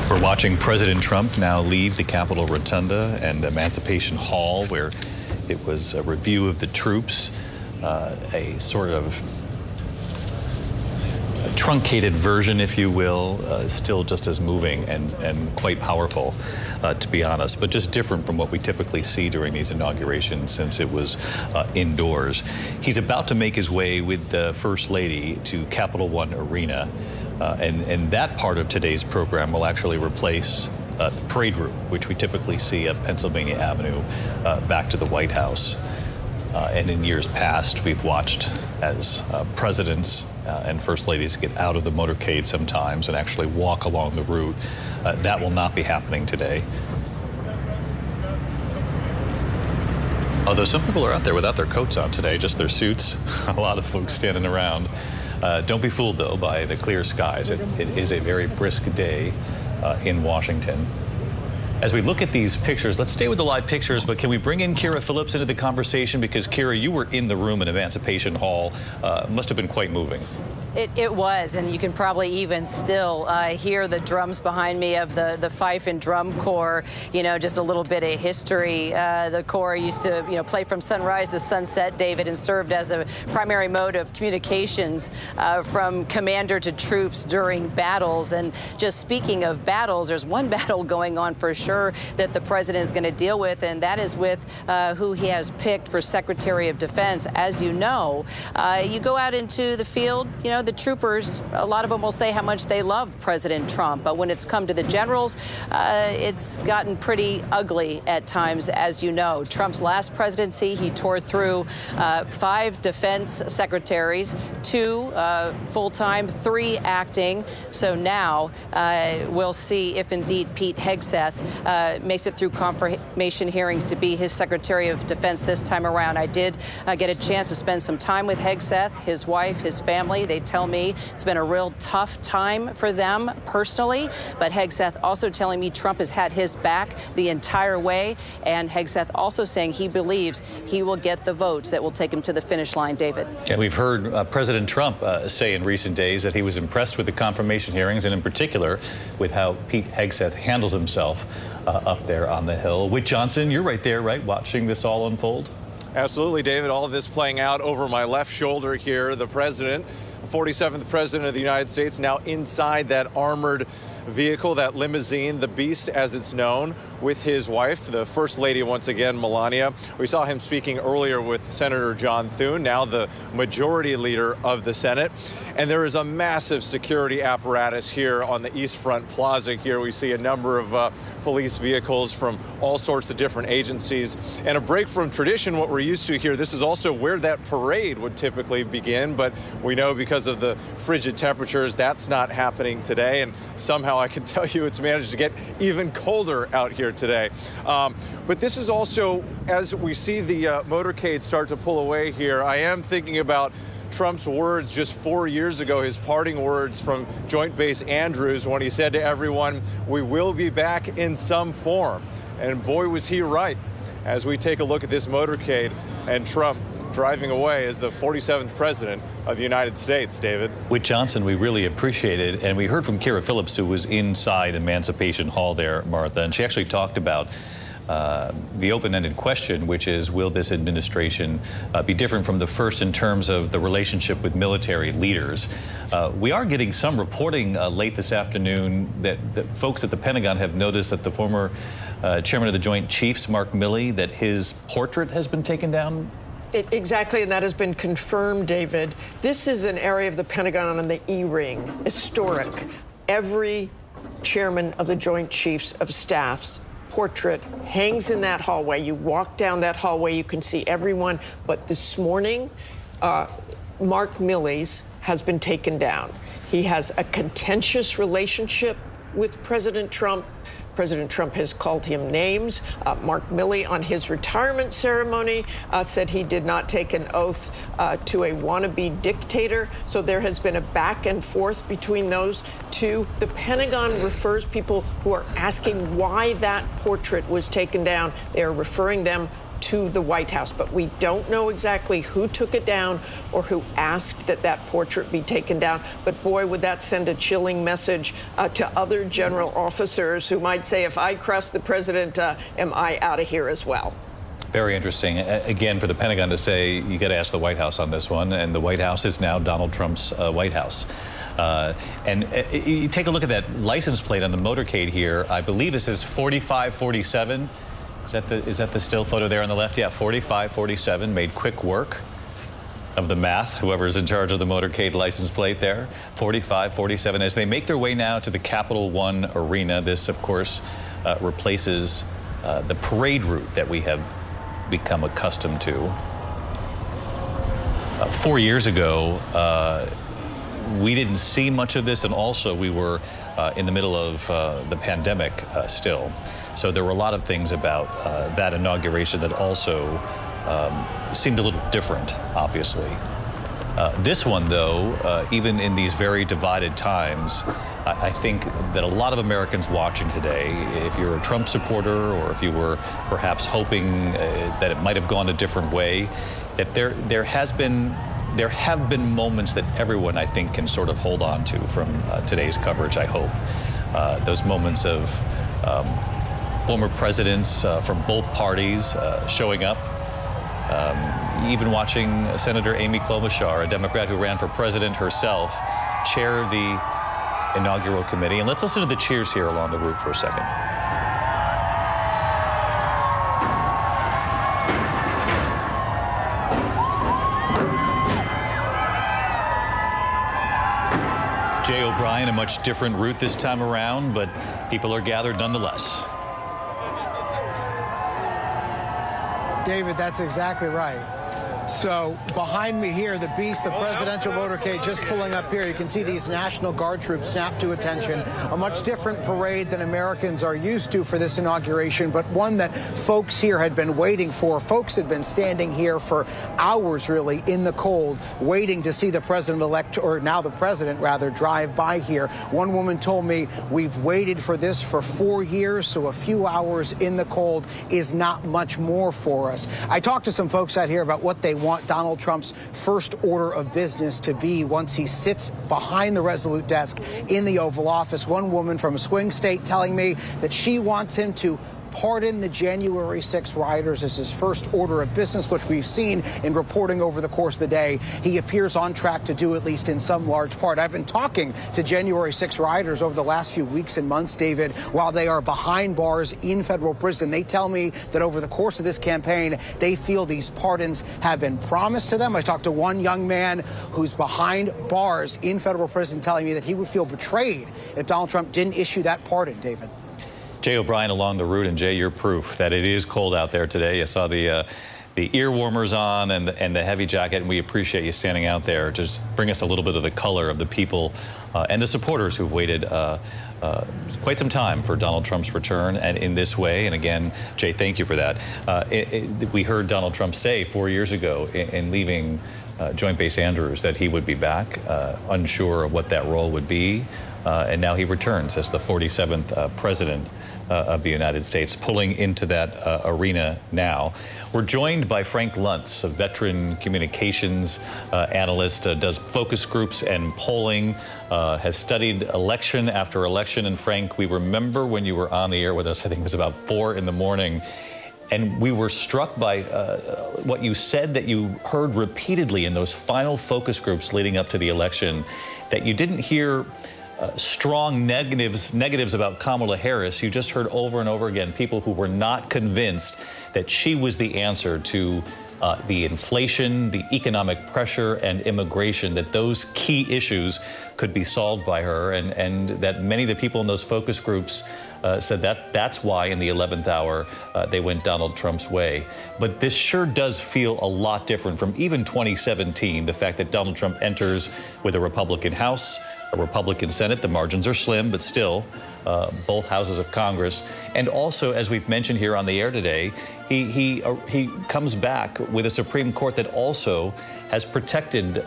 We're watching President Trump now leave the Capitol Rotunda and Emancipation Hall, where it was a review of the troops, a sort of truncated version, if you will, still just as moving and quite powerful, to be honest, but just different from what we typically see during these inaugurations since it was indoors. He's about to make his way with the First Lady to Capital One Arena, and that part of today's program will actually replace the parade route, which we typically see at Pennsylvania Avenue back to the White House. And in years past, we've watched as presidents and first ladies get out of the motorcade sometimes and actually walk along the route. That will not be happening today. Although some people are out there without their coats on today, just their suits. A lot of folks standing around. Don't be fooled, though, by the clear skies. It is a very brisk day in Washington. As we look at these pictures, let's stay with the live pictures, but can we bring in Kira Phillips into the conversation? Because, Kira, you were in the room in Emancipation Hall. Must have been quite moving. It was, and you can probably even still hear the drums behind me of the Fife and Drum Corps. You know, just a little bit of history. The Corps used to, play from sunrise to sunset, David, and served as a primary mode of communications from commander to troops during battles. And just speaking of battles, there's one battle going on for sure that the president is going to deal with, and that is with who he has picked for Secretary of Defense. As you know, you go out into the field, the troopers, a lot of them will say how much they love President Trump. But when it's come to the generals, it's gotten pretty ugly at times, as you know. Trump's last presidency, he tore through 5 defense secretaries, 2 full-time, 3 acting. So now we'll see if indeed Pete Hegseth makes it through confirmation hearings to be his Secretary of Defense this time around. I did get a chance to spend some time with Hegseth, his wife, his family. They tell me it's been a real tough time for them personally, but Hegseth also telling me Trump has had his back the entire way, and Hegseth also saying he believes he will get the votes that will take him to the finish line, David. And we've heard President Trump say in recent days that he was impressed with the confirmation hearings, and in particular with how Pete Hegseth handled himself up there on the Hill. Whit Johnson, you're right there, right, watching this all unfold? Absolutely, David. All of this playing out over my left shoulder here. The president, 47th president of the United States, now inside that armored vehicle, that limousine, the Beast as it's known, with his wife, the First Lady once again, Melania. We saw him speaking earlier with Senator John Thune, now the majority leader of the Senate. And there is a massive security apparatus here on the East Front Plaza. Here we see a number of police vehicles from all sorts of different agencies. And a break from tradition, what we're used to here, this is also where that parade would typically begin. But we know because of the frigid temperatures, that's not happening today. And somehow I can tell you it's managed to get even colder out here today. But this is also, as we see the motorcade start to pull away here, I am thinking about Trump's words just 4 years ago, his parting words from Joint Base Andrews when he said to everyone, "We will be back in some form." And boy, was he right. As we take a look at this motorcade and Trump driving away as the 47th president of the United States, David. Whit Johnson, we really appreciate it. And we heard from Kira Phillips, who was inside Emancipation Hall there, Martha, and she actually talked about the open-ended question, which is, will this administration be different from the first in terms of the relationship with military leaders? We are getting some reporting late this afternoon that folks at the Pentagon have noticed that the former chairman of the Joint Chiefs, Mark Milley, that his portrait has been taken down. Exactly, and that has been confirmed, David. This is an area of the Pentagon on the E-ring, historic. Every chairman of the Joint Chiefs of Staff's portrait hangs in that hallway. You walk down that hallway, you can see everyone. But this morning, Mark Milley's has been taken down. He has a contentious relationship with President Trump. President Trump has called him names. Mark Milley, on his retirement ceremony, said he did not take an oath to a wannabe dictator. So there has been a back and forth between those two. The Pentagon refers people who are asking why that portrait was taken down. They are referring them to the White House, but we don't know exactly who took it down or who asked that that portrait be taken down. But boy, would that send a chilling message to other general officers who might say, if I cross the president, am I out of here as well? Very interesting. Again, for the Pentagon to say, you got to ask the White House on this one, and the White House is now Donald Trump's White House. And you take a look at that license plate on the motorcade here. I believe it says 4547. Is that the still photo there on the left? Yeah, 4547, made quick work of the math, whoever's in charge of the motorcade license plate there. 4547, as they make their way now to the Capital One Arena. This, of course, replaces the parade route that we have become accustomed to. 4 years ago, we didn't see much of this, and also we were in the middle of the pandemic still. So there were a lot of things about that inauguration that also seemed a little different, obviously. This one, though, even in these very divided times, I think that a lot of Americans watching today, if you're a Trump supporter or if you were perhaps hoping that it might have gone a different way, that there have been moments that everyone, I think, can sort of hold on to from today's coverage, I hope. Those moments of former presidents from both parties showing up. Even watching Senator Amy Klobuchar, a Democrat who ran for president herself, chair the inaugural committee. And let's listen to the cheers here along the route for a second. Jay O'Brien, a much different route this time around, but people are gathered nonetheless. David, that's exactly right. So behind me here, the beast, the presidential motorcade, just pulling up here. You can see these National Guard troops snap to attention. A much different parade than Americans are used to for this inauguration, but one that folks here had been waiting for. Folks had been standing here for hours, really, in the cold, waiting to see the president-elect, or now the president, rather, drive by here. One woman told me, we've waited for this for 4 years, so a few hours in the cold is not much more for us. I talked to some folks out here about what they want Donald Trump's first order of business to be once he sits behind the Resolute desk in the Oval Office. One woman from a swing state telling me that she wants him to pardon the January 6 rioters as his first order of business, which we've seen in reporting over the course of the day. He appears on track to do, at least in some large part. I've been talking to January 6 rioters over the last few weeks and months, David, while they are behind bars in federal prison. They tell me that over the course of this campaign, they feel these pardons have been promised to them. I talked to one young man who's behind bars in federal prison telling me that he would feel betrayed if Donald Trump didn't issue that pardon, David. Jay O'Brien along the route, and Jay, you're proof that it is cold out there today. I saw the ear warmers on and the heavy jacket, and we appreciate you standing out there. Just bring us a little bit of the color of the people and the supporters who've waited quite some time for Donald Trump's return, and in this way. And again, Jay, thank you for that. We heard Donald Trump say 4 years ago in leaving Joint Base Andrews that he would be back, unsure of what that role would be. and now he returns as the 47th president of the United States, pulling into that arena now. We're joined by Frank Luntz, a veteran communications analyst, does focus groups and polling, has studied election after election. And Frank, we remember when you were on the air with us, I think it was about 4 in the morning, and we were struck by what you said that you heard repeatedly in those final focus groups leading up to the election, that you didn't hear strong negatives about Kamala Harris. You just heard over and over again people who were not convinced that she was the answer to the inflation, the economic pressure, and immigration, that those key issues could be solved by her, and that many of the people in those focus groups said that that's why in the 11th hour they went Donald Trump's way. But this sure does feel a lot different from even 2017, the fact that Donald Trump enters with a Republican House, a Republican Senate. The margins are slim, but still, both houses of Congress. And also, as we've mentioned here on the air today, he comes back with a Supreme Court that also has protected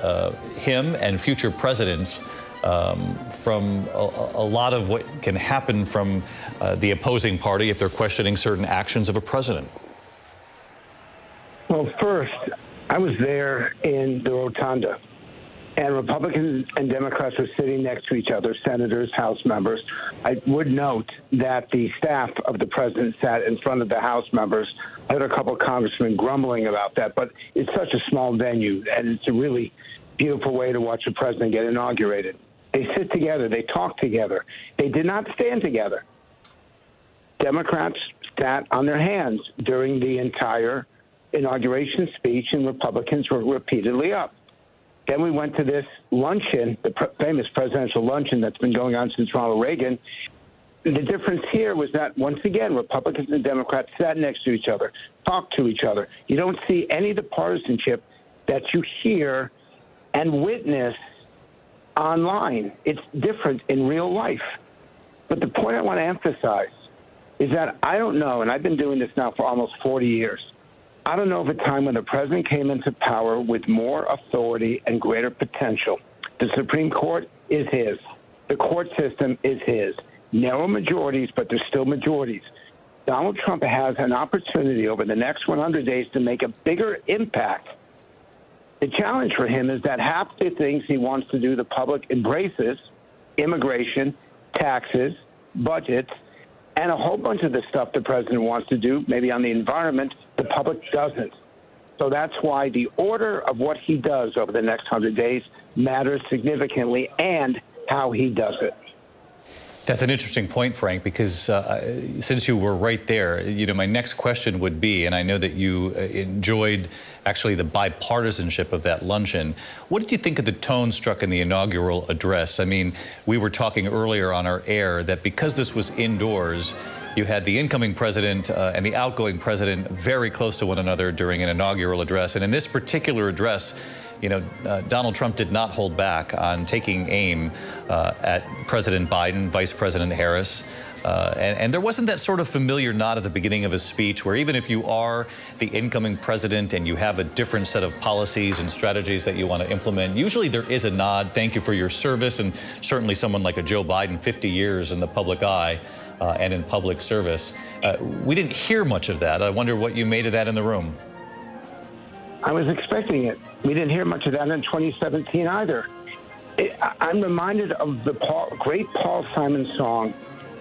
him and future presidents from a lot of what can happen from the opposing party if they're questioning certain actions of a president. Well, first, I was there in the rotunda, and Republicans and Democrats were sitting next to each other, senators, House members. I would note that the staff of the president sat in front of the House members. I heard a couple of congressmen grumbling about that, but it's such a small venue, and it's a really beautiful way to watch the president get inaugurated. They sit together. They talk together. They did not stand together. Democrats sat on their hands during the entire inauguration speech, and Republicans were repeatedly up. Then we went to this luncheon, the famous presidential luncheon that's been going on since Ronald Reagan. The difference here was that, once again, Republicans and Democrats sat next to each other, talked to each other. You don't see any of the partisanship that you hear and witness online. It's different in real life. But the point I want to emphasize is that I don't know, and I've been doing this now for almost 40 years, I don't know of a time when the president came into power with more authority and greater potential. The Supreme Court is his. The court system is his. Narrow majorities, but they're still majorities. Donald Trump has an opportunity over the next 100 days to make a bigger impact. The challenge for him is that half the things he wants to do, the public embraces: immigration, taxes, budgets, and a whole bunch of the stuff the president wants to do, maybe on the environment, the public doesn't. So that's why the order of what he does over the next 100 days matters significantly, and how he does it. That's an interesting point, Frank, because since you were right there, my next question would be, and I know that you enjoyed actually the bipartisanship of that luncheon. What did you think of the tone struck in the inaugural address? I mean, we were talking earlier on our air that because this was indoors, you had the incoming president and the outgoing president very close to one another during an inaugural address. And in this particular address, Donald Trump did not hold back on taking aim at President Biden, Vice President Harris. And there wasn't that sort of familiar nod at the beginning of his speech where even if you are the incoming president and you have a different set of policies and strategies that you want to implement, usually there is a nod, thank you for your service, and certainly someone like a Joe Biden, 50 years in the public eye and in public service. We didn't hear much of that. I wonder what you made of that in the room. I was expecting it. We didn't hear much of that in 2017 either. I'm reminded of the great Paul Simon song,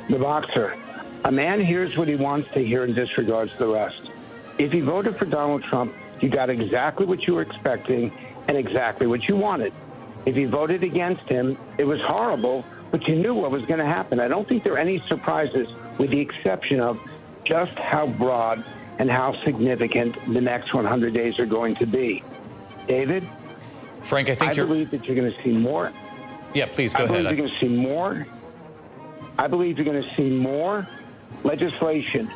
The Boxer. A man hears what he wants to hear and disregards the rest. If you voted for Donald Trump, you got exactly what you were expecting and exactly what you wanted. If you voted against him, it was horrible, but you knew what was going to happen. I don't think there are any surprises, with the exception of just how broad and how significant the next 100 days are going to be. David? Frank, I believe that you're going to see more. Yeah, please go ahead. You're going to see more. I believe you're going to see more legislation,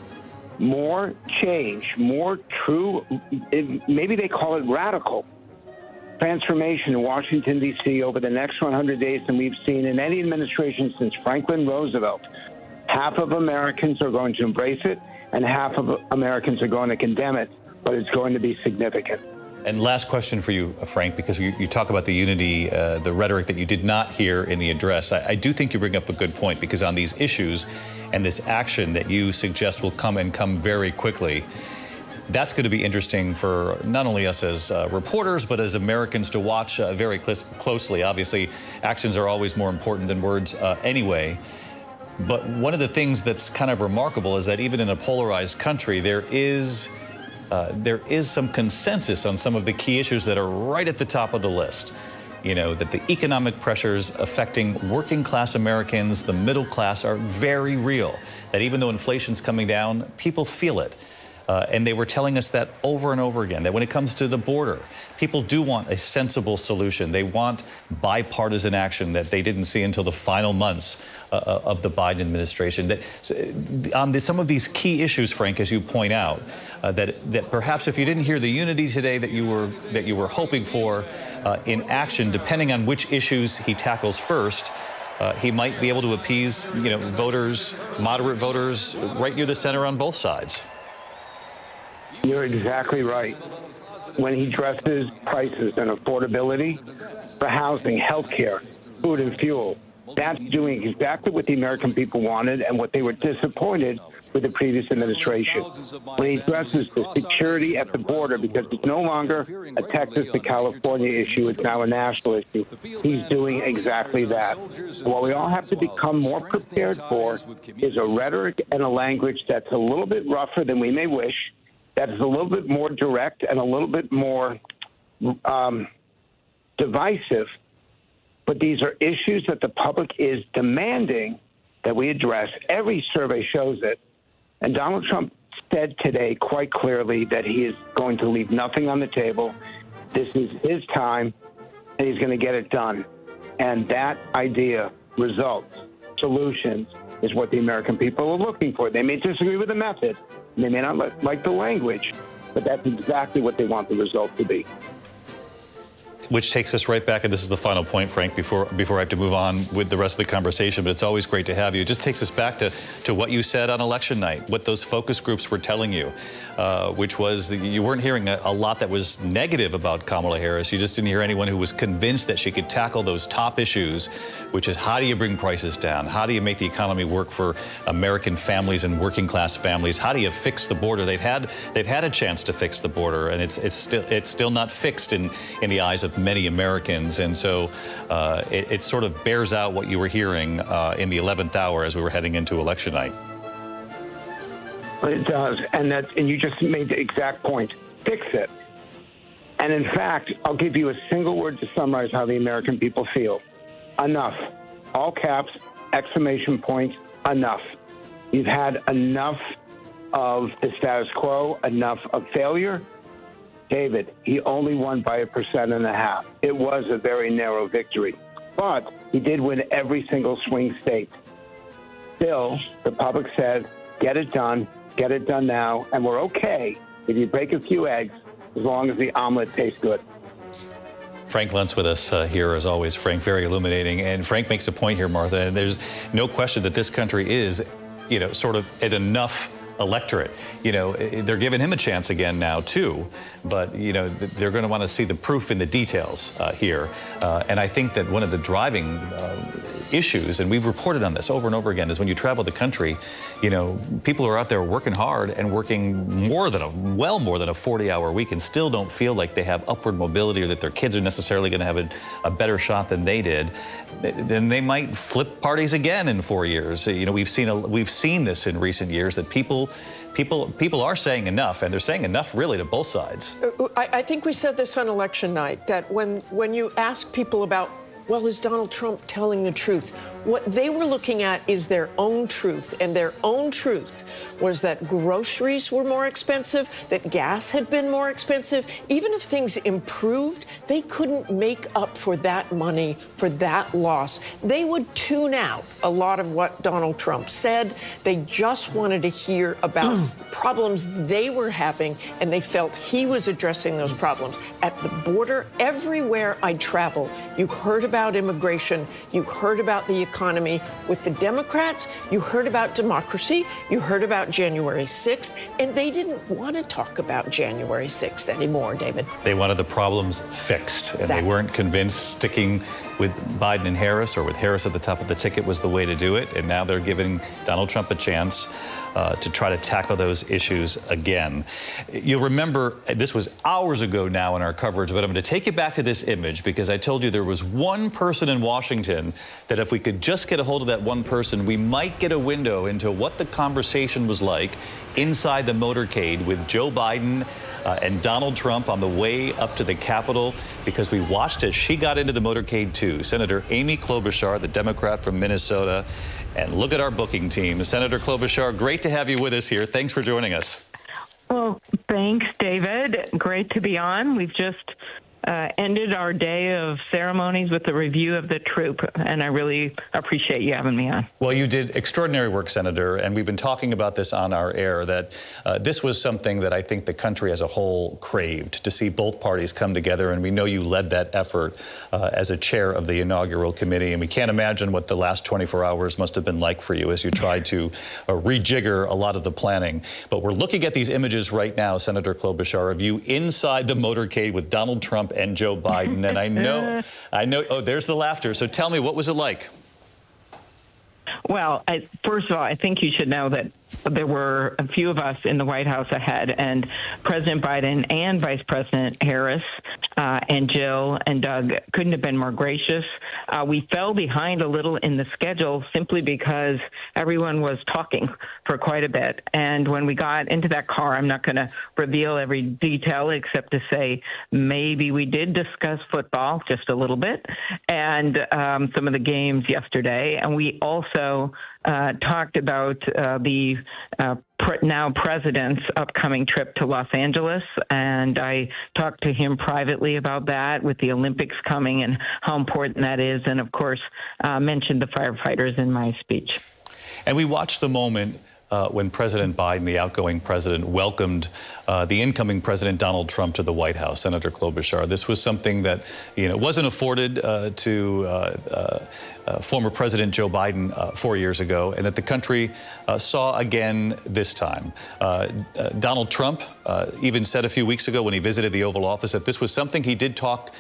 more change, more true, maybe they call it radical, transformation in Washington, D.C. over the next 100 days than we've seen in any administration since Franklin Roosevelt. Half of Americans are going to embrace it, and half of Americans are going to condemn it, but it's going to be significant. And last question for you, Frank, because you talk about the unity, the rhetoric that you did not hear in the address. I do think you bring up a good point, because on these issues and this action that you suggest will come very quickly, that's going to be interesting for not only us as reporters, but as Americans to watch very closely. Obviously, actions are always more important than words anyway. But one of the things that's kind of remarkable is that even in a polarized country, there is some consensus on some of the key issues that are right at the top of the list. You know, that the economic pressures affecting working class Americans, the middle class, are very real. That even though inflation's coming down, people feel it. And they were telling us that over and over again, that when it comes to the border, people do want a sensible solution. They want bipartisan action that they didn't see until the final months of the Biden administration. That on some of these key issues, Frank, as you point out, that perhaps if you didn't hear the unity today that you were hoping for in action, depending on which issues he tackles first, he might be able to appease, voters, moderate voters, right near the center on both sides. You're exactly right. When he addresses prices and affordability for housing, healthcare, food and fuel, that's doing exactly what the American people wanted and what they were disappointed with the previous administration. When he addresses the security at the border, because it's no longer a Texas to California issue, it's now a national issue, he's doing exactly that. What we all have to become more prepared for is a rhetoric and a language that's a little bit rougher than we may wish, that is a little bit more direct and a little bit more divisive. But these are issues that the public is demanding that we address. Every survey shows it. And Donald Trump said today quite clearly that he is going to leave nothing on the table. This is his time, and he's going to get it done. And that idea, results, solutions, is what the American people are looking for. They may disagree with the method, and they may not like the language, but that's exactly what they want the result to be. Which takes us right back, and this is the final point, Frank, before I have to move on with the rest of the conversation, but it's always great to have you. It just takes us back to what you said on election night, what those focus groups were telling you, which was that you weren't hearing a lot that was negative about Kamala Harris. You just didn't hear anyone who was convinced that she could tackle those top issues, which is how do you bring prices down? How do you make the economy work for American families and working class families? How do you fix the border? They've had a chance to fix the border, and it's still not fixed in the eyes of many Americans, and so it sort of bears out what you were hearing in the 11th hour as we were heading into election night. It does, and you just made the exact point. Fix it. And in fact, I'll give you a single word to summarize how the American people feel. Enough. All caps, exclamation point, enough. You've had enough of the status quo, enough of failure. David, he only won by 1.5%. It was a very narrow victory, but he did win every single swing state. Still, the public said, get it done now, and we're okay if you break a few eggs as long as the omelet tastes good. Frank Luntz with us here, as always. Frank, very illuminating. And Frank makes a point here, Martha, and there's no question that this country is, sort of at enough electorate. They're giving him a chance again now too, but they're going to want to see the proof in the details here. And I think that one of the driving issues, and we've reported on this over and over again, is when you travel the country, people are out there working hard and working well more than a 40-hour week, and still don't feel like they have upward mobility, or that their kids are necessarily going to have a better shot than they did. Then they might flip parties again in 4 years. We've seen this in recent years, that people are saying enough, and they're saying enough really to both sides. I think we said this on election night, that when you ask people about, well, is Donald Trump telling the truth? What they were looking at is their own truth, and their own truth was that groceries were more expensive, that gas had been more expensive. Even if things improved, they couldn't make up for that money, for that loss. They would tune out a lot of what Donald Trump said. They just wanted to hear about problems they were having, and they felt he was addressing those problems. At the border, everywhere I travel, you heard about immigration, you heard about the economy, economy. With the Democrats, you heard about democracy, you heard about January 6th, and they didn't want to talk about January 6th anymore, David. They wanted the problems fixed, and Exactly. they weren't convinced sticking with Biden and Harris, or with Harris at the top of the ticket, was the way to do it. And now they're giving Donald Trump a chance to try to tackle those issues again. You'll remember, this was hours ago now in our coverage, but I'm going to take you back to this image because I told you there was one person in Washington that if we could just get a hold of that one person, we might get a window into what the conversation was like inside the motorcade with Joe Biden and Donald Trump on the way up to the Capitol, because we watched as she got into the motorcade too. Senator Amy Klobuchar, the Democrat from Minnesota. And look at our booking team. Senator Klobuchar, great to have you with us here. Thanks for joining us. Well, thanks, David. Great to be on. We've just ended our day of ceremonies with a review of the troop, and I really appreciate you having me on. Well, you did extraordinary work, Senator, and we've been talking about this on our air, that this was something that I think the country as a whole craved, to see both parties come together, and we know you led that effort as a chair of the Inaugural Committee, and we can't imagine what the last 24 hours must have been like for you as you tried to rejigger a lot of the planning. But we're looking at these images right now, Senator Klobuchar, of you inside the motorcade with Donald Trump and Joe Biden, and I know, oh, there's the laughter. So tell me, what was it like? Well, first of all, I think you should know that there were a few of us in the White House ahead, and President Biden and Vice President Harris and Jill and Doug couldn't have been more gracious. We fell behind a little in the schedule simply because everyone was talking for quite a bit. And when we got into that car, I'm not going to reveal every detail except to say maybe we did discuss football just a little bit and some of the games yesterday. And we also talked about the now president's upcoming trip to Los Angeles, and I talked to him privately about that with the Olympics coming and how important that is, and of course mentioned the firefighters in my speech. And we watched the moment when President Biden, the outgoing president, welcomed the incoming President Donald Trump to the White House. Senator Klobuchar, this was something that wasn't afforded to former President Joe Biden 4 years ago, and that the country saw again this time. Donald Trump even said a few weeks ago when he visited the Oval Office that this was something he did talk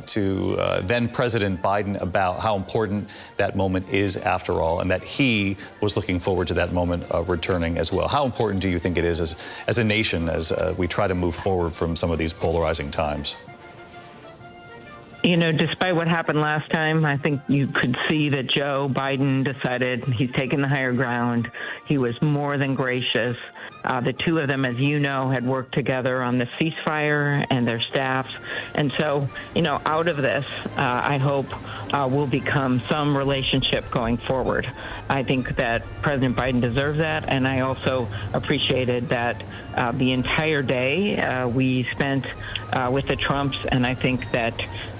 to then President Biden about, how important that moment is after all, and that he was looking forward to that moment returning as well. How important do you think it is as a nation as we try to move forward from some of these polarizing times? You know, despite what happened last time, I think you could see that Joe Biden decided he's taken the higher ground. He was more than gracious. The two of them, as you know, had worked together on the ceasefire and their staffs. And so, out of this, I hope will become some relationship going forward. I think that President Biden deserves that, and I also appreciated that the entire day we spent with the Trumps, and I think that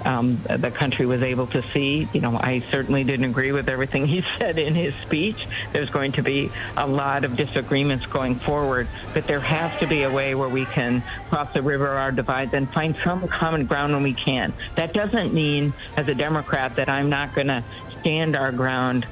the country was able to see. I certainly didn't agree with everything he said in his speech. There's going to be a lot of disagreements going forward, but there has to be a way where we can cross the river of our divides and find some common ground when we can. That doesn't mean, as a Democrat, that I'm not going to stand our ground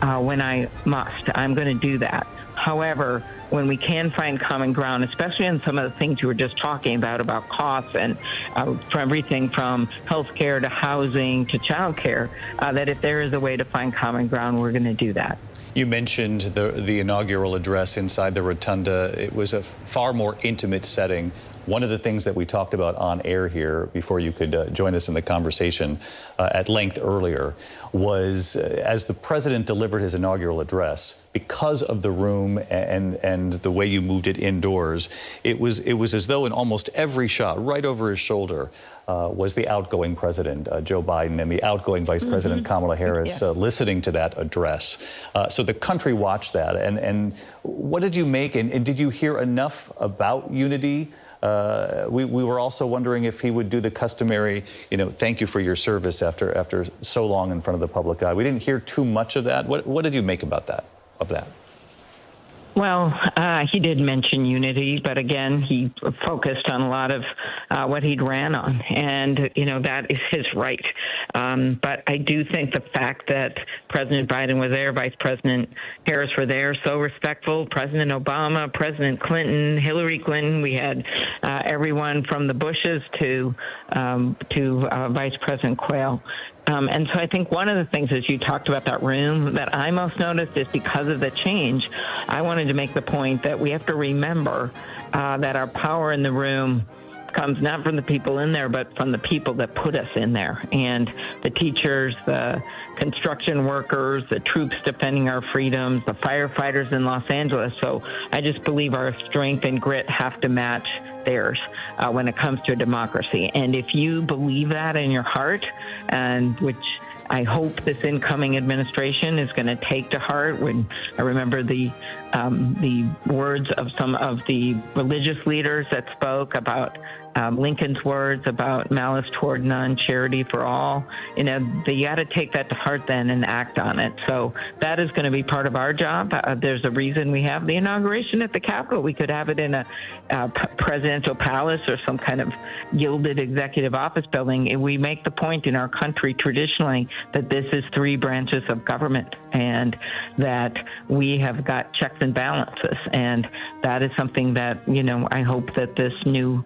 when I must. I'm going to do that. However, when we can find common ground, especially on some of the things you were just talking about costs and from everything from health care to housing to child care, that if there is a way to find common ground, we're going to do that. You mentioned the inaugural address inside the rotunda. It was a far more intimate setting. One of the things that we talked about on air here before you could join us in the conversation at length earlier was as the president delivered his inaugural address, because of the room and the way you moved it indoors, it was as though in almost every shot, right over his shoulder, was the outgoing president, Joe Biden, and the outgoing Vice President Kamala Harris listening to that address. So the country watched that. And what did you make? And did you hear enough about unity? We were also wondering if he would do the customary, thank you for your service after so long in front of the public eye. We didn't hear too much of that. What did you make of that? Well, he did mention unity, but again, he focused on a lot of what he'd ran on, and that is his right. But I do think the fact that President Biden was there, Vice President Harris were there, so respectful. President Obama, President Clinton, Hillary Clinton. We had everyone from the Bushes to Vice President Quayle. And so I think one of the things, as you talked about that room, that I most noticed is because of the change, I wanted to make the point that we have to remember that our power in the room comes not from the people in there, but from the people that put us in there. And the teachers, the construction workers, the troops defending our freedoms, the firefighters in Los Angeles. So I just believe our strength and grit have to match theirs when it comes to democracy. And if you believe that in your heart, and which I hope this incoming administration is going to take to heart. When I remember the words of some of the religious leaders that spoke about Lincoln's words about malice toward none, charity for all. You got to take that to heart then and act on it. So that is going to be part of our job. There's a reason we have the inauguration at the Capitol. We could have it in a presidential palace or some kind of gilded executive office building. And we make the point in our country traditionally that this is three branches of government and that we have got checks and balances. And that is something that, I hope that this new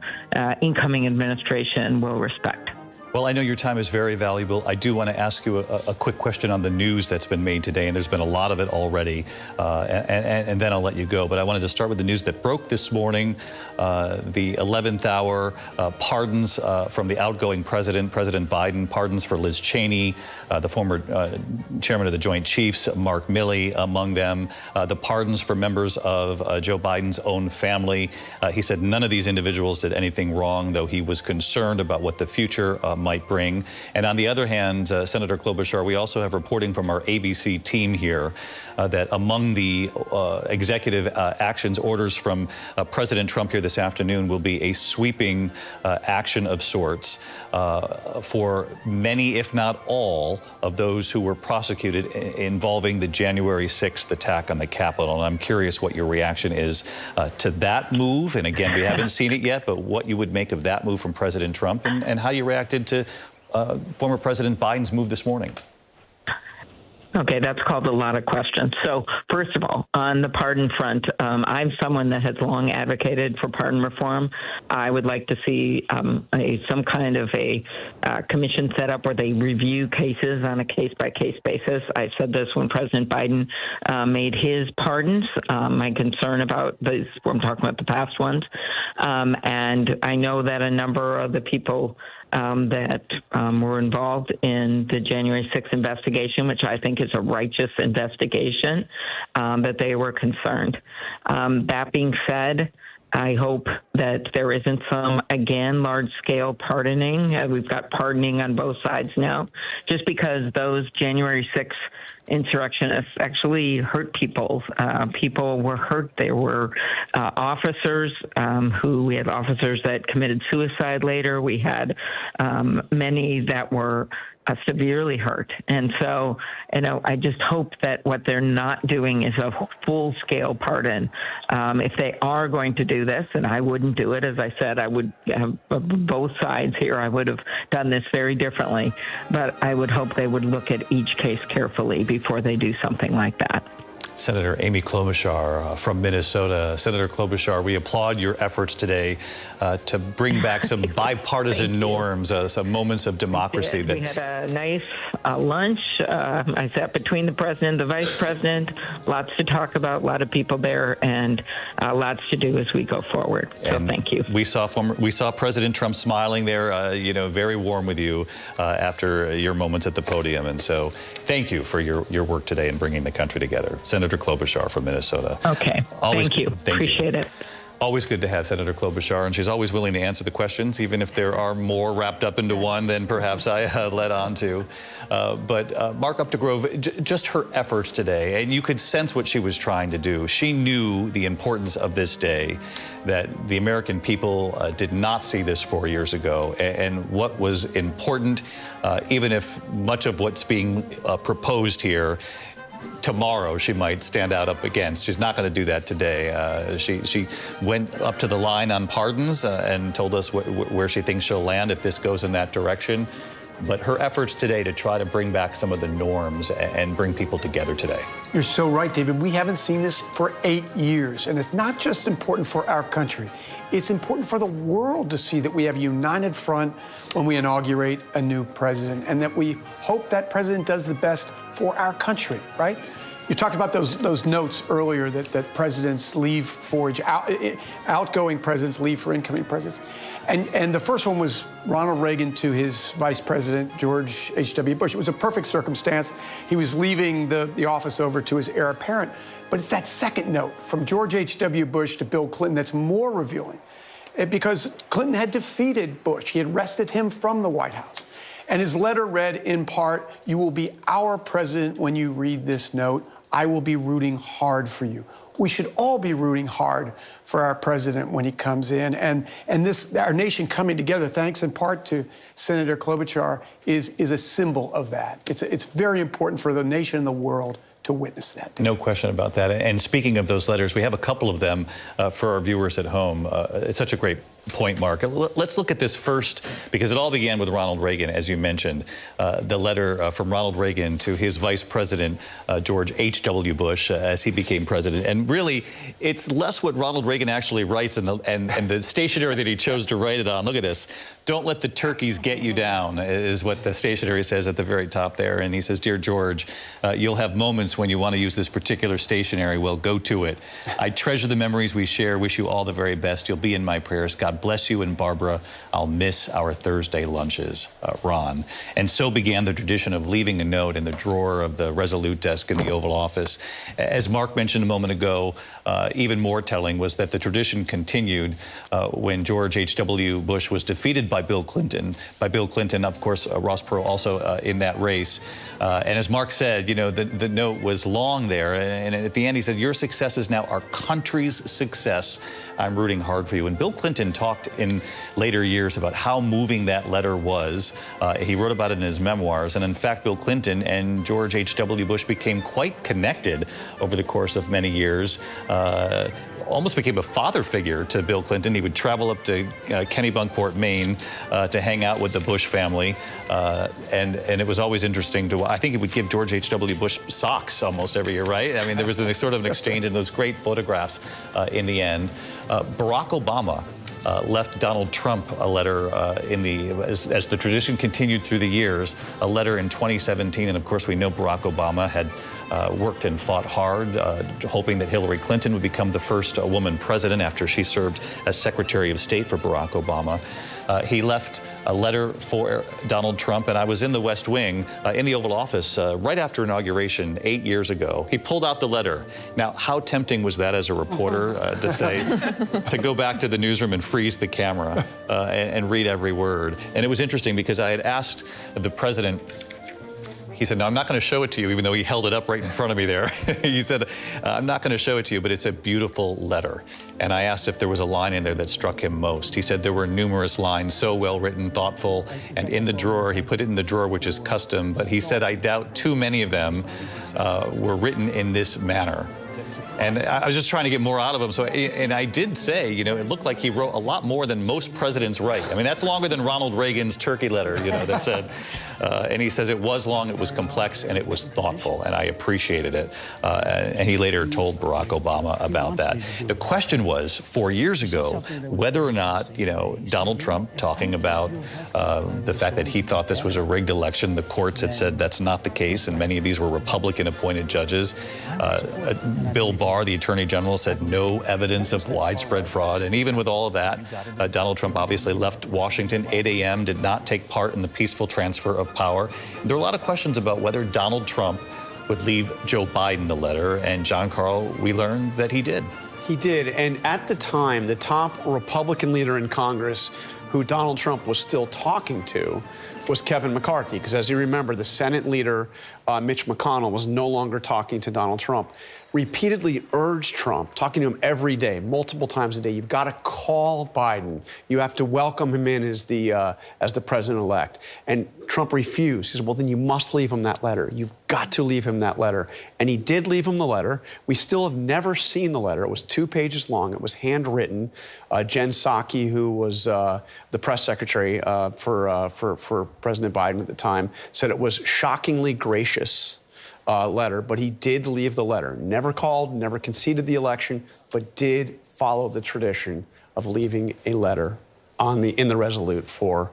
incoming administration will respect. Well, I know your time is very valuable. I do want to ask you a quick question on the news that's been made today, and there's been a lot of it already, and then I'll let you go. But I wanted to start with the news that broke this morning, the 11th hour pardons from the outgoing president, President Biden, pardons for Liz Cheney, the former chairman of the Joint Chiefs, Mark Milley, among them, the pardons for members of Joe Biden's own family. He said none of these individuals did anything wrong, though he was concerned about what the future might bring. And on the other hand, Senator Klobuchar, we also have reporting from our ABC team here that among the executive actions, orders from President Trump here this afternoon will be a sweeping action of sorts for many, if not all, of those who were prosecuted involving the January 6th attack on the Capitol. And I'm curious what your reaction is to that move. And again, we haven't seen it yet, but what you would make of that move from President Trump and how you reacted to former President Biden's move this morning. Okay, that's called a lot of questions. So first of all, on the pardon front, I'm someone that has long advocated for pardon reform. I would like to see some kind of a commission set up where they review cases on a case-by-case basis. I said this when President Biden made his pardons. My concern about these, I'm talking about the past ones. And I know that a number of the people that were involved in the January 6th investigation, which I think is a righteous investigation, that they were concerned. That being said, I hope that there isn't some, again, large-scale pardoning. We've got pardoning on both sides now, just because those January 6th insurrectionists actually hurt people. People were hurt. There were officers we had officers that committed suicide later. We had many that were severely hurt. And so, I just hope that what they're not doing is a full-scale pardon. If they are going to do this, and I wouldn't do it, as I said, I would have both sides here. I would have done this very differently, but I would hope they would look at each case carefully before they do something like that. Senator Amy Klobuchar from Minnesota. Senator Klobuchar, we applaud your efforts today to bring back some bipartisan norms, some moments of democracy. We had a nice lunch. I sat between the president and the vice president. Lots to talk about, a lot of people there, and lots to do as we go forward. So thank you. We saw President Trump smiling there, very warm with you after your moments at the podium. And so thank you for your work today in bringing the country together. Senator Klobuchar from Minnesota. Okay. Thank you. Appreciate it. Always good to have Senator Klobuchar, and she's always willing to answer the questions, even if there are more wrapped up into one than perhaps I led on to. But Mark Updegrove, just her efforts today, and you could sense what she was trying to do. She knew the importance of this day, that the American people did not see this 4 years ago, and what was important, even if much of what's being proposed here tomorrow she might stand out up against. She's not going to do that today. She went up to the line on pardons and told us where she thinks she'll land if this goes in that direction. But her efforts today to try to bring back some of the norms and bring people together today. You're so right, David. We haven't seen this for 8 years. And it's not just important for our country. It's important for the world to see that we have a united front when we inaugurate a new president, and that we hope that president does the best for our country, right? You talked about those notes earlier that presidents leave for outgoing presidents leave for incoming presidents. And the first one was Ronald Reagan to his vice president, George H.W. Bush. It was a perfect circumstance. He was leaving the office over to his heir apparent. But it's that second note from George H.W. Bush to Bill Clinton that's more revealing. Because Clinton had defeated Bush. He had wrested him from the White House. And his letter read in part, "You will be our president when you read this note. I will be rooting hard for you." We should all be rooting hard for our president when he comes in. And our nation coming together, thanks in part to Senator Klobuchar, is a symbol of that. It's very important for the nation and the world to witness that. No question about that. And speaking of those letters, we have a couple of them for our viewers at home. It's such a great point, Mark. Let's look at this first, because it all began with Ronald Reagan, as you mentioned. The letter from Ronald Reagan to his vice president, George H.W. Bush, as he became president. And really, it's less what Ronald Reagan actually writes and the stationery that he chose to write it on. Look at this. "Don't let the turkeys get you down," is what the stationery says at the very top there. And he says, "Dear George, you'll have moments when you want to use this particular stationery. Well, go to it. I treasure the memories we share. Wish you all the very best. You'll be in my prayers. God bless you, and Barbara, I'll miss our Thursday lunches, Ron." And so began the tradition of leaving a note in the drawer of the Resolute desk in the Oval Office. As Mark mentioned a moment ago, even more telling was that the tradition continued when George H.W. Bush was defeated by Bill Clinton. Of course, Ross Perot also in that race. And as Mark said, you know, the note was long there. And at the end, he said, "Your success is now our country's success. I'm rooting hard for you." And Bill Clinton talked in later years about how moving that letter was. He wrote about it in his memoirs. And in fact, Bill Clinton and George H.W. Bush became quite connected over the course of many years. Almost became a father figure to Bill Clinton. He would travel up to Kennebunkport, Maine, to hang out with the Bush family. And it was always interesting to, I think he would give George H.W. Bush socks almost every year, right? I mean, there was a sort of an exchange in those great photographs in the end. Barack Obama left Donald Trump a letter as the tradition continued through the years, a letter in 2017. And of course, we know Barack Obama had worked and fought hard, hoping that Hillary Clinton would become the first woman president after she served as Secretary of State for Barack Obama. He left a letter for Donald Trump, and I was in the West Wing, in the Oval Office, right after inauguration 8 years ago. He pulled out the letter. Now, how tempting was that as a reporter to say, to go back to the newsroom and freeze the camera and read every word? And it was interesting because I had asked the president, he said, "No, I'm not going to show it to you," even though he held it up right in front of me there. He said, "I'm not going to show it to you, but it's a beautiful letter." And I asked if there was a line in there that struck him most. He said there were numerous lines, so well written, thoughtful, and in the drawer, he put it in the drawer, which is custom, but he said, "I doubt too many of them were written in this manner." And I was just trying to get more out of him. And I did say, you know, it looked like he wrote a lot more than most presidents write. I mean, that's longer than Ronald Reagan's turkey letter, you know, that said. And he says it was long, it was complex, and it was thoughtful, and I appreciated it. And he later told Barack Obama about that. The question was, 4 years ago, whether or not, you know, Donald Trump talking about the fact that he thought this was a rigged election. The courts had said that's not the case, and many of these were Republican-appointed judges. Bill Barr, the Attorney General, said no evidence of widespread fraud. And even with all of that, Donald Trump obviously left Washington 8 a.m., did not take part in the peaceful transfer of power. There are a lot of questions about whether Donald Trump would leave Joe Biden the letter. And John Carl, we learned that he did. He did. And at the time, the top Republican leader in Congress, who Donald Trump was still talking to, was Kevin McCarthy, because as you remember, the Senate leader, Mitch McConnell, was no longer talking to Donald Trump, repeatedly urged Trump, talking to him every day, multiple times a day, you've got to call Biden. You have to welcome him in as the president-elect. And Trump refused. He said, well, then you must leave him that letter. You've got to leave him that letter. And he did leave him the letter. We still have never seen the letter. It was 2 pages long. It was handwritten. Jen Psaki, who was the press secretary for President Biden at the time, said it was shockingly gracious letter, but he did leave the letter. Never called, never conceded the election, but did follow the tradition of leaving a letter in the Resolute for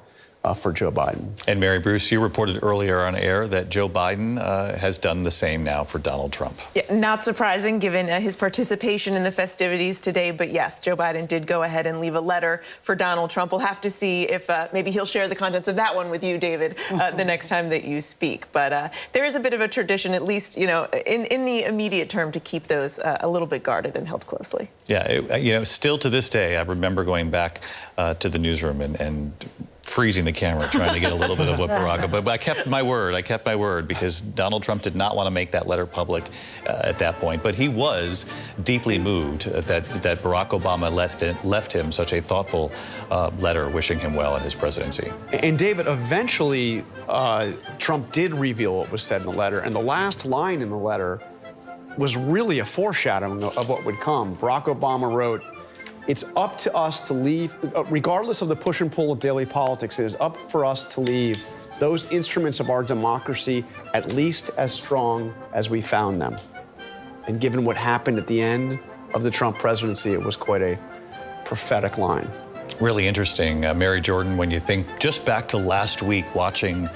Joe Biden. And Mary Bruce, you reported earlier on air that Joe Biden has done the same now for Donald Trump. Yeah, not surprising given his participation in the festivities today. But yes, Joe Biden did go ahead and leave a letter for Donald Trump. We'll have to see if maybe he'll share the contents of that one with you, David, the next time that you speak. But there is a bit of a tradition, at least, you know, in the immediate term, to keep those a little bit guarded and held closely. Yeah, you know, still to this day, I remember going back to the newsroom and freezing the camera, trying to get a little bit of what Barack, but I kept my word. I kept my word because Donald Trump did not want to make that letter public at that point. But he was deeply moved that Barack Obama left him such a thoughtful letter wishing him well in his presidency. And David, eventually Trump did reveal what was said in the letter. And the last line in the letter was really a foreshadowing of what would come. Barack Obama wrote, "It's up to us to leave, regardless of the push and pull of daily politics, it is up for us to leave those instruments of our democracy at least as strong as we found them." And given what happened at the end of the Trump presidency, it was quite a prophetic line. Really interesting, Mary Jordan, when you think just back to last week watching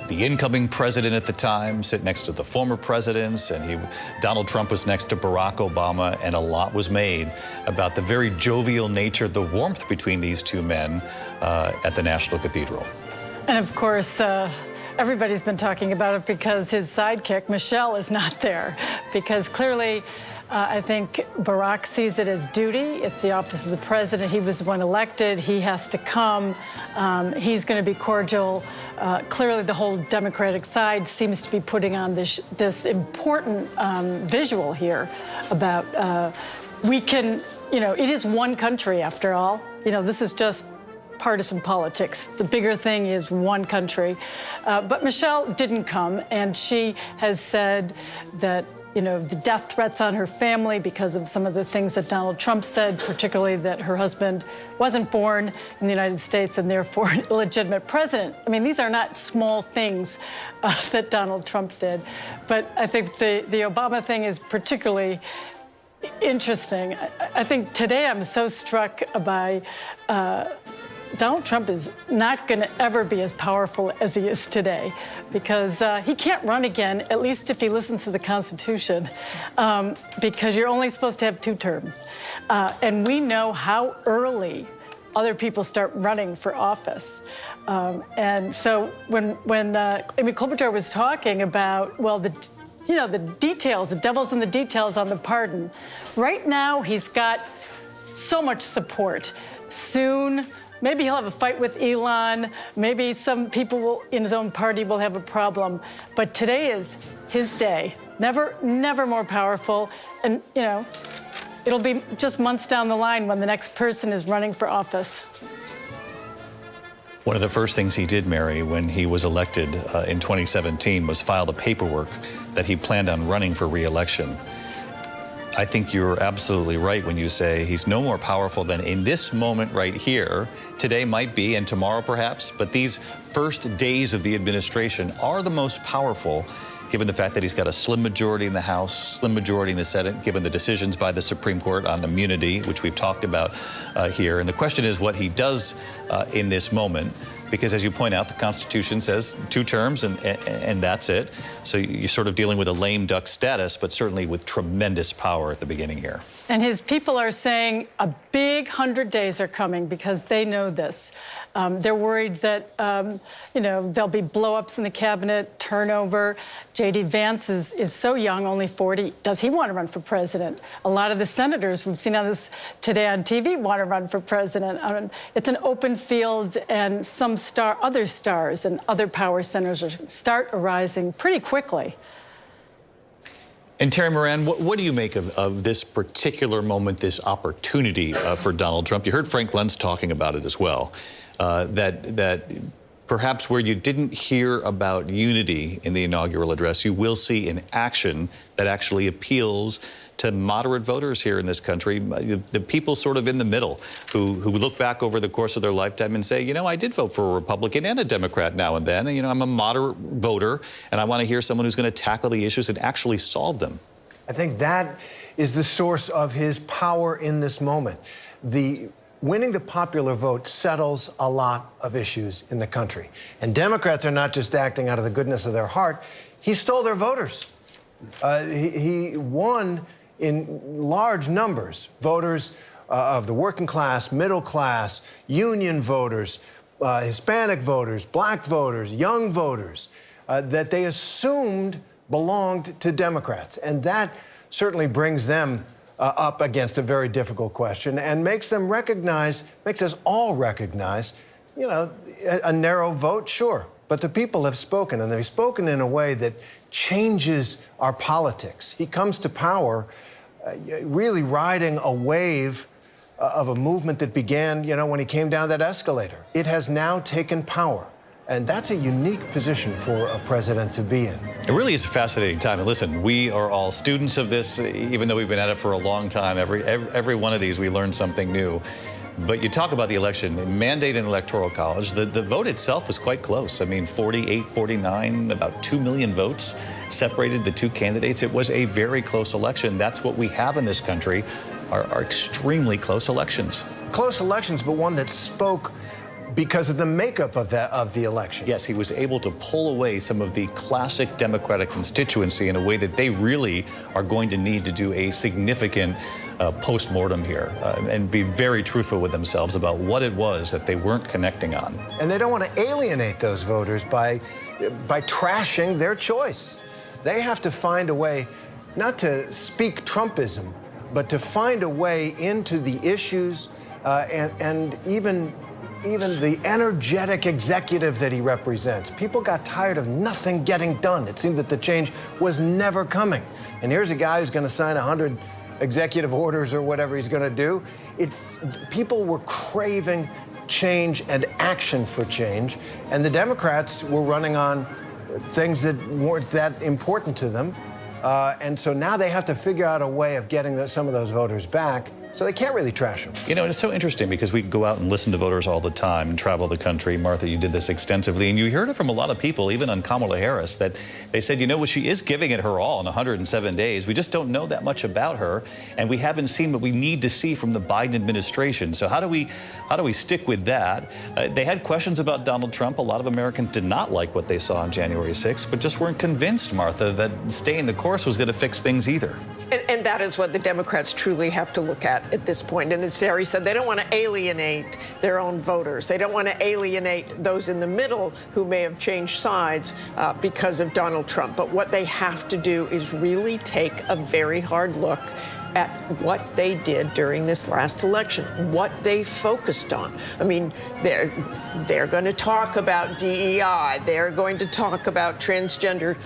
the incoming president at the time sit next to the former presidents, and Donald Trump was next to Barack Obama, and a lot was made about the very jovial nature, the warmth between these two men at the National Cathedral. And of course, everybody's been talking about it because his sidekick, Michelle, is not there. Because clearly, I think Barack sees it as duty. It's the office of the president. He was the one elected. He has to come. He's going to be cordial. Clearly, the whole Democratic side seems to be putting on this important visual here about we can, you know, it is one country after all. You know, this is just partisan politics. The bigger thing is one country. But Michelle didn't come, and she has said that, you know, the death threats on her family because of some of the things that Donald Trump said, particularly that her husband wasn't born in the United States and therefore an illegitimate president. I mean, these are not small things that Donald Trump did. But I think the Obama thing is particularly interesting. I think today I'm so struck by Donald Trump is not going to ever be as powerful as he is today because he can't run again, at least if he listens to the Constitution, because you're only supposed to have 2 terms. And we know how early other people start running for office. And so when Amy Klobuchar was talking about, well, the details, the devil's in the details on the pardon, right now he's got so much support. Soon, maybe he'll have a fight with Elon. Maybe some people in his own party will have a problem. But today is his day. Never more powerful. And, you know, it'll be just months down the line when the next person is running for office. One of the first things he did, Mary, when he was elected in 2017 was file the paperwork that he planned on running for re-election. I think you're absolutely right when you say he's no more powerful than in this moment right here. Today might be, and tomorrow perhaps, but these first days of the administration are the most powerful, given the fact that he's got a slim majority in the House, slim majority in the Senate, given the decisions by the Supreme Court on immunity, which we've talked about here. And the question is what he does in this moment. Because as you point out, the Constitution says 2 terms and that's it. So you're sort of dealing with a lame duck status, but certainly with tremendous power at the beginning here. And his people are saying a big 100 days are coming because they know this. They're worried that, there'll be blow-ups in the cabinet, turnover. J.D. Vance is so young, only 40. Does he want to run for president? A lot of the senators we've seen on this today on TV want to run for president. It's an open field, and some other stars and other power centers start arising pretty quickly. And Terry Moran, what do you make of this particular moment, this opportunity for Donald Trump? You heard Frank Luntz talking about it as well, that perhaps where you didn't hear about unity in the inaugural address, you will see in action that actually appeals to moderate voters here in this country, the people sort of in the middle who look back over the course of their lifetime and say, I did vote for a Republican and a Democrat now and then. I'm a moderate voter, and I want to hear someone who's going to tackle the issues and actually solve them. I think that is the source of his power in this moment. Winning the popular vote settles a lot of issues in the country. And Democrats are not just acting out of the goodness of their heart. He stole their voters. He won in large numbers, voters of the working class, middle class, union voters, Hispanic voters, black voters, young voters, that they assumed belonged to Democrats. And that certainly brings them up against a very difficult question and makes them recognize, makes us all recognize, a narrow vote, sure. But the people have spoken, and they've spoken in a way that changes our politics. He comes to power really riding a wave of a movement that began, when he came down that escalator. It has now taken power. And that's a unique position for a president to be in. It really is a fascinating time. And listen, we are all students of this, even though we've been at it for a long time. Every one of these, we learn something new. But you talk about the election, mandate in Electoral College, the vote itself was quite close. 48, 49, about 2 million votes separated the two candidates. It was a very close election. That's what we have in this country, are extremely close elections. Close elections, but one that spoke because of the makeup of the election. Yes, he was able to pull away some of the classic Democratic constituency in a way that they really are going to need to do a significant post-mortem here and be very truthful with themselves about what it was that they weren't connecting on. And they don't want to alienate those voters by trashing their choice. They have to find a way not to speak Trumpism, but to find a way into the issues and even the energetic executive that he represents. People got tired of nothing getting done. It seemed that the change was never coming. And here's a guy who's going to sign 100 executive orders or whatever he's going to do. People were craving change and action for change, and the Democrats were running on things that weren't that important to them. And so now they have to figure out a way of getting some of those voters back. So they can't really trash them. It's so interesting because we go out and listen to voters all the time and travel the country. Martha, you did this extensively, and you heard it from a lot of people, even on Kamala Harris, that they said, she is giving it her all in 107 days. We just don't know that much about her, and we haven't seen what we need to see from the Biden administration. So how do we stick with that? They had questions about Donald Trump. A lot of Americans did not like what they saw on January 6th, but just weren't convinced, Martha, that staying the course was going to fix things either. And that is what the Democrats truly have to look at this point. And as Terry said, they don't want to alienate their own voters. They don't want to alienate those in the middle who may have changed sides because of Donald Trump. But what they have to do is really take a very hard look at what they did during this last election, what they focused on. They're going to talk about DEI. They're going to talk about transgender.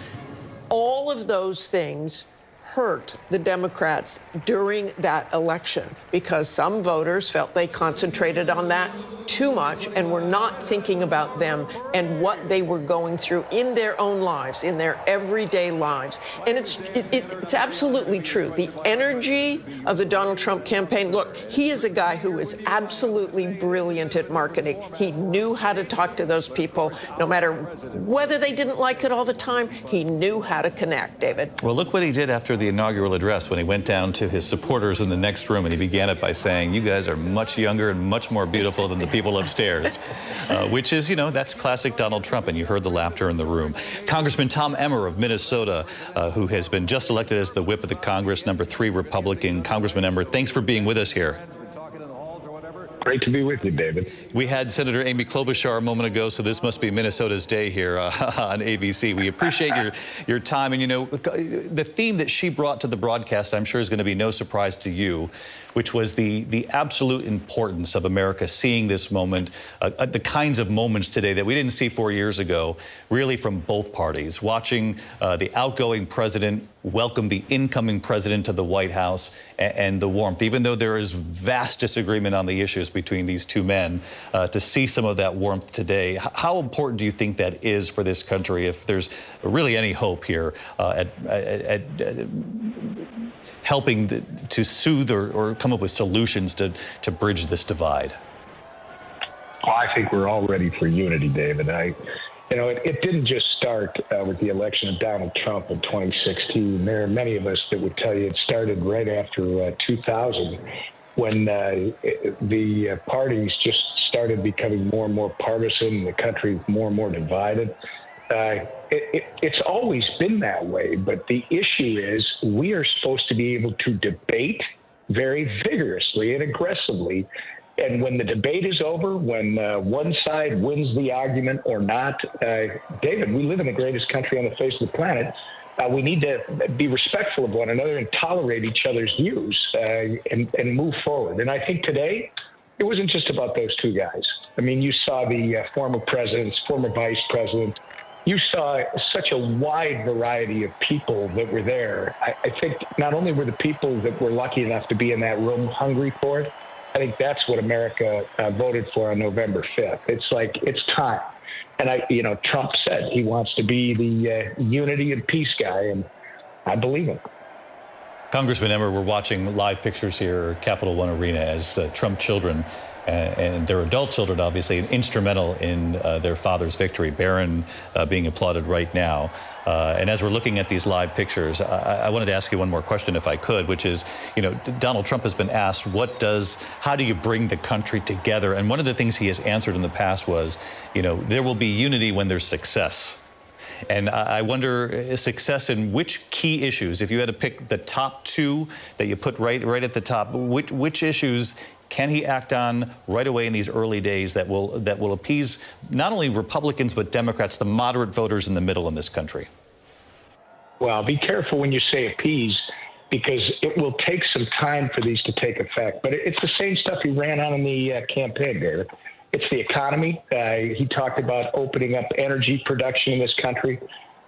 All of those things hurt the Democrats during that election because some voters felt they concentrated on that too much and were not thinking about them and what they were going through in their own lives, in their everyday lives. And it's absolutely true. The energy of the Donald Trump campaign, look, he is a guy who is absolutely brilliant at marketing. He knew how to talk to those people, no matter whether they didn't like it all the time. He knew how to connect, David. Well, look what he did after the inaugural address when he went down to his supporters in the next room and he began it by saying, you guys are much younger and much more beautiful than the people upstairs, which is, that's classic Donald Trump, and you heard the laughter in the room. Congressman Tom Emmer of Minnesota, who has been just elected as the whip of the Congress, #3 Republican. Congressman Emmer, thanks for being with us here. Great to be with you, David. We had Senator Amy Klobuchar a moment ago, so this must be Minnesota's day here on ABC. We appreciate your time. And, you know, the theme that she brought to the broadcast, I'm sure, is going to be no surprise to you, which was the absolute importance of America seeing this moment, the kinds of moments today that we didn't see 4 years ago, really from both parties. Watching the outgoing president welcome the incoming president to the White House, and the warmth, even though there is vast disagreement on the issues between these two men, to see some of that warmth today. How important do you think that is for this country, if there's really any hope here at helping to soothe or come up with solutions to bridge this divide? Well, I think we're all ready for unity, David. You know, it didn't just start with the election of Donald Trump in 2016. There are many of us that would tell you it started right after 2000, when the parties just started becoming more and more partisan, the country more and more divided. It's always been that way, but the issue is we are supposed to be able to debate very vigorously and aggressively. And when the debate is over, when one side wins the argument or not, David, we live in the greatest country on the face of the planet. We need to be respectful of one another and tolerate each other's views and move forward. And I think today, it wasn't just about those two guys. I mean, you saw the former presidents, former vice presidents. You saw such a wide variety of people that were there. I think not only were the people that were lucky enough to be in that room hungry for it, I think that's what America voted for on November 5th. It's like, it's time. And Trump said he wants to be the unity and peace guy, and I believe him. Congressman Emmer, we're watching live pictures here at Capital One Arena as Trump children and their adult children, obviously, instrumental in their father's victory. Barron being applauded right now. And as we're looking at these live pictures, I wanted to ask you one more question, if I could, which is, Donald Trump has been asked, how do you bring the country together? And one of the things he has answered in the past was, there will be unity when there's success. And I wonder, success in which key issues, if you had to pick the top two that you put right at the top, which issues can he act on right away in these early days that will appease not only Republicans but Democrats, the moderate voters in the middle in this country? Well, be careful when you say appease, because it will take some time for these to take effect. But it's the same stuff he ran on in the campaign, David. It's the economy. He talked about opening up energy production in this country.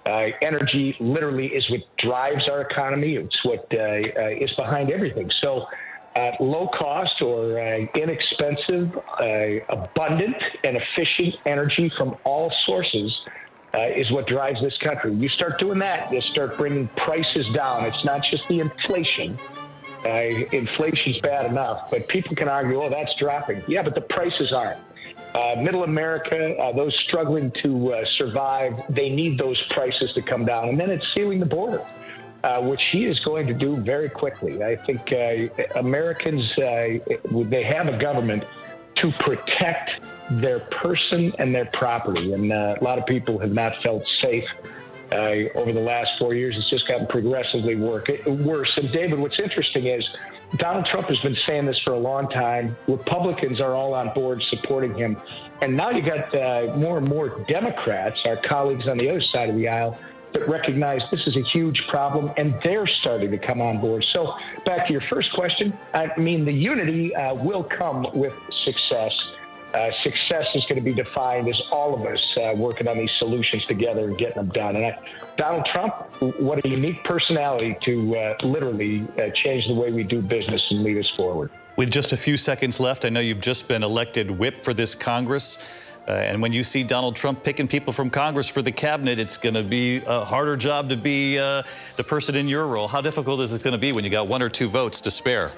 Energy literally is what drives our economy. It's what is behind everything. So low cost or inexpensive, abundant and efficient energy from all sources is what drives this country. You start doing that, you start bringing prices down. It's not just the inflation. Inflation's bad enough, but people can argue, oh, that's dropping. Yeah, but the prices aren't. Middle America, those struggling to survive, they need those prices to come down. And then it's sealing the border, which he is going to do very quickly. I think Americans, they have a government to protect their person and their property. And a lot of people have not felt safe over the last 4 years. It's just gotten progressively worse. And David, what's interesting is Donald Trump has been saying this for a long time. Republicans are all on board supporting him. And now you got more and more Democrats, our colleagues on the other side of the aisle, that recognize this is a huge problem, and they're starting to come on board. So back to your first question, I mean, the unity will come with success. Success is going to be defined as all of us working on these solutions together and getting them done. And Donald Trump, what a unique personality to literally change the way we do business and lead us forward. With just a few seconds left, I know you've just been elected whip for this Congress. And when you see Donald Trump picking people from Congress for the cabinet, it's going to be a harder job to be the person in your role. How difficult is it going to be when you got 1 or 2 votes to spare?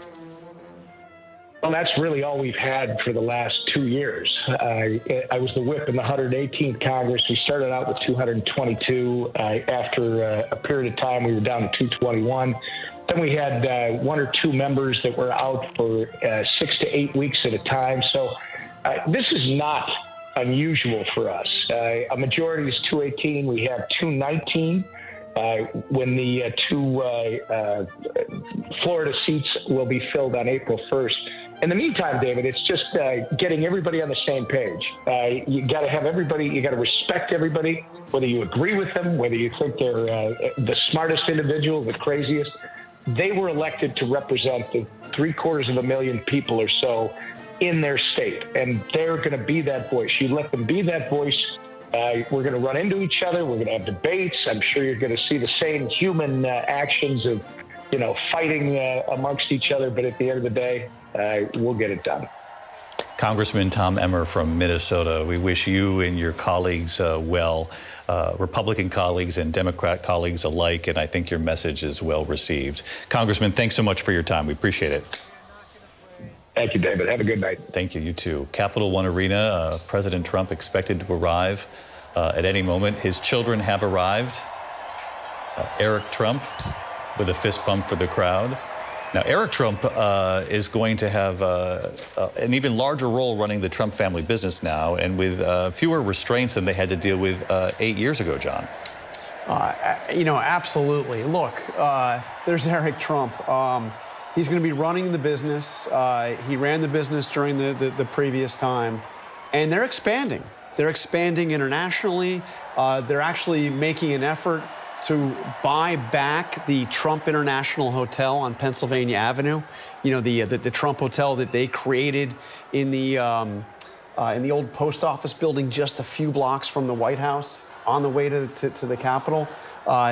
Well, that's really all we've had for the last 2 years. I was the whip in the 118th Congress. We started out with 222. After a period of time, we were down to 221. Then we had 1 or 2 members that were out for 6 to 8 weeks at a time. So this is not unusual for us. A majority is 218. We have 219. when the two Florida seats will be filled on April 1st. In the meantime, David, it's just getting everybody on the same page. You got to have everybody, you got to respect everybody, whether you agree with them, whether you think they're the smartest individual, the craziest. They were elected to represent the 750,000 people or so in their state, and they're going to be that voice. You let them be that voice. We're going to run into each other. We're going to have debates. I'm sure you're going to see the same human actions of, fighting amongst each other. But at the end of the day, we'll get it done. Congressman Tom Emmer from Minnesota, we wish you and your colleagues well, Republican colleagues and Democrat colleagues alike, and I think your message is well received. Congressman, thanks so much for your time. We appreciate it. Thank you, David. Have a good night. Thank you. You too. Capital One Arena, President Trump expected to arrive at any moment. His children have arrived. Eric Trump with a fist bump for the crowd. Now, Eric Trump is going to have an even larger role running the Trump family business now, and with fewer restraints than they had to deal with 8 years ago, John. Absolutely. Look, there's Eric Trump. He's going to be running the business. He ran the business during the previous time, and they're expanding. They're expanding internationally. They're actually making an effort to buy back the Trump International Hotel on Pennsylvania Avenue. The Trump Hotel that they created in the old post office building just a few blocks from the White House on the way to the Capitol.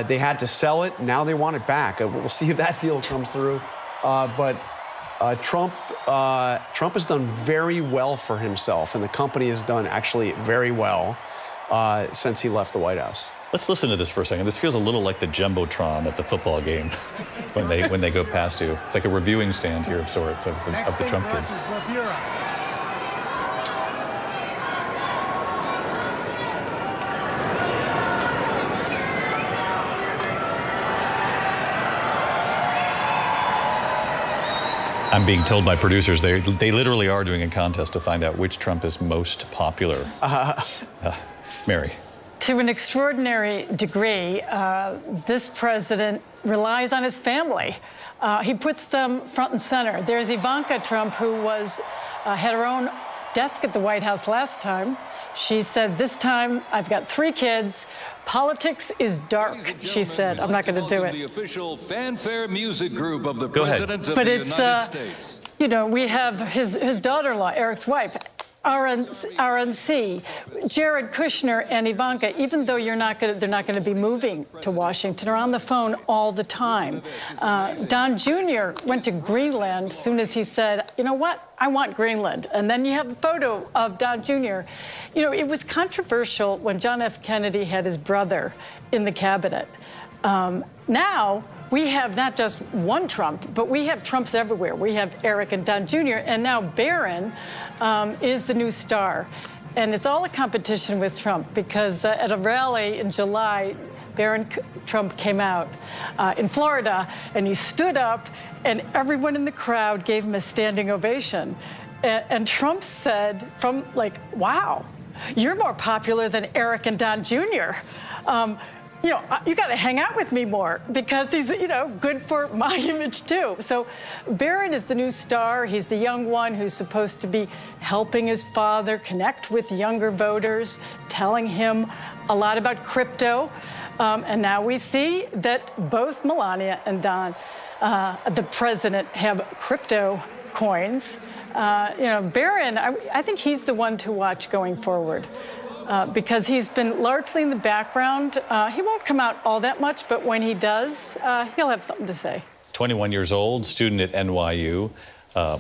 They had to sell it. Now they want it back. We'll see if that deal comes through. But Trump has done very well for himself, and the company has done actually very well since he left the White House. Let's listen to this for a second. This feels a little like the Jumbotron at the football game when they go past you. It's like a reviewing stand here of sorts of the Trump kids. I'm being told by producers they literally are doing a contest to find out which Trump is most popular. Mary. To an extraordinary degree, this president relies on his family. He puts them front and center. There's Ivanka Trump, who had her own desk at the White House last time. She said, this time I've got 3 kids. Politics is dark, she said. I'm not going to do it. The official fanfare music group of the President of the United States. We have his daughter-in-law, Eric's wife, RNC, Jared Kushner and Ivanka, even though they're not going to be moving to Washington, are on the phone all the time. Don Jr. went to Greenland as soon as he said, you know what, I want Greenland. And then you have a photo of Don Jr. It was controversial when John F. Kennedy had his brother in the cabinet. Now, we have not just one Trump, but we have Trumps everywhere. We have Eric and Don Jr., and now Barron is the new star. And it's all a competition with Trump, because at a rally in July, Barron Trump came out in Florida, and he stood up, and everyone in the crowd gave him a standing ovation. And Trump said, wow, you're more popular than Eric and Don Jr. You got to hang out with me more, because he's, good for my image too. So Barron is the new star. He's the young one who's supposed to be helping his father connect with younger voters, telling him a lot about crypto. And now we see that both Melania and Don, the president, have crypto coins. Barron, I think he's the one to watch going forward. Because he's been largely in the background. He won't come out all that much, but when he does, he'll have something to say. 21 years old, student at NYU.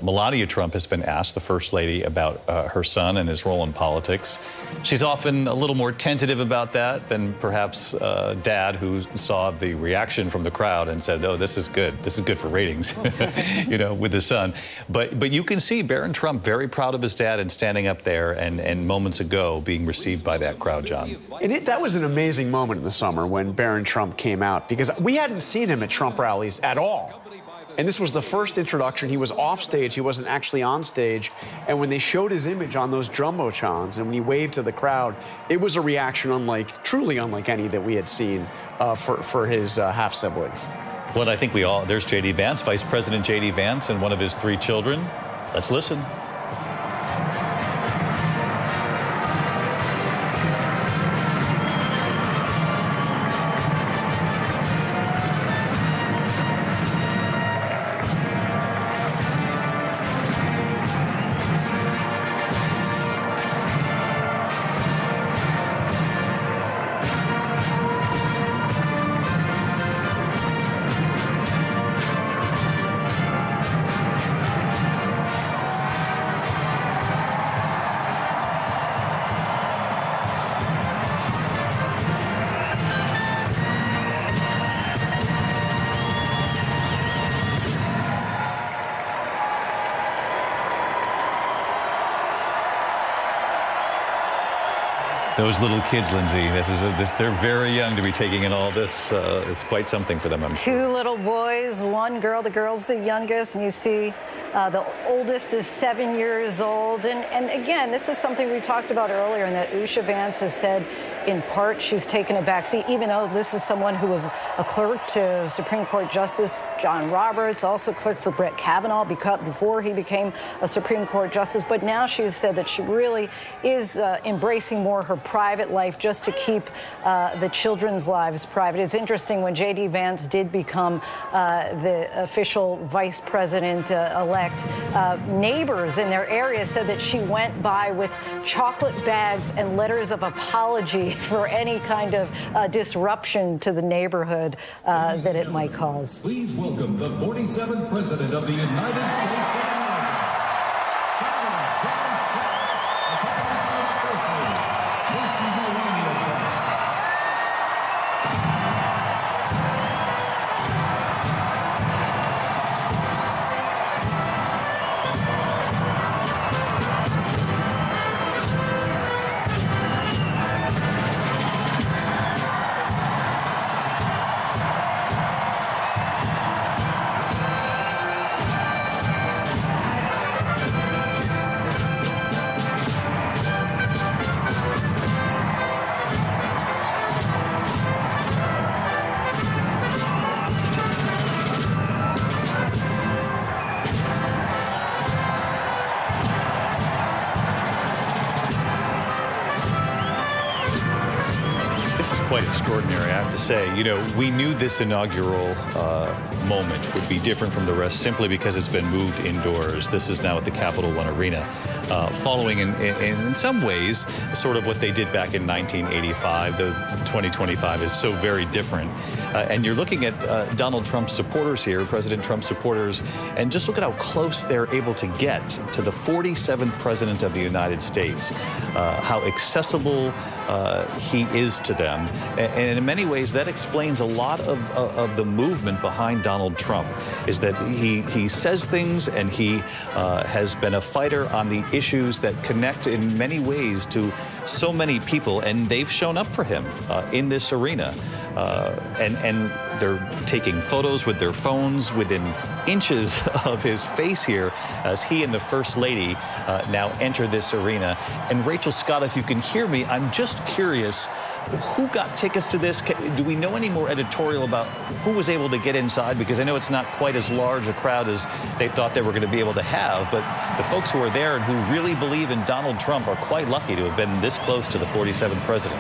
Melania Trump has been asked, the First Lady, about her son and his role in politics. She's often a little more tentative about that than perhaps Dad, who saw the reaction from the crowd and said, oh, this is good. This is good for ratings, with his son. But you can see Barron Trump very proud of his dad and standing up there and moments ago being received by that crowd, John. That was an amazing moment in the summer when Barron Trump came out, because we hadn't seen him at Trump rallies at all. And this was the first introduction. He was off stage. He wasn't actually on stage. And when they showed his image on those jumbotrons and when he waved to the crowd, it was a reaction truly unlike any that we had seen for his half-siblings. Well, I think there's J.D. Vance, Vice President J.D. Vance, and one of his 3 children. Let's listen. Those little kids, Lindsay, they're very young to be taking in all this. It's quite something for them. 2 little boys, 1 girl. The girl's the youngest, and you see the oldest is 7 years old. And again, this is something we talked about earlier, and that Usha Vance has said, in part, she's taken a backseat, even though this is someone who was a clerk to Supreme Court Justice John Roberts, also clerk for Brett Kavanaugh before he became a Supreme Court Justice. But now she's said that she really is embracing more her private life just to keep the children's lives private. It's interesting, when J.D. Vance did become the official vice president-elect, neighbors in their area said that she went by with chocolate bags and letters of apology for any kind of disruption to the neighborhood that it might cause. Please welcome the 47th President of the United States of America. Quite extraordinary, I have to say. You know, we knew this inaugural moment would be different from the rest simply because it's been moved indoors. This is now at the Capital One Arena, following in some ways sort of what they did back in 1985. The 2025 is so very different. And you're looking at Donald Trump's supporters here, President Trump's supporters, and just look at how close they're able to get to the 47th President of the United States, how accessible he is to them. And in many ways, that explains a lot of the movement behind Donald Trump, is that he says things, and he has been a fighter on the issues that connect in many ways to so many people, and they've shown up for him in this arena. And they're taking photos with their phones within inches of his face here as he and the First Lady now enter this arena. And Rachel Scott, if you can hear me, I'm just curious, who got tickets to this? Do we know any more editorial about who was able to get inside? Because I know it's not quite as large a crowd as they thought they were going to be able to have, but the folks who are there and who really believe in Donald Trump are quite lucky to have been this close to the 47th president.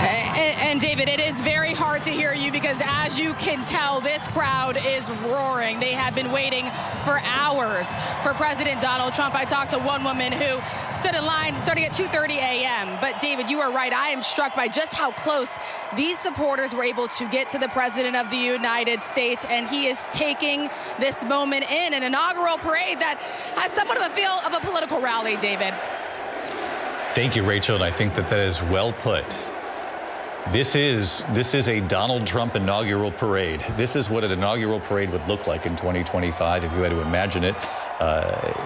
And David, it is very hard to hear you because, as you can tell, this crowd is roaring. They have been waiting for hours for President Donald Trump. I talked to one woman who stood in line starting at 2:30 a.m. But David, you are right. I am struck by just how close these supporters were able to get to the President of the United States. And he is taking this moment in an inaugural parade that has somewhat of a feel of a political rally, David. Thank you, Rachel. And I think that is well put. This is a Donald Trump inaugural parade. This is what an inaugural parade would look like in 2025 if you had to imagine it,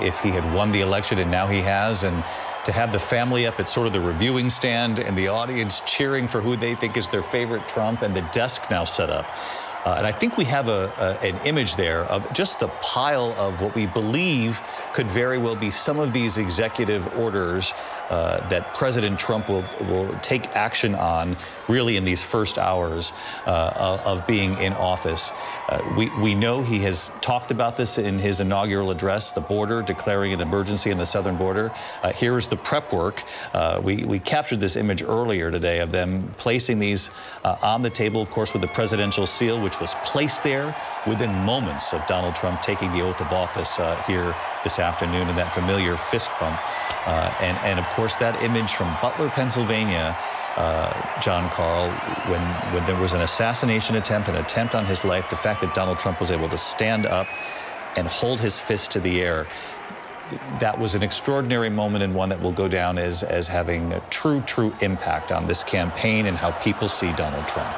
if he had won the election, and now he has. And to have the family up at sort of the reviewing stand and the audience cheering for who they think is their favorite Trump, and the desk now set up. And I think we have an image there of just the pile of what we believe could very well be some of these executive orders that President Trump will take action on really in these first hours of being in office. We know he has talked about this in his inaugural address, the border, declaring an emergency in the southern border. Here's the prep work. We captured this image earlier today of them placing these on the table, of course, with the presidential seal, which was placed there within moments of Donald Trump taking the oath of office here this afternoon, in that familiar fist bump. And of course, that image from Butler, Pennsylvania, John Carl, when there was an assassination attempt, an attempt on his life, the fact that Donald Trump was able to stand up and hold his fist to the air, that was an extraordinary moment, and one that will go down as having a true impact on this campaign and how people see Donald Trump.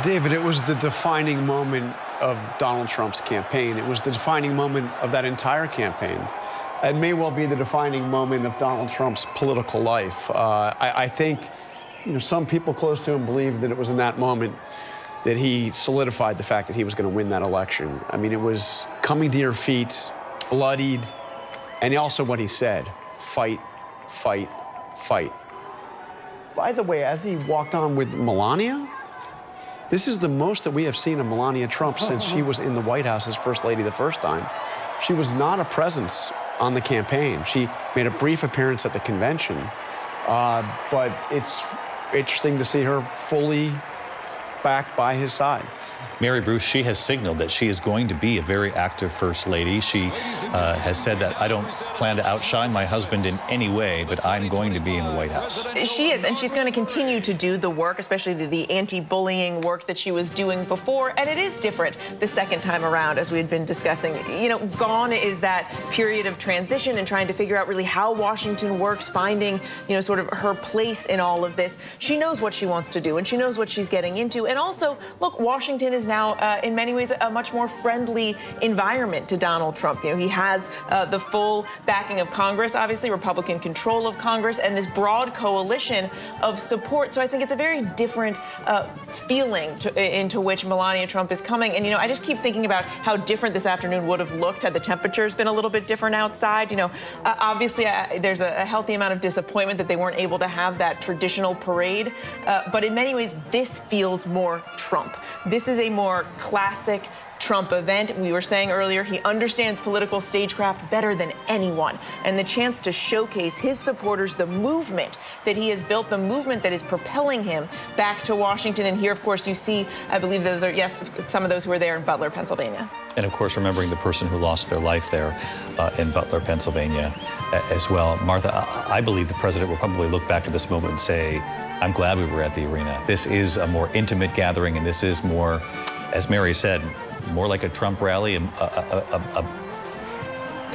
David, it was the defining moment of Donald Trump's campaign. It was the defining moment of that entire campaign. It may well be the defining moment of Donald Trump's political life. I think, some people close to him believe that it was in that moment that he solidified the fact that he was going to win that election. I mean, it was coming to your feet, bloodied, and also what he said, fight, fight, fight. By the way, as he walked on with Melania, this is the most that we have seen of Melania Trump since she was in the White House as First Lady the first time. She was not a presence on the campaign. She made a brief appearance at the convention, but it's interesting to see her fully back by his side. Mary Bruce, she has signaled that she is going to be a very active First Lady. She has said that I don't plan to outshine my husband in any way, but I'm going to be in the White House. She is, and she's going to continue to do the work, especially the anti-bullying work that she was doing before. And it is different the second time around, as we had been discussing. Gone is that period of transition and trying to figure out really how Washington works, finding, sort of her place in all of this. She knows what she wants to do, and she knows what she's getting into. And also, look, Washington is now, in many ways, a much more friendly environment to Donald Trump. He has the full backing of Congress, obviously, Republican control of Congress, and this broad coalition of support. So I think it's a very different feeling into which Melania Trump is coming. And, I just keep thinking about how different this afternoon would have looked had the temperatures been a little bit different outside. Obviously, there's a healthy amount of disappointment that they weren't able to have that traditional parade. But in many ways, this feels more Trump. This is a more classic Trump event. We were saying earlier, he understands political stagecraft better than anyone. And the chance to showcase his supporters, the movement that he has built, the movement that is propelling him back to Washington. And here, of course, you see, I believe those are, yes, some of those who are there in Butler, Pennsylvania. And of course, remembering the person who lost their life there in Butler, Pennsylvania as well. Martha, I believe the president will probably look back at this moment and say, I'm glad we were at the arena. This is a more intimate gathering, and this is more, as Mary said, more like a Trump rally. It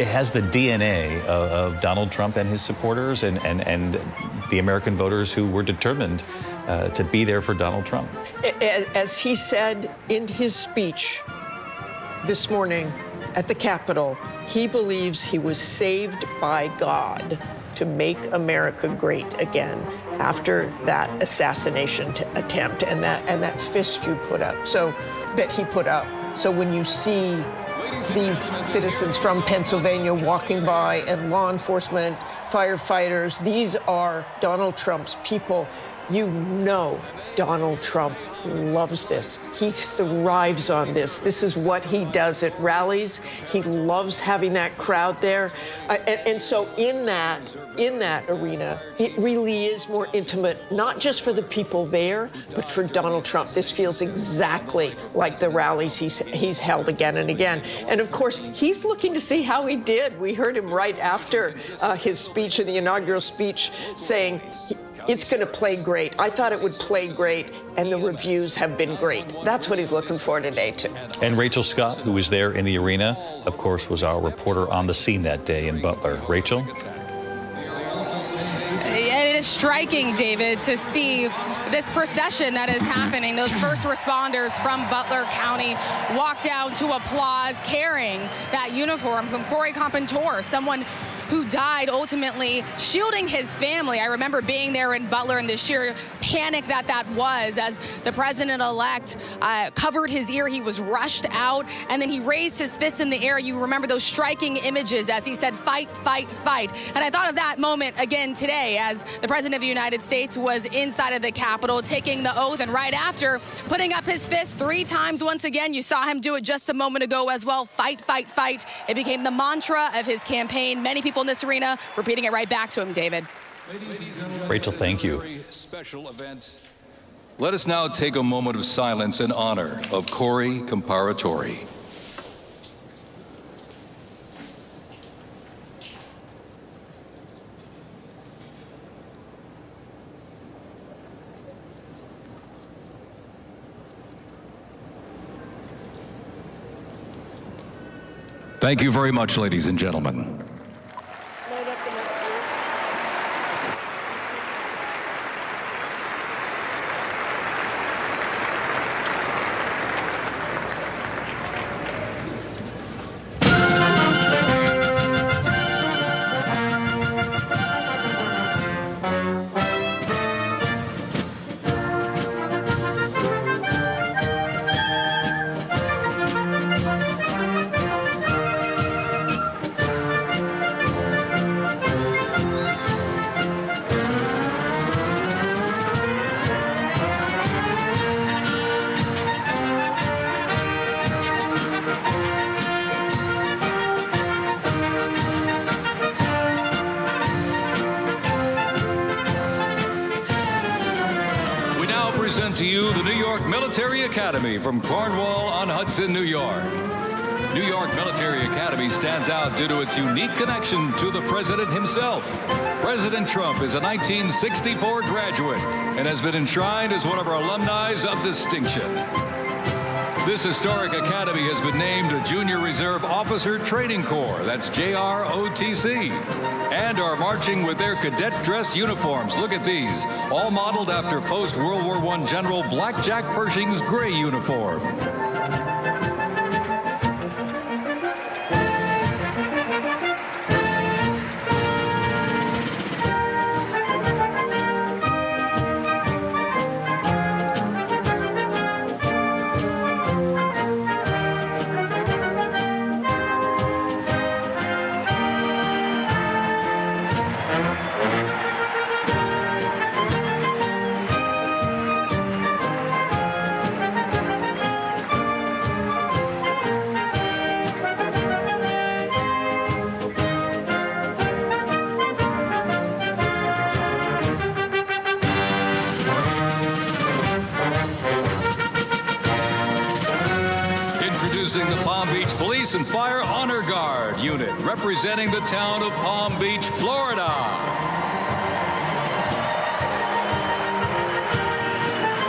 has the DNA of Donald Trump and his supporters and the American voters who were determined to be there for Donald Trump. As he said in his speech this morning at the Capitol, he believes he was saved by God to make America great again after that assassination attempt and that fist you put up, that he put up. So when you see these citizens from Pennsylvania walking by and law enforcement, firefighters, these are Donald Trump's people. Donald Trump loves this. He thrives on this. This is what he does at rallies. He loves having that crowd there. And so in that arena, it really is more intimate, not just for the people there, but for Donald Trump. This feels exactly like the rallies he's held again and again. And of course, he's looking to see how he did. We heard him right after his speech, the inaugural speech, saying, it's going to play great. I thought it would play great, and the reviews have been great. That's what he's looking for today, too. And Rachel Scott, who was there in the arena, of course, was our reporter on the scene that day in Butler. Rachel? And it is striking, David, to see this procession that is happening. Those first responders from Butler County walked out to applause carrying that uniform from Corey Compentor, someone who died ultimately shielding his family. I remember being there in Butler and the sheer panic that was as the president-elect covered his ear. He was rushed out, and then he raised his fist in the air. You remember those striking images as he said, "Fight, fight, fight." And I thought of that moment again today as the president of the United States was inside of the Capitol taking the oath, and right after putting up his fist 3 times once again. You saw him do it just a moment ago as well. Fight, fight, fight. It became the mantra of his campaign. Many people in this arena repeating it right back to him, David. Rachel, thank you. Special event. Let us now take a moment of silence in honor of Corey Comparatori. Thank you very much, ladies and gentlemen. Present to you the New York Military Academy from Cornwall-on-Hudson, New York. New York Military Academy stands out due to its unique connection to the president himself. President Trump is a 1964 graduate and has been enshrined as one of our alumni of distinction. This historic academy has been named a Junior Reserve Officer Training Corps, that's JROTC, and are marching with their cadet dress uniforms. Look at these, all modeled after post-World War I General Blackjack Pershing's gray uniform. Introducing the Palm Beach Police and Fire Honor Guard unit, representing the town of Palm Beach, Florida.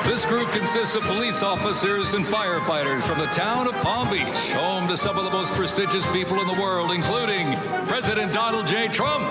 This group consists of police officers and firefighters from the town of Palm Beach, home to some of the most prestigious people in the world, including President Donald J. Trump.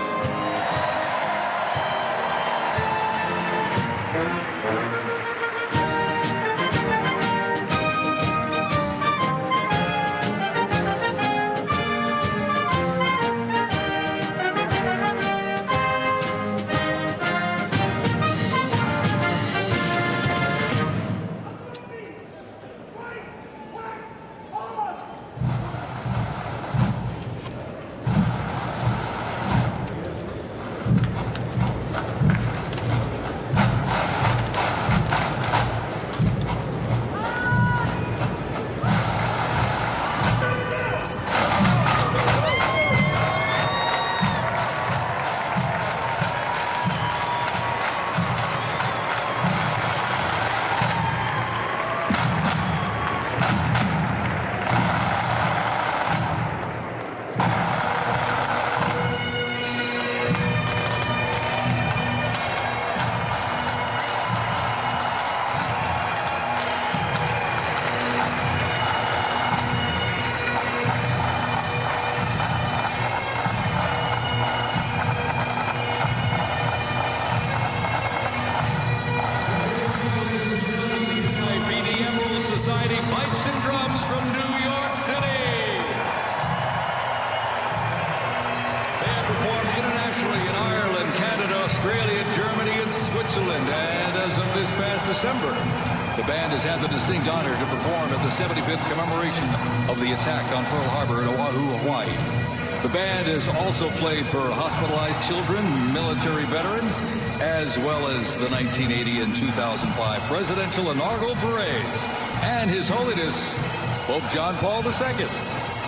Switzerland, and as of this past December, the band has had the distinct honor to perform at the 75th commemoration of the attack on Pearl Harbor in Oahu, Hawaii. The band has also played for hospitalized children, military veterans, as well as the 1980 and 2005 presidential inaugural parades, and His Holiness Pope John Paul II.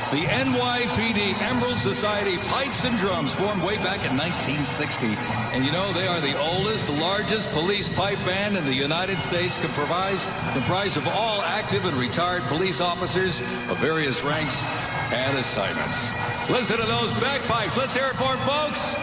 The NYPD Emerald Society Pipes and Drums formed way back in 1960. And you know, they are the oldest, largest police pipe band in the United States, comprised of all active and retired police officers of various ranks and assignments. Listen to those bagpipes. Let's hear it for them, folks.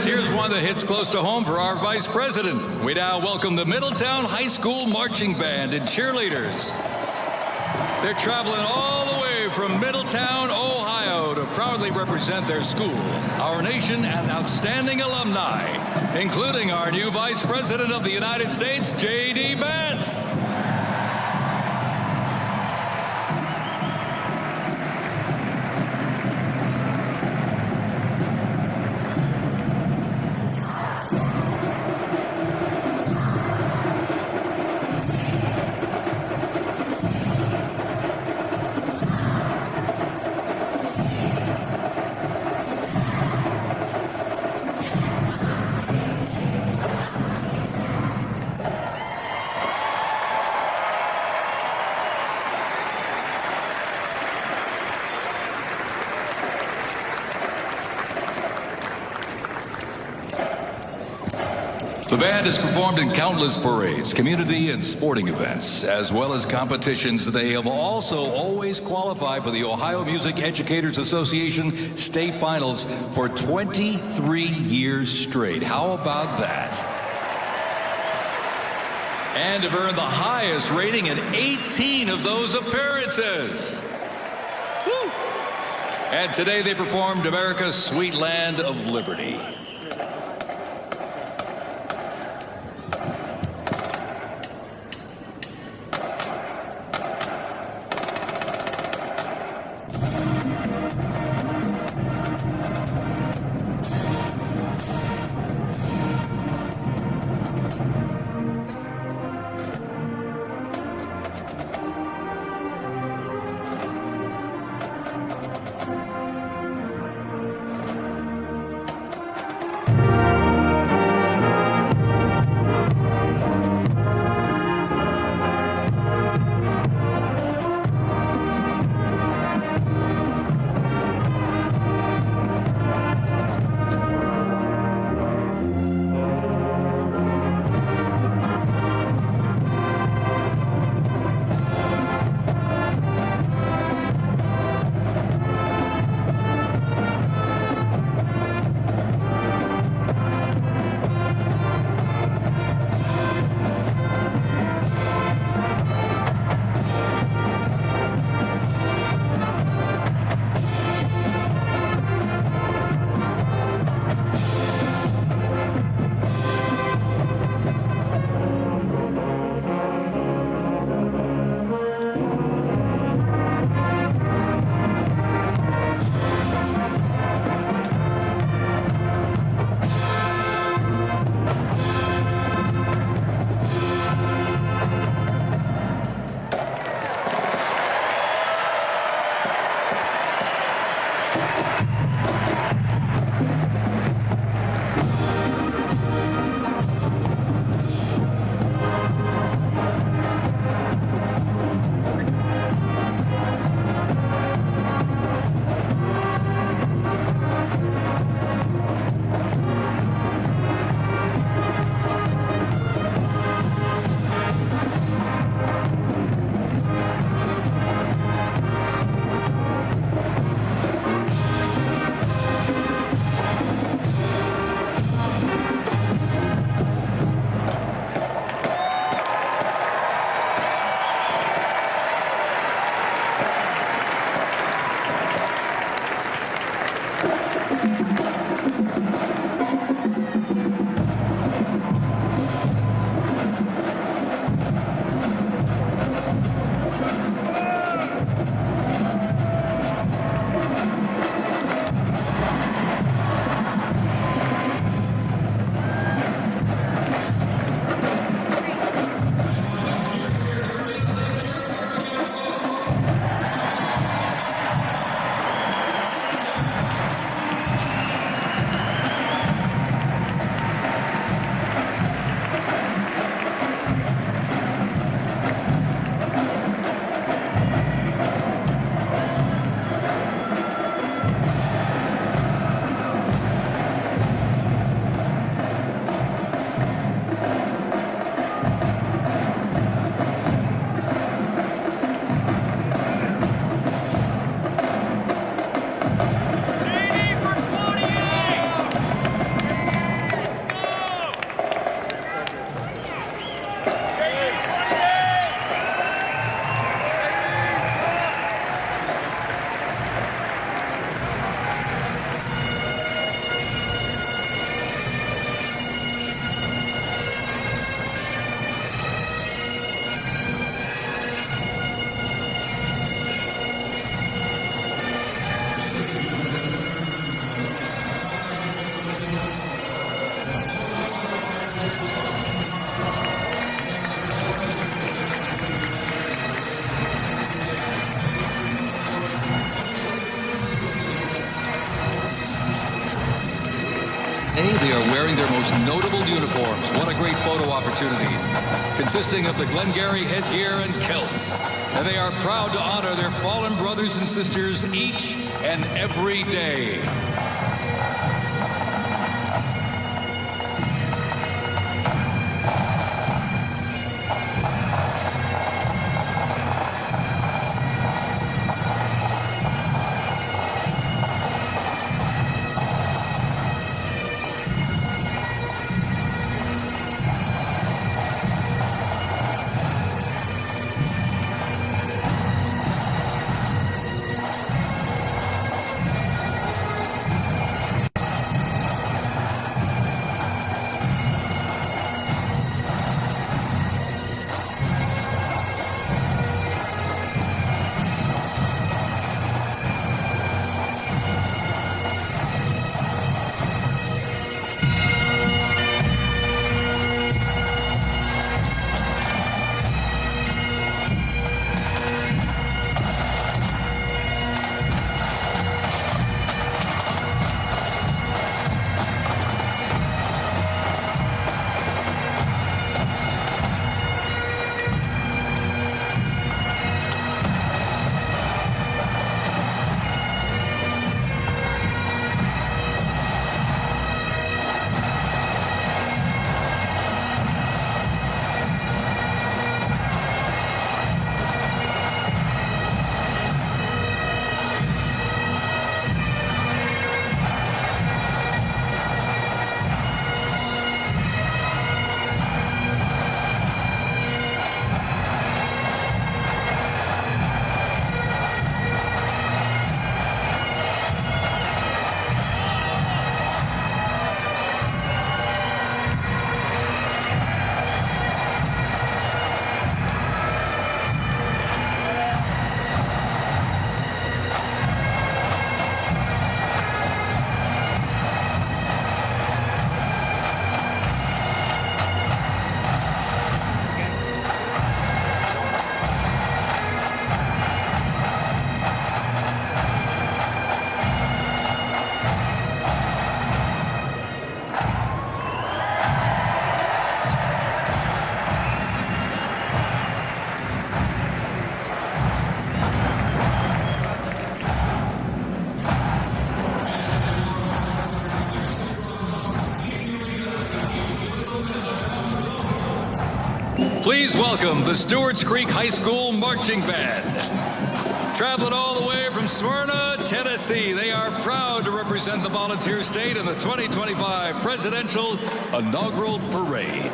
Here's one that hits close to home for our Vice President. We now welcome the Middletown High School Marching Band and cheerleaders. They're traveling all the way from Middletown, Ohio to proudly represent their school, our nation, and outstanding alumni, including our new Vice President of the United States, J.D. Vance. The band has performed in countless parades, community and sporting events, as well as competitions. They have also always qualified for the Ohio Music Educators Association state finals for 23 years straight. How about that? And have earned the highest rating in 18 of those appearances. Woo! And today they performed America's Sweet Land of Liberty. Today, they are wearing their most notable uniforms. What a great photo opportunity. Consisting of the Glengarry headgear and kilts. And they are proud to honor their fallen brothers and sisters each and every day. Please welcome the Stewart's Creek High School Marching Band. Traveling all the way from Smyrna, Tennessee, they are proud to represent the volunteer state in the 2025 Presidential Inaugural Parade.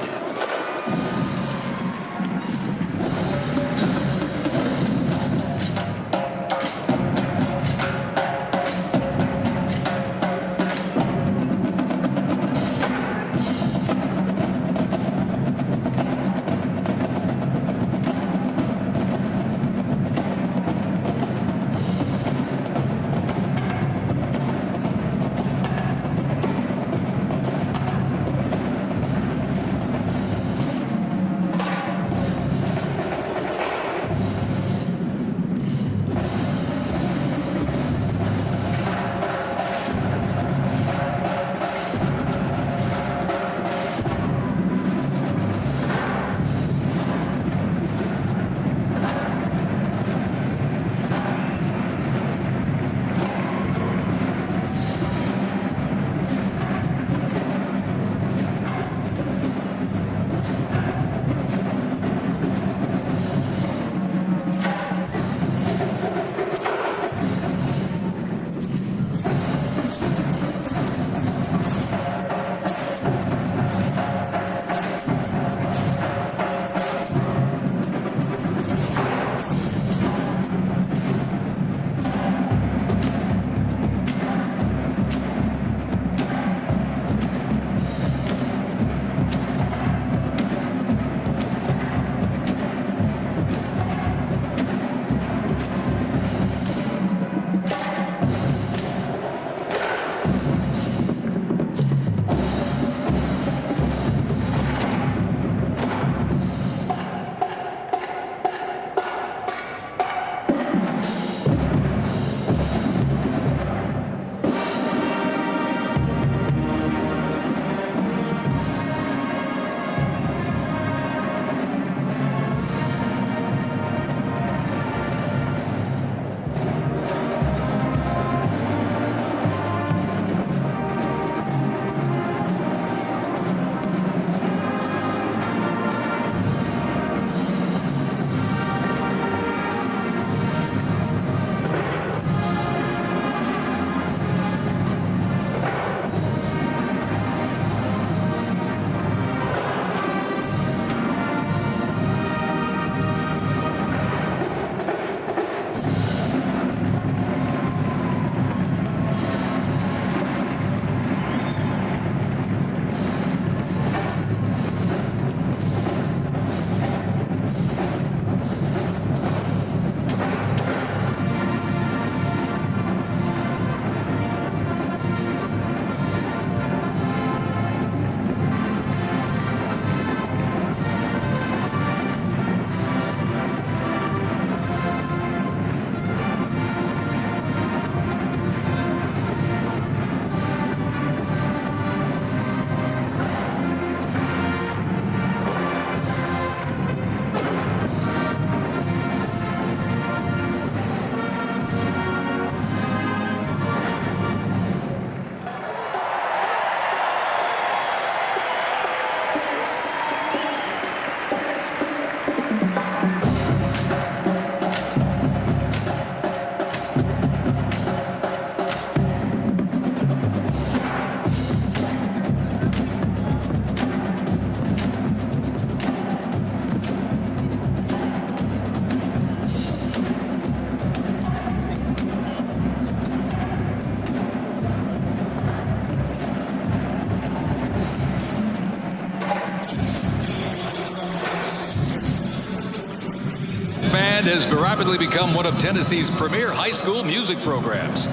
has rapidly become one of Tennessee's premier high school music programs.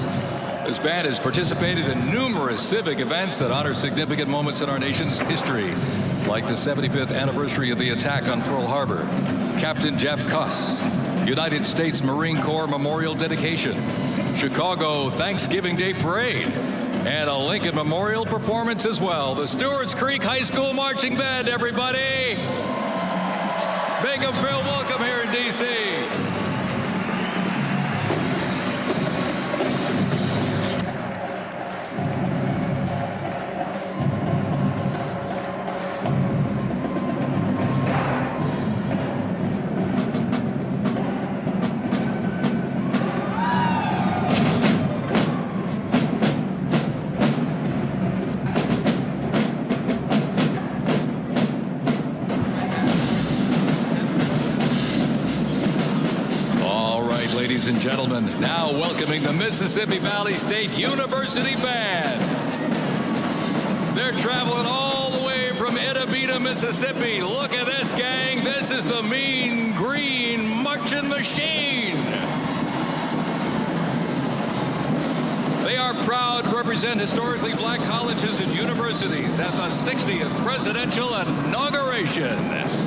This band has participated in numerous civic events that honor significant moments in our nation's history, like the 75th anniversary of the attack on Pearl Harbor, Captain Jeff Cuss, United States Marine Corps Memorial Dedication, Chicago Thanksgiving Day Parade, and a Lincoln Memorial performance as well. The Stewart's Creek High School Marching Band, everybody. Make them feel welcome here in D.C. Ladies and gentlemen, now welcoming the Mississippi Valley State University Band. They're traveling all the way from Itabita, Mississippi. Look at this, gang. This is the Mean Green Marching Machine. They are proud to represent historically black colleges and universities at the 60th Presidential Inauguration.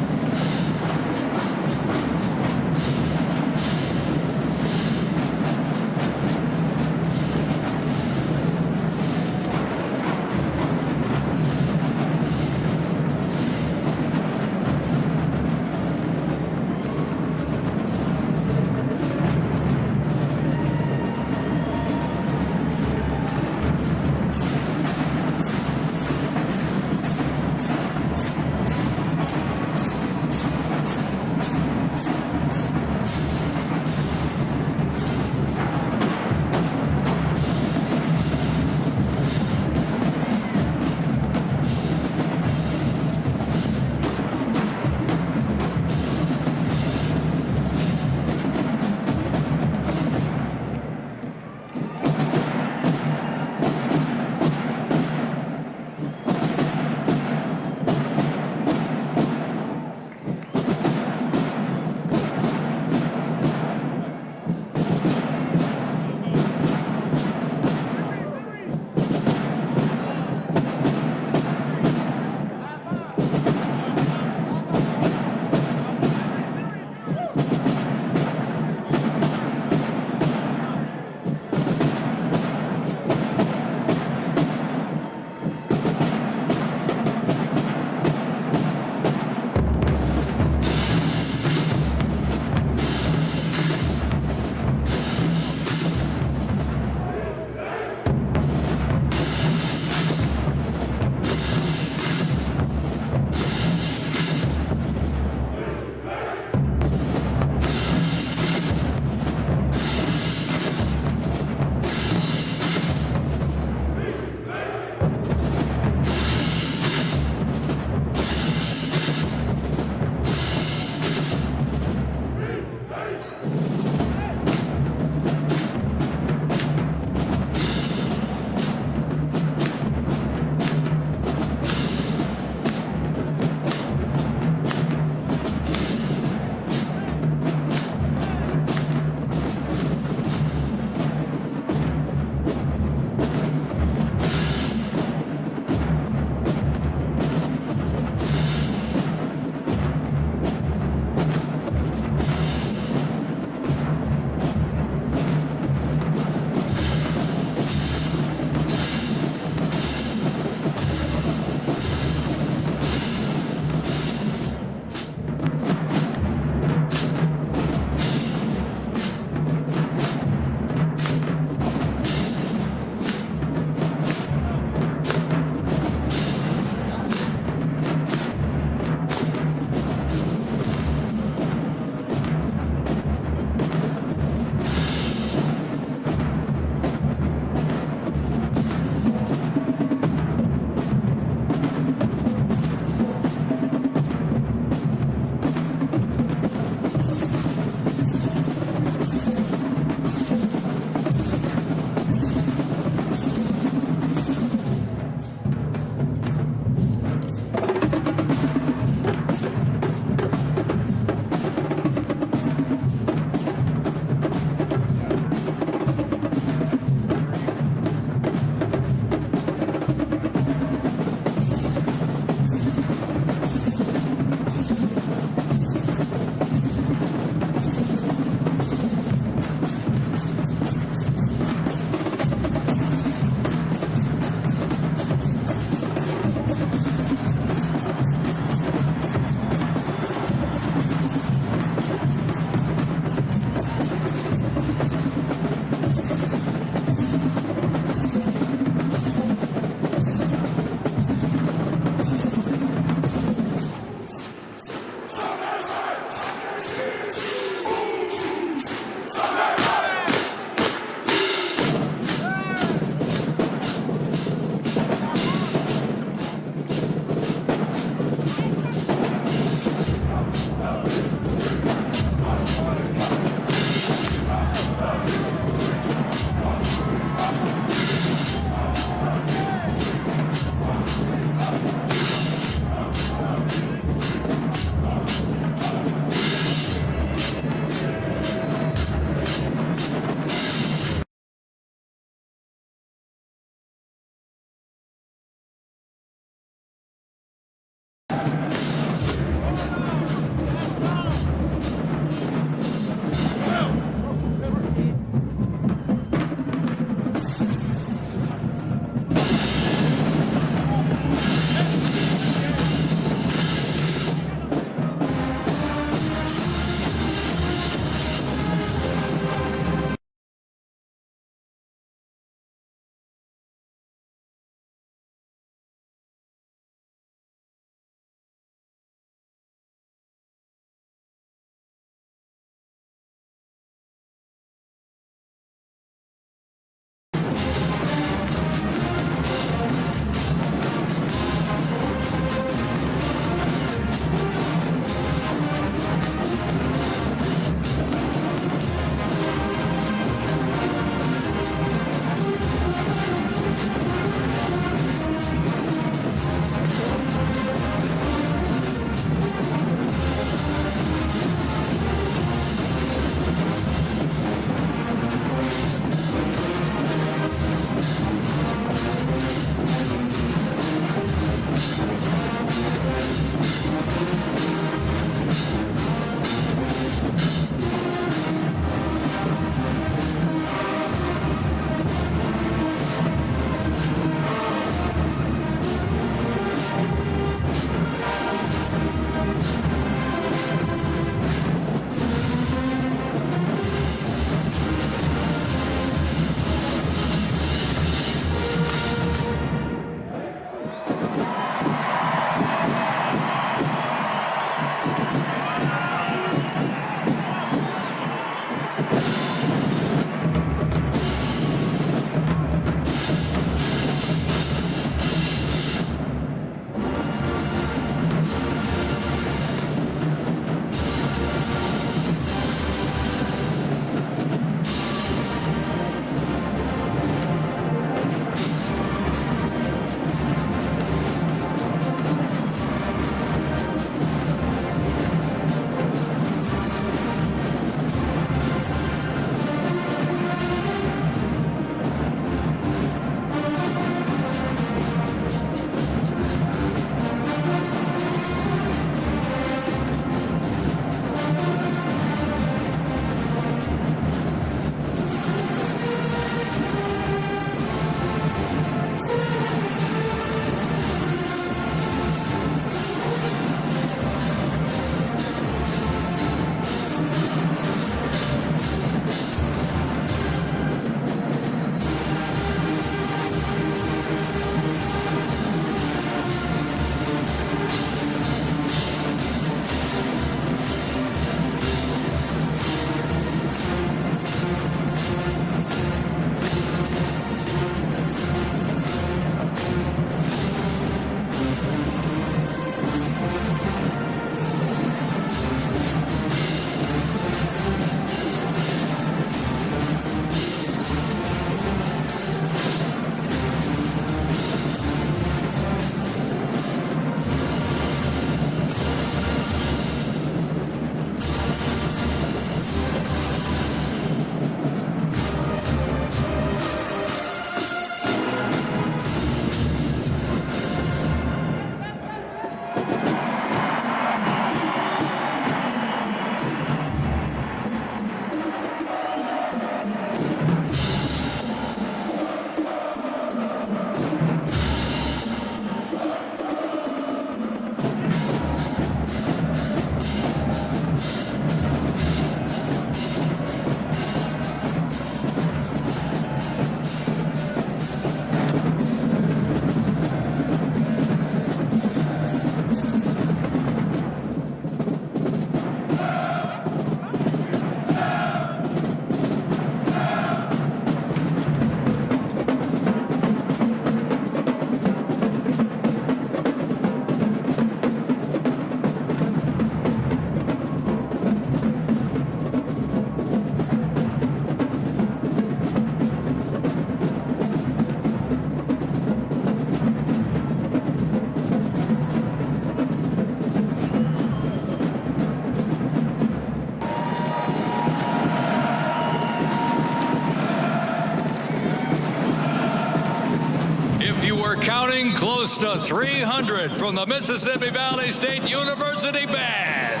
We're counting close to 300 from the Mississippi Valley State University Band.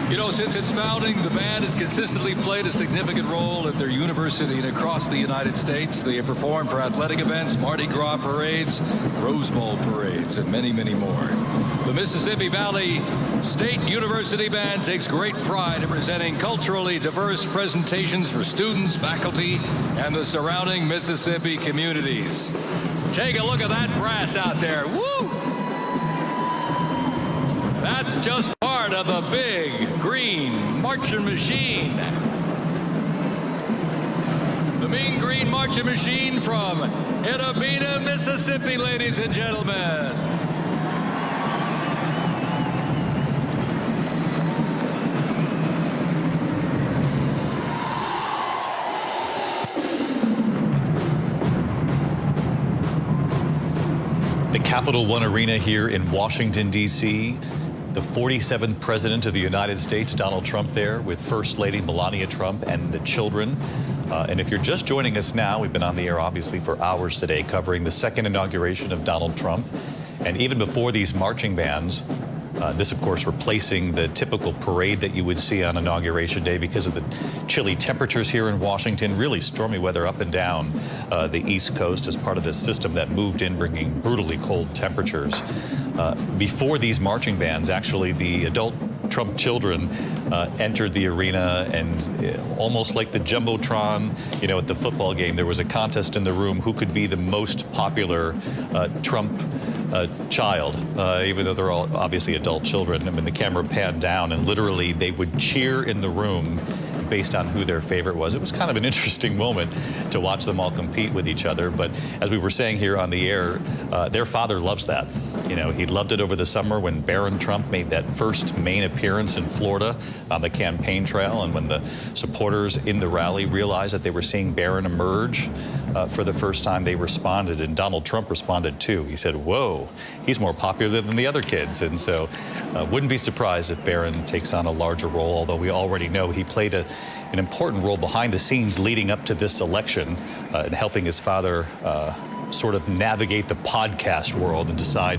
You know, since its founding, the band has consistently played a significant role at their university and across the United States. They have performed for athletic events, Mardi Gras parades, Rose Bowl parades, and many, many more. The Mississippi Valley State University Band takes great pride in presenting culturally diverse presentations for students, faculty, and the surrounding Mississippi communities. Take a look at that brass out there. Woo! That's just part of the big green marching machine. The Mean Green Marching Machine from Itta, Mississippi, ladies and gentlemen. The Capital One Arena here in Washington, D.C., the 47th President of the United States, Donald Trump, there with First Lady Melania Trump and the children. And if you're just joining us now, we've been on the air, obviously, for hours today covering the second inauguration of Donald Trump. And even before these marching bands, this, of course, replacing the typical parade that you would see on Inauguration Day because of the chilly temperatures here in Washington, really stormy weather up and down the East Coast as part of this system that moved in, bringing brutally cold temperatures. Before these marching bands, actually, the adult Trump children entered the arena, and almost like the Jumbotron, you know, at the football game, there was a contest in the room who could be the most popular Trump child, even though they're all obviously adult children. I mean, the camera panned down, and literally they would cheer in the room based on who their favorite was. It was kind of an interesting moment to watch them all compete with each other. But as we were saying here on the air, their father loves that. You know, he loved it over the summer when Barron Trump made that first main appearance in Florida on the campaign trail, and when the supporters in the rally realized that they were seeing Barron emerge for the first time, they responded, and Donald Trump responded too. He said, whoa, he's more popular than the other kids. And so wouldn't be surprised if Barron takes on a larger role, although we already know he played an important role behind the scenes leading up to this election in helping his father sort of navigate the podcast world and decide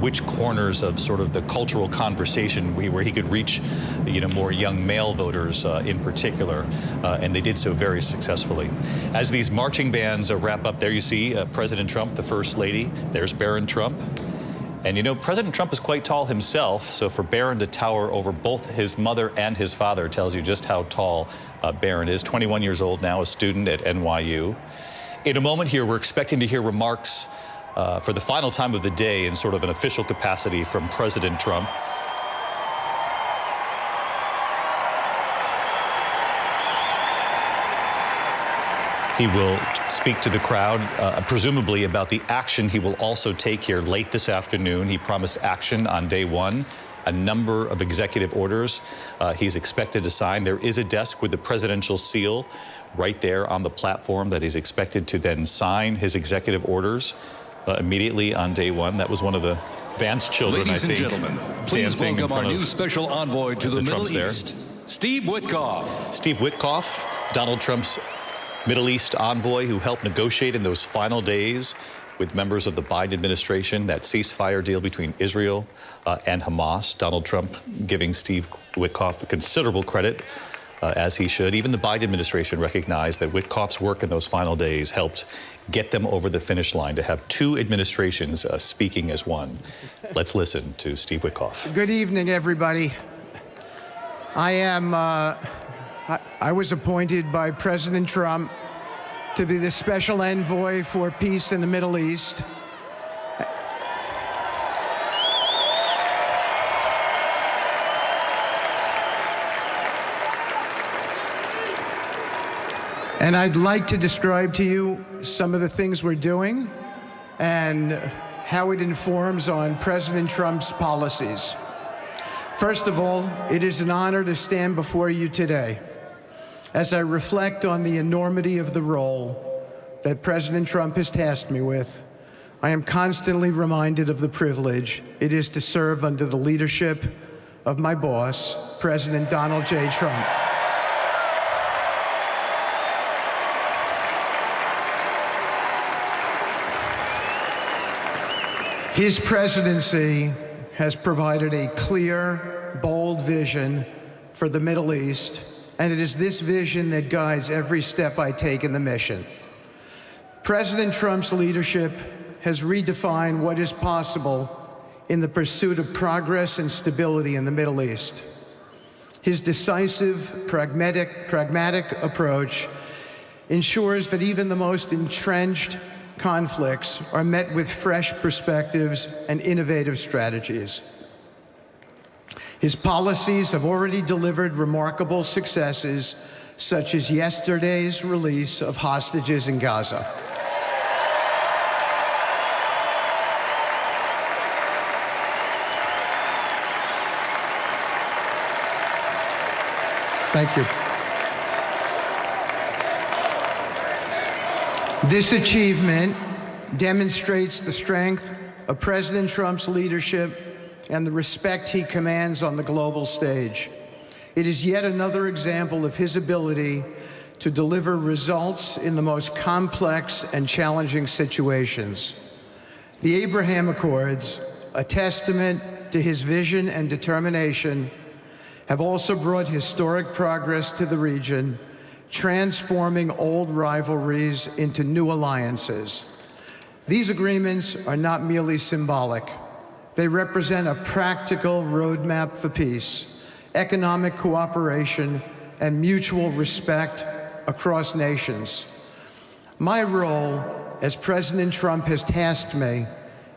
which corners of sort of the cultural conversation where he could reach, you know, more young male voters in particular, and they did so very successfully. As these marching bands wrap up, there you see President Trump, the First Lady. There's Barron Trump. And you know, President Trump is quite tall himself, so for Barron to tower over both his mother and his father tells you just how tall Barron is. 21 years old now, a student at NYU. In a moment here, we're expecting to hear remarks for the final time of the day in sort of an official capacity from President Trump. He will speak to the crowd, presumably about the action he will also take here late this afternoon. He promised action on day one, a number of executive orders he's expected to sign. There is a desk with the presidential seal right there on the platform that he's expected to then sign his executive orders immediately on day one. That was one of the Vance children, Ladies I think, and gentlemen, please welcome our new special envoy to the Middle East, Steve Witkoff. Steve Witkoff, Donald Trump's Middle East envoy who helped negotiate in those final days with members of the Biden administration, that ceasefire deal between Israel and Hamas. Donald Trump giving Steve Witkoff considerable credit, as he should. Even the Biden administration recognized that Witkoff's work in those final days helped get them over the finish line, to have two administrations speaking as one. Let's listen to Steve Witkoff. Good evening, everybody. I was appointed by President Trump to be the special envoy for peace in the Middle East. And I'd like to describe to you some of the things we're doing and how it informs on President Trump's policies. First of all, it is an honor to stand before you today as I reflect on the enormity of the role that President Trump has tasked me with. I am constantly reminded of the privilege it is to serve under the leadership of my boss, President Donald J. Trump. His presidency has provided a clear, bold vision for the Middle East, and it is this vision that guides every step I take in the mission. President Trump's leadership has redefined what is possible in the pursuit of progress and stability in the Middle East. His decisive, pragmatic approach ensures that even the most entrenched conflicts are met with fresh perspectives and innovative strategies. His policies have already delivered remarkable successes, such as yesterday's release of hostages in Gaza. Thank you. This achievement demonstrates the strength of President Trump's leadership and the respect he commands on the global stage. It is yet another example of his ability to deliver results in the most complex and challenging situations. The Abraham Accords, a testament to his vision and determination, have also brought historic progress to the region, transforming old rivalries into new alliances. These agreements are not merely symbolic. They represent a practical roadmap for peace, economic cooperation, and mutual respect across nations. My role, as President Trump has tasked me,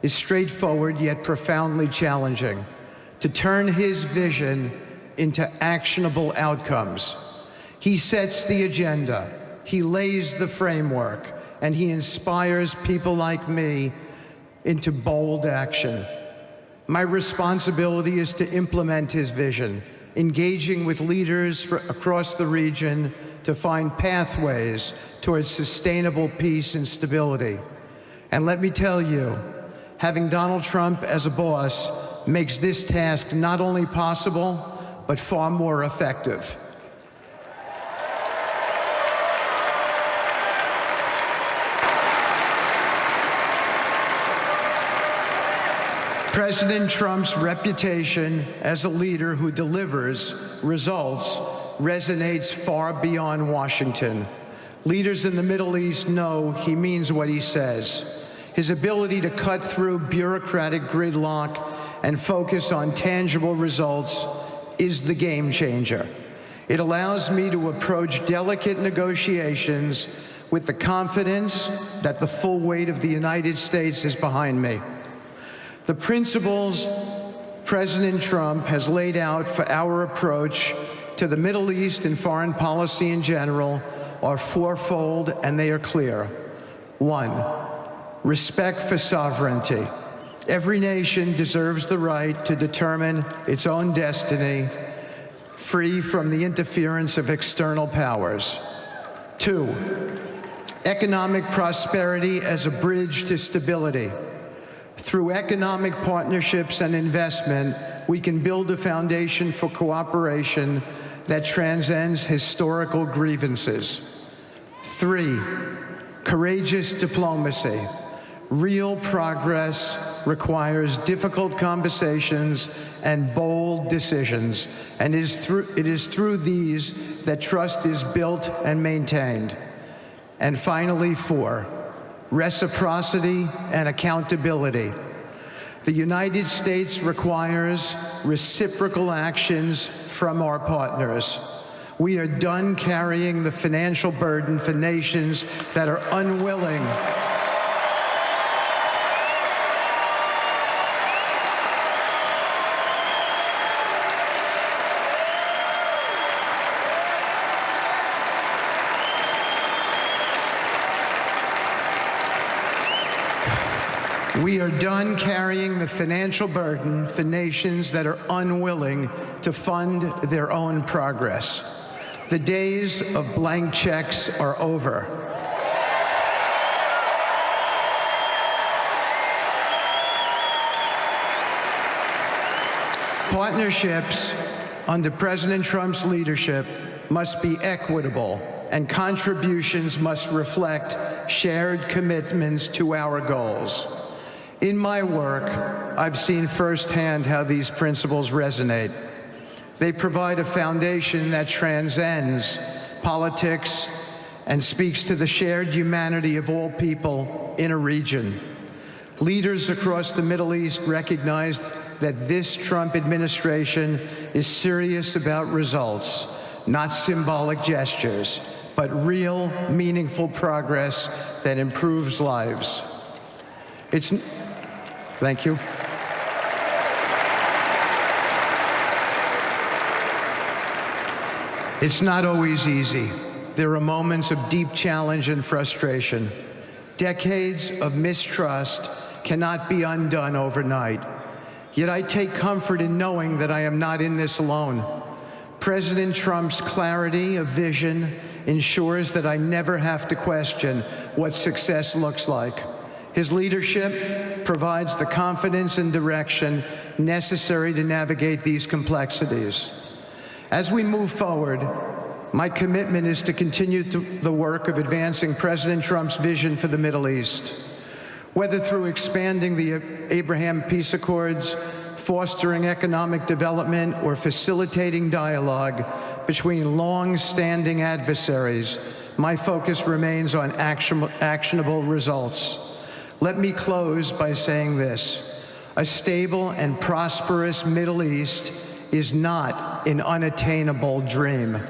is straightforward yet profoundly challenging: to turn his vision into actionable outcomes. He sets the agenda, he lays the framework, and he inspires people like me into bold action. My responsibility is to implement his vision, engaging with leaders across the region to find pathways towards sustainable peace and stability. And let me tell you, having Donald Trump as a boss makes this task not only possible, but far more effective. President Trump's reputation as a leader who delivers results resonates far beyond Washington. Leaders in the Middle East know he means what he says. His ability to cut through bureaucratic gridlock and focus on tangible results is the game changer. It allows me to approach delicate negotiations with the confidence that the full weight of the United States is behind me. The principles President Trump has laid out for our approach to the Middle East and foreign policy in general are fourfold, and they are clear. 1, respect for sovereignty. Every nation deserves the right to determine its own destiny, free from the interference of external powers. 2, economic prosperity as a bridge to stability. Through economic partnerships and investment, we can build a foundation for cooperation that transcends historical grievances. 3, courageous diplomacy. Real progress requires difficult conversations and bold decisions, and it is through these that trust is built and maintained. And finally, 4, reciprocity and accountability. The United States requires reciprocal actions from our partners. We are done carrying the financial burden for nations that are unwilling We are done carrying the financial burden for nations that are unwilling to fund their own progress. The days of blank checks are over. Partnerships under President Trump's leadership must be equitable, and contributions must reflect shared commitments to our goals. In my work, I've seen firsthand how these principles resonate. They provide a foundation that transcends politics and speaks to the shared humanity of all people in a region. Leaders across the Middle East recognized that this Trump administration is serious about results, not symbolic gestures, but real, meaningful progress that improves lives. Thank you. It's not always easy. There are moments of deep challenge and frustration. Decades of mistrust cannot be undone overnight. Yet I take comfort in knowing that I am not in this alone. President Trump's clarity of vision ensures that I never have to question what success looks like. His leadership provides the confidence and direction necessary to navigate these complexities. As we move forward, my commitment is to continue the work of advancing President Trump's vision for the Middle East, whether through expanding the Abraham Peace Accords, fostering economic development, or facilitating dialogue between long-standing adversaries. My focus remains on actionable results. Let me close by saying this: a stable and prosperous Middle East is not an unattainable dream.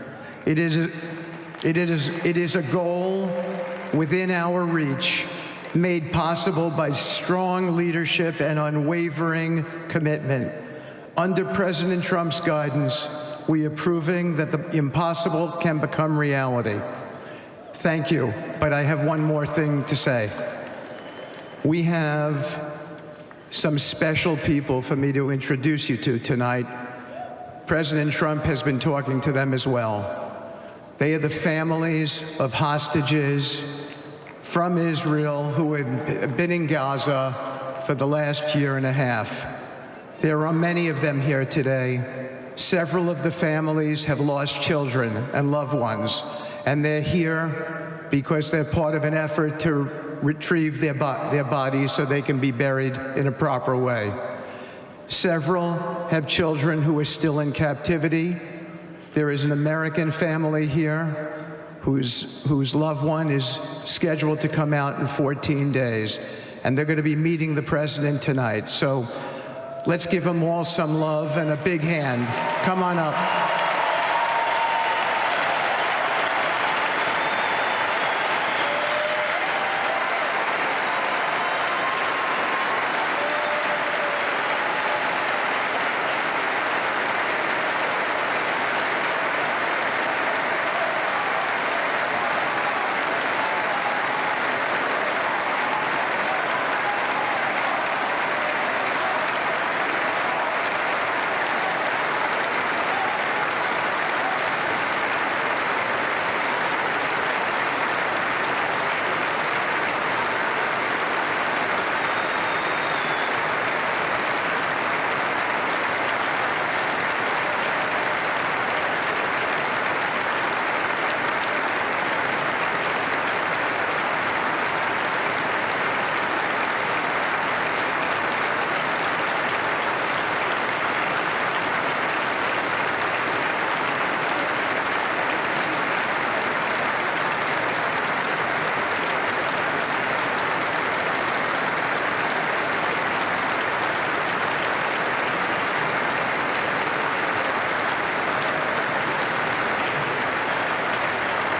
It is a goal within our reach, made possible by strong leadership and unwavering commitment. Under President Trump's guidance, we are proving that the impossible can become reality. Thank you, but I have one more thing to say. We have some special people for me to introduce you to tonight. President Trump has been talking to them as well. They are the families of hostages from Israel who have been in Gaza for the last year and a half. There are many of them here today. Several of the families have lost children and loved ones, and they're here because they're part of an effort to retrieve their bodies so they can be buried in a proper way. Several have children who are still in captivity. There is an American family here whose loved one is scheduled to come out in 14 days, and they're going to be meeting the president tonight. So let's give them all some love and a big hand. Come on up.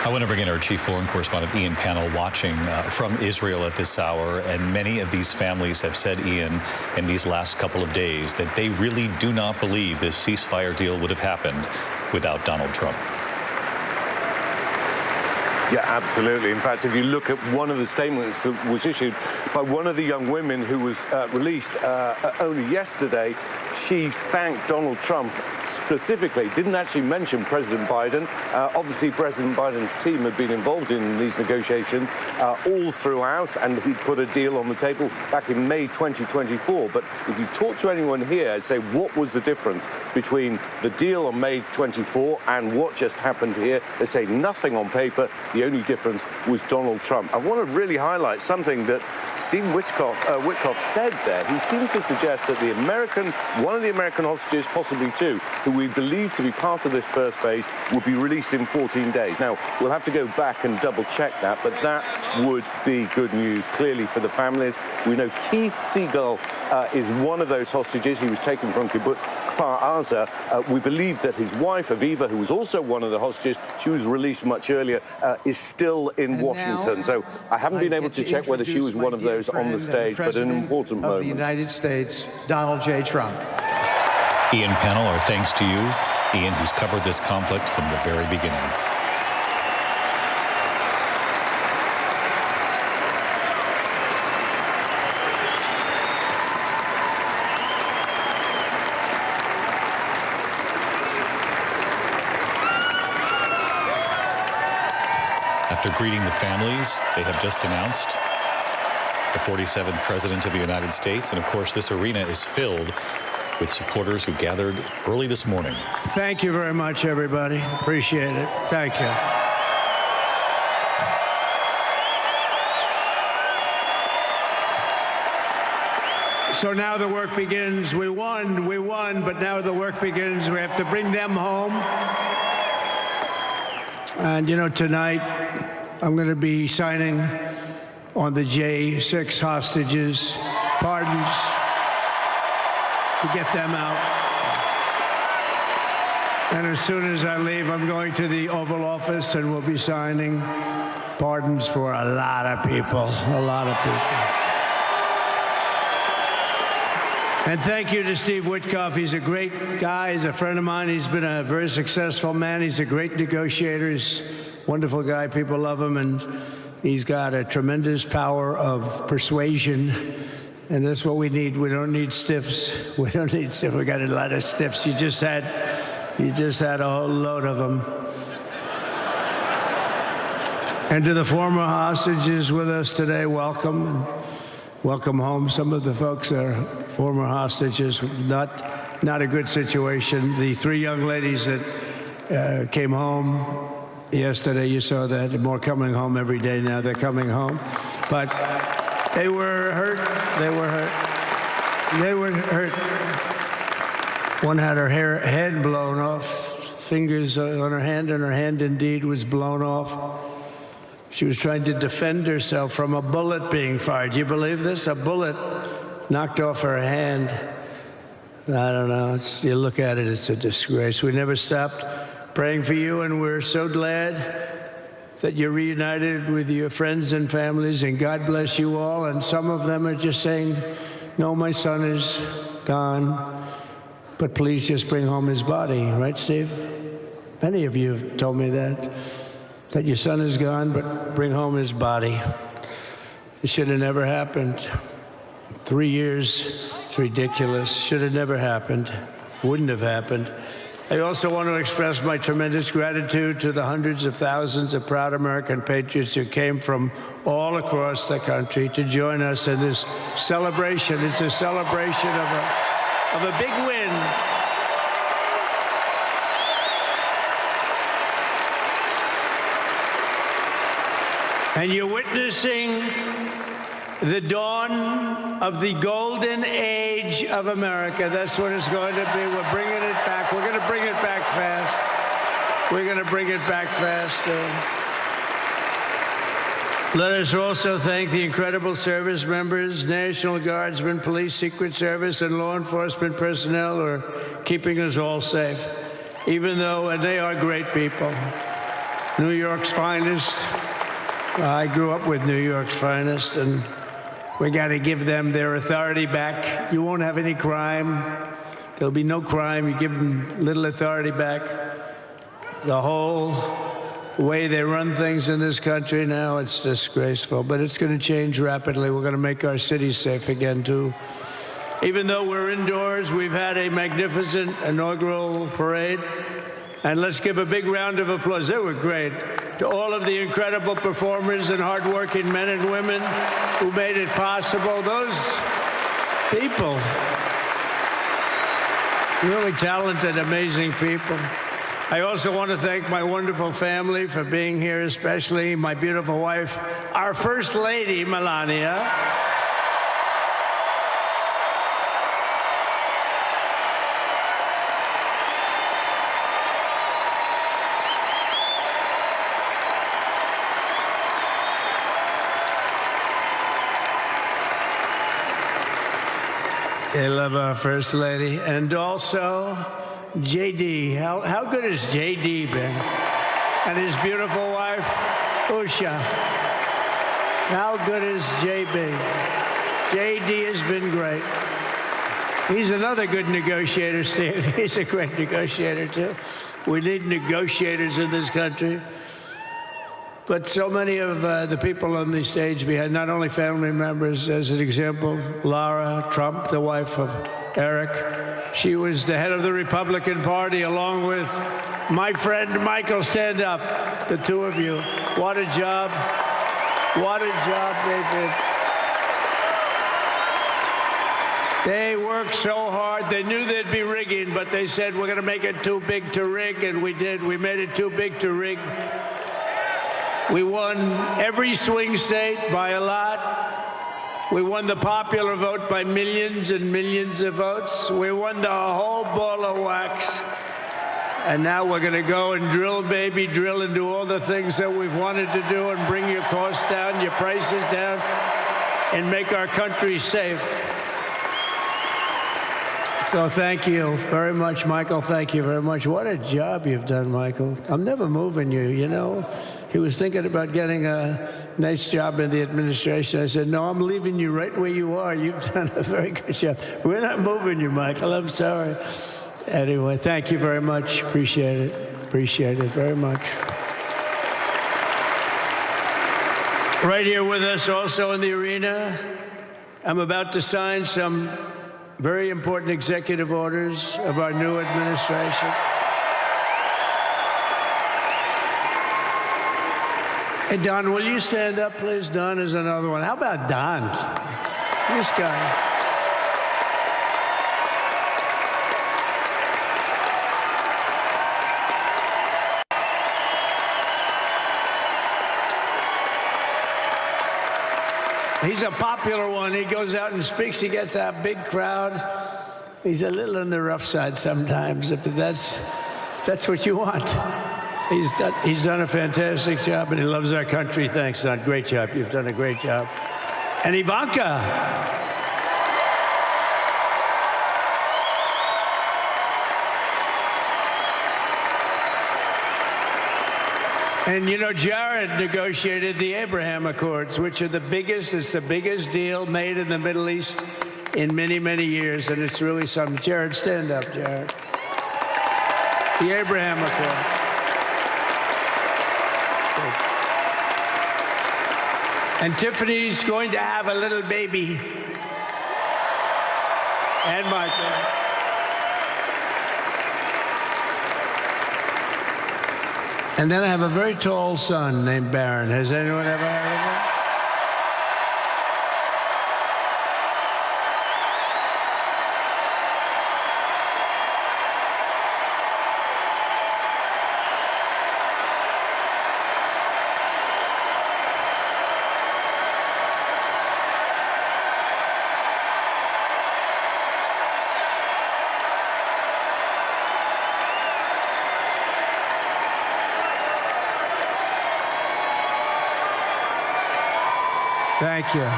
I want to bring in our chief foreign correspondent, Ian Pannell, watching from Israel at this hour. And many of these families have said, Ian, in these last couple of days, that they really do not believe this ceasefire deal would have happened without Donald Trump. Yeah, absolutely. In fact, if you look at one of the statements that was issued by one of the young women who was released only yesterday, she thanked Donald Trump specifically didn't actually mention President Biden. Obviously, President Biden's team had been involved in these negotiations all throughout, and he'd put a deal on the table back in May 2024. But if you talk to anyone here, I'd say, what was the difference between the deal on May 24 and what just happened here? They say nothing on paper. The only difference was Donald Trump. I want to really highlight something that Stephen Witkoff said there. He seemed to suggest that one of the American hostages, possibly two, who we believe to be part of this first phase, would be released in 14 days. Now, we'll have to go back and double-check that, but that would be good news, clearly, for the families. We know Keith Siegel is one of those hostages. He was taken from kibbutz Kfar Aza. We believe that his wife, Aviva, who was also one of the hostages, she was released much earlier, is still in Washington. So I haven't been able to check whether she was one of those on the stage, but an important moment. Of the United States, Donald J. Trump. Ian, panel, our thanks to you. Ian, who's covered this conflict from the very beginning. After greeting the families, they have just announced the 47th President of the United States. And of course, this arena is filled with supporters who gathered early this morning. Thank you very much, everybody. Appreciate it. Thank you. So now the work begins. We won, but now the work begins. We have to bring them home. And, you know, tonight I'm going to be signing on the J6 hostages, pardons, to get them out. And as soon as I leave, I'm going to the Oval Office and we'll be signing pardons for a lot of people, And thank you to Steve Witkoff. He's a great guy. He's a friend of mine. He's been a very successful man. He's a great negotiator. He's a wonderful guy. People love him. And he's got a tremendous power of persuasion. And that's what we need. We don't need stiffs. We don't need stiffs. We got a lot of stiffs. You just had a whole load of them. And to the former hostages with us today, welcome. And welcome home. Some of the folks are former hostages. Not a good situation. The three young ladies that came home yesterday, you saw that. More coming home every day now. They're coming home. But they were hurt. One had her head blown off, fingers on her hand, and her hand indeed was blown off. She was trying to defend herself from a bullet being fired. Do you believe this? A bullet knocked off her hand. I don't know. You look at it, it's a disgrace. We never stopped praying for you, and we're so glad that you're reunited with your friends and families, and God bless you all. And some of them are just saying, no, my son is gone, but please just bring home his body. Right, Steve? Many of you have told me that your son is gone, but bring home his body. It should have never happened. 3 years, it's ridiculous. Should have never happened. Wouldn't have happened. I also want to express my tremendous gratitude to the hundreds of thousands of proud American patriots who came from all across the country to join us in this celebration. It's a celebration of a big win. And you're witnessing the dawn of the golden age of America. That's what it's going to be. We're bringing it back. We're going to bring it back fast. We're going to bring it back fast. Let us also thank the incredible service members, National Guardsmen, police, Secret Service, and law enforcement personnel who are keeping us all safe, even though, and they are great people. New York's finest. I grew up with New York's finest, and we got to give them their authority back. You won't have any crime. There'll be no crime. You give them little authority back. The whole way they run things in this country now, it's disgraceful. But it's going to change rapidly. We're going to make our cities safe again, too. Even though we're indoors, we've had a magnificent inaugural parade. And let's give a big round of applause. They were great. To all of the incredible performers and hardworking men and women who made it possible. Those people, really talented, amazing people. I also want to thank my wonderful family for being here, especially my beautiful wife, our First Lady, Melania. I love our First Lady. And also, JD. How good has JD been? And his beautiful wife, Usha. How good is JB? JD has been great. He's another good negotiator, Steve. He's a great negotiator, too. We need negotiators in this country. But so many of the people on the stage behind, not only family members, as an example, Lara Trump, the wife of Eric. She was the head of the Republican Party, along with my friend Michael. Stand up, the two of you. What a job. What a job they did. They worked so hard. They knew there'd be rigging, but they said, we're going to make it too big to rig, and we did. We made it too big to rig. We won every swing state by a lot. We won the popular vote by millions and millions of votes. We won the whole ball of wax. And now we're going to go and drill, baby, drill, and do all the things that we've wanted to do and bring your costs down, your prices down, and make our country safe. So thank you very much, Michael. Thank you very much. What a job you've done, Michael. I'm never moving you, you know. He was thinking about getting a nice job in the administration. I said, no, I'm leaving you right where you are. You've done a very good job. We're not moving you, Michael. I'm sorry. Anyway, thank you very much. Appreciate it. Appreciate it very much. Right here with us also in the arena, I'm about to sign some very important executive orders of our new administration. Hey, Don, will you stand up, please? Don is another one. How about Don? This guy. He's a popular one. He goes out and speaks. He gets that big crowd. He's a little on the rough side sometimes, but that's what you want. He's done a fantastic job, and he loves our country. Thanks, Don. Great job. You've done a great job. And Ivanka. And, you know, Jared negotiated the Abraham Accords, which are the biggest, it's the biggest deal made in the Middle East in many, many years, and it's really something. Jared, stand up, Jared. The Abraham Accords. And Tiffany's going to have a little baby. And Michael. And then I have a very tall son named Barron. Has anyone ever heard of him? Thank you.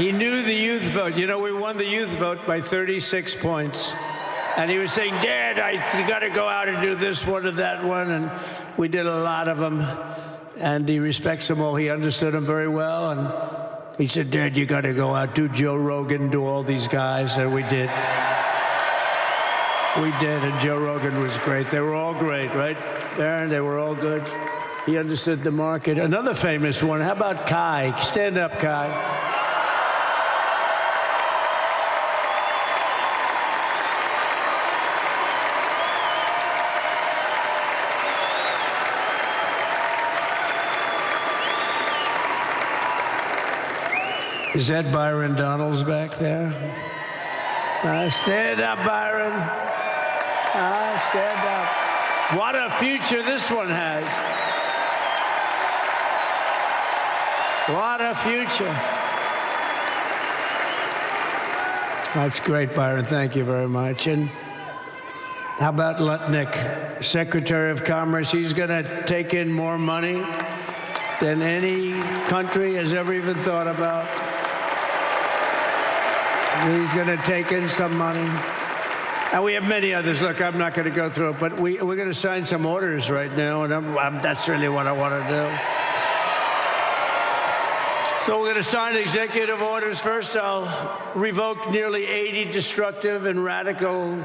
He knew the youth vote. You know, we won the youth vote by 36 points. And he was saying, Dad, you got to go out and do this one or that one. And we did a lot of them. And he respects them all. He understood them very well. And he said, Dad, you got to go out, do Joe Rogan, do all these guys. And we did. We did. And Joe Rogan was great. They were all great, right? Aaron, they were all good. He understood the market. Another famous one, how about Kai? Stand up, Kai. Is that Byron Donalds back there? Stand up, Byron. Stand up. What a future this one has. What a future. That's great, Byron. Thank you very much. And how about Lutnick, Secretary of Commerce? He's going to take in more money than any country has ever even thought about. He's going to take in some money. And we have many others. Look, I'm not going to go through it, but we're going to sign some orders right now, and that's really what I want to do. So we're going to sign executive orders. First, I'll revoke nearly 80 destructive and radical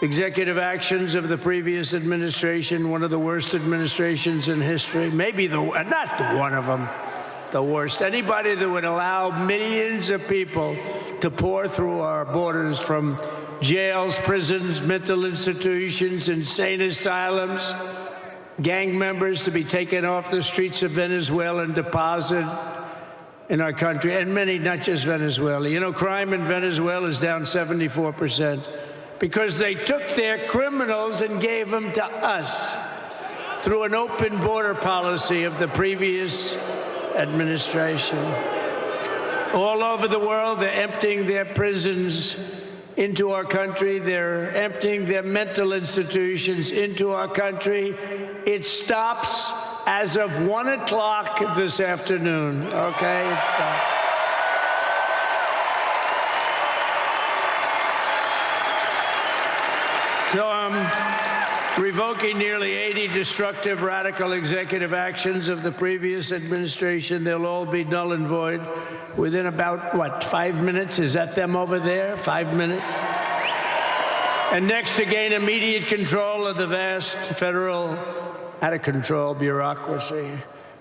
executive actions of the previous administration, one of the worst administrations in history. Maybe not one of them, the worst. Anybody that would allow millions of people to pour through our borders from jails, prisons, mental institutions, insane asylums, gang members to be taken off the streets of Venezuela and deposited in our country, and many, not just Venezuela. You know, crime in Venezuela is down 74% because they took their criminals and gave them to us through an open border policy of the previous administration. All over the world, they're emptying their prisons into our country. They're emptying their mental institutions into our country. It stops as of 1 o'clock this afternoon, okay? It stops. So I'm revoking nearly 80 destructive, radical executive actions of the previous administration. They'll all be null and void within about, 5 minutes? Is that them over there? 5 minutes? And next, to gain immediate control of the vast federal out-of-control bureaucracy,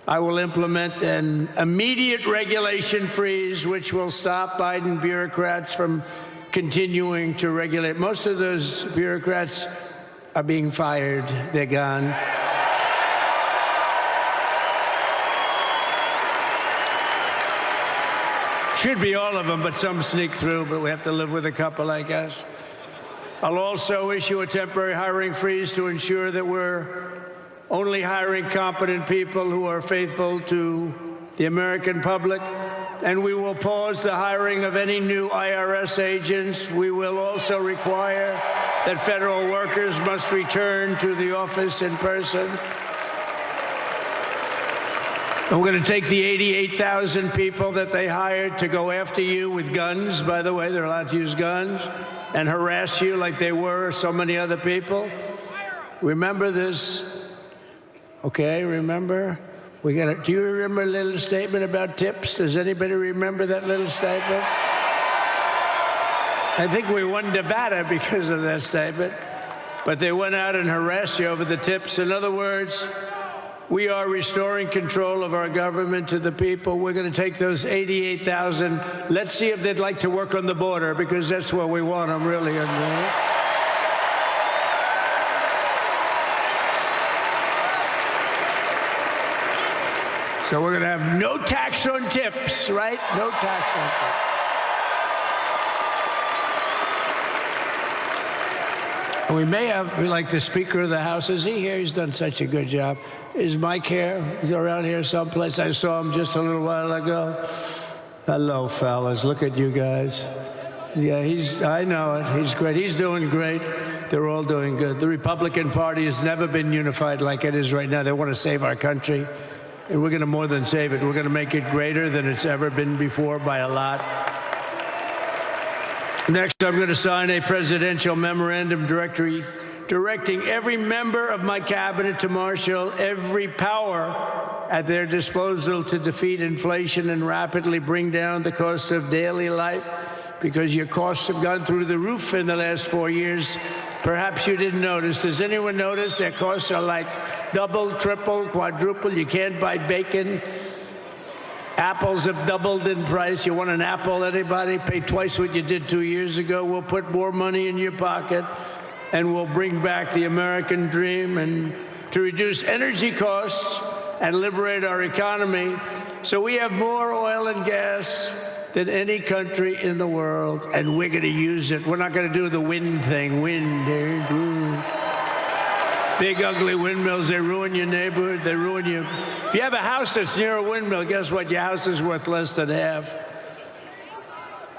I will implement an immediate regulation freeze, which will stop Biden bureaucrats from continuing to regulate. Most of those bureaucrats are being fired. They're gone. Should be all of them, but some sneak through, but we have to live with a couple, I guess. I'll also issue a temporary hiring freeze to ensure that we're only hiring competent people who are faithful to the American public. And we will pause the hiring of any new IRS agents. We will also require that federal workers must return to the office in person. And we're going to take the 88,000 people that they hired to go after you with guns. By the way, they're allowed to use guns and harass you like they were so many other people. Remember this. Okay, remember? Do you remember a little statement about tips? Does anybody remember that little statement? I think we won Nevada because of that statement. But they went out and harassed you over the tips. In other words, we are restoring control of our government to the people. We're going to take those 88,000. Let's see if they'd like to work on the border, because that's where we want them, really. So we're going to have no tax on tips, right? No tax on tips. And we may have, like the Speaker of the House, is he here? He's done such a good job. Is Mike here? He's around here someplace. I saw him just a little while ago. Hello, fellas. Look at you guys. Yeah, I know it. He's great. He's doing great. They're all doing good. The Republican Party has never been unified like it is right now. They want to save our country. And we're going to more than save it. We're going to make it greater than it's ever been before by a lot. Next, I'm going to sign a presidential memorandum directing every member of my cabinet to marshal every power at their disposal to defeat inflation and rapidly bring down the cost of daily life. because your costs have gone through the roof in the last 4 years. Perhaps you didn't notice. Does anyone notice their costs are like double, triple, quadruple? You can't buy bacon. Apples have doubled in price. You want an apple, anybody? Pay twice what you did 2 years ago. We'll put more money in your pocket, and we'll bring back the American dream and to reduce energy costs and liberate our economy. So we have more oil and gas than any country in the world, and we're going to use it. We're not going to do the wind thing. Wind, big ugly windmills, they ruin your neighborhood, they ruin you. If you have a house that's near a windmill, guess what? Your house is worth less than half.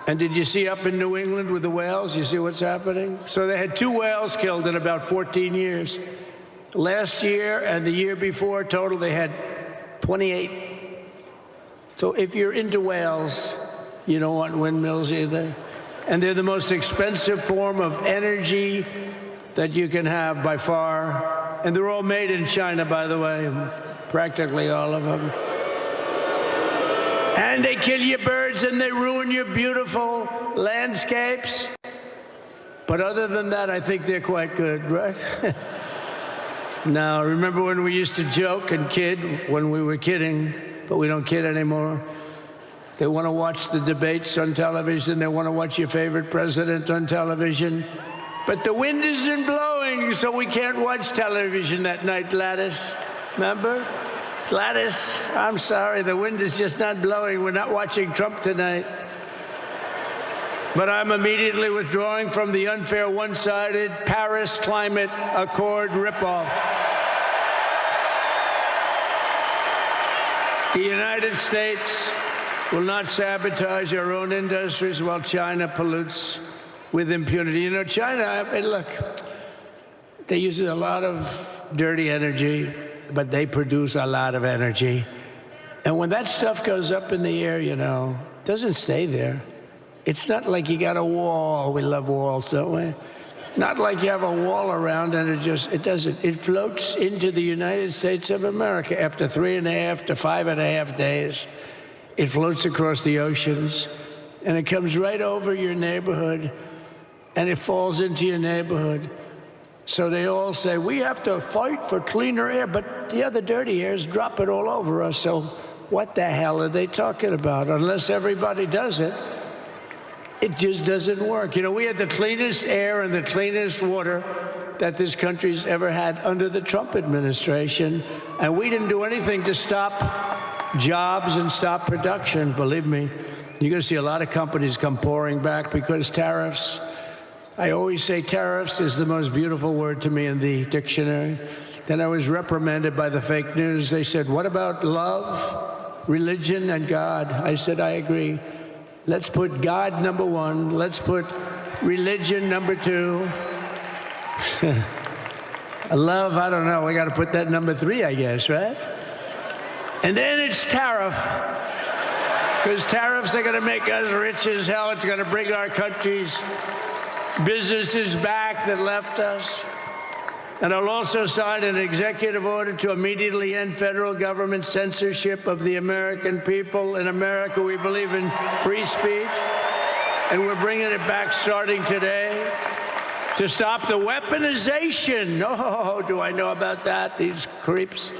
And did you see up in New England with the whales? You see what's happening? So they had 2 whales killed in about 14 years. Last year and the year before, total, they had 28. So if you're into whales, you don't want windmills either. And they're the most expensive form of energy that you can have by far. And they're all made in China, by the way, practically all of them. And they kill your birds and they ruin your beautiful landscapes. But other than that, I think they're quite good, right? Now, remember when we used to joke and kid when we were kidding, but we don't kid anymore? They want to watch the debates on television. They want to watch your favorite president on television. But the wind isn't blowing, so we can't watch television that night, Gladys. Remember? Gladys, I'm sorry, the wind is just not blowing. We're not watching Trump tonight. But I'm immediately withdrawing from the unfair, one-sided Paris Climate Accord ripoff. The United States will not sabotage our own industries while China pollutes with impunity. You know, China, I mean, look, they use a lot of dirty energy, but they produce a lot of energy. And when that stuff goes up in the air, you know, it doesn't stay there. It's not like you got a wall. We love walls, don't we? Not like you have a wall around and it doesn't. It floats into the United States of America after 3.5 to 5.5 days. It floats across the oceans and it comes right over your neighborhood and it falls into your neighborhood. So they all say, we have to fight for cleaner air, but the other dirty air is dropping all over us. So what the hell are they talking about? Unless everybody does it, it just doesn't work. You know, we had the cleanest air and the cleanest water that this country's ever had under the Trump administration, and we didn't do anything to stop jobs and stop production, believe me. You're going to see a lot of companies come pouring back because tariffs. I always say tariffs is the most beautiful word to me in the dictionary. Then I was reprimanded by the fake news. They said, what about love, religion, and God? I said, I agree. Let's put God number 1. Let's put religion number 2. Love, I don't know. We got to put that number 3, I guess, right? And then it's tariff. Because tariffs are going to make us rich as hell. It's going to bring our country's businesses back that left us. And I'll also sign an executive order to immediately end federal government censorship of the American people. In America, we believe in free speech, and we're bringing it back starting today to stop the weaponization. Oh, do I know about that? These creeps.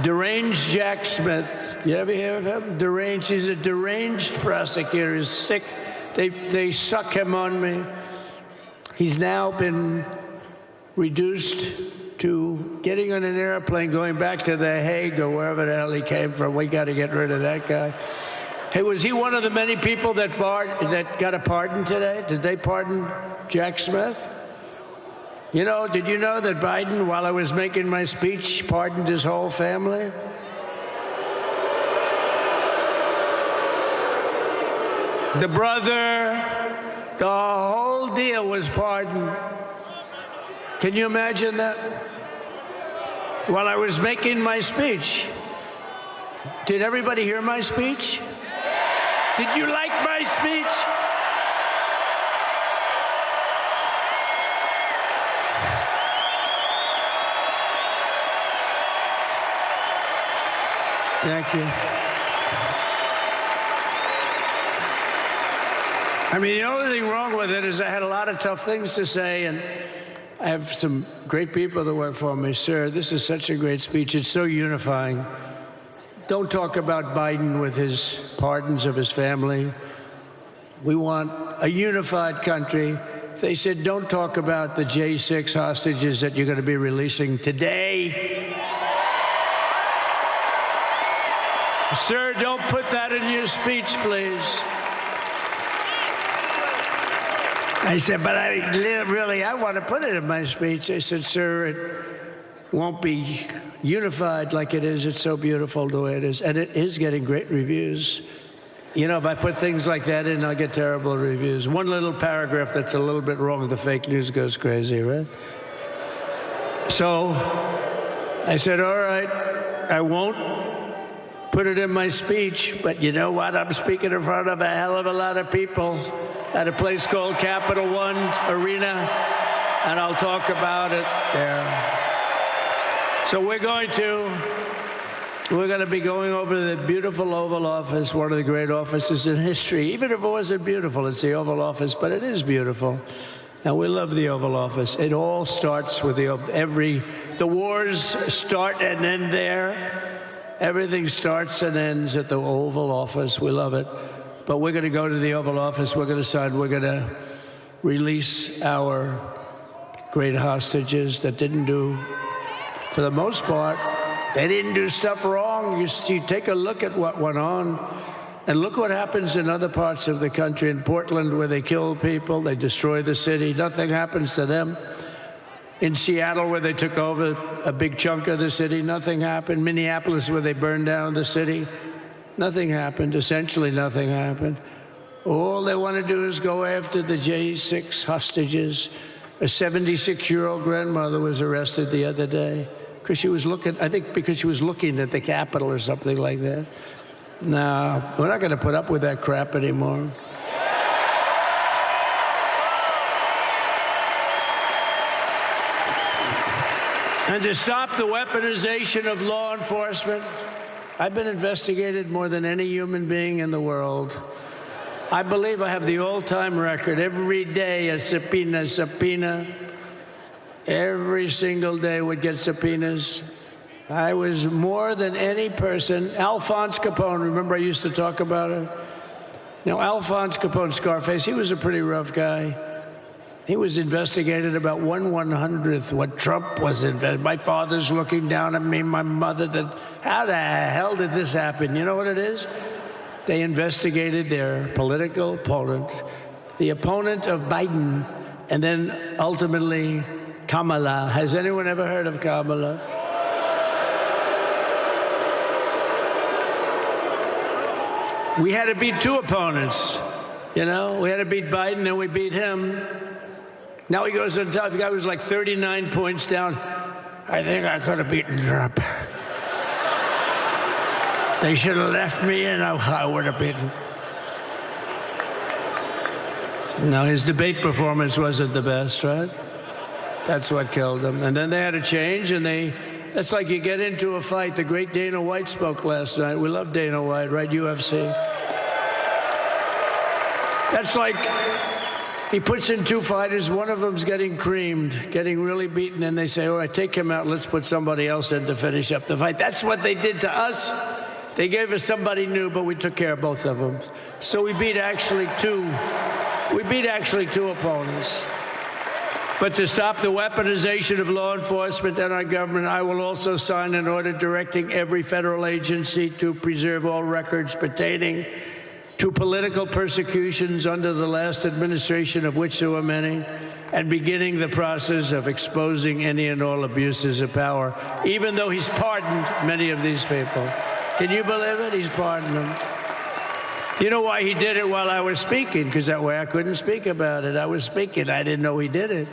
Deranged Jack Smith. You ever hear of him? Deranged. He's a deranged prosecutor. He's sick. They suck him on me. He's now been reduced to getting on an airplane, going back to The Hague or wherever the hell he came from. We got to get rid of that guy. Hey, was he one of the many people that got a pardon today? Did they pardon Jack Smith? You know, did you know that Biden, while I was making my speech, pardoned his whole family? The brother, the whole deal was pardoned. Can you imagine that? While I was making my speech. Did everybody hear my speech? Did you like my speech? Thank you. I mean, the only thing wrong with it is I had a lot of tough things to say, and I have some great people that work for me. Sir, this is such a great speech. It's so unifying. Don't talk about Biden with his pardons of his family. We want a unified country. They said, don't talk about the J6 hostages that you're going to be releasing today. Sir, don't put that in your speech, please. I said, but I want to put it in my speech. I said, sir, it won't be unified like it is. It's so beautiful the way it is. And it is getting great reviews. You know, if I put things like that in, I'll get terrible reviews. One little paragraph that's a little bit wrong, the fake news goes crazy, right? So I said, all right, I won't put it in my speech, but you know what? I'm speaking in front of a hell of a lot of people at a place called Capital One Arena, and I'll talk about it there. So we're going to be going over the beautiful Oval Office, one of the great offices in history. Even if it wasn't beautiful, it's the Oval Office, but it is beautiful. And we love the Oval Office. It all starts with the wars start and end there. Everything starts and ends at the Oval Office. We love it. But we're going to go to the Oval Office. We're going to decide we're going to release our great hostages that didn't do, for the most part, they didn't do stuff wrong. You take a look at what went on, and look what happens in other parts of the country. In Portland, where they kill people, they destroy the city. Nothing happens to them. In Seattle, where they took over a big chunk of the city, nothing happened. Minneapolis, where they burned down the city, nothing happened. Essentially, nothing happened. All they want to do is go after the J6 hostages. A 76-year-old grandmother was arrested the other day because she was looking, I think because she was looking at the Capitol or something like that. No, we're not going to put up with that crap anymore. And to stop the weaponization of law enforcement, I've been investigated more than any human being in the world. I believe I have the all-time record. Every day a subpoena. Every single day would get subpoenas. I was more than any person. Alphonse Capone, remember I used to talk about it? Now, Alphonse Capone, Scarface, he was a pretty rough guy. He was investigated about 1/100th what Trump was investigated. My father's looking down at me, my mother, how the hell did this happen? You know what it is? They investigated their political opponent, the opponent of Biden, and then ultimately Kamala. Has anyone ever heard of Kamala? We had to beat two opponents. You know, we had to beat Biden, then we beat him. Now he goes on top. The guy was like 39 points down. I think I could have beaten Trump. They should have left me and I would have beaten. No, his debate performance wasn't the best, right? That's what killed him. And then they had to change, and that's like you get into a fight. The great Dana White spoke last night. We love Dana White, right? UFC. That's like he puts in two fighters. One of them's getting creamed, getting really beaten, and they say, all right, take him out. Let's put somebody else in to finish up the fight. That's what they did to us. They gave us somebody new, but we took care of both of them. So we beat actually two opponents. But to stop the weaponization of law enforcement and our government, I will also sign an order directing every federal agency to preserve all records pertaining to political persecutions under the last administration, of which there were many, and beginning the process of exposing any and all abuses of power, even though he's pardoned many of these people. Can you believe it? He's pardoned them. You know why he did it while I was speaking? Because that way I couldn't speak about it. I was speaking. I didn't know he did it.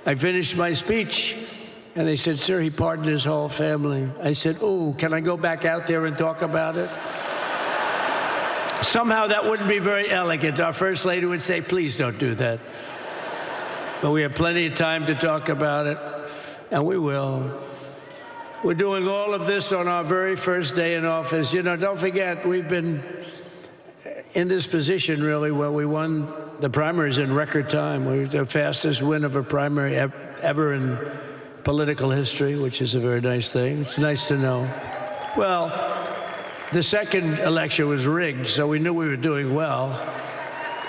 I finished my speech, and they said, sir, he pardoned his whole family. I said, oh, can I go back out there and talk about it? Somehow that wouldn't be very elegant. Our First Lady would say, please don't do that. But we have plenty of time to talk about it, and we will. We're doing all of this on our very first day in office. You know, don't forget, we've been in this position, really, where we won the primaries in record time. We were the fastest win of a primary ever in political history, which is a very nice thing. It's nice to know. Well, the second election was rigged, so we knew we were doing well.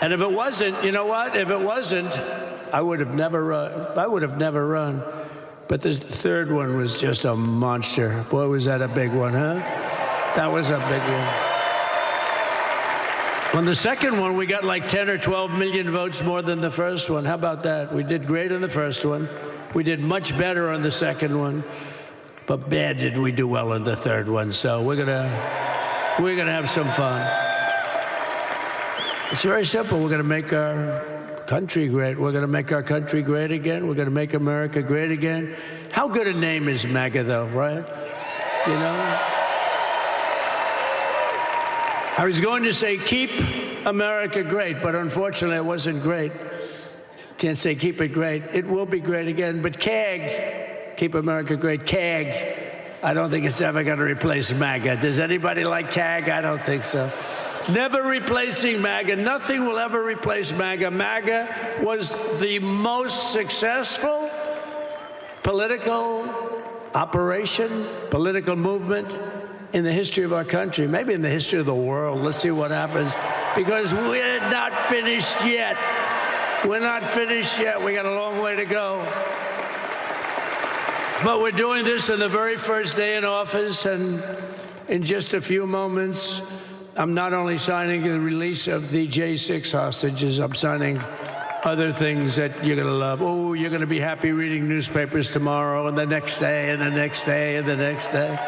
And if it wasn't, you know what? If it wasn't, I would have never run. But the third one was just a monster. Boy, was that a big one, huh? That was a big one. On the second one, we got like 10 or 12 million votes more than the first one. How about that? We did great on the first one. We did much better on the second one. But bad did we do well on the third one. So we're gonna have some fun. It's very simple. We're gonna make our country great. We're gonna make our country great again. We're gonna make America great again. How good a name is MAGA, though, right? You know? I was going to say, keep America great, but unfortunately it wasn't great. Can't say keep it great. It will be great again, but CAG, keep America great, CAG, I don't think it's ever going to replace MAGA. Does anybody like CAG? I don't think so. It's never replacing MAGA. Nothing will ever replace MAGA. MAGA was the most successful political operation, political movement in the history of our country, maybe in the history of the world. Let's see what happens, because we're not finished yet. We're not finished yet. We got a long way to go. But we're doing this on the very first day in office, and in just a few moments, I'm not only signing the release of the J6 hostages, I'm signing other things that you're going to love. Oh, you're going to be happy reading newspapers tomorrow, and the next day, and the next day, and the next day.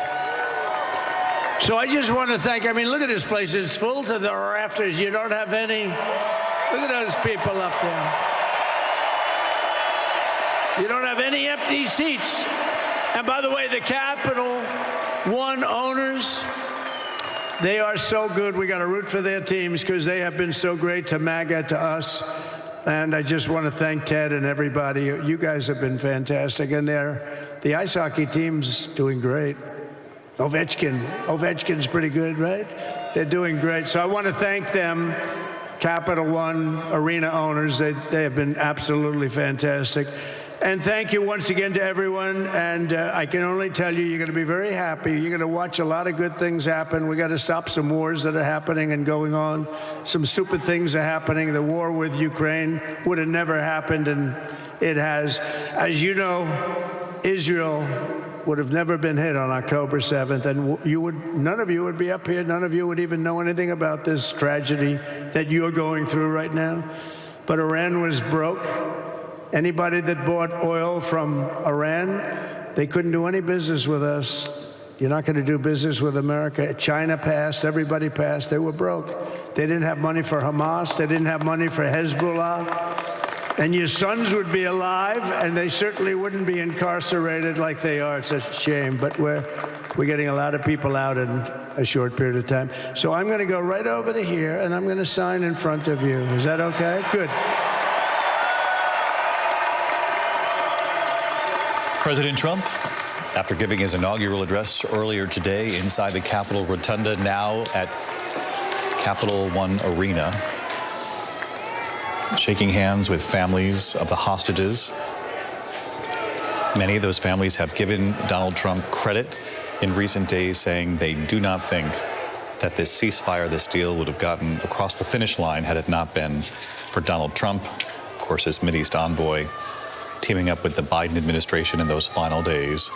So I just want to thank, I mean, look at this place. It's full to the rafters. You don't have any. Look at those people up there. You don't have any empty seats. And by the way, the Capital One owners, they are so good. We got to root for their teams because they have been so great to MAGA, to us. And I just want to thank Ted and everybody. You guys have been fantastic. And the ice hockey team's doing great. Ovechkin's pretty good, right? They're doing great. So I want to thank them, Capital One Arena owners. They have been absolutely fantastic. And thank you once again to everyone. And I can only tell you, you're going to be very happy. You're going to watch a lot of good things happen. We got to stop some wars that are happening and going on. Some stupid things are happening. The war with Ukraine would have never happened, and it has. As you know, Israel would have never been hit on October 7th, and none of you would be up here. None of you would even know anything about this tragedy that you're going through right now. But Iran was broke. Anybody that bought oil from Iran, they couldn't do any business with us. You're not going to do business with America. China passed. Everybody passed. They were broke. They didn't have money for Hamas. They didn't have money for Hezbollah. And your sons would be alive, and they certainly wouldn't be incarcerated like they are. It's a shame, but we're getting a lot of people out in a short period of time. So I'm going to go right over to here, and I'm going to sign in front of you. Is that okay? Good. President Trump, after giving his inaugural address earlier today inside the Capitol Rotunda, now at Capital One Arena, shaking hands with families of the hostages. Many of those families have given Donald Trump credit in recent days, saying they do not think that this ceasefire, this deal, would have gotten across the finish line had it not been for Donald Trump, of course, his Mideast envoy, teaming up with the Biden administration in those final days.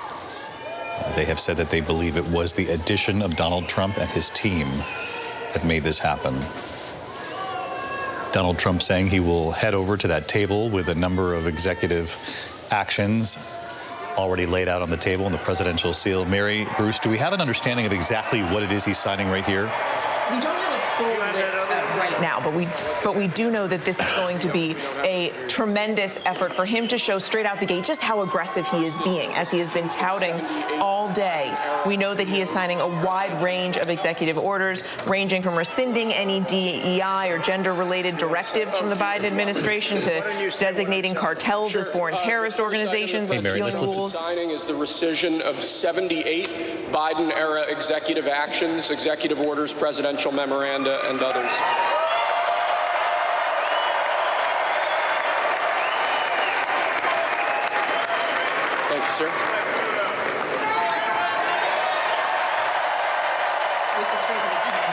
They have said that they believe it was the addition of Donald Trump and his team that made this happen. Donald Trump saying he will head over to that table with a number of executive actions already laid out on the table in the presidential seal. Mary, Bruce, do we have an understanding of exactly what it is he's signing right here? We don't have a full list of right now, but we do know that this is going to be a tremendous effort for him to show straight out the gate just how aggressive he is being, as he has been touting all day. We know that he is signing a wide range of executive orders, ranging from rescinding any DEI or gender-related directives from the Biden administration to designating cartels as foreign terrorist organizations and stealing rules. Signing is the rescission of 78 Biden-era executive actions, executive orders, presidential memoranda, and others. Thank you, sir.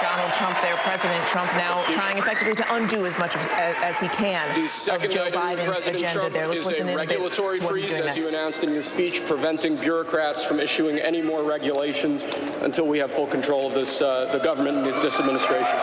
Donald Trump there, President Trump now trying effectively to undo as much as he can The second of Joe item, Biden's President agenda Trump, there. Let's is listen a in a bit regulatory to what he's freeze, doing as you next. announced in your speech, preventing bureaucrats from issuing any more regulations until we have full control of this, the government and this administration.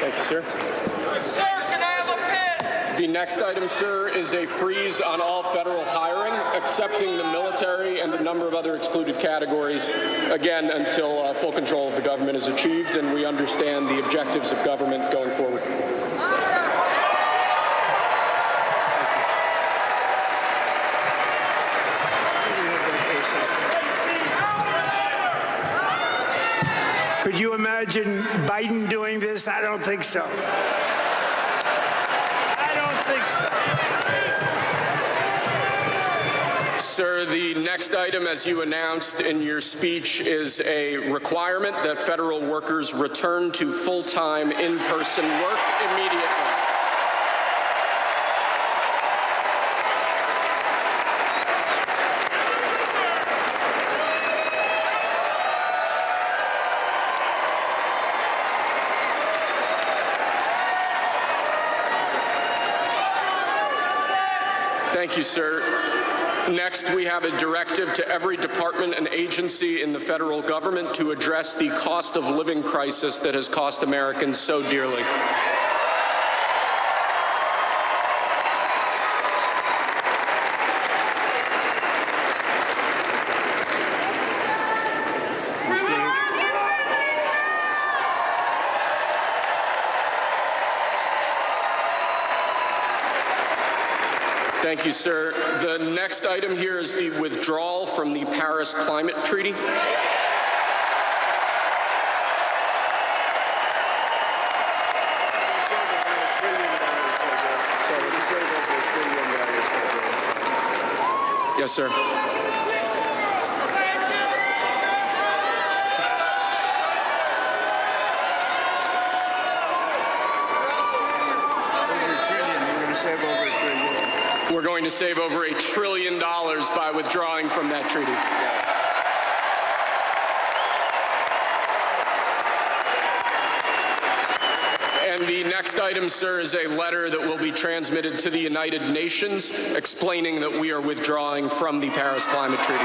Thank you, sir. Sir, can I have a pen? The next item, sir, is a freeze on all federal hiring, excepting the military and a number of other excluded categories, again, until full control of the government is achieved and we understand the objectives of government going forward. Could you imagine Biden doing this? I don't think so. I don't think so. Sir, the next item, as you announced in your speech, is a requirement that federal workers return to full-time in-person work immediately. Thank you, sir. Next, we have a directive to every department and agency in the federal government to address the cost of living crisis that has cost Americans so dearly. Thank you, sir. The next item here is the withdrawal from the Paris Climate Treaty. Yes, sir. We're going to save over $1 trillion by withdrawing from that treaty. And the next item, sir, is a letter that will be transmitted to the United Nations explaining that we are withdrawing from the Paris Climate Treaty.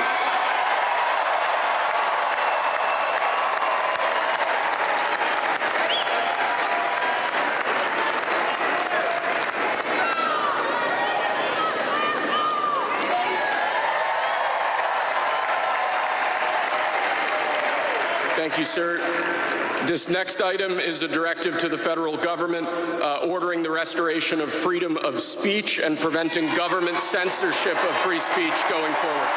Thank you, sir. This next item is a directive to the federal government ordering the restoration of freedom of speech and preventing government censorship of free speech going forward.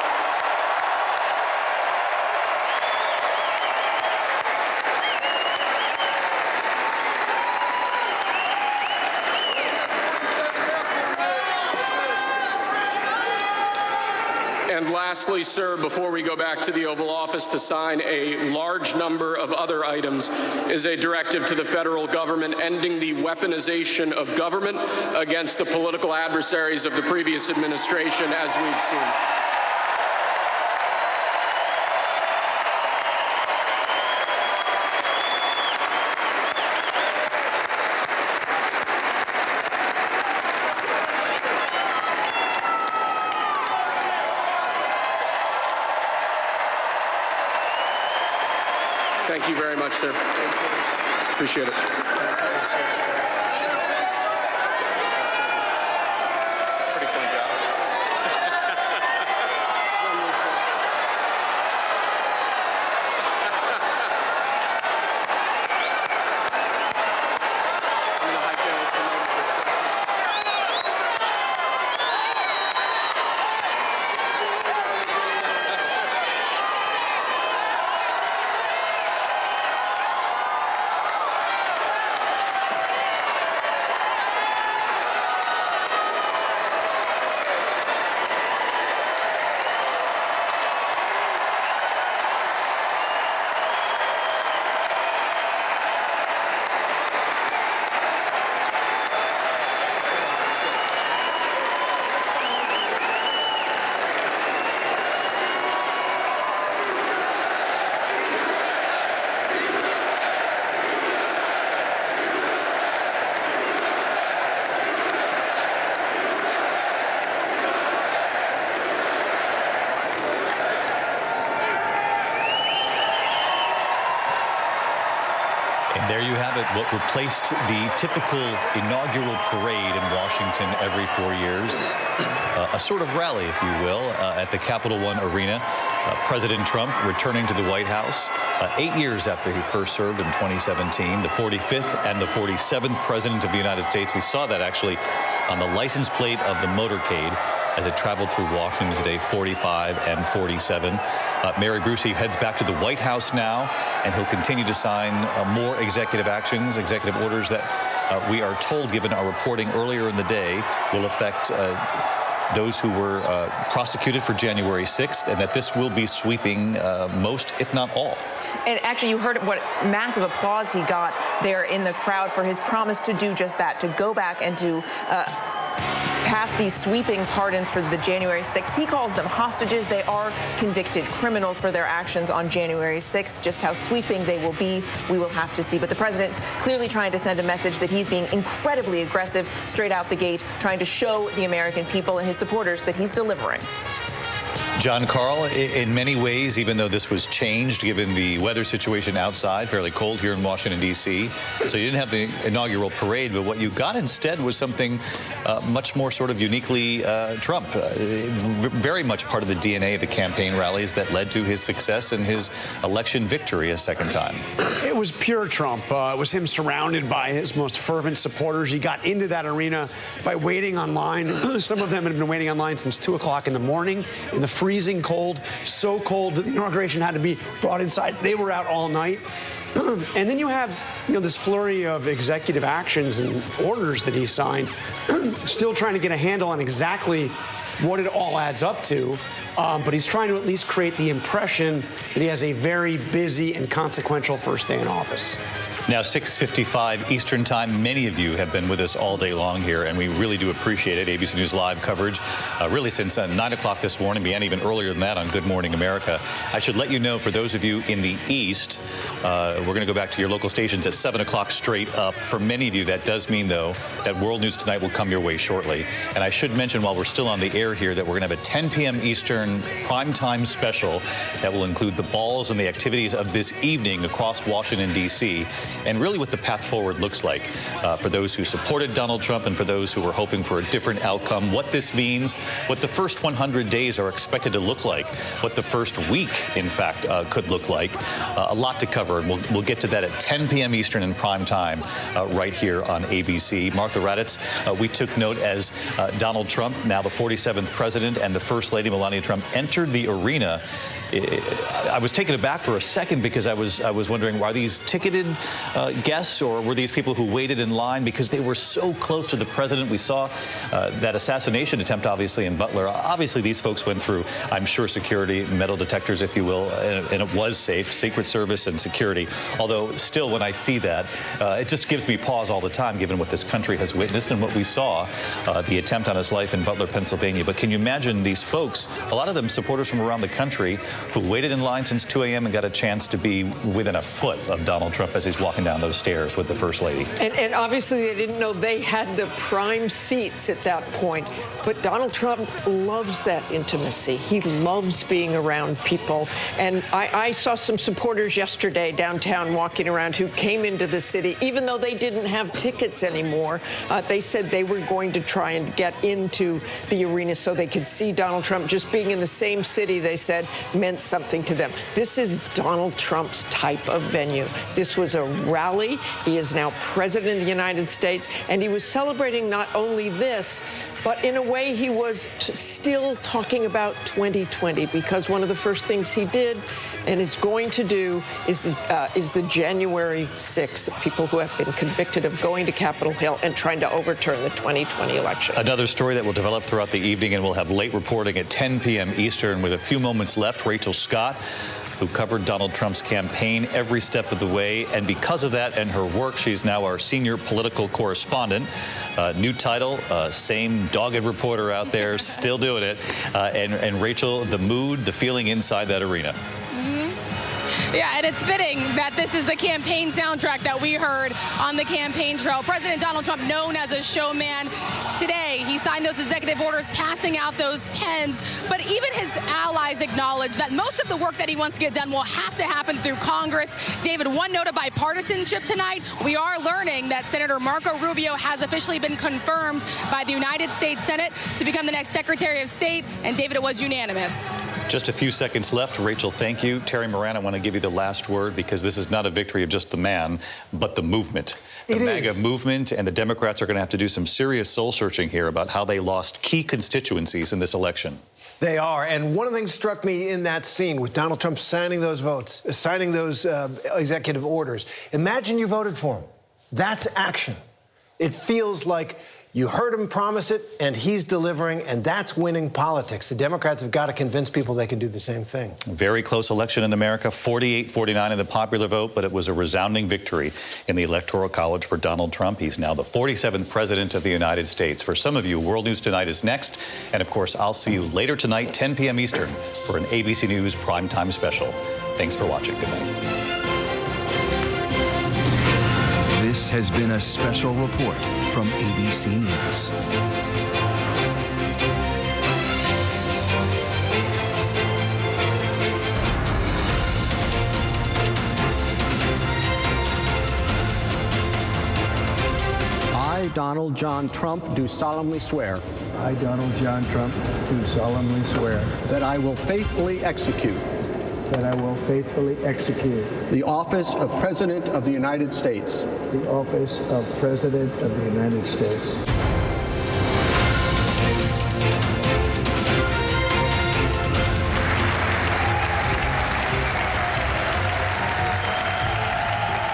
And lastly, sir, before we go back to the Oval Office to sign a large number of other items, is a directive to the federal government ending the weaponization of government against the political adversaries of the previous administration, as we've seen. sir. Appreciate it. And there you have it, what replaced the typical inaugural parade in Washington every 4 years. A sort of rally, if you will, at the Capital One Arena. President Trump returning to the White House 8 years after he first served in 2017, the 45th and the 47th President of the United States. We saw that actually on the license plate of the motorcade as it traveled through Washington today, 45 and 47. Mary Brucey heads back to the White House now, and he'll continue to sign more executive actions, executive orders that we are told, given our reporting earlier in the day, will affect those who were prosecuted for January 6th, and that this will be sweeping most, if not all. And actually, you heard what massive applause he got there in the crowd for his promise to do just that, to go back and to pass these sweeping pardons for the January 6th. He calls them hostages. They are convicted criminals for their actions on January 6th. Just how sweeping they will be, we will have to see. But the president clearly trying to send a message that he's being incredibly aggressive straight out the gate, trying to show the American people and his supporters that he's delivering. John Carl, in many ways, even though this was changed given the weather situation outside, fairly cold here in Washington, D.C., so you didn't have the inaugural parade, but what you got instead was something much more sort of uniquely Trump, very much part of the DNA of the campaign rallies that led to his success and his election victory a second time. It was pure Trump. It was him surrounded by his most fervent supporters. He got into that arena by waiting online. Some of them had been waiting online since 2 o'clock in the morning in the freezing cold, so cold that the inauguration had to be brought inside. They were out all night. And then you have, this flurry of executive actions and orders that he signed, still trying to get a handle on exactly what it all adds up to. But he's trying to at least create the impression that he has a very busy and consequential first day in office. Now, 6:55 Eastern Time. Many of you have been with us all day long here, and we really do appreciate it. ABC News Live coverage, really since 9 o'clock this morning, began even earlier than that on Good Morning America. I should let you know, for those of you in the East, we're going to go back to your local stations at 7 o'clock straight up. For many of you, that does mean, though, that World News Tonight will come your way shortly. And I should mention, while we're still on the air here, that we're going to have a 10 p.m. Eastern primetime special that will include the balls and the activities of this evening across Washington, D.C., and really what the path forward looks like for those who supported Donald Trump and for those who were hoping for a different outcome, what this means, what the first 100 days are expected to look like, what the first week, in fact, could look like. A lot to cover, and we'll get to that at 10 p.m. Eastern in prime time right here on ABC. Martha Raddatz, we took note as Donald Trump, now the 47th president, and the First Lady Melania Trump entered the arena. I was taken aback for a second because I was wondering, are these ticketed guests, or were these people who waited in line because they were so close to the president? We saw that assassination attempt, obviously, in Butler. Obviously, these folks went through, I'm sure, security, metal detectors, if you will, and it was safe, Secret Service and security. Although, still, when I see that, it just gives me pause all the time, given what this country has witnessed and what we saw, the attempt on his life in Butler, Pennsylvania. But can you imagine these folks, a lot of them supporters from around the country, who waited in line since 2 a.m. and got a chance to be within a foot of Donald Trump as he's walking down those stairs with the First Lady. And obviously they didn't know they had the prime seats at that point. But Donald Trump loves that intimacy. He loves being around people. And I saw some supporters yesterday downtown walking around who came into the city, even though they didn't have tickets anymore. They said they were going to try and get into the arena so they could see Donald Trump. Just being in the same city, they said, meant something to them. This is Donald Trump's type of venue. This was a rally. He is now president of the United States, and he was celebrating not only this, but in a way he was still talking about 2020, because one of the first things he did and is going to do is the January 6th, people who have been convicted of going to Capitol Hill and trying to overturn the 2020 election. Another story that will develop throughout the evening, and we'll have late reporting at 10 p.m. Eastern. With a few moments left, Rachel Scott, who covered Donald Trump's campaign every step of the way. And because of that and her work, she's now our senior political correspondent. New title, same dogged reporter out there, still doing it. And Rachel, the mood, the feeling inside that arena. Yeah, and it's fitting that this is the campaign soundtrack that we heard on the campaign trail. President Donald Trump, known as a showman, today he signed those executive orders, passing out those pens. But even his allies acknowledge that most of the work that he wants to get done will have to happen through Congress. David, one note of bipartisanship tonight. We are learning that Senator Marco Rubio has officially been confirmed by the United States Senate to become the next Secretary of State. And David, it was unanimous. Just a few seconds left. Rachel, thank you. Terry Moran, I want to give you the last word, because this is not a victory of just the man, but the movement. The MAGA movement, and the Democrats are going to have to do some serious soul searching here about how they lost key constituencies in this election. They are. And one of the things struck me in that scene with Donald Trump signing those votes, signing those executive orders. Imagine you voted for him. That's action. It feels like you heard him promise it, and he's delivering, and that's winning politics. The Democrats have got to convince people they can do the same thing. Very close election in America, 48-49 in the popular vote, but it was a resounding victory in the Electoral College for Donald Trump. He's now the 47th president of the United States. For some of you, World News Tonight is next. And of course, I'll see you later tonight, 10 p.m. Eastern, for an ABC News primetime special. Thanks for watching. Good night. This has been a special report from ABC News. I, Donald John Trump, do solemnly swear. I, Donald John Trump, do solemnly swear. That I will faithfully execute. That I will faithfully execute. The office of President of the United States. The office of President of the United States.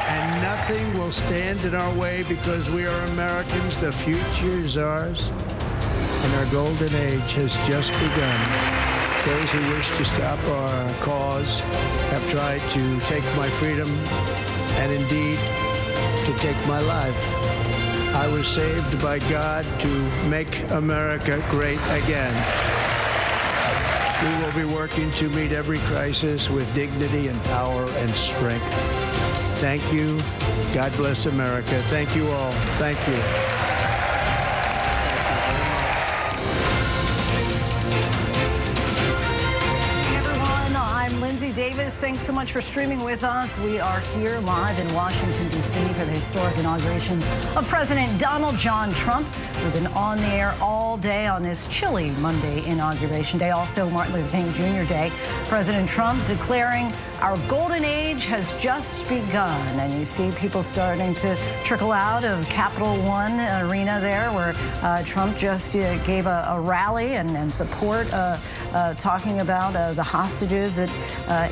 And nothing will stand in our way, because we are Americans. The future is ours, and our golden age has just begun. Those who wish to stop our cause have tried to take my freedom and indeed to take my life. I was saved by God to make America great again. We will be working to meet every crisis with dignity and power and strength. Thank you. God bless America. Thank you all. Thank you. Davis, thanks so much for streaming with us. We are here live in Washington, D.C. for the historic inauguration of President Donald John Trump. We've been on the air all day on this chilly Monday inauguration day, also Martin Luther King Jr. Day. President Trump declaring our golden age has just begun. And you see people starting to trickle out of Capital One Arena there, where Trump just gave a rally and support, talking about the hostages that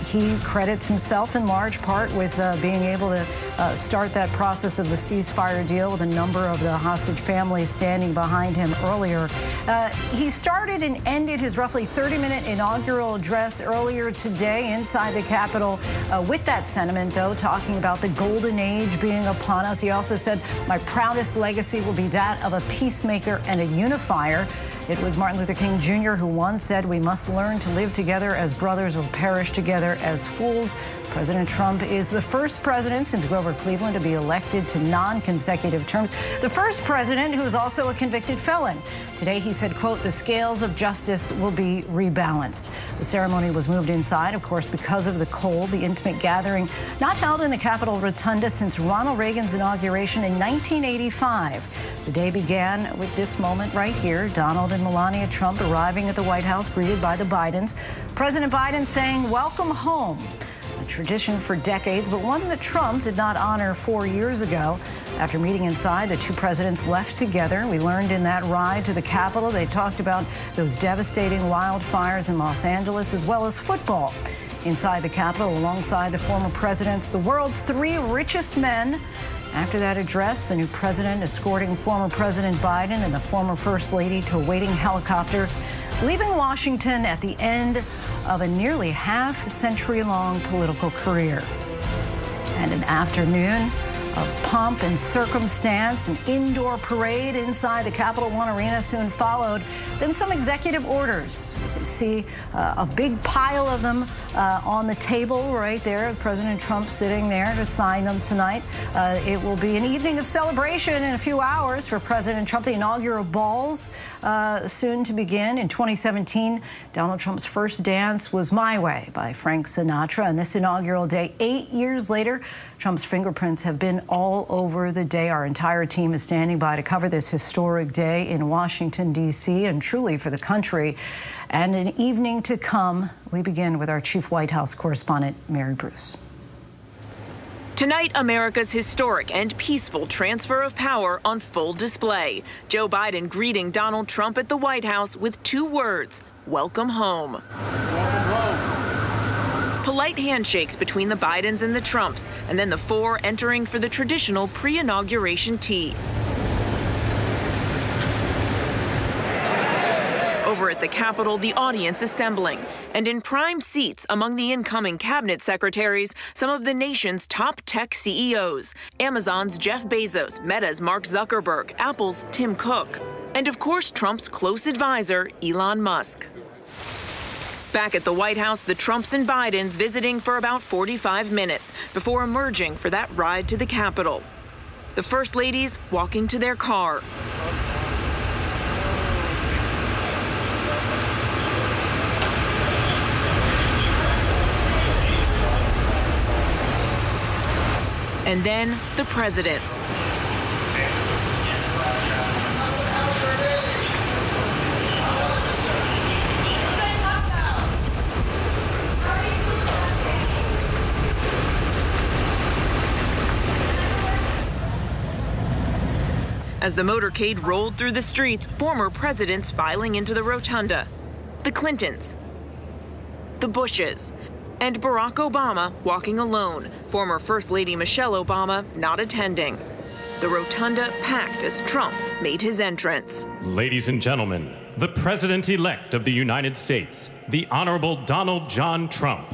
he credits himself in large part with being able to start that process of the ceasefire deal, with a number of the hostage families standing behind him earlier. He started and ended his roughly 30-minute inaugural address earlier today inside the Capitol with that sentiment, though, talking about the golden age being upon us. He also said, "My proudest legacy will be that of a peacemaker and a unifier." It was Martin Luther King Jr. who once said, "We must learn to live together as brothers or perish together as fools." President Trump is the first president since Grover Cleveland to be elected to non-consecutive terms. The first president who is also a convicted felon. Today he said, quote, "The scales of justice will be rebalanced." The ceremony was moved inside, of course, because of the cold. The intimate gathering not held in the Capitol Rotunda since Ronald Reagan's inauguration in 1985. The day began with this moment right here. Donald and Melania Trump arriving at the White House, greeted by the Bidens. President Biden saying, "Welcome home." A tradition for decades, but one that Trump did not honor 4 years ago. After meeting inside, the two presidents left together. We learned in that ride to the Capitol, they talked about those devastating wildfires in Los Angeles, as well as football. Inside the Capitol, alongside the former presidents, the world's 3 richest men. After that address, the new president escorting former President Biden and the former First Lady to a waiting helicopter, leaving Washington at the end of a nearly half-century-long political career. And an afternoon of pomp and circumstance, an indoor parade inside the Capital One Arena soon followed. Then some executive orders. You can see a big pile of them on the table right there. President Trump sitting there to sign them tonight. It will be an evening of celebration in a few hours for President Trump. The inaugural balls soon to begin. In 2017, Donald Trump's first dance was My Way by Frank Sinatra. And this inaugural day, 8 years later, Trump's fingerprints have been all over the day. Our entire team is standing by to cover this historic day in Washington, D.C., and truly for the country. And an evening to come. We begin with our chief White House correspondent, Mary Bruce. Tonight, America's historic and peaceful transfer of power on full display. Joe Biden greeting Donald Trump at the White House with 2 words, "Welcome home." Polite handshakes between the Bidens and the Trumps, and then the 4 entering for the traditional pre-inauguration tea. Over at the Capitol, the audience assembling, and in prime seats among the incoming cabinet secretaries, some of the nation's top tech CEOs. Amazon's Jeff Bezos, Meta's Mark Zuckerberg, Apple's Tim Cook, and of course Trump's close advisor, Elon Musk. Back at the White House, the Trumps and Bidens visiting for about 45 minutes before emerging for that ride to the Capitol. The First Ladies walking to their car. And then the presidents. As the motorcade rolled through the streets, former presidents filing into the rotunda. The Clintons, the Bushes, and Barack Obama walking alone, former First Lady Michelle Obama not attending. The rotunda packed as Trump made his entrance. Ladies and gentlemen, the President-elect of the United States, the Honorable Donald John Trump.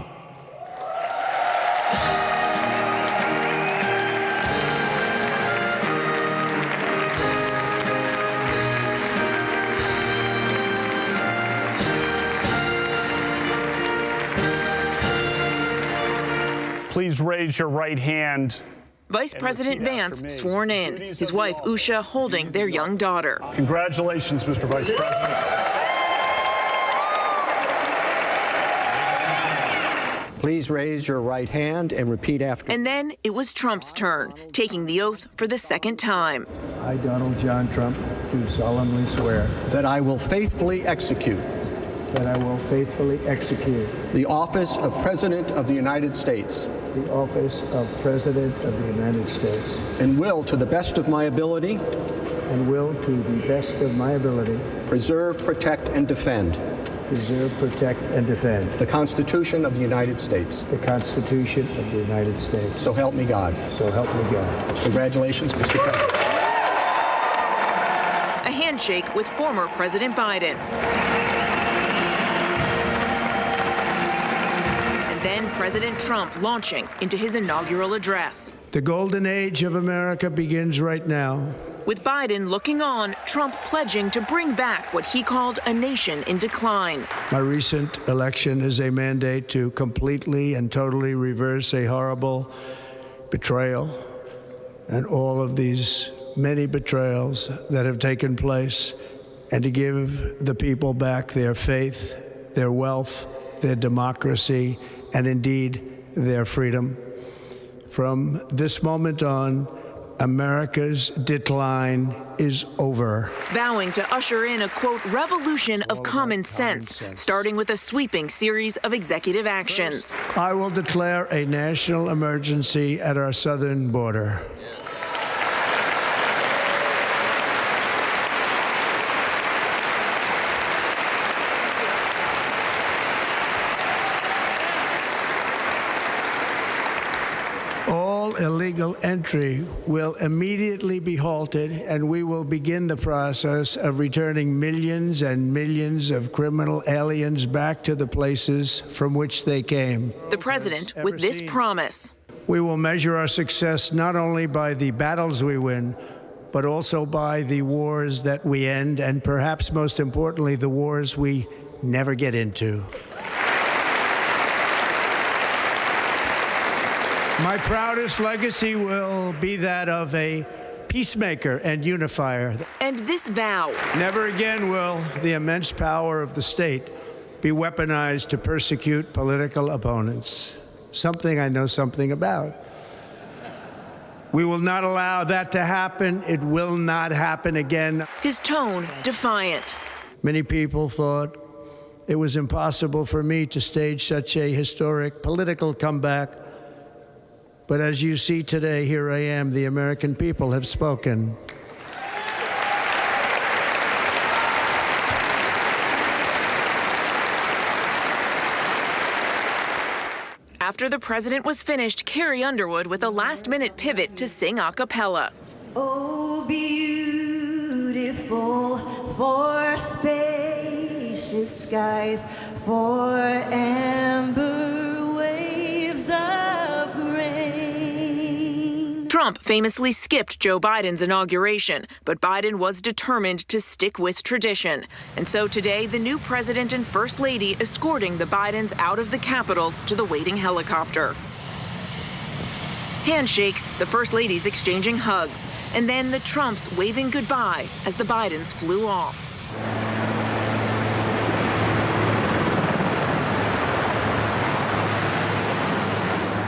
Please raise your right hand. Vice President Vance sworn in, his wife Usha holding their young daughter. Congratulations, Mr. Vice President. Please raise your right hand and repeat after. And then it was Trump's turn, taking the oath for the second time. I, Donald John Trump, do solemnly swear that I will faithfully execute the office of President of the United States. The office of President of the United States. And will, to the best of my ability. And will, to the best of my ability. Preserve, protect, and defend. Preserve, protect, and defend. The Constitution of the United States. The Constitution of the United States. So help me God. So help me God. Congratulations, Mr. President. A handshake with former President Biden. Then President Trump launching into his inaugural address. The golden age of America begins right now. With Biden looking on, Trump pledging to bring back what he called a nation in decline. My recent election is a mandate to completely and totally reverse a horrible betrayal and all of these many betrayals that have taken place, and to give the people back their faith, their wealth, their democracy, and indeed their freedom. From this moment on, America's decline is over. Vowing to usher in a, quote, revolution of common sense, starting with a sweeping series of executive actions. I will declare a national emergency at our southern border. Illegal entry will immediately be halted, and we will begin the process of returning millions and millions of criminal aliens back to the places from which they came. The president with this promise. We will measure our success not only by the battles we win, but also by the wars that we end, and perhaps most importantly, the wars we never get into. My proudest legacy will be that of a peacemaker and unifier. And this vow. Never again will the immense power of the state be weaponized to persecute political opponents. Something I know something about. We will not allow that to happen. It will not happen again. His tone defiant. Many people thought it was impossible for me to stage such a historic political comeback. But as you see today, here I am. The American people have spoken. After the president was finished, Carrie Underwood with a last-minute pivot to sing a cappella. Oh, beautiful for spacious skies, for amber waves of grain. Trump famously skipped Joe Biden's inauguration, but Biden was determined to stick with tradition. And so today, the new president and first lady escorting the Bidens out of the Capitol to the waiting helicopter. Handshakes, the first ladies exchanging hugs, and then the Trumps waving goodbye as the Bidens flew off.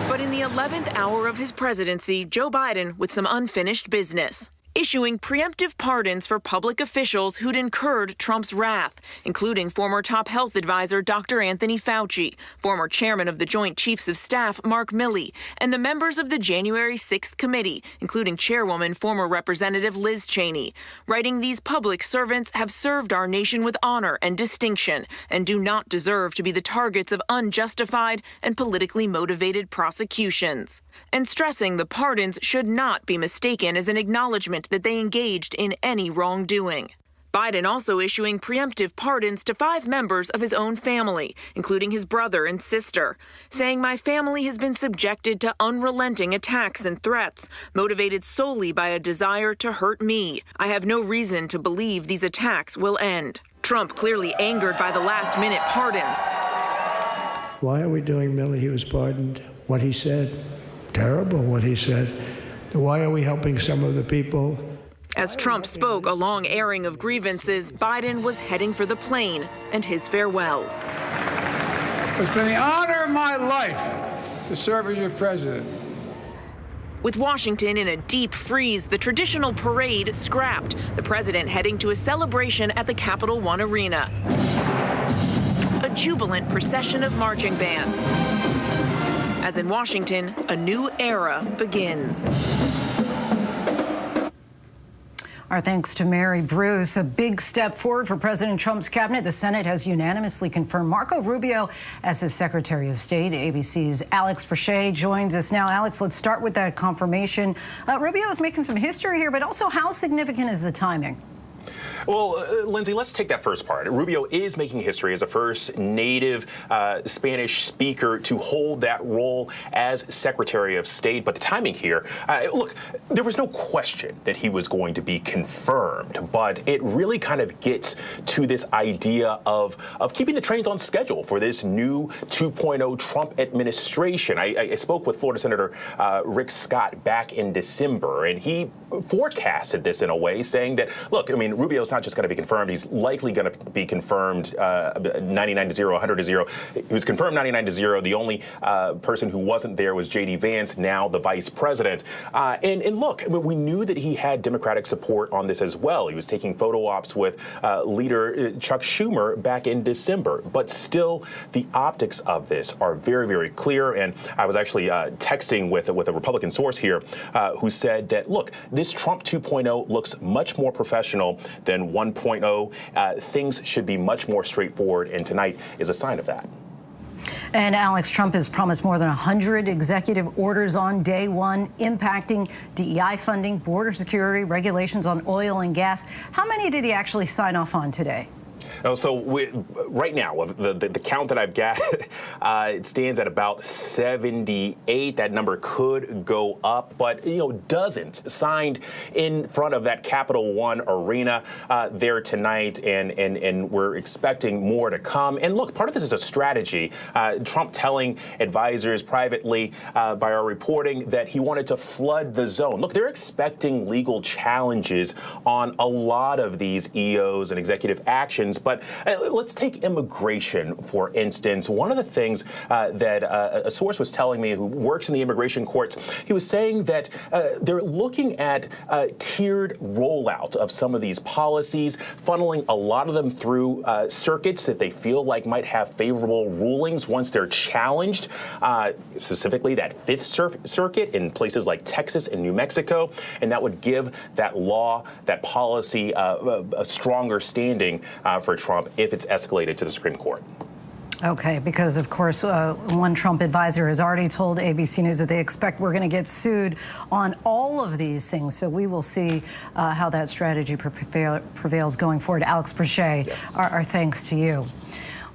But in the 11th hour of his presidency, Joe Biden with some unfinished business. Issuing preemptive pardons for public officials who'd incurred Trump's wrath, including former top health advisor Dr. Anthony Fauci, former chairman of the Joint Chiefs of Staff Mark Milley, and the members of the January 6th committee, including chairwoman former Representative Liz Cheney, writing these public servants have served our nation with honor and distinction and do not deserve to be the targets of unjustified and politically motivated prosecutions. And stressing the pardons should not be mistaken as an acknowledgement that they engaged in any wrongdoing. Biden also issuing preemptive pardons to 5 members of his own family, including his brother and sister, saying, "My family has been subjected to unrelenting attacks and threats, motivated solely by a desire to hurt me. I have no reason to believe these attacks will end." Trump clearly angered by the last-minute pardons. Why are we doing Milley? He was pardoned. What he said, terrible what he said. Why are we helping some of the people? As Trump spoke a long airing of grievances, Biden was heading for the plane and his farewell. It's been the honor of my life to serve as your president. With Washington in a deep freeze, the traditional parade scrapped, the president heading to a celebration at the Capital One Arena. A jubilant procession of marching bands. As in Washington, a new era begins. Our thanks to Mary Bruce. A big step forward for President Trump's cabinet. The Senate has unanimously confirmed Marco Rubio as his Secretary of State. ABC's Alex Brachet joins us now. Alex, let's start with that confirmation. Rubio is making some history here, but also how significant is the timing? Well, Lindsay, let's take that first part. Rubio is making history as the first native Spanish speaker to hold that role as Secretary of State. But the timing here, look, there was no question that he was going to be confirmed, but it really kind of gets to this idea of keeping the trains on schedule for this new 2.0 Trump administration. I spoke with Florida Senator Rick Scott back in December, and he forecasted this in a way, saying that, look, I mean, Rubio's not just going to be confirmed, he's likely going to be confirmed 99-0, 100-0. He was confirmed 99-0. The only person who wasn't there was J.D. Vance, now the vice president. And look, I mean, we knew that he had Democratic support on this as well. He was taking photo ops with leader Chuck Schumer back in December. But still, the optics of this are very, very clear. And I was actually texting with a Republican source here who said that, look, this Trump 2.0 looks much more professional than 1.0. Things should be much more straightforward, and tonight is a sign of that. And Alex, Trump has promised more than 100 executive orders on day one, impacting DEI funding, border security, regulations on oil and gas. How many did he actually sign off on today? So right now, the count that I've got, it stands at about 78. That number could go up, but, you know, dozens signed in front of that Capital One arena there tonight, and we're expecting more to come. And look, part of this is a strategy. Trump telling advisors privately by our reporting that he wanted to flood the zone. Look, they're expecting legal challenges on a lot of these EOs and executive actions. But let's take immigration, for instance. One of the things that a source was telling me who works in the immigration courts, he was saying that they're looking at tiered rollout of some of these policies, funneling a lot of them through circuits that they feel like might have favorable rulings once they're challenged, specifically that Fifth Circuit in places like Texas and New Mexico. And that would give that law, that policy, a stronger standing for Trump if it's escalated to the Supreme Court. Okay, because of course, one Trump advisor has already told ABC News that they expect we're going to get sued on all of these things. So we will see how that strategy prevails going forward. Alex Brachet, our thanks to you.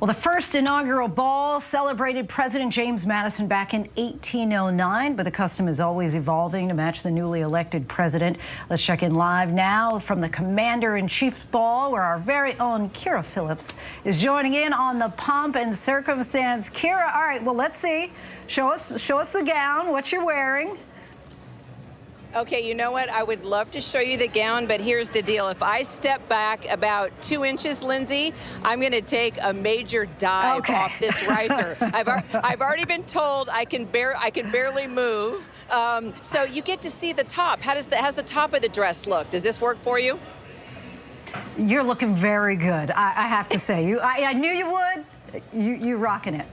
Well, the first inaugural ball celebrated President James Madison back in 1809, but the custom is always evolving to match the newly elected president. Let's check in live now from the Commander-in-Chief's Ball, where our very own Kira Phillips is joining in on the pomp and circumstance. Kira, all right, well, let's see. Show us the gown, what you're wearing. Okay, you know what? I would love to show you the gown, but here's the deal. If I step back about 2 inches, Lindsay, I'm going to take a major dive off this riser. I've already been told I can barely move. So you get to see the top. How's the top of the dress look? Does this work for you? You're looking very good, I have to say. I knew you would. You're rocking it.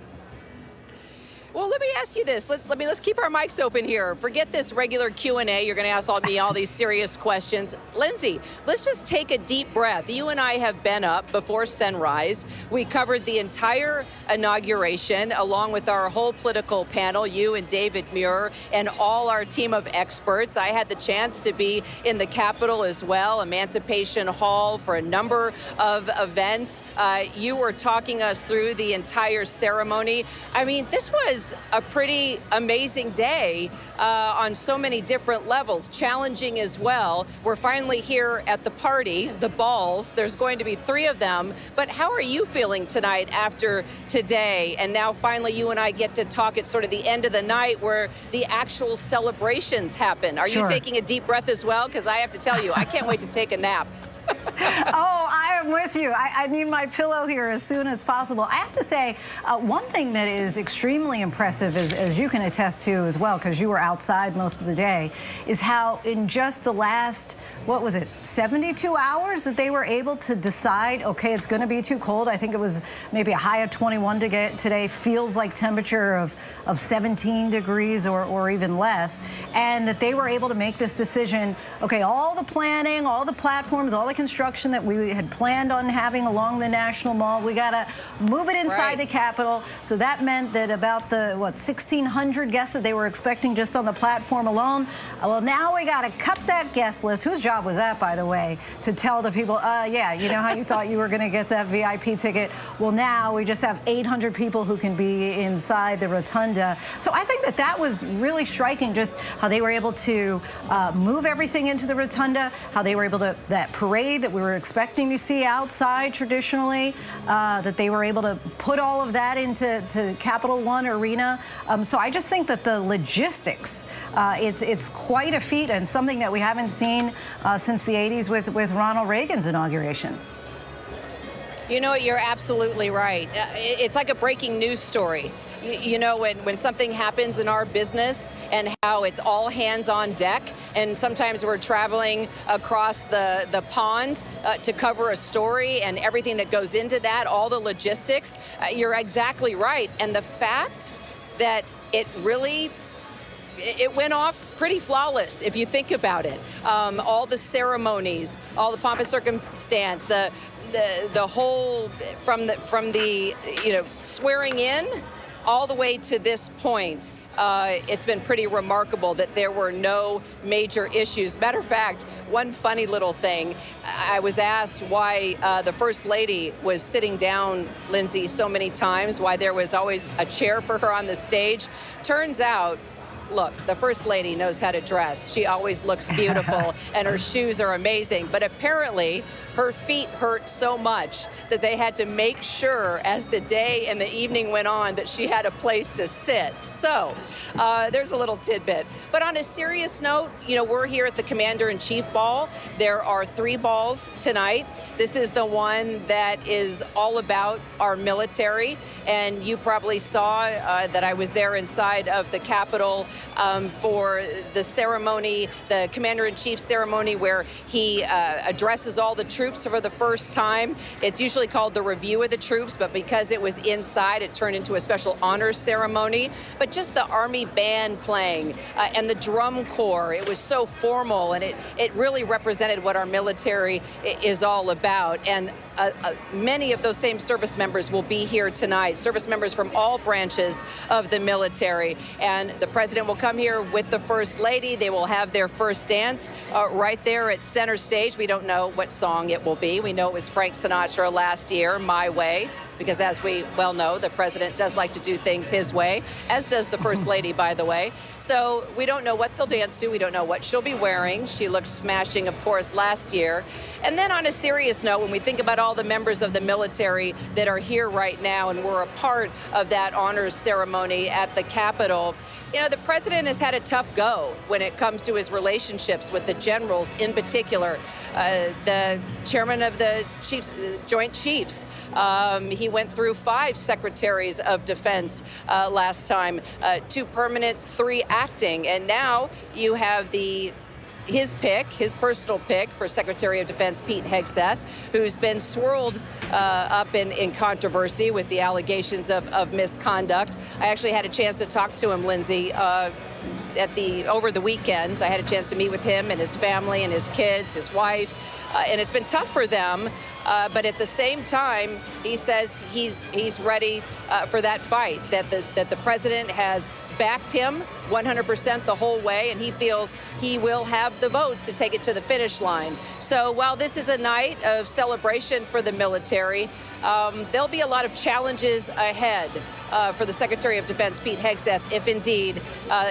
Well, let me ask you this. Let's keep our mics open here. Forget this regular Q&A. You're going to ask me all these serious questions. Lindsay, let's just take a deep breath. You and I have been up before sunrise. We covered the entire inauguration along with our whole political panel, you and David Muir, and all our team of experts. I had the chance to be in the Capitol as well, Emancipation Hall, for a number of events. You were talking us through the entire ceremony. I mean, this was a pretty amazing day on so many different levels, challenging as well. We're finally here at the party, the balls. There's going to be 3 of them. But how are you feeling tonight after today? And now finally you and I get to talk at sort of the end of the night where the actual celebrations happen. Are you taking a deep breath as well? Because I have to tell you, I can't wait to take a nap. Oh, I am with you. I need my pillow here as soon as possible. I have to say, one thing that is extremely impressive, as you can attest to as well, because you were outside most of the day, is how in just the last, 72 hours that they were able to decide, okay, it's going to be too cold. I think it was maybe a high of 21 to get today, feels like temperature of 17 degrees or even less, and that they were able to make this decision, okay, all the planning, all the platforms, all the construction that we had planned planned on having along the National Mall. We got to move it inside the Capitol. So that meant that about the, 1,600 guests that they were expecting just on the platform alone. Well, now we got to cut that guest list. Whose job was that, by the way, to tell the people, yeah, you know how you thought you were going to get that VIP ticket? Well, now we just have 800 people who can be inside the rotunda. So I think that that was really striking, just how they were able to move everything into the rotunda, how they were able to, that parade that we were expecting to see outside traditionally, that they were able to put all of that into Capital One Arena. So I just think that the logistics, it's quite a feat and something that we haven't seen since the 80s with Ronald Reagan's inauguration. You know, you're absolutely right. It's like a breaking news story. You know, when something happens in our business and how it's all hands on deck, and sometimes we're traveling across the pond to cover a story and everything that goes into that, all the logistics, you're exactly right. And the fact that it went off pretty flawless, if you think about it. All the ceremonies, all the pomp and circumstance, the whole from the swearing in all the way to this point, it's been pretty remarkable that there were no major issues. Matter of fact, one funny little thing, I was asked why the First Lady was sitting down, Lindsay, so many times, why there was always a chair for her on the stage. Turns out, look, the First Lady knows how to dress. She always looks beautiful, and her shoes are amazing. But apparently, her feet hurt so much that they had to make sure as the day and the evening went on that she had a place to sit. So there's a little tidbit. But on a serious note, you know, we're here at the Commander-in-Chief Ball. There are 3 balls tonight. This is the one that is all about our military. And you probably saw that I was there inside of the Capitol for the ceremony, the Commander-in-Chief ceremony, where he addresses all the troops for the first time. It's usually called the review of the troops, but because it was inside, it turned into a special honors ceremony. But just the Army band playing and the drum corps, it was so formal, and it really represented what our military is all about. And many of those same service members will be here tonight, service members from all branches of the military. And the president will come here with the First Lady. They will have their first dance right there at center stage. We don't know what song it will be. We know it was Frank Sinatra last year, My Way, because as we well know, the president does like to do things his way, as does the First Lady, by the way. So we don't know what they'll dance to. We don't know what she'll be wearing. She looked smashing, of course, last year. And then on a serious note, when we think about all the members of the military that are here right now and were a part of that honors ceremony at the Capitol, you know, the president has had a tough go when it comes to his relationships with the generals, in particular. The chairman of the Joint Chiefs, he went through 5 secretaries of defense last time, 2 permanent, 3 acting, and now you have his personal pick for Secretary of Defense, Pete Hegseth, who's been swirled up in controversy with the allegations of misconduct. I actually had a chance to talk to him, Lindsay, over the weekend. I had a chance to meet with him and his family and his kids, his wife, and it's been tough for them. But at the same time, he says he's ready for that fight, that the president has backed him 100% the whole way, and he feels he will have the votes to take it to the finish line. So while this is a night of celebration for the military, there'll be a lot of challenges ahead for the Secretary of Defense, Pete Hegseth, if indeed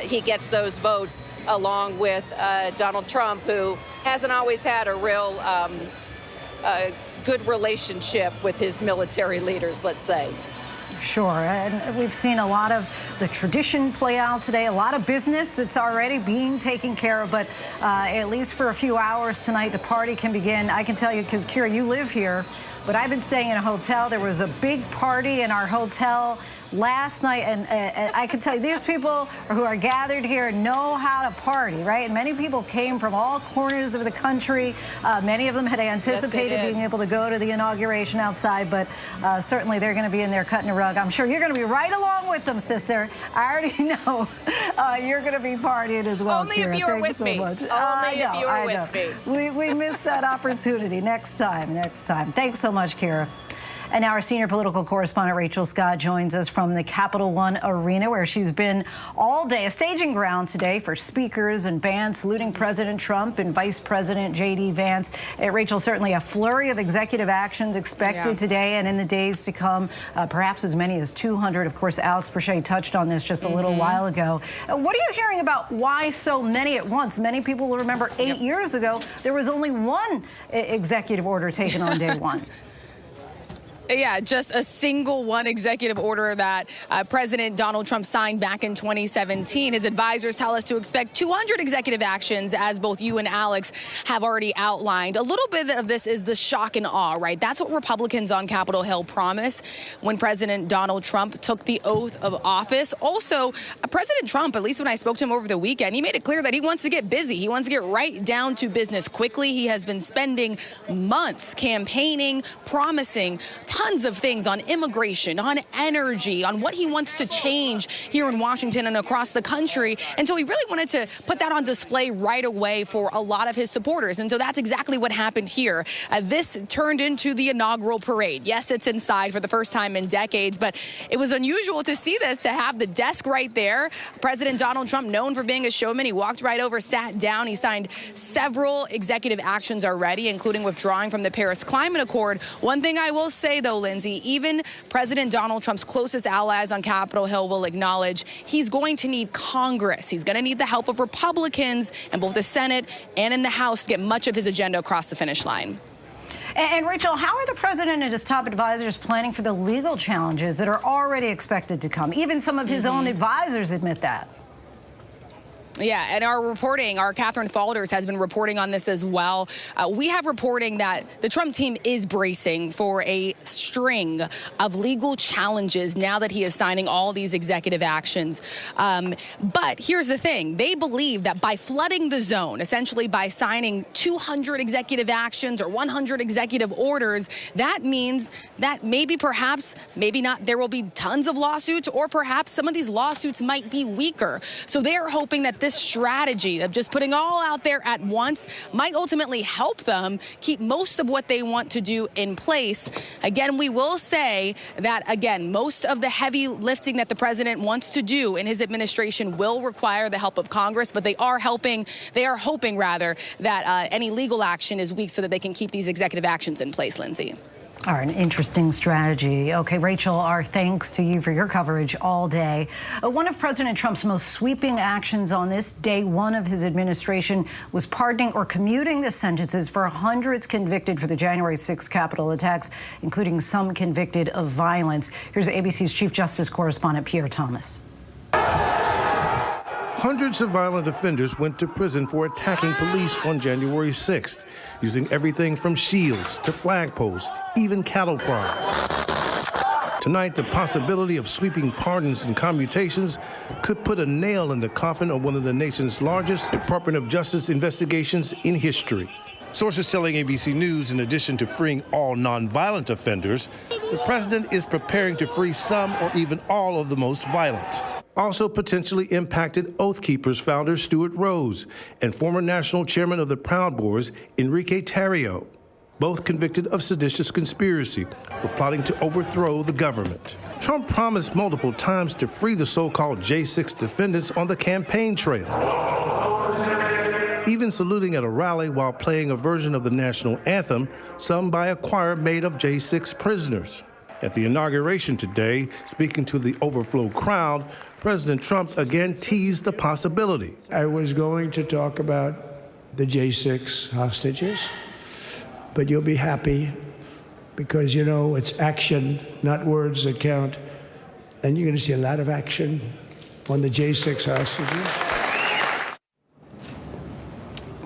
he gets those votes, along with Donald Trump, who hasn't always had a real good relationship with his military leaders, let's say. Sure, and we've seen a lot of the tradition play out today, a lot of business that's already being taken care of, but at least for a few hours tonight, the party can begin. I can tell you, because Kira, you live here, but I've been staying in a hotel. There was a big party in our hotel last night, and I can tell you, these people who are gathered here know how to party, right? And many people came from all corners of the country. Many of them had anticipated being able to go to the inauguration outside, but certainly they're going to be in there cutting a rug. I'm sure you're going to be right along with them, sister. I already know you're going to be partying as well. Only Kira. if you were Thanks with so me. much. Only if you were with me. We missed that opportunity. Next time. Thanks so much, Kira. And now our senior political correspondent Rachel Scott joins us from the Capital One Arena, where she's been all day, a staging ground today for speakers and bands saluting President Trump and Vice President J.D. Vance. Rachel, certainly a flurry of executive actions expected today and in the days to come, perhaps as many as 200. Of course, Alex Brachet touched on this just a little while ago. What are you hearing about why so many at once? Many people will remember 8 years ago, there was only one executive order taken on day one. Yeah, just a single one executive order that President Donald Trump signed back in 2017. His advisors tell us to expect 200 executive actions, as both you and Alex have already outlined. A little bit of this is the shock and awe, right? That's what Republicans on Capitol Hill promised when President Donald Trump took the oath of office. Also, President Trump, at least when I spoke to him over the weekend, he made it clear that he wants to get busy. He wants to get right down to business quickly. He has been spending months campaigning, promising tons of things on immigration, on energy, on what he wants to change here in Washington and across the country. And so he really wanted to put that on display right away for a lot of his supporters. And so that's exactly what happened here. This turned into the inaugural parade. Yes, it's inside for the first time in decades, but it was unusual to see this, to have the desk right there. President Donald Trump, known for being a showman, he walked right over, sat down. He signed several executive actions already, including withdrawing from the Paris Climate Accord. One thing I will say, though, Lindsay, even President Donald Trump's closest allies on Capitol Hill will acknowledge he's going to need Congress. He's going to need the help of Republicans in both the Senate and in the House to get much of his agenda across the finish line. And Rachel, how are the president and his top advisors planning for the legal challenges that are already expected to come? Even some of his own advisors admit that. Yeah, and our Catherine Falders has been reporting on this as well. We have reporting that the Trump team is bracing for a string of legal challenges now that he is signing all these executive actions. But here's the thing. They believe that by flooding the zone, essentially by signing 200 executive actions or 100 executive orders, that means that maybe not, there will be tons of lawsuits, or perhaps some of these lawsuits might be weaker. So they are hoping that this strategy of just putting all out there at once might ultimately help them keep most of what they want to do in place. Again, we will say that, again, most of the heavy lifting that the president wants to do in his administration will require the help of Congress, but they are hoping that any legal action is weak so that they can keep these executive actions in place, Lindsay. All right, an interesting strategy. Okay, Rachel, our thanks to you for your coverage all day. One of President Trump's most sweeping actions on this day one of his administration was pardoning or commuting the sentences for hundreds convicted for the January 6th Capitol attacks, including some convicted of violence. Here's ABC's Chief Justice correspondent Pierre Thomas. Hundreds of violent offenders went to prison for attacking police on January 6th, using everything from shields to flagpoles, even cattle prods. Tonight, the possibility of sweeping pardons and commutations could put a nail in the coffin of one of the nation's largest Department of Justice investigations in history. Sources telling ABC News, in addition to freeing all nonviolent offenders, the president is preparing to free some or even all of the most violent. Also potentially impacted Oath Keepers founder Stuart Rose and former national chairman of the Proud Boys, Enrique Tarrio, both convicted of seditious conspiracy for plotting to overthrow the government. Trump promised multiple times to free the so-called J6 defendants on the campaign trail, even saluting at a rally while playing a version of the national anthem sung by a choir made of J6 prisoners. At the inauguration today, speaking to the overflow crowd, President Trump again teased the possibility. I was going to talk about the J6 hostages, but you'll be happy because, you know, it's action, not words that count. And you're going to see a lot of action on the J6 hostages.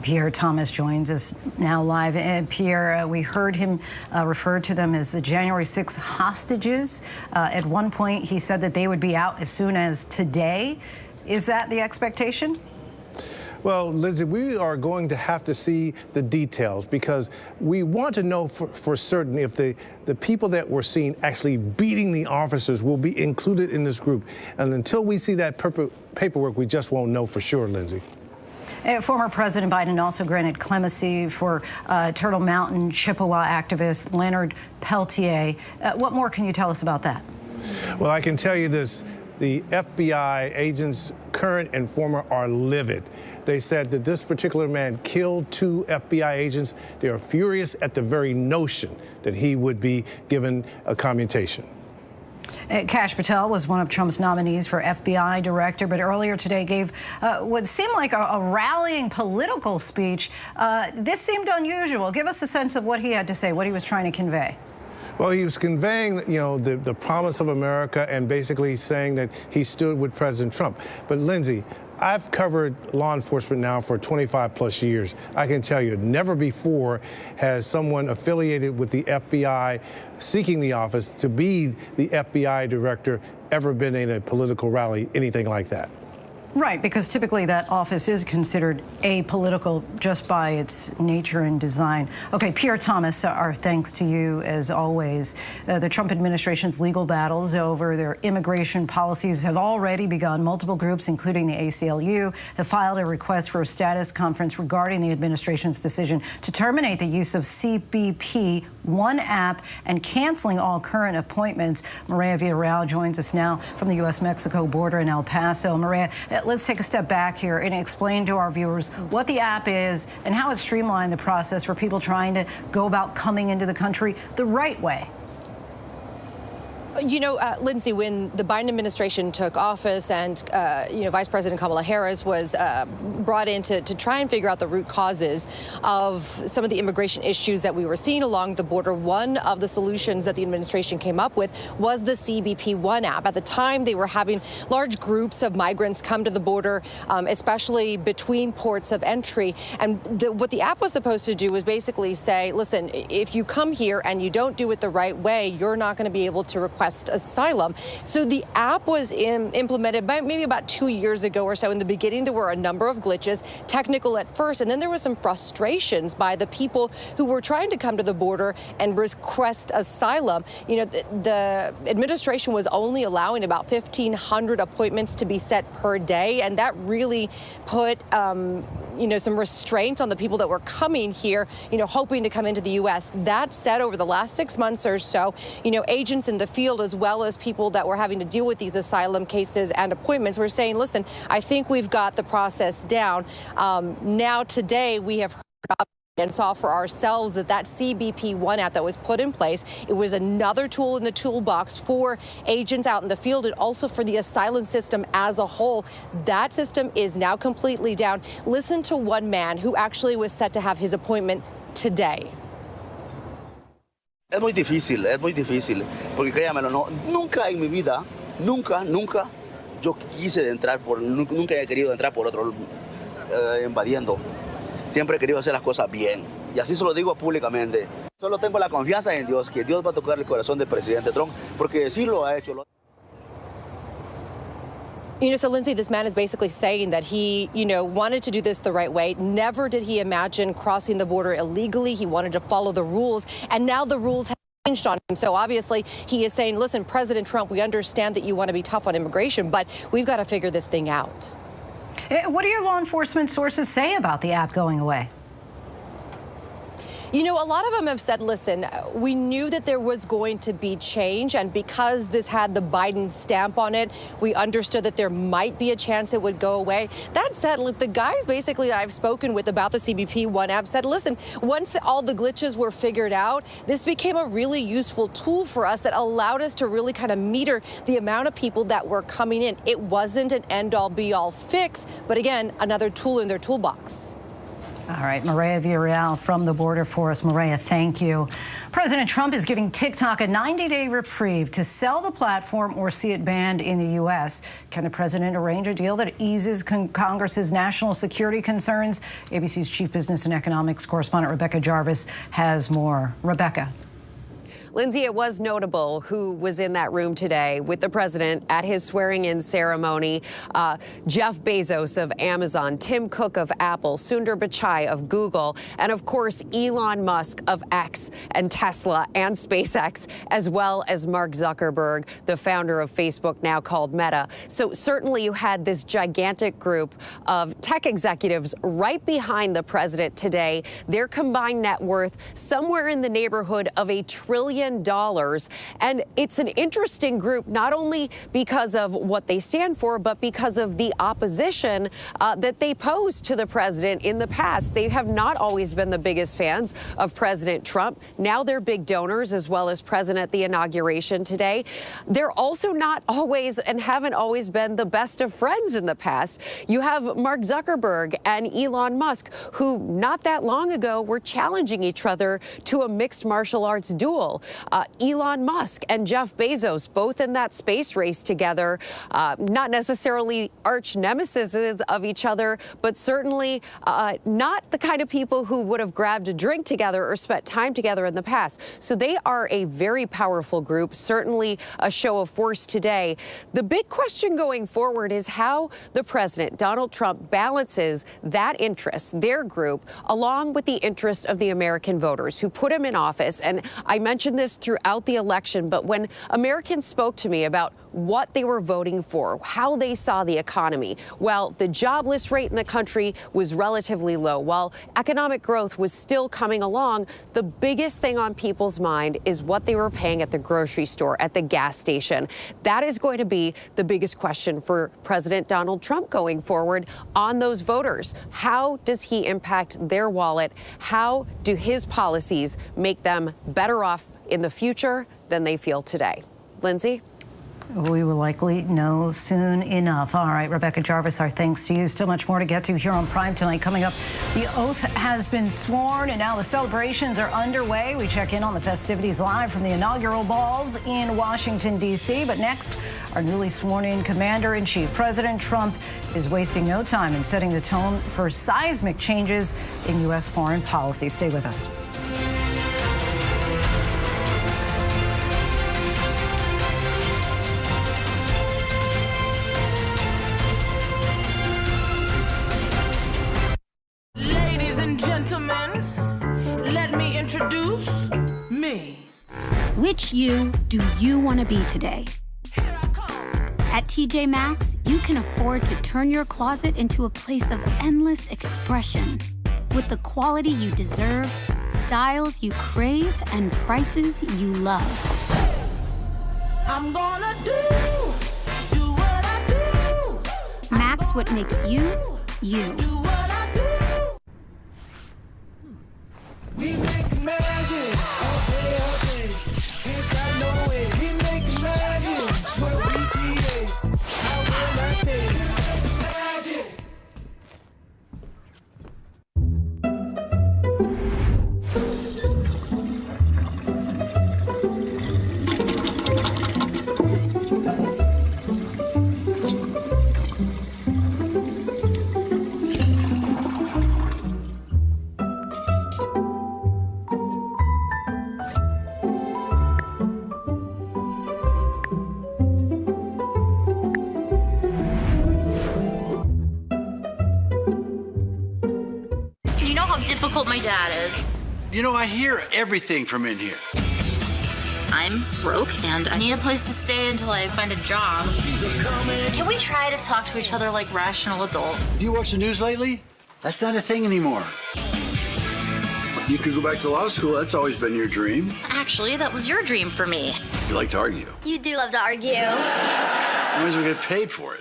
Pierre Thomas joins us now live. And Pierre, we heard him refer to them as the January 6th hostages. At one point, he said that they would be out as soon as today. Is that the expectation? Well, Lizzie, we are going to have to see the details because we want to know for certain if the people that we're seeing actually beating the officers will be included in this group. And until we see that paperwork, we just won't know for sure, Lindsay. Former President Biden also granted clemency for Turtle Mountain Chippewa activist Leonard Peltier. What more can you tell us about that? Well, I can tell you this. The FBI agents, current and former, are livid. They said that this particular man killed 2 FBI agents. They are furious at the very notion that he would be given a commutation. Kash Patel was one of Trump's nominees for FBI director, but earlier today gave what seemed like a rallying political speech. This seemed unusual. Give us a sense of what he had to say, what he was trying to convey. Well, he was conveying, the promise of America and basically saying that he stood with President Trump. But Lindsay, I've covered law enforcement now for 25 plus years. I can tell you, never before has someone affiliated with the FBI seeking the office to be the FBI director ever been in a political rally, anything like that. Right, because typically that office is considered apolitical just by its nature and design. Okay, Pierre Thomas, our thanks to you as always. The Trump administration's legal battles over their immigration policies have already begun. Multiple groups, including the ACLU, have filed a request for a status conference regarding the administration's decision to terminate the use of CBP One app and canceling all current appointments. Maria Villarreal joins us now from the U.S.-Mexico border in El Paso. Maria, let's take a step back here and explain to our viewers what the app is and how it streamlined the process for people trying to go about coming into the country the right way. You know, Lindsay, when the Biden administration took office and, Vice President Kamala Harris was brought in to try and figure out the root causes of some of the immigration issues that we were seeing along the border, one of the solutions that the administration came up with was the CBP One app. At the time, they were having large groups of migrants come to the border, especially between ports of entry. And what the app was supposed to do was basically say, listen, if you come here and you don't do it the right way, you're not going to be able to request asylum. So the app was implemented maybe about 2 years ago or so. In the beginning, there were a number of glitches, technical at first, and then there was some frustrations by the people who were trying to come to the border and request asylum. You know, the administration was only allowing about 1,500 appointments to be set per day, and that really put some restraints on the people that were coming here, hoping to come into the U.S. That said, over the last 6 months or so, agents in the field, as well as people that were having to deal with these asylum cases and appointments, were saying, listen, I think we've got the process down. Now today we have heard and saw for ourselves that CBP One app that was put in place, it was another tool in the toolbox for agents out in the field and also for the asylum system as a whole. That system is now completely down. Listen to one man who actually was set to have his appointment today. Es muy difícil, porque créamelo, nunca en mi vida, nunca, yo quise entrar nunca he querido entrar por otro invadiendo. Siempre he querido hacer las cosas bien, y así se lo digo públicamente. Solo tengo la confianza en Dios, que Dios va a tocar el corazón del presidente Trump, porque sí lo ha hecho. So Lindsay, this man is basically saying that he, wanted to do this the right way. Never did he imagine crossing the border illegally. He wanted to follow the rules, and now the rules have changed on him. So obviously he is saying, listen, President Trump, we understand that you want to be tough on immigration, but we've got to figure this thing out. What do your law enforcement sources say about the app going away? A lot of them have said, listen, we knew that there was going to be change, and because this had the Biden stamp on it, we understood that there might be a chance it would go away. That said, look, the guys basically that I've spoken with about the CBP One app said, listen, once all the glitches were figured out, this became a really useful tool for us that allowed us to really kind of meter the amount of people that were coming in. It wasn't an end-all, be-all fix, but again, another tool in their toolbox. All right, Maria Villarreal from the border for us. Maria, thank you. President Trump is giving TikTok a 90-day reprieve to sell the platform or see it banned in the U.S. Can the president arrange a deal that eases Congress's national security concerns? ABC's chief business and economics correspondent Rebecca Jarvis has more. Rebecca. Lindsay, it was notable who was in that room today with the president at his swearing-in ceremony. Jeff Bezos of Amazon, Tim Cook of Apple, Sundar Pichai of Google, and of course, Elon Musk of X and Tesla and SpaceX, as well as Mark Zuckerberg, the founder of Facebook, now called Meta. So certainly you had this gigantic group of tech executives right behind the president today. Their combined net worth somewhere in the neighborhood of $1 trillion. And it's an interesting group, not only because of what they stand for, but because of the opposition that they pose to the president in the past. They have not always been the biggest fans of President Trump. Now they're big donors, as well as present at the inauguration today. They're also not always and haven't always been the best of friends in the past. You have Mark Zuckerberg and Elon Musk, who not that long ago were challenging each other to a mixed martial arts duel. Elon Musk and Jeff Bezos, both in that space race together, not necessarily arch nemesis of each other, but certainly not the kind of people who would have grabbed a drink together or spent time together in the past. So they are a very powerful group, certainly a show of force today. The big question going forward is how the president, Donald Trump, balances that interest, their group, along with the interest of the American voters who put him in office. And I mentioned this throughout the election, but when Americans spoke to me about what they were voting for, how they saw the economy, well, the jobless rate in the country was relatively low. While economic growth was still coming along, the biggest thing on people's mind is what they were paying at the grocery store, at the gas station. That is going to be the biggest question for President Donald Trump going forward on those voters. How does he impact their wallet? How do his policies make them better off in the future than they feel today? Lindsay? We will likely know soon enough. All right, Rebecca Jarvis, our thanks to you. Still much more to get to here on Prime tonight. Coming up, the oath has been sworn, and now the celebrations are underway. We check in on the festivities live from the inaugural balls in Washington, D.C. But next, our newly sworn-in commander-in-chief, President Trump, is wasting no time in setting the tone for seismic changes in U.S. foreign policy. Stay with us. Introduce me. Which you do you want to be today? At TJ Maxx, you can afford to turn your closet into a place of endless expression. With the quality you deserve, styles you crave, and prices you love. I'm gonna do what I do. Maxx, what makes you, you. Do what I do. We make magic all day, all day. Ain't got no way. We make magic. It's what we create. I will not stay. Magic. Difficult my dad is. You know, I hear everything from in here. I'm broke and I need a place to stay until I find a job. Can we try to talk to each other like rational adults? You watch the news lately? That's not a thing anymore. You could go back to law school. That's always been your dream. Actually, that was your dream for me. You like to argue. You do love to argue. You might as well get paid for it.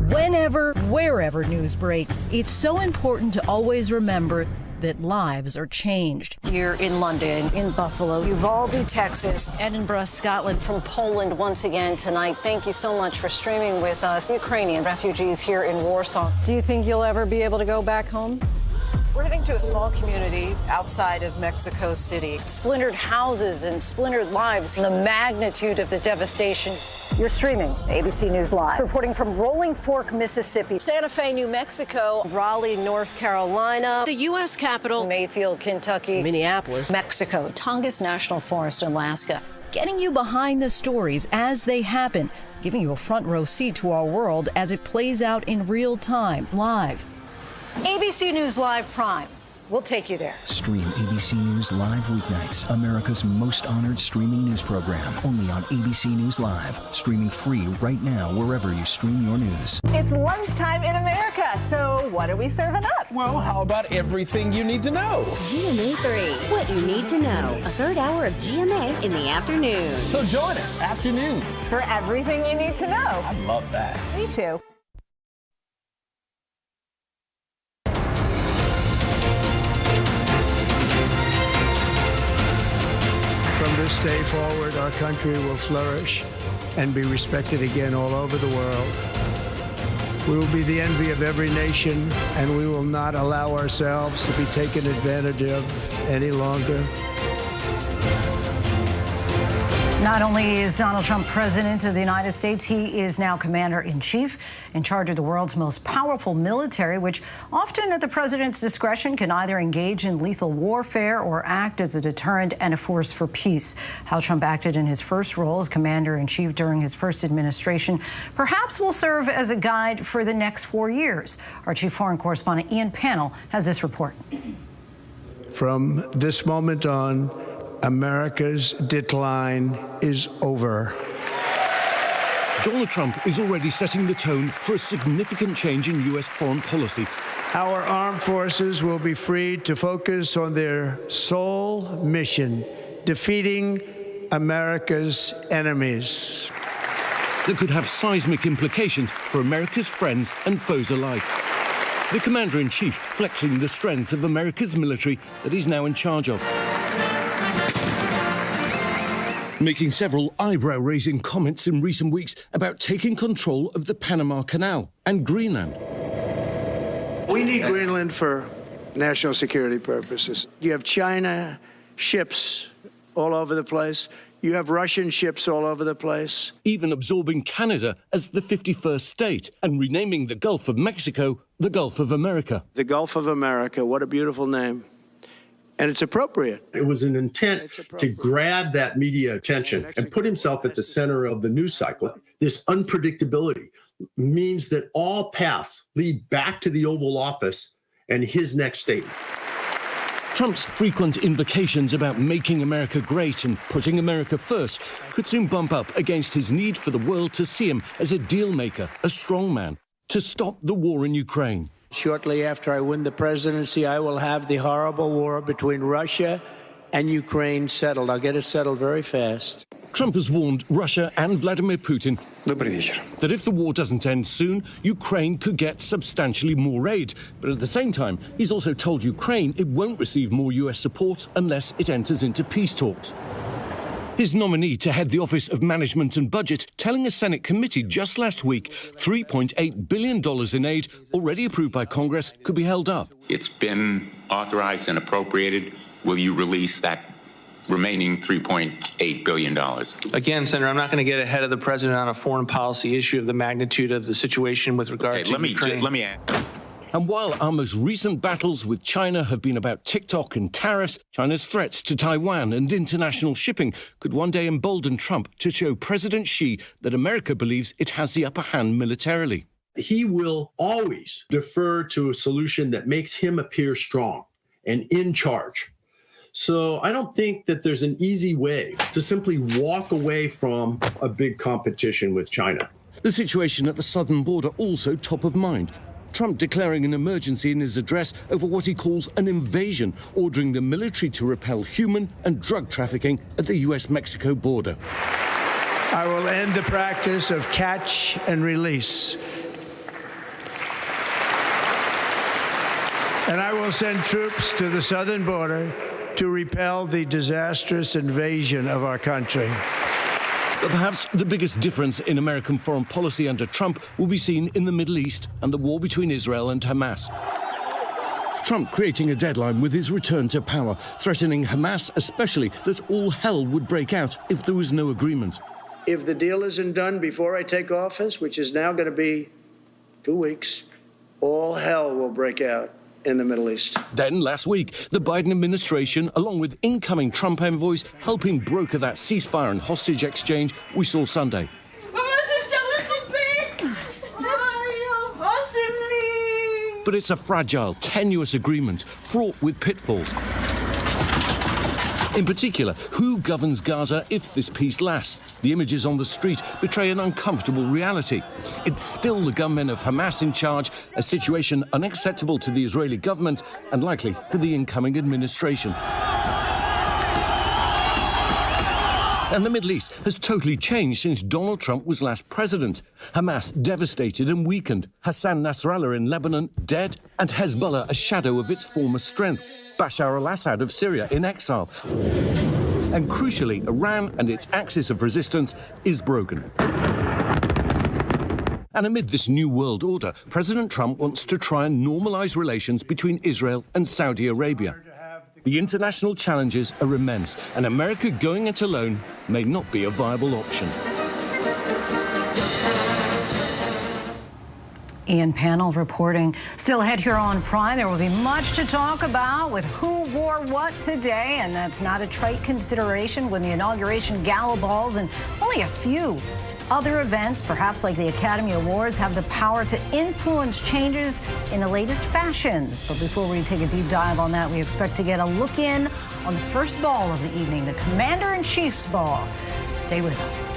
Whenever, wherever news breaks, it's so important to always remember that lives are changed. Here in London, in Buffalo, Uvalde, Texas, Edinburgh, Scotland, from Poland once again tonight. Thank you so much for streaming with us. Ukrainian refugees here in Warsaw. Do you think you'll ever be able to go back home? We're heading to a small community outside of Mexico City. Splintered houses and splintered lives. The magnitude of the devastation. You're streaming ABC News Live. Reporting from Rolling Fork, Mississippi, Santa Fe, New Mexico, Raleigh, North Carolina, the U.S. Capitol, Mayfield, Kentucky, Minneapolis, Mexico, Tongass National Forest, Alaska. Getting you behind the stories as they happen, giving you a front row seat to our world as it plays out in real time, live. ABC News Live Prime. We'll take you there. Stream ABC News Live weeknights, America's most honored streaming news program, only on ABC News Live. Streaming free right now wherever you stream your news. It's lunchtime in America, so what are we serving up? Well, how about everything you need to know? GMA 3, what you need to know. A third hour of GMA in the afternoon. So join us, afternoons. For everything you need to know. I love that. Me too. From this day forward, our country will flourish and be respected again all over the world. We will be the envy of every nation, and we will not allow ourselves to be taken advantage of any longer. Not only is Donald Trump president of the United States, he is now commander-in-chief in charge of the world's most powerful military, which often at the president's discretion can either engage in lethal warfare or act as a deterrent and a force for peace. How Trump acted in his first role as commander-in-chief during his first administration perhaps will serve as a guide for the next 4 years. Our chief foreign correspondent Ian Pannell has this report. From this moment on, America's decline is over. Donald Trump is already setting the tone for a significant change in U.S. foreign policy. Our armed forces will be freed to focus on their sole mission, defeating America's enemies. That could have seismic implications for America's friends and foes alike. The commander-in-chief flexing the strength of America's military that he's now in charge of. Making several eyebrow-raising comments in recent weeks about taking control of the Panama Canal and Greenland. We need Greenland for national security purposes. You have China ships all over the place. You have Russian ships all over the place. Even absorbing Canada as the 51st state and renaming the Gulf of Mexico the Gulf of America. The Gulf of America, what a beautiful name. And it's appropriate. It was an intent to grab that media attention and put himself at the center of the news cycle. This unpredictability means that all paths lead back to the Oval Office and his next statement. Trump's frequent invocations about making America great and putting America first could soon bump up against his need for the world to see him as a deal maker, a strong man, to stop the war in Ukraine. Shortly after I win the presidency, I will have the horrible war between Russia and Ukraine settled. I'll get it settled very fast. Trump has warned Russia and Vladimir Putin that if the war doesn't end soon, Ukraine could get substantially more aid. But at the same time, he's also told Ukraine it won't receive more US support unless it enters into peace talks. His nominee to head the Office of Management and Budget telling a Senate committee just last week $3.8 billion in aid already approved by Congress could be held up. It's been authorized and appropriated. Will you release that remaining $3.8 billion? Again, Senator, I'm not going to get ahead of the president on a foreign policy issue of the magnitude of the situation with regard to Ukraine. Let me ask. And while our most recent battles with China have been about TikTok and tariffs, China's threats to Taiwan and international shipping could one day embolden Trump to show President Xi that America believes it has the upper hand militarily. He will always defer to a solution that makes him appear strong and in charge. So I don't think that there's an easy way to simply walk away from a big competition with China. The situation at the southern border also top of mind. Trump declaring an emergency in his address over what he calls an invasion, ordering the military to repel human and drug trafficking at the US-Mexico border. I will end the practice of catch and release. And I will send troops to the southern border to repel the disastrous invasion of our country. But perhaps the biggest difference in American foreign policy under Trump will be seen in the Middle East and the war between Israel and Hamas. Trump creating a deadline with his return to power, threatening Hamas especially that all hell would break out if there was no agreement. If the deal isn't done before I take office, which is now going to be 2 weeks, all hell will break out in the Middle East. Then, last week, the Biden administration, along with incoming Trump envoys, helping broker that ceasefire and hostage exchange we saw Sunday. But it's a fragile, tenuous agreement, fraught with pitfalls. In particular, who governs Gaza if this peace lasts? The images on the street betray an uncomfortable reality. It's still the gunmen of Hamas in charge, a situation unacceptable to the Israeli government and likely for the incoming administration. And the Middle East has totally changed since Donald Trump was last president. Hamas devastated and weakened, Hassan Nasrallah in Lebanon dead, and Hezbollah a shadow of its former strength. Bashar al-Assad of Syria in exile. And crucially, Iran and its axis of resistance is broken. And amid this new world order, President Trump wants to try and normalize relations between Israel and Saudi Arabia. The international challenges are immense, and America going it alone may not be a viable option. Ian Panel reporting. Still ahead here on Prime, there will be much to talk about with who wore what today, and that's not a trite consideration when the inauguration gala balls and only a few other events, perhaps like the Academy Awards, have the power to influence changes in the latest fashions. But before we take a deep dive on that, we expect to get a look in on the first ball of the evening, the Commander-in-Chief's Ball. Stay with us.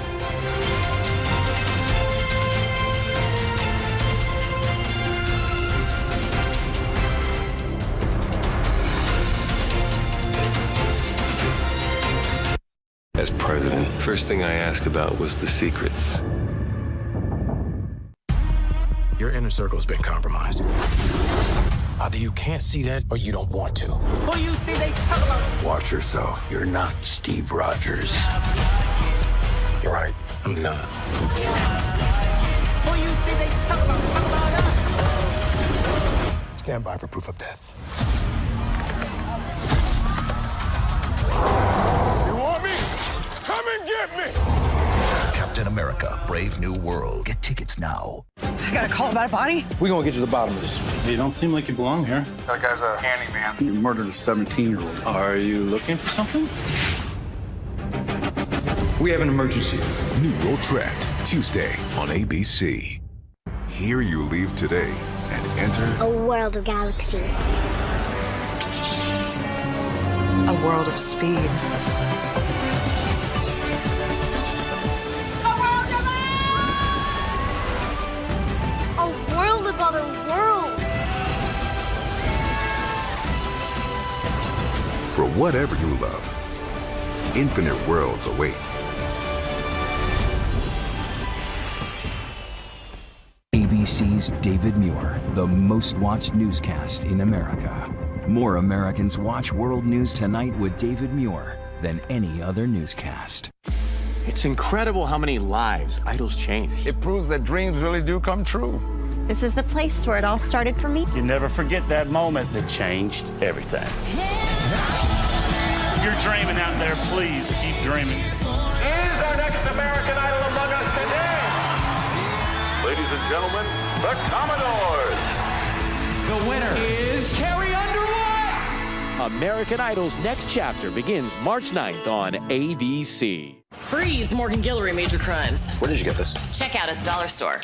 As president, first thing I asked about was the secrets. Your inner circle's been compromised. Either you can't see that or you don't want to. Who do you think they talk about? Watch yourself. You're not Steve Rogers. You're right. I'm not. Who do you think they talk about? Talk about us. Stand by for proof of death. You want me? Come and get me! Captain America, Brave New World. Get tickets now. I got a call about a body? We're gonna get to the bottom of this. You don't seem like you belong here. That guy's a handyman. You murdered a 17-year-old. Are you looking for something? We have an emergency. New Trend, Tuesday on ABC. Here you leave today and enter a world of galaxies. A world of speed. A world of other worlds. For whatever you love, infinite worlds await. ABC's David Muir, the most watched newscast in America. More Americans watch World News Tonight with David Muir than any other newscast. It's incredible how many lives idols change. It proves that dreams really do come true. This is the place where it all started for me. You never forget that moment that changed everything. If you're dreaming out there, please keep dreaming. Is our next American Idol among us today? Ladies and gentlemen, the Commodores. The winner is Carrie Underwood. American Idol's next chapter begins March 9th on ABC. Freeze Morgan Guillory Major Crimes. Where did you get this? Check out at the dollar store.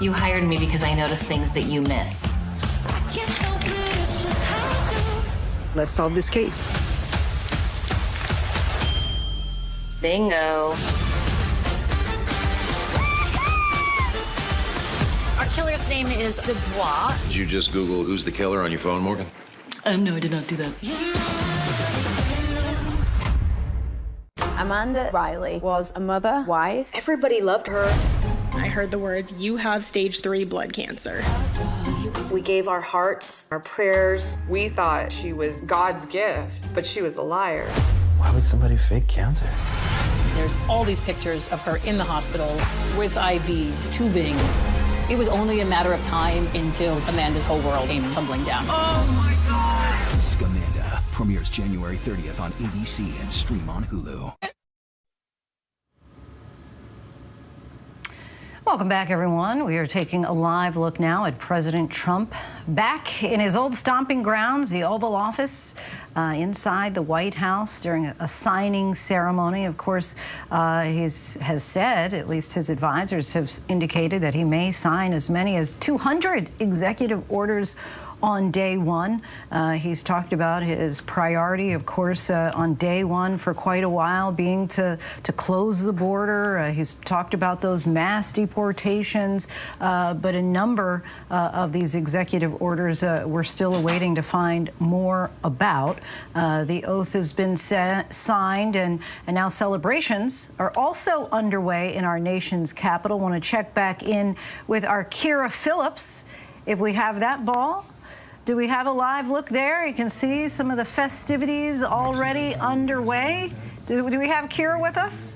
You hired me because I notice things that you miss. Let's solve this case. Bingo. Our killer's name is Dubois. Did you just Google who's the killer on your phone, Morgan? No, I did not do that. Amanda Riley was a mother, wife. Everybody loved her. I heard the words, "You have stage 3 blood cancer." We gave our hearts, our prayers. We thought she was God's gift, but she was a liar. Why would somebody fake cancer? There's all these pictures of her in the hospital with IVs, tubing. It was only a matter of time until Amanda's whole world came tumbling down. Oh my God! Scamanda premieres January 30th on ABC and stream on Hulu. Welcome back, everyone. We are taking a live look now at President Trump back in his old stomping grounds, the Oval Office, inside the White House during a signing ceremony. Of course, he has said, at least his advisors have indicated, that he may sign as many as 200 executive orders on day one. He's talked about his priority, of course, on day one for quite a while being to close the border. He's talked about those mass deportations, but a number of these executive orders we're still awaiting to find more about. The oath has been signed, and now celebrations are also underway in our nation's capital. Want to check back in with our Kira Phillips, if we have that ball. Do we have a live look there? You can see some of the festivities already underway. Do we have Kira with us?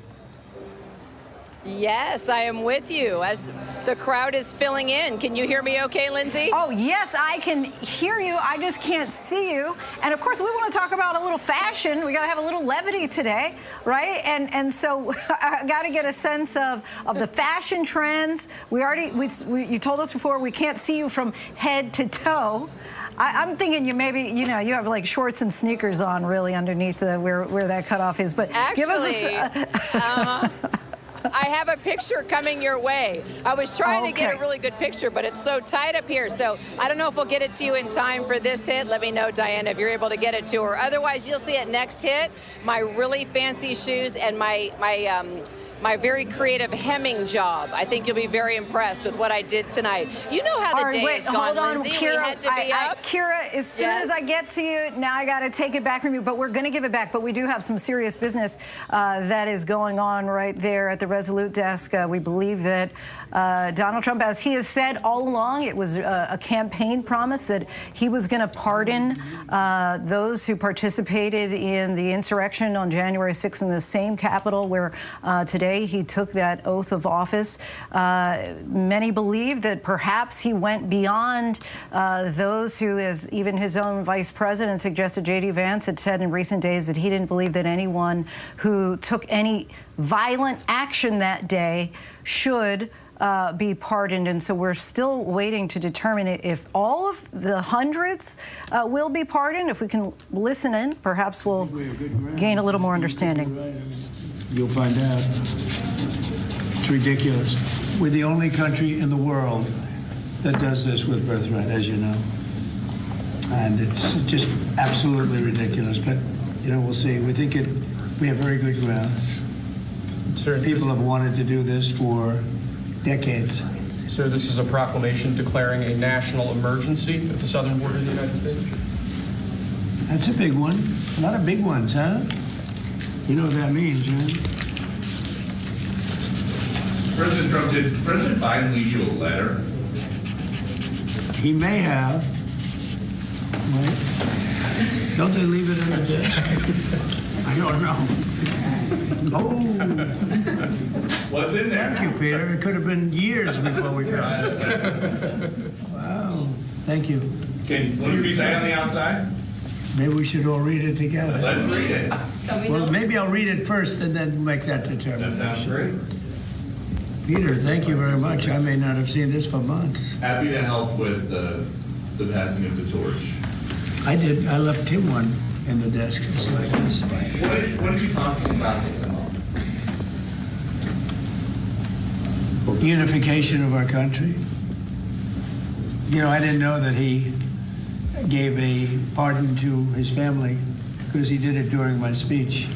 Yes, I am with you as the crowd is filling in. Can you hear me okay, Lindsay? Oh, yes, I can hear you. I just can't see you. And of course, we want to talk about a little fashion. We got to have a little levity today, right? And so I got to get a sense of the fashion trends. You told us before we can't see you from head to toe. I'm thinking you maybe, you have like shorts and sneakers on really underneath where that cutoff is. But actually, give us I have a picture coming your way. I was trying to get a really good picture, but it's so tight up here. So I don't know if we'll get it to you in time for this hit. Let me know, Diana, if you're able to get it to her. Otherwise, you'll see it next hit. My really fancy shoes and my very creative hemming job. I think you'll be very impressed with what I did tonight. You know how the day has gone, hold on, Lindsay. Kira, we had to be up. Kira, as soon as I get to you, now I got to take it back from you, but we're going to give it back. But we do have some serious business that is going on right there at the Resolute desk. We believe that Donald Trump, as he has said all along, it was a campaign promise that he was going to pardon those who participated in the insurrection on January 6th in the same Capitol where today he took that oath of office. Many believe that perhaps he went beyond those who, as even his own vice president suggested, J.D. Vance had said in recent days that he didn't believe that anyone who took any violent action that day should be pardoned. And so we're still waiting to determine if all of the hundreds will be pardoned. If we can listen in, perhaps we'll gain a little more understanding. You'll find out. It's ridiculous. We're the only country in the world that does this with birthright, as you know. And it's just absolutely ridiculous. But, we'll see. We think we have very good grounds. Sir, people have wanted to do this for decades. Sir, this is a proclamation declaring a national emergency at the southern border of the United States. That's a big one. A lot of big ones, huh? You know what that means, right? President Trump, did President Biden leave you a letter? He may have. Right? Don't they leave it in the desk? I don't know. Oh. What's in there? Thank you, Peter. It could have been years before we found it. Wow. Thank you. Can you stay on the outside? Maybe we should all read it together. Let's read it. Well, maybe I'll read it first and then make that determination. That sounds great. Peter, thank you very much. I may not have seen this for months. Happy to help with the passing of the torch. I did. I left him one in the desk just like this. What did you talk about? Unification of our country. I didn't know that he gave a pardon to his family because he did it during my speech.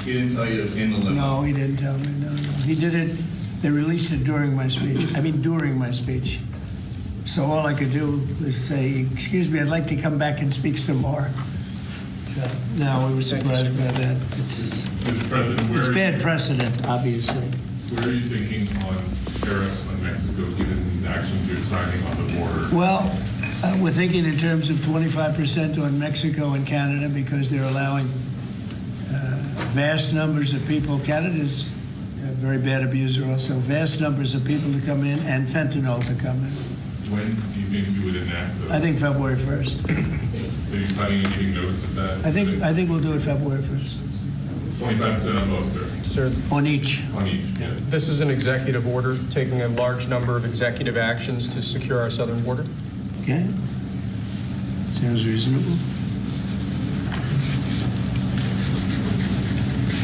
He didn't tell you in the limo? No, he didn't tell me. No. He did it. They released it during my speech. During my speech. So all I could do was say, "Excuse me, I'd like to come back and speak some more." So, no, we were surprised by that. It's bad precedent, obviously. What are you thinking on tariffs on Mexico, given these actions you're signing on the border? Well, we're thinking in terms of 25% on Mexico and Canada because they're allowing vast numbers of people. Canada's a very bad abuser also. Vast numbers of people to come in and fentanyl to come in. When do you think you would enact those? I think February 1st. Are you planning on giving notice of that? I think we'll do it February 1st. 25% on both, sir? Sir, on each. On each, yes. This is an executive order taking a large number of executive actions to secure our southern border. Okay. Sounds reasonable.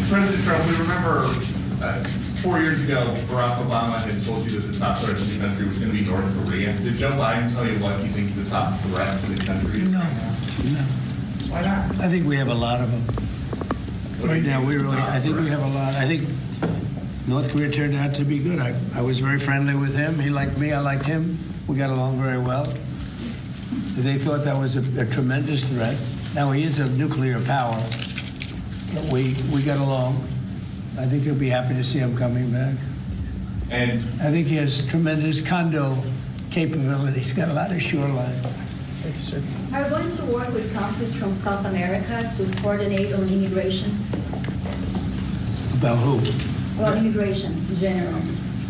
President Trump, we remember 4 years ago, Barack Obama had told you that the top threat to the country was going to be North Korea. Did Joe Biden tell you what you think the top threat to the country is? No. Why not? I think we have a lot of them. Right now, I think we have a lot. I think North Korea turned out to be good. I was very friendly with him. He liked me. I liked him. We got along very well. They thought that was a tremendous threat. Now, he is a nuclear power, but we got along. I think you'll be happy to see him coming back. And I think he has tremendous condo capability. He's got a lot of shoreline. Thank you, sir. Are you going to work with countries from South America to coordinate on immigration? About who? Well, immigration in general.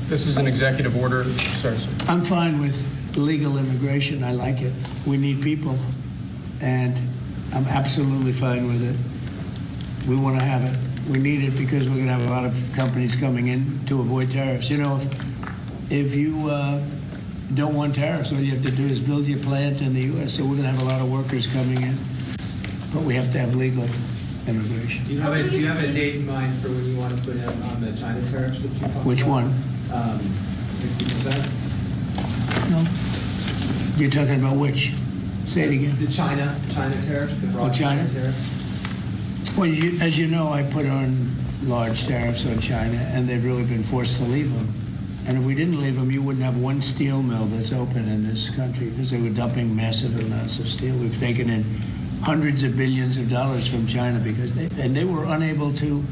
This is an executive order. Sorry, sir. I'm fine with legal immigration. I like it. We need people, and I'm absolutely fine with it. We want to have it. We need it because we're going to have a lot of companies coming in to avoid tariffs. You know, if you don't want tariffs, all you have to do is build your plant in the U.S. So we're going to have a lot of workers coming in, but we have to have legal immigration. Do you have a date in mind for when you want to put in on the China tariffs that you talked about? Which one? 60%? No. You're talking about which? Say it again. The China tariffs, the broad China tariffs. Well, as you know, I put on large tariffs on China, and they've really been forced to leave them. And if we didn't leave them, you wouldn't have one steel mill that's open in this country because they were dumping massive amounts of steel. We've taken in hundreds of billions of dollars from China because they were unable to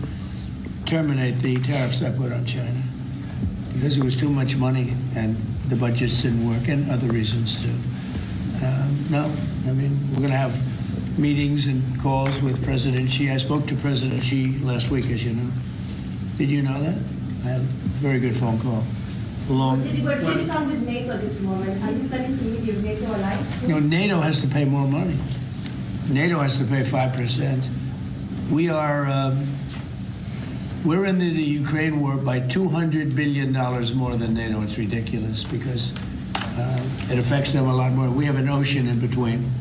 terminate the tariffs I put on China because it was too much money and the budgets didn't work and other reasons too. No, I mean, we're going to have meetings and calls with President Xi. I spoke to President Xi last week, as you know. Did you know that? I had a very good phone call. We're sitting down with NATO at this moment. Are you planning to meet your NATO allies? No, NATO has to pay more money. NATO has to pay 5%. We're in the Ukraine war by $200 billion more than NATO. It's ridiculous because it affects them a lot more. We have an ocean in between.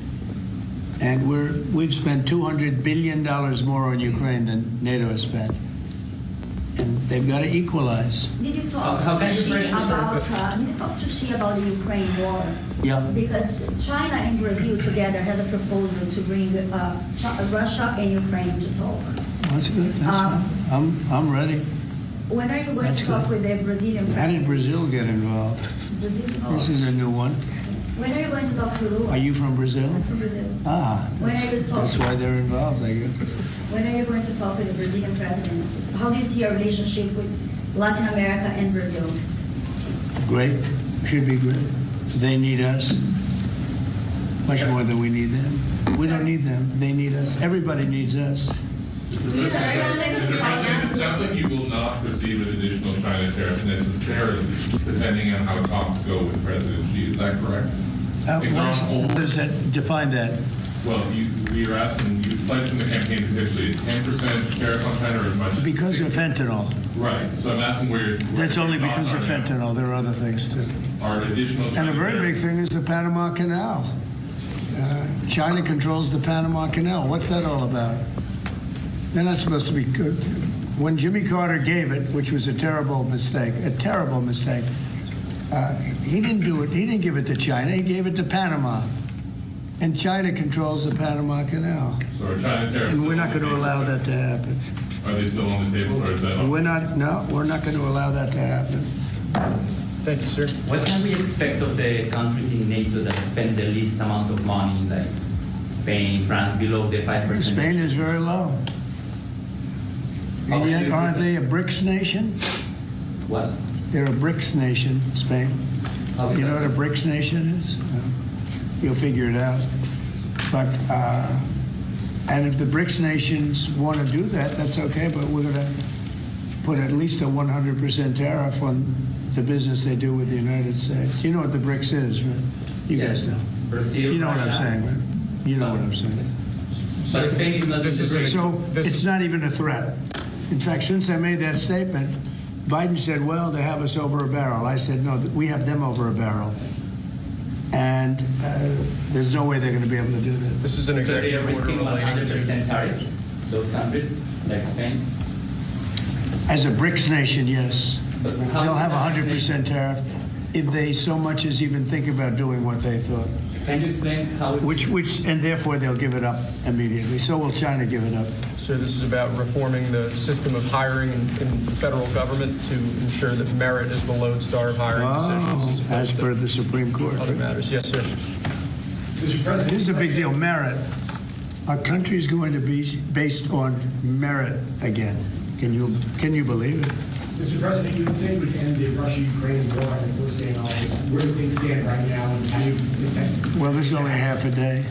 And we've spent $200 billion more on Ukraine than NATO has spent. And they've got to equalize. Did you talk to Xi about the Ukraine war? Yeah. Because China and Brazil together has a proposal to bring Russia and Ukraine to talk. That's good. That's fine. I'm ready. When are you going to talk with the Brazilian president? How did Brazil get involved? This is a new one. When are you going to talk to Lula? Are you from Brazil? I'm from Brazil. That's why they're involved, I guess. When are you going to talk with the Brazilian president? How do you see our relationship with Latin America and Brazil? Great. Should be great. They need us much more than we need them. We don't need them. They need us. Everybody needs us. It sounds like you will not proceed with additional China tariffs necessarily, depending on how talks go with President Xi. Is that correct? What does that define that? Well, we are asking, you pledged in the campaign potentially 10% tariff on China or as much? Because of fentanyl. Right. So I'm asking where that's only because of fentanyl. There are other things too. Are additional China and a very big thing is the Panama Canal. China controls the Panama Canal. What's that all about? They're not supposed to be good. When Jimmy Carter gave it, which was a terrible mistake, he didn't do it. He didn't give it to China. He gave it to Panama. And China controls the Panama Canal. So are China tariffs? And we're not going to allow that to happen. Are they still on the table, or is that? We're not going to allow that to happen. Thank you, sir. What can we expect of the countries in NATO that spend the least amount of money, like Spain, France, below the 5%? Spain is very low. And yet, aren't they a BRICS nation? What? They're a BRICS nation, Spain. You know what a BRICS nation is? You'll figure it out. But, and if the BRICS nations want to do that, that's okay, but we're going to put at least a 100% tariff on the business they do with the United States. You know what the BRICS is, right? You guys know. Brazil, you know Russia. what I'm saying, right? You know what I'm saying. But Spain is not So it's not even a threat. In fact, since I made that statement, Biden said, well, they have us over a barrel. I said, no, we have them over a barrel. And there's no way they're going to be able to do that. This is an executive order risking relating 100% tariffs, those countries, like Spain? As a BRICS nation, yes. But how They'll have does 100% tariff if they so much as even think about doing what they thought. Can you explain how it's... Which, and therefore they'll give it up immediately. So will China give it up. So this is about reforming the system of hiring in the federal government to ensure that merit is the lodestar of hiring decisions. As per the Supreme Court. Other matters. Yes, sir. Mr. President, this is a big deal. Merit. Our country is going to be based on merit again. Can you believe it? Mr. President, you would say you would end the Russia-Ukraine war on the first day in office. Where do things stand right now, and how do you defend? Well, there's only half a day.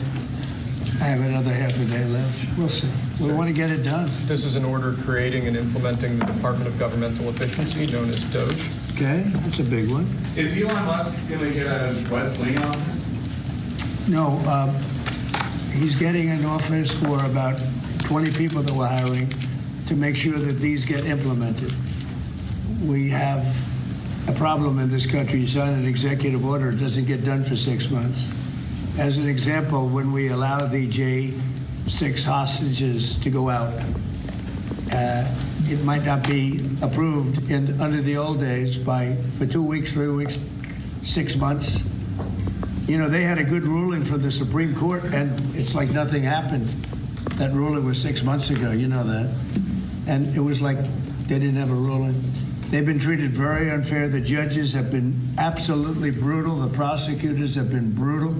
I have another half a day left. We'll see. We want to get it done. This is an order creating and implementing the Department of Governmental Efficiency, known as DOGE. Okay, that's a big one. Is Elon Musk going to get a West Wing office? No, he's getting an office for about 20 people that we're hiring to make sure that these get implemented. We have a problem in this country. You sign an executive order, it doesn't get done for 6 months. As an example, when we allow the J6 hostages to go out, it might not be approved under the old days for 2 weeks, 3 weeks, 6 months. You know, they had a good ruling from the Supreme Court, and it's like nothing happened. That ruling was 6 months ago, you know that. And it was like they didn't have a ruling. They've been treated very unfair. The judges have been absolutely brutal. The prosecutors have been brutal.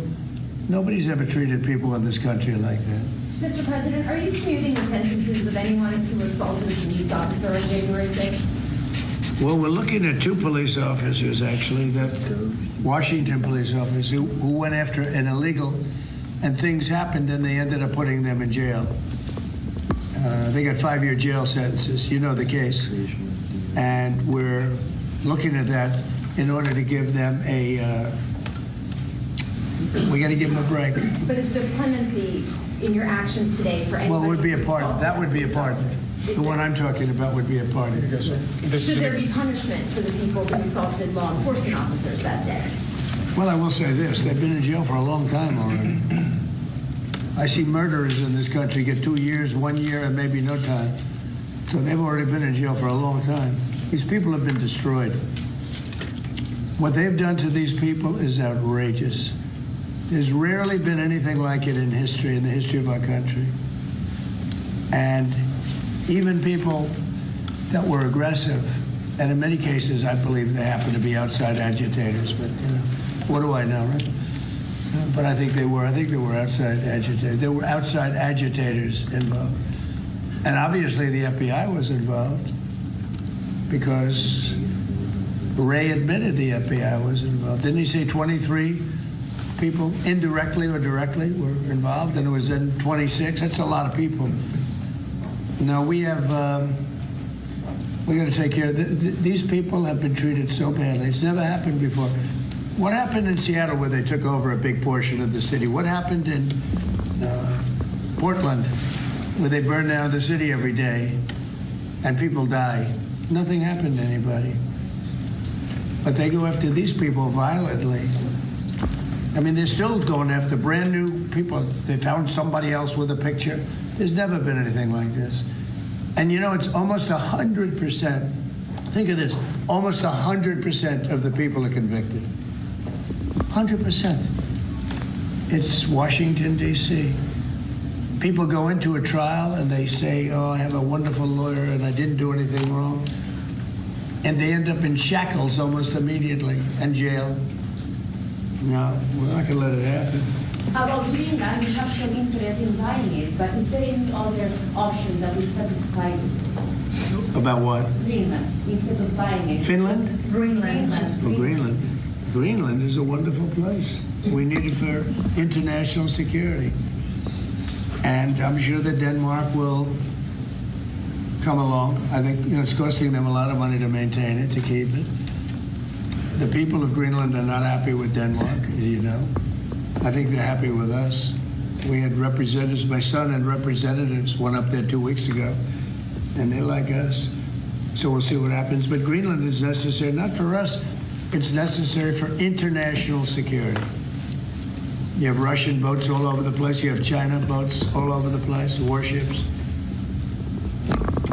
Nobody's ever treated people in this country like that. Mr. President, are you commuting the sentences of anyone who assaulted a police officer on January 6th? Well, we're looking at 2 police officers, actually, that Washington police officers who went after an illegal, and things happened, and they ended up putting them in jail. They got 5-year jail sentences. You know the case. And we're looking at that in order to give them we got to give them a break. But is there clemency in your actions today for anyone? Well, it would be a who part. assaulted That would be a part. The one I'm talking about would be a part of it. Should there be punishment for the people who assaulted law enforcement officers that day? Well, I will say this. They've been in jail for a long time already. I see murderers in this country get 2 years, 1 year, and maybe no time. So they've already been in jail for a long time. These people have been destroyed. What they've done to these people is outrageous. There's rarely been anything like it in the history of our country. And even people that were aggressive, and in many cases, I believe they happen to be outside agitators, but, you know, what do I know, right? But I think they were outside agitators. There were outside agitators involved. And obviously the FBI was involved because Ray admitted the FBI was involved. Didn't he say 23 people indirectly or directly were involved, and it was then 26? That's a lot of people. No, we got to take care of these people have been treated so badly. It's never happened before. What happened in Seattle where they took over a big portion of the city? What happened in Portland where they burn down the city every day and people die? Nothing happened to anybody. But they go after these people violently. I mean, they're still going after brand new people. They found somebody else with a picture. There's never been anything like this. And you know, it's almost 100%. Think of this. Almost 100% of the people are convicted. 100%. It's Washington, D.C. People go into a trial and they say, oh, I have a wonderful lawyer and I didn't do anything wrong. And they end up in shackles almost immediately and jail. No, we're not going to let it happen. About Greenland, you have some interest in buying it, but is there any other option that will satisfy you? About what? Greenland, instead of buying it. Finland? Greenland. Oh, Greenland. Greenland is a wonderful place. We need it for international security. And I'm sure that Denmark will come along. I think it's costing them a lot of money to maintain it, to keep it. The people of Greenland are not happy with Denmark, as you know. I think they're happy with us. We had representatives, my son had representatives, went up there 2 weeks ago, and they like us. So we'll see what happens. But Greenland is necessary, not for us, it's necessary for international security. You have Russian boats all over the place. You have China boats all over the place, warships.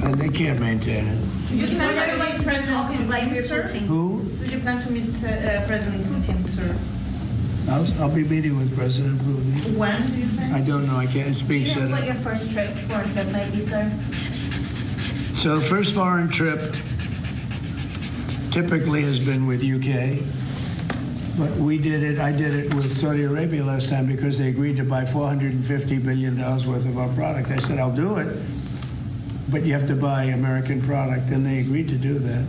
And they can't maintain it. You plan to meet President Putin, sir? Who? Do you plan to meet President Putin, sir? I'll be meeting with President Putin. When do you think? I don't know. I can't. It's being Do you set know up. what your first trip might be, sir? So the first foreign trip typically has been with UK. But I did it with Saudi Arabia last time because they agreed to buy $450 billion worth of our product. I said, I'll do it, but you have to buy American product, and they agreed to do that.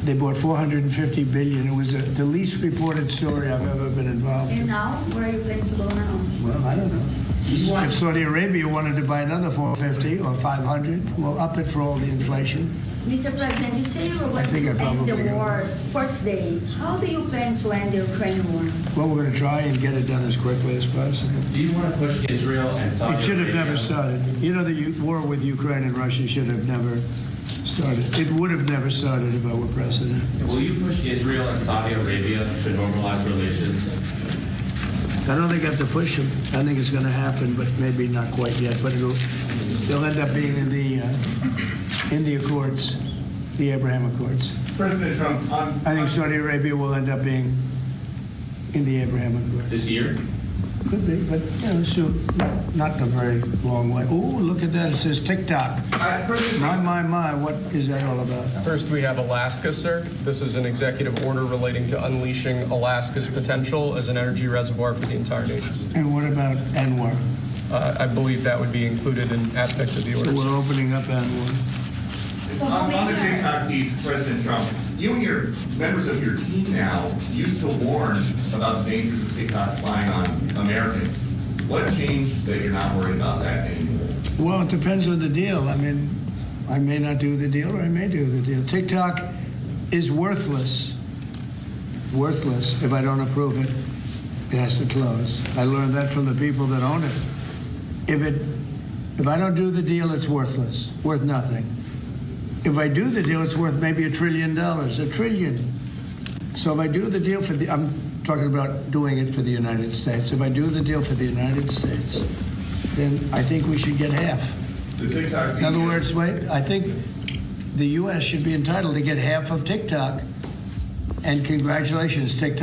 They bought $450 billion. It was the least reported story I've ever been involved in. And now, where are you planning to go now? Well, I don't know. If Saudi Arabia wanted to buy another 450 or 500, we'll up it for all the inflation. Mr. President, you say you were going to end the war's first day. How do you plan to end the Ukraine war? Well, we're going to try and get it done as quickly as possible. Do you want to push Israel and Saudi Arabia? It should have never started. You know, the war with Ukraine and Russia should have never started. It would have never started if I were president. Will you push Israel and Saudi Arabia to normalize relations? I don't think I have to push them. I think it's going to happen, but maybe not quite yet. But they'll end up being in the Accords, the Abraham Accords. President Trump, I think Saudi Arabia will end up being in the Abraham Accords. This year? Could be, but soon. Not a very long way. Oh, look at that. It says TikTok. My, what is that all about? First, we have Alaska, sir. This is an executive order relating to unleashing Alaska's potential as an energy reservoir for the entire nation. And what about ANWR? I believe that would be included in aspects of the order. So we're opening up ANWR. On the TikTok piece, President Trump, you and your members of your team now used to warn about the dangers of TikTok spying on Americans. What changed that you're not worried about that anymore? Well, it depends on the deal. I mean, I may not do the deal or I may do the deal. TikTok is worthless. Worthless if I don't approve it. It has to close. I learned that from the people that own it. If I don't do the deal, it's worthless. Worth nothing. If I do the deal, it's worth maybe $1 trillion. $1 trillion. So if I do the deal I'm talking about doing it for the United States. If I do the deal for the United States, then I think we should get half. In other words, I think the U.S. should be entitled to get half of TikTok. And congratulations, TikTok.